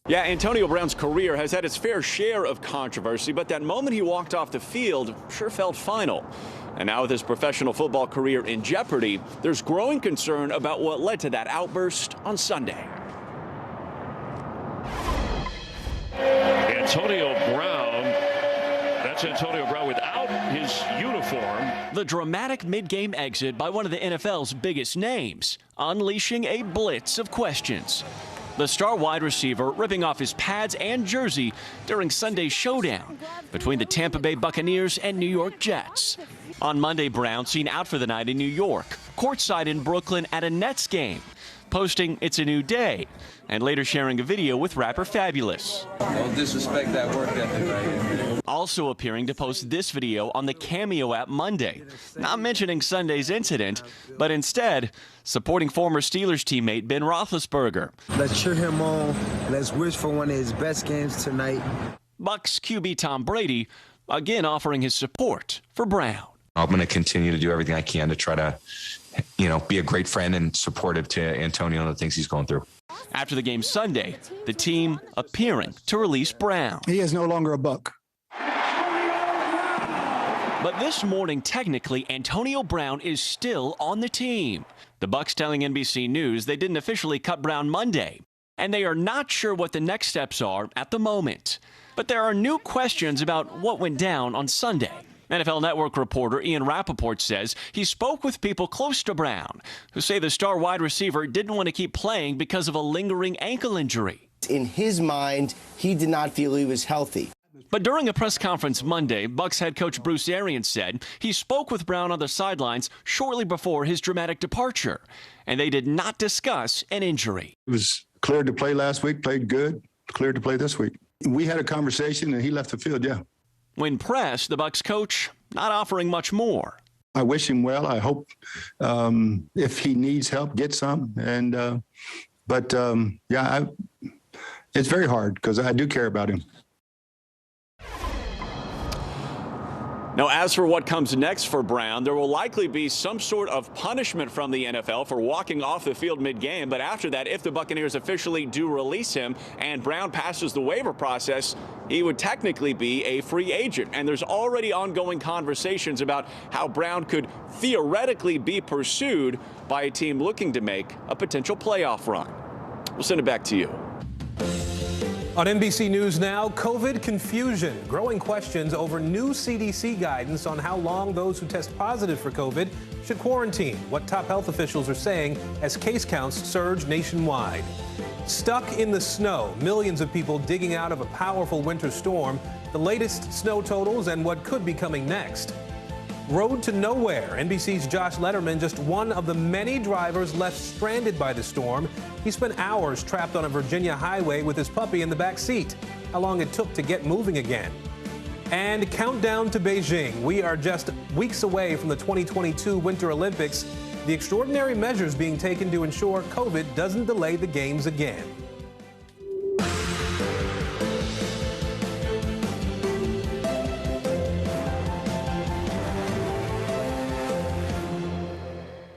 Yeah, Antonio Brown's career has had its fair share of controversy, but that moment he walked off the field sure felt final. And now with his professional football career in jeopardy, there's growing concern about what led to that outburst on Sunday. Antonio Brown, that's Antonio Brown without his uniform. The dramatic mid-game exit by one of the NFL's biggest names, unleashing a blitz of questions. The star wide receiver ripping off his pads and jersey during Sunday's showdown between the Tampa Bay Buccaneers and New York Jets. On Monday, Brown seen out for the night in New York, courtside in Brooklyn at a Nets game, posting "It's a new day," and later sharing a video with rapper Fabulous. Don't disrespect that work ethic right here. Also appearing to post this video on the Cameo app Monday, not mentioning Sunday's incident, but instead supporting former Steelers teammate Ben Roethlisberger. Let's cheer him on. Let's wish for one of his best games tonight. Bucs QB Tom Brady again offering his support for Brown. I'm going to continue to do everything I can to try to, be a great friend and supportive to Antonio and the things he's going through. After the game Sunday, the team appearing to release Brown. He is no longer a Buck. But this morning, technically, Antonio Brown is still on the team. The Bucs telling NBC News they didn't officially cut Brown Monday, and they are not sure what the next steps are at the moment. But there are new questions about what went down on Sunday. NFL Network reporter Ian Rappaport says he spoke with people close to Brown, who say the star wide receiver didn't want to keep playing because of a lingering ankle injury. In his mind, he did not feel he was healthy. But during a press conference Monday, Bucs head coach Bruce Arians said he spoke with Brown on the sidelines shortly before his dramatic departure, and they did not discuss an injury. He was cleared to play last week, played good, cleared to play this week. We had a conversation, and he left the field, yeah. When pressed, the Bucs coach not offering much more. I wish him well. I hope if he needs help, get some. And it's very hard because I do care about him. Now, as for what comes next for Brown, there will likely be some sort of punishment from the NFL for walking off the field mid-game. But after that, if the Buccaneers officially do release him and Brown passes the waiver process, he would technically be a free agent. And there's already ongoing conversations about how Brown could theoretically be pursued by a team looking to make a potential playoff run. We'll send it back to you. On NBC News now, COVID confusion, growing questions over new CDC guidance on how long those who test positive for COVID should quarantine, what top health officials are saying as case counts surge nationwide. Stuck in the snow, millions of people digging out of a powerful winter storm, the latest snow totals and what could be coming next. Road to nowhere. NBC's Josh Letterman, just one of the many drivers left stranded by the storm. He spent hours trapped on a Virginia highway with his puppy in the back seat. How long it took to get moving again. And countdown to Beijing. We are just weeks away from the 2022 Winter Olympics. The extraordinary measures being taken to ensure COVID doesn't delay the games again.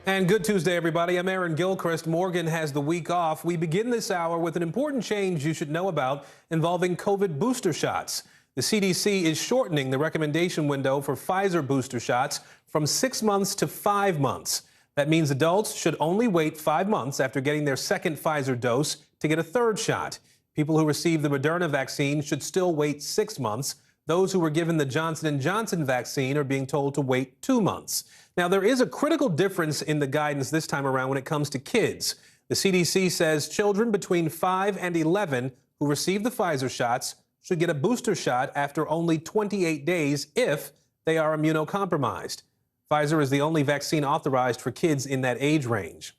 And good Tuesday, everybody. I'm Aaron Gilchrist. Morgan has the week off. We begin this hour with an important change you should know about involving COVID booster shots. The CDC is shortening the recommendation window for Pfizer booster shots from 6 months to 5 months. That means adults should only wait 5 months after getting their second Pfizer dose to get a third shot. People who receive the Moderna vaccine should still wait 6 months. Those who were given the Johnson & Johnson vaccine are being told to wait 2 months. Now, there is a critical difference in the guidance this time around when it comes to kids. The CDC says children between 5 and 11 who receive the Pfizer shots should get a booster shot after only 28 days if they are immunocompromised. Pfizer is the only vaccine authorized for kids in that age range.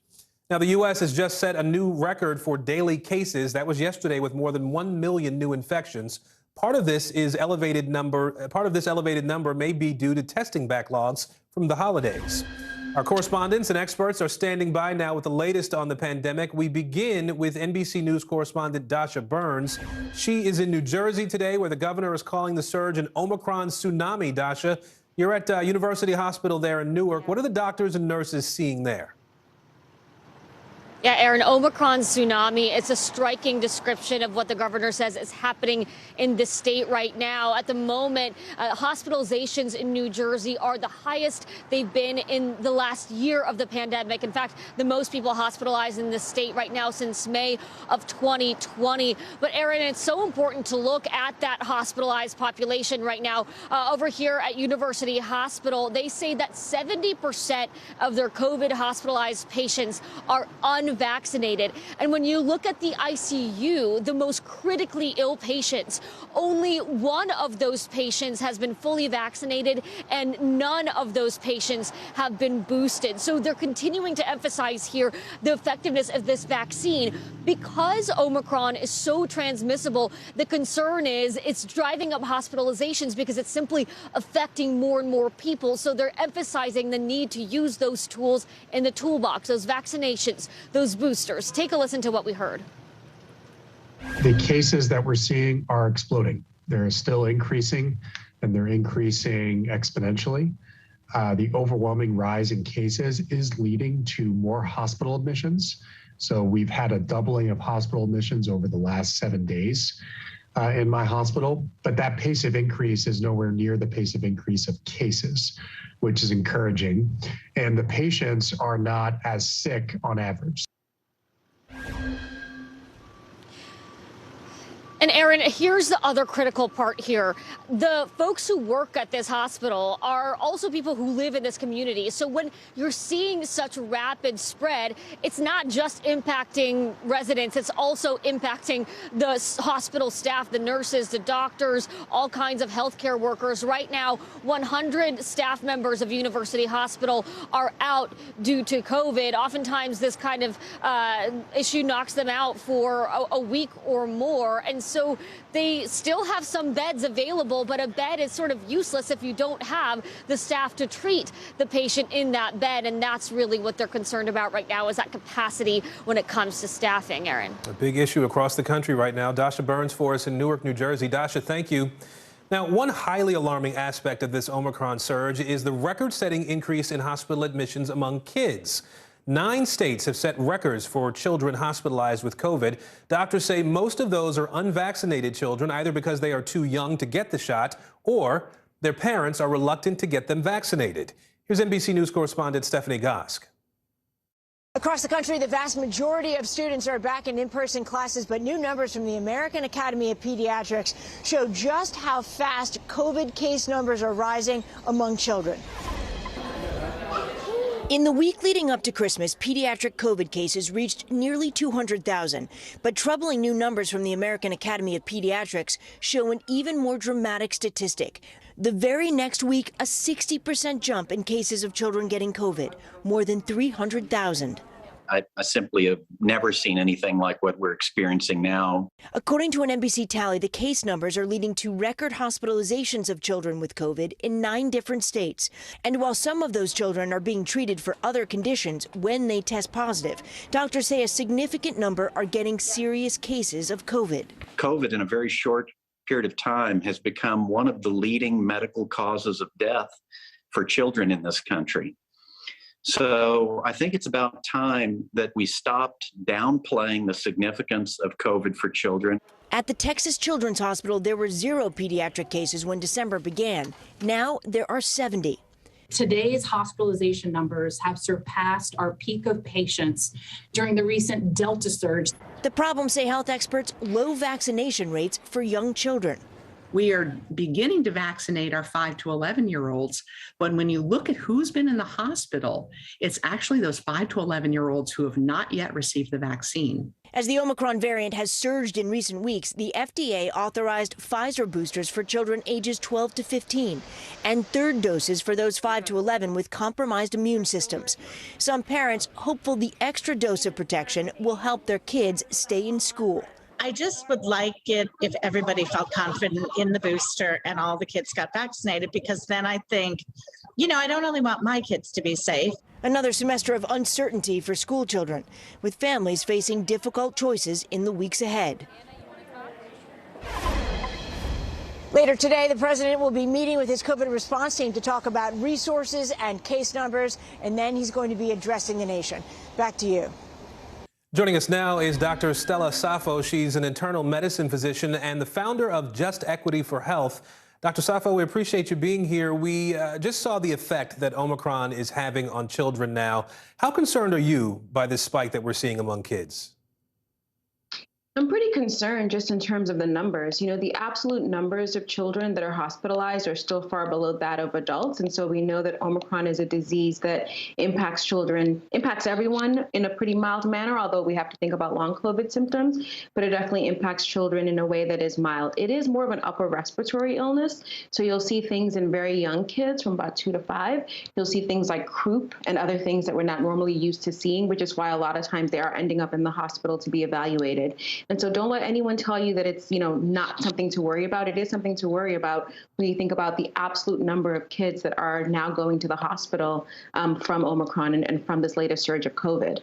Now, the U.S. has just set a new record for daily cases. That was yesterday with more than 1 million new infections. Part of this elevated number may be due to testing backlogs from the holidays. Our correspondents and experts are standing by now with the latest on the pandemic. We begin with NBC News correspondent Dasha Burns. She is in New Jersey today, where the governor is calling the surge an Omicron tsunami. Dasha, you're at University Hospital there in Newark. What are the doctors and nurses seeing there? Yeah, Aaron, Omicron tsunami, it's a striking description of what the governor says is happening in the state right now. At the moment, hospitalizations in New Jersey are the highest they've been in the last year of the pandemic. In fact, the most people hospitalized in the state right now since May of 2020. But Aaron, it's so important to look at that hospitalized population right now. Over here at University Hospital, they say that 70% of their COVID hospitalized patients are unvaccinated. And when you look at the ICU, the most critically ill patients, only one of those patients has been fully vaccinated and none of those patients have been boosted. So they're continuing to emphasize here the effectiveness of this vaccine. Because Omicron is so transmissible, the concern is it's driving up hospitalizations because it's simply affecting more and more people. So they're emphasizing the need to use those tools in the toolbox, those vaccinations, those boosters. Take a listen to what we heard. The cases that we're seeing are exploding. They're still increasing, and they're increasing exponentially. The overwhelming rise in cases is leading to more hospital admissions. So we've had a doubling of hospital admissions over the last 7 days in my hospital, but that pace of increase is nowhere near the pace of increase of cases, which is encouraging. And the patients are not as sick on average. And Aaron, here's the other critical part here. The folks who work at this hospital are also people who live in this community. So when you're seeing such rapid spread, it's not just impacting residents, it's also impacting the hospital staff, the nurses, the doctors, all kinds of healthcare workers. Right now, 100 staff members of University Hospital are out due to COVID. Oftentimes, this kind of issue knocks them out for a week or more. And so they still have some beds available, but a bed is sort of useless if you don't have the staff to treat the patient in that bed. And that's really what they're concerned about right now, is that capacity when it comes to staffing, Aaron. A big issue across the country right now. Dasha Burns for us in Newark, New Jersey. Dasha, thank you. Now, one highly alarming aspect of this Omicron surge is the record-setting increase in hospital admissions among kids. 9 states have set records for children hospitalized with COVID. Doctors say most of those are unvaccinated children, either because they are too young to get the shot or their parents are reluctant to get them vaccinated. Here's NBC News correspondent Stephanie Gosk. Across the country, the vast majority of students are back in in-person classes, but new numbers from the American Academy of Pediatrics show just how fast COVID case numbers are rising among children. In the week leading up to Christmas, pediatric COVID cases reached nearly 200,000. But troubling new numbers from the American Academy of Pediatrics show an even more dramatic statistic. The very next week, a 60% jump in cases of children getting COVID, more than 300,000. I simply have never seen anything like what we're experiencing now. According to an NBC tally, the case numbers are leading to record hospitalizations of children with COVID in 9 different states. And while some of those children are being treated for other conditions when they test positive, doctors say a significant number are getting serious cases of COVID. COVID, in a very short period of time, has become one of the leading medical causes of death for children in this country. So I think it's about time that we stopped downplaying the significance of COVID for children. At the Texas Children's Hospital, there were 0 pediatric cases when December began. Now there are 70. Today's hospitalization numbers have surpassed our peak of patients during the recent Delta surge. The problem, say health experts, low vaccination rates for young children. We are beginning to vaccinate our 5 to 11-year-olds, but when you look at who's been in the hospital, it's actually those 5 to 11-year-olds who have not yet received the vaccine. As the Omicron variant has surged in recent weeks, the FDA authorized Pfizer boosters for children ages 12 to 15 and third doses for those 5 to 11 with compromised immune systems. Some parents hopeful the extra dose of protection will help their kids stay in school. I just would like it if everybody felt confident in the booster and all the kids got vaccinated, because then I think, I don't only want my kids to be safe. Another semester of uncertainty for school children, with families facing difficult choices in the weeks ahead. Later today, the president will be meeting with his COVID response team to talk about resources and case numbers, and then he's going to be addressing the nation. Back to you. Joining us now is Dr. Stella Saffo. She's an internal medicine physician and the founder of Just Equity for Health. Dr. Saffo, we appreciate you being here. We just saw the effect that Omicron is having on children now. How concerned are you by this spike that we're seeing among kids? I'm pretty concerned just in terms of the numbers. The absolute numbers of children that are hospitalized are still far below that of adults. And so we know that Omicron is a disease that impacts children, impacts everyone in a pretty mild manner, although we have to think about long COVID symptoms, but it definitely impacts children in a way that is mild. It is more of an upper respiratory illness. So you'll see things in very young kids from about 2 to 5. You'll see things like croup and other things that we're not normally used to seeing, which is why a lot of times they are ending up in the hospital to be evaluated. And so don't let anyone tell you that it's, not something to worry about. It is something to worry about when you think about the absolute number of kids that are now going to the hospital from Omicron and from this latest surge of COVID.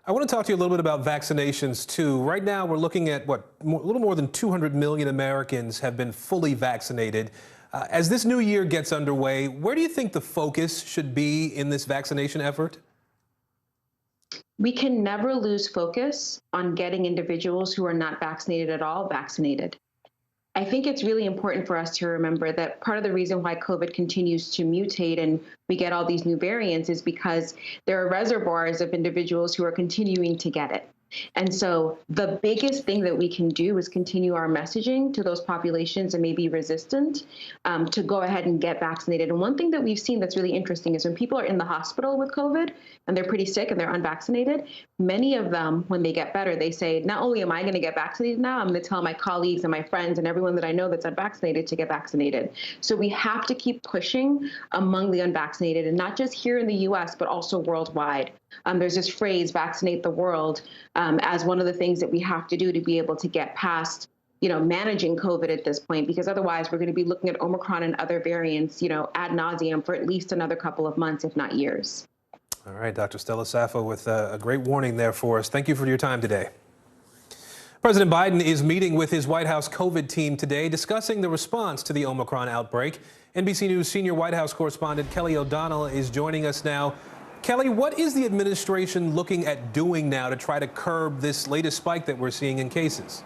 I want to talk to you a little bit about vaccinations, too. Right now, we're looking at, a little more than 200 million Americans have been fully vaccinated. As this new year gets underway, where do you think the focus should be in this vaccination effort? We can never lose focus on getting individuals who are not vaccinated at all vaccinated. I think it's really important for us to remember that part of the reason why COVID continues to mutate and we get all these new variants is because there are reservoirs of individuals who are continuing to get it. And so the biggest thing that we can do is continue our messaging to those populations that may be resistant to go ahead and get vaccinated. And one thing that we've seen that's really interesting is when people are in the hospital with COVID and they're pretty sick and they're unvaccinated, many of them, when they get better, they say, not only am I going to get vaccinated now, I'm going to tell my colleagues and my friends and everyone that I know that's unvaccinated to get vaccinated. So we have to keep pushing among the unvaccinated, and not just here in the US, but also worldwide. There's this phrase, vaccinate the world, as one of the things that we have to do to be able to get past, managing COVID at this point, because otherwise we're going to be looking at Omicron and other variants, ad nauseum for at least another couple of months, if not years. All right, Dr. Stella Saffo with a great warning there for us. Thank you for your time today. President Biden is meeting with his White House COVID team today, discussing the response to the Omicron outbreak. NBC News senior White House correspondent Kelly O'Donnell is joining us now. Kelly, what is the administration looking at doing now to try to curb this latest spike that we're seeing in cases?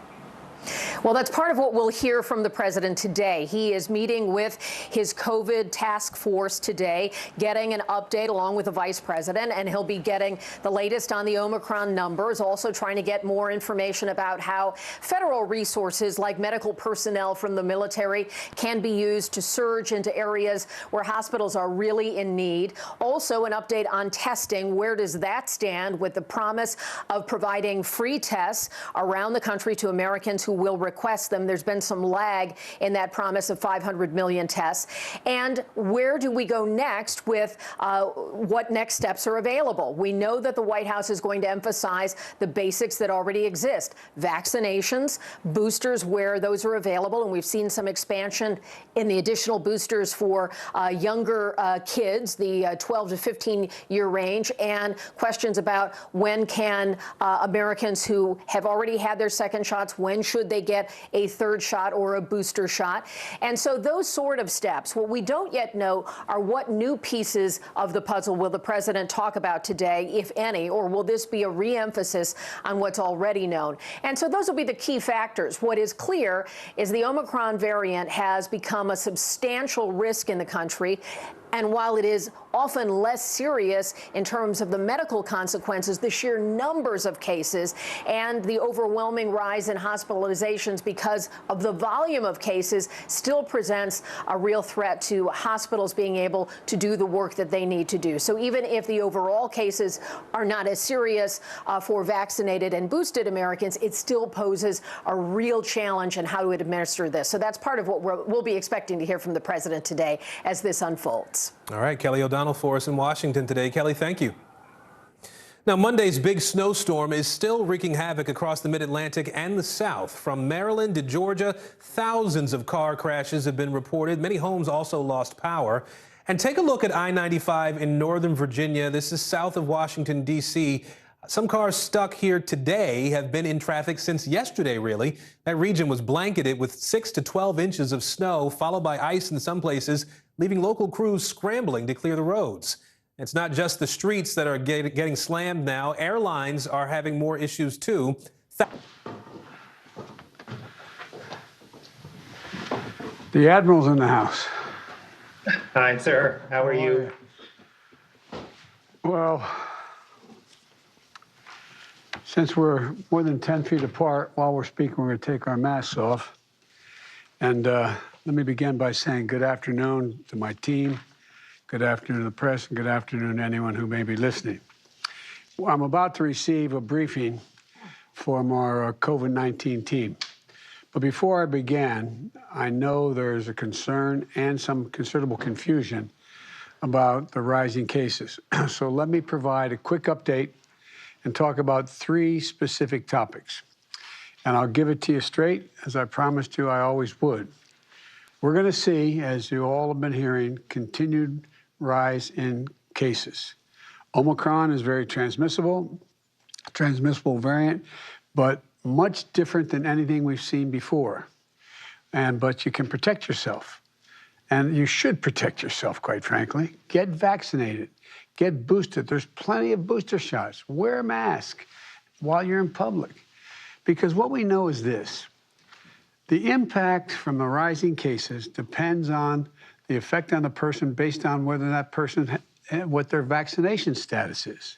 Well, that's part of what we'll hear from the president today. He is meeting with his COVID task force today, getting an update along with the vice president, and he'll be getting the latest on the Omicron numbers, also trying to get more information about how federal resources like medical personnel from the military can be used to surge into areas where hospitals are really in need. Also, an update on testing. Where does that stand with the promise of providing free tests around the country to Americans who will request them? There's been some lag in that promise of 500 million tests. And where do we go next with what next steps are available? We know that the White House is going to emphasize the basics that already exist: vaccinations, boosters where those are available, and we've seen some expansion in the additional boosters for younger kids, the 12 to 15 year range, and questions about when can Americans who have already had their second shots, when should they get a third shot or a booster shot? And so those sort of steps. What we don't yet know are what new pieces of the puzzle will the president talk about today, if any, or will this be a re-emphasis on what's already known? And so those will be the key factors. What is clear is the Omicron variant has become a substantial risk in the country. And while it is often less serious in terms of the medical consequences, the sheer numbers of cases and the overwhelming rise in hospitalizations because of the volume of cases still presents a real threat to hospitals being able to do the work that they need to do. So even if the overall cases are not as serious for vaccinated and boosted Americans, it still poses a real challenge in how to administer this. So that's part of what we'll be expecting to hear from the president today as this unfolds. All right, Kelly O'Donnell for us in Washington today. Kelly, thank you. Now, Monday's big snowstorm is still wreaking havoc across the mid-Atlantic and the South. From Maryland to Georgia, thousands of car crashes have been reported. Many homes also lost power. And take a look at I-95 in Northern Virginia. This is south of Washington, D.C. Some cars stuck here today have been in traffic since yesterday, really. That region was blanketed with 6 to 12 inches of snow, followed by ice in some places, leaving local crews scrambling to clear the roads. It's not just the streets that are getting slammed now. Airlines are having more issues, too. The Admiral's in the house. Hi, sir. How are you? Well, since we're more than 10 feet apart while we're speaking, we're going to take our masks off. And let me begin by saying good afternoon to my team, good afternoon to the press, and good afternoon to anyone who may be listening. Well, I'm about to receive a briefing from our COVID-19 team. But before I begin, I know there's a concern and some considerable confusion about the rising cases. So let me provide a quick update and talk about 3 specific topics. And I'll give it to you straight, as I promised you I always would. We're going to see, as you all have been hearing, continued rise in cases. Omicron is very transmissible variant, but much different than anything we've seen before. But you can protect yourself. And you should protect yourself, quite frankly. Get vaccinated. Get boosted. There's plenty of booster shots. Wear a mask while you're in public. Because what we know is this. The impact from the rising cases depends on the effect on the person based on whether that person, what their vaccination status is.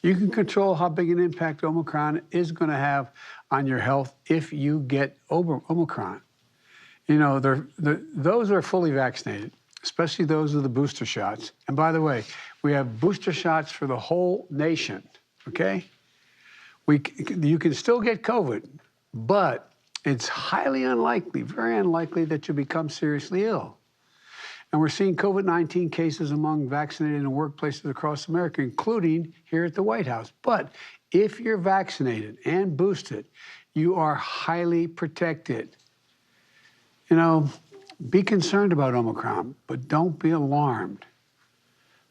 You can control how big an impact Omicron is going to have on your health if you get Omicron. You know, those are fully vaccinated, especially those with the booster shots. And by the way, we have booster shots for the whole nation, okay? You can still get COVID, but it's highly unlikely, very unlikely that you become seriously ill. And we're seeing COVID-19 cases among vaccinated in workplaces across America, including here at the White House. But if you're vaccinated and boosted, you are highly protected. You know, be concerned about Omicron, but don't be alarmed.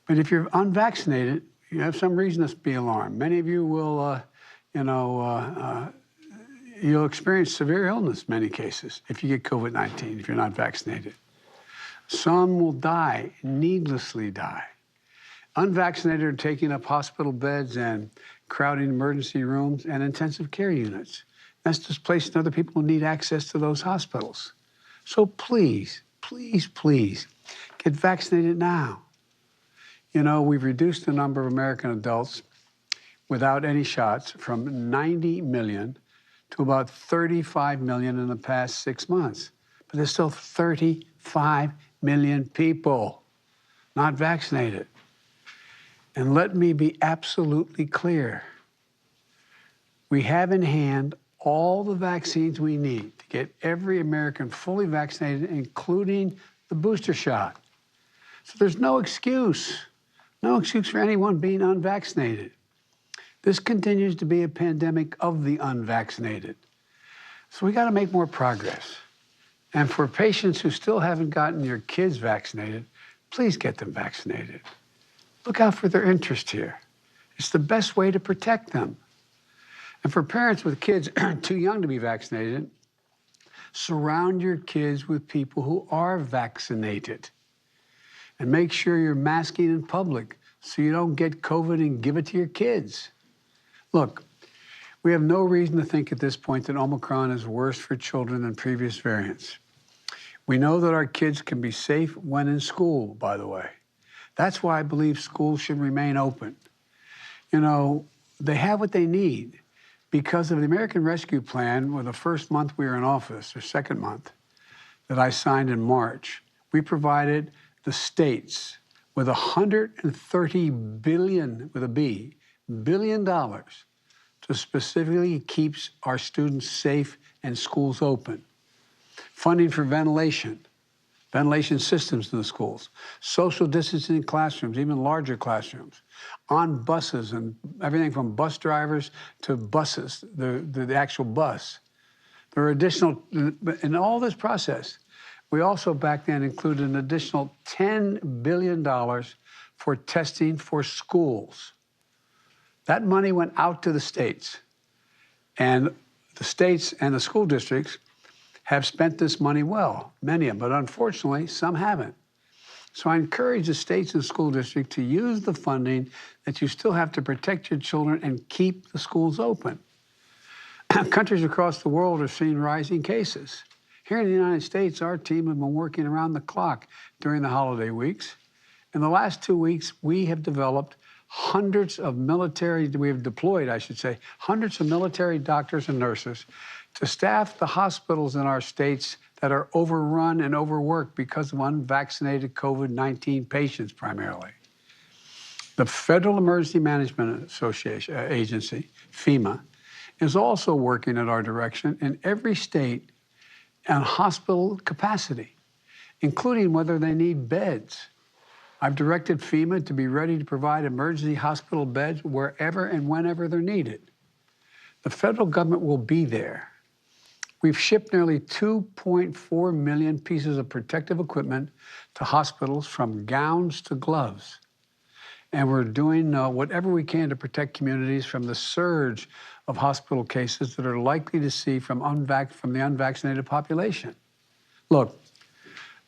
But if you're unvaccinated, you have some reason to be alarmed. Many of you will, you'll experience severe illness in many cases if you get COVID-19, if you're not vaccinated. Some will die, needlessly die. Unvaccinated are taking up hospital beds and crowding emergency rooms and intensive care units. That's displacing other people who need access to those hospitals. So please, please, please, get vaccinated now. You know, we've reduced the number of American adults without any shots from 90 million to about 35 million in the past 6 months. But there's still 35 million people not vaccinated. And let me be absolutely clear. We have in hand all the vaccines we need to get every American fully vaccinated, including the booster shot. So there's no excuse for anyone being unvaccinated. This continues to be a pandemic of the unvaccinated. So we got to make more progress. And for patients who still haven't gotten your kids vaccinated, please get them vaccinated. Look out for their interest here. It's the best way to protect them. And for parents with kids too young to be vaccinated, surround your kids with people who are vaccinated. And make sure you're masking in public so you don't get COVID and give it to your kids. Look, we have no reason to think at this point that Omicron is worse for children than previous variants. We know that our kids can be safe when in school, by the way. That's why I believe schools should remain open. You know, they have what they need because of the American Rescue Plan. With the first month we were in office, or second month, that I signed in March, we provided the states with $130 billion, with a B, billion dollars to specifically keep our students safe and schools open. Funding for ventilation systems in the schools, social distancing in classrooms, even larger classrooms, on buses and everything from bus drivers to buses, the actual bus. There are additional, in all this process, we also back then included an additional $10 billion for testing for schools. That money went out to the states, and the states and the school districts have spent this money well, many of them, but unfortunately, some haven't. So I encourage the states and school districts to use the funding that you still have to protect your children and keep the schools open. Countries across the world are seeing rising cases. Here in the United States, our team has been working around the clock during the holiday weeks. In the last 2 weeks, we have developed hundreds of deployed, I should say, hundreds of military doctors and nurses to staff the hospitals in our states that are overrun and overworked because of unvaccinated COVID-19 patients primarily. The Federal Emergency Management Agency, FEMA, is also working at our direction in every state on hospital capacity, including whether they need beds. I've directed FEMA to be ready to provide emergency hospital beds wherever and whenever they're needed. The federal government will be there. We've shipped nearly 2.4 million pieces of protective equipment to hospitals, from gowns to gloves. And we're doing whatever we can to protect communities from the surge of hospital cases that are likely to see from the unvaccinated population. Look,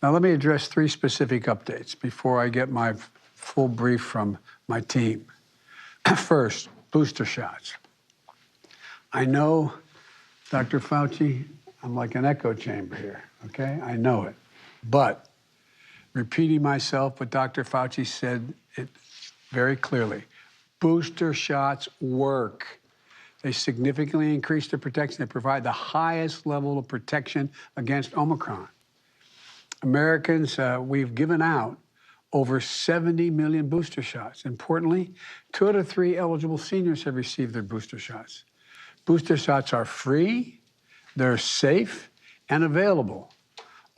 now let me address 3 specific updates before I get my full brief from my team. First, booster shots. I know, Dr. Fauci, I'm like an echo chamber here, okay? I know it. But repeating myself, but Dr. Fauci said it very clearly. Booster shots work. They significantly increase the protection. They provide the highest level of protection against Omicron. Americans, we've given out over 70 million booster shots. Importantly, 2 out of 3 eligible seniors have received their booster shots. Booster shots are free, they're safe, and available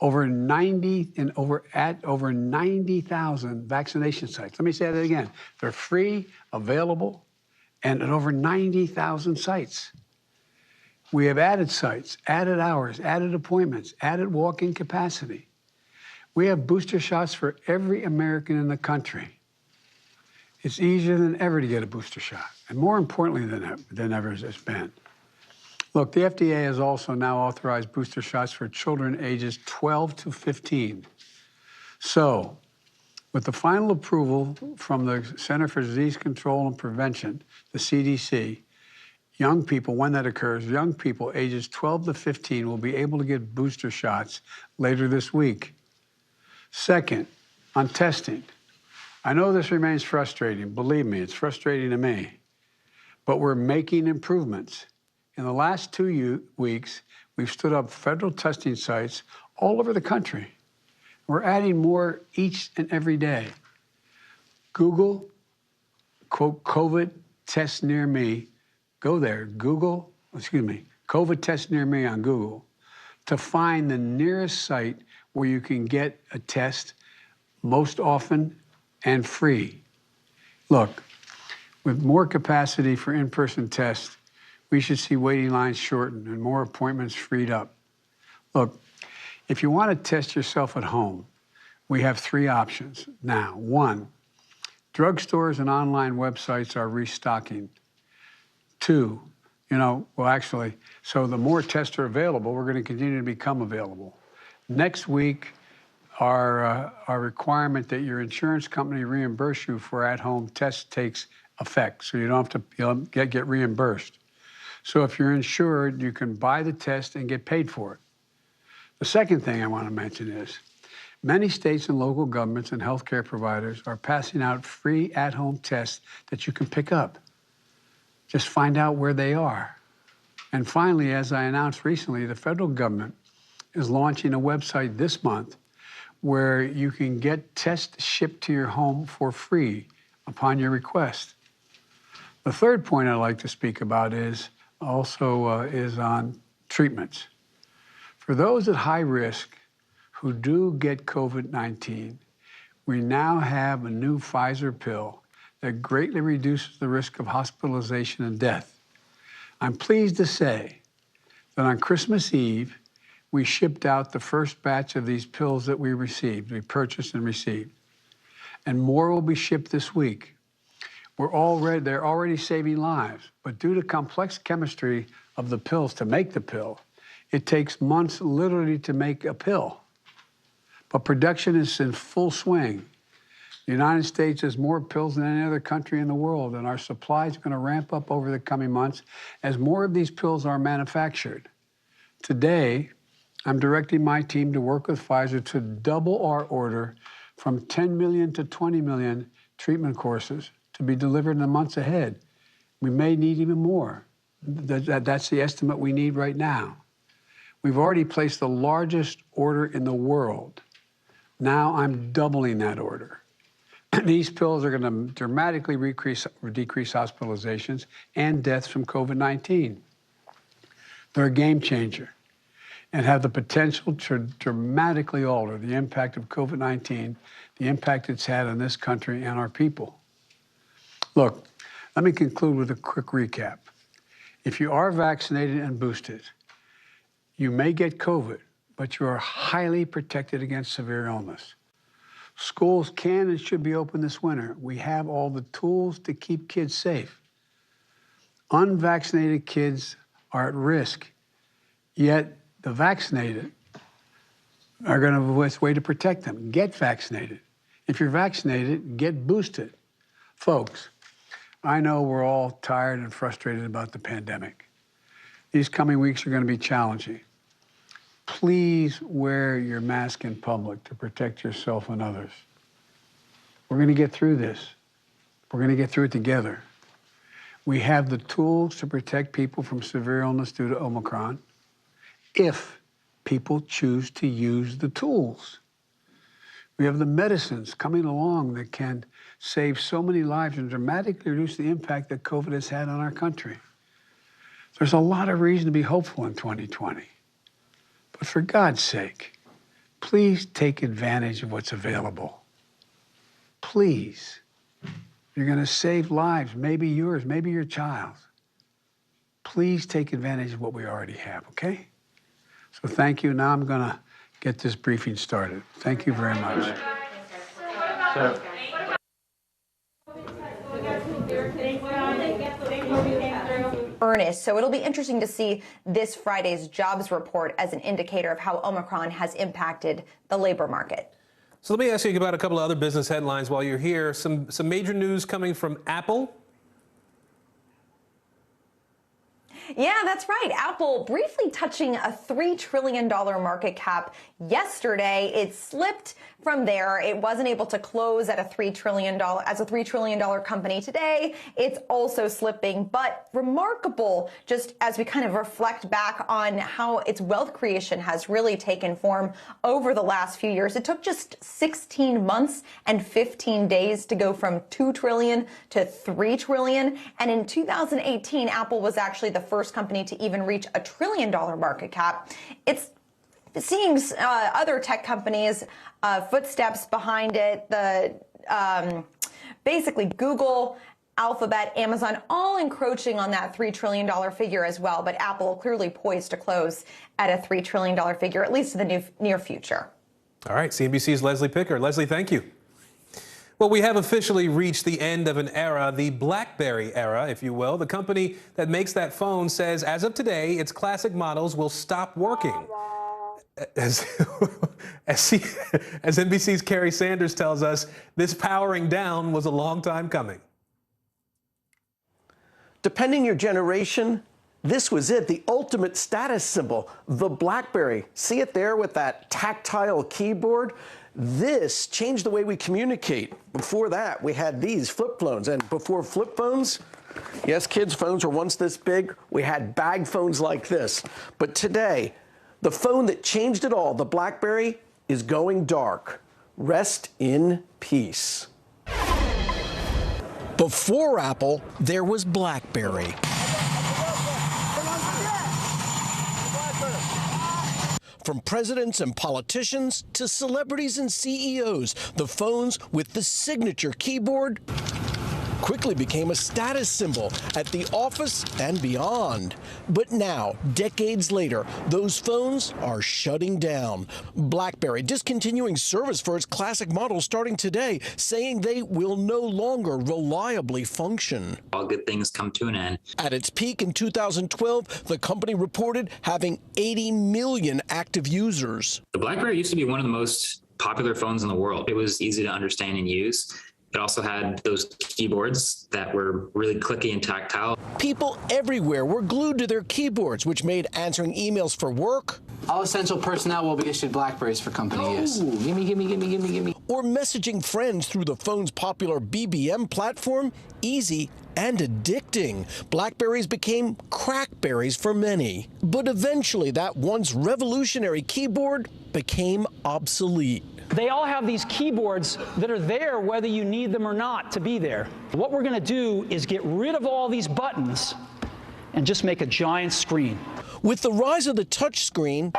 at over 90,000 vaccination sites. Let me say that again. They're free, available, and at over 90,000 sites. We have added sites, added hours, added appointments, added walk-in capacity. We have booster shots for every American in the country. It's easier than ever to get a booster shot, and more importantly than ever it's been. Look, the FDA has also now authorized booster shots for children ages 12 to 15. So, with the final approval from the Center for Disease Control and Prevention, the CDC, young people, when that occurs, young people ages 12 to 15 will be able to get booster shots later this week. Second, on testing. I know this remains frustrating. Believe me, it's frustrating to me. But we're making improvements. In the last 2 weeks, we've stood up federal testing sites all over the country. We're adding more each and every day. Google, quote, COVID test near me. Go there, COVID test near me on Google to find the nearest site where you can get a test most often and free. Look, with more capacity for in-person tests, we should see waiting lines shortened and more appointments freed up. Look, if you want to test yourself at home, we have 3 options now. 1, drugstores and online websites are restocking. 2, so the more tests are available, we're going to continue to become available. Next week, our requirement that your insurance company reimburse you for at-home tests takes effect, so you don't have to get reimbursed. So if you're insured, you can buy the test and get paid for it. The second thing I want to mention is many states and local governments and healthcare providers are passing out free at-home tests that you can pick up. Just find out where they are. And finally, as I announced recently, the federal government is launching a website this month where you can get tests shipped to your home for free upon your request. The third point I'd like to speak about is on treatments. For those at high risk who do get COVID-19, we now have a new Pfizer pill that greatly reduces the risk of hospitalization and death. I'm pleased to say that on Christmas Eve, we shipped out the first batch of these pills that we purchased and received. And more will be shipped this week. They're already saving lives, but due to complex chemistry of the pills to make the pill, it takes months literally to make a pill. But production is in full swing. The United States has more pills than any other country in the world, and our supply is going to ramp up over the coming months as more of these pills are manufactured. Today, I'm directing my team to work with Pfizer to double our order from 10 million to 20 million treatment courses to be delivered in the months ahead. We may need even more. That's the estimate we need right now. We've already placed the largest order in the world. Now I'm doubling that order. These pills are going to dramatically decrease hospitalizations and deaths from COVID-19. They're a game changer and have the potential to dramatically alter the impact of COVID-19, the impact it's had on this country and our people. Look, let me conclude with a quick recap. If you are vaccinated and boosted, you may get COVID, but you are highly protected against severe illness. Schools can and should be open this winter. We have all the tools to keep kids safe. Unvaccinated kids are at risk, yet the vaccinated are going to have a way to protect them. Get vaccinated. If you're vaccinated, get boosted. Folks, I know we're all tired and frustrated about the pandemic. These coming weeks are going to be challenging. Please wear your mask in public to protect yourself and others. We're going to get through this. We're going to get through it together. We have the tools to protect people from severe illness due to Omicron if people choose to use the tools. We have the medicines coming along that can save so many lives and dramatically reduce the impact that COVID has had on our country. There's a lot of reason to be hopeful in 2020. But for God's sake, please take advantage of what's available. Please. You're going to save lives, maybe yours, maybe your child's. Please take advantage of what we already have, okay? So thank you. Now I'm going to get this briefing started. Thank you very much. Ernest, so it'll be interesting to see this Friday's jobs report as an indicator of how Omicron has impacted the labor market. So let me ask you about a couple of other business headlines while you're here. Some major news coming from Apple. Yeah, that's right. Apple briefly touching a $3 trillion market cap yesterday. It slipped from there. It wasn't able to close at a $3 trillion company today. It's also slipping, but remarkable just as we kind of reflect back on how its wealth creation has really taken form over the last few years. It took just 16 months and 15 days to go from $2 trillion to $3 trillion. And in 2018, Apple was actually the first company to even reach a $1 trillion market cap. It's seeing other tech companies footsteps behind it. Basically Google, Alphabet, Amazon, all encroaching on that $3 trillion figure as well. But Apple clearly poised to close at a $3 trillion figure, at least in the near future. All right, CNBC's Leslie Picker. Leslie, thank you. Well, we have officially reached the end of an era, the BlackBerry era, if you will. The company that makes that phone says as of today, its classic models will stop working. As NBC's Kerry Sanders tells us, this powering down was a long time coming. Depending your generation, this was it, the ultimate status symbol, the BlackBerry. See it there with that tactile keyboard? This changed the way we communicate. Before that, we had these flip phones, and before flip phones, yes, kids' phones were once this big. We had bag phones like this. But today, the phone that changed it all, the BlackBerry, is going dark. Rest in peace. Before Apple, there was BlackBerry. From presidents and politicians to celebrities and CEOs, the phones with the signature keyboard quickly became a status symbol at the office and beyond. But now, decades later, those phones are shutting down. BlackBerry discontinuing service for its classic models starting today, saying they will no longer reliably function. All good things come to an end. At its peak in 2012, the company reported having 80 million active users. The BlackBerry used to be one of the most popular phones in the world. It was easy to understand and use. It also had those keyboards that were really clicky and tactile. People everywhere were glued to their keyboards, which made answering emails for work. All essential personnel will be issued BlackBerries for company use. Gimme. Or messaging friends through the phone's popular BBM platform, easy and addicting. BlackBerries became crackberries for many. But eventually, that once revolutionary keyboard became obsolete. They all have these keyboards that are there whether you need them or not to be there. What we're going to do is get rid of all these buttons and just make a giant screen. With the rise of the touchscreen,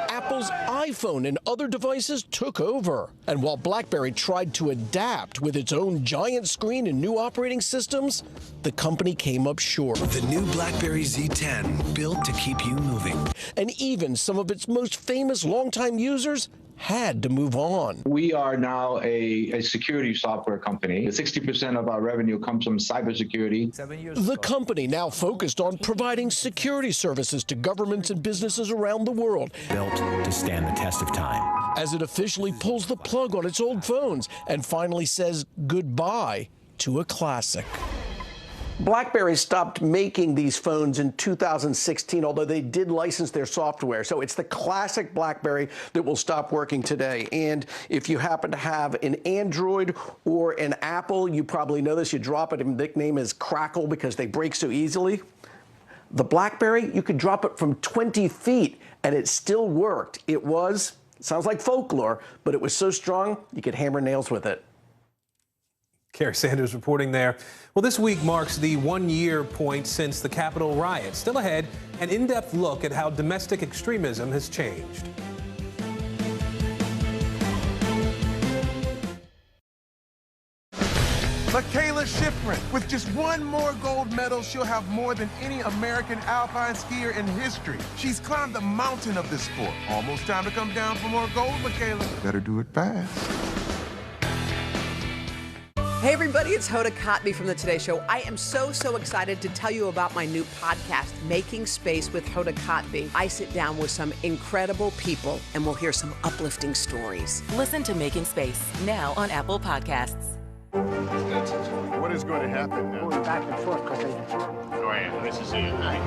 Apple's iPhone and other devices took over. And while BlackBerry tried to adapt with its own giant screen and new operating systems, the company came up short. The new BlackBerry Z10, built to keep you moving. And even some of its most famous longtime users had to move on. We are now a security software company. 60% of our revenue comes from cybersecurity. The company now focused on providing security services to governments and businesses around the world. Built to stand the test of time. As it officially pulls the plug on its old phones and finally says goodbye to a classic. BlackBerry stopped making these phones in 2016, although they did license their software. So it's the classic BlackBerry that will stop working today. And if you happen to have an Android or an Apple, you probably know this. You drop it, and the nickname is Crackle because they break so easily. The BlackBerry, you could drop it from 20 feet and it still worked. It sounds like folklore, but it was so strong you could hammer nails with it. Kerry Sanders reporting there. Well, this week marks the 1-year point since the Capitol riot. Still ahead, an in-depth look at how domestic extremism has changed. Mikaela Shiffrin. With just one more gold medal, she'll have more than any American alpine skier in history. She's climbed the mountain of this sport. Almost time to come down for more gold, Mikaela. Better do it fast. Hey everybody, it's Hoda Kotb from the Today Show. I am so excited to tell you about my new podcast, Making Space with Hoda Kotb. I sit down with some incredible people and we'll hear some uplifting stories. Listen to Making Space now on Apple Podcasts. What is going to happen now? Going back and forth because they. Oh, yeah, this is it, right?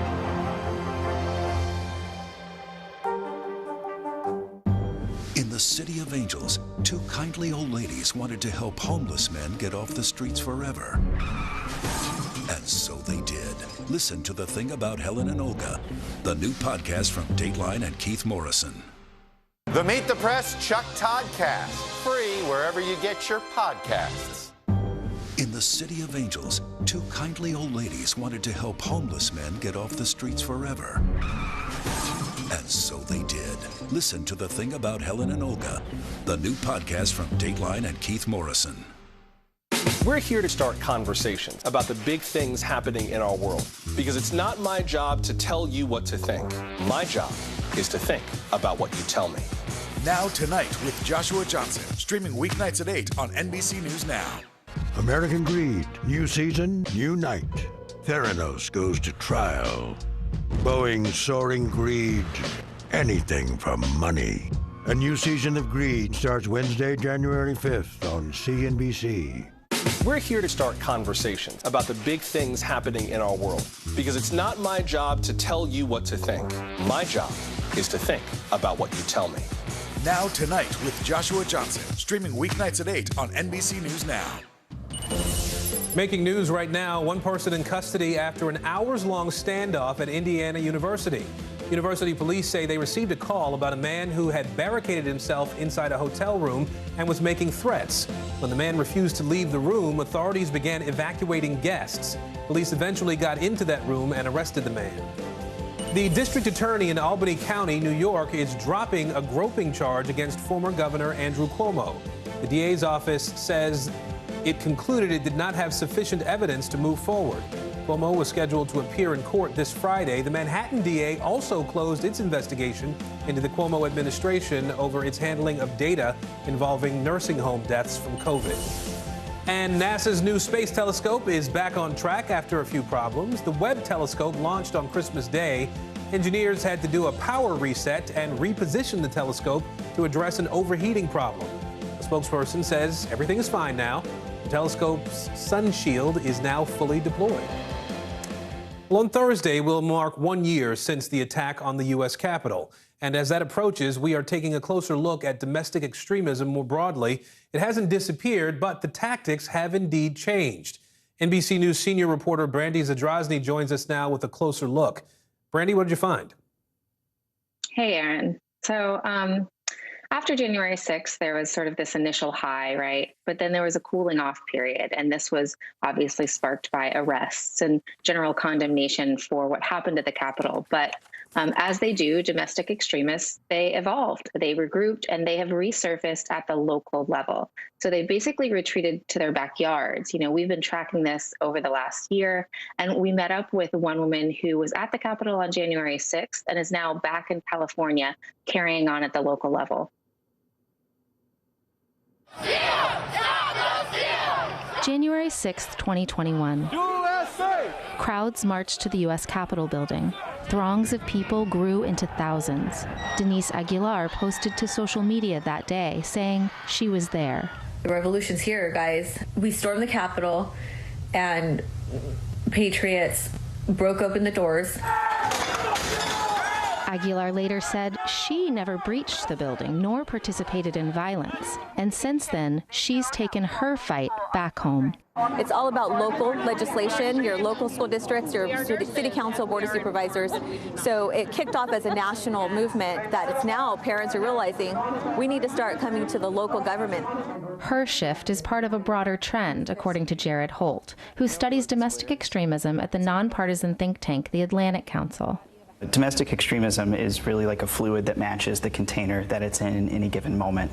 In the City of Angels, two kindly old ladies wanted to help homeless men get off the streets forever. And so they did. Listen to The Thing About Helen and Olga, the new podcast from Dateline and Keith Morrison. The Meet the Press Chuck Toddcast, free wherever you get your podcasts. In the City of Angels, two kindly old ladies wanted to help homeless men get off the streets forever. And so they did. Listen to The Thing About Helen and Olga, the new podcast from Dateline and Keith Morrison. We're here to start conversations about the big things happening in our world, because it's not my job to tell you what to think. My job is to think about what you tell me. Now Tonight with Joshua Johnson, streaming weeknights at 8 on NBC News Now. American Greed, new season, new night. Theranos goes to trial. Boeing's soaring greed, anything for money. A new season of Greed starts Wednesday, January 5th on CNBC. We're here to start conversations about the big things happening in our world, because it's not my job to tell you what to think. My job is to think about what you tell me. Now Tonight with Joshua Johnson, streaming weeknights at 8 on NBC News Now. Making news right now, one person in custody after an hours-long standoff at Indiana University. University police say they received a call about a man who had barricaded himself inside a hotel room and was making threats. When the man refused to leave the room, authorities began evacuating guests. Police eventually got into that room and arrested the man. The district attorney in Albany County, New York, is dropping a groping charge against former Governor Andrew Cuomo. The DA's office says it concluded it did not have sufficient evidence to move forward. Cuomo was scheduled to appear in court this Friday. The Manhattan DA also closed its investigation into the Cuomo administration over its handling of data involving nursing home deaths from COVID. And NASA's new space telescope is back on track after a few problems. The Webb telescope launched on Christmas Day. Engineers had to do a power reset and reposition the telescope to address an overheating problem. A spokesperson says everything is fine now. The telescope's sun shield is now fully deployed. Well, on Thursday will mark 1 year since the attack on the U.S. Capitol. And as that approaches, we are taking a closer look at domestic extremism more broadly. It hasn't disappeared, but the tactics have indeed changed. NBC News senior reporter Brandy Zadrozny joins us now with a closer look. Brandy, what did you find? Hey, Aaron. So after January 6th, there was sort of this initial high, right? But then there was a cooling off period, and this was obviously sparked by arrests and general condemnation for what happened at the Capitol. But as they do, domestic extremists, they evolved, they regrouped, and they have resurfaced at the local level. So they basically retreated to their backyards. You know, we've been tracking this over the last year, and we met up with one woman who was at the Capitol on January 6th and is now back in California carrying on at the local level. January 6th, 2021. USA! Crowds marched to the U.S. Capitol building. Throngs of people grew into thousands. Denise Aguilar posted to social media that day, saying she was there. The revolution's here, guys. We stormed the Capitol, and patriots broke open the doors. Aguilar later said she never breached the building nor participated in violence. And since then, she's taken her fight back home. It's all about local legislation, your local school districts, your city council, board of supervisors. So it kicked off as a national movement that it's now parents are realizing we need to start coming to the local government. Her shift is part of a broader trend, according to Jared Holt, who studies domestic extremism at the nonpartisan think tank, the Atlantic Council. Domestic extremism is really like a fluid that matches the container that it's in any given moment.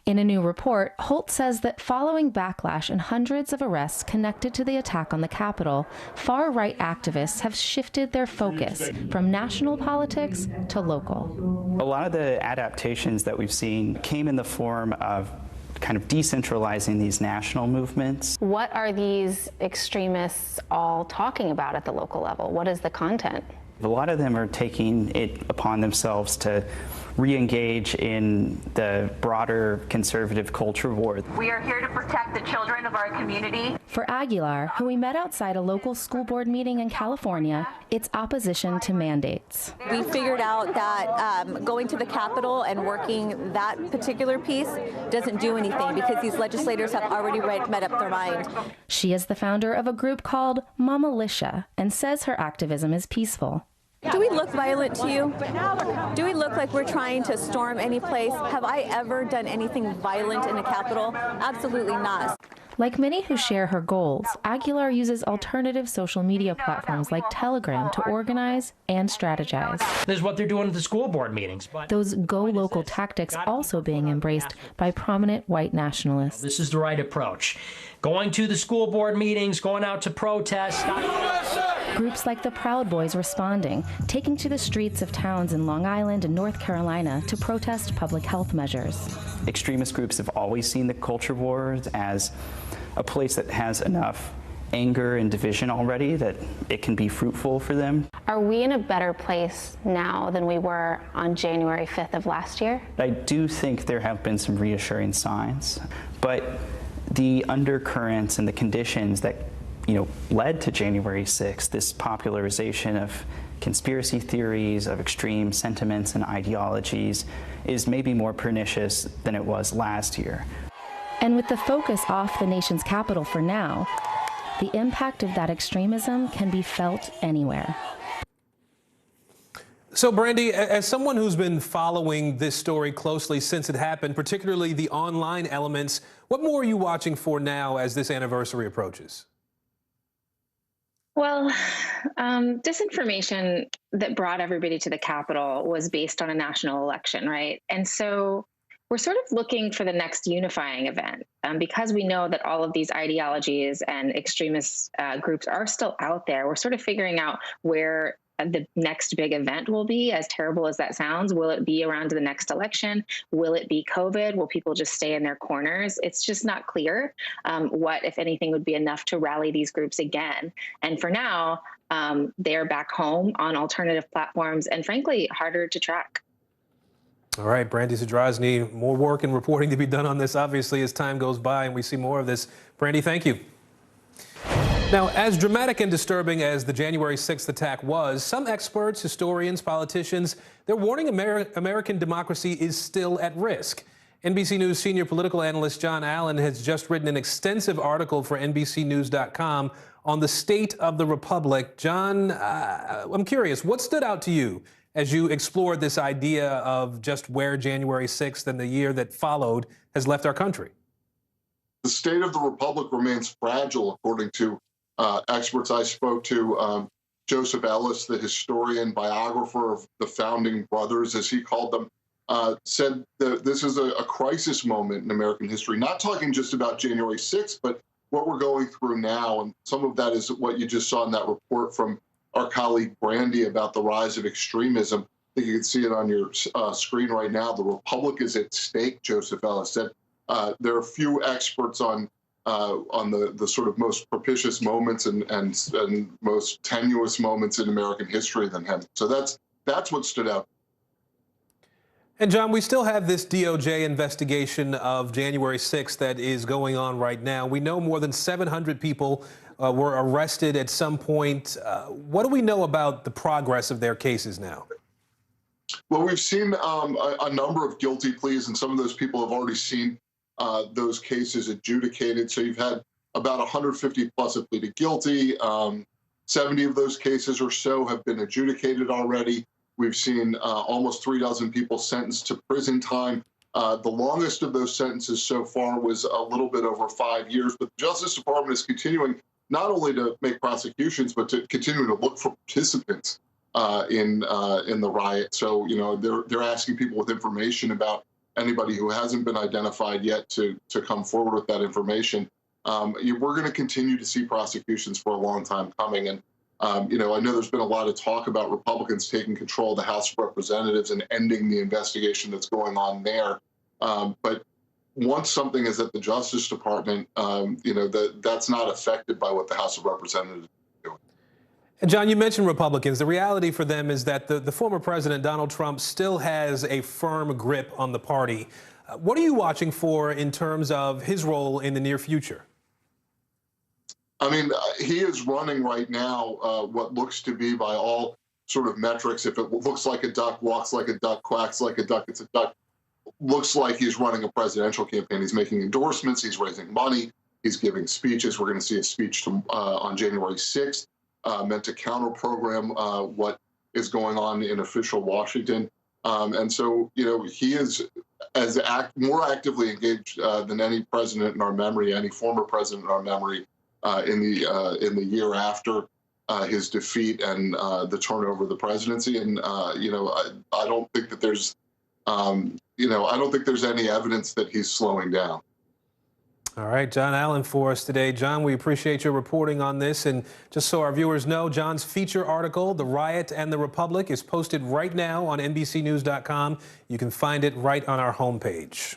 In a new report, Holt says that following backlash and hundreds of arrests connected to the attack on the Capitol, far-right activists have shifted their focus from national politics to local. A lot of the adaptations that we've seen came in the form of kind of decentralizing these national movements. What are these extremists all talking about at the local level? What is the content? A lot of them are taking it upon themselves to re-engage in the broader conservative culture war. We are here to protect the children of our community. For Aguilar, who we met outside a local school board meeting in California, it's opposition to mandates. We figured out that going to the Capitol and working that particular piece doesn't do anything because these legislators have already made up their mind. She is the founder of a group called Mamalitia and says her activism is peaceful. Do we look violent to you? Do we look like we're trying to storm any place? Have I ever done anything violent in the Capitol? Absolutely not. Like many who share her goals, Aguilar uses alternative social media platforms like Telegram to organize and strategize. This is what they're doing at the school board meetings. Those go local tactics also being embraced by prominent white nationalists. This is the right approach. Going to the school board meetings, going out to protest. Groups like the Proud Boys responding, taking to the streets of towns in Long Island and North Carolina to protest public health measures. Extremist groups have always seen the culture wars as a place that has enough anger and division already that it can be fruitful for them. Are we in a better place now than we were on January 5th of last year? I do think there have been some reassuring signs, but the undercurrents and the conditions that led to January 6th, this popularization of conspiracy theories, of extreme sentiments and ideologies, is maybe more pernicious than it was last year. And with the focus off the nation's capital for now, the impact of that extremism can be felt anywhere. So, Brandy, as someone who's been following this story closely since it happened, particularly the online elements, what more are you watching for now as this anniversary approaches? Well, disinformation that brought everybody to the Capitol was based on a national election, right? And so we're sort of looking for the next unifying event because we know that all of these ideologies and extremist groups are still out there. We're sort of figuring out where the next big event will be, as terrible as that sounds. Will it be around the next election? Will it be COVID? Will people just stay in their corners? It's just not clear what, if anything, would be enough to rally these groups again. And for now, they're back home on alternative platforms and, frankly, harder to track. All right, Brandy Zadrozny, more work and reporting to be done on this, obviously, as time goes by and we see more of this. Brandy, thank you. Now, as dramatic and disturbing as the January 6th attack was, some experts, historians, politicians, they're warning American democracy is still at risk. NBC News senior political analyst John Allen has just written an extensive article for NBCnews.com on the state of the republic. John, I'm curious, what stood out to you as you explored this idea of just where January 6th and the year that followed has left our country? The state of the republic remains fragile, according to experts I spoke to. Joseph Ellis, the historian, biographer of the founding brothers, as he called them, said that this is a crisis moment in American history, not talking just about January 6th, but what we're going through now. And some of that is what you just saw in that report from our colleague Brandy about the rise of extremism. I think you can see it on your screen right now. The republic is at stake, Joseph Ellis said. There are few experts on the sort of most propitious moments and most tenuous moments in American history than him. So that's what stood out. And John, we still have this DOJ investigation of January 6th that is going on right now. We know more than 700 people were arrested at some point. What do we know about the progress of their cases now? Well, we've seen a number of guilty pleas, and some of those people have already seen those cases adjudicated. So you've had about 150 plus have pleaded guilty. 70 of those cases or so have been adjudicated already. We've seen almost 36 people sentenced to prison time. The longest of those sentences so far was a little bit over 5 years. But the Justice Department is continuing not only to make prosecutions, but to continue to look for participants in the riot. So, you know, they're asking people with information about anybody who hasn't been identified yet to come forward with that information. We're going to continue to see prosecutions for a long time coming. And, you know, I know there's been a lot of talk about Republicans taking control of the House of Representatives and ending the investigation that's going on there. But once something is at the Justice Department, you know, that's not affected by what the House of Representatives is doing. And John, you mentioned Republicans. The reality for them is that the former president, Donald Trump, still has a firm grip on the party. What are you watching for in terms of his role in the near future? I mean, he is running right now what looks to be, by all sort of metrics, if it looks like a duck, walks like a duck, quacks like a duck, it's a duck, looks like he's running a presidential campaign. He's making endorsements, he's raising money, he's giving speeches. We're going to see a speech on January 6th meant to counter-program what is going on in official Washington. And so, you know, he is more actively engaged than any president in our memory, any former president in our memory in the year after his defeat and the turnover of the presidency. And, you know, I don't think that there's, you know, I don't think there's any evidence that he's slowing down. All right, John Allen for us today. John, we appreciate your reporting on this. And just so our viewers know, John's feature article, The Riot and the Republic, is posted right now on NBCnews.com. You can find it right on our homepage.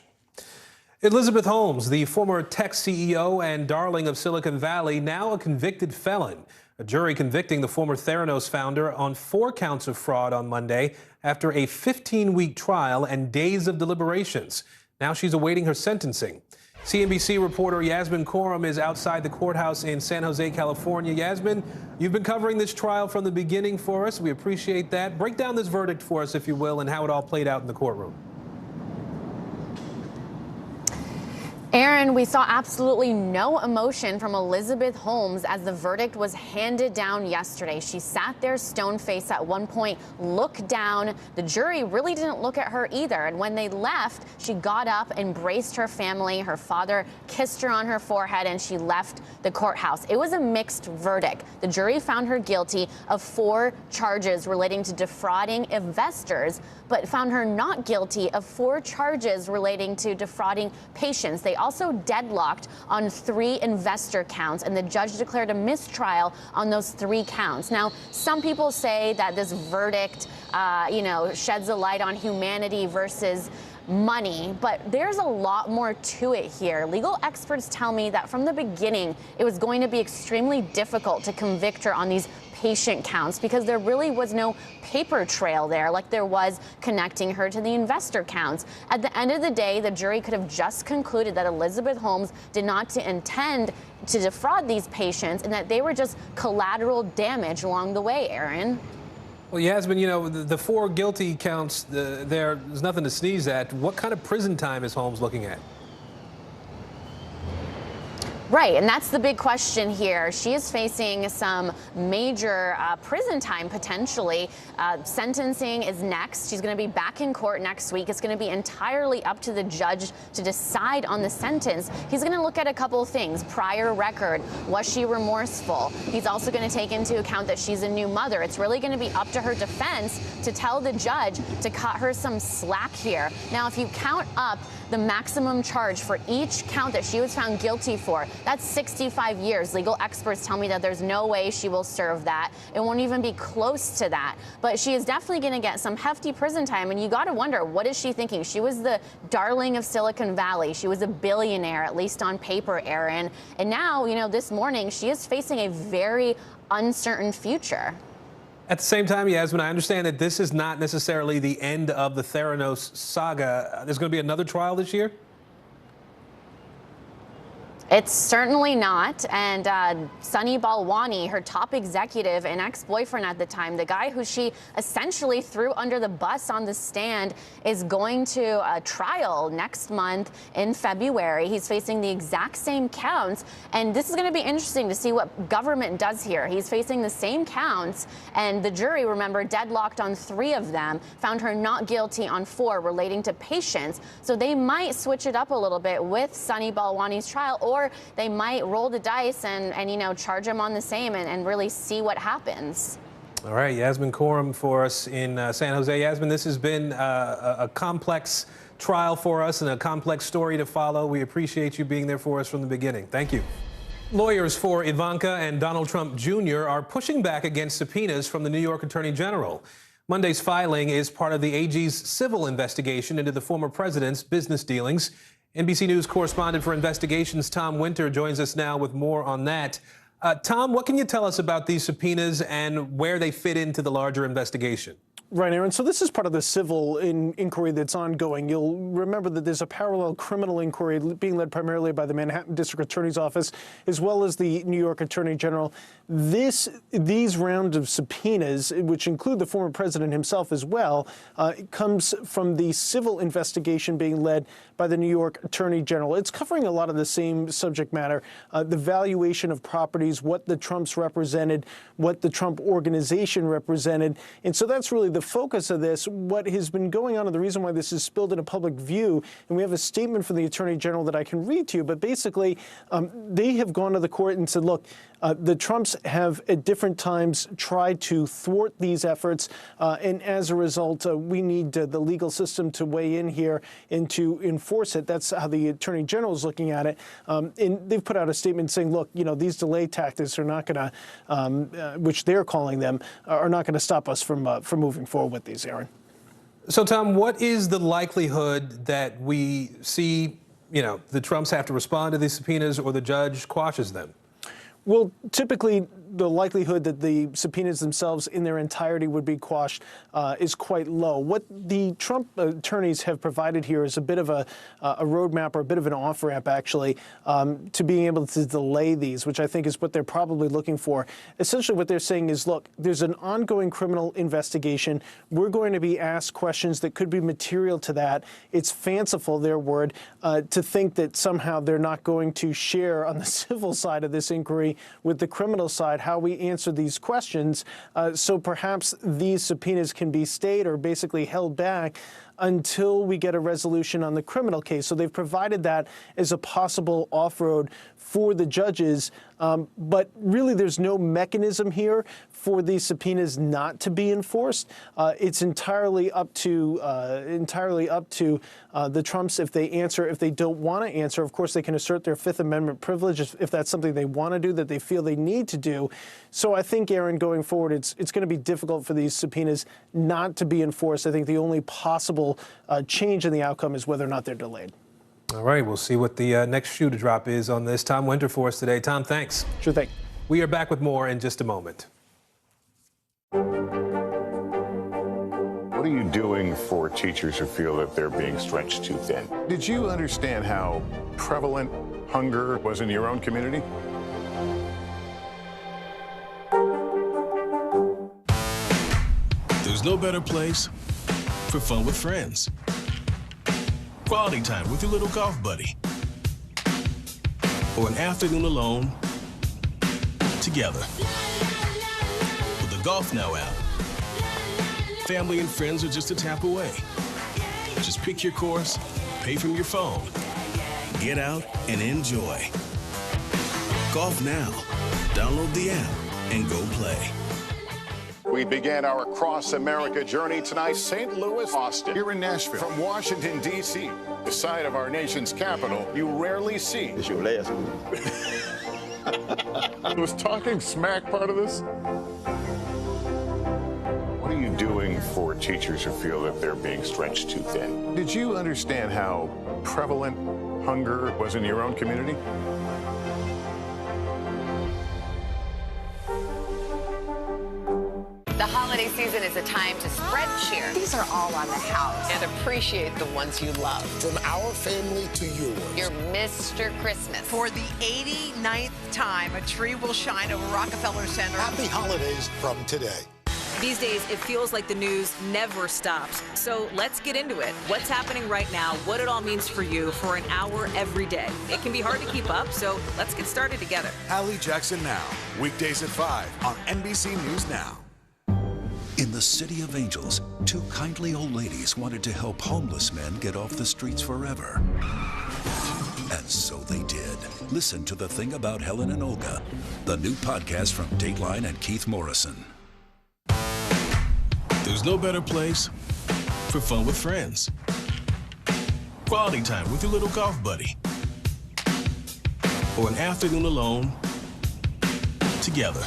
Elizabeth Holmes, the former tech CEO and darling of Silicon Valley, now a convicted felon. A jury convicting the former Theranos founder on 4 counts of fraud on Monday after a 15-week trial and days of deliberations. Now she's awaiting her sentencing. CNBC reporter Yasmin Khorram is outside the courthouse in San Jose, California. Yasmin, you've been covering this trial from the beginning for us. We appreciate that. Break down this verdict for us, if you will, and how it all played out in the courtroom. Aaron, we saw absolutely no emotion from Elizabeth Holmes as the verdict was handed down yesterday. She sat there stone-faced at one point, looked down. The jury really didn't look at her either. And when they left, she got up, embraced her family. Her father kissed her on her forehead, and she left the courthouse. It was a mixed verdict. The jury found her guilty of 4 charges relating to defrauding investors, but found her not guilty of 4 charges relating to defrauding patients. They also deadlocked on 3 investor counts, and the judge declared a mistrial on those 3 counts. Now, some people say that this verdict, you know, sheds a light on humanity versus money, but there's a lot more to it here. Legal experts tell me that from the beginning, it was going to be extremely difficult to convict her on these patient counts because there really was no paper trail there like there was connecting her to the investor counts. At the end of the day, the jury could have just concluded that Elizabeth Holmes did not intend to defraud these patients and that they were just collateral damage along the way, Aaron. Well, Yasmin, you know, the 4 guilty counts, there's nothing to sneeze at. What kind of prison time is Holmes looking at? Right, and that's the big question here. She is facing some major prison time, potentially. Sentencing is next. She's going to be back in court next week. It's going to be entirely up to the judge to decide on the sentence. He's going to look at a couple of things. Prior record. Was she remorseful? He's also going to take into account that she's a new mother. It's really going to be up to her defense to tell the judge to cut her some slack here. Now, if you count up the maximum charge for each count that she was found guilty for, that's 65 years. Legal experts tell me that there's no way she will serve that. It won't even be close to that. But she is definitely going to get some hefty prison time. And you got to wonder, what is she thinking? She was the darling of Silicon Valley. She was a billionaire, at least on paper, Aaron. And now, you know, this morning, she is facing a very uncertain future. At the same time, Yasmin, I understand that this is not necessarily the end of the Theranos saga. There's going to be another trial this year? It's certainly not. And Sunny Balwani, her top executive and ex-boyfriend at the time, the guy who she essentially threw under the bus on the stand, is going to a trial next month in February. He's facing the exact same counts. And this is going to be interesting to see what government does here. He's facing the same counts. And the jury, remember, deadlocked on 3 of them, found her not guilty on 4 relating to patients. So they might switch it up a little bit with Sunny Balwani's trial, or they might roll the dice and you know, charge him on the same and really see what happens. All right, Yasmin Khorram for us in San Jose. Yasmin, this has been a complex trial for us and a complex story to follow. We appreciate you being there for us from the beginning. Thank you. Lawyers for Ivanka and Donald Trump Jr. are pushing back against subpoenas from the New York Attorney General. Monday's filing is part of the AG's civil investigation into the former president's business dealings. NBC News correspondent for investigations Tom Winter joins us now with more on that. Tom, what can you tell us about these subpoenas and where they fit into the larger investigation? Right, Aaron. So this is part of the civil inquiry that's ongoing. You'll remember that there's a parallel criminal inquiry being led primarily by the Manhattan District Attorney's Office, as well as the New York Attorney General. These round of subpoenas, which include the former president himself as well, comes from the civil investigation being led by the New York Attorney General. It's covering a lot of the same subject matter, the valuation of properties, what the Trumps represented, what the Trump organization represented. And so that's really the focus of this. What has been going on, and the reason why this is spilled into public view, and we have a statement from the Attorney General that I can read to you, but basically they have gone to the court and said, look, the Trumps have at different times tried to thwart these efforts, and as a result, we need the legal system to weigh in here and to enforce it. That's how the Attorney General is looking at it. And they've put out a statement saying, look, these delay tactics are not going to, which they're calling them, are not going to stop us from moving forward with these, Aaron. So, Tom, what is the likelihood that we see, the Trumps have to respond to these subpoenas or the judge quashes them? Well, typically, the likelihood that the subpoenas themselves in their entirety would be quashed is quite low. What the Trump attorneys have provided here is a bit of a roadmap, or a bit of an off-ramp, actually, to being able to delay these, which I think is what they're probably looking for. Essentially, what they're saying is, look, there's an ongoing criminal investigation. We're going to be asked questions that could be material to that. It's fanciful, their word, to think that somehow they're not going to share on the civil side of this inquiry with the criminal side how we answer these questions. So perhaps these subpoenas can be stayed or basically held back until we get a resolution on the criminal case. So they've provided that as a possible off-road for the judges. But really, there's no mechanism here for these subpoenas not to be enforced. It's entirely up to the Trumps if they answer. If they don't want to answer, of course, they can assert their Fifth Amendment privilege if that's something they want to do, that they feel they need to do. So I think, Aaron, going forward, it's going to be difficult for these subpoenas not to be enforced. I think the only possible change in the outcome is whether or not they're delayed. All right, we'll see what the next shoe to drop is on this. Tom Winter for us today. Tom, thanks. Sure thing. We are back with more in just a moment. What are you doing for teachers who feel that they're being stretched too thin? Did you understand how prevalent hunger was in your own community? There's no better place for fun with friends. Quality time with your little golf buddy. Or an afternoon alone together. With the GolfNow app, family and friends are just a tap away. Just pick your course, pay from your phone, get out and enjoy. GolfNow. Download the app and go play. We began our Across America journey tonight, St. Louis, Austin, here in Nashville. From Washington, D.C., the site of our nation's capital, you rarely see. It's your last move. Was talking smack part of this? What are you doing for teachers who feel that they're being stretched too thin? Did you understand how prevalent hunger was in your own community? The holiday season is a time to spread cheer. These are all on the house. And appreciate the ones you love. From our family to yours. Your Mr. Christmas. For the 89th time, a tree will shine over Rockefeller Center. Happy holidays from today. These days, it feels like the news never stops. So let's get into it. What's happening right now, what it all means for you for an hour every day. It can be hard to keep up, so let's get started together. Hallie Jackson Now, weekdays at 5 on NBC News Now. In the City of Angels, two kindly old ladies wanted to help homeless men get off the streets forever. And so they did. Listen to The Thing About Helen and Olga, the new podcast from Dateline and Keith Morrison. There's no better place for fun with friends. Quality time with your little golf buddy. Or an afternoon alone together.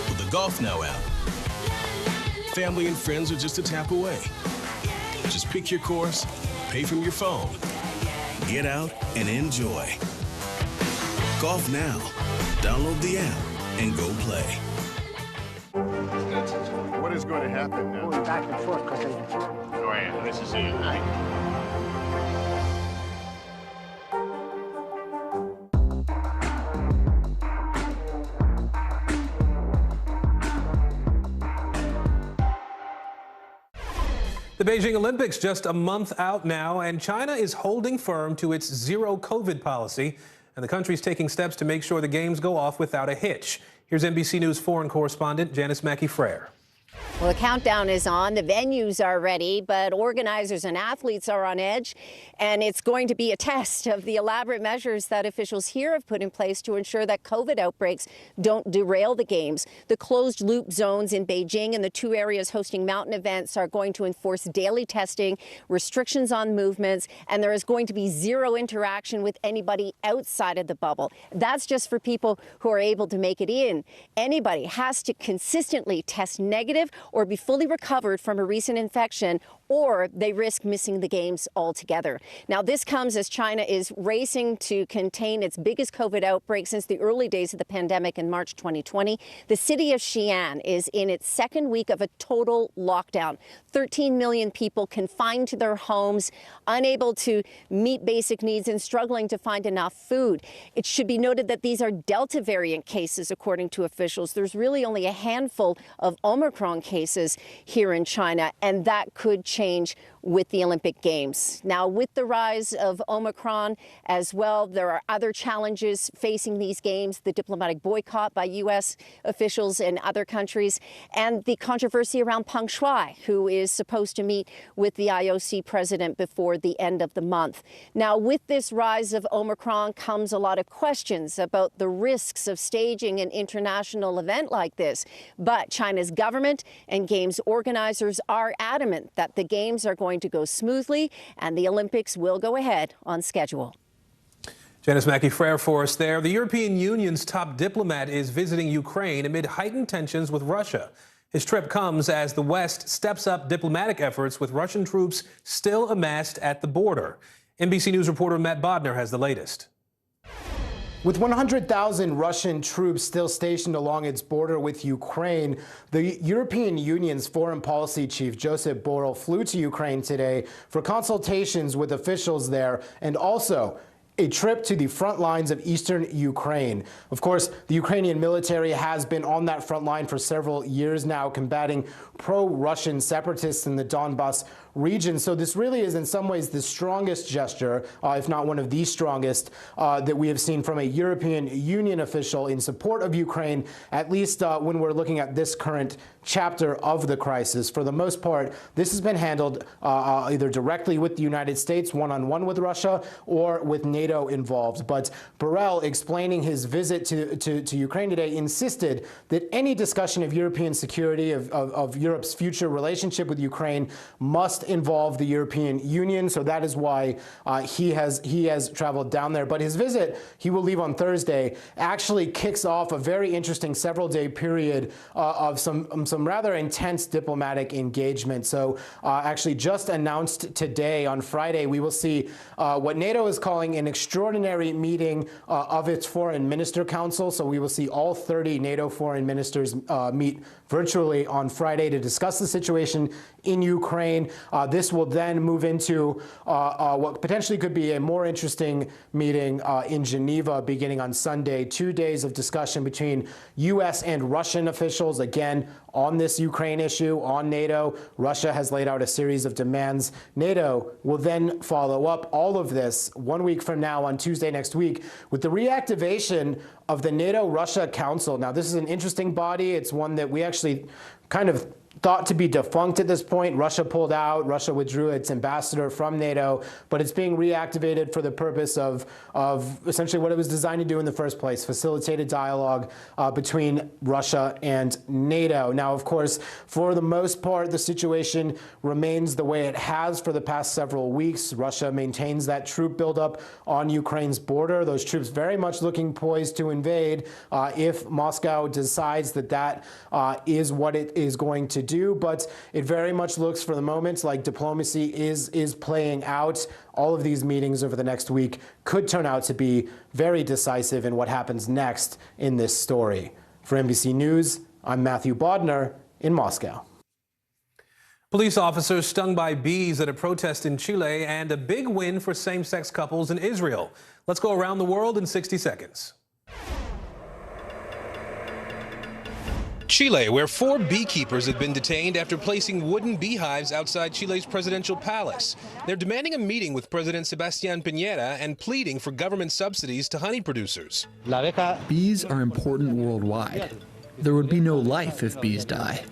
With the GolfNow app, family and friends are just a tap away. Just pick your course, pay from your phone, get out and enjoy. GolfNow. Download the app and go play. What is going to happen now? Going back and forth because Go ahead. This is it. The Beijing Olympics just a month out now, and China is holding firm to its zero COVID policy, and the country's taking steps to make sure the games go off without a hitch. Here's NBC News foreign correspondent Janice Mackey-Frayer. Well, the countdown is on. The venues are ready, but organizers and athletes are on edge. And it's going to be a test of the elaborate measures that officials here have put in place to ensure that COVID outbreaks don't derail the games. The closed loop zones in Beijing and the two areas hosting mountain events are going to enforce daily testing, restrictions on movements, and there is going to be zero interaction with anybody outside of the bubble. That's just for people who are able to make it in. Anybody has to consistently test negative or be fully recovered from a recent infection, or they risk missing the games altogether. Now, this comes as China is racing to contain its biggest COVID outbreak since the early days of the pandemic in March 2020. The city of Xi'an is in its second week of a total lockdown. 13 million people confined to their homes, unable to meet basic needs and struggling to find enough food. It should be noted that these are Delta variant cases, according to officials. There's really only a handful of Omicron cases here in China, and that could change with the Olympic Games. Now, with the rise of Omicron as well, there are other challenges facing these games, the diplomatic boycott by U.S. officials in other countries, and the controversy around Peng Shuai, who is supposed to meet with the IOC president before the end of the month. Now, with this rise of Omicron comes a lot of questions about the risks of staging an international event like this. But China's government and games organizers are adamant that the games are going to go smoothly and the Olympics will go ahead on schedule. Janice Mackey-Frayer for us there. The European Union's top diplomat is visiting Ukraine amid heightened tensions with Russia. His trip comes as the West steps up diplomatic efforts with Russian troops still amassed at the border. NBC News reporter Matt Bodner has the latest. With 100,000 Russian troops still stationed along its border with Ukraine, the European Union's foreign policy chief, Josep Borrell, flew to Ukraine today for consultations with officials there and also a trip to the front lines of eastern Ukraine. Of course, the Ukrainian military has been on that front line for several years now, combating pro-Russian separatists in the Donbas region. So this really is in some ways the strongest gesture, if not one of the strongest, that we have seen from a European Union official in support of Ukraine, at least when we're looking at this current chapter of the crisis. For the most part, this has been handled either directly with the United States, one-on-one with Russia, or with NATO involved. But Borrell, explaining his visit to Ukraine today, insisted that any discussion of European security, of Europe's future relationship with Ukraine, must involve the European Union. So that is why he has traveled down there. But his visit, he will leave on Thursday, actually kicks off a very interesting several-day period of some rather intense diplomatic engagement. So actually just announced today on Friday, we will see what NATO is calling an extraordinary meeting of its Foreign Minister Council. So we will see all 30 NATO foreign ministers meet virtually on Friday to discuss the situation in Ukraine. This will then move into what potentially could be a more interesting meeting in Geneva beginning on Sunday. 2 days of discussion between U.S. and Russian officials, again, on this Ukraine issue, on NATO. Russia has laid out a series of demands. NATO will then follow up all of this 1 week from now on Tuesday next week with the reactivation of the NATO-Russia Council. Now, this is an interesting body. It's one that we actually kind of thought to be defunct at this point. Russia pulled out. Russia withdrew its ambassador from NATO, but it's being reactivated for the purpose of essentially what it was designed to do in the first place, facilitate a dialogue between Russia and NATO. Now, of course, for the most part, the situation remains the way it has for the past several weeks. Russia maintains that troop buildup on Ukraine's border. Those troops very much looking poised to invade if Moscow decides that is what it is going to do, but it very much looks for the moment like diplomacy is playing out. All of these meetings over the next week could turn out to be very decisive in what happens next in this story. For NBC News, I'm Matthew Bodner in Moscow. Police officers stung by bees at a protest in Chile, and a big win for same-sex couples in Israel. Let's go around the world in 60 seconds. Chile, where 4 beekeepers have been detained after placing wooden beehives outside Chile's presidential palace. They're demanding a meeting with President Sebastián Piñera and pleading for government subsidies to honey producers. Bees are important worldwide. There would be no life if bees die.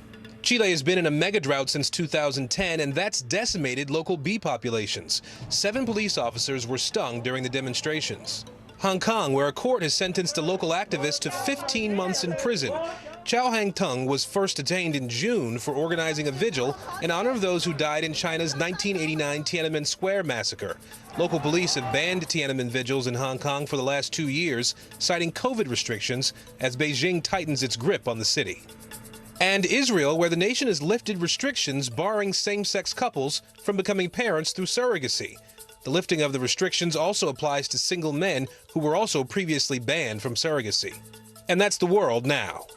Chile has been in a mega drought since 2010, and that's decimated local bee populations. 7 police officers were stung during the demonstrations. Hong Kong, where a court has sentenced a local activist to 15 months in prison. Chow Hang-tung was first detained in June for organizing a vigil in honor of those who died in China's 1989 Tiananmen Square massacre. Local police have banned Tiananmen vigils in Hong Kong for the last 2 years, citing COVID restrictions as Beijing tightens its grip on the city. And Israel, where the nation has lifted restrictions barring same-sex couples from becoming parents through surrogacy. The lifting of the restrictions also applies to single men who were also previously banned from surrogacy. And that's the world now.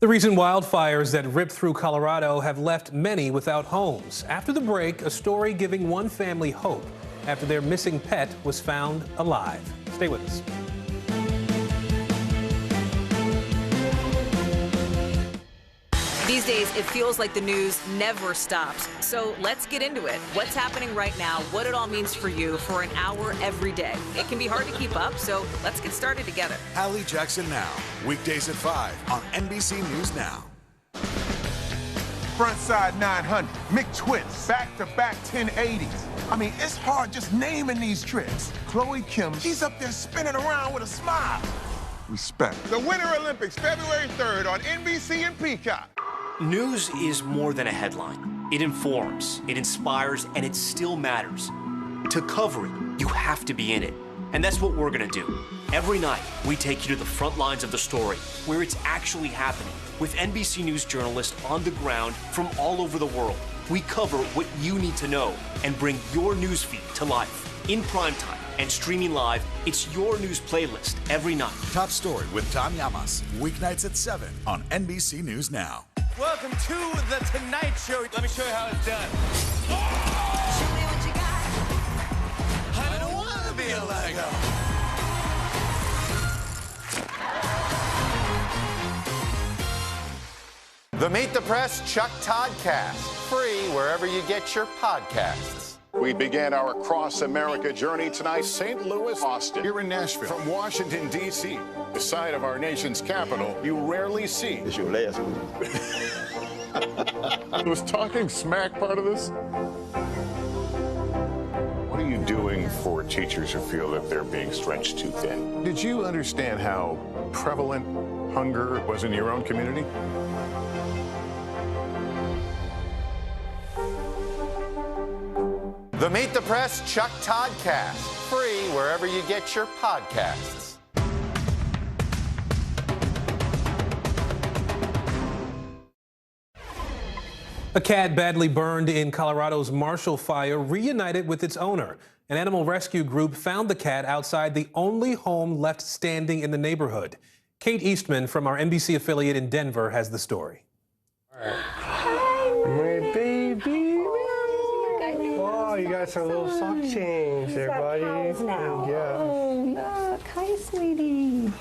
The recent wildfires that ripped through Colorado have left many without homes. After the break, a story giving one family hope after their missing pet was found alive. Stay with us. These days, it feels like the news never stops. So let's get into it. What's happening right now, what it all means for you for an hour every day. It can be hard to keep up, so let's get started together. Hallie Jackson Now, weekdays at 5 on NBC News Now. Frontside 900, McTwist, back-to-back 1080s. I mean, it's hard just naming these tricks. Chloe Kim, she's up there spinning around with a smile. Respect. The Winter Olympics, February 3rd on NBC and Peacock. News is more than a headline. It informs, it inspires, and it still matters. To cover it, you have to be in it. And that's what we're gonna do. Every night, we take you to the front lines of the story, where it's actually happening, with NBC News journalists on the ground from all over the world. We cover what you need to know and bring your newsfeed to life. In primetime and streaming live, it's your news playlist every night. Top Story with Tom Llamas, weeknights at 7 on NBC News Now. Welcome to The Tonight Show. Let me show you how it's done. Show me what you got. I don't want to be a Lego. The Meet the Press Chuck Todd Cast, free wherever you get your podcasts. We began our Cross America journey tonight, St. Louis, Austin, here in Nashville. From Washington, D.C., the site of our nation's capital, you rarely see. It's your last one. Was talking smack part of this? What are you doing for teachers who feel that they're being stretched too thin? Did you understand how prevalent hunger was in your own community? The Meet the Press Chuck Todd Cast, free wherever you get your podcasts. A cat badly burned in Colorado's Marshall Fire reunited with its owner. An animal rescue group found the cat outside the only home left standing in the neighborhood. Kate Eastman from our NBC affiliate in Denver has the story. Hi, my baby. Oh, you got some little sock change there, buddy. Now. Yeah. Oh, look. Hi, sweetie.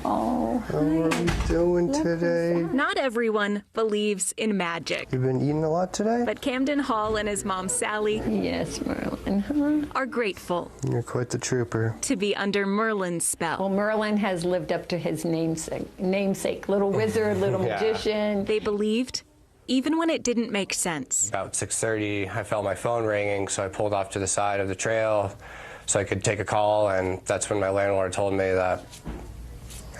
Oh, how are we doing today? Not everyone believes in magic. You've been eating a lot today? But Camden Hall and his mom, Sally, Yes, Merlin. are grateful You're quite the trooper. to be under Merlin's spell. Well, Merlin has lived up to his namesake, little wizard, little Yeah. magician. They believed even when it didn't make sense. About 6:30, I felt my phone ringing, so I pulled off to the side of the trail so I could take a call, and that's when my landlord told me that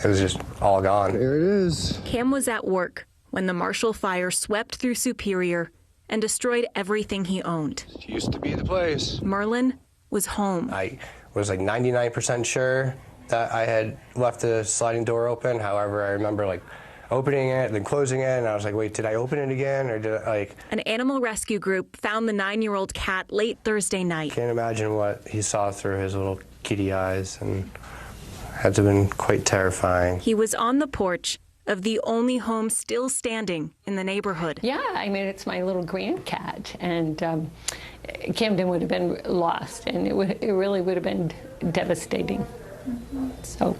it was just all gone. There it is. Cam was at work when the Marshall Fire swept through Superior and destroyed everything he owned. It used to be the place. Merlin was home. I was like 99% sure that I had left the sliding door open. However, I remember like opening it, then closing it, and I was like, wait, did I open it again, or did I, like... An animal rescue group found the 9-year-old cat late Thursday night. Can't imagine what he saw through his little kitty eyes, and had to have been quite terrifying. He was on the porch of the only home still standing in the neighborhood. Yeah, I mean, it's my little grand cat, and Camden would have been lost, and it really would have been devastating. So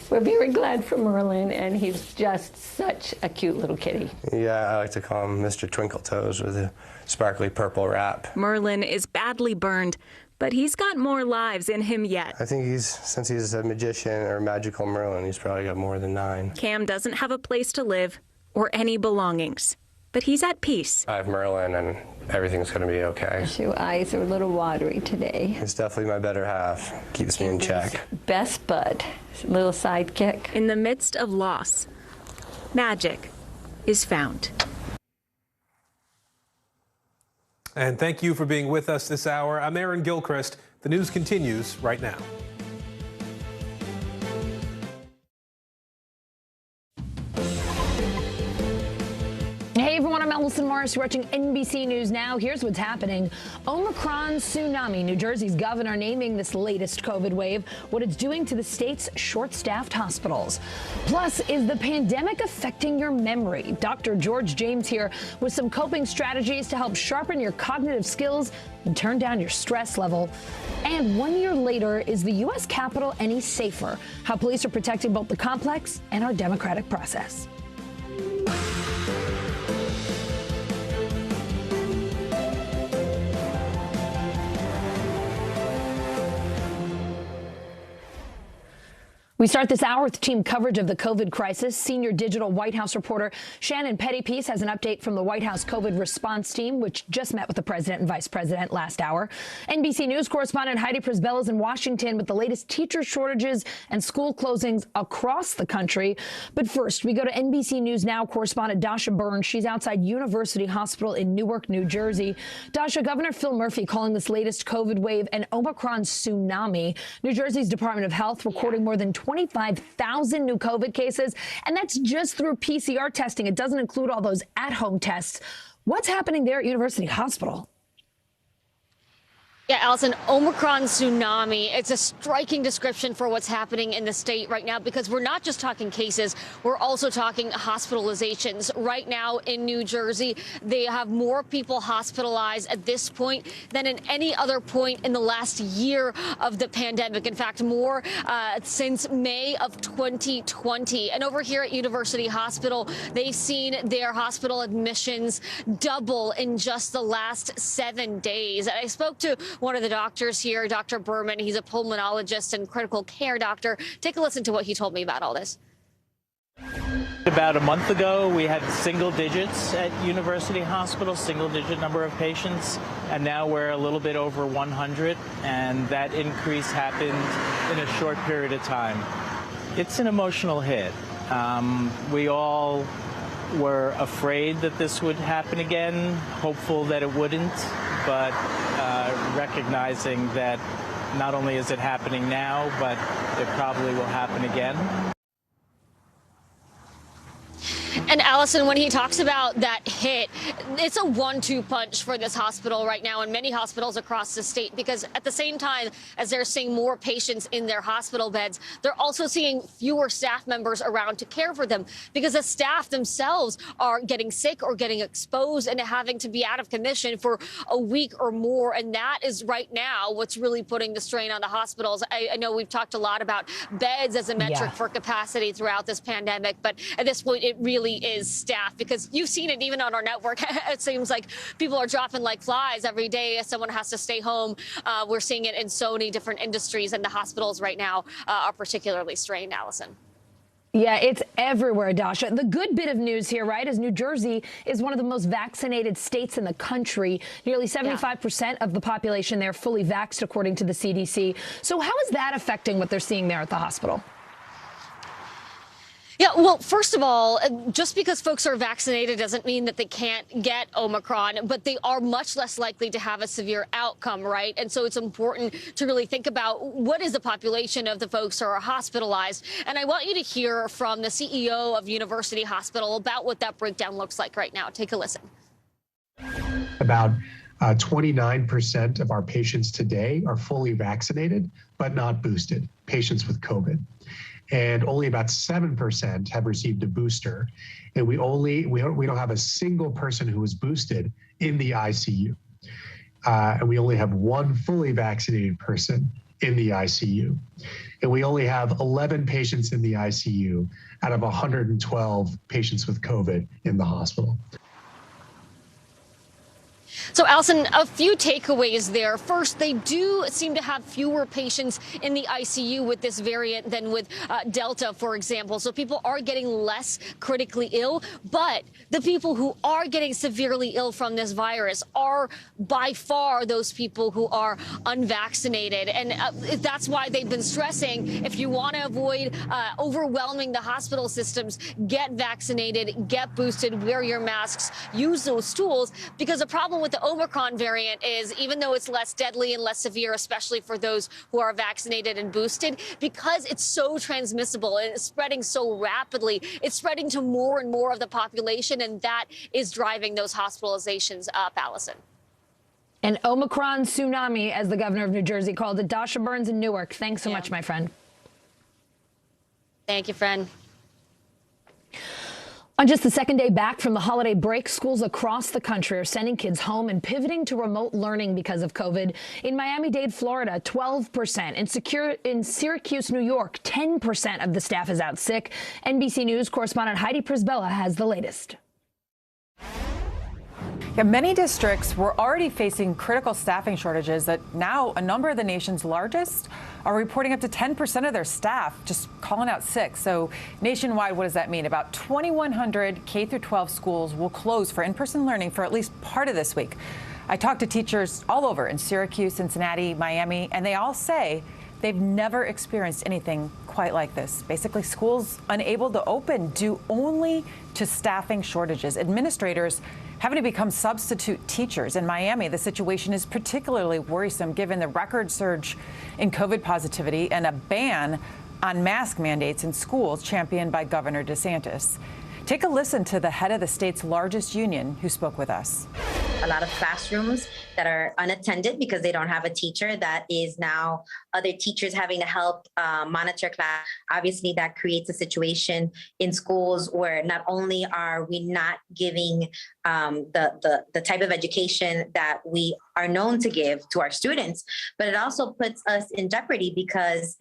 we're very glad for Merlin, and he's just such a cute little kitty. Yeah, I like to call him Mr. Twinkle Toes with a sparkly purple wrap. Merlin is badly burned, but he's got more lives in him yet. I think since he's a magician or magical Merlin, he's probably got more than 9. Cam doesn't have a place to live or any belongings, but he's at peace. I have Merlin, and everything's going to be okay. Your eyes are a little watery today. It's definitely my better half. Keeps me in check. Best bud, little sidekick. In the midst of loss, magic is found. And thank you for being with us this hour. I'm Aaron Gilchrist. The news continues right now. Hey everyone, I'm Ellison Morris watching NBC News Now. Here's what's happening. Omicron tsunami. New Jersey's governor naming this latest COVID wave, what it's doing to the state's short-staffed hospitals. Plus, is the pandemic affecting your memory? Dr. George James here with some coping strategies to help sharpen your cognitive skills and turn down your stress level. And 1 year later, is the U.S. Capitol any safer? How police are protecting both the complex and our democratic process. We start this hour with team coverage of the COVID crisis. Senior digital White House reporter Shannon Pettypiece has an update from the White House COVID response team, which just met with the president and vice president last hour. NBC News correspondent Heidi Prisbilla is in Washington with the latest teacher shortages and school closings across the country. But first, we go to NBC News Now correspondent Dasha Burns. She's outside University Hospital in Newark, New Jersey. Dasha, Governor Phil Murphy calling this latest COVID wave an Omicron tsunami. New Jersey's Department of Health recording more than 25,000 new COVID cases, and that's just through PCR testing. It doesn't include all those at-home tests. What's happening there at University Hospital? Yeah, Allison, Omicron tsunami. It's a striking description for what's happening in the state right now, because we're not just talking cases, we're also talking hospitalizations. Right now in New Jersey, they have more people hospitalized at this point than at any other point in the last year of the pandemic. In fact, more since May of 2020. And over here at University Hospital, they've seen their hospital admissions double in just the last 7 days. And I spoke to one of the doctors here, Dr. Berman. He's a pulmonologist and critical care doctor. Take a listen to what he told me about all this. About a month ago, we had single digits at University Hospital, single digit number of patients, and now we're a little bit over 100, and that increase happened in a short period of time. It's an emotional hit. We all were afraid that this would happen again, hopeful that it wouldn't, but recognizing that not only is it happening now, but it probably will happen again. And Allison, when he talks about that hit, it's a 1-2 punch for this hospital right now and many hospitals across the state, because at the same time as they're seeing more patients in their hospital beds, they're also seeing fewer staff members around to care for them, because the staff themselves are getting sick or getting exposed and having to be out of commission for a week or more. And that is right now what's really putting the strain on the hospitals. I know we've talked a lot about beds as a metric for capacity throughout this pandemic, but at this point, it really is staff, because you've seen it even on our network. It seems like people are dropping like flies every day as someone has to stay home. We're seeing it in so many different industries, and the hospitals right now are particularly strained, Allison. Yeah, it's everywhere, Dasha. The good bit of news here, right, is New Jersey is one of the most vaccinated states in the country. Nearly 75% of the population there fully vaxxed, according to the CDC. So how is that affecting what they're seeing there at the hospital? Yeah, well, first of all, just because folks are vaccinated doesn't mean that they can't get Omicron, but they are much less likely to have a severe outcome, right? And so it's important to really think about what is the population of the folks who are hospitalized. And I want you to hear from the CEO of University Hospital about what that breakdown looks like right now. Take a listen. About 29% of our patients today are fully vaccinated, but not boosted, patients with COVID. And only about 7% have received a booster. And we don't have a single person who was boosted in the ICU. And we only have one fully vaccinated person in the ICU. And we only have 11 patients in the ICU out of 112 patients with COVID in the hospital. So, Allison, a few takeaways there. First, they do seem to have fewer patients in the ICU with this variant than with Delta, for example. So people are getting less critically ill. But the people who are getting severely ill from this virus are by far those people who are unvaccinated. And that's why they've been stressing, if you want to avoid overwhelming the hospital systems, get vaccinated, get boosted, wear your masks, use those tools, because the problem with the Omicron variant is, even though it's less deadly and less severe, especially for those who are vaccinated and boosted, because it's so transmissible and it's spreading so rapidly, it's spreading to more and more of the population, and that is driving those hospitalizations up, Allison. An Omicron tsunami, as the governor of New Jersey called it. Dasha Burns in Newark, thanks so much, my friend. Thank you, friend. On just the second day back from the holiday break, schools across the country are sending kids home and pivoting to remote learning because of COVID. In Miami-Dade, Florida, 12%. In Syracuse, New York, 10% of the staff is out sick. NBC News correspondent Heidi Prisbilla has the latest. Yeah, many districts were already facing critical staffing shortages that now a number of the nation's largest are reporting up to 10% of their staff just calling out sick. So nationwide, what does that mean? About 2,100 K-12 schools will close for in-person learning for at least part of this week. I talked to teachers all over in Syracuse, Cincinnati, Miami, and they all say they've never experienced anything quite like this. Basically, schools unable to open due only to staffing shortages. Administrators having to become substitute teachers. In Miami, the situation is particularly worrisome given the record surge in COVID positivity and a ban on mask mandates in schools championed by Governor DeSantis. Take a listen to the head of the state's largest union who spoke with us. A lot of classrooms that are unattended because they don't have a teacher. That is now other teachers having to help monitor class. Obviously, that creates a situation in schools where not only are we not giving the type of education that we are known to give to our students, but it also puts us in jeopardy because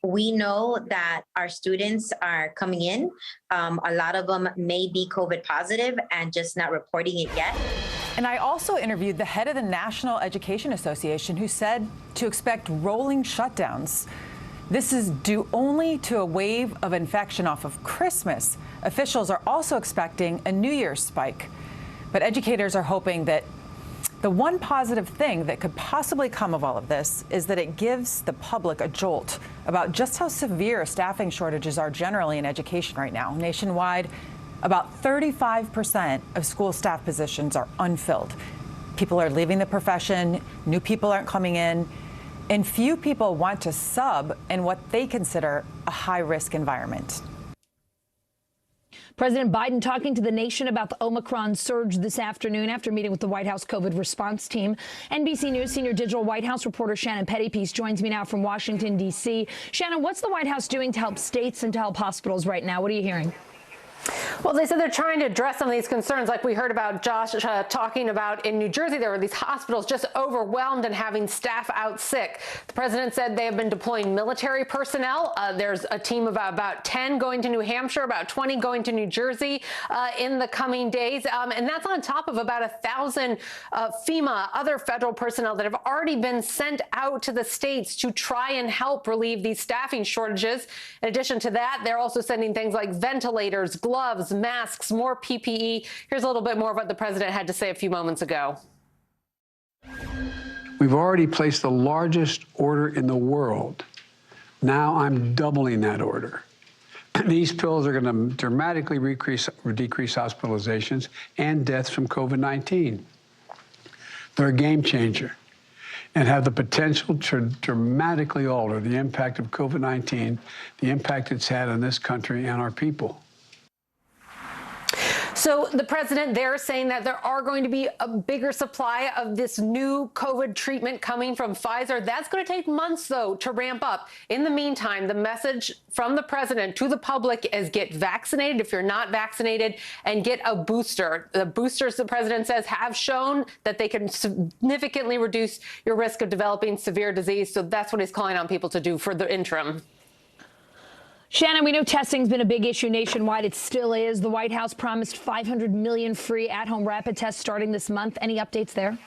we know that our students are coming in. A lot of them may be COVID positive and just not reporting it yet. And I also interviewed the head of the National Education Association, who said to expect rolling shutdowns. This is due only to a wave of infection off of Christmas. Officials are also expecting a New Year's spike. But educators are hoping that the one positive thing that could possibly come of all of this is that it gives the public a jolt about just how severe staffing shortages are generally in education right now. Nationwide, about 35% of school staff positions are unfilled. People are leaving the profession, new people aren't coming in, and few people want to sub in what they consider a high-risk environment. President Biden talking to the nation about the Omicron surge this afternoon after meeting with the White House COVID response team. NBC News senior digital White House reporter Shannon Pettypiece joins me now from Washington, D.C. Shannon, what's the White House doing to help states and to help hospitals right now? What are you hearing? Well, they said they're trying to address some of these concerns, like we heard about Josh talking about in New Jersey. There were these hospitals just overwhelmed and having staff out sick. The president said they have been deploying military personnel. There's a team of about 10 going to New Hampshire, about 20 going to New Jersey in the coming days. And that's on top of about 1,000 FEMA, other federal personnel that have already been sent out to the states to try and help relieve these staffing shortages. In addition to that, they're also sending things like ventilators, gloves, masks, more PPE. Here's a little bit more of what the president had to say a few moments ago. We've already placed the largest order in the world. Now I'm doubling that order. These pills are going to dramatically decrease hospitalizations and deaths from COVID-19. They're a game changer and have the potential to dramatically alter the impact of COVID-19, the impact it's had on this country and our people. So the president there saying that there are going to be a bigger supply of this new COVID treatment coming from Pfizer. That's going to take months, though, to ramp up. In the meantime, the message from the president to the public is get vaccinated if you're not vaccinated and get a booster. The boosters, the president says, have shown that they can significantly reduce your risk of developing severe disease. So that's what he's calling on people to do for the interim. Shannon, we know testing's been a big issue nationwide. It still is. The White House promised 500 million free at-home rapid tests starting this month. Any updates there?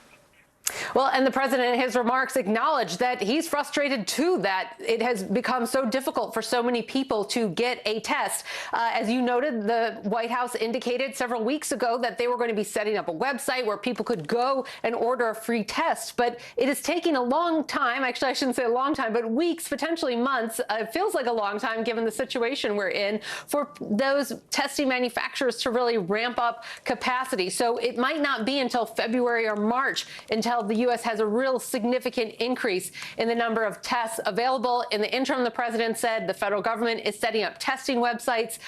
Well, and the president in his remarks acknowledged that he's frustrated, too, that it has become so difficult for so many people to get a test. As you noted, the White House indicated several weeks ago that they were going to be setting up a website where people could go and order a free test. But it is taking a long time. Actually, I shouldn't say a long time, but weeks, potentially months. It feels like a long time given the situation we're in for those testing manufacturers to really ramp up capacity. So it might not be until February or March until the U.S. has a real significant increase in the number of tests available. In the interim, the president said the federal government is setting up testing websites,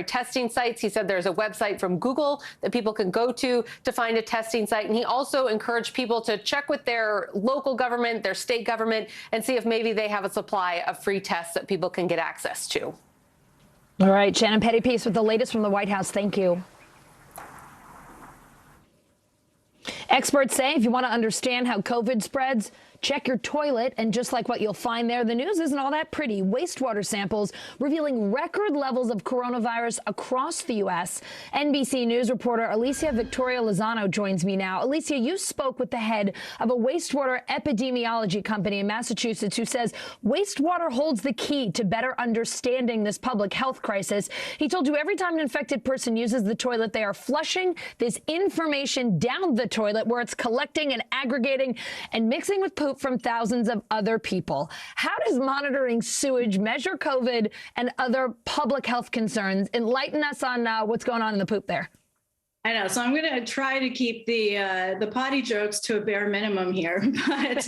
testing sites. He said there's a website from Google that people can go to find a testing site. And he also encouraged people to check with their local government, their state government, and see if maybe they have a supply of free tests that people can get access to. All right, Shannon Pettypiece with the latest from the White House. Thank you. Experts say if you want to understand how COVID spreads, check your toilet. And just like what you'll find there, the news isn't all that pretty. Wastewater samples revealing record levels of coronavirus across the U.S. NBC News reporter Alicia Victoria Lozano joins me now. Alicia, you spoke with the head of a wastewater epidemiology company in Massachusetts who says wastewater holds the key to better understanding this public health crisis. He told you every time an infected person uses the toilet, they are flushing this information down the toilet where it's collecting and aggregating and mixing with poop from thousands of other people. How does monitoring sewage measure COVID and other public health concerns? Enlighten us on what's going on in the poop there. I know. So I'm going to try to keep the potty jokes to a bare minimum here. But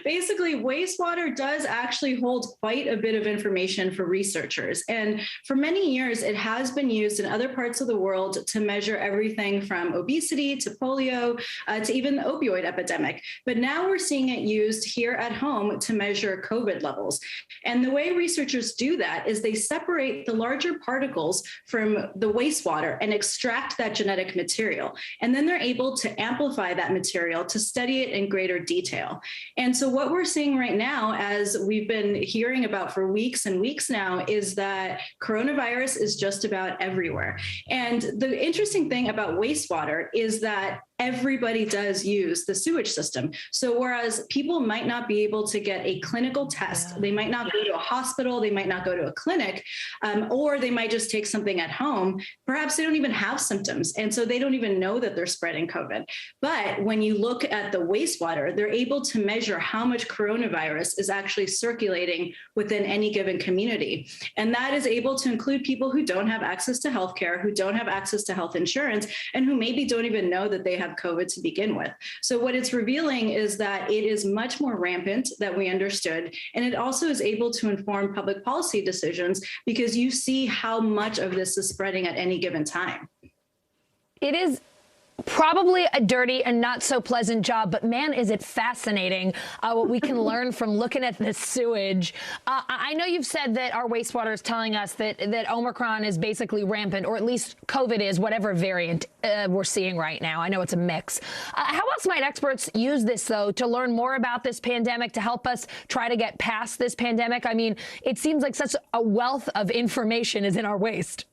basically, wastewater does actually hold quite a bit of information for researchers. And for many years, it has been used in other parts of the world to measure everything from obesity to polio to even the opioid epidemic. But now we're seeing it used here at home to measure COVID levels. And the way researchers do that is they separate the larger particles from the wastewater and extract that genetic material. And then they're able to amplify that material to study it in greater detail. And so what we're seeing right now, as we've been hearing about for weeks and weeks now, is that coronavirus is just about everywhere. And the interesting thing about wastewater is that everybody does use the sewage system. So whereas people might not be able to get a clinical test, they might not go to a hospital, they might not go to a clinic, or they might just take something at home. Perhaps they don't even have symptoms. And so they don't even know that they're spreading COVID. But when you look at the wastewater, they're able to measure how much coronavirus is actually circulating within any given community. And that is able to include people who don't have access to healthcare, who don't have access to health insurance, and who maybe don't even know that they have COVID to begin with. So what it's revealing is that it is much more rampant than we understood. And it also is able to inform public policy decisions because you see how much of this is spreading at any given time. It is probably a dirty and not so pleasant job, but man, is it fascinating what we can learn from looking at this sewage. I know you've said that our wastewater is telling us that Omicron is basically rampant, or at least COVID is, whatever variant we're seeing right now. I know it's a mix. How else might experts use this, though, to learn more about this pandemic, to help us try to get past this pandemic? I mean, it seems like such a wealth of information is in our waste.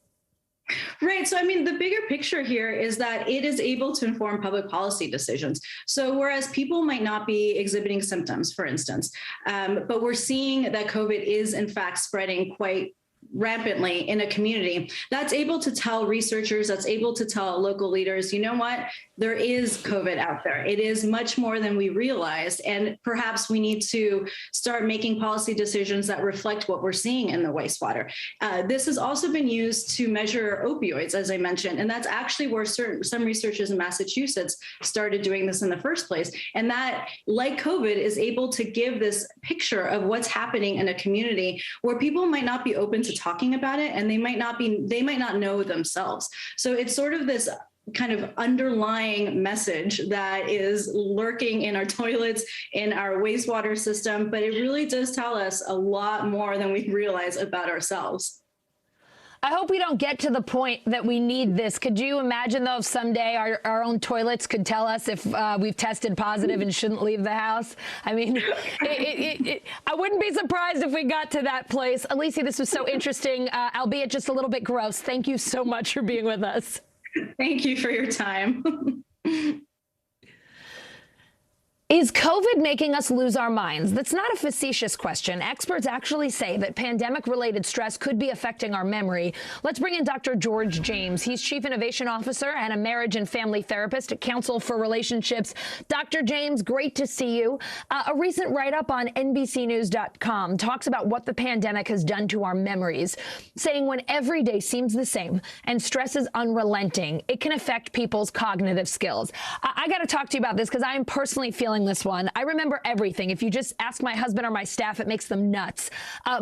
Right. So, I mean, the bigger picture here is that it is able to inform public policy decisions. So whereas people might not be exhibiting symptoms, for instance, but we're seeing that COVID is, in fact, spreading quite rampantly in a community, that's able to tell researchers, that's able to tell local leaders, you know what, there is COVID out there. It is much more than we realized. And perhaps we need to start making policy decisions that reflect what we're seeing in the wastewater. This has also been used to measure opioids, as I mentioned, and that's actually where some researchers in Massachusetts started doing this in the first place. And that, like COVID, is able to give this picture of what's happening in a community where people might not be open to talking about it, and they might not know themselves. So it's sort of this kind of underlying message that is lurking in our toilets, in our wastewater system, but it really does tell us a lot more than we realize about ourselves. I hope we don't get to the point that we need this. Could you imagine, though, if someday our own toilets could tell us if we've tested positive and shouldn't leave the house? I mean, I wouldn't be surprised if we got to that place. Alicia, this was so interesting, albeit just a little bit gross. Thank you so much for being with us. Thank you for your time. Is COVID making us lose our minds? That's not a facetious question. Experts actually say that pandemic-related stress could be affecting our memory. Let's bring in Dr. George James. He's Chief Innovation Officer and a marriage and family therapist at Council for Relationships. Dr. James, great to see you. A recent write-up on NBCnews.com talks about what the pandemic has done to our memories, saying when every day seems the same and stress is unrelenting, it can affect people's cognitive skills. I got to talk to you about this because I am personally feeling this one. I remember everything. If you just ask my husband or my staff, it makes them nuts.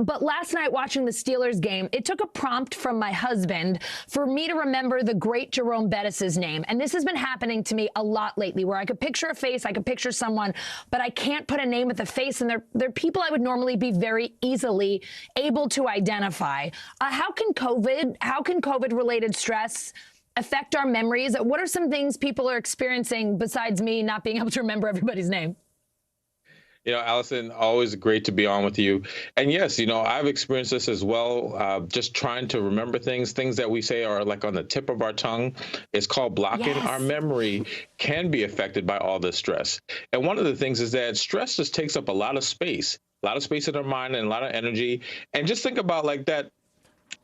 But last night watching the Steelers game, it took a prompt from my husband for me to remember the great Jerome Bettis's name. And this has been happening to me a lot lately, where I could picture a face, I could picture someone, but I can't put a name with a face. And they're people I would normally be very easily able to identify. How can COVID-related stress affect our memories? What are some things people are experiencing besides me not being able to remember everybody's name? You know, Allison, always great to be on with you. And yes, you know, I've experienced this as well, just trying to remember things that we say are like on the tip of our tongue. It's called blocking. Yes. Our memory can be affected by all this stress. And one of the things is that stress just takes up a lot of space in our mind and a lot of energy. And just think about like that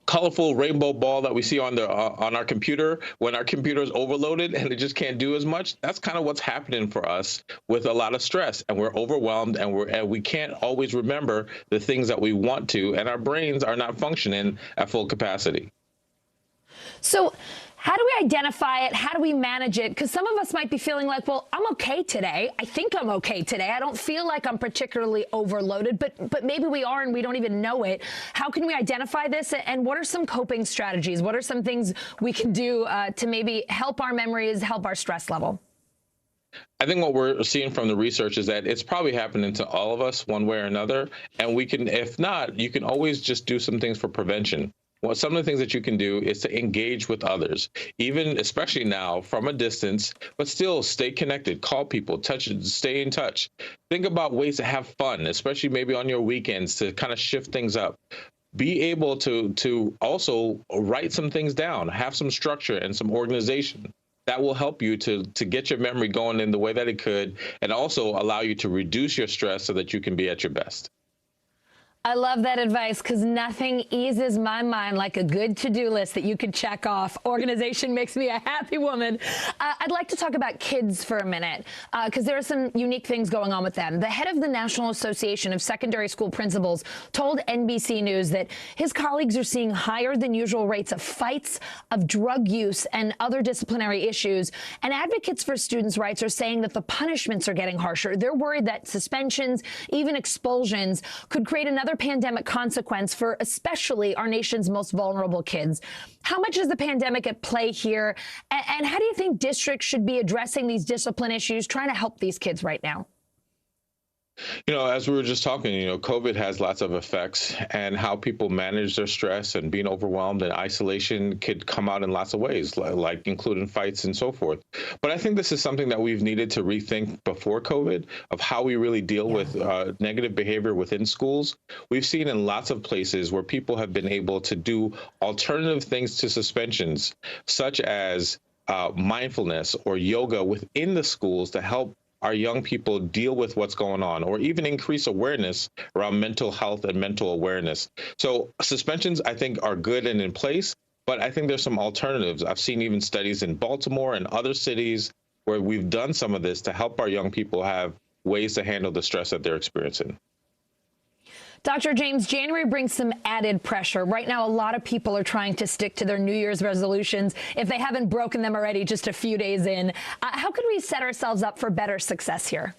colorful rainbow ball that we see on our computer when our computer is overloaded and it just can't do as much. That's kind of what's happening for us with a lot of stress, and we're overwhelmed, and we can't always remember the things that we want to, and our brains are not functioning at full capacity. So how do we identify it? How do we manage it? Because some of us might be feeling like, well, I'm okay today. I think I'm okay today. I don't feel like I'm particularly overloaded, but maybe we are and we don't even know it. How can we identify this? And what are some coping strategies? What are some things we can do to maybe help our memories, help our stress level? I think what we're seeing from the research is that it's probably happening to all of us one way or another. And we can, if not, you can always just do some things for prevention. Well, some of the things that you can do is to engage with others, even especially now from a distance, but still stay connected, call people, stay in touch. Think about ways to have fun, especially maybe on your weekends, to kind of shift things up. Be able to also write some things down, have some structure and some organization. That will help you to get your memory going in the way that it could, and also allow you to reduce your stress so that you can be at your best. I love that advice, because nothing eases my mind like a good to-do list that you can check off. Organization makes me a happy woman. I'd like to talk about kids for a minute, because there are some unique things going on with them. The head of the National Association of Secondary School Principals told NBC News that his colleagues are seeing higher than usual rates of fights, of drug use, and other disciplinary issues. And advocates for students' rights are saying that the punishments are getting harsher. They're worried that suspensions, even expulsions, could create another pandemic consequence for especially our nation's most vulnerable kids. How much is the pandemic at play here? And how do you think districts should be addressing these discipline issues, trying to help these kids right now? You know, as we were just talking, you know, COVID has lots of effects, and how people manage their stress and being overwhelmed and isolation could come out in lots of ways, like including fights and so forth. But I think this is something that we've needed to rethink before COVID, of how we really deal with negative behavior within schools. We've seen in lots of places where people have been able to do alternative things to suspensions, such as mindfulness or yoga within the schools to help our young people deal with what's going on, or even increase awareness around mental health and mental awareness. So suspensions, I think, are good and in place, but I think there's some alternatives. I've seen even studies in Baltimore and other cities where we've done some of this to help our young people have ways to handle the stress that they're experiencing. Dr. James, January brings some added pressure. Right now, a lot of people are trying to stick to their New Year's resolutions if they haven't broken them already just a few days in. How could we set ourselves up for better success here?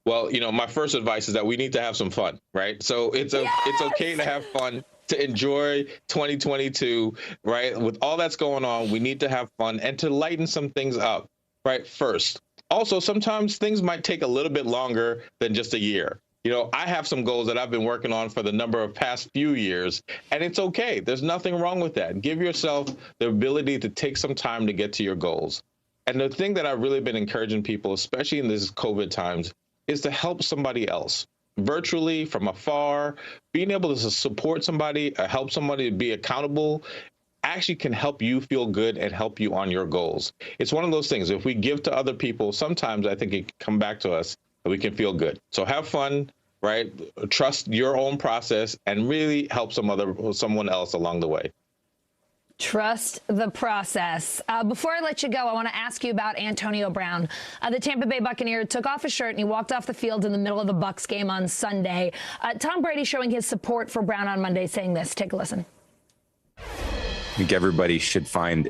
Well, my first advice is that we need to have some fun, right? So it's okay to have fun, to enjoy 2022, right? With all that's going on, we need to have fun and to lighten some things up, right? First. Also, sometimes things might take a little bit longer than just a year. I have some goals that I've been working on for the past few years, and it's okay. There's nothing wrong with that. Give yourself the ability to take some time to get to your goals. And the thing that I've really been encouraging people, especially in these COVID times, is to help somebody else virtually, from afar. Being able to support somebody, help somebody to be accountable, actually can help you feel good and help you on your goals. It's one of those things. If we give to other people, sometimes I think it can come back to us and we can feel good. So have fun, right? Trust your own process and really help someone else along the way. Trust the process. Before I let you go, I want to ask you about Antonio Brown. The Tampa Bay Buccaneer took off his shirt and he walked off the field in the middle of the Bucs game on Sunday. Tom Brady showing his support for Brown on Monday, saying this. Take a listen. I think everybody should find,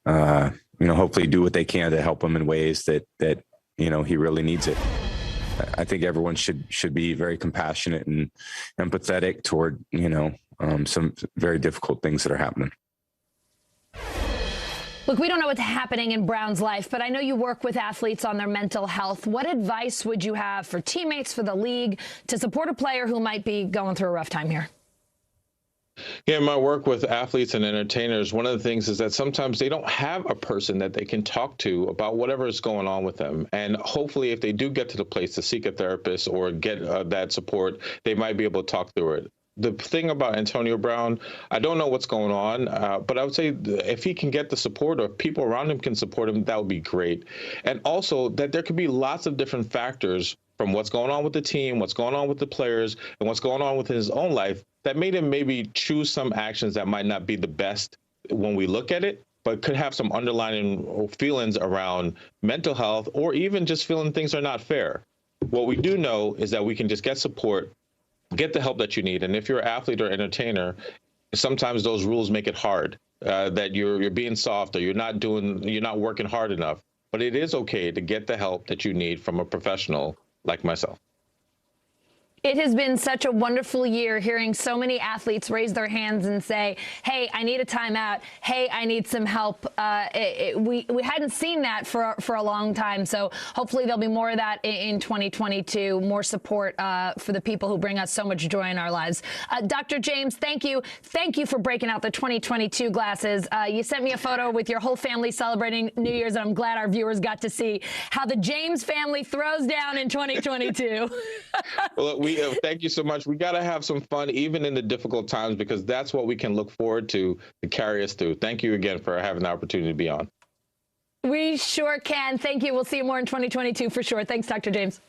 hopefully do what they can to help him in ways that he really needs it. I think everyone should be very compassionate and empathetic toward, some very difficult things that are happening. Look, we don't know what's happening in Brown's life, but I know you work with athletes on their mental health. What advice would you have for teammates, for the league, to support a player who might be going through a rough time here? Yeah, in my work with athletes and entertainers, one of the things is that sometimes they don't have a person that they can talk to about whatever is going on with them. And hopefully, if they do get to the place to seek a therapist or get that support, they might be able to talk through it. The thing about Antonio Brown, I don't know what's going on, but I would say if he can get the support or if people around him can support him, that would be great. And also that there could be lots of different factors from what's going on with the team, what's going on with the players, and what's going on with his own life that made him maybe choose some actions that might not be the best when we look at it, but could have some underlying feelings around mental health or even just feeling things are not fair. What we do know is that we can just get support, get the help that you need. And if you're an athlete or entertainer, sometimes those rules make it hard, that you're being soft or you're not working hard enough. But it is okay to get the help that you need from a professional like myself. It has been such a wonderful year hearing so many athletes raise their hands and say, hey, I need a timeout. Hey, I need some help. We hadn't seen that for a long time. So hopefully there'll be more of that in 2022, more support for the people who bring us so much joy in our lives. Dr. James, thank you. Thank you for breaking out the 2022 glasses. You sent me a photo with your whole family celebrating New Year's, and I'm glad our viewers got to see how the James family throws down in 2022. Well, thank you so much. We got to have some fun, even in the difficult times, because that's what we can look forward to carry us through. Thank you again for having the opportunity to be on. We sure can. Thank you. We'll see you more in 2022 for sure. Thanks, Dr. James.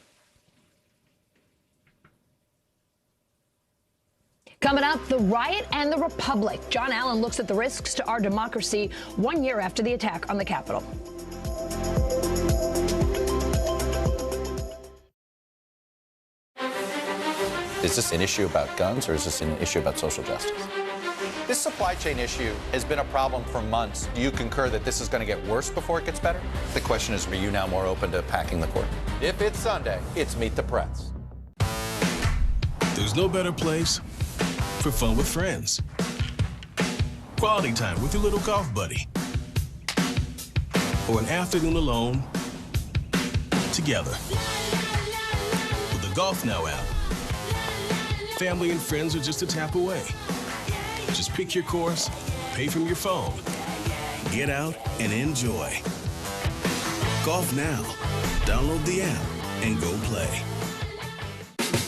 Coming up, the riot and the Republic. John Allen looks at the risks to our democracy 1 year after the attack on the Capitol. Is this an issue about guns or is this an issue about social justice? This supply chain issue has been a problem for months. Do you concur that this is going to get worse before it gets better? The question is, are you now more open to packing the court? If it's Sunday, it's Meet the Press. There's no better place for fun with friends. Quality time with your little golf buddy. Or an afternoon alone together. With the GolfNow app, family and friends are just a tap away. Just pick your course, pay from your phone, get out and enjoy. GolfNow. Download the app and go play.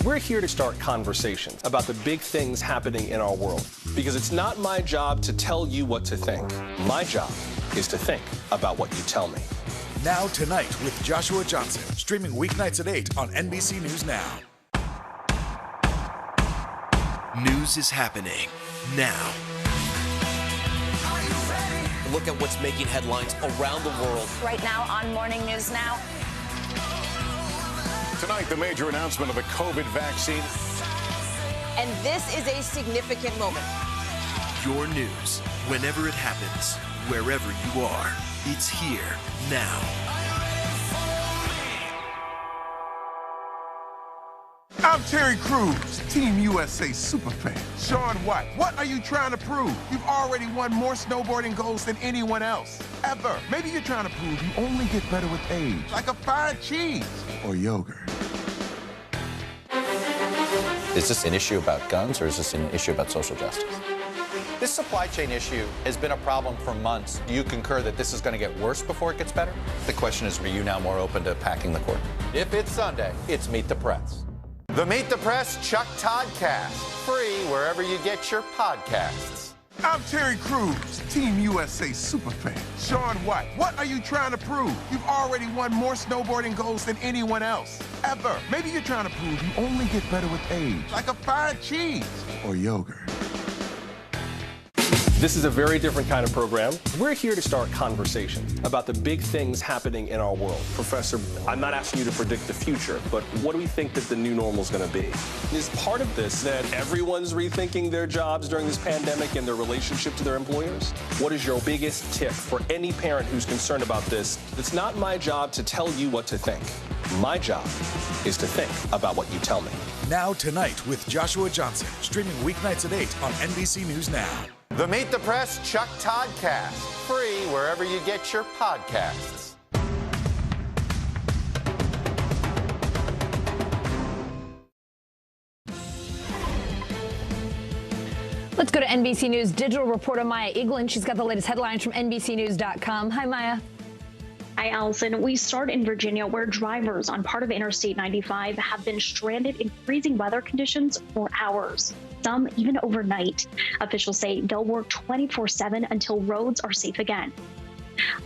We're here to start conversations about the big things happening in our world, because it's not my job to tell you what to think. My job is to think about what you tell me. Now Tonight with Joshua Johnson, streaming weeknights at 8 on NBC News Now. News is happening now. Look at what's making headlines around the world. Right now on Morning News Now. Tonight, the major announcement of the COVID vaccine. And this is a significant moment. Your news, whenever it happens, wherever you are, it's here now. I'm Terry Crews, Team USA superfan. Shaun White, what are you trying to prove? You've already won more snowboarding golds than anyone else, ever. Maybe you're trying to prove you only get better with age, like a fine cheese or yogurt. Is this an issue about guns or is this an issue about social justice? This supply chain issue has been a problem for months. Do you concur that this is going to get worse before it gets better? The question is, are you now more open to packing the court? If it's Sunday, it's Meet the Press. The Meet the Press Chuck Todd Cast, free wherever you get your podcasts. I'm Terry Crews, Team USA superfan. Shaun White, what are you trying to prove? You've already won more snowboarding golds than anyone else, ever. Maybe you're trying to prove you only get better with age, like a fine cheese or yogurt. This is a very different kind of program. We're here to start conversation about the big things happening in our world. Professor, I'm not asking you to predict the future, but what do we think that the new normal is going to be? Is part of this that everyone's rethinking their jobs during this pandemic and their relationship to their employers? What is your biggest tip for any parent who's concerned about this? It's not my job to tell you what to think. My job is to think about what you tell me. Now Tonight with Joshua Johnson, streaming weeknights at 8 on NBC News Now. The Meet the Press Chuck Todd Cast, free wherever you get your podcasts. Let's go to NBC News digital reporter Maya Eglin. She's got the latest headlines from NBCnews.com. Hi, Maya. Hi, Allison. We start in Virginia, where drivers on part of Interstate 95 have been stranded in freezing weather conditions for hours, some even overnight. Officials say they'll work 24/7 until roads are safe again.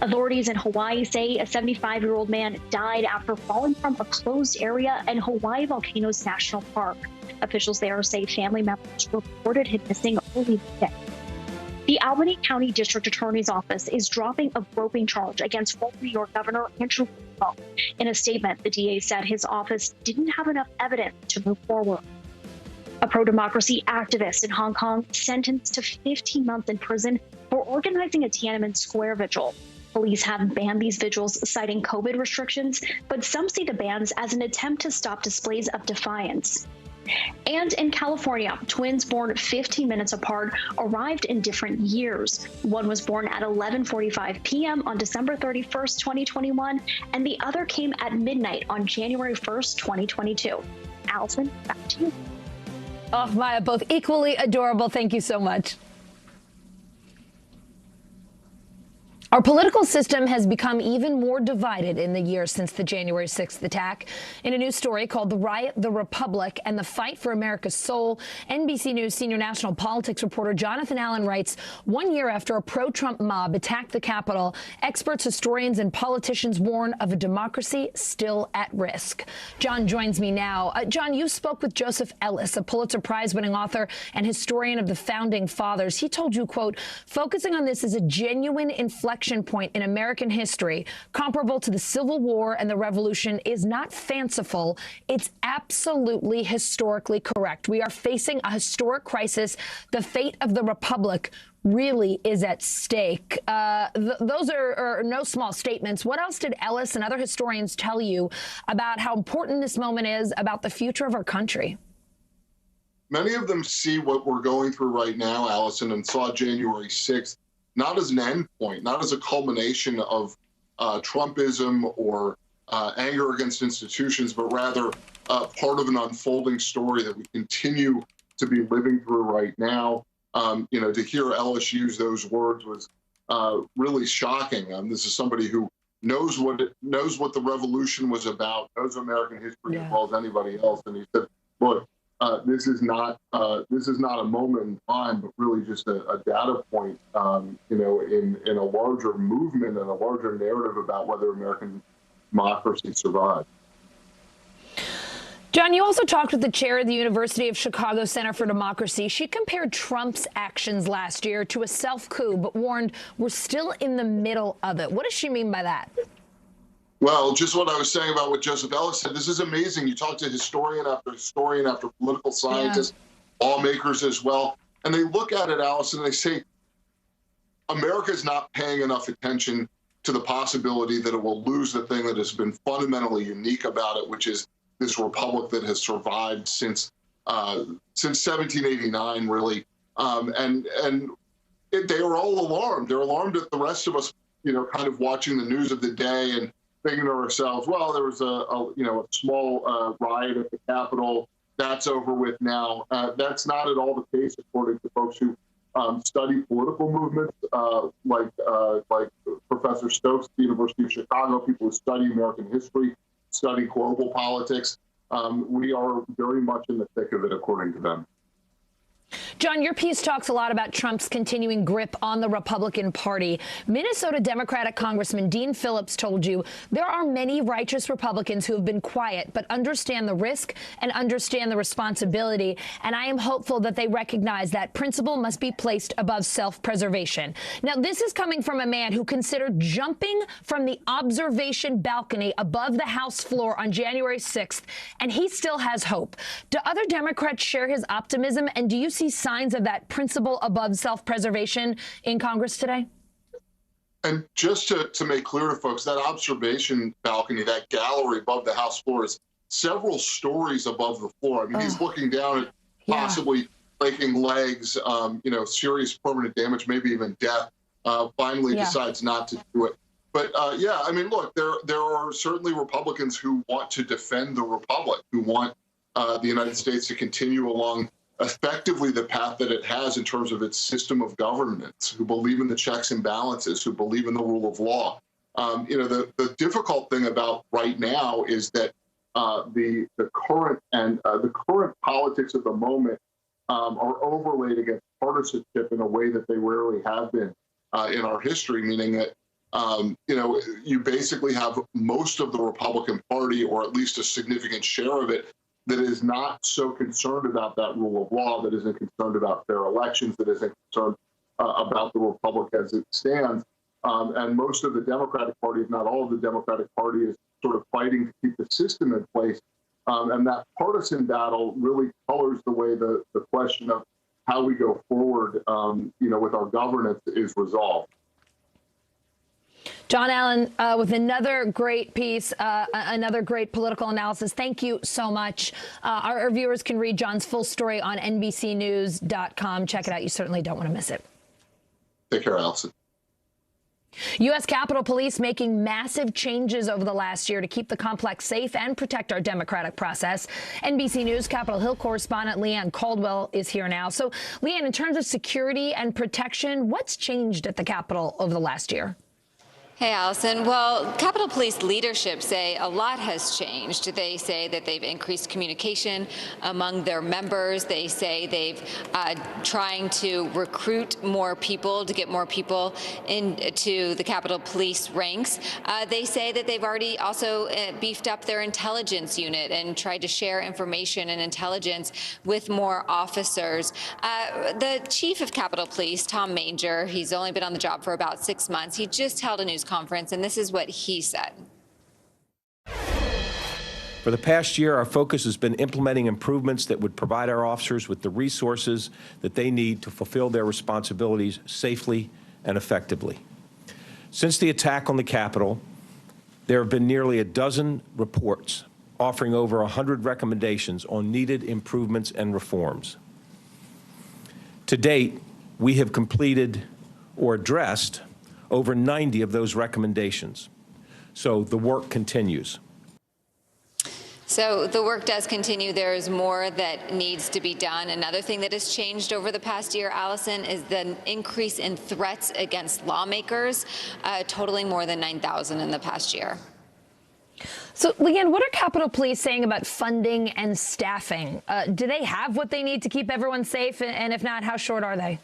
Authorities in Hawaii say a 75-year-old man died after falling from a closed area in Hawaii Volcanoes National Park. Officials there say family members reported him missing early today. The Albany County District Attorney's Office is dropping a groping charge against former New York Governor Andrew Cuomo. In a statement, the DA said his office didn't have enough evidence to move forward. A pro-democracy activist in Hong Kong sentenced to 15 months in prison for organizing a Tiananmen Square vigil. Police have banned these vigils, citing COVID restrictions, but some see the bans as an attempt to stop displays of defiance. And in California, twins born 15 minutes apart arrived in different years. One was born at 11:45 p.m. on December 31st, 2021, and the other came at midnight on January 1st, 2022. Allison, back to you. Oh, Maya, both equally adorable. Thank you so much. Our political system has become even more divided in the years since the January 6th attack. In a new story called The Riot, the Republic, and the Fight for America's Soul, NBC News senior national politics reporter Jonathan Allen writes, 1 year after a pro-Trump mob attacked the Capitol, experts, historians, and politicians warn of a democracy still at risk. John joins me now. John, you spoke with Joseph Ellis, a Pulitzer Prize-winning author and historian of the Founding Fathers. He told you, quote, focusing on this is a genuine inflection point in American history, comparable to the Civil War and the Revolution, is not fanciful. It's absolutely historically correct. We are facing a historic crisis. The fate of the Republic really is at stake. Those are no small statements. What else did Ellis and other historians tell you about how important this moment is about the future of our country? Many of them see what we're going through right now, Allison, and saw January 6th not as an end point, not as a culmination of Trumpism or anger against institutions, but rather part of an unfolding story that we continue to be living through right now. To hear Ellis use those words was really shocking. This is somebody who knows what the revolution was about, knows American history as well as anybody else. And he said, look, this is not a moment in time, but really just a data point, in a larger movement and a larger narrative about whether American democracy survives. John, you also talked with the chair of the University of Chicago Center for Democracy. She compared Trump's actions last year to a self-coup, but warned we're still in the middle of it. What does she mean by that? Well, just what I was saying about what Joseph Ellis said. This is amazing. You talk to historian after political scientist, lawmakers as well, and they look at it, Allison, and they say, America is not paying enough attention to the possibility that it will lose the thing that has been fundamentally unique about it, which is this republic that has survived since 1789, really. They are all alarmed. They're alarmed at the rest of us, kind of watching the news of the day and thinking to ourselves, well, there was a small riot at the Capitol. That's over with now. That's not at all the case, according to folks who study political movements, like Professor Stokes at the University of Chicago, people who study American history, study global politics. We are very much in the thick of it, according to them. John, your piece talks a lot about Trump's continuing grip on the Republican Party. Minnesota Democratic Congressman Dean Phillips told you there are many righteous Republicans who have been quiet but understand the risk and understand the responsibility. And I am hopeful that they recognize that principle must be placed above self-preservation. Now, this is coming from a man who considered jumping from the observation balcony above the House floor on January 6th, and he still has hope. Do other Democrats share his optimism, and do you see signs of that principle above self-preservation in Congress today? And just to make clear to folks, that observation balcony, that gallery above the House floor, is several stories above the floor. I mean, he's looking down at possibly breaking legs, serious permanent damage, maybe even death. Finally decides not to do it. But I mean, look, there are certainly Republicans who want to defend the republic, who want the United States to continue along effectively the path that it has in terms of its system of governance, who believe in the checks and balances, who believe in the rule of law. The difficult thing about right now is that the current politics of the moment are overlaid against partisanship in a way that they rarely have been in our history, meaning that you basically have most of the Republican Party, or at least a significant share of it, that is not so concerned about that rule of law, that isn't concerned about fair elections, that isn't concerned about the republic as it stands. And most of the Democratic Party, if not all of the Democratic Party, is sort of fighting to keep the system in place. And that partisan battle really colors the way the question of how we go forward, with our governance is resolved. John Allen, with another great piece, another great political analysis. Thank you so much. Our viewers can read John's full story on NBCnews.com. Check it out. You certainly don't want to miss it. Take care, Allison. U.S. Capitol Police making massive changes over the last year to keep the complex safe and protect our democratic process. NBC News Capitol Hill correspondent Leanne Caldwell is here now. So, Leanne, in terms of security and protection, what's changed at the Capitol over the last year? Hey, Allison. Well, Capitol Police leadership say a lot has changed. They say that they've increased communication among their members. They say they've trying to recruit more people, to get more people into the Capitol Police ranks. They say that they've already also beefed up their intelligence unit and tried to share information and intelligence with more officers. The chief of Capitol Police, Tom Manger, he's only been on the job for about 6 months. He just held a news conference, and this is what he said. For the past year, our focus has been implementing improvements that would provide our officers with the resources that they need to fulfill their responsibilities safely and effectively. Since the attack on the Capitol, there have been nearly a dozen reports offering over 100 recommendations on needed improvements and reforms. To date, we have completed or addressed over 90 of those recommendations. So the work continues. So the work does continue. There is more that needs to be done. Another thing that has changed over the past year, Allison, is the increase in threats against lawmakers, totaling more than 9,000 in the past year. So, Leanne, what are Capitol Police saying about funding and staffing? Do they have what they need to keep everyone safe? And if not, how short are they?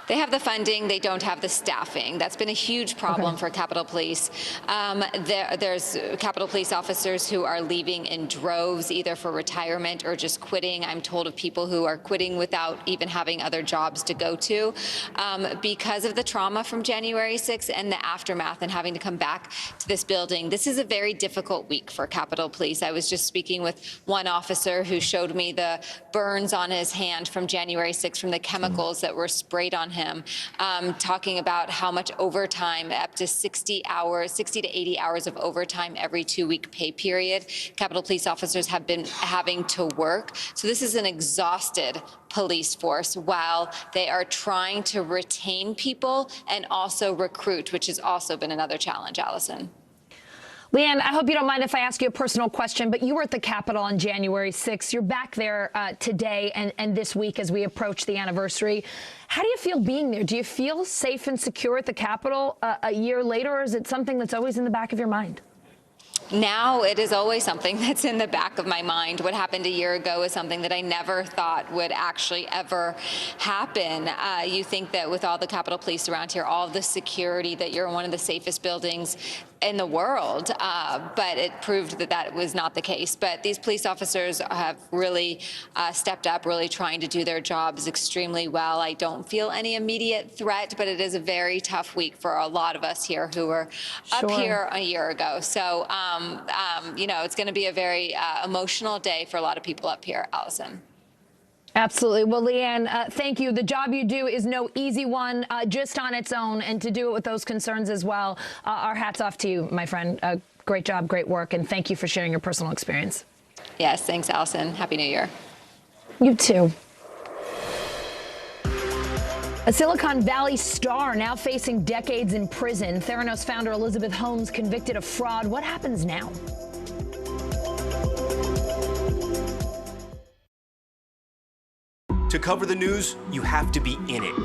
They have the funding. They don't have the staffing. That's been a huge problem for Capitol Police. There's Capitol Police officers who are leaving in droves, either for retirement or just quitting. I'm told of people who are quitting without even having other jobs to go to because of the trauma from January 6th and the aftermath and having to come back to this building. This is a very difficult week for Capitol Police. I was just speaking with one officer who showed me the burns on his hand from January 6th from the chemicals that were sprayed on him, talking about how much overtime, up to 60 to 80 hours of overtime every 2-week pay period, Capitol Police officers have been having to work. So this is an exhausted police force while they are trying to retain people and also recruit, which has also been another challenge, Allison. Leanne, I hope you don't mind if I ask you a personal question, but you were at the Capitol on January 6th. You're back there today and this week as we approach the anniversary. How do you feel being there? Do you feel safe and secure at the Capitol a year later, or is it something that's always in the back of your mind? Now it is always something that's in the back of my mind. What happened a year ago is something that I never thought would actually ever happen. You think that with all the Capitol Police around here, all the security, that you're in one of the safest buildings in the world, but it proved that that was not the case. But these police officers have really stepped up, really trying to do their jobs extremely well. I don't feel any immediate threat, but it is a very tough week for a lot of us here who were up here a year ago. So, you know, it's going to be a very emotional day for a lot of people up here, Allison. Absolutely. Well, Leanne, thank you. The job you do is no easy one just on its own, and to do it with those concerns as well. Our hats off to you, my friend. Great job, great work, and thank you for sharing your personal experience. Yes, thanks, Allison. Happy New Year. You too. A Silicon Valley star now facing decades in prison. Theranos founder Elizabeth Holmes convicted of fraud. What happens now? To cover the news, you have to be in it.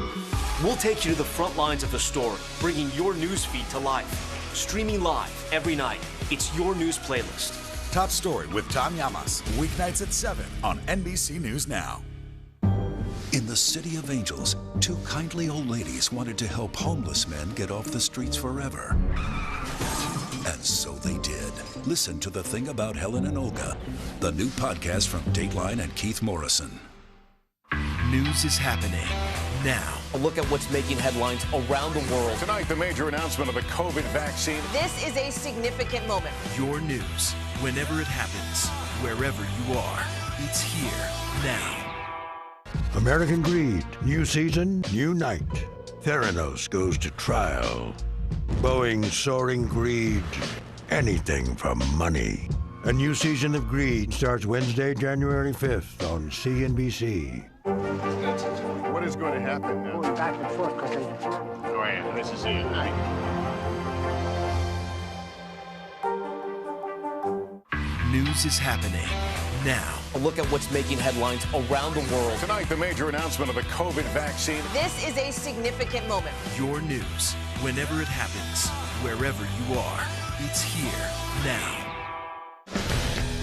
We'll take you to the front lines of the story, bringing your news feed to life. Streaming live every night. It's your news playlist. Top Story with Tom Llamas, weeknights at 7 on NBC News Now. In the City of Angels, 2 kindly old ladies wanted to help homeless men get off the streets forever. And so they did. Listen to The Thing About Helen and Olga, the new podcast from Dateline and Keith Morrison. News is happening now. A look at what's making headlines around the world. Tonight, the major announcement of the COVID vaccine. This is a significant moment. Your news, whenever it happens, wherever you are, it's here now. American Greed, new season, new night. Theranos goes to trial. Boeing soaring greed, anything for money. A new season of Greed starts Wednesday, January 5th on CNBC. What is going to happen now? Going back and forth because this is it. News is happening now. A look at what's making headlines around the world. Tonight, the major announcement of the COVID vaccine. This is a significant moment. Your news, whenever it happens, wherever you are, it's here now.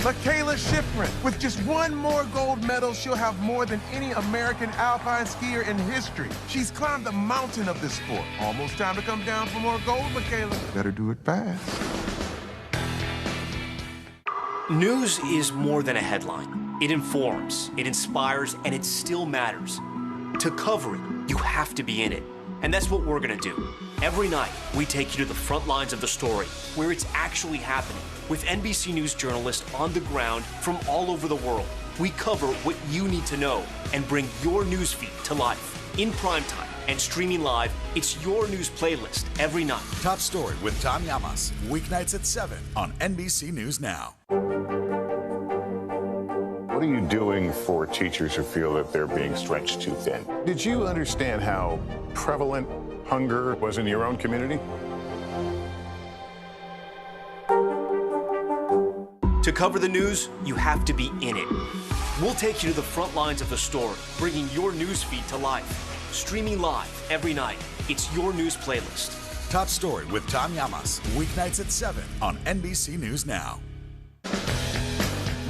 Michaela Schifrin. With just one more gold medal, she'll have more than any American alpine skier in history. She's climbed the mountain of this sport. Almost time to come down for more gold, Michaela. Better do it fast. News is more than a headline. It informs, it inspires, and it still matters. To cover it, you have to be in it. And that's what we're gonna do. Every night, we take you to the front lines of the story, where it's actually happening, with NBC News journalists on the ground from all over the world. We cover what you need to know and bring your news feed to life. In primetime and streaming live, it's your news playlist every night. Top Story with Tom Llamas, weeknights at 7 on NBC News Now. What are you doing for teachers who feel that they're being stretched too thin? Did you understand how prevalent hunger was in your own community? To cover the news, you have to be in it. We'll take you to the front lines of the story, bringing your news feed to life. Streaming live every night. It's your news playlist. Top Story with Tom Llamas, weeknights at 7 on NBC News Now.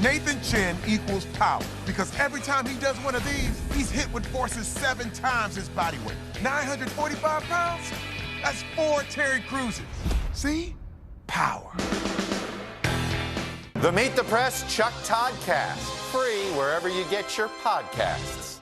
Nathan Chen equals power because every time he does one of these, he's hit with forces 7 times his body weight. 945 pounds? That's 4 Terry Cruzes. See? Power. The Meet the Press Chuck Todd Cast, free wherever you get your podcasts.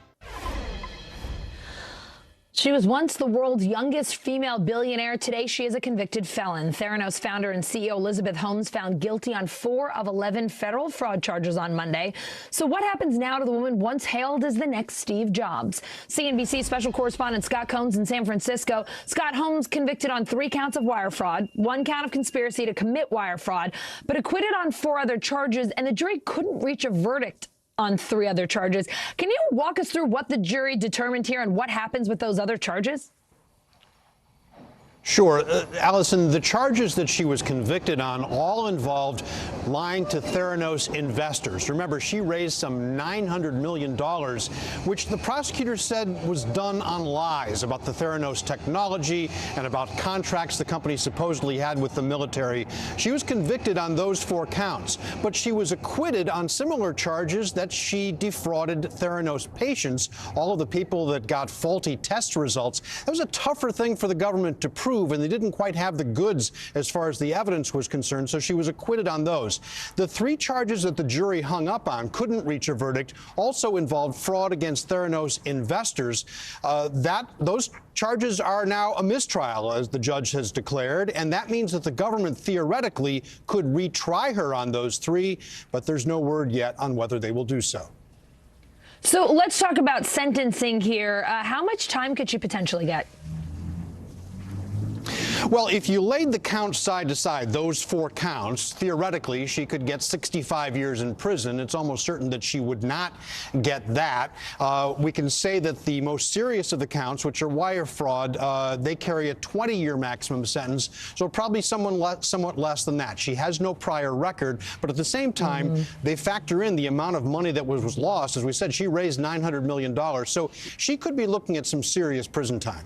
She was once the world's youngest female billionaire. Today, she is a convicted felon. Theranos founder and CEO Elizabeth Holmes found guilty on 4 of 11 federal fraud charges on Monday. So what happens now to the woman once hailed as the next Steve Jobs? CNBC special correspondent Scott Combs in San Francisco. Scott, Holmes convicted on 3 counts of wire fraud, 1 count of conspiracy to commit wire fraud, but acquitted on 4 other charges, and the jury couldn't reach a verdict on 3 other charges. Can you walk us through what the jury determined here and what happens with those other charges? Sure. Allison, the charges that she was convicted on all involved lying to Theranos investors. Remember, she raised some $900 million, which the prosecutor said was done on lies about the Theranos technology and about contracts the company supposedly had with the military. She was convicted on those 4 counts, but she was acquitted on similar charges that she defrauded Theranos patients, all of the people that got faulty test results. That was a tougher thing for the government to prove, and they didn't quite have the goods as far as the evidence was concerned, so she was acquitted on those. The 3 charges that the jury hung up on, couldn't reach a verdict, also involved fraud against Theranos investors. Those charges are now a mistrial, as the judge has declared, and that means that the government theoretically could retry her on those 3, but there's no word yet on whether they will do so. So let's talk about sentencing here. How much time could she potentially get? Well, if you laid the counts side to side, those 4 counts, theoretically, she could get 65 years in prison. It's almost certain that she would not get that. We can say that the most serious of the counts, which are wire fraud, they carry a 20-year maximum sentence, so probably somewhat less than that. She has no prior record, but at the same time, they factor in the amount of money that was lost. As we said, she raised $900 million, so she could be looking at some serious prison time.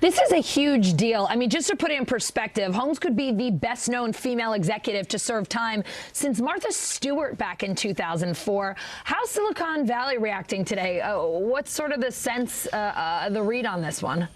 This is a huge deal. I mean, just to put it in perspective, Holmes could be the best-known female executive to serve time since Martha Stewart back in 2004. How's Silicon Valley reacting today? What's sort of the sense, the read on this one?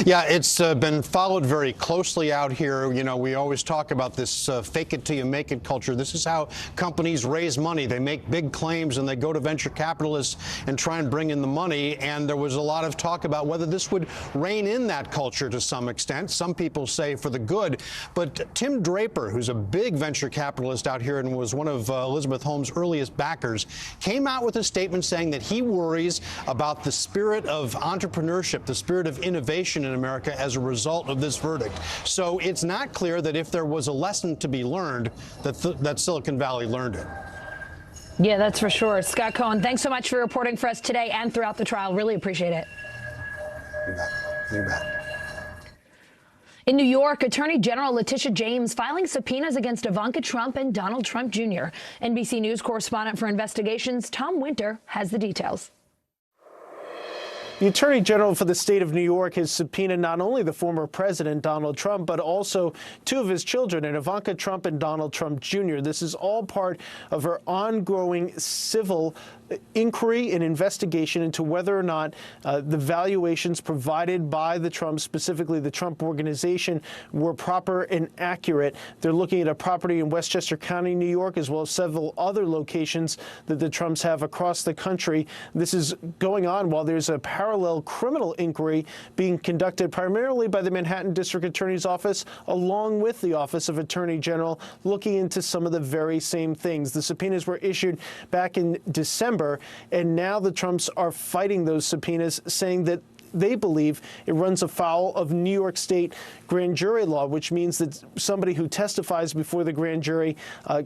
Yeah, it's been followed very closely out here. You know, we always talk about this fake it till you make it culture. This is how companies raise money. They make big claims and they go to venture capitalists and try and bring in the money. And there was a lot of talk about whether this would rein in that culture to some extent. Some people say for the good. But Tim Draper, who's a big venture capitalist out here and was one of Elizabeth Holmes' earliest backers, came out with a statement saying that he worries about the spirit of entrepreneurship, the spirit of innovation in America as a result of this verdict. So it's not clear that if there was a lesson to be learned, that Silicon Valley learned it. Yeah, that's for sure. Scott Cohen, thanks so much for reporting for us today and throughout the trial. Really appreciate it. You bet. You bet. In New York, Attorney General Letitia James filing subpoenas against Ivanka Trump and Donald Trump Jr. NBC News correspondent for investigations Tom Winter has the details. The Attorney General for the state of New York has subpoenaed not only the former president, Donald Trump, but also 2 of his children, and Ivanka Trump and Donald Trump Jr. This is all part of her ongoing civil inquiry and investigation into whether or not the valuations provided by the Trumps, specifically the Trump Organization, were proper and accurate. They're looking at a property in Westchester County, New York, as well as several other locations that the Trumps have across the country. This is going on while there's a parallel criminal inquiry being conducted primarily by the Manhattan District Attorney's Office, along with the Office of Attorney General, looking into some of the very same things. The subpoenas were issued back in December, and now the Trumps are fighting those subpoenas, saying that they believe it runs afoul of New York State grand jury law, which means that somebody who testifies before the grand jury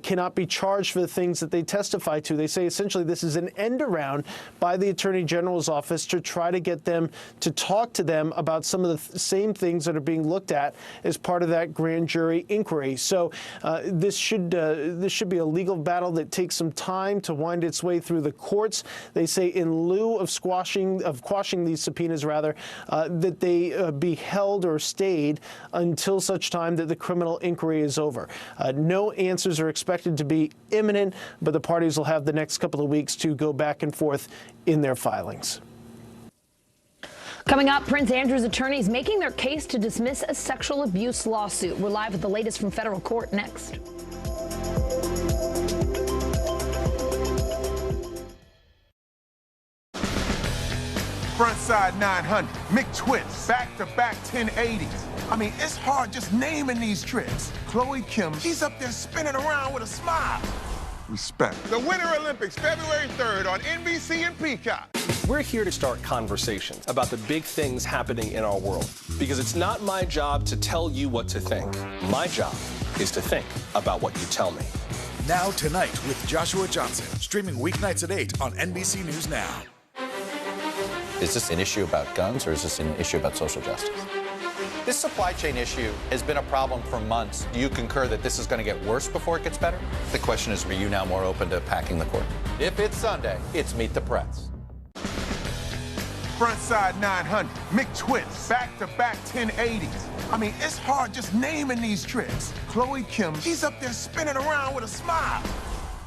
cannot be charged for the things that they testify to. They say essentially this is an end around by the Attorney General's office to try to get them to talk to them about some of the same things that are being looked at as part of that grand jury inquiry. So this should be a legal battle that takes some time to wind its way through the courts. They say in lieu of quashing these subpoenas, rather, rather, that they be held or stayed until such time that the criminal inquiry is over. No answers are expected to be imminent, but the parties will have the next couple of weeks to go back and forth in their filings. Coming up, Prince Andrew's attorneys making their case to dismiss a sexual abuse lawsuit. We're live with the latest from federal court next. Frontside 900, McTwist, back-to-back 1080s. I mean, it's hard just naming these tricks. Chloe Kim, she's up there spinning around with a smile. Respect. The Winter Olympics, February 3rd on NBC and Peacock. We're here to start conversations about the big things happening in our world. Because it's not my job to tell you what to think. My job is to think about what you tell me. Now Tonight with Joshua Johnson, streaming weeknights at 8 on NBC News Now. Is this an issue about guns or is this an issue about social justice? This supply chain issue has been a problem for months. Do you concur that this is going to get worse before it gets better? The question is, are you now more open to packing the court? If it's Sunday, it's Meet the Press. Frontside 900, McTwist, back-to-back 1080s. I mean, it's hard just naming these tricks. Chloe Kim, she's up there spinning around with a smile.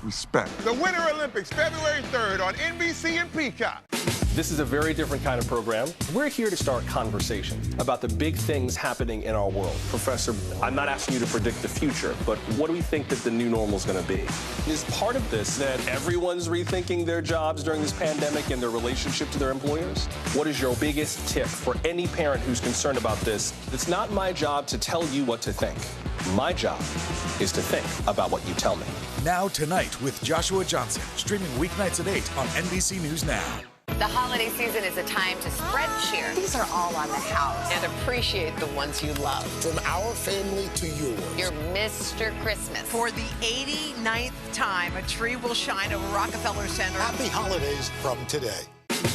Respect. The Winter Olympics, February 3rd on NBC and Peacock. This is a very different kind of program. We're here to start conversations about the big things happening in our world. Professor, I'm not asking you to predict the future, but what do we think that the new normal is going to be? Is part of this that everyone's rethinking their jobs during this pandemic and their relationship to their employers? What is your biggest tip for any parent who's concerned about this? It's not my job to tell you what to think. My job is to think about what you tell me. Now Tonight with Joshua Johnson, streaming weeknights at 8 on NBC News Now. The holiday season is a time to spread cheer. These are all on the house. And appreciate the ones you love. From our family to yours. Your Mr. Christmas. For the 89th time, a tree will shine over Rockefeller Center. Happy holidays from today.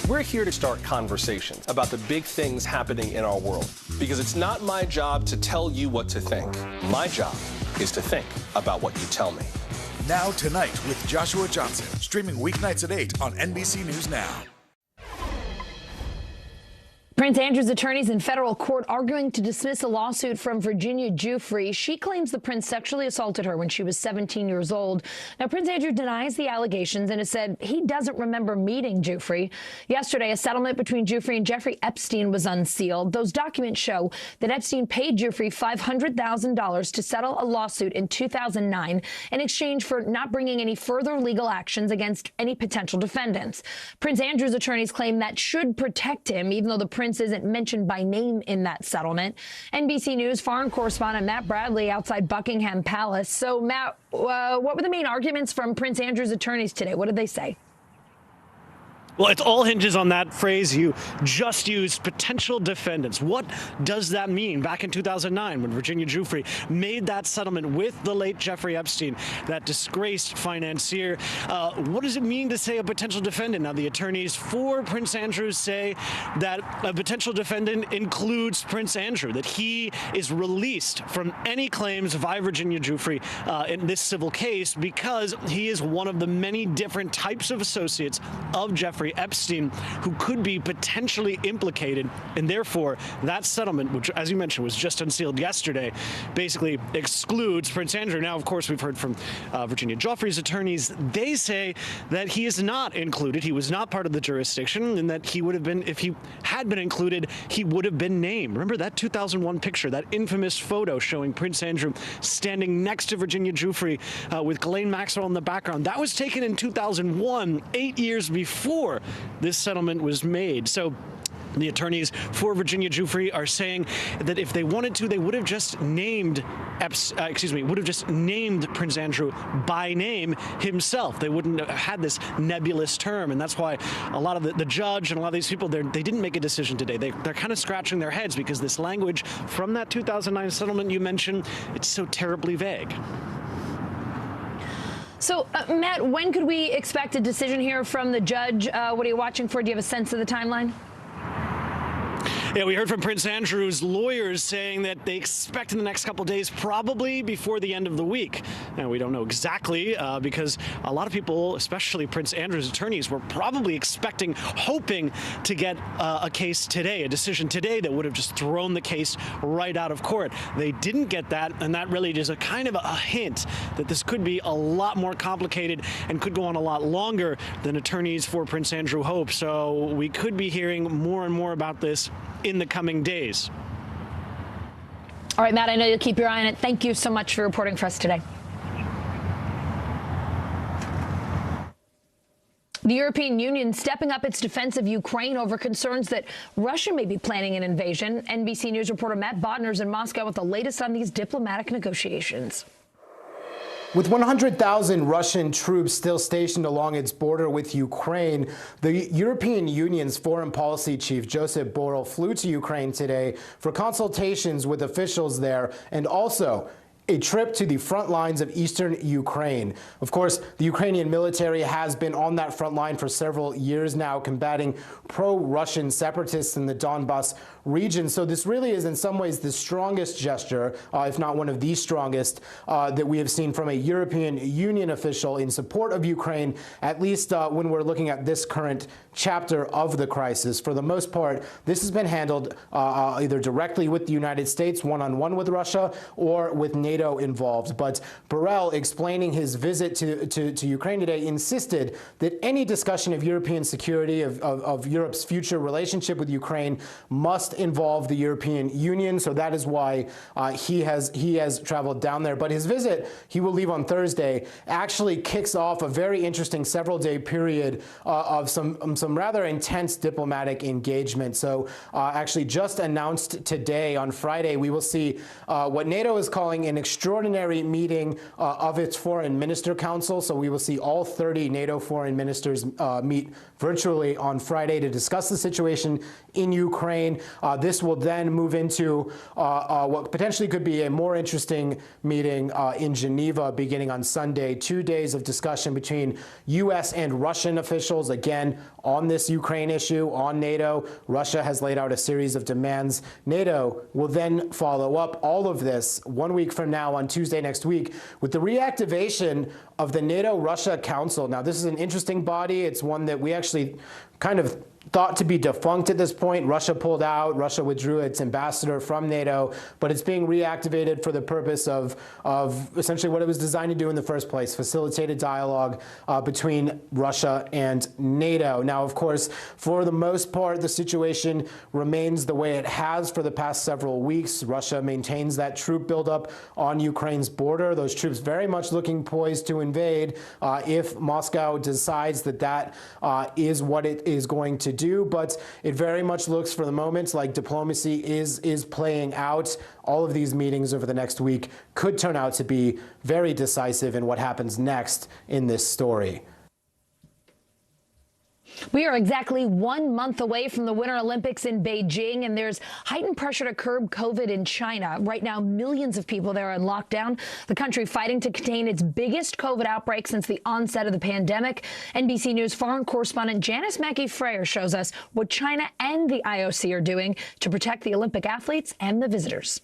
We're here to start conversations about the big things happening in our world. Because it's not my job to tell you what to think. My job is to think about what you tell me. Now Tonight with Joshua Johnson, streaming weeknights at 8 on NBC News Now. Prince Andrew's attorneys in federal court arguing to dismiss a lawsuit from Virginia Giuffre. She claims the prince sexually assaulted her when she was 17 years old. Now, Prince Andrew denies the allegations and has said he doesn't remember meeting Giuffre. Yesterday, a settlement between Giuffre and Jeffrey Epstein was unsealed. Those documents show that Epstein paid Giuffre $500,000 to settle a lawsuit in 2009 in exchange for not bringing any further legal actions against any potential defendants. Prince Andrew's attorneys claim that should protect him, even though the prince isn't mentioned by name in that settlement. NBC News foreign correspondent Matt Bradley outside Buckingham Palace. So, Matt, what were the main arguments from Prince Andrew's attorneys today? What did they say? Well, it all hinges on that phrase you just used, potential defendants. What does that mean? Back in 2009, when Virginia Giuffre made that settlement with the late Jeffrey Epstein, that disgraced financier, what does it mean to say a potential defendant? Now, the attorneys for Prince Andrew say that a potential defendant includes Prince Andrew, that he is released from any claims via Virginia Giuffre in this civil case because he is one of the many different types of associates of Jeffrey Epstein who could be potentially implicated, and therefore that settlement, which, as you mentioned, was just unsealed yesterday, basically excludes Prince Andrew. Now, of course, we've heard from Virginia Giuffre's attorneys. They say that he is not included. He was not part of the jurisdiction, and that he would have been, if he had been included, he would have been named. Remember that 2001 picture, that infamous photo showing Prince Andrew standing next to Virginia Giuffre with Ghislaine Maxwell in the background? That was taken in 2001, 8 years before this settlement was made. So the attorneys for Virginia Giuffre are saying that if they wanted to, they would have just named Prince Andrew by name himself. They wouldn't have had this nebulous term, and that's why a lot of the judge and a lot of these people, they didn't make a decision today. They're kind of scratching their heads because this language from that 2009 settlement you mentioned, it's so terribly vague. So, Matt, when could we expect a decision here from the judge? What are you watching for? Do you have a sense of the timeline? Yeah, we heard from Prince Andrew's lawyers saying that they expect in the next couple of days, probably before the end of the week. Now, we don't know exactly because a lot of people, especially Prince Andrew's attorneys, were probably expecting, hoping to get a case today, a decision today that would have just thrown the case right out of court. They didn't get that, and that really is a kind of a hint that this could be a lot more complicated and could go on a lot longer than attorneys for Prince Andrew hope. So we could be hearing more and more about this in the coming days. All right, Matt, I know you'll keep your eye on it. Thank you so much for reporting for us today. The European Union stepping up its defense of Ukraine over concerns that Russia may be planning an invasion. NBC News reporter Matt Bodner is in Moscow with the latest on these diplomatic negotiations. With 100,000 Russian troops still stationed along its border with Ukraine, the European Union's foreign policy chief, Josep Borrell, flew to Ukraine today for consultations with officials there and also a trip to the front lines of eastern Ukraine. Of course, the Ukrainian military has been on that front line for several years now, combating pro-Russian separatists in the Donbas region. So this really is in some ways the strongest gesture, if not one of the strongest, that we have seen from a European Union official in support of Ukraine, at least when we're looking at this current chapter of the crisis. For the most part, this has been handled either directly with the United States, one-on-one with Russia, or with NATO involved. But Borrell, explaining his visit to Ukraine today, insisted that any discussion of European security, of Europe's future relationship with Ukraine, must involve the European Union. So that is why he has traveled down there. But his visit, he will leave on Thursday, actually kicks off a very interesting several-day period of some rather intense diplomatic engagement. So actually just announced today on Friday, we will see what NATO is calling an extraordinary meeting of its Foreign Minister Council. So we will see all 30 NATO foreign ministers meet virtually on Friday to discuss the situation in Ukraine. This will then move into what potentially could be a more interesting meeting in Geneva beginning on Sunday. 2 days of discussion between U.S. and Russian officials, again, on this Ukraine issue, on NATO. Russia has laid out a series of demands. NATO will then follow up all of this 1 week from now on Tuesday next week with the reactivation of the NATO-Russia Council. Now, this is an interesting body. It's one that we actually kind of thought to be defunct at this point. Russia pulled out. Russia withdrew its ambassador from NATO, but it's being reactivated for the purpose of essentially what it was designed to do in the first place, facilitate a dialogue between Russia and NATO. Now, of course, for the most part, the situation remains the way it has for the past several weeks. Russia maintains that troop buildup on Ukraine's border. Those troops very much looking poised to invade if Moscow decides that is what it is going to do, but it very much looks for the moment like diplomacy is playing out. All of these meetings over the next week could turn out to be very decisive in what happens next in this story. We are exactly 1 month away from the Winter Olympics in Beijing, and there's heightened pressure to curb COVID in China. Right now, millions of people there are in lockdown, the country fighting to contain its biggest COVID outbreak since the onset of the pandemic. NBC News foreign correspondent Janice Mackey-Frayer shows us what China and the IOC are doing to protect the Olympic athletes and the visitors.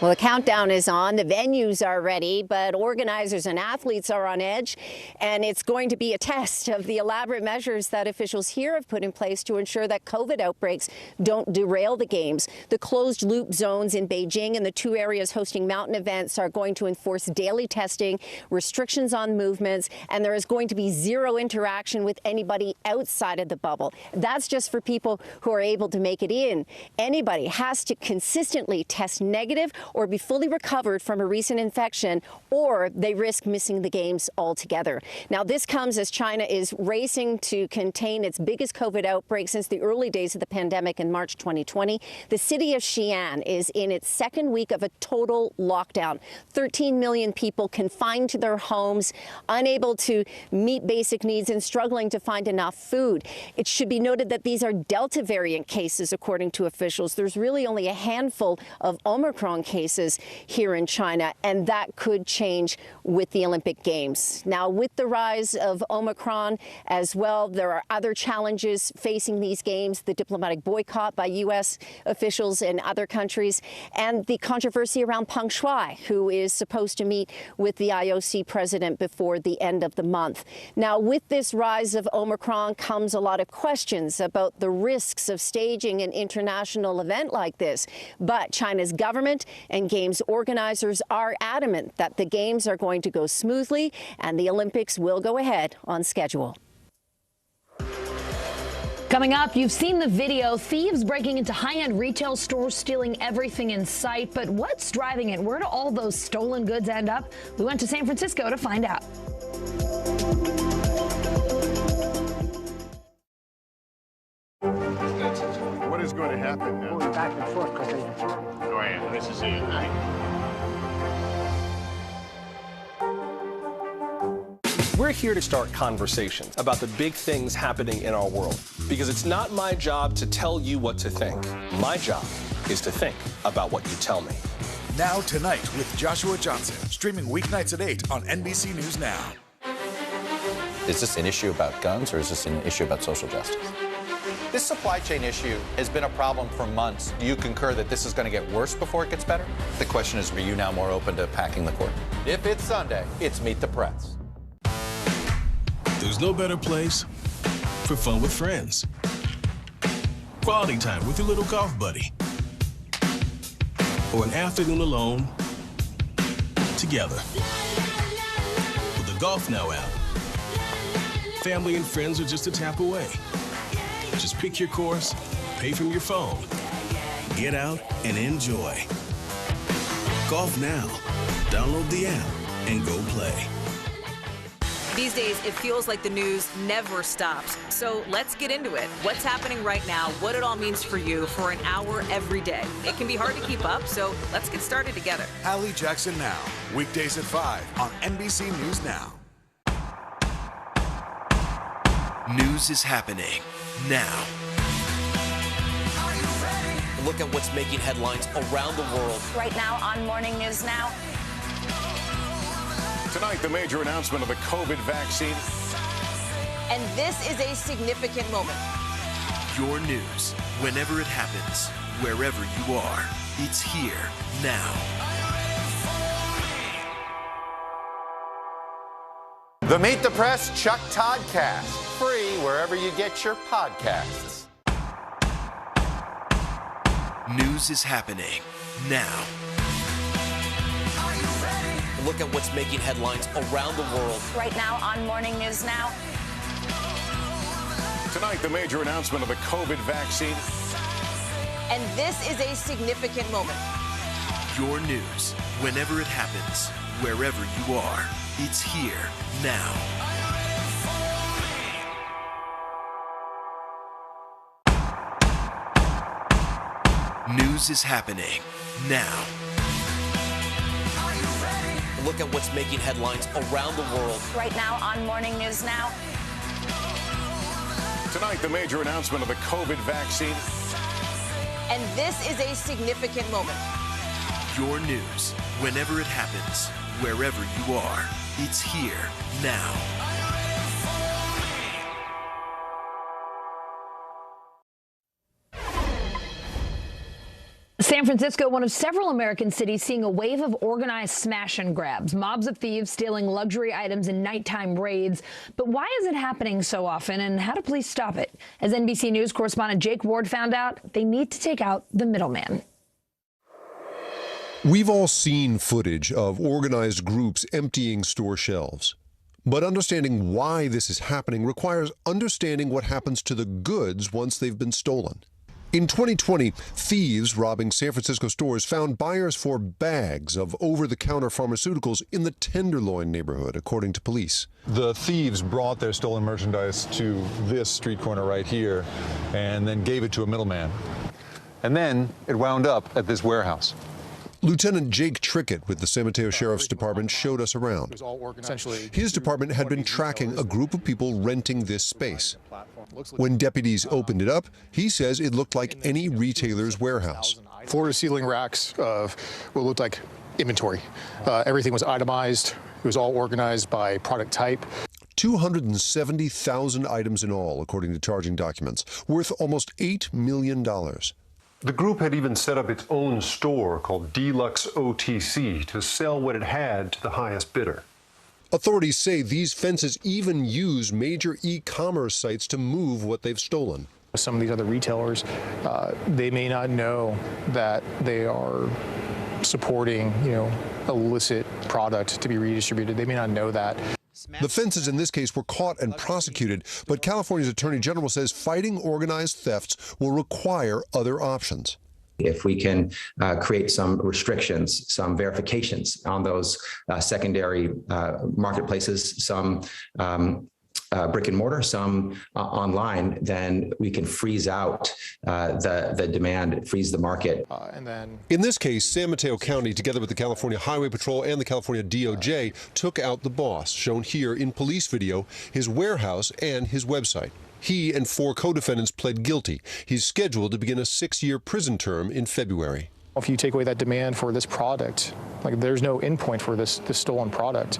Well, the countdown is on. The venues are ready, but organizers and athletes are on edge. And it's going to be a test of the elaborate measures that officials here have put in place to ensure that COVID outbreaks don't derail the games. The closed loop zones in Beijing and the 2 areas hosting mountain events are going to enforce daily testing, restrictions on movements, and there is going to be zero interaction with anybody outside of the bubble. That's just for people who are able to make it in. Anybody has to consistently test negative or be fully recovered from a recent infection, or they risk missing the games altogether. Now, this comes as China is racing to contain its biggest COVID outbreak since the early days of the pandemic in March 2020. The city of Xi'an is in its 2nd week of a total lockdown. 13 million people confined to their homes, unable to meet basic needs and struggling to find enough food. It should be noted that these are Delta variant cases, according to officials. There's really only a handful of Omicron cases cases here in China, and that could change with the Olympic Games. Now, with the rise of Omicron as well, there are other challenges facing these games, the diplomatic boycott by U.S. officials in other countries, and the controversy around Peng Shuai, who is supposed to meet with the IOC president before the end of the month. Now, with this rise of Omicron comes a lot of questions about the risks of staging an international event like this. But China's government and Games organizers are adamant that the Games are going to go smoothly and the Olympics will go ahead on schedule. Coming up, you've seen the video, thieves breaking into high-end retail stores, stealing everything in sight. But what's driving it? Where do all those stolen goods end up? We went to San Francisco to find out. What is going to happen now? Going back and forth because Go ahead. This is it. We're here to start conversations about the big things happening in our world, because it's not my job to tell you what to think. My job is to think about what you tell me. Now Tonight with Joshua Johnson, streaming weeknights at 8 on NBC News Now. Is this an issue about guns or is this an issue about social justice? This supply chain issue has been a problem for months. Do you concur that this is going to get worse before it gets better? The question is, are you now more open to packing the court? If it's Sunday, it's Meet the Press. There's no better place for fun with friends. Quality time with your little golf buddy. Or an afternoon alone together. With the Golf Now app, family and friends are just a tap away. Just pick your course, pay from your phone, get out and enjoy. Golf Now. Download the app and go play. These days, it feels like the news never stops. So let's get into it. What's happening right now, what it all means for you for an hour every day. It can be hard to keep up, so let's get started together. Hallie Jackson Now, weekdays at 5 on NBC News Now. News is happening now. Look at what's making headlines around the world. Right now on Morning News Now. Tonight, the major announcement of the COVID vaccine. And this is a significant moment. Your news, whenever it happens, wherever you are, it's here now. The Meet the Press Chuck Todd Cast, free wherever you get your podcasts. News is happening now. Look at what's making headlines around the world. Right now on Morning News Now. Tonight, the major announcement of the COVID vaccine. And this is a significant moment. Your news, whenever it happens, wherever you are, it's here now. News is happening now. Look at what's making headlines around the world. Right now on Morning News Now. Tonight, the major announcement of the COVID vaccine. And this is a significant moment. Your news, whenever it happens, wherever you are, it's here now. San Francisco, one of several American cities seeing a wave of organized smash and grabs. Mobs of thieves stealing luxury items in nighttime raids. But why is it happening so often, and how do police stop it? As NBC News correspondent Jake Ward found out, they need to take out the middleman. We've all seen footage of organized groups emptying store shelves. But understanding why this is happening requires understanding what happens to the goods once they've been stolen. In 2020, thieves robbing San Francisco stores found buyers for bags of over-the-counter pharmaceuticals in the Tenderloin neighborhood, according to police. The thieves brought their stolen merchandise to this street corner right here and then gave it to a middleman. And then it wound up at this warehouse. Lieutenant Jake Trickett with the San Mateo Sheriff's Department showed us around. His department had been tracking a group of people renting this space. When deputies opened it up, he says it looked like any retailer's warehouse. Floor-to-ceiling racks of what looked like inventory. Everything was itemized. It was all organized by product type. 270,000 items in all, according to charging documents, worth almost $8 million. The group had even set up its own store called Deluxe OTC to sell what it had to the highest bidder. Authorities say these fences even use major e-commerce sites to move what they've stolen. Some of these other retailers, they may not know that they are supporting, illicit product to be redistributed. They may not know that. The fences in this case were caught and prosecuted, but California's Attorney General says fighting organized thefts will require other options. If we can create some restrictions, some verifications on those secondary marketplaces, some brick and mortar, some online, then we can freeze out the demand, freeze the market. In this case, San Mateo County, together with the California Highway Patrol and the California DOJ, took out the boss, shown here in police video, his warehouse and his website. He and 4 co-defendants pled guilty. He's scheduled to begin a 6-year prison term in February. If you take away that demand for this product, like there's no endpoint for this stolen product.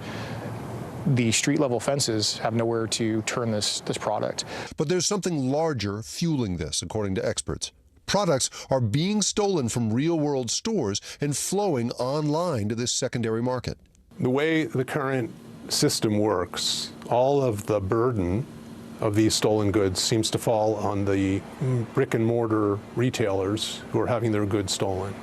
The street-level fences have nowhere to turn this product. But there's something larger fueling this, according to experts. Products are being stolen from real-world stores and flowing online to this secondary market. The way the current system works, all of the burden of these stolen goods seems to fall on the brick-and-mortar retailers who are having their goods stolen.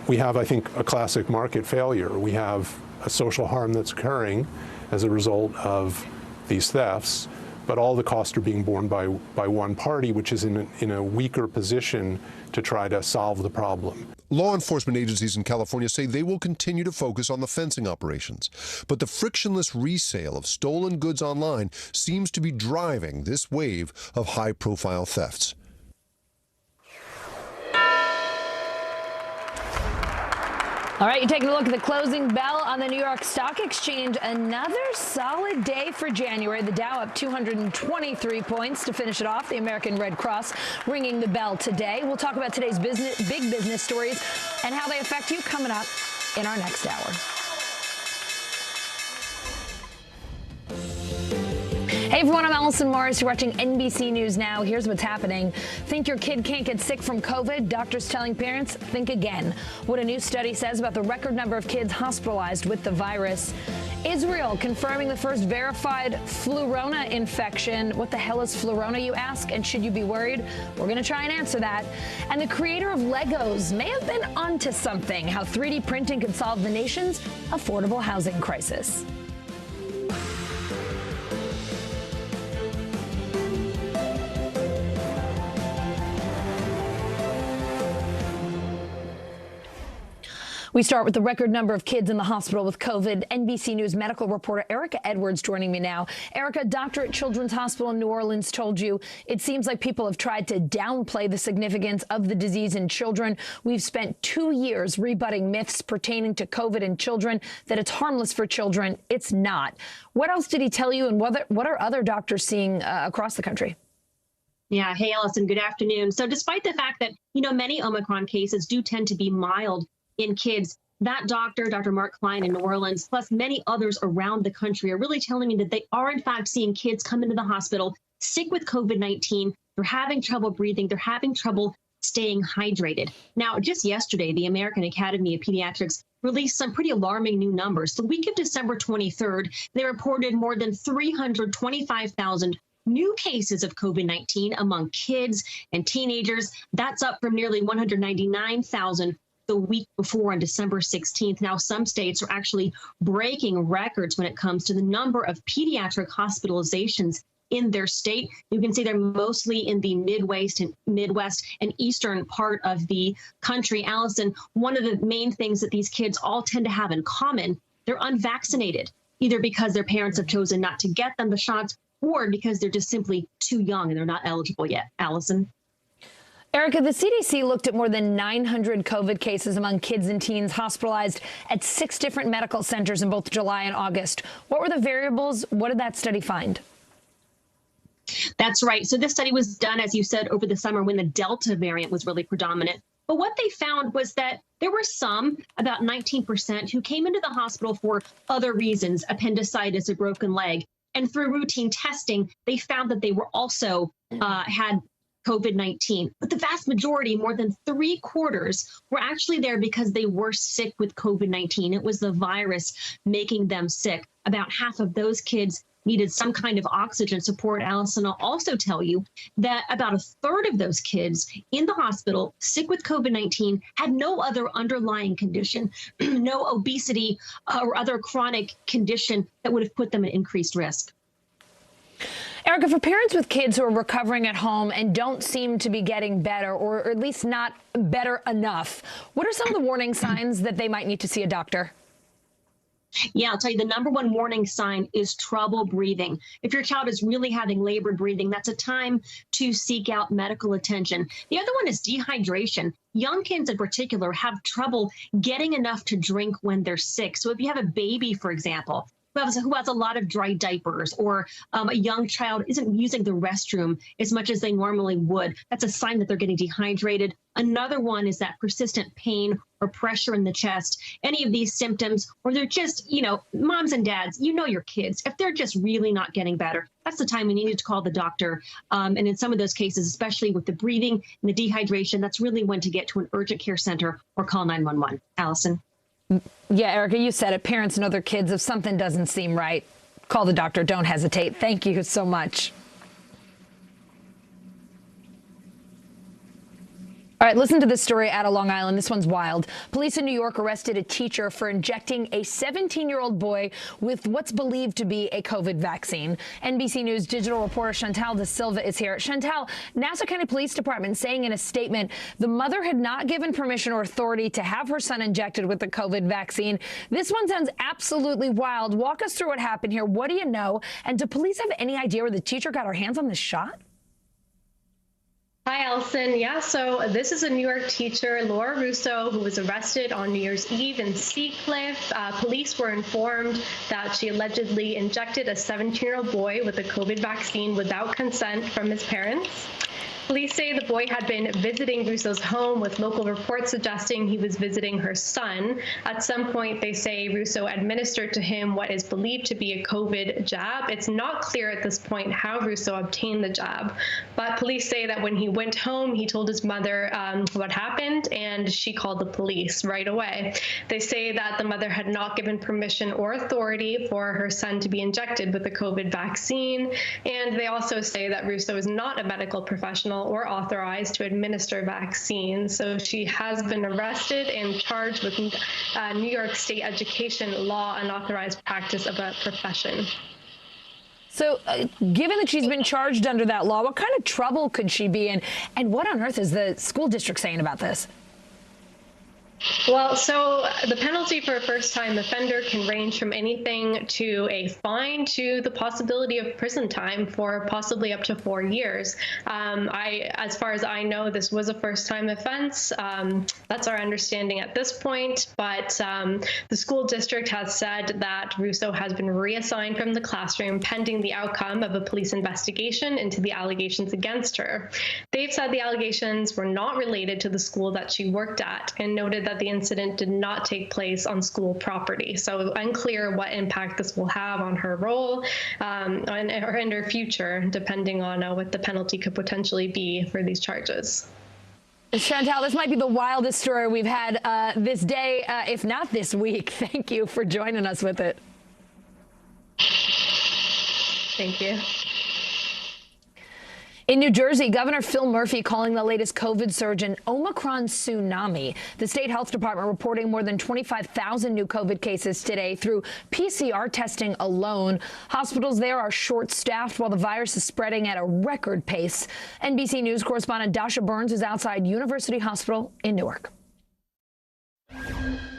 We have, I think, a classic market failure. We have a social harm that's occurring as a result of these thefts, but all the costs are being borne by one party, which is in a weaker position to try to solve the problem. Law enforcement agencies in California say they will continue to focus on the fencing operations, but the frictionless resale of stolen goods online seems to be driving this wave of high-profile thefts. All right, you're taking a look at the closing bell on the New York Stock Exchange. Another solid day for January. The Dow up 223 points to finish it off. The American Red Cross ringing the bell today. We'll talk about today's big business stories and how they affect you coming up in our next hour. Hey everyone, I'm Allison Morris. You're watching NBC News Now. Here's what's happening. Think your kid can't get sick from COVID? Doctors telling parents, think again. What a new study says about the record number of kids hospitalized with the virus. Israel confirming the first verified Flurona infection. What the hell is Flurona, you ask? And should you be worried? We're going to try and answer that. And the creator of Legos may have been onto something. How 3D printing could solve the nation's affordable housing crisis. We start with the record number of kids in the hospital with COVID. NBC News medical reporter Erica Edwards joining me now. Erica, doctor at Children's Hospital in New Orleans told you it seems like people have tried to downplay the significance of the disease in children. We've spent 2 years rebutting myths pertaining to COVID in children, that it's harmless for children. It's not. What else did he tell you, and what are other doctors seeing across the country? Yeah. Hey, Allison, good afternoon. So despite the fact that, many Omicron cases do tend to be mild in kids, that doctor, Dr. Mark Klein in New Orleans, plus many others around the country are really telling me that they are in fact seeing kids come into the hospital sick with COVID-19. They're having trouble breathing. They're having trouble staying hydrated. Now, just yesterday, the American Academy of Pediatrics released some pretty alarming new numbers. The week of December 23rd, they reported more than 325,000 new cases of COVID-19 among kids and teenagers. That's up from nearly 199,000 the week before on December 16th. Now, some states are actually breaking records when it comes to the number of pediatric hospitalizations in their state. You can see they're mostly in the Midwest and eastern part of the country. Allison, one of the main things that these kids all tend to have in common, they're unvaccinated, either because their parents have chosen not to get them the shots or because they're just simply too young and they're not eligible yet. Allison? Erica, the CDC looked at more than 900 COVID cases among kids and teens hospitalized at 6 different medical centers in both July and August. What were the variables? What did that study find? That's right. So this study was done, as you said, over the summer when the Delta variant was really predominant. But what they found was that there were some, about 19%, who came into the hospital for other reasons, appendicitis, a broken leg. And through routine testing, they found that they were also had COVID-19. But the vast majority, more than 3/4, were actually there because they were sick with COVID-19. It was the virus making them sick. About half of those kids needed some kind of oxygen support. Allison, I'll also tell you that about 1/3 of those kids in the hospital sick with COVID-19 had no other underlying condition, no obesity or other chronic condition that would have put them at increased risk. Erica, for parents with kids who are recovering at home and don't seem to be getting better, or at least not better enough, what are some of the warning signs that they might need to see a doctor? Yeah, I'll tell you, the number one warning sign is trouble breathing. If your child is really having labored breathing, that's a time to seek out medical attention. The other one is dehydration. Young kids in particular have trouble getting enough to drink when they're sick. So if you have a baby, for example, who has a lot of dry diapers, or a young child isn't using the restroom as much as they normally would, that's a sign that they're getting dehydrated. Another one is that persistent pain or pressure in the chest. Any of these symptoms, or they're just, moms and dads, your kids, if they're just really not getting better, that's the time we needed to call the doctor. And in some of those cases, especially with the breathing and the dehydration, that's really when to get to an urgent care center or call 911. Allison. Yeah, Erica, you said it. Parents and other kids, if something doesn't seem right, call the doctor. Don't hesitate. Thank you so much. All right, listen to this story out of Long Island. This one's wild. Police in New York arrested a teacher for injecting a 17-year-old boy with what's believed to be a COVID vaccine. NBC News digital reporter Chantal De Silva is here. Chantal, Nassau County Police Department saying in a statement the mother had not given permission or authority to have her son injected with the COVID vaccine. This one sounds absolutely wild. Walk us through what happened here. What do you know? And do police have any idea where the teacher got her hands on this shot? Hi, Allison. Yeah, so this is a New York teacher, Laura Russo, who was arrested on New Year's Eve in Seacliff. Police were informed that she allegedly injected a 17-year-old boy with a COVID vaccine without consent from his parents. Police say the boy had been visiting Russo's home, with local reports suggesting he was visiting her son. At some point, they say Russo administered to him what is believed to be a COVID jab. It's not clear at this point how Russo obtained the jab, but police say that when he went home, he told his mother what happened, and she called the police right away. They say that the mother had not given permission or authority for her son to be injected with the COVID vaccine, and they also say that Russo is not a medical professional or authorized to administer vaccines. So she has been arrested and charged with New York State education law, unauthorized practice of a profession. So given that she's been charged under that law, what kind of trouble could she be in? And what on earth is the school district saying about this? Well, so the penalty for a first-time offender can range from anything to a fine to the possibility of prison time for possibly up to 4 years. As far as I know, this was a first-time offense. That's our understanding at this point. But the school district has said that Russo has been reassigned from the classroom pending the outcome of a police investigation into the allegations against her. They've said the allegations were not related to the school that she worked at, and noted that the incident did not take place on school property. So unclear what impact this will have on her role and her future, depending on what the penalty could potentially be for these charges. Chantal, this might be the wildest story we've had this day, if not this week. Thank you for joining us with it. Thank you. In New Jersey, Governor Phil Murphy calling the latest COVID surge an Omicron tsunami. The state health department reporting more than 25,000 new COVID cases today through PCR testing alone. Hospitals there are short-staffed while the virus is spreading at a record pace. NBC News correspondent Dasha Burns is outside University Hospital in Newark.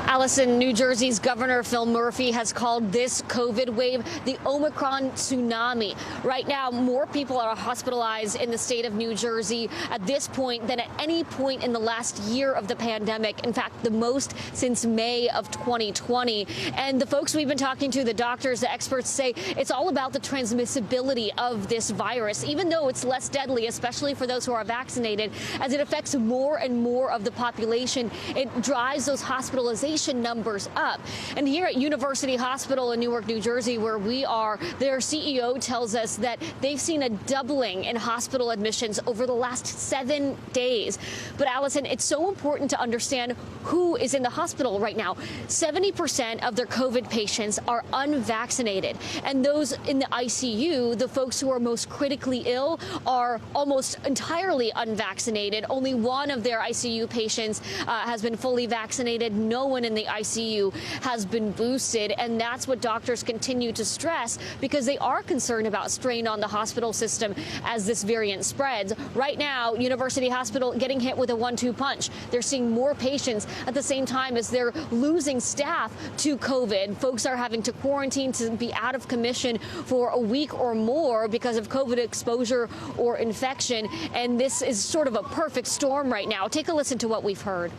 Allison, New Jersey's Governor Phil Murphy has called this COVID wave the Omicron tsunami. Right now, more people are hospitalized in the state of New Jersey at this point than at any point in the last year of the pandemic. In fact, the most since May of 2020. And the folks we've been talking to, the doctors, the experts, say it's all about the transmissibility of this virus, even though it's less deadly, especially for those who are vaccinated, as it affects more and more of the population. It drives those hospitalizations numbers up. And here at University Hospital in Newark, New Jersey, where we are, their CEO tells us that they've seen a doubling in hospital admissions over the last 7 days. But Allison, it's so important to understand who is in the hospital right now. 70% of their COVID patients are unvaccinated. And those in the ICU, the folks who are most critically ill, are almost entirely unvaccinated. Only one of their ICU patients has been fully vaccinated. No one in the ICU has been boosted, and that's what doctors continue to stress because they are concerned about strain on the hospital system as this variant spreads. Right now, University Hospital getting hit with a 1-2 punch. They're seeing more patients at the same time as they're losing staff to COVID. Folks are having to quarantine to be out of commission for a week or more because of COVID exposure or infection, and this is sort of a perfect storm right now. Take a listen to what we've heard.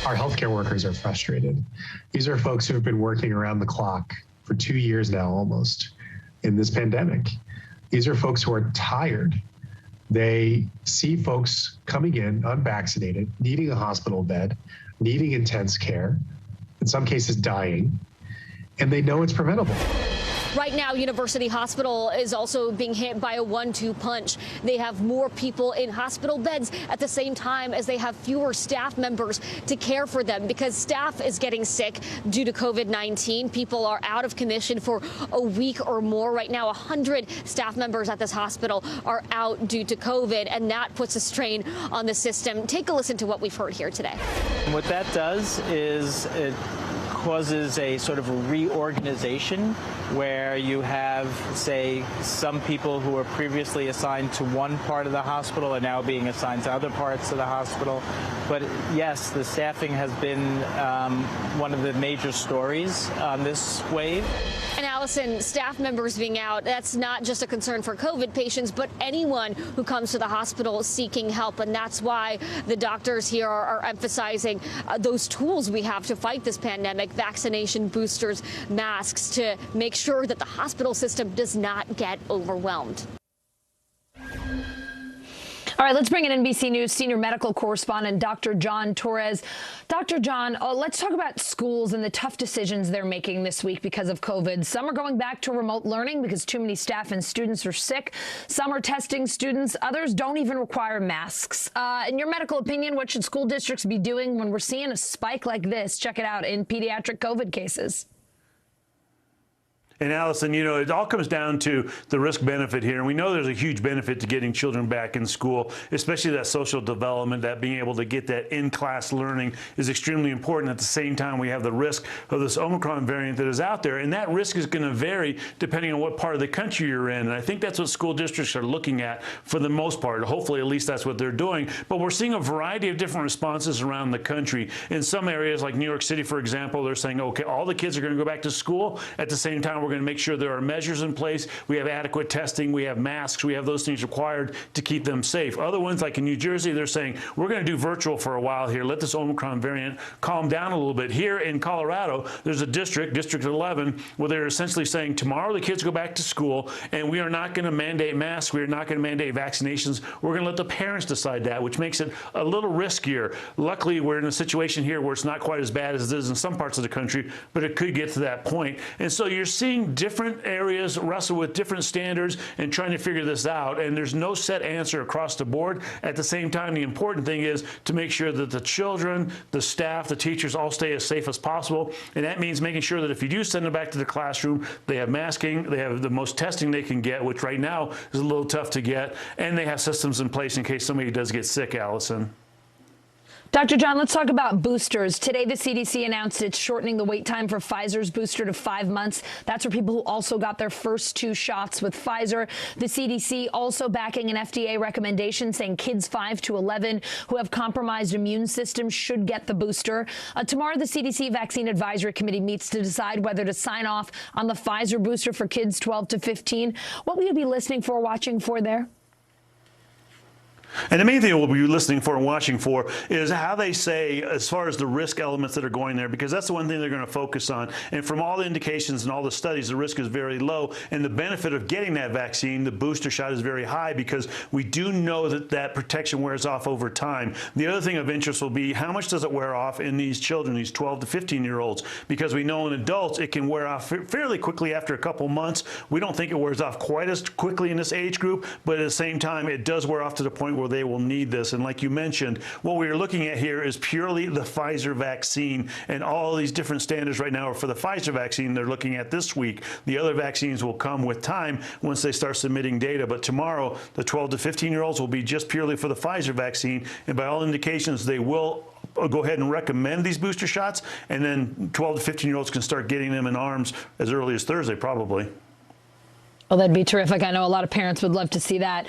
Our healthcare workers are frustrated. These are folks who have been working around the clock for 2 years now almost in this pandemic. These are folks who are tired. They see folks coming in unvaccinated, needing a hospital bed, needing intense care, in some cases dying, and they know it's preventable. Right now, University Hospital is also being hit by a 1-2 punch. They have more people in hospital beds at the same time as they have fewer staff members to care for them because staff is getting sick due to COVID-19. People are out of commission for a week or more. Right now, 100 staff members at this hospital are out due to COVID, and that puts a strain on the system. Take a listen to what we've heard here today. What that does is it causes a sort of a reorganization where you have, say, some people who were previously assigned to one part of the hospital are now being assigned to other parts of the hospital. But yes, the staffing has been one of the major stories on this wave. And Allison, staff members being out, that's not just a concern for COVID patients, but anyone who comes to the hospital seeking help. And that's why the doctors here are emphasizing those tools we have to fight this pandemic, vaccination, boosters, masks, to make sure that the hospital system does not get overwhelmed. All right, let's bring in NBC News senior medical correspondent Dr. John Torres. Dr. John, let's talk about schools and the tough decisions they're making this week because of COVID. Some are going back to remote learning because too many staff and students are sick. Some are testing students. Others don't even require masks. In your medical opinion, what should school districts be doing when we're seeing a spike like this? Check it out in pediatric COVID cases. And Allison, you know, it all comes down to the risk benefit here. And we know there's a huge benefit to getting children back in school, especially that social development, that being able to get that in-class learning is extremely important. At the same time, we have the risk of this Omicron variant that is out there. And that risk is going to vary depending on what part of the country you're in. And I think that's what school districts are looking at for the most part. Hopefully, at least that's what they're doing. But we're seeing a variety of different responses around the country. In some areas, like New York City, for example, they're saying, okay, all the kids are going to go back to school. At the same time, we're going to make sure there are measures in place. We have adequate testing. We have masks. We have those things required to keep them safe. Other ones, like in New Jersey, they're saying, we're going to do virtual for a while here. Let this Omicron variant calm down a little bit. Here in Colorado, there's a district, District 11, where they're essentially saying tomorrow the kids go back to school, and we are not going to mandate masks. We are not going to mandate vaccinations. We're going to let the parents decide that, which makes it a little riskier. Luckily, we're in a situation here where it's not quite as bad as it is in some parts of the country, but it could get to that point. And so you're seeing different areas wrestle with different standards and trying to figure this out. And there's no set answer across the board. At the same time, the important thing is to make sure that the children, the staff, the teachers all stay as safe as possible. And that means making sure that if you do send them back to the classroom, they have masking, they have the most testing they can get, which right now is a little tough to get, and they have systems in place in case somebody does get sick, Allison. Dr. John, let's talk about boosters. Today, the CDC announced it's shortening the wait time for Pfizer's booster to 5 months. That's for people who also got their first 2 shots with Pfizer. The CDC also backing an FDA recommendation saying kids 5 to 11 who have compromised immune systems should get the booster. Tomorrow, the CDC Vaccine Advisory Committee meets to decide whether to sign off on the Pfizer booster for kids 12 to 15. What will you be listening for, watching for there? And the main thing we'll be listening for and watching for is how they say as far as the risk elements that are going there, because that's the one thing they're going to focus on. And from all the indications and all the studies, the risk is very low. And the benefit of getting that vaccine, the booster shot, is very high because we do know that that protection wears off over time. The other thing of interest will be how much does it wear off in these children, these 12 to 15-year-olds, because we know in adults it can wear off fairly quickly after a couple months. We don't think it wears off quite as quickly in this age group, but at the same time, it does wear off to the point where they will need this. And like you mentioned, what we're looking at here is purely the Pfizer vaccine, and all these different standards right now are for the Pfizer vaccine they're looking at this week. The other vaccines will come with time once they start submitting data, but tomorrow the 12 to 15-year-olds will be just purely for the Pfizer vaccine, and by all indications they will go ahead and recommend these booster shots, and then 12 to 15-year-olds can start getting them in arms as early as Thursday probably. Well, that'd be terrific. I know a lot of parents would love to see that.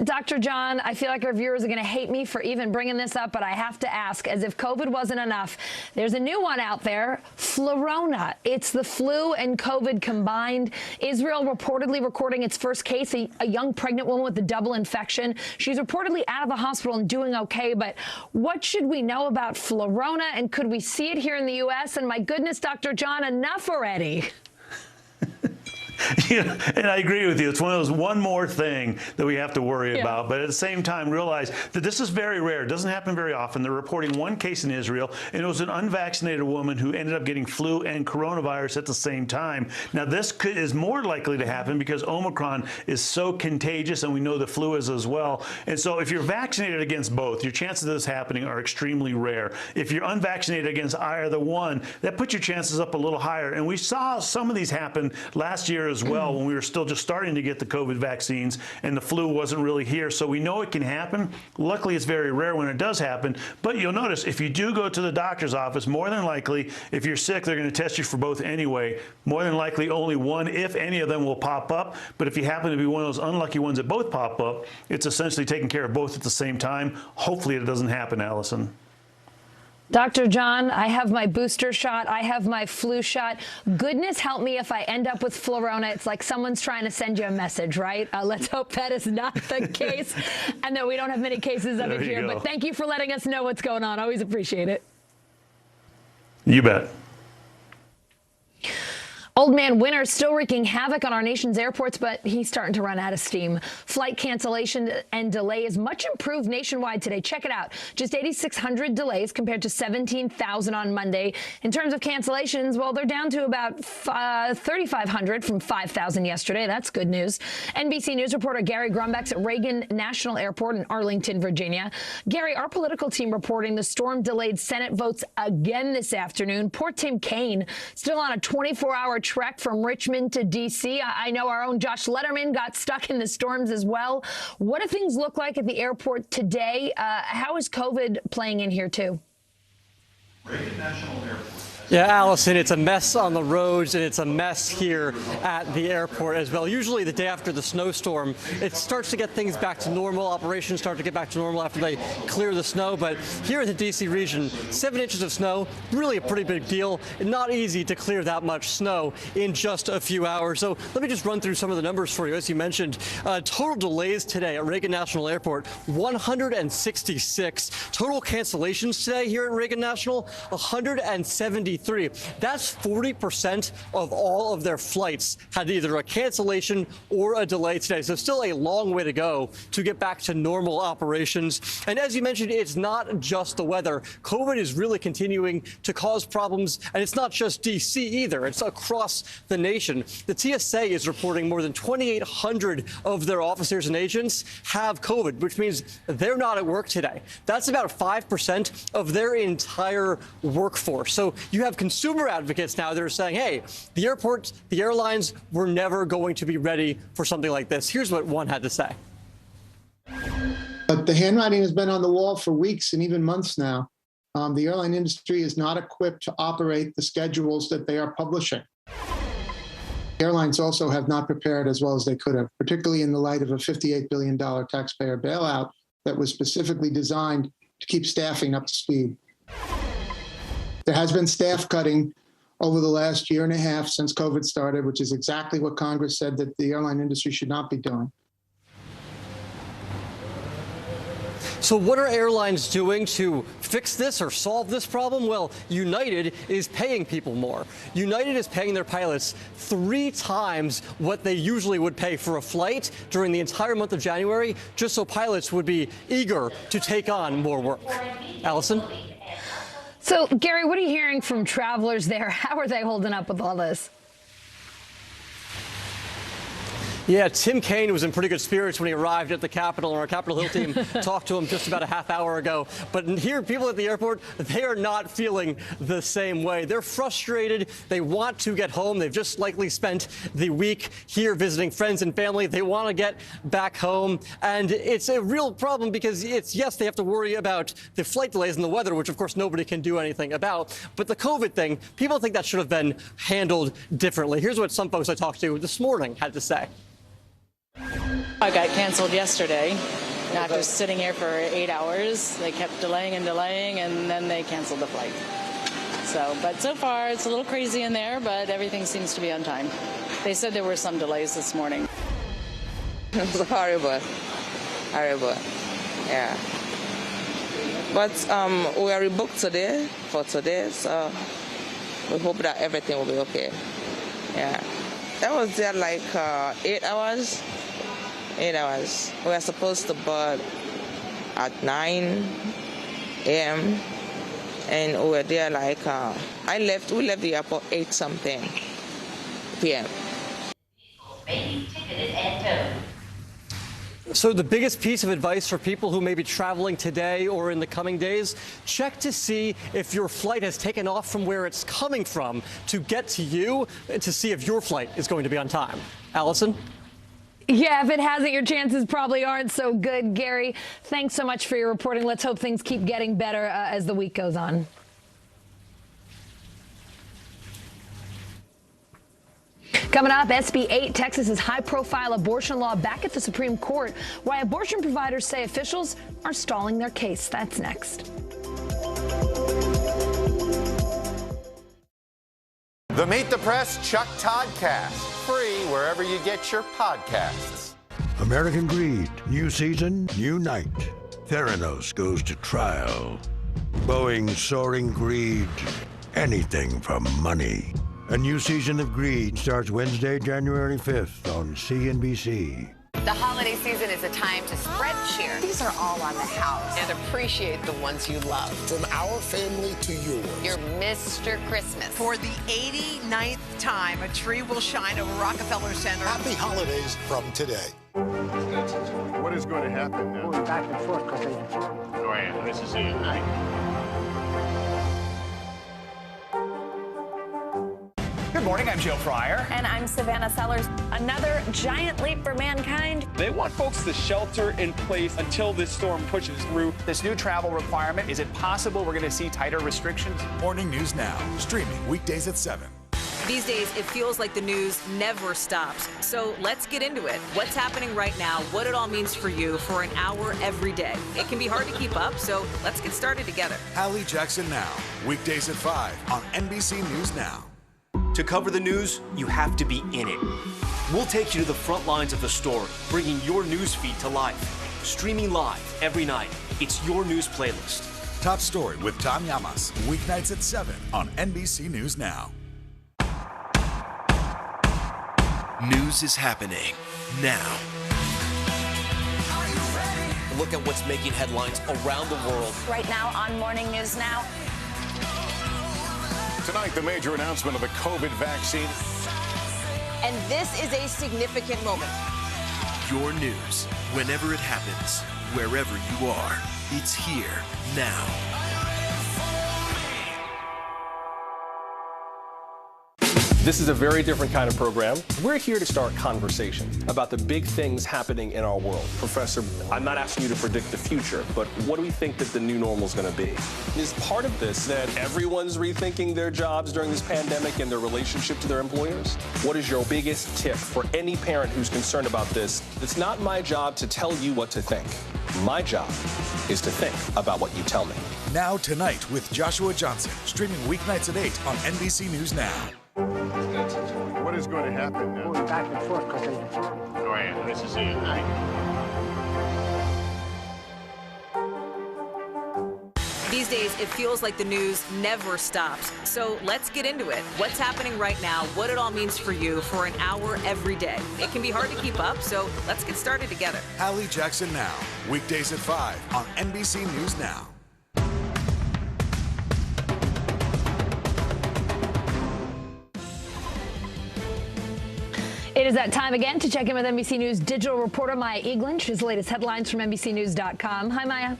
Dr. John, I feel like our viewers are going to hate me for even bringing this up, but I have to ask, as if COVID wasn't enough, there's a new one out there, Flurona. It's the flu and COVID combined. Israel reportedly recording its first case, a young pregnant woman with a double infection. She's reportedly out of the hospital and doing okay, but what should we know about Flurona, and could we see it here in the U.S.? And my goodness, Dr. John, enough already. Yeah, and I agree with you. It's one of those one more thing that we have to worry about. But at the same time, realize that this is very rare. It doesn't happen very often. They're reporting one case in Israel, and it was an unvaccinated woman who ended up getting flu and coronavirus at the same time. Now, this is more likely to happen because Omicron is so contagious, and we know the flu is as well. And so if you're vaccinated against both, your chances of this happening are extremely rare. If you're unvaccinated against either one, that puts your chances up a little higher. And we saw some of these happen last year as well, when we were still just starting to get the COVID vaccines and the flu wasn't really here. So we know it can happen. Luckily, it's very rare when it does happen. But you'll notice if you do go to the doctor's office, more than likely, if you're sick, they're going to test you for both anyway. More than likely, only one, if any of them, will pop up. But if you happen to be one of those unlucky ones that both pop up, it's essentially taking care of both at the same time. Hopefully, it doesn't happen, Allison. Dr. John, I have my booster shot. I have my flu shot. Goodness help me if I end up with Flurona. It's like someone's trying to send you a message, right? Let's hope that is not the case and that we don't have many cases of it here. But thank you for letting us know what's going on. Always appreciate it. You bet. Old man Winter still wreaking havoc on our nation's airports, but he's starting to run out of steam. Flight cancellation and delays much improved nationwide today. Check it out. Just 8,600 delays compared to 17,000 on Monday. In terms of cancellations, well, they're down to about 3,500 from 5,000 yesterday. That's good news. NBC News reporter Gary Grumbeck's at Reagan National Airport in Arlington, Virginia. Gary, our political team reporting the storm delayed Senate votes again this afternoon. Poor Tim Kaine, still on a 24-hour trek from Richmond to D.C. I know our own Josh Letterman got stuck in the storms as well. What do things look like at the airport today? How is COVID playing in here, too? Reagan National Airport. Yeah, Allison, it's a mess on the roads, and it's a mess here at the airport as well. Usually the day after the snowstorm, it starts to get things back to normal. Operations start to get back to normal after they clear the snow. But here in the D.C. region, 7 inches of snow, really a pretty big deal. Not easy to clear that much snow in just a few hours. So let me just run through some of the numbers for you. As you mentioned, total delays today at Reagan National Airport, 166. Total cancellations today here at Reagan National, 173. That's 40% of all of their flights had either a cancellation or a delay today. So still a long way to go to get back to normal operations. And as you mentioned, it's not just the weather. COVID is really continuing to cause problems. And it's not just D.C. either. It's across the nation. The TSA is reporting more than 2,800 of their officers and agents have COVID, which means they're not at work today. That's about 5% of their entire workforce. So you have consumer advocates now that are saying, hey, the airports, the airlines were never going to be ready for something like this. Here's what one had to say. But the handwriting has been on the wall for weeks and even months now. The airline industry is not equipped to operate the schedules that they are publishing. Airlines also have not prepared as well as they could have, particularly in the light of a $58 billion taxpayer bailout that was specifically designed to keep staffing up to speed. There has been staff cutting over the last year and a half since COVID started, which is exactly what Congress said that the airline industry should not be doing. So what are airlines doing to fix this or solve this problem? Well, United is paying people more. United is paying their pilots 3 times what they usually would pay for a flight during the entire month of January, just so pilots would be eager to take on more work. Allison? So, Gary, what are you hearing from travelers there? How are they holding up with all this? Yeah, Tim Kaine was in pretty good spirits when he arrived at the Capitol, and our Capitol Hill team talked to him just about a half hour ago. But here, people at the airport, they are not feeling the same way. They're frustrated. They want to get home. They've just likely spent the week here visiting friends and family. They want to get back home. And it's a real problem because yes, they have to worry about the flight delays and the weather, which of course nobody can do anything about. But the COVID thing, people think that should have been handled differently. Here's what some folks I talked to this morning had to say. I got canceled yesterday after sitting here for 8 hours. They kept delaying and delaying, and then they canceled the flight. But so far it's a little crazy in there, but everything seems to be on time. They said there were some delays this morning. It's horrible, yeah. But we are rebooked today for today, so we hope that everything will be okay. Yeah, that was there like 8 hours. 8 hours. We were supposed to board at 9 a.m. and we were there like we left the airport 8-something p.m. So the biggest piece of advice for people who may be traveling today or in the coming days, check to see if your flight has taken off from where it's coming from to get to you, to see if your flight is going to be on time. Allison? Yeah, if it hasn't, your chances probably aren't so good. Gary, thanks so much for your reporting. Let's hope things keep getting better as the week goes on. Coming up, SB 8, Texas's high-profile abortion law back at the Supreme Court. Why abortion providers say officials are stalling their case. That's next. The Meet the Press Chuck Todd Cast, free wherever you get your podcasts. American Greed, new season, new night. Theranos goes to trial. Boeing's soaring greed, anything for money. A new season of Greed starts Wednesday, January 5th on CNBC. The holiday season is a time to spread cheer. These are all on the house. And appreciate the ones you love. From our family to yours. Your Mr. Christmas. For the 89th time, a tree will shine over Rockefeller Center. Happy holidays from today. What is going to happen now? Going back and forth because they... Oh, yeah, this is it, right? Good morning, I'm Joe Fryer. And I'm Savannah Sellers. Another giant leap for mankind. They want folks to shelter in place until this storm pushes through. This new travel requirement, is it possible we're going to see tighter restrictions? Morning News Now, streaming weekdays at 7. These days, it feels like the news never stops. So let's get into it. What's happening right now, what it all means for you for an hour every day. It can be hard to keep up, so let's get started together. Hallie Jackson Now, weekdays at 5 on NBC News Now. To cover the news, you have to be in it. We'll take you to the front lines of the story, bringing your news feed to life. Streaming live every night. It's your news playlist. Top Story with Tom Llamas, weeknights at 7 on NBC News Now. News is happening now. Look at what's making headlines around the world. Right now on Morning News Now. Tonight, the major announcement of the COVID vaccine. And this is a significant moment. Your news, whenever it happens, wherever you are, it's here now. This is a very different kind of program. We're here to start conversation about the big things happening in our world. Professor, I'm not asking you to predict the future, but what do we think that the new normal is going to be? Is part of this that everyone's rethinking their jobs during this pandemic and their relationship to their employers? What is your biggest tip for any parent who's concerned about this? It's not my job to tell you what to think. My job is to think about what you tell me. Now Tonight with Joshua Johnson, streaming weeknights at 8 on NBC News Now. What is going to happen now? Going back and forth because Go ahead. This is it. These days, it feels like the news never stops. So let's get into it. What's happening right now, what it all means for you for an hour every day. It can be hard to keep up, so let's get started together. Hallie Jackson Now, weekdays at 5 on NBC News Now. It is that time again to check in with NBC News digital reporter Maya Eaglen. She has the latest headlines from NBCNews.com. Hi, Maya.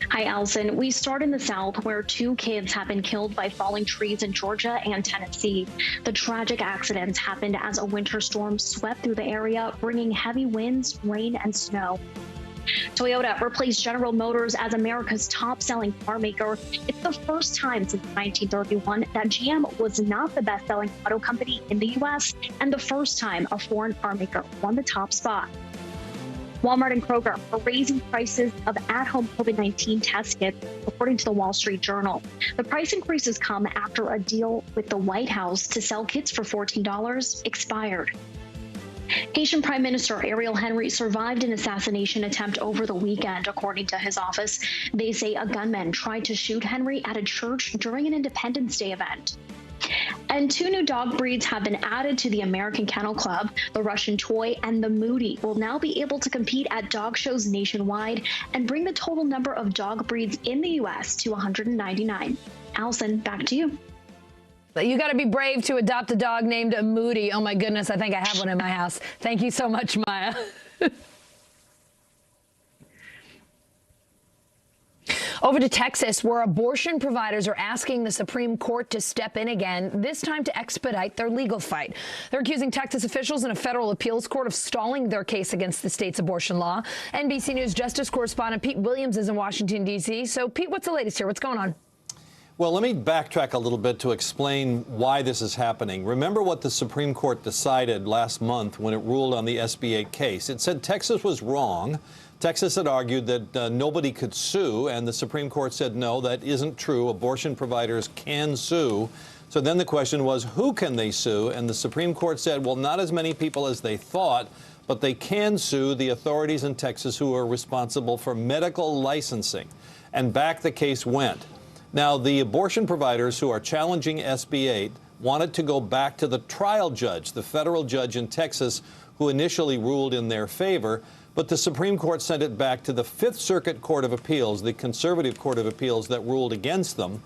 Hi, Allison. We start in the South, where 2 kids have been killed by falling trees in Georgia and Tennessee. The tragic accidents happened as a winter storm swept through the area, bringing heavy winds, rain, and snow. Toyota replaced General Motors as America's top-selling car maker. It's the first time since 1931 that GM was not the best-selling auto company in the U.S. and the first time a foreign car maker won the top spot. Walmart and Kroger are raising prices of at-home COVID-19 test kits, according to the Wall Street Journal. The price increases come after a deal with the White House to sell kits for $14 expired. Haitian Prime Minister Ariel Henry survived an assassination attempt over the weekend, according to his office. They say a gunman tried to shoot Henry at a church during an Independence Day event. And 2 new dog breeds have been added to the American Kennel Club. The Russian Toy and the Moody will now be able to compete at dog shows nationwide and bring the total number of dog breeds in the U.S. to 199. Allison, back to you. You got to be brave to adopt a dog named Moody. Oh, my goodness. I think I have one in my house. Thank you so much, Maya. Over to Texas, where abortion providers are asking the Supreme Court to step in again, this time to expedite their legal fight. They're accusing Texas officials in a federal appeals court of stalling their case against the state's abortion law. NBC News Justice correspondent Pete Williams is in Washington, D.C. So, Pete, what's the latest here? What's going on? Well, let me backtrack a little bit to explain why this is happening. Remember what the Supreme Court decided last month when it ruled on the SB 8 case. It said Texas was wrong. Texas had argued that nobody could sue, and the Supreme Court said, no, that isn't true. Abortion providers can sue. So then the question was, who can they sue? And the Supreme Court said, well, not as many people as they thought, but they can sue the authorities in Texas who are responsible for medical licensing. And back the case went. Now, the abortion providers who are challenging SB 8 wanted to go back to the trial judge, the federal judge in Texas, who initially ruled in their favor. But the Supreme Court sent it back to the Fifth Circuit Court of Appeals, the conservative Court of Appeals that ruled against them.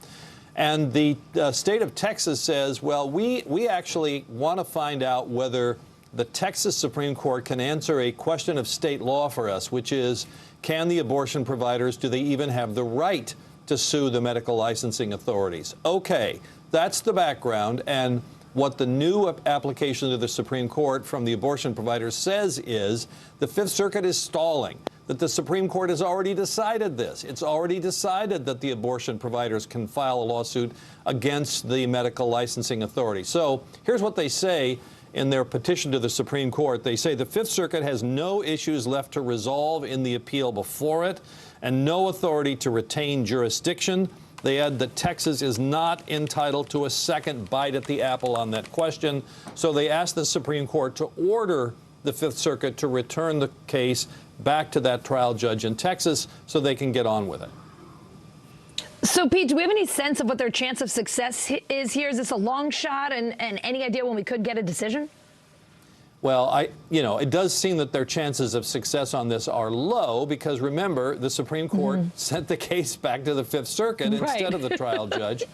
And the state of Texas says, well, we actually want to find out whether the Texas Supreme Court can answer a question of state law for us, which is, can the abortion providers, do they even have the right to sue the medical licensing authorities? Okay, that's the background. And what the new application to the Supreme Court from the abortion providers says is the Fifth Circuit is stalling, that the Supreme Court has already decided this. It's already decided that the abortion providers can file a lawsuit against the medical licensing authority. So here's what they say in their petition to the Supreme Court. They say the Fifth Circuit has no issues left to resolve in the appeal before it and no authority to retain jurisdiction. They add that Texas is not entitled to a second bite at the apple on that question. So they asked the Supreme Court to order the Fifth Circuit to return the case back to that trial judge in Texas so they can get on with it. So, Pete, do we have any sense of what their chance of success is here? Is this a long shot, and any idea when we could get a decision? Well, it does seem that their chances of success on this are low because, remember, the Supreme Court sent the case back to the Fifth Circuit instead of the trial judge.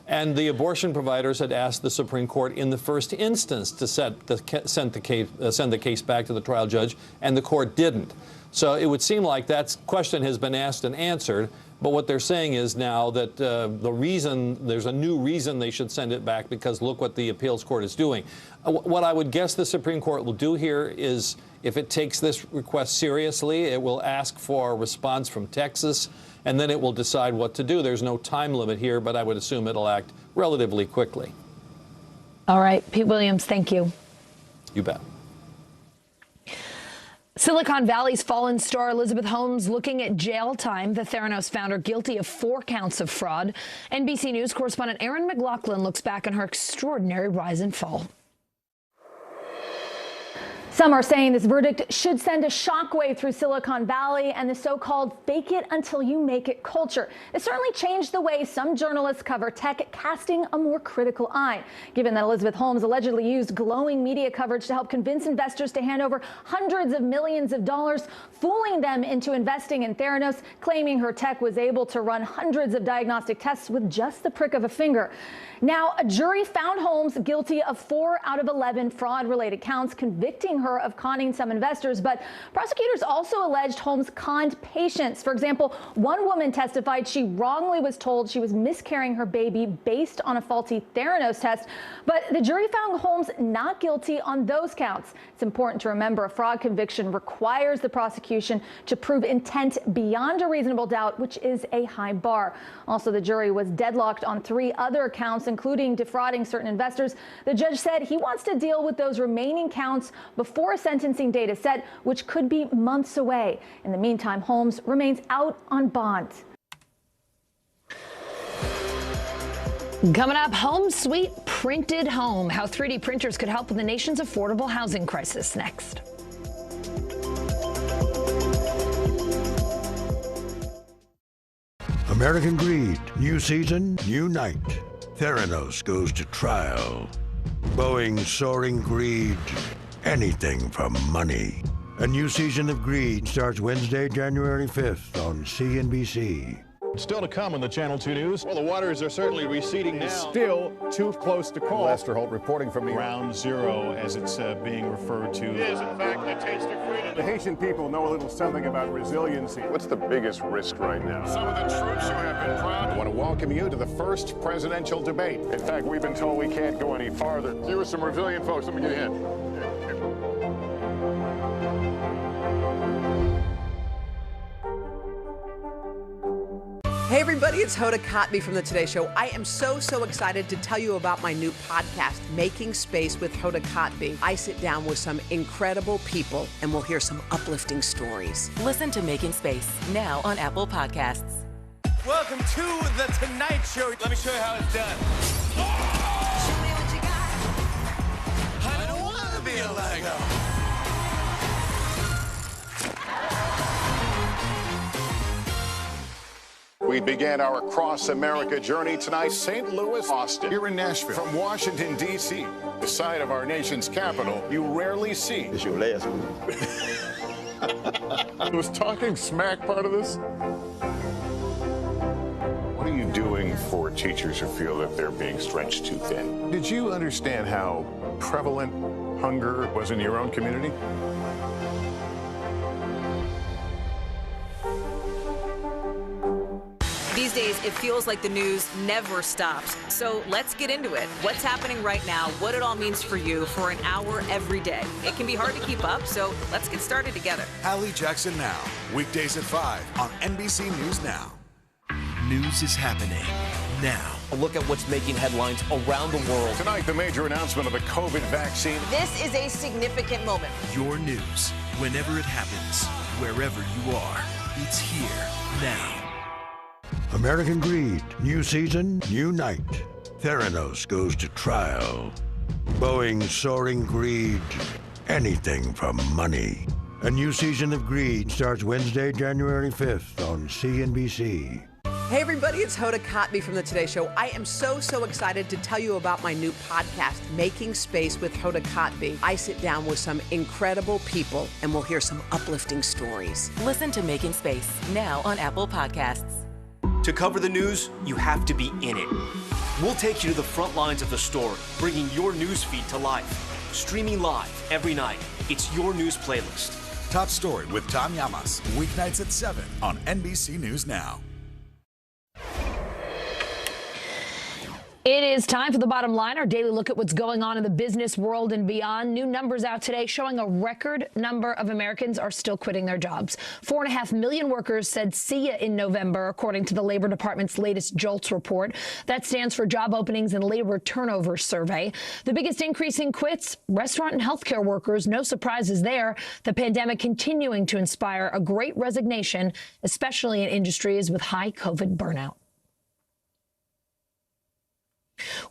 And the abortion providers had asked the Supreme Court in the first instance to send the case back to the trial judge, and the court didn't. So it would seem like that question has been asked and answered. But what they're saying is now that there's a new reason they should send it back, because look what the appeals court is doing. What I would guess the Supreme Court will do here is, if it takes this request seriously, it will ask for a response from Texas, and then it will decide what to do. There's no time limit here, but I would assume it'll act relatively quickly. All right, Pete Williams, thank you. You bet. Silicon Valley's fallen star Elizabeth Holmes looking at jail time. The Theranos founder guilty of 4 counts of fraud. NBC News correspondent Aaron McLaughlin looks back on her extraordinary rise and fall. Some are saying this verdict should send a shockwave through Silicon Valley and the so-called fake it until you make it culture. It certainly changed the way some journalists cover tech, casting a more critical eye. Given that Elizabeth Holmes allegedly used glowing media coverage to help convince investors to hand over hundreds of millions of dollars, fooling them into investing in Theranos, claiming her tech was able to run hundreds of diagnostic tests with just the prick of a finger. Now, a jury found Holmes guilty of 4 out of 11 fraud-related counts, convicting her of conning some investors. But prosecutors also alleged Holmes conned patients. For example, one woman testified she wrongly was told she was miscarrying her baby based on a faulty Theranos test. But the jury found Holmes not guilty on those counts. It's important to remember a fraud conviction requires the prosecution to prove intent beyond a reasonable doubt, which is a high bar. Also, the jury was deadlocked on 3 other counts, including defrauding certain investors. The judge said he wants to deal with those remaining counts before a sentencing date is set, which could be months away. In the meantime, Holmes remains out on bond. Coming up, Home Sweet Printed Home, how 3D printers could help with the nation's affordable housing crisis. Next. American Greed, new season, new night. Theranos goes to trial. Boeing's soaring greed, anything for money. A new season of Greed starts Wednesday, January 5th on CNBC. Still to come on the Channel 2 News. Well, the waters are certainly receding now. Still too close to call. Lester Holt reporting from the Ground Zero, as it's being referred to. It is, in fact, the taste of freedom. The Haitian people know a little something about resiliency. What's the biggest risk right now? Some of the troops who have been proud. I want to welcome you to the first presidential debate. In fact, we've been told we can't go any farther. You with some resilient folks, let me get a hint. Hey everybody, it's Hoda Kotb from the Today Show. I am so excited to tell you about my new podcast, Making Space with Hoda Kotb. I sit down with some incredible people and we'll hear some uplifting stories. Listen to Making Space now on Apple Podcasts. Welcome to The Tonight Show. Let me show you how it's done. Show me what you got. I don't want to be a Lego. We began our Across America journey tonight, St. Louis, Austin, here in Nashville. From Washington, D.C., the site of our nation's capital, you rarely see. It's your last one. Was talking smack part of this? What are you doing for teachers who feel that they're being stretched too thin? Did you understand how prevalent hunger was in your own community? These days, it feels like the news never stops. So let's get into it. What's happening right now, what it all means for you for an hour every day. It can be hard to keep up, so let's get started together. Hallie Jackson Now, weekdays at 5 on NBC News Now. News is happening now. A look at what's making headlines around the world. Tonight, the major announcement of the COVID vaccine. This is a significant moment. Your news, whenever it happens, wherever you are, it's here now. American Greed, new season, new night. Theranos goes to trial. Boeing's soaring greed, anything for money. A new season of Greed starts Wednesday, January 5th on CNBC. Hey everybody, it's Hoda Kotb from the Today Show. I am so excited to tell you about my new podcast, Making Space with Hoda Kotb. I sit down with some incredible people and we'll hear some uplifting stories. Listen to Making Space now on Apple Podcasts. To cover the news, you have to be in it. We'll take you to the front lines of the story, bringing your news feed to life. Streaming live every night. It's your news playlist. Top Story with Tom Llamas, weeknights at 7 on NBC News Now. It is time for The Bottom Line, our daily look at what's going on in the business world and beyond. New numbers out today showing a record number of Americans are still quitting their jobs. 4.5 million workers said see ya in November, according to the Labor Department's latest JOLTS report. That stands for Job Openings and Labor Turnover Survey. The biggest increase in quits, restaurant and healthcare workers. No surprises there. The pandemic continuing to inspire a great resignation, especially in industries with high COVID burnout.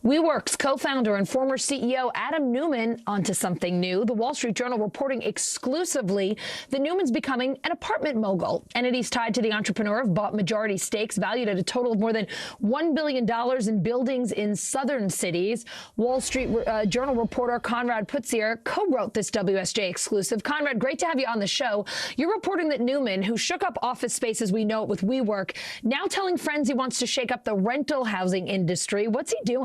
WeWork's co-founder and former CEO Adam Neumann onto something new. The Wall Street Journal reporting exclusively that Neumann's becoming an apartment mogul. Entities tied to the entrepreneur have bought majority stakes valued at a total of more than $1 billion in buildings in southern cities. Wall Street Journal reporter Conrad Putzier co-wrote this WSJ exclusive. Conrad, great to have you on the show. You're reporting that Neumann, who shook up office space as we know it with WeWork, now telling friends he wants to shake up the rental housing industry. What's he doing?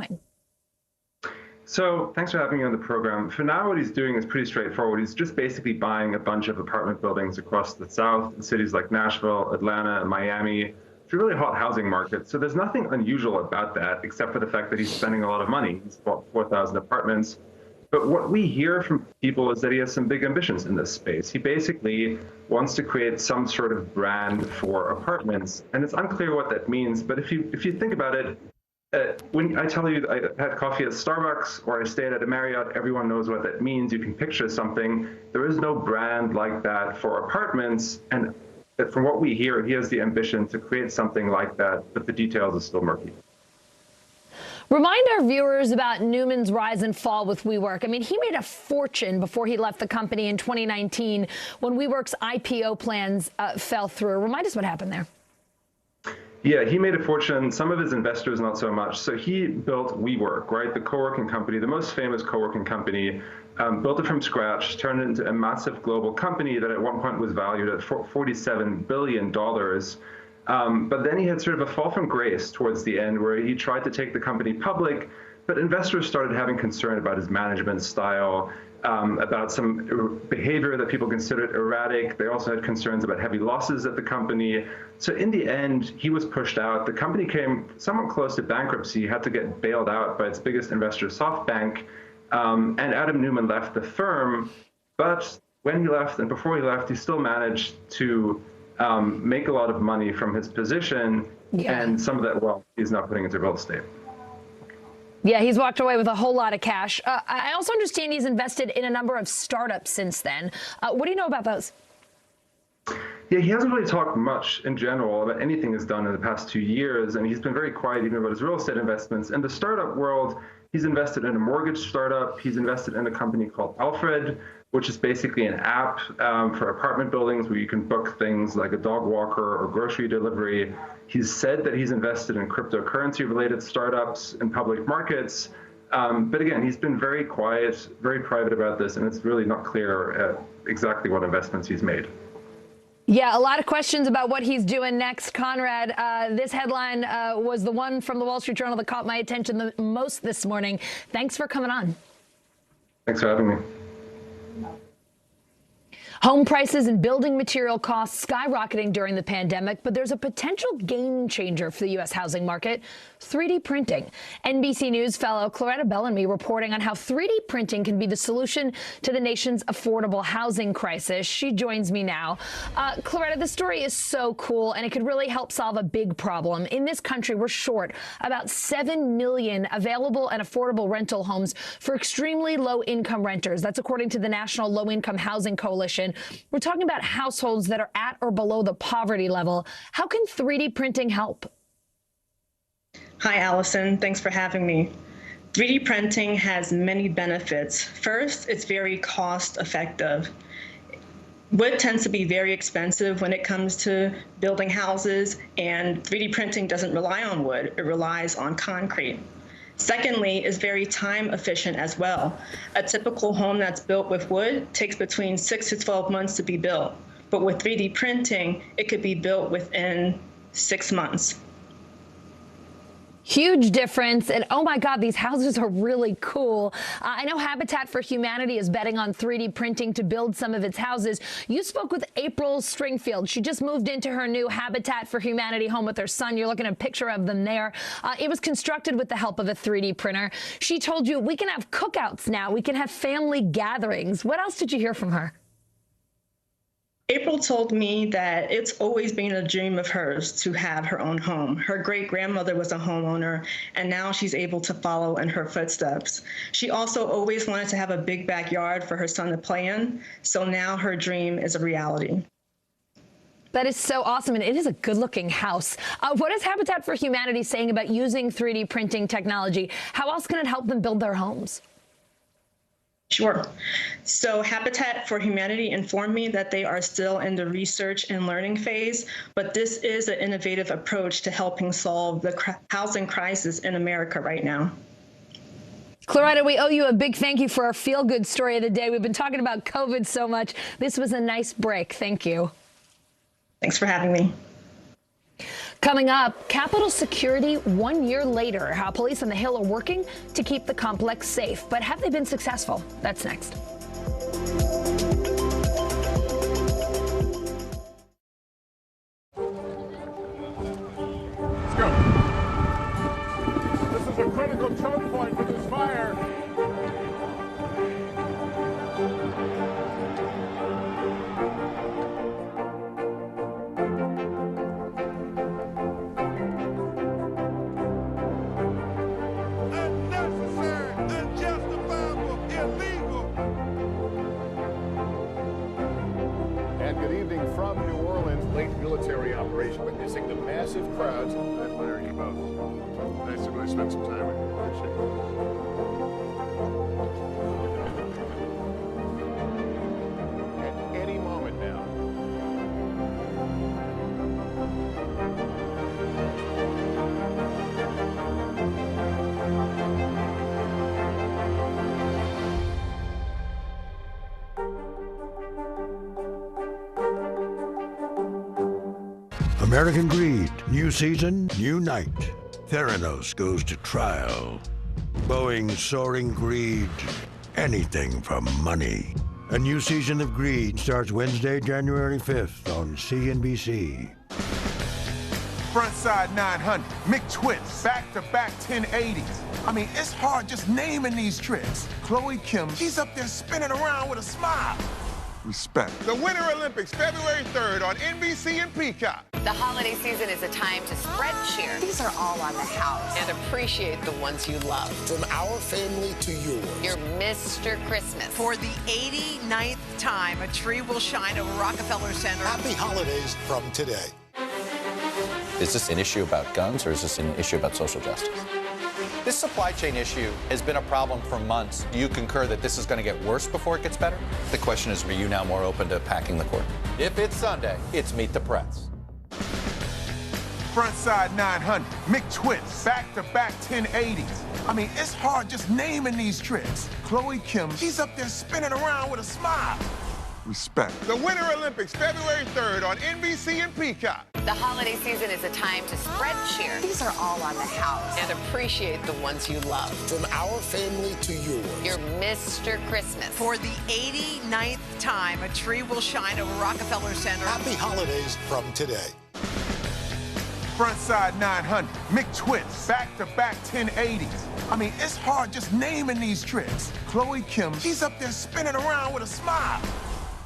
So thanks for having me on the program. For now, what he's doing is pretty straightforward. He's just basically buying a bunch of apartment buildings across the South in cities like Nashville, Atlanta, and Miami. It's a really hot housing market. So there's nothing unusual about that, except for the fact that he's spending a lot of money. He's bought 4,000 apartments. But what we hear from people is that he has some big ambitions in this space. He basically wants to create some sort of brand for apartments. And it's unclear what that means. But if you think about it, when I tell you I had coffee at Starbucks or I stayed at a Marriott, everyone knows what that means. You can picture something. There is no brand like that for apartments. And from what we hear, he has the ambition to create something like that, but the details are still murky. Remind our viewers about Neumann's rise and fall with WeWork. I mean, he made a fortune before he left the company in 2019 when WeWork's IPO plans fell through. Remind us what happened there. Yeah, he made a fortune. Some of his investors, not so much. So he built WeWork, right? The co-working company, the most famous co-working company, built it from scratch, turned it into a massive global company that at one point was valued at $47 billion. But then he had sort of a fall from grace towards the end where he tried to take the company public, but investors started having concern about his management style, about some behavior that people considered erratic. They also had concerns about heavy losses at the company. So in the end, he was pushed out. The company came somewhat close to bankruptcy, had to get bailed out by its biggest investor, SoftBank. And Adam Neumann left the firm. But when he left and before he left, he still managed to make a lot of money from his position. Yeah. And some of that wealth he's now putting into real estate. Yeah, he's walked away with a whole lot of cash. I also understand he's invested in a number of startups since then. What do you know about those? Yeah, he hasn't really talked much in general about anything he's done in the past 2 years, and he's been very quiet even about his real estate investments. In the startup world, he's invested in a mortgage startup. He's invested in a company called Alfred, which is basically an app for apartment buildings where you can book things like a dog walker or grocery delivery. He's said that he's invested in cryptocurrency-related startups in public markets. But again, he's been very quiet, very private about this, and it's really not clear exactly what investments he's made. Yeah, a lot of questions about what he's doing next. Conrad, this headline was the one from the Wall Street Journal that caught my attention the most this morning. Thanks for coming on. Thanks for having me. Home prices and building material costs skyrocketing during the pandemic, but there's a potential game changer for the U.S. housing market, 3D printing. NBC News fellow Claretta Bellamy reporting on how 3D printing can be the solution to the nation's affordable housing crisis. She joins me now. Claretta, the story is so cool, and it could really help solve a big problem. In this country, we're short about 7 million available and affordable rental homes for extremely low-income renters. That's according to the National Low-Income Housing Coalition. We're talking about households that are at or below the poverty level. How can 3D printing help? Hi, Allison. Thanks for having me. 3D printing has many benefits. First, it's very cost effective. Wood tends to be very expensive when it comes to building houses, and 3D printing doesn't rely on wood. It relies on concrete. Secondly, is very time efficient as well. A typical home that's built with wood takes between 6 to 12 months to be built. But with 3D printing, it could be built within 6 months. Huge difference. And oh my God, these houses are really cool. I know Habitat for Humanity is betting on 3D printing to build some of its houses. You spoke with April Stringfield. She just moved into her new Habitat for Humanity home with her son. You're looking at a picture of them there. It was constructed with the help of a 3D printer. She told you we can have cookouts now. We can have family gatherings. What else did you hear from her? April told me that it's always been a dream of hers to have her own home. Her great-grandmother was a homeowner, and now she's able to follow in her footsteps. She also always wanted to have a big backyard for her son to play in, so now her dream is a reality. That is so awesome, and it is a good-looking house. What is Habitat for Humanity saying about using 3D printing technology? How else can it help them build their homes? Sure. So Habitat for Humanity informed me that they are still in the research and learning phase, but this is an innovative approach to helping solve the housing crisis in America right now. Claretta, we owe you a big thank you for our feel-good story of the day. We've been talking about COVID so much. This was a nice break. Thank you. Thanks for having me. Coming up, Capitol security 1 year later. How police on the Hill are working to keep the complex safe. But have they been successful? That's next. Let's go. This is a critical choke point for this fire. From New Orleans, late military operation, witnessing the massive crowds. That Leonard, you both. Nice to really spend some time with you. Appreciate it. At any moment now. American Greed. New season, new night. Theranos goes to trial. Boeing's soaring greed. Anything for money. A new season of Greed starts Wednesday, January 5th on CNBC. Frontside 900, McTwist, back-to-back 1080s. I mean, it's hard just naming these tricks. Chloe Kim, she's up there spinning around with a smile. Respect. The Winter Olympics, February 3rd on NBC and Peacock. The holiday season is a time to spread cheer. These are all on the house. And appreciate the ones you love. From our family to yours. Your Mr. Christmas. For the 89th time, a tree will shine over Rockefeller Center. Happy holidays from today. Is this an issue about guns or is this an issue about social justice? This supply chain issue has been a problem for months. Do you concur that this is going to get worse before it gets better? The question is, are you now more open to packing the court? If it's Sunday, it's Meet the Press. Frontside 900, McTwist, back-to-back 1080s. I mean, it's hard just naming these tricks. Chloe Kim, she's up there spinning around with a smile. Respect. The Winter Olympics, February 3rd on NBC and Peacock. The holiday season is a time to spread cheer. These are all on the house. And appreciate the ones you love. From our family to yours. Your Mr. Christmas. For the 89th time, a tree will shine over Rockefeller Center. Happy holidays from today. Frontside 900, McTwist, back-to-back 1080s. I mean, it's hard just naming these tricks. Chloe Kim, she's up there spinning around with a smile.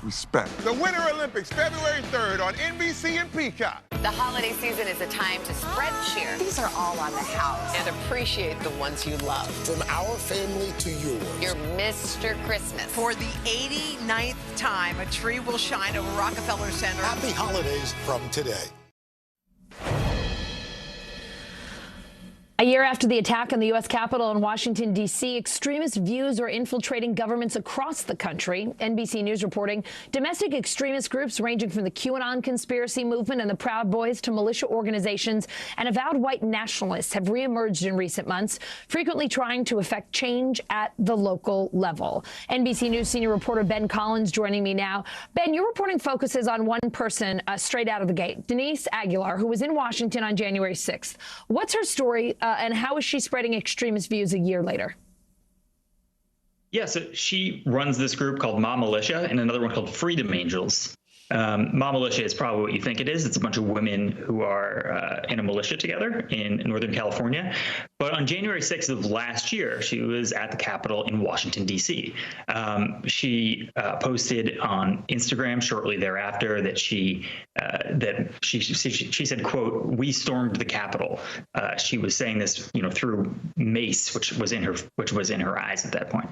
Respect. The Winter Olympics, February 3rd on NBC and Peacock. The holiday season is a time to spread cheer. These are all on the house. And appreciate the ones you love. From our family to yours. Your Mr. Christmas. For the 89th time, a tree will shine over Rockefeller Center. Happy holidays from today. A year after the attack on the U.S. Capitol in Washington, D.C., extremist views are infiltrating governments across the country. NBC News reporting domestic extremist groups ranging from the QAnon conspiracy movement and the Proud Boys to militia organizations and avowed white nationalists have reemerged in recent months, frequently trying to effect change at the local level. NBC News senior reporter Ben Collins joining me now. Ben, your reporting focuses on one person straight out of the gate, Denise Aguilar, who was in Washington on January 6th. What's her story? and how is she spreading extremist views a year later? Yeah, so she runs this group called Ma Militia and another one called Freedom Angels. Ma Militia is probably what you think it is. It's a bunch of women who are in a militia together in Northern California. But on January 6th of last year, she was at the Capitol in Washington, D.C. She posted on Instagram shortly thereafter that she said, quote, "We stormed the Capitol." She was saying this, through mace, which was in her eyes at that point.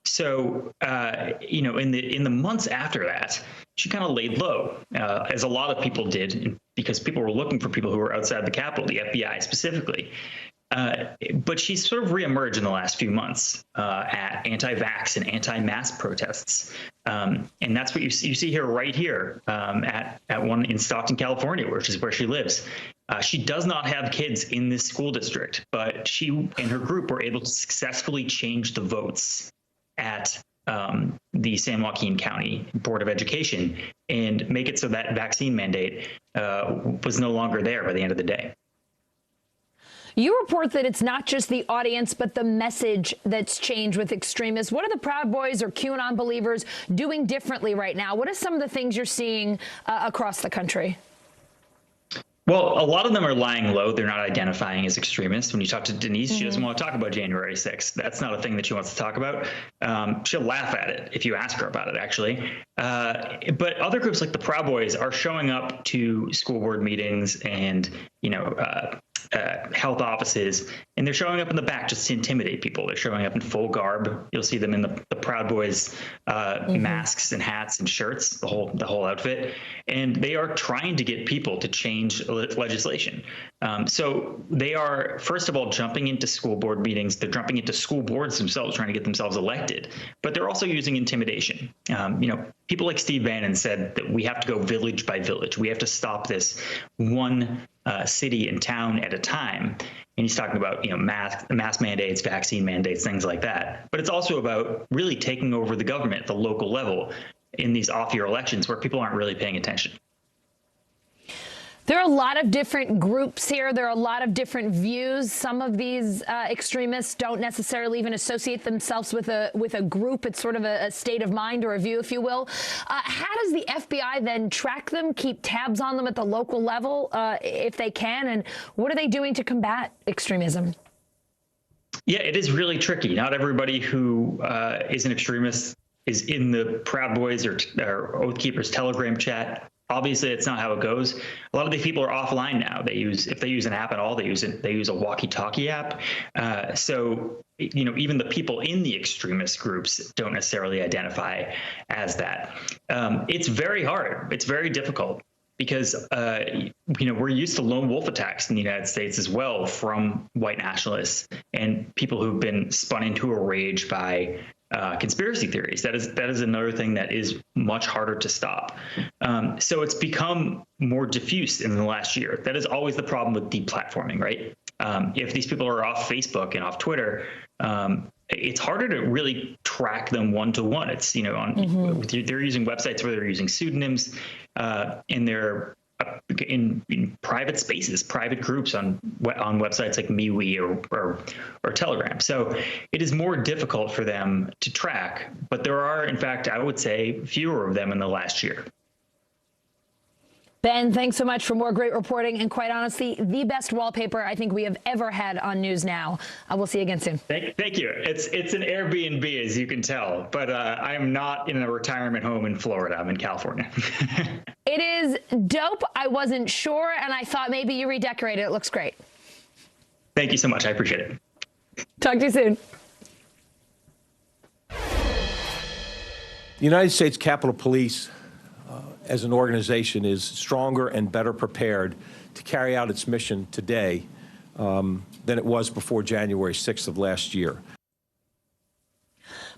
So, in the months after that, she kind of laid low, as a lot of people did, because people were looking for people who were outside the Capitol, the FBI specifically. But she's sort of reemerged in the last few months at anti-vax and anti-mask protests. And that's what you see here, right here, at one in Stockton, California, which is where she lives. She does not have kids in this school district, but she and her group were able to successfully change the votes at the San Joaquin County Board of Education and make it so that vaccine mandate was no longer there by the end of the day. You report that it's not just the audience, but the message that's changed with extremists. What are the Proud Boys or QAnon believers doing differently right now? What are some of the things you're seeing across the country? Well, a lot of them are lying low. They're not identifying as extremists. When you talk to Denise, she doesn't want to talk about January 6th. That's not a thing that she wants to talk about. She'll laugh at it if you ask her about it, actually. But other groups like the Proud Boys are showing up to school board meetings and, health offices, and they're showing up in the back just to intimidate people. They're showing up in full garb. You'll see them in the Proud Boys masks and hats and shirts, the whole outfit, and they are trying to get people to change legislation. So they are, first of all, jumping into school board meetings. They're jumping into school boards themselves, trying to get themselves elected, but they're also using intimidation. People like Steve Bannon said that we have to go village by village. We have to stop this one city and town at a time. And he's talking about, mask mandates, vaccine mandates, things like that. But it's also about really taking over the government at the local level in these off-year elections where people aren't really paying attention. There are a lot of different groups here. There are a lot of different views. Some of these extremists don't necessarily even associate themselves with a group. It's sort of a state of mind or a view, if you will. How does the FBI then track them, keep tabs on them at the local level if they can? And what are they doing to combat extremism? Yeah, it is really tricky. Not everybody who is an extremist is in the Proud Boys or Oath Keepers Telegram chat. Obviously, it's not how it goes. A lot of these people are offline now. If they use an app at all, they use a walkie-talkie app. So, even the people in the extremist groups don't necessarily identify as that. It's very hard. It's very difficult because, we're used to lone wolf attacks in the United States as well from white nationalists and people who've been spun into a rage by conspiracy theories. That is another thing that is much harder to stop. So it's become more diffuse in the last year. That is always the problem with deplatforming, right? If these people are off Facebook and off Twitter, it's harder to really track them one-to-one. It's, they're using websites where they're using pseudonyms and they're in private spaces, private groups on websites like MeWe or Telegram. So it is more difficult for them to track, but there are, in fact, I would say, fewer of them in the last year. Ben, thanks so much for more great reporting and, quite honestly, the best wallpaper I think we have ever had on News Now. We'll see you again soon. Thank you. It's an Airbnb, as you can tell, but I am not in a retirement home in Florida. I'm in California. It is dope. I wasn't sure, and I thought maybe you redecorated. It looks great. Thank you so much. I appreciate it. Talk to you soon. The United States Capitol Police as an organization is stronger and better prepared to carry out its mission today than it was before January 6th of last year.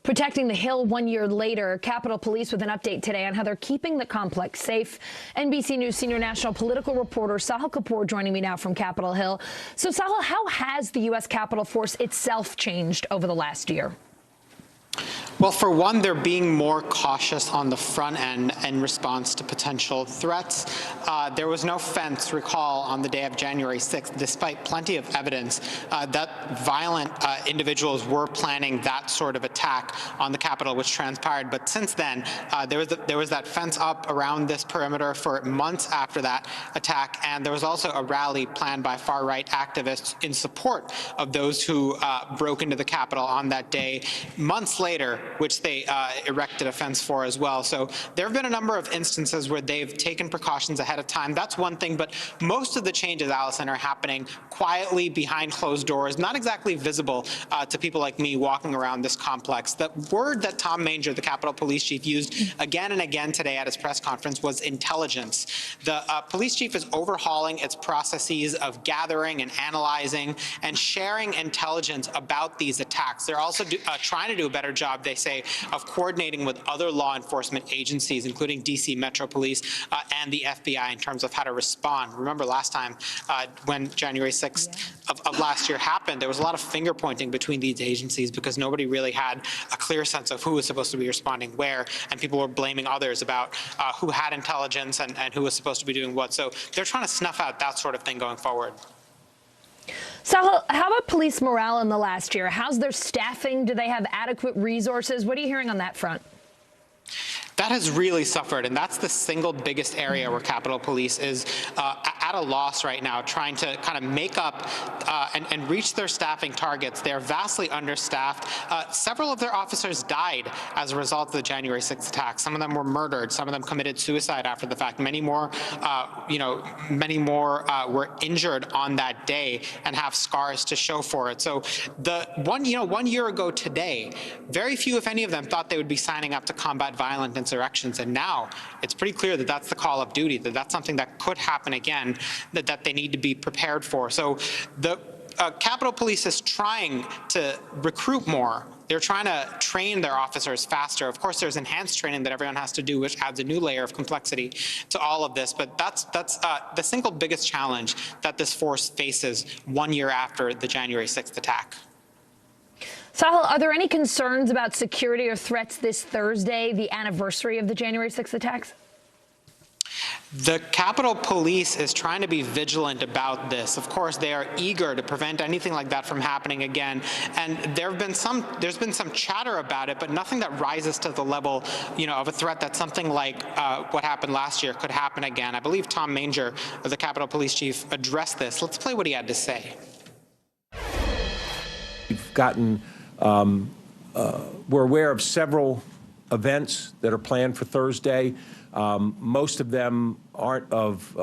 Protecting the Hill 1 year later, Capitol Police with an update today on how they're keeping the complex safe. NBC News senior national political reporter Sahil Kapoor joining me now from Capitol Hill. So, Sahil, how has the U.S. Capitol Force itself changed over the last year? Well, for one, they're being more cautious on the front end in response to potential threats. There was no fence, recall, on the day of January 6th, despite plenty of evidence that violent individuals were planning that sort of attack on the Capitol, which transpired. But since then, there was that fence up around this perimeter for months after that attack, and there was also a rally planned by far-right activists in support of those who broke into the Capitol on that day, months later, which they erected a fence for as well. So there have been a number of instances where they've taken precautions ahead of time. That's one thing, but most of the changes, Allison, are happening quietly behind closed doors, not exactly visible to people like me walking around this complex. The word that Tom Manger, the Capitol Police Chief, used again and again today at his press conference was intelligence. The police chief is overhauling its processes of gathering and analyzing and sharing intelligence about these attacks. They're also trying to do a better job, they say, of coordinating with other law enforcement agencies, including DC Metro Police and the FBI, in terms of how to respond. Remember last time when January 6th of last year happened, there was a lot of finger pointing between these agencies because nobody really had a clear sense of who was supposed to be responding where, and people were blaming others about who had intelligence and who was supposed to be doing what. So they're trying to snuff out that sort of thing going forward. Sahil, how about police morale in the last year? How's their staffing? Do they have adequate resources? What are you hearing on that front? That has really suffered, and that's the single biggest area where Capitol Police is at a loss right now, trying to kind of make up and reach their staffing targets. They're vastly understaffed. Several of their officers died as a result of the January 6th attack. Some of them were murdered. Some of them committed suicide after the fact. Many more, were injured on that day and have scars to show for it. So the 1 year ago today, very few, if any of them, thought they would be signing up to combat violent insurrections, and now it's pretty clear that that's the call of duty, that that's something that could happen again, that they need to be prepared for. So the Capitol Police is trying to recruit more. They're trying to train their officers faster. Of course, there's enhanced training that everyone has to do, which adds a new layer of complexity to all of this. But that's the single biggest challenge that this force faces 1 year after the January 6th attack. Sahil, are there any concerns about security or threats this Thursday, the anniversary of the January 6th attacks? The Capitol Police is trying to be vigilant about this. Of course, they are eager to prevent anything like that from happening again. And there's been some chatter about it, but nothing that rises to the level, of a threat that something like what happened last year could happen again. I believe Tom Manger, the Capitol Police Chief, addressed this. Let's play what he had to say. We've gotten, we're aware of several events that are planned for Thursday. Most of them aren't of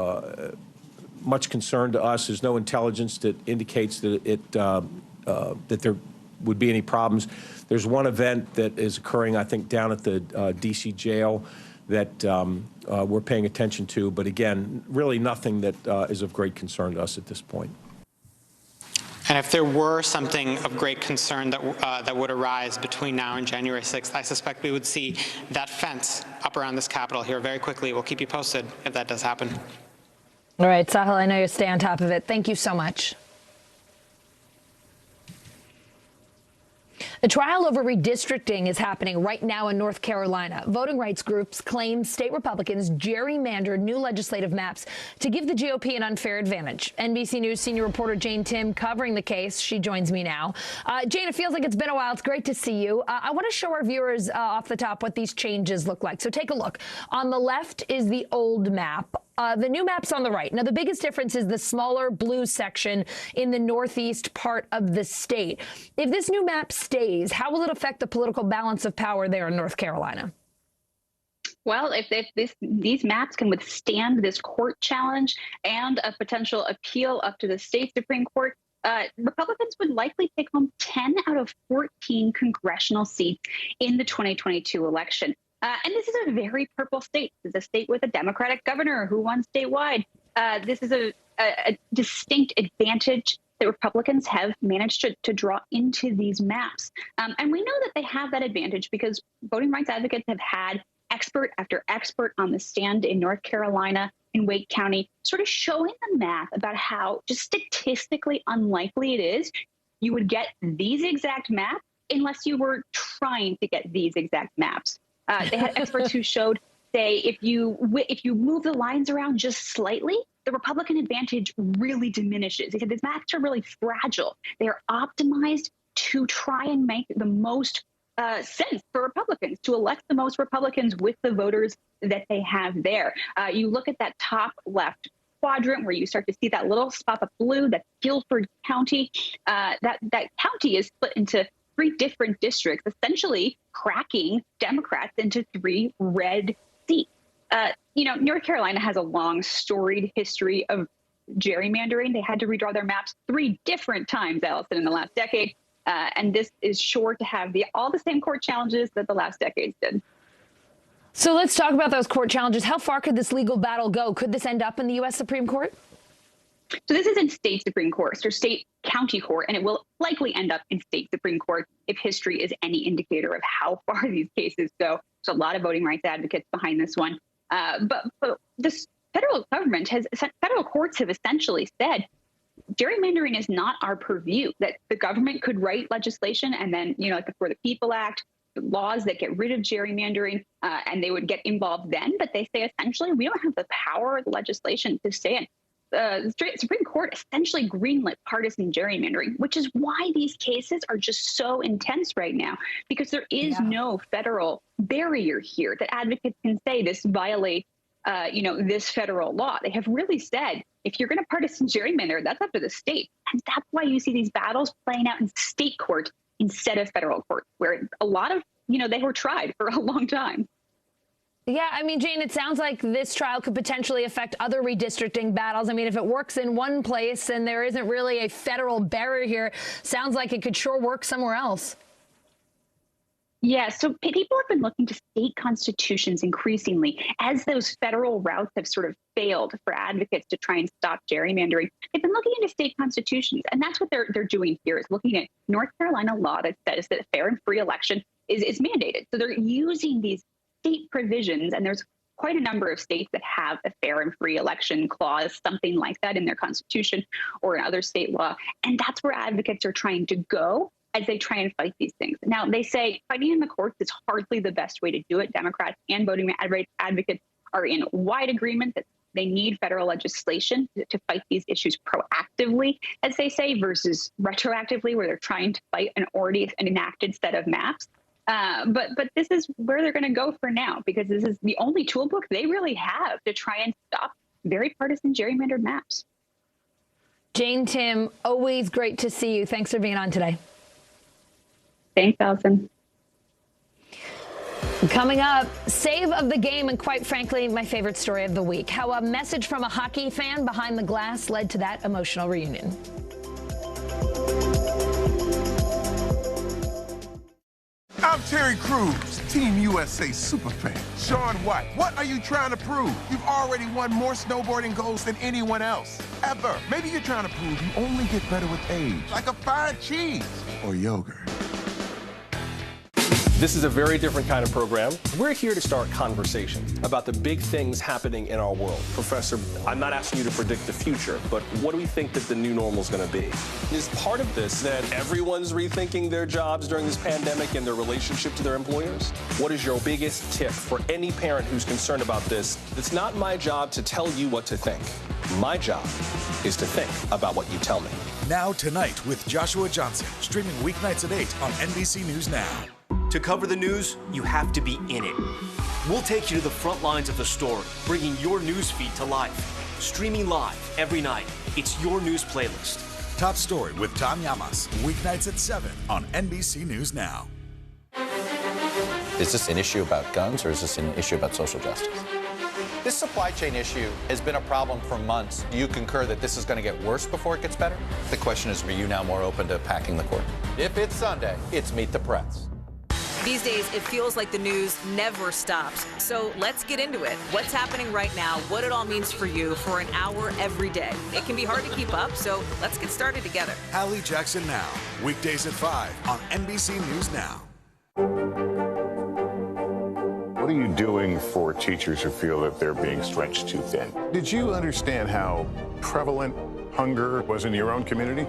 much concern to us. There's no intelligence that indicates that that there would be any problems. There's one event that is occurring, I think, down at the D.C. jail that we're paying attention to. But again, really nothing that is of great concern to us at this point. And if there were something of great concern that would arise between now and January 6th, I suspect we would see that fence up around this Capitol here very quickly. We'll keep you posted if that does happen. All right, Sahil, I know you stay on top of it. Thank you so much. A trial over redistricting is happening right now in North Carolina. Voting rights groups claim state Republicans gerrymandered new legislative maps to give the GOP an unfair advantage. NBC News senior reporter Jane Tim covering the case. She joins me now. Jane, it feels like it's been a while. It's great to see you. I want to show our viewers off the top what these changes look like. So take a look. On the left is the old map. The new map's on the right. Now, the biggest difference is the smaller blue section in the northeast part of the state. If this new map stays, how will it affect the political balance of power there in North Carolina? Well, if these maps can withstand this court challenge and a potential appeal up to the state Supreme Court, Republicans would likely take home 10 out of 14 congressional seats in the 2022 election. And this is a very purple state. This is a state with a Democratic governor who won statewide. This is a distinct advantage that Republicans have managed to draw into these maps. And we know that they have that advantage because voting rights advocates have had expert after expert on the stand in North Carolina, in Wake County, sort of showing the math about how just statistically unlikely it is you would get these exact maps unless you were trying to get these exact maps. They had experts who showed, say, if you move the lines around just slightly, the Republican advantage really diminishes. They said these maps are really fragile. They are optimized to try and make the most sense for Republicans, to elect the most Republicans with the voters that they have there. You look at that top left quadrant where you start to see that little spot of blue, that's Guilford County. That county is split into 3 different districts, essentially cracking Democrats into 3 red seats. North Carolina has a long, storied history of gerrymandering. They had to redraw their maps 3 different times, Allison, in the last decade. And this is sure to have all the same court challenges that the last decades did. So let's talk about those court challenges. How far could this legal battle go? Could this end up in the U.S. Supreme Court? So this is in state Supreme Court or state county court, and it will likely end up in state Supreme Court if history is any indicator of how far these cases go. There's a lot of voting rights advocates behind this one. But this federal courts have essentially said gerrymandering is not our purview, that the government could write legislation and then, like the For the People Act, laws that get rid of gerrymandering, and they would get involved then. But they say essentially we don't have the power of the legislation to say it. The Supreme Court essentially greenlit partisan gerrymandering, which is why these cases are just so intense right now, because there is no federal barrier here that advocates can say this violates, this federal law. They have really said, if you're going to partisan gerrymander, that's up to the state. And that's why you see these battles playing out in state court instead of federal court, where a lot of, they were tried for a long time. Yeah, I mean, Jane, it sounds like this trial could potentially affect other redistricting battles. I mean, if it works in one place and there isn't really a federal barrier here, sounds like it could sure work somewhere else. Yeah, so people have been looking to state constitutions increasingly as those federal routes have sort of failed for advocates to try and stop gerrymandering. They've been looking into state constitutions, and that's what they're doing here, is looking at North Carolina law that says that a fair and free election is mandated. So they're using these state provisions, and there's quite a number of states that have a fair and free election clause, something like that in their constitution or in other state law. And that's where advocates are trying to go as they try and fight these things. Now, they say fighting in the courts is hardly the best way to do it. Democrats and voting rights advocates are in wide agreement that they need federal legislation to fight these issues proactively, as they say, versus retroactively, where they're trying to fight an already enacted set of maps. But this is where they're going to go for now, because this is the only toolbook they really have to try and stop very partisan gerrymandered maps. Jane Tim, always great to see you. Thanks for being on today. Thanks, Allison. Coming up, save of the game, and quite frankly, my favorite story of the week. How a message from a hockey fan behind the glass led to that emotional reunion. I'm Terry Crews, Team USA superfan. Shaun White, what are you trying to prove? You've already won more snowboarding golds than anyone else, ever. Maybe you're trying to prove you only get better with age, like a fine cheese or yogurt. This is a very different kind of program. We're here to start conversation about the big things happening in our world. Professor, I'm not asking you to predict the future, but what do we think that the new normal is going to be? Is part of this that everyone's rethinking their jobs during this pandemic and their relationship to their employers? What is your biggest tip for any parent who's concerned about this? It's not my job to tell you what to think. My job is to think about what you tell me. Now Tonight with Joshua Johnson, streaming weeknights at 8 on NBC News Now. To cover the news, you have to be in it. We'll take you to the front lines of the story, bringing your news feed to life. Streaming live every night. It's your news playlist. Top Story with Tom Llamas, weeknights at 7 on NBC News Now. Is this an issue about guns, or is this an issue about social justice? This supply chain issue has been a problem for months. Do you concur that this is going to get worse before it gets better? The question is, are you now more open to packing the court? If it's Sunday, it's Meet the Press. These days, it feels like the news never stops. So let's get into it. What's happening right now, what it all means for you for an hour every day. It can be hard to keep up, so let's get started together. Hallie Jackson Now, weekdays at 5 on NBC News Now. What are you doing for teachers who feel that they're being stretched too thin? Did you understand how prevalent hunger was in your own community?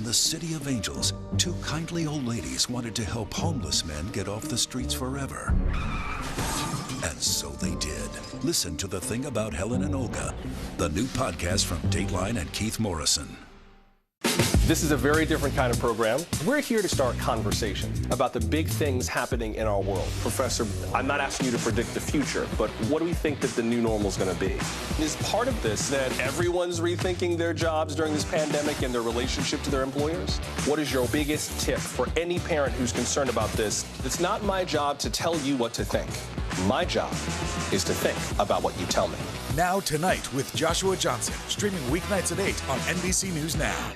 the City of Angels, two kindly old ladies wanted to help homeless men get off the streets forever. And so they did. Listen to The Thing About Helen and Olga, the new podcast from Dateline and Keith Morrison. This is a very different kind of program. We're here to start conversation about the big things happening in our world. Professor, I'm not asking you to predict the future, but what do we think that the new normal is going to be? Is part of this that everyone's rethinking their jobs during this pandemic and their relationship to their employers? What is your biggest tip for any parent who's concerned about this? It's not my job to tell you what to think. My job is to think about what you tell me. Now Tonight with Joshua Johnson, streaming weeknights at 8 on NBC News Now.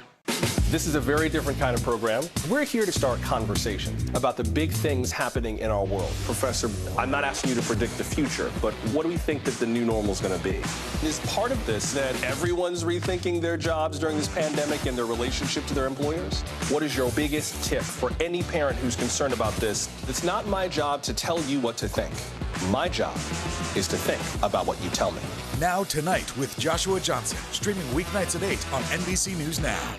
This is a very different kind of program. We're here to start conversation about the big things happening in our world. Professor, I'm not asking you to predict the future, but what do we think that the new normal is going to be? Is part of this that everyone's rethinking their jobs during this pandemic and their relationship to their employers? What is your biggest tip for any parent who's concerned about this? It's not my job to tell you what to think. My job is to think about what you tell me. Now Tonight with Joshua Johnson, streaming weeknights at 8 on NBC News Now.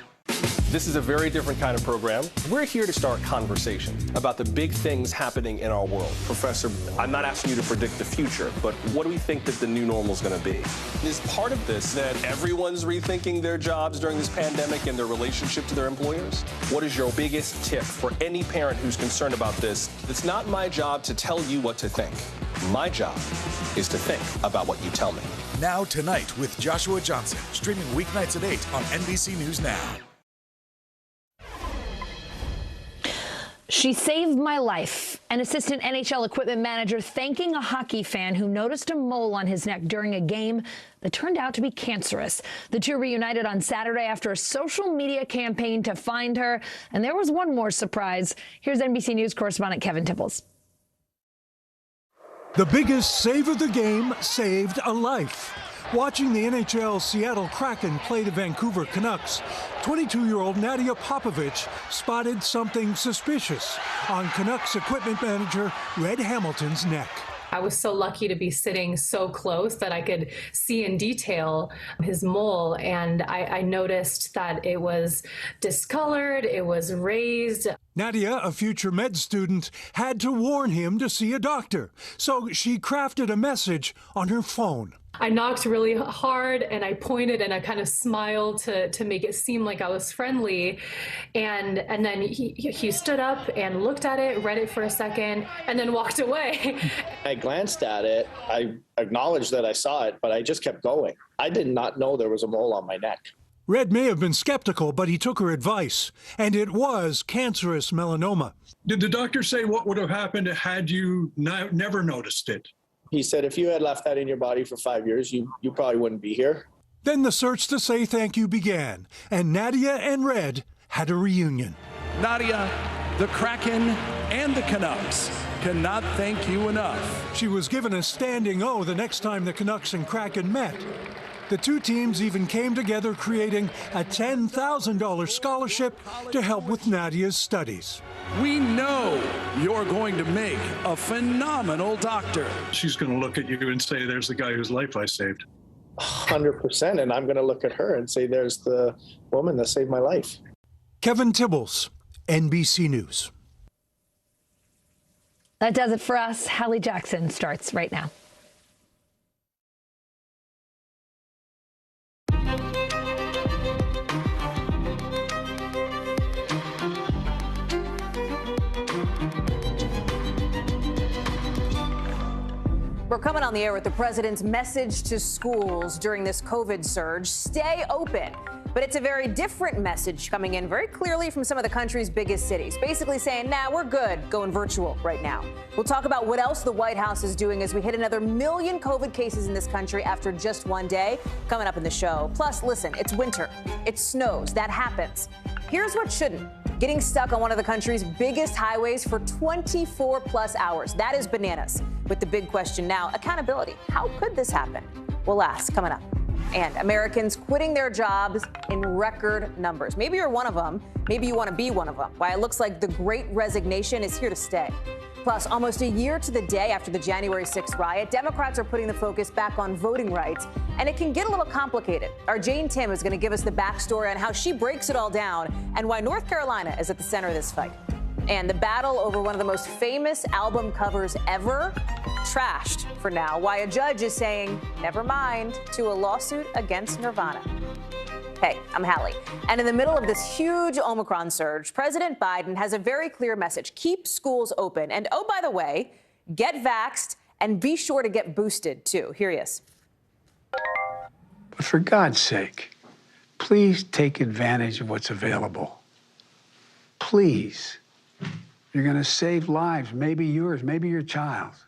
This is a very different kind of program. We're here to start conversation about the big things happening in our world. Professor, I'm not asking you to predict the future, but what do we think that the new normal is going to be? Is part of this that everyone's rethinking their jobs during this pandemic and their relationship to their employers? What is your biggest tip for any parent who's concerned about this? It's not my job to tell you what to think. My job is to think about what you tell me. Now Tonight with Joshua Johnson, streaming weeknights at 8 on NBC News Now. She saved my life. An assistant NHL equipment manager thanking a hockey fan who noticed a mole on his neck during a game that turned out to be cancerous. The two reunited on Saturday after a social media campaign to find her. And there was one more surprise. Here's NBC News correspondent Kevin Tibbles. The biggest save of the game saved a life. Watching the NHL Seattle Kraken play the Vancouver Canucks, 22-year-old Nadia Popovich spotted something suspicious on Canucks equipment manager Red Hamilton's neck. I was so lucky to be sitting so close that I could see in detail his mole, and I noticed that it was discolored, it was raised. Nadia, a future med student, had to warn him to see a doctor, so she crafted a message on her phone. I knocked really hard and I pointed and I kind of smiled to make it seem like I was friendly. And then he stood up and looked at it, read it for a second, and then walked away. I glanced at it. I acknowledged that I saw it, but I just kept going. I did not know there was a mole on my neck. Red may have been skeptical, but he took her advice, and it was cancerous melanoma. Did the doctor say what would have happened had you never noticed it? He said if you had left that in your body for 5 years, you probably wouldn't be here. Then the search to say thank you began, and Nadia and Red had a reunion. Nadia, the Kraken and the Canucks cannot thank you enough. She was given a standing O the next time the Canucks and Kraken met. The two teams even came together creating a $10,000 scholarship to help with Nadia's studies. We know you're going to make a phenomenal doctor. She's going to look at you and say, there's the guy whose life I saved. 100%. And I'm going to look at her and say, there's the woman that saved my life. Kevin Tibbles, NBC News. That does it for us. Hallie Jackson starts right now. We're coming on the air with the president's message to schools during this COVID surge. Stay open. But it's a very different message coming in very clearly from some of the country's biggest cities, basically saying, nah, we're good going virtual right now. We'll talk about what else the White House is doing as we hit another 1 million COVID cases in this country after just one day, coming up in the show. Plus, listen, it's winter. It snows. That happens. Here's what shouldn't. Getting stuck on one of the country's biggest highways for 24 plus hours. That is bananas. With the big question now, accountability. How could this happen? We'll ask coming up. And Americans quitting their jobs in record numbers. Maybe you're one of them. Maybe you want to be one of them. Why it looks like the Great Resignation is here to stay. Plus, almost a year to the day after the January 6th riot, Democrats are putting the focus back on voting rights, and it can get a little complicated. Our Jane Tim is going to give us the backstory on how she breaks it all down and why North Carolina is at the center of this fight. And the battle over one of the most famous album covers ever, trashed for now, why a judge is saying, never mind, to a lawsuit against Nirvana. Hey, I'm Hallie. And in the middle of this huge Omicron surge, President Biden has a very clear message. Keep schools open. And oh, by the way, get vaxxed and be sure to get boosted, too. Here he is. But for God's sake, please take advantage of what's available. Please. You're going to save lives, maybe yours, maybe your child's.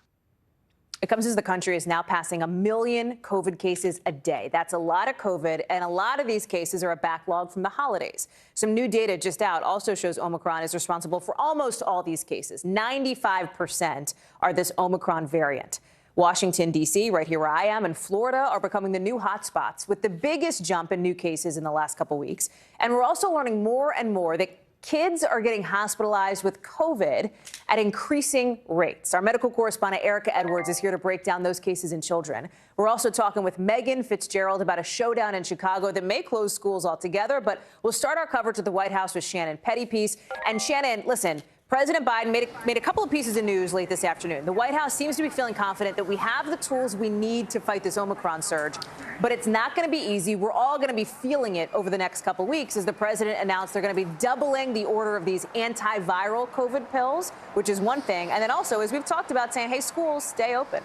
It comes as the country is now passing 1 million COVID cases a day. That's a lot of COVID, and a lot of these cases are a backlog from the holidays. Some new data just out also shows Omicron is responsible for almost all these cases. 95% are this Omicron variant. Washington, D.C., right here where I am, and Florida are becoming the new hotspots with the biggest jump in new cases in the last couple weeks. And we're also learning more and more that kids are getting hospitalized with COVID at increasing rates. Our medical correspondent Erica Edwards is here to break down those cases in children. We're also talking with Megan Fitzgerald about a showdown in Chicago that may close schools altogether. But we'll start our coverage at the White House with Shannon Pettypiece. And Shannon, listen, President Biden made a couple of pieces of news late this afternoon. The White House seems to be feeling confident that we have the tools we need to fight this Omicron surge, but it's not going to be easy. We're all going to be feeling it over the next couple of weeks as the president announced they're going to be doubling the order of these antiviral COVID pills, which is one thing. And then also, as we've talked about, saying, hey, schools, stay open.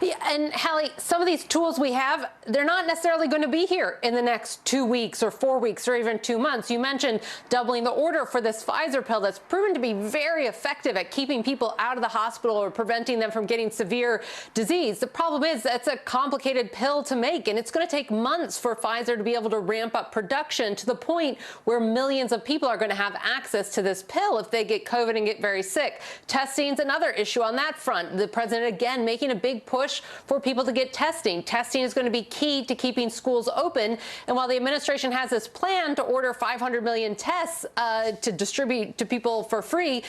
Yeah, and Hallie, some of these tools we have, they're not necessarily going to be here in the next 2 weeks or 4 weeks or even 2 months. You mentioned doubling the order for this Pfizer pill that's proven to be very effective at keeping people out of the hospital or preventing them from getting severe disease. The problem is that's a complicated pill to make, and it's going to take months for Pfizer to be able to ramp up production to the point where millions of people are going to have access to this pill if they get COVID and get very sick. Testing's another issue on that front. The president, again, making a big push for people to get testing. Testing is going to be key to keeping schools open. And while the administration has this plan to order 500 million tests to distribute to people for free,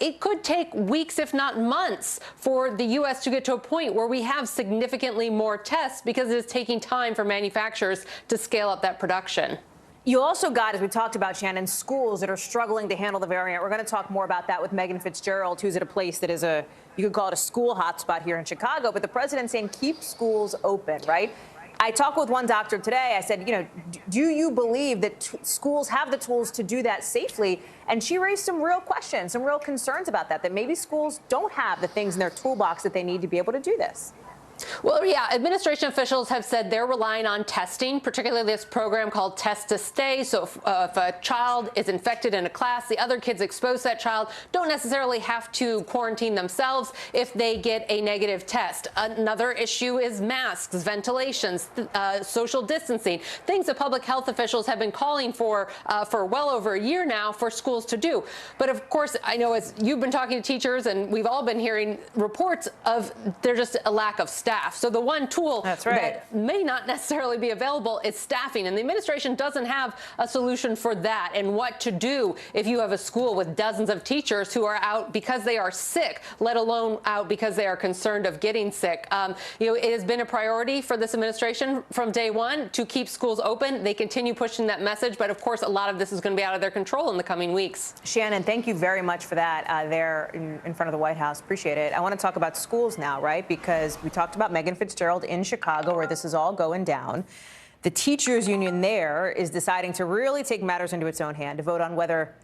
it could take weeks, if not months, for the U.S. to get to a point where we have significantly more tests because it is taking time for manufacturers to scale up that production. You also got, as we talked about, Shannon, schools that are struggling to handle the variant. We're going to talk more about that with Megan Fitzgerald, who's at a place that is you could call it a school hotspot here in Chicago. But the president's saying keep schools open, right? I talked with one doctor today. I said, do you believe that schools have the tools to do that safely? And she raised some real questions, some real concerns about that maybe schools don't have the things in their toolbox that they need to be able to do this. Well, yeah, administration officials have said they're relying on testing, particularly this program called Test to Stay. So if a child is infected in a class, the other kids exposed to that child don't necessarily have to quarantine themselves if they get a negative test. Another issue is masks, ventilations, social distancing, things that public health officials have been calling for well over a year now for schools to do. But of course, I know as you've been talking to teachers and we've all been hearing reports of there's just a lack of staff. So the one tool that may not necessarily be available is staffing. And the administration doesn't have a solution for that and what to do if you have a school with dozens of teachers who are out because they are sick, let alone out because they are concerned of getting sick. It has been a priority for this administration from day one to keep schools open. They continue pushing that message. But of course, a lot of this is going to be out of their control in the coming weeks. Shannon, thank you very much for that there in front of the White House. Appreciate it. I want to talk about schools now, right? Because we talked about Megan Fitzgerald in Chicago, where this is all going down. The teachers union there is deciding to really take matters into its own hand to vote on whether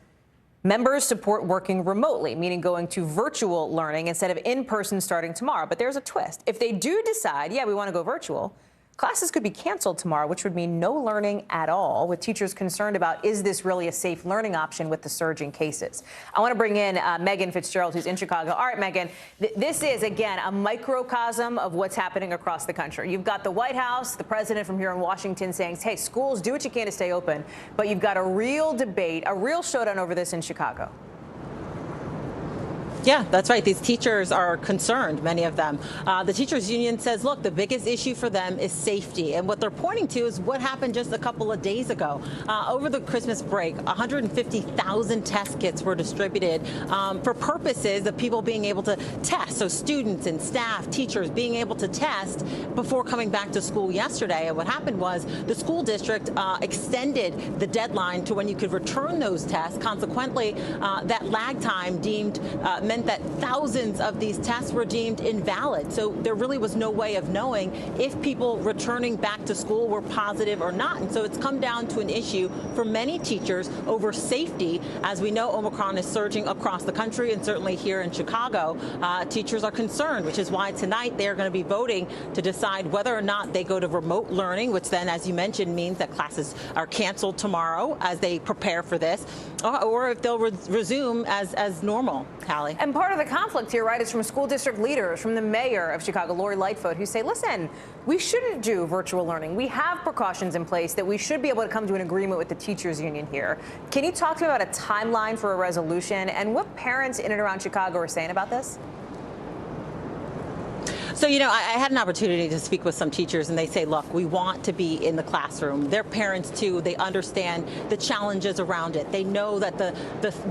members support working remotely, meaning going to virtual learning instead of in-person starting tomorrow. But there's a twist. If they do decide, yeah, we want to go virtual, classes could be canceled tomorrow, which would mean no learning at all, with teachers concerned about, is this really a safe learning option with the surging cases? I want to bring in Megan Fitzgerald, who's in Chicago. All right, Megan, this is, again, a microcosm of what's happening across the country. You've got the White House, the president from here in Washington saying, hey, schools, do what you can to stay open. But you've got a real debate, a real showdown over this in Chicago. Yeah, that's right. These teachers are concerned, many of them. The teachers union says, look, the biggest issue for them is safety. And what they're pointing to is what happened just a couple of days ago. Over the Christmas break, 150,000 test kits were distributed for purposes of people being able to test. So students and staff, teachers being able to test before coming back to school yesterday. And what happened was the school district extended the deadline to when you could return those tests. Consequently, that lag time meant that thousands of these tests were deemed invalid. So there really was no way of knowing if people returning back to school were positive or not. And so it's come down to an issue for many teachers over safety. As we know, Omicron is surging across the country, and certainly here in Chicago, teachers are concerned, which is why tonight they are going to be voting to decide whether or not they go to remote learning, which then, as you mentioned, means that classes are canceled tomorrow as they prepare for this, or if they'll resume as normal, Hallie. And part of the conflict here, right, is from school district leaders, from the mayor of Chicago, Lori Lightfoot, who say, listen, we shouldn't do virtual learning. We have precautions in place that we should be able to come to an agreement with the teachers union here. Can you talk to me about a timeline for a resolution and what parents in and around Chicago are saying about this? So, I had an opportunity to speak with some teachers, and they say, look, we want to be in the classroom. Their parents, too, they understand the challenges around it. They know that the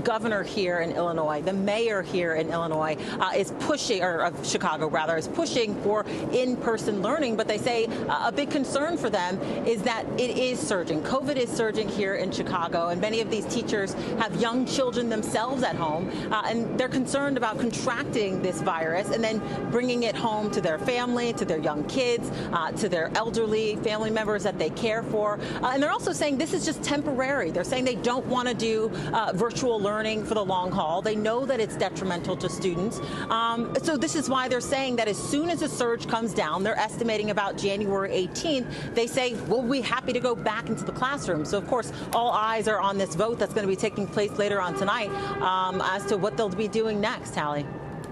governor here in Illinois, the mayor here in Illinois is pushing, or of Chicago, rather, is pushing for in-person learning. But they say a big concern for them is that it is surging. COVID is surging here in Chicago, and many of these teachers have young children themselves at home, and they're concerned about contracting this virus and then bringing it home to their family, to their young kids, to their elderly family members that they care for. And they're also saying this is just temporary. They're saying they don't want to do virtual learning for the long haul. They know that it's detrimental to students. So this is why they're saying that as soon as the surge comes down, they're estimating about January 18th, they say, we'll be happy to go back into the classroom. So, of course, all eyes are on this vote that's going to be taking place later on tonight as to what they'll be doing next, Hallie.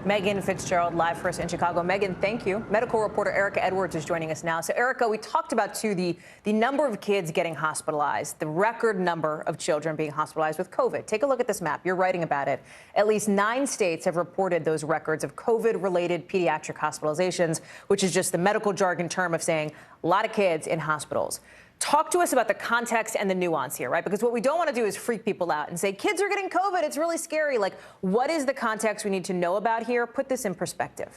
Megan Fitzgerald, live for us in Chicago. Megan, thank you. Medical reporter Erica Edwards is joining us now. So, Erica, we talked about, too, the number of kids getting hospitalized, the record number of children being hospitalized with COVID. Take a look at this map. You're writing about it. At least 9 states have reported those records of COVID-related pediatric hospitalizations, which is just the medical jargon term of saying a lot of kids in hospitals. Talk to us about the context and the nuance here, right? Because what we don't want to do is freak people out and say, kids are getting COVID, it's really scary. Like, what is the context we need to know about here? Put this in perspective.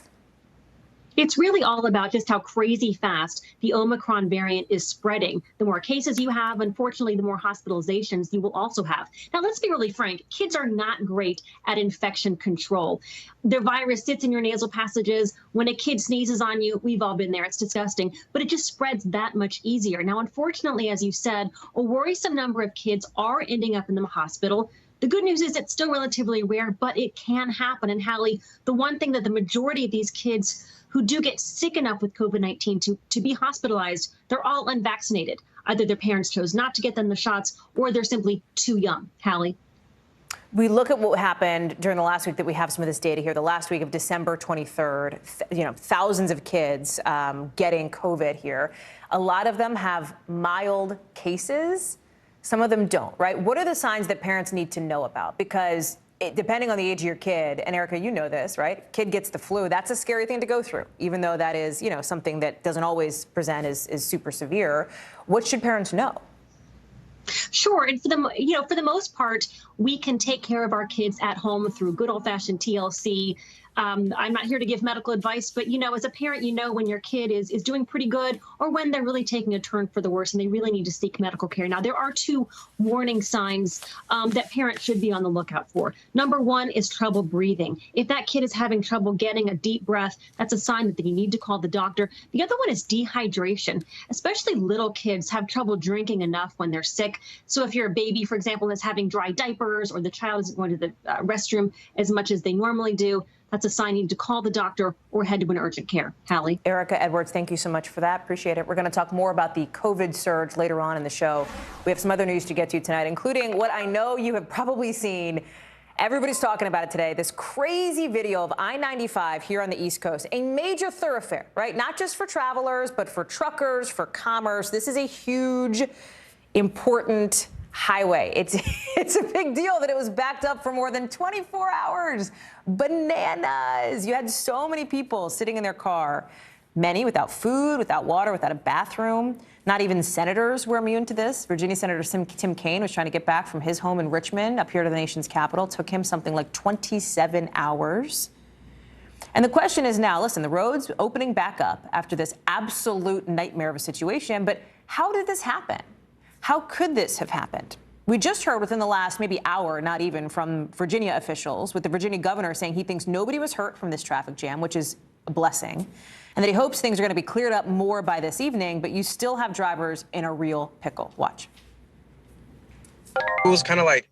It's really all about just how crazy fast the Omicron variant is spreading. The more cases you have, unfortunately, the more hospitalizations you will also have. Now, let's be really frank. Kids are not great at infection control. The virus sits in your nasal passages. When a kid sneezes on you, we've all been there. It's disgusting, but it just spreads that much easier. Now, unfortunately, as you said, a worrisome number of kids are ending up in the hospital. The good news is it's still relatively rare, but it can happen. And Hallie, the one thing that the majority of these kids who do get sick enough with COVID-19 to be hospitalized, they're all unvaccinated. Either their parents chose not to get them the shots or they're simply too young. Hallie? We look at what happened during the last week that we have some of this data here, the last week of December 23rd, thousands of kids getting COVID here. A lot of them have mild cases. Some of them don't, right? What are the signs that parents need to know about? Because depending on the age of your kid, and Erica, you know this, right? Kid gets the flu. That's a scary thing to go through, even though that is, something that doesn't always present as super severe. What should parents know? Sure. And for the most part, we can take care of our kids at home through good old-fashioned TLC. I'm not here to give medical advice, but, as a parent, when your kid is doing pretty good or when they're really taking a turn for the worse and they really need to seek medical care. Now, there are 2 warning signs that parents should be on the lookout for. Number 1 is trouble breathing. If that kid is having trouble getting a deep breath, that's a sign that you need to call the doctor. The other one is dehydration. Especially little kids have trouble drinking enough when they're sick. So if you're a baby, for example, that's having dry diapers or the child isn't going to the restroom as much as they normally do, that's a sign you need to call the doctor or head to an urgent care. Hallie? Erica Edwards, thank you so much for that. Appreciate it. We're going to talk more about the COVID surge later on in the show. We have some other news to get to tonight, including what I know you have probably seen. Everybody's talking about it today. This crazy video of I-95 here on the East Coast, a major thoroughfare, right? Not just for travelers, but for truckers, for commerce. This is a huge, important highway. It's a big deal that it was backed up for more than 24 hours. Bananas. You had so many people sitting in their car, many without food, without water, without a bathroom. Not even senators were immune to this. Virginia Senator Tim Kaine was trying to get back from his home in Richmond up here to the nation's capital. It took him something like 27 hours. And the question is now, listen, the roads opening back up after this absolute nightmare of a situation, but how did this happen? How could this have happened? We just heard within the last maybe hour, not even, from Virginia officials, with the Virginia governor saying he thinks nobody was hurt from this traffic jam, which is a blessing, and that he hopes things are going to be cleared up more by this evening, but you still have drivers in a real pickle. Watch. It was kind of like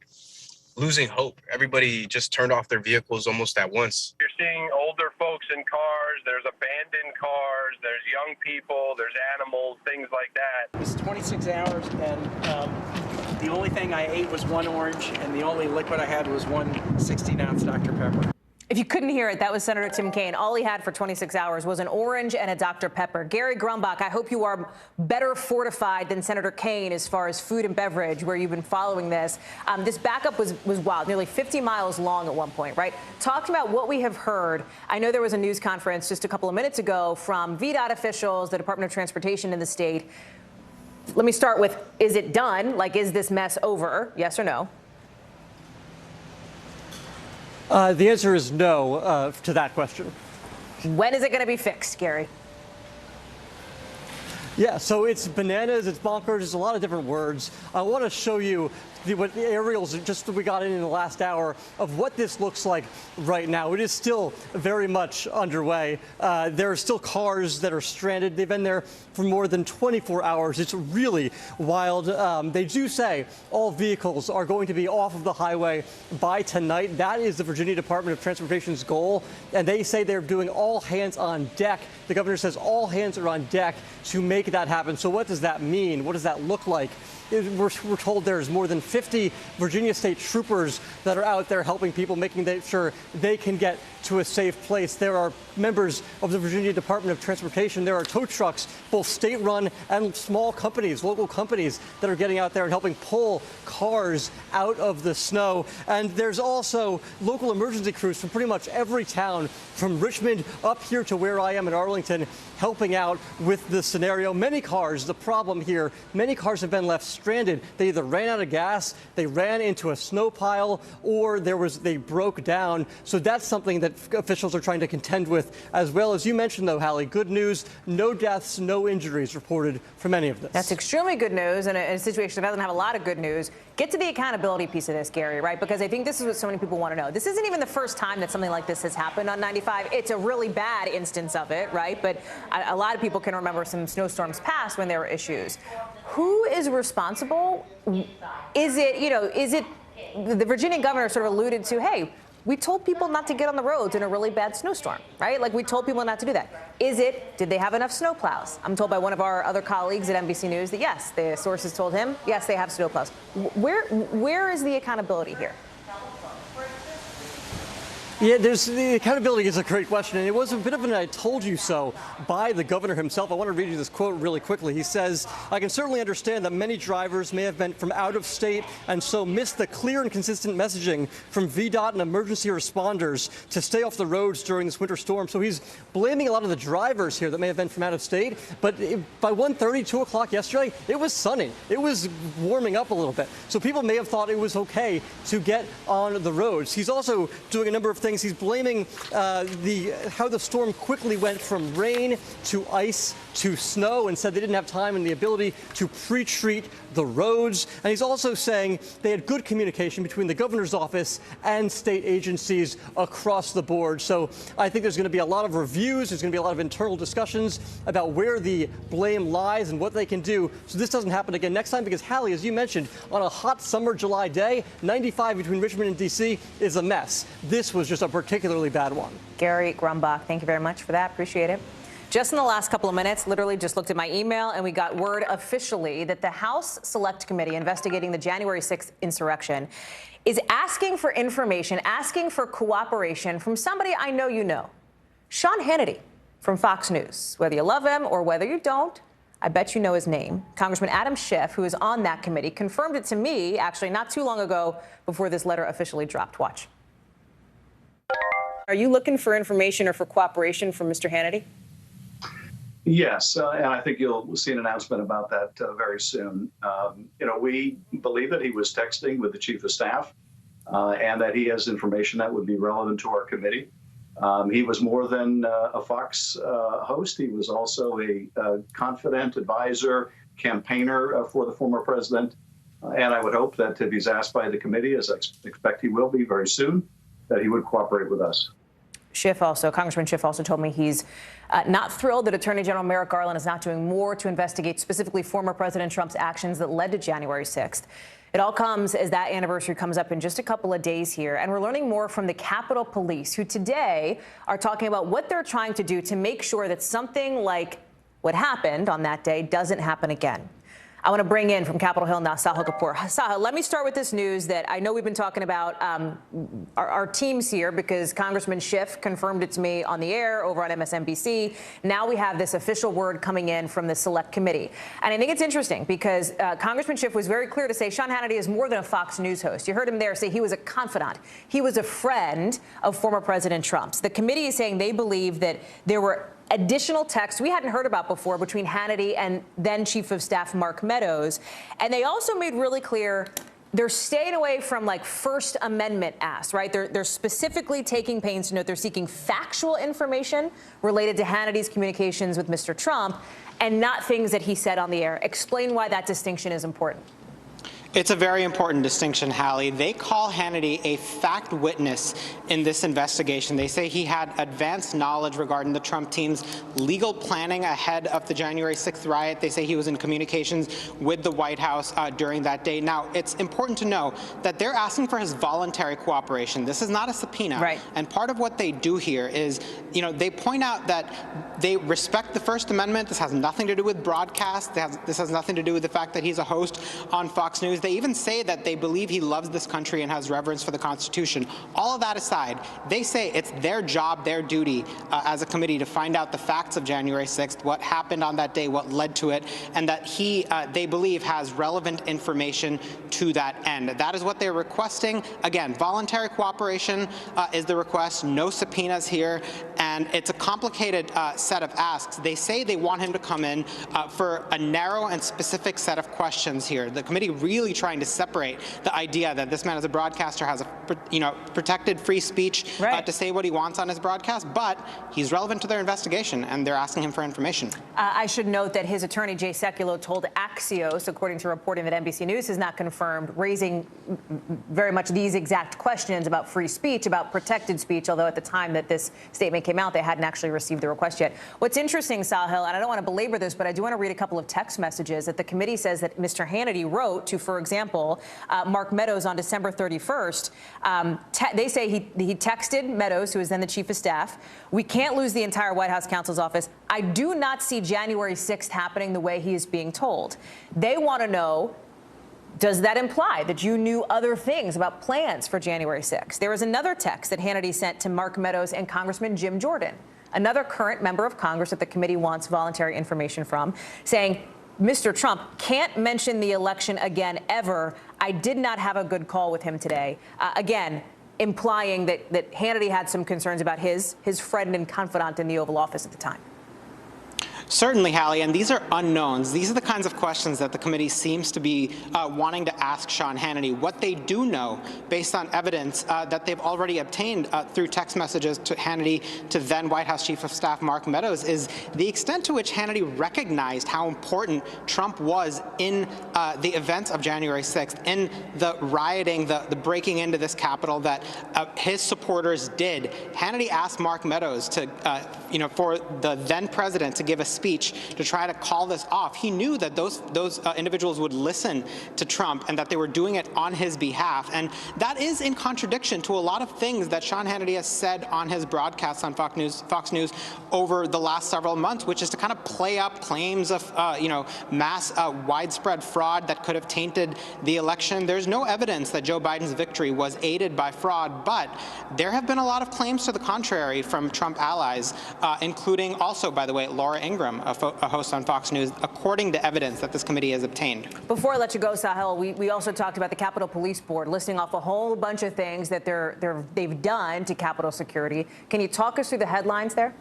losing hope. Everybody just turned off their vehicles almost at once. You're seeing older folks in cars, there's abandoned cars, there's young people, there's animals, things like that. It's 26 hours, and the only thing I ate was one orange, and the only liquid I had was one 16-ounce Dr. Pepper. If you couldn't hear it, that was Senator Tim Kaine. All he had for 26 hours was an orange and a Dr. Pepper. Gary Grumbach, I hope you are better fortified than Senator Kaine as far as food and beverage, where you've been following this. This backup was wild, nearly 50 miles long at one point, right? Talk about what we have heard. I know there was a news conference just a couple of minutes ago from VDOT officials, the Department of Transportation in the state. Let me start with, is it done? Like, is this mess over? Yes or no? The answer is no to that question. When is it going to be fixed, Gary? Yeah, so it's bananas, it's bonkers, there's a lot of different words. I want to show you what the aerials just that we got in the last hour of what this looks like right now. It is still very much underway. There are still cars that are stranded. They've been there for more than 24 hours. It's really wild. They do say all vehicles are going to be off of the highway by tonight. That is the Virginia Department of Transportation's goal. And they say they're doing all hands on deck. The governor says all hands are on deck to make that happen. So what does that mean? What does that look like? We're told there's more than 50 Virginia state troopers that are out there helping people, making sure they can get to a safe place. There are members of the Virginia Department of Transportation. There are tow trucks, both state-run and small companies, local companies, that are getting out there and helping pull cars out of the snow. And there's also local emergency crews from pretty much every town, from Richmond up here to where I am in Arlington, helping out with the scenario. Many cars, the problem here, many cars have been left stranded. They either ran out of gas, they ran into a snow pile, or they broke down. So that's something that officials are trying to contend with as well. As you mentioned, though, Hallie, good news, no deaths, no injuries reported from any of this. That's extremely good news, and in a situation that doesn't have a lot of good news. Get to the accountability piece of this, Gary, right? Because I think this is what so many people want to know. This isn't even the first time that something like this has happened on 95. It's a really bad instance of it, right? But a lot of people can remember some snowstorms past when there were issues. Who is responsible? Is it the Virginia governor sort of alluded to, hey, we told people not to get on the roads in a really bad snowstorm, right? Like, we told people not to do that. Did they have enough snowplows? I'm told by one of our other colleagues at NBC News that yes, the sources told him, yes, they have snowplows. Where is the accountability here? Yeah, the accountability is a great question, and it was a bit of an "I told you so" by the governor himself. I want to read you this quote really quickly. He says, "I can certainly understand that many drivers may have been from out of state and so missed the clear and consistent messaging from VDOT and emergency responders to stay off the roads during this winter storm." So he's blaming a lot of the drivers here that may have been from out of state. But by 1:30, 2 o'clock yesterday, it was sunny. It was warming up a little bit. So people may have thought it was okay to get on the roads. He's also doing a number of things. He's blaming how the storm quickly went from rain to ice to snow, and said they didn't have time and the ability to pre-treat the roads. And he's also saying they had good communication between the governor's office and state agencies across the board. So I think there's going to be a lot of reviews. There's going to be a lot of internal discussions about where the blame lies and what they can do so this doesn't happen again next time. Because, Hallie, as you mentioned, on a hot summer July day, 95 between Richmond and D.C. is a mess. This was just a particularly bad one. Gary Grumbach, thank you very much for that. Appreciate it. Just in the last couple of minutes, literally just looked at my email, and we got word officially that the House Select Committee investigating the January 6th insurrection is asking for information, asking for cooperation from somebody I know you know, Sean Hannity from Fox News. Whether you love him or whether you don't, I bet you know his name. Congressman Adam Schiff, who is on that committee, confirmed it to me, actually, not too long ago before this letter officially dropped. Watch. Are you looking for information or for cooperation from Mr. Hannity? Yes, and I think you'll see an announcement about that very soon. We believe that he was texting with the chief of staff and that he has information that would be relevant to our committee. He was more than a Fox host. He was also a confident advisor, campaigner for the former president. And I would hope that if he's asked by the committee, as I expect he will be very soon, that he would cooperate with us. Congressman Schiff also told me he's not thrilled that Attorney General Merrick Garland is not doing more to investigate specifically former President Trump's actions that led to January 6th. It all comes as that anniversary comes up in just a couple of days here. And we're learning more from the Capitol Police, who today are talking about what they're trying to do to make sure that something like what happened on that day doesn't happen again. I want to bring in from Capitol Hill now Sahil Kapoor. Sahil, let me start with this news that I know we've been talking about our teams here because Congressman Schiff confirmed it to me on the air over on MSNBC. Now we have this official word coming in from the Select Committee. And I think it's interesting because Congressman Schiff was very clear to say Sean Hannity is more than a Fox News host. You heard him there say he was a confidant. He was a friend of former President Trump's. The committee is saying they believe that there were additional texts we hadn't heard about before between Hannity and then Chief of Staff Mark Meadows. And they also made really clear they're staying away from like First Amendment asks, right? They're specifically taking pains to note they're seeking factual information related to Hannity's communications with Mr. Trump and not things that he said on the air. Explain why that distinction is important. It's a very important distinction, Hallie. They call Hannity a fact witness in this investigation. They say he had advanced knowledge regarding the Trump team's legal planning ahead of the January 6th riot. They say he was in communications with the White House during that day. Now, it's important to know that they're asking for his voluntary cooperation. This is not a subpoena. Right. And part of what they do here is, they point out that they respect the First Amendment. This has nothing to do with broadcast. This has nothing to do with the fact that he's a host on Fox News. They even say that they believe he loves this country and has reverence for the Constitution. All of that aside, they say it's their job, their duty as a committee to find out the facts of January 6th, what happened on that day, what led to it, and that they believe has relevant information to that end. That is what they're requesting. Again, voluntary cooperation is the request, no subpoenas here, and it's a complicated set of asks. They say they want him to come in for a narrow and specific set of questions here. The committee really trying to separate the idea that this man as a broadcaster has a protected free speech to say what he wants on his broadcast, but he's relevant to their investigation and they're asking him for information. I should note that his attorney Jay Sekulow told Axios, according to reporting that NBC News has not confirmed, raising very much these exact questions about free speech, about protected speech, although at the time that this statement came out they hadn't actually received the request yet. What's interesting, Sahil, and I don't want to belabor this, but I do want to read a couple of text messages that the committee says that Mr. Hannity wrote to, for example, Mark Meadows on December 31st. They say he texted Meadows, who is then the chief of staff. We can't lose the entire White House counsel's office. I do not see January 6th happening the way he is being told. They want to know, does that imply that you knew other things about plans for January 6th? There was another text that Hannity sent to Mark Meadows and Congressman Jim Jordan, another current member of Congress that the committee wants voluntary information from, saying, Mr. Trump can't mention the election again ever. I did not have a good call with him today. Again, implying that Hannity had some concerns about his friend and confidant in the Oval Office at the time. Certainly, Hallie, and these are unknowns. These are the kinds of questions that the committee seems to be wanting to ask Sean Hannity. What they do know, based on evidence that they've already obtained through text messages to Hannity to then White House Chief of Staff Mark Meadows, is the extent to which Hannity recognized how important Trump was in the events of January 6th, in the rioting, the breaking into this Capitol that his supporters did. Hannity asked Mark Meadows to, for the then president to give a speech to try to call this off. He knew that those individuals would listen to Trump and that they were doing it on his behalf. And that is in contradiction to a lot of things that Sean Hannity has said on his broadcasts on Fox News over the last several months, which is to kind of play up claims of, mass widespread fraud that could have tainted the election. There's no evidence that Joe Biden's victory was aided by fraud, but there have been a lot of claims to the contrary from Trump allies, including also, by the way, Laura Ingraham, Ingram, a host on Fox News, according to evidence that this committee has obtained. Before I let you go, Sahel, we also talked about the Capitol Police Board listing off a whole bunch of things that they've done to Capitol security. Can you talk us through the headlines there?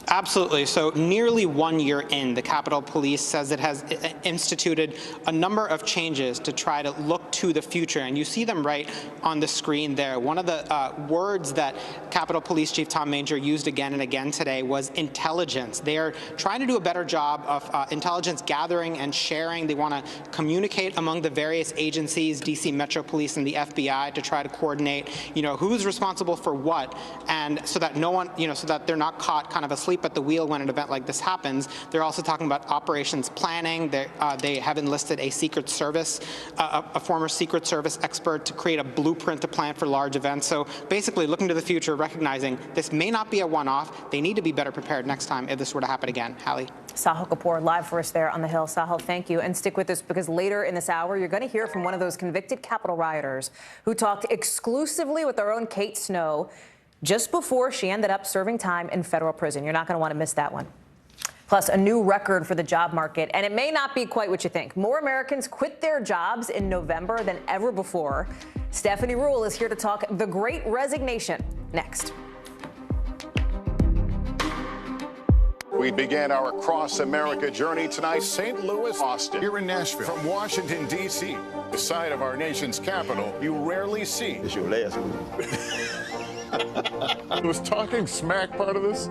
Absolutely. So nearly 1 year in, the Capitol Police says it has instituted a number of changes to try to look to the future. And you see them right on the screen there. One of the words that Capitol Police Chief Tom Manger used again and again today was intelligence. They are trying to do a better job of intelligence gathering and sharing. They want to communicate among the various agencies, DC Metro Police and the FBI, to try to coordinate, who's responsible for what, and so that no one, so that they're not caught kind of asleep at the wheel when an event like this happens. They're also talking about operations planning. They have enlisted a Secret Service, a former Secret Service expert, to create a blueprint to plan for large events. So basically looking to the future, recognizing this may not be a one-off. They need to be better prepared next time if this were to happen again. Hallie. Sahel Kapoor live for us there on the Hill. Sahel, thank you. And stick with us, because later in this hour, you're going to hear from one of those convicted Capitol rioters who talked exclusively with our own Kate Snow just before she ended up serving time in federal prison. You're not going to want to miss that one. Plus, a new record for the job market, and it may not be quite what you think. More Americans quit their jobs in November than ever before. Stephanie Ruhle is here to talk the Great Resignation next. We began our Across America journey tonight, St. Louis, Austin, here in Nashville. From Washington, D.C., the site of our nation's capital, you rarely see. It's your last move. Was talking smack part of this?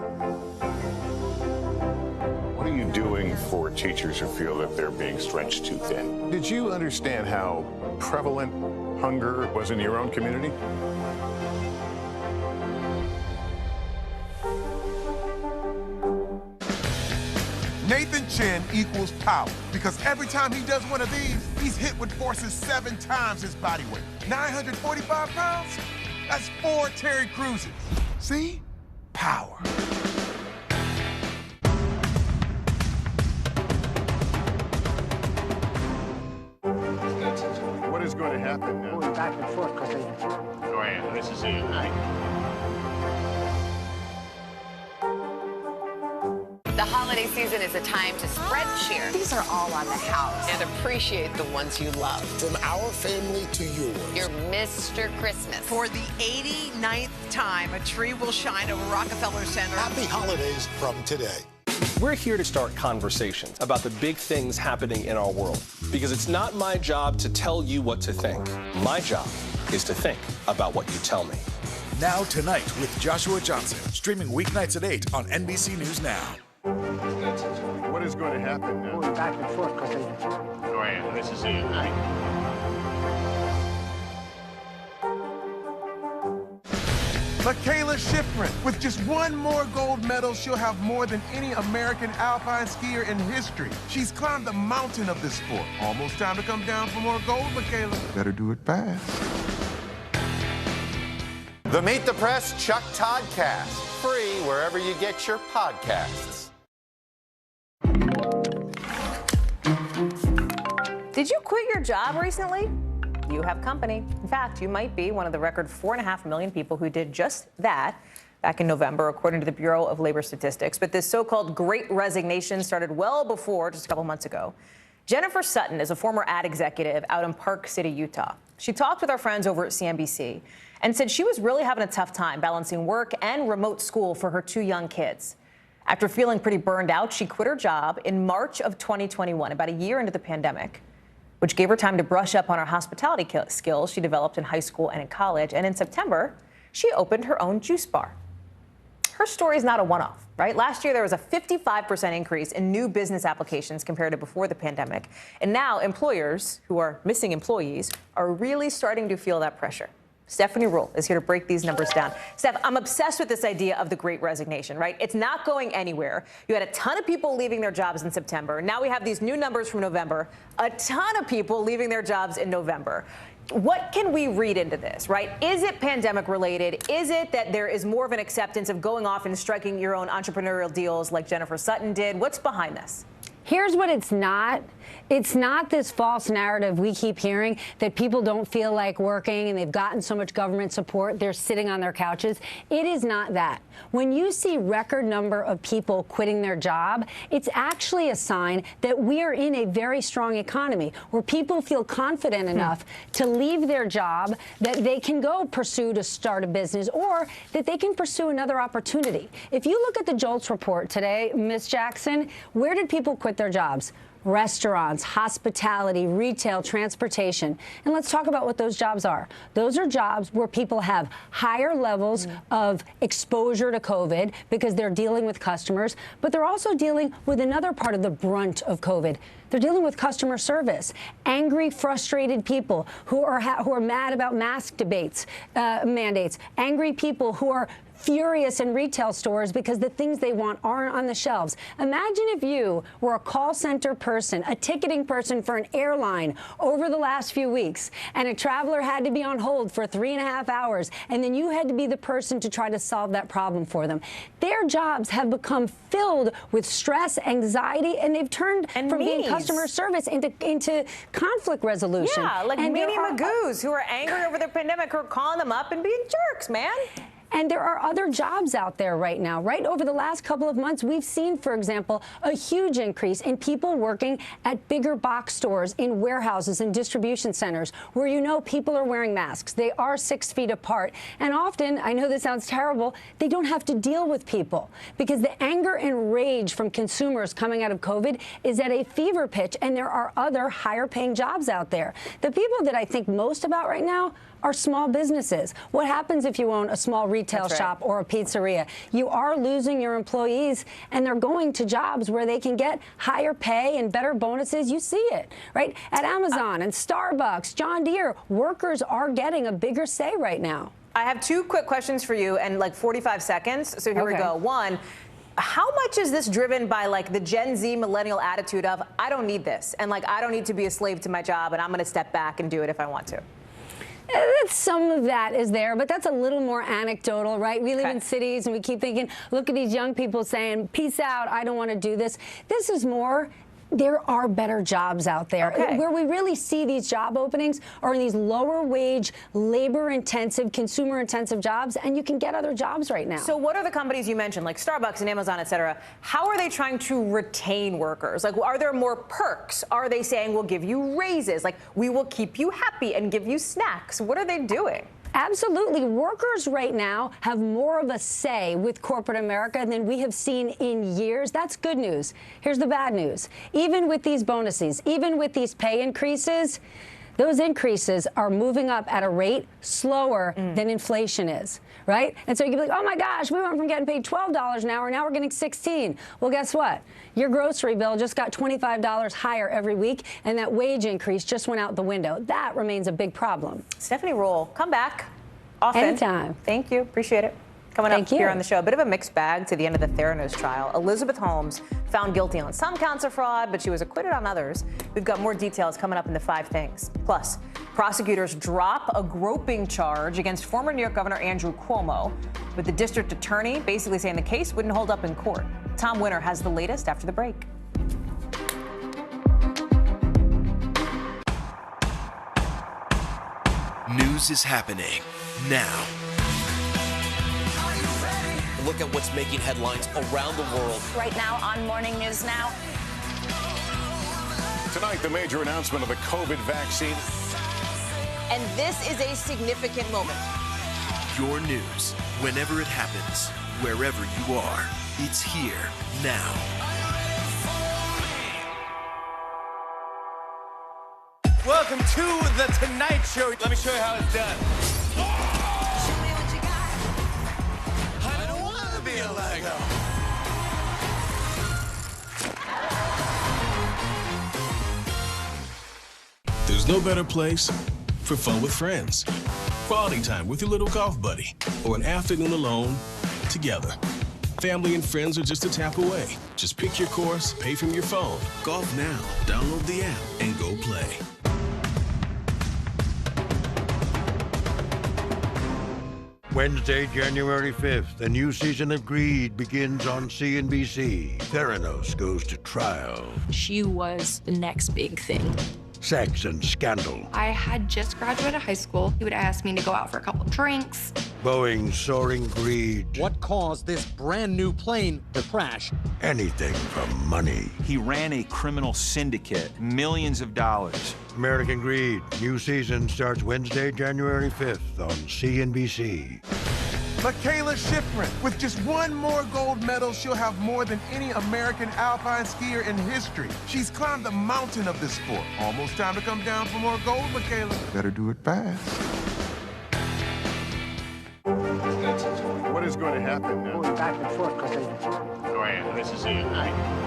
What are you doing for teachers who feel that they're being stretched too thin? Did you understand how prevalent hunger was in your own community? Nathan Chen equals power, because every time he does one of these, he's hit with forces 7 times his body weight. 945 pounds? That's 4 Terry Cruises. See? Power. What is going to happen now? Going back and forth, because Go ahead. This is it, right? The holiday season is a time to spread cheer. These are all on the house. And appreciate the ones you love. From our family to yours. Your Mr. Christmas. For the 89th time, a tree will shine over Rockefeller Center. Happy holidays from today. We're here to start conversations about the big things happening in our world, because it's not my job to tell you what to think. My job is to think about what you tell me. Now Tonight with Joshua Johnson, streaming weeknights at 8 on NBC News Now. What is going to happen now? Going back and forth, because Go ahead. This is it, right? Michaela Schifrin. With just one more gold medal, she'll have more than any American alpine skier in history. She's climbed the mountain of this sport. Almost time to come down for more gold, Michaela. Better do it fast. The Meet the Press Chuck Todd Cast, free wherever you get your podcasts. Did you quit your job recently? You have company. In fact, you might be one of the record 4.5 million people who did just that back in November, according to the Bureau of Labor Statistics. But this so-called Great Resignation started well before, just a couple months ago. Jennifer Sutton is a former ad executive out in Park City, Utah. She talked with our friends over at CNBC and said she was really having a tough time balancing work and remote school for her 2 young kids. After feeling pretty burned out, she quit her job in March of 2021, about a year into the pandemic, which gave her time to brush up on her hospitality skills she developed in high school and in college. And in September, she opened her own juice bar. Her story is not a one-off, right? Last year, there was a 55% increase in new business applications compared to before the pandemic. And now employers who are missing employees are really starting to feel that pressure. Stephanie Ruhle is here to break these numbers down. Steph, I'm obsessed with this idea of the Great Resignation, right? It's not going anywhere. You had a ton of people leaving their jobs in September. Now we have these new numbers from November. A ton of people leaving their jobs in November. What can we read into this, right? Is it pandemic related? Is it that there is more of an acceptance of going off and striking your own entrepreneurial deals like Jennifer Sutton did? What's behind this? Here's what it's not. It's not this false narrative we keep hearing that people don't feel like working and they've gotten so much government support, they're sitting on their couches. It is not that. When you see record number of people quitting their job, it's actually a sign that we are in a very strong economy where people feel confident enough to leave their job that they can go pursue to start a business or that they can pursue another opportunity. If you look at the JOLTS report today, Ms. Jackson, where did people quit their jobs? Restaurants, hospitality, retail, transportation. And let's talk about what those jobs are. Those are jobs where people have higher levels of exposure to COVID because they're dealing with customers, but they're also dealing with another part of the brunt of COVID. They're dealing with customer service, angry, frustrated people who are mad about mask mandates, angry people who are furious in retail stores because the things they want aren't on the shelves. Imagine if you were a call center person, a ticketing person for an airline over the last few weeks, and a traveler had to be on hold for 3.5 hours, and then you had to be the person to try to solve that problem for them. Their jobs have become filled with stress, anxiety, and they've turned from being customer service into conflict resolution. Yeah, like and Minnie Magoos who are angry over the pandemic who are calling them up and being jerks, man. And there are other jobs out there right now. Right over the last couple of months, we've seen, for example, a huge increase in people working at bigger box stores, in warehouses and distribution centers, where you know people are wearing masks. They are 6 feet apart. And often, I know this sounds terrible, they don't have to deal with people because the anger and rage from consumers coming out of COVID is at a fever pitch, and there are other higher paying jobs out there. The people that I think most about right now are small businesses. What happens if you own a small retail shop or a pizzeria? You are losing your employees, and they're going to jobs where they can get higher pay and better bonuses. You see it, right? At Amazon and Starbucks, John Deere, workers are getting a bigger say right now. I have 2 quick questions for you and like 45 seconds. So here we go. One, how much is this driven by like the Gen Z millennial attitude of, I don't need this, and like, I don't need to be a slave to my job, and I'm going to step back and do it if I want to? Some of that is there, but that's a little more anecdotal, right? We live in cities and we keep thinking, look at these young people saying, peace out, I don't want to do this. This is more, there are better jobs out there. Where we really see these job openings are in these lower wage, labor intensive, consumer intensive jobs, and you can get other jobs right now. So what are the companies you mentioned, like Starbucks and Amazon, et cetera? How are they trying to retain workers? Like, are there more perks? Are they saying we'll give you raises? Like, we will keep you happy and give you snacks? What are they doing? Absolutely. Workers right now have more of a say with corporate America than we have seen in years. That's good news. Here's the bad news. Even with these bonuses, even with these pay increases, those increases are moving up at a rate slower than inflation is, right? And so you can be like, oh my gosh, we went from getting paid $12 an hour, now we're getting $16. Well, guess what? Your grocery bill just got $25 higher every week, and that wage increase just went out the window. That remains a big problem. Stephanie Ruhle, come back often. Anytime. Thank you. Appreciate it. Coming up here on the show, a bit of a mixed bag to the end of the Theranos trial. Elizabeth Holmes found guilty on some counts of fraud, but she was acquitted on others. We've got more details coming up in the 5 things. Plus, prosecutors drop a groping charge against former New York Governor Andrew Cuomo, with the district attorney basically saying the case wouldn't hold up in court. Tom Winter has the latest after the break. News is happening now. Look at what's making headlines around the world. Right now on Morning News Now. Tonight, the major announcement of the COVID vaccine. And this is a significant moment. Your news, whenever it happens, wherever you are, it's here now. Welcome to The Tonight Show. Let me show you how it's done. I don't want to be a Lego. There's no better place for fun with friends. Quality time with your little golf buddy, or an afternoon alone together. Family and friends are just a tap away. Just pick your course, pay from your phone. Golf now. Download the app and go play. Wednesday, January 5th, the new season of Greed begins on CNBC. Theranos goes to trial. She was the next big thing. Sex and scandal. I had just graduated high school. He would ask me to go out for a couple of drinks. Boeing's soaring greed. What caused this brand new plane to crash? Anything for money. He ran a criminal syndicate, millions of dollars. American Greed, new season starts Wednesday, January 5th on CNBC. Michaela Schifrin. With just one more gold medal, she'll have more than any American alpine skier in history. She's climbed the mountain of this sport. Almost time to come down for more gold, Michaela. Better do it fast. What is going to happen now? Going back and forth because Go ahead. This is it, right?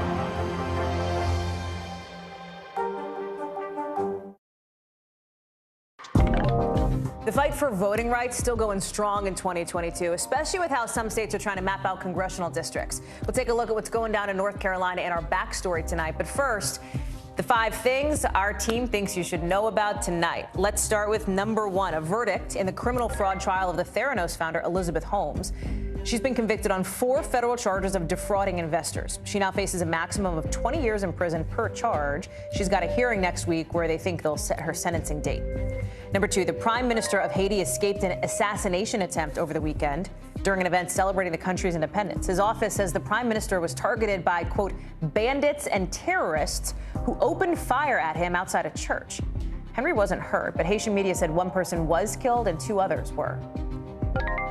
The fight for voting rights still going strong in 2022, especially with how some states are trying to map out congressional districts. We'll take a look at what's going down in North Carolina in our backstory tonight. But first, the 5 things our team thinks you should know about tonight. Let's start with number 1, a verdict in the criminal fraud trial of the Theranos founder, Elizabeth Holmes. She's been convicted on 4 federal charges of defrauding investors. She now faces a maximum of 20 years in prison per charge. She's got a hearing next week where they think they'll set her sentencing date. Number 2, the Prime Minister of Haiti escaped an assassination attempt over the weekend during an event celebrating the country's independence. His office says the Prime Minister was targeted by, quote, bandits and terrorists who opened fire at him outside a church. Henry wasn't hurt, but Haitian media said 1 person was killed and 2 others were.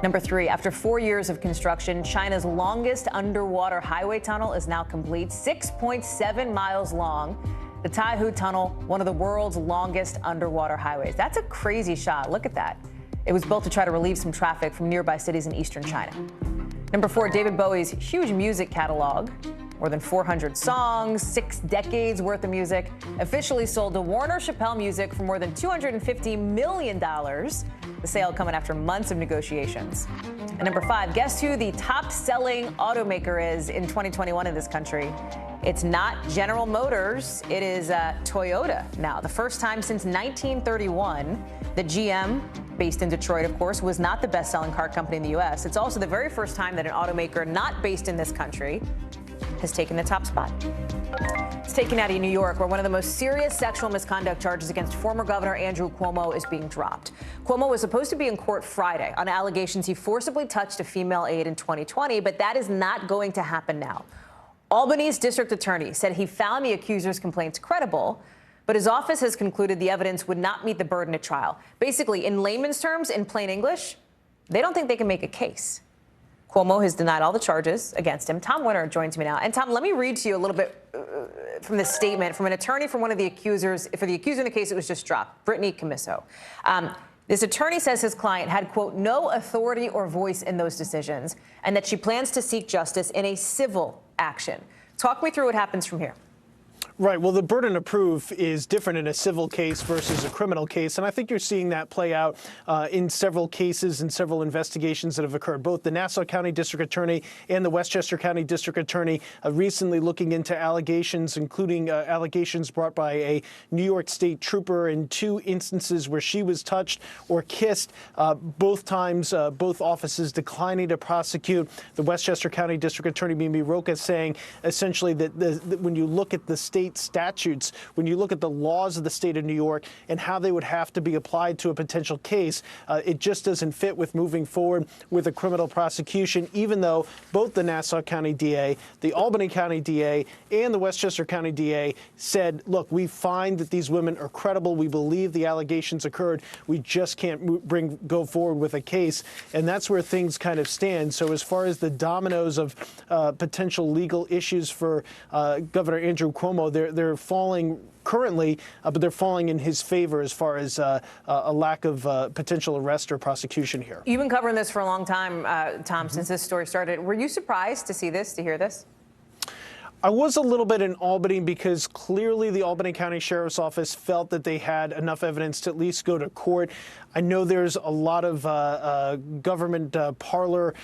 Number 3, after 4 years of construction, China's longest underwater highway tunnel is now complete, 6.7 miles long. The Taihu Tunnel, one of the world's longest underwater highways. That's a crazy shot. Look at that. It was built to try to relieve some traffic from nearby cities in eastern China. Number 4, David Bowie's huge music catalog, more than 400 songs, 6 decades worth of music, officially sold to Warner Chappell Music for more than $250 million. The sale coming after months of negotiations. And number 5, guess who the top-selling automaker is in 2021 in this country? It's not General Motors, it is Toyota now. The first time since 1931 that GM, based in Detroit, of course, was not the best-selling car company in the U.S. It's also the very first time that an automaker not based in this country has taken the top spot. It's taken out of New York, where one of the most serious sexual misconduct charges against former Governor Andrew Cuomo is being dropped. Cuomo was supposed to be in court Friday on allegations he forcibly touched a female aide in 2020, but that is not going to happen now. Albany's district attorney said he found the accuser's complaints credible, but his office has concluded the evidence would not meet the burden at trial. Basically, in layman's terms, in plain English, they don't think they can make a case. Cuomo has denied all the charges against him. Tom Winter joins me now. And Tom, let me read to you a little bit from the statement from an attorney from one of the accusers. For the accuser in the case, it was just dropped, Brittany Camiso. This attorney says his client had, quote, no authority or voice in those decisions, and that she plans to seek justice in a civil action. Talk me through what happens from here. Right. Well, the burden of proof is different in a civil case versus a criminal case. And I think you're seeing that play out in several cases and several investigations that have occurred. Both the Nassau County District Attorney and the Westchester County District Attorney recently looking into allegations, including allegations brought by a New York State trooper in 2 instances where she was touched or kissed. Both times, both offices declining to prosecute. The Westchester County District Attorney, Mimi Rocha, saying essentially that when you look at the state statutes, when you look at the laws of the state of New York and how they would have to be applied to a potential case, it just doesn't fit with moving forward with a criminal prosecution, even though both the Nassau County DA, the Albany County DA, and the Westchester County DA said, look, we find that these women are credible. We believe the allegations occurred. We just can't go forward with a case. And that's where things kind of stand. So as far as the dominoes of potential legal issues for Governor Andrew Cuomo, they're falling currently, but they're falling in his favor as far as a lack of potential arrest or prosecution here. You've been covering this for a long time, Tom, since this story started. Were you surprised to see this, to hear this? I was a little bit in Albany because clearly the Albany County Sheriff's Office felt that they had enough evidence to at least go to court. I know there's a lot of government parlor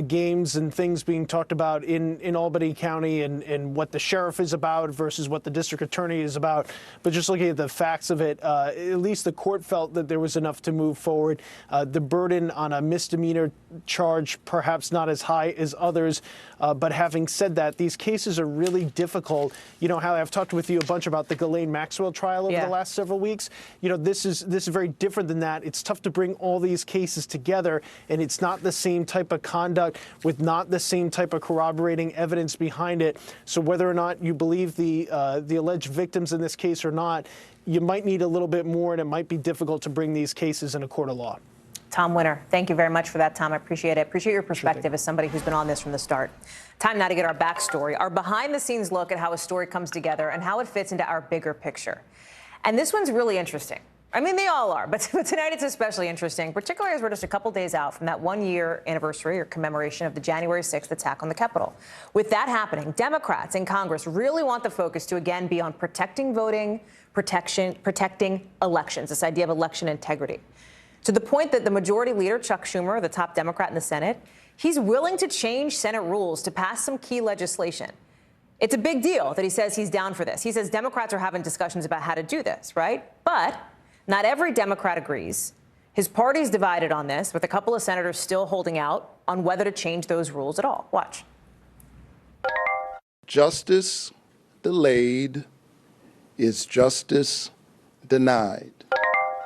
games and things being talked about in Albany County and what the sheriff is about versus what the district attorney is about. But just looking at the facts of it, at least the court felt that there was enough to move forward. The burden on a misdemeanor charge, perhaps not as high as others. But having said that, these cases are really difficult. You know, Hallie, I've talked with you a bunch about the Ghislaine Maxwell trial over the last several weeks. You know, this is very different than that. It's tough to bring all these cases together, and it's not the same type of conduct with not the same type of corroborating evidence behind it. So whether or not you believe the alleged victims in this case or not, you might need a little bit more, and it might be difficult to bring these cases in a court of law. Tom Winter, thank you very much for that, Tom. I appreciate it. Appreciate your perspective as somebody who's been on this from the start. Time now to get our backstory, our behind-the-scenes look at how a story comes together and how it fits into our bigger picture. And this one's really interesting. I mean, they all are, but tonight it's especially interesting, particularly as we're just a couple days out from that one-year anniversary or commemoration of the January 6th attack on the Capitol. With that happening, Democrats in Congress really want the focus to again be on protecting voting, protecting elections, this idea of election integrity. To the point that the majority leader, Chuck Schumer, the top Democrat in the Senate, he's willing to change Senate rules to pass some key legislation. It's a big deal that he says he's down for this. He says Democrats are having discussions about how to do this, right? But not every Democrat agrees. His party's divided on this, with a couple of senators still holding out on whether to change those rules at all. Watch. Justice delayed is justice denied.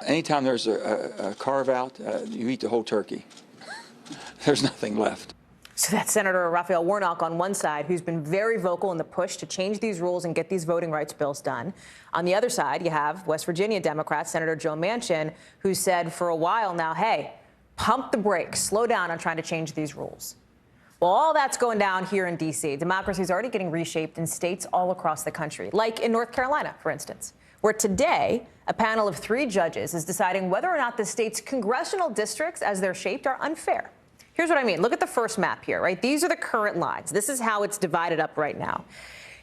Anytime there's a carve-out, you eat the whole turkey. There's nothing left. So that's Senator Raphael Warnock on one side, who's been very vocal in the push to change these rules and get these voting rights bills done. On the other side, you have West Virginia Democrat Senator Joe Manchin, who said for a while now, hey, pump the brakes, slow down on trying to change these rules. Well, all that's going down here in D.C. Democracy is already getting reshaped in states all across the country, like in North Carolina, for instance, where today a panel of 3 judges is deciding whether or not the state's congressional districts, as they're shaped, are unfair. Here's what I mean. Look at the first map here, right? These are the current lines. This is how it's divided up right now.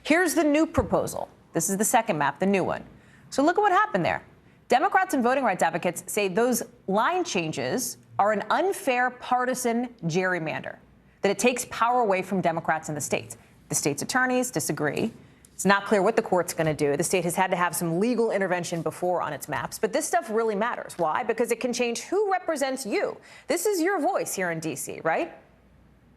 Here's the new proposal. This is the second map, the new one. So look at what happened there. Democrats and voting rights advocates say those line changes are an unfair partisan gerrymander, that it takes power away from Democrats in the states. The state's attorneys disagree. It's not clear what the court's going to do. The state has had to have some legal intervention before on its maps, but this stuff really matters. Why? Because it can change who represents you. This is your voice here in D.C., right?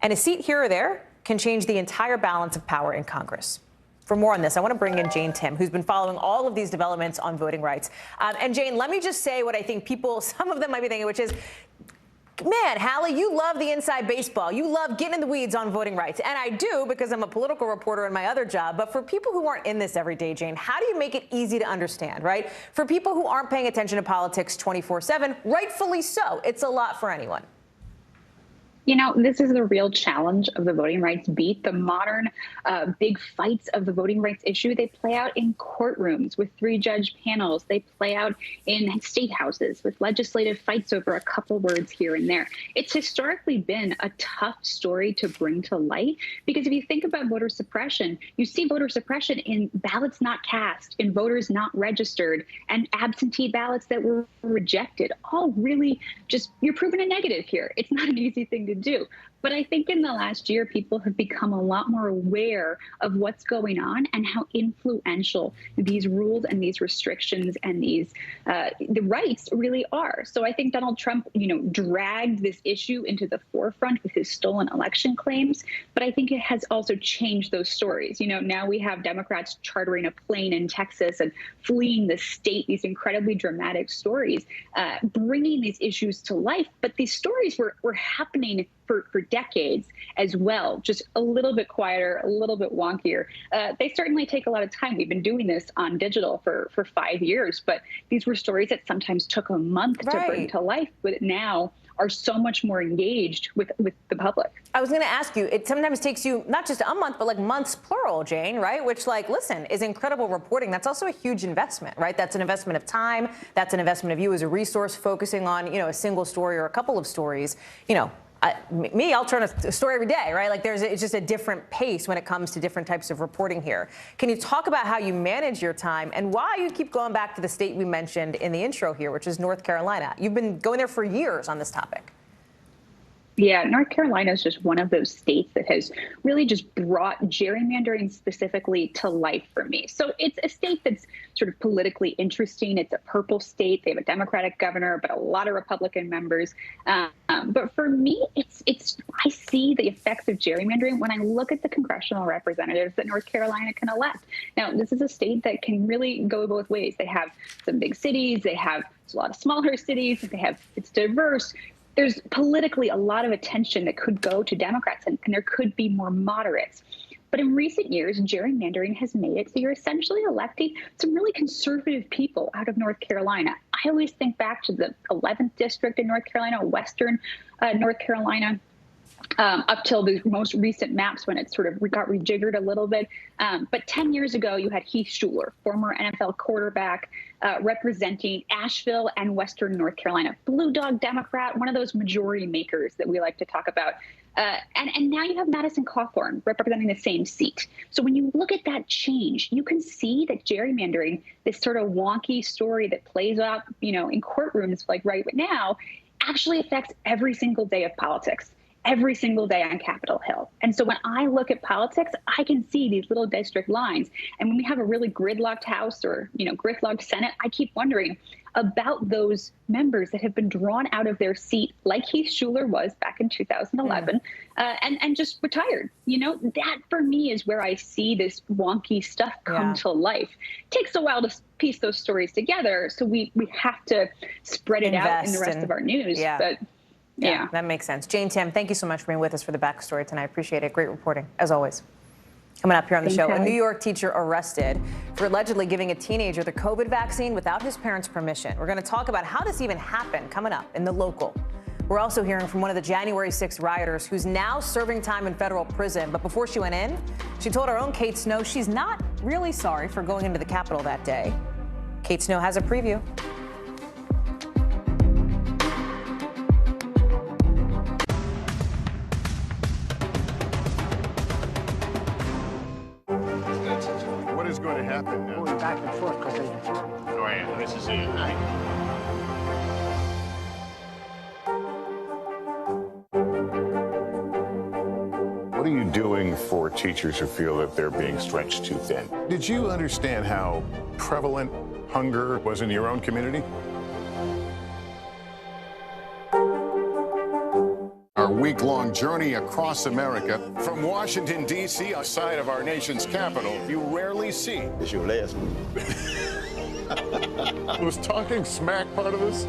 And a seat here or there can change the entire balance of power in Congress. For more on this, I want to bring in Jane Tim, who's been following all of these developments on voting rights. And Jane, let me just say what I think people, some of them might be thinking, which is, man, Hallie, you love the inside baseball. You love getting in the weeds on voting rights. And I do, because I'm a political reporter in my other job. But for people who aren't in this every day, Jane, how do you make it easy to understand, right? For people who aren't paying attention to politics 24/7, rightfully so. It's a lot for anyone. You know, this is the real challenge of the voting rights beat. The modern big fights of the voting rights issue, they play out in courtrooms with 3-judge panels. They play out in state houses with legislative fights over a couple words here and there. It's historically been a tough story to bring to light, because if you think about voter suppression, you see voter suppression in ballots not cast, in voters not registered, and absentee ballots that were rejected. All really just, you're proving a negative here. It's not an easy thing to do. But I think in the last year, people have become a lot more aware of what's going on and how influential these rules and these restrictions and these the rights really are. So I think Donald Trump, dragged this issue into the forefront with his stolen election claims. But I think it has also changed those stories. Now we have Democrats chartering a plane in Texas and fleeing the state, these incredibly dramatic stories, bringing these issues to life. But these stories were happening for decades as well, just a little bit quieter, a little bit wonkier. They certainly take a lot of time. We've been doing this on digital for 5 years, but these were stories that sometimes took a month to bring to life, but now are so much more engaged with the public. I was going to ask you, it sometimes takes you not just a month, but like months plural, Jane, right? Which, listen, is incredible reporting. That's also a huge investment, right? That's an investment of time. That's an investment of you as a resource focusing on, a single story or a couple of stories. I'll turn a story every day, right? Like it's just a different pace when it comes to different types of reporting here. Can you talk about how you manage your time and why you keep going back to the state we mentioned in the intro here, which is North Carolina? You've been going there for years on this topic. Yeah, North Carolina is just one of those states that has really just brought gerrymandering specifically to life for me. So it's a state that's sort of politically interesting. It's a purple state. They have a Democratic governor, but a lot of Republican members. But for me, I see the effects of gerrymandering when I look at the congressional representatives that North Carolina can elect. Now, this is a state that can really go both ways. They have some big cities. They have a lot of smaller cities. It's diverse. There's politically a lot of attention that could go to Democrats, and there could be more moderates. But in recent years, gerrymandering has made it so you're essentially electing some really conservative people out of North Carolina. I always think back to the 11th district in North Carolina, Western North Carolina, up till the most recent maps when it sort of got rejiggered a little bit. But 10 years ago, you had Heath Shuler, former NFL quarterback, representing Asheville and Western North Carolina. Blue Dog Democrat, one of those majority makers that we like to talk about. And now you have Madison Cawthorn representing the same seat. So when you look at that change, you can see that gerrymandering, this sort of wonky story that plays out, in courtrooms like right now, actually affects every single day of politics. Every single day on Capitol Hill. And so when I look at politics, I can see these little district lines. And when we have a really gridlocked House or, gridlocked Senate, I keep wondering about those members that have been drawn out of their seat, like Heath Shuler was back in 2011, and just retired. That for me is where I see this wonky stuff come to life. It takes a while to piece those stories together. So we have to spread it out in the rest of our news. But yeah, that makes sense. Jane Tim, thank you so much for being with us for the backstory tonight. I appreciate it. Great reporting, as always. Coming up here on the show, a New York teacher arrested for allegedly giving a teenager the COVID vaccine without his parents' permission. We're going to talk about how this even happened coming up in The Local. We're also hearing from one of the January 6th rioters who's now serving time in federal prison. But before she went in, she told our own Kate Snow she's not really sorry for going into the Capitol that day. Kate Snow has a preview. What is going to happen now? Going back and forth because Oh, yeah, this is it. What are you doing for teachers who feel that they're being stretched too thin? Did you understand how prevalent hunger was in your own community? Our week-long journey across America, from Washington, D.C., outside of our nation's capital, you rarely see. It's your last one. Was talking smack part of this?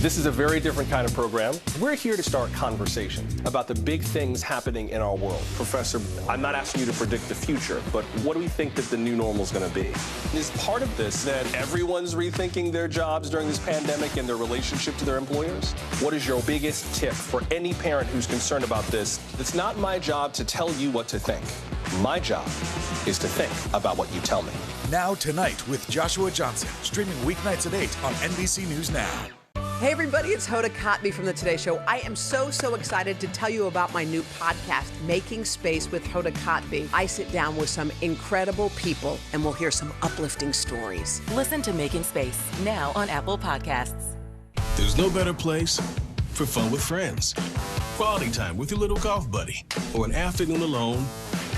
This is a very different kind of program. We're here to start conversation about the big things happening in our world. Professor, I'm not asking you to predict the future, but what do we think that the new normal is going to be? Is part of this that everyone's rethinking their jobs during this pandemic and their relationship to their employers? What is your biggest tip for any parent who's concerned about this? It's not my job to tell you what to think. My job is to think about what you tell me. Now Tonight with Joshua Johnson, streaming weeknights at 8 on NBC News Now. Hey everybody, it's Hoda Kotb from The Today Show. I am so excited to tell you about my new podcast, Making Space with Hoda Kotb. I sit down with some incredible people and we'll hear some uplifting stories. Listen to Making Space now on Apple Podcasts. There's no better place for fun with friends, quality time with your little golf buddy, or an afternoon alone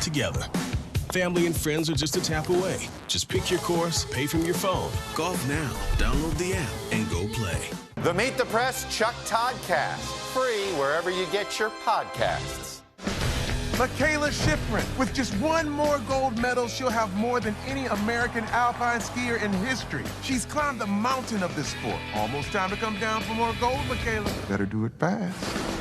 together. Family and friends are just a tap away. Just pick your course, pay from your phone. Golf now. Download the app and go play. The Meet the Press Chuck Todd Cast, free wherever you get your podcasts. Michaela Schifrin. With just one more gold medal, she'll have more than any American alpine skier in history. She's climbed the mountain of this sport. Almost time to come down for more gold, Michaela. Better do it fast.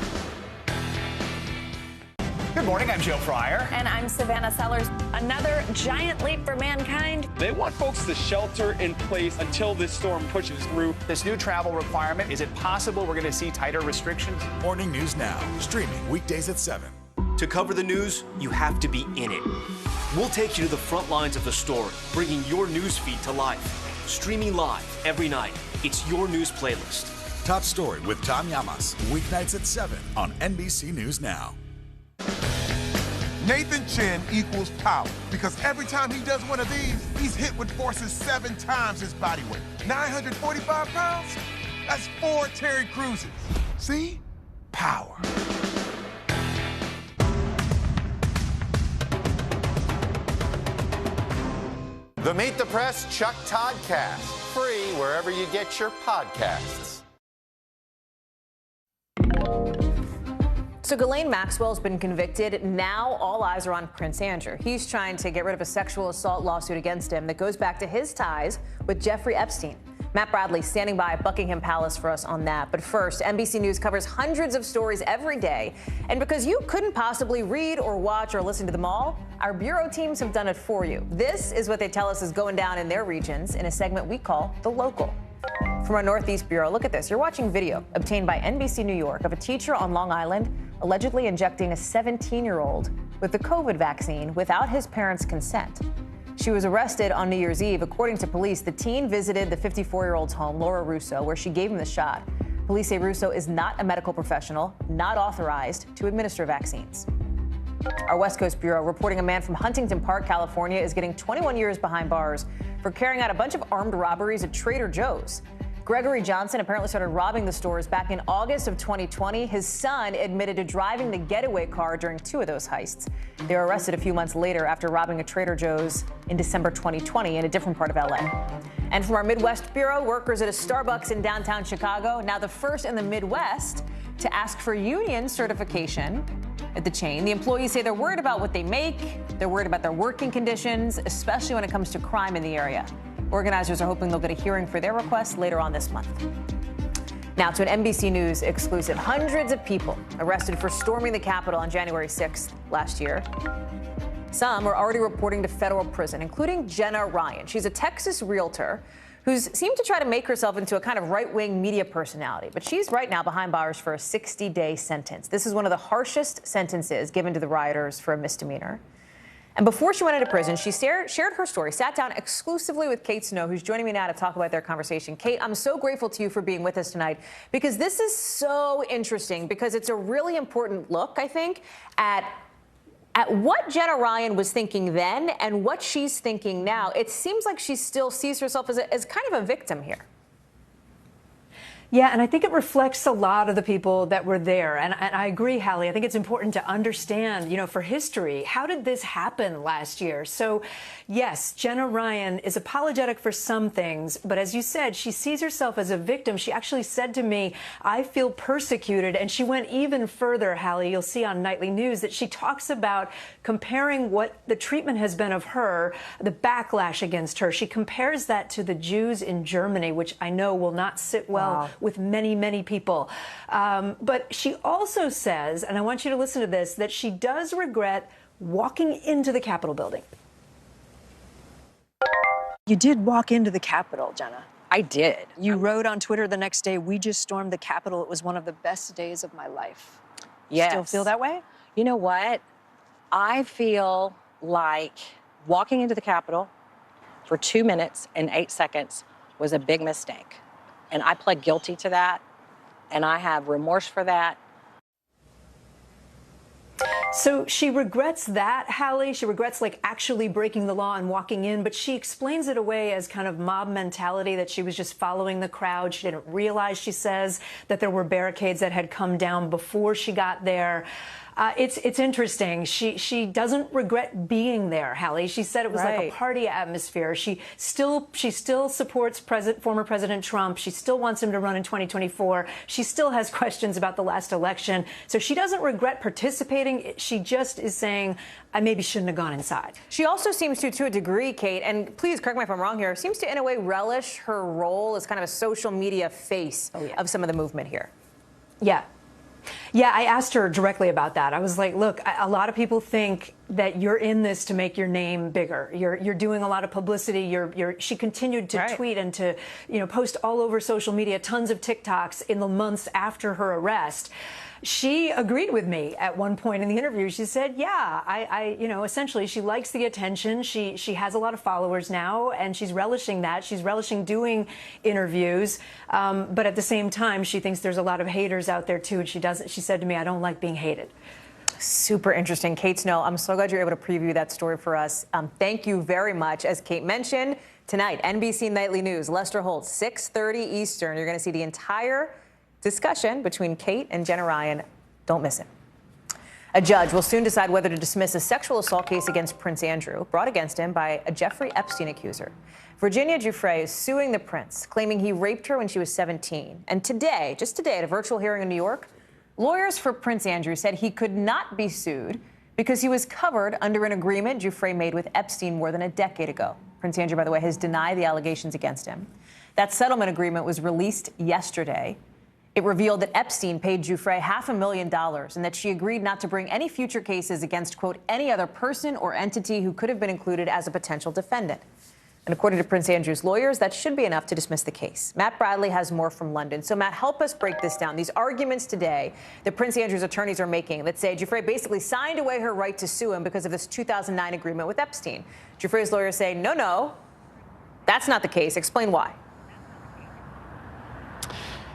Good morning, I'm Joe Fryer. And I'm Savannah Sellers. Another giant leap for mankind. They want folks to shelter in place until this storm pushes through. This new travel requirement, is it possible we're going to see tighter restrictions? Morning News Now, streaming weekdays at 7. To cover the news, you have to be in it. We'll take you to the front lines of the story, bringing your news feed to life. Streaming live every night. It's your news playlist. Top Story with Tom Llamas, weeknights at 7 on NBC News Now. Nathan Chen equals power because every time he does one of these, he's hit with forces 7 times his body weight. 945 pounds? That's 4 Terry Cruzes. See? Power. The Meet the Press Chuck Toddcast, free wherever you get your podcasts. So Ghislaine Maxwell's been convicted. Now all eyes are on Prince Andrew. He's trying to get rid of a sexual assault lawsuit against him that goes back to his ties with Jeffrey Epstein. Matt Bradley standing by at Buckingham Palace for us on that. But first, NBC News covers hundreds of stories every day. And because you couldn't possibly read or watch or listen to them all, our bureau teams have done it for you. This is what they tell us is going down in their regions in a segment we call The Local. From our Northeast Bureau, look at this. You're watching video obtained by NBC New York of a teacher on Long Island allegedly injecting a 17-year-old with the COVID vaccine without his parents' consent. She was arrested on New Year's Eve. According to police, the teen visited the 54-year-old's home, Laura Russo, where she gave him the shot. Police say Russo is not a medical professional, not authorized to administer vaccines. Our West Coast Bureau reporting a man from Huntington Park, California, is getting 21 years behind bars for carrying out a bunch of armed robberies at Trader Joe's. Gregory Johnson apparently started robbing the stores back in August of 2020. His son admitted to driving the getaway car during 2 of those heists. They were arrested a few months later after robbing a Trader Joe's in December 2020 in a different part of LA. And from our Midwest Bureau, workers at a Starbucks in downtown Chicago, now the first in the Midwest to ask for union certification at the chain. The employees say they're worried about what they make. They're worried about their working conditions, especially when it comes to crime in the area. Organizers are hoping they'll get a hearing for their requests later on this month. Now to an NBC News exclusive. Hundreds of people arrested for storming the Capitol on January 6th last year. Some are already reporting to federal prison, including Jenna Ryan. She's a Texas realtor who's seemed to try to make herself into a kind of right-wing media personality. But she's right now behind bars for a 60-day sentence. This is one of the harshest sentences given to the rioters for a misdemeanor. And before she went into prison, she shared her story, sat down exclusively with Kate Snow, who's joining me now to talk about their conversation. Kate, I'm so grateful to you for being with us tonight, because this is so interesting, because it's a really important look, I think, at what Jenna Ryan was thinking then and what she's thinking now. It seems like she still sees herself as kind of a victim here. Yeah, and I think it reflects a lot of the people that were there. And I agree, Hallie. I think it's important to understand, for history, how did this happen last year? So, yes, Jenna Ryan is apologetic for some things, but as you said, she sees herself as a victim. She actually said to me, I feel persecuted. And she went even further, Hallie. You'll see on Nightly News that she talks about comparing what the treatment has been of her, the backlash against her. She compares that to the Jews in Germany, which I know will not sit well with many, many people. But she also says, and I want you to listen to this, that she does regret walking into the Capitol building. You did walk into the Capitol, Jenna. I did. You wrote on Twitter the next day, we just stormed the Capitol. It was one of the best days of my life. Yes. Still feel that way? You know what? I feel like walking into the Capitol for 2 minutes and 8 seconds was a big mistake. And I pled guilty to that, and I have remorse for that. So she regrets that, Hallie. She regrets actually breaking the law and walking in, but she explains it away as kind of mob mentality, that she was just following the crowd. She didn't realize, she says, that there were barricades that had come down before she got there. It's interesting. She doesn't regret being there, Hallie. She said it was like a party atmosphere. She still supports former President Trump. She still wants him to run in 2024. She still has questions about the last election. So she doesn't regret participating. She just is saying, I maybe shouldn't have gone inside. She also seems to a degree, Kate, and please correct me if I'm wrong here, seems to in a way relish her role as kind of a social media face of some of the movement here. Yeah. Yeah, I asked her directly about that. I was like, look, a lot of people think that you're in this to make your name bigger. You're doing a lot of publicity. She continued to tweet and to, post all over social media, tons of TikToks in the months after her arrest. she agreed with me at one point in the interview. She said, yeah, I essentially she likes the attention. She has a lot of followers now, and she's relishing that. She's relishing doing interviews. But at the same time, she thinks there's a lot of haters out there, too. And she said to me, I don't like being hated. Super interesting. Kate Snow, I'm so glad you're able to preview that story for us. Thank you very much. As Kate mentioned, tonight, NBC Nightly News, Lester Holt, 6:30 Eastern. You're going to see the entire discussion between Kate and Jenna Ryan. Don't miss it. A judge will soon decide whether to dismiss a sexual assault case against Prince Andrew, brought against him by a Jeffrey Epstein accuser. Virginia Giuffre is suing the prince, claiming he raped her when she was 17. And today, just today, at a virtual hearing in New York, lawyers for Prince Andrew said he could not be sued because he was covered under an agreement Giuffre made with Epstein more than a decade ago. Prince Andrew, by the way, has denied the allegations against him. That settlement agreement was released yesterday. It revealed that Epstein paid Giuffre $500,000 and that she agreed not to bring any future cases against, quote, any other person or entity who could have been included as a potential defendant. And according to Prince Andrew's lawyers, that should be enough to dismiss the case. Matt Bradley has more from London. So, Matt, help us break this down. These arguments today that Prince Andrew's attorneys are making that say Giuffre basically signed away her right to sue him because of this 2009 agreement with Epstein. Giuffre's lawyers say, no, that's not the case. Explain why.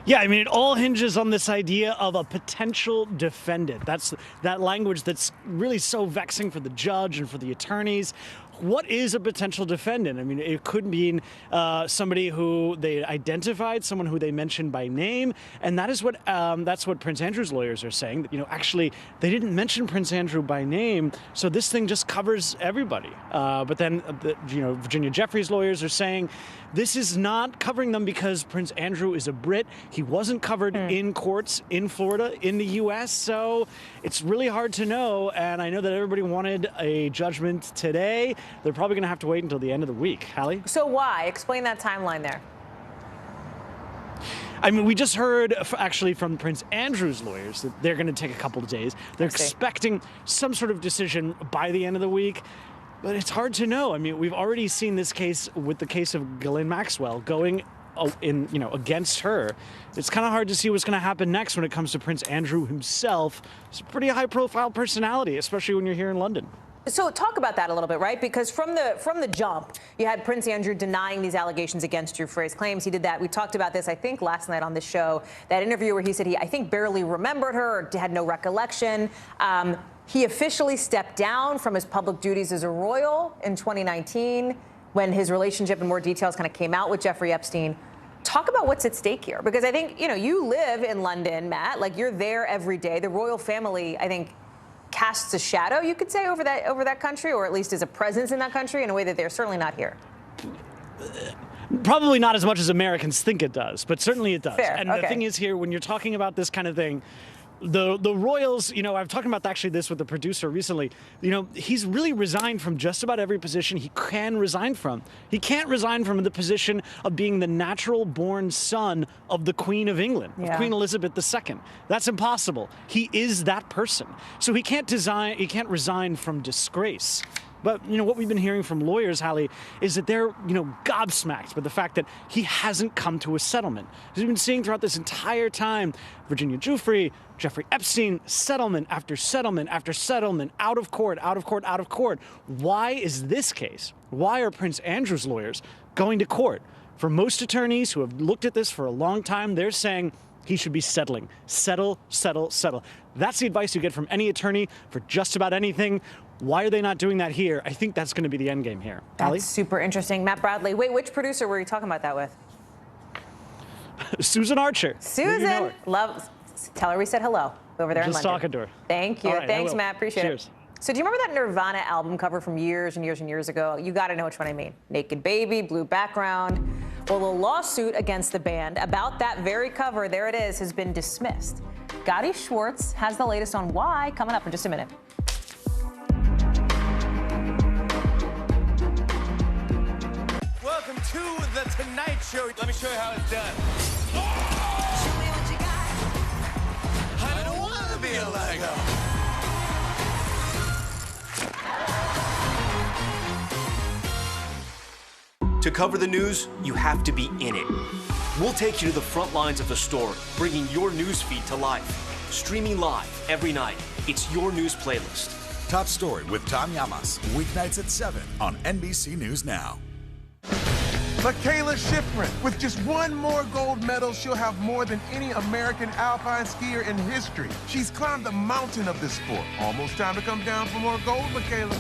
Yeah, I mean, it all hinges on this idea of a potential defendant. That's that language that's really so vexing for the judge and for the attorneys. What is a potential defendant? I mean, it could mean somebody who they identified, someone who they mentioned by name, and that's what Prince Andrew's lawyers are saying. That, actually, they didn't mention Prince Andrew by name, so this thing just covers everybody. But then, Virginia Giuffre's lawyers are saying this is not covering them because Prince Andrew is a Brit. He wasn't covered in courts in Florida, in the U.S., so it's really hard to know. And I know that everybody wanted a judgment today. They're probably going to have to wait until the end of the week. Hallie? So why? Explain that timeline there. I mean, we just heard actually from Prince Andrew's lawyers that they're going to take a couple of days. They're expecting some sort of decision by the end of the week. But it's hard to know. I mean, we've already seen this case with the case of Ghislaine Maxwell going against her. It's kind of hard to see what's going to happen next when it comes to Prince Andrew himself. He's a pretty high-profile personality, especially when you're here in London. So talk about that a little bit, right? Because from the jump, you had Prince Andrew denying these allegations against Giuffre's claims. He did that. We talked about this, I think, last night on the show. That interview where he said he, I think, barely remembered her or had no recollection. He officially stepped down from his public duties as a royal in 2019 when his relationship in more details kind of came out with Jeffrey Epstein. Talk about what's at stake here, because I think, you live in London, Matt, like you're there every day. The royal family, I think, casts a shadow, you could say, over that country, or at least is a presence in that country in a way that they're certainly not here. Probably not as much as Americans think it does, but certainly it does. Fair. And the thing is here, when you're talking about this kind of thing, the royals, I've talked about actually this with the producer recently. He's really resigned from just about every position he can resign from. He can't resign from the position of being the natural-born son of the Queen of England, of Queen Elizabeth II. That's impossible. He is that person. So he can't resign from disgrace. But, what we've been hearing from lawyers, Hallie, is that they're, gobsmacked by the fact that he hasn't come to a settlement. As we've been seeing throughout this entire time, Virginia Giuffre, Jeffrey Epstein, settlement after settlement after settlement, out of court, out of court, out of court. Why is this case? Why are Prince Andrew's lawyers going to court? For most attorneys who have looked at this for a long time, they're saying he should be settling. Settle, settle, settle. That's the advice you get from any attorney for just about anything. Why are they not doing that here? I think that's going to be the end game here. That's Hallie? super interesting. Matt Bradley. Wait, which producer were you talking about that with? Susan Archer. Susan. Tell her we said hello over there in London. Just talking to her. Thank you. All right, Thanks, Matt. Appreciate Cheers. it. So do you remember that Nirvana album cover from years and years and years ago? You got to know which one I mean. Naked baby, blue background. Well, a lawsuit against the band about that very cover, there it is, has been dismissed. Gotti Schwartz has the latest on why, coming up in just a minute. Welcome to The Tonight Show. Let me show you how it's done. I don't want to be a Lego. To cover the news, you have to be in it. We'll take you to the front lines of the story, bringing your news feed to life. streaming live every night. It's your news playlist. Top Story with Tom Llamas, weeknights at 7 on NBC News Now. Michaela Schifrin. With just one more gold medal, she'll have more than any American alpine skier in history. She's climbed the mountain of this sport. Almost time to come down for more gold, Michaela.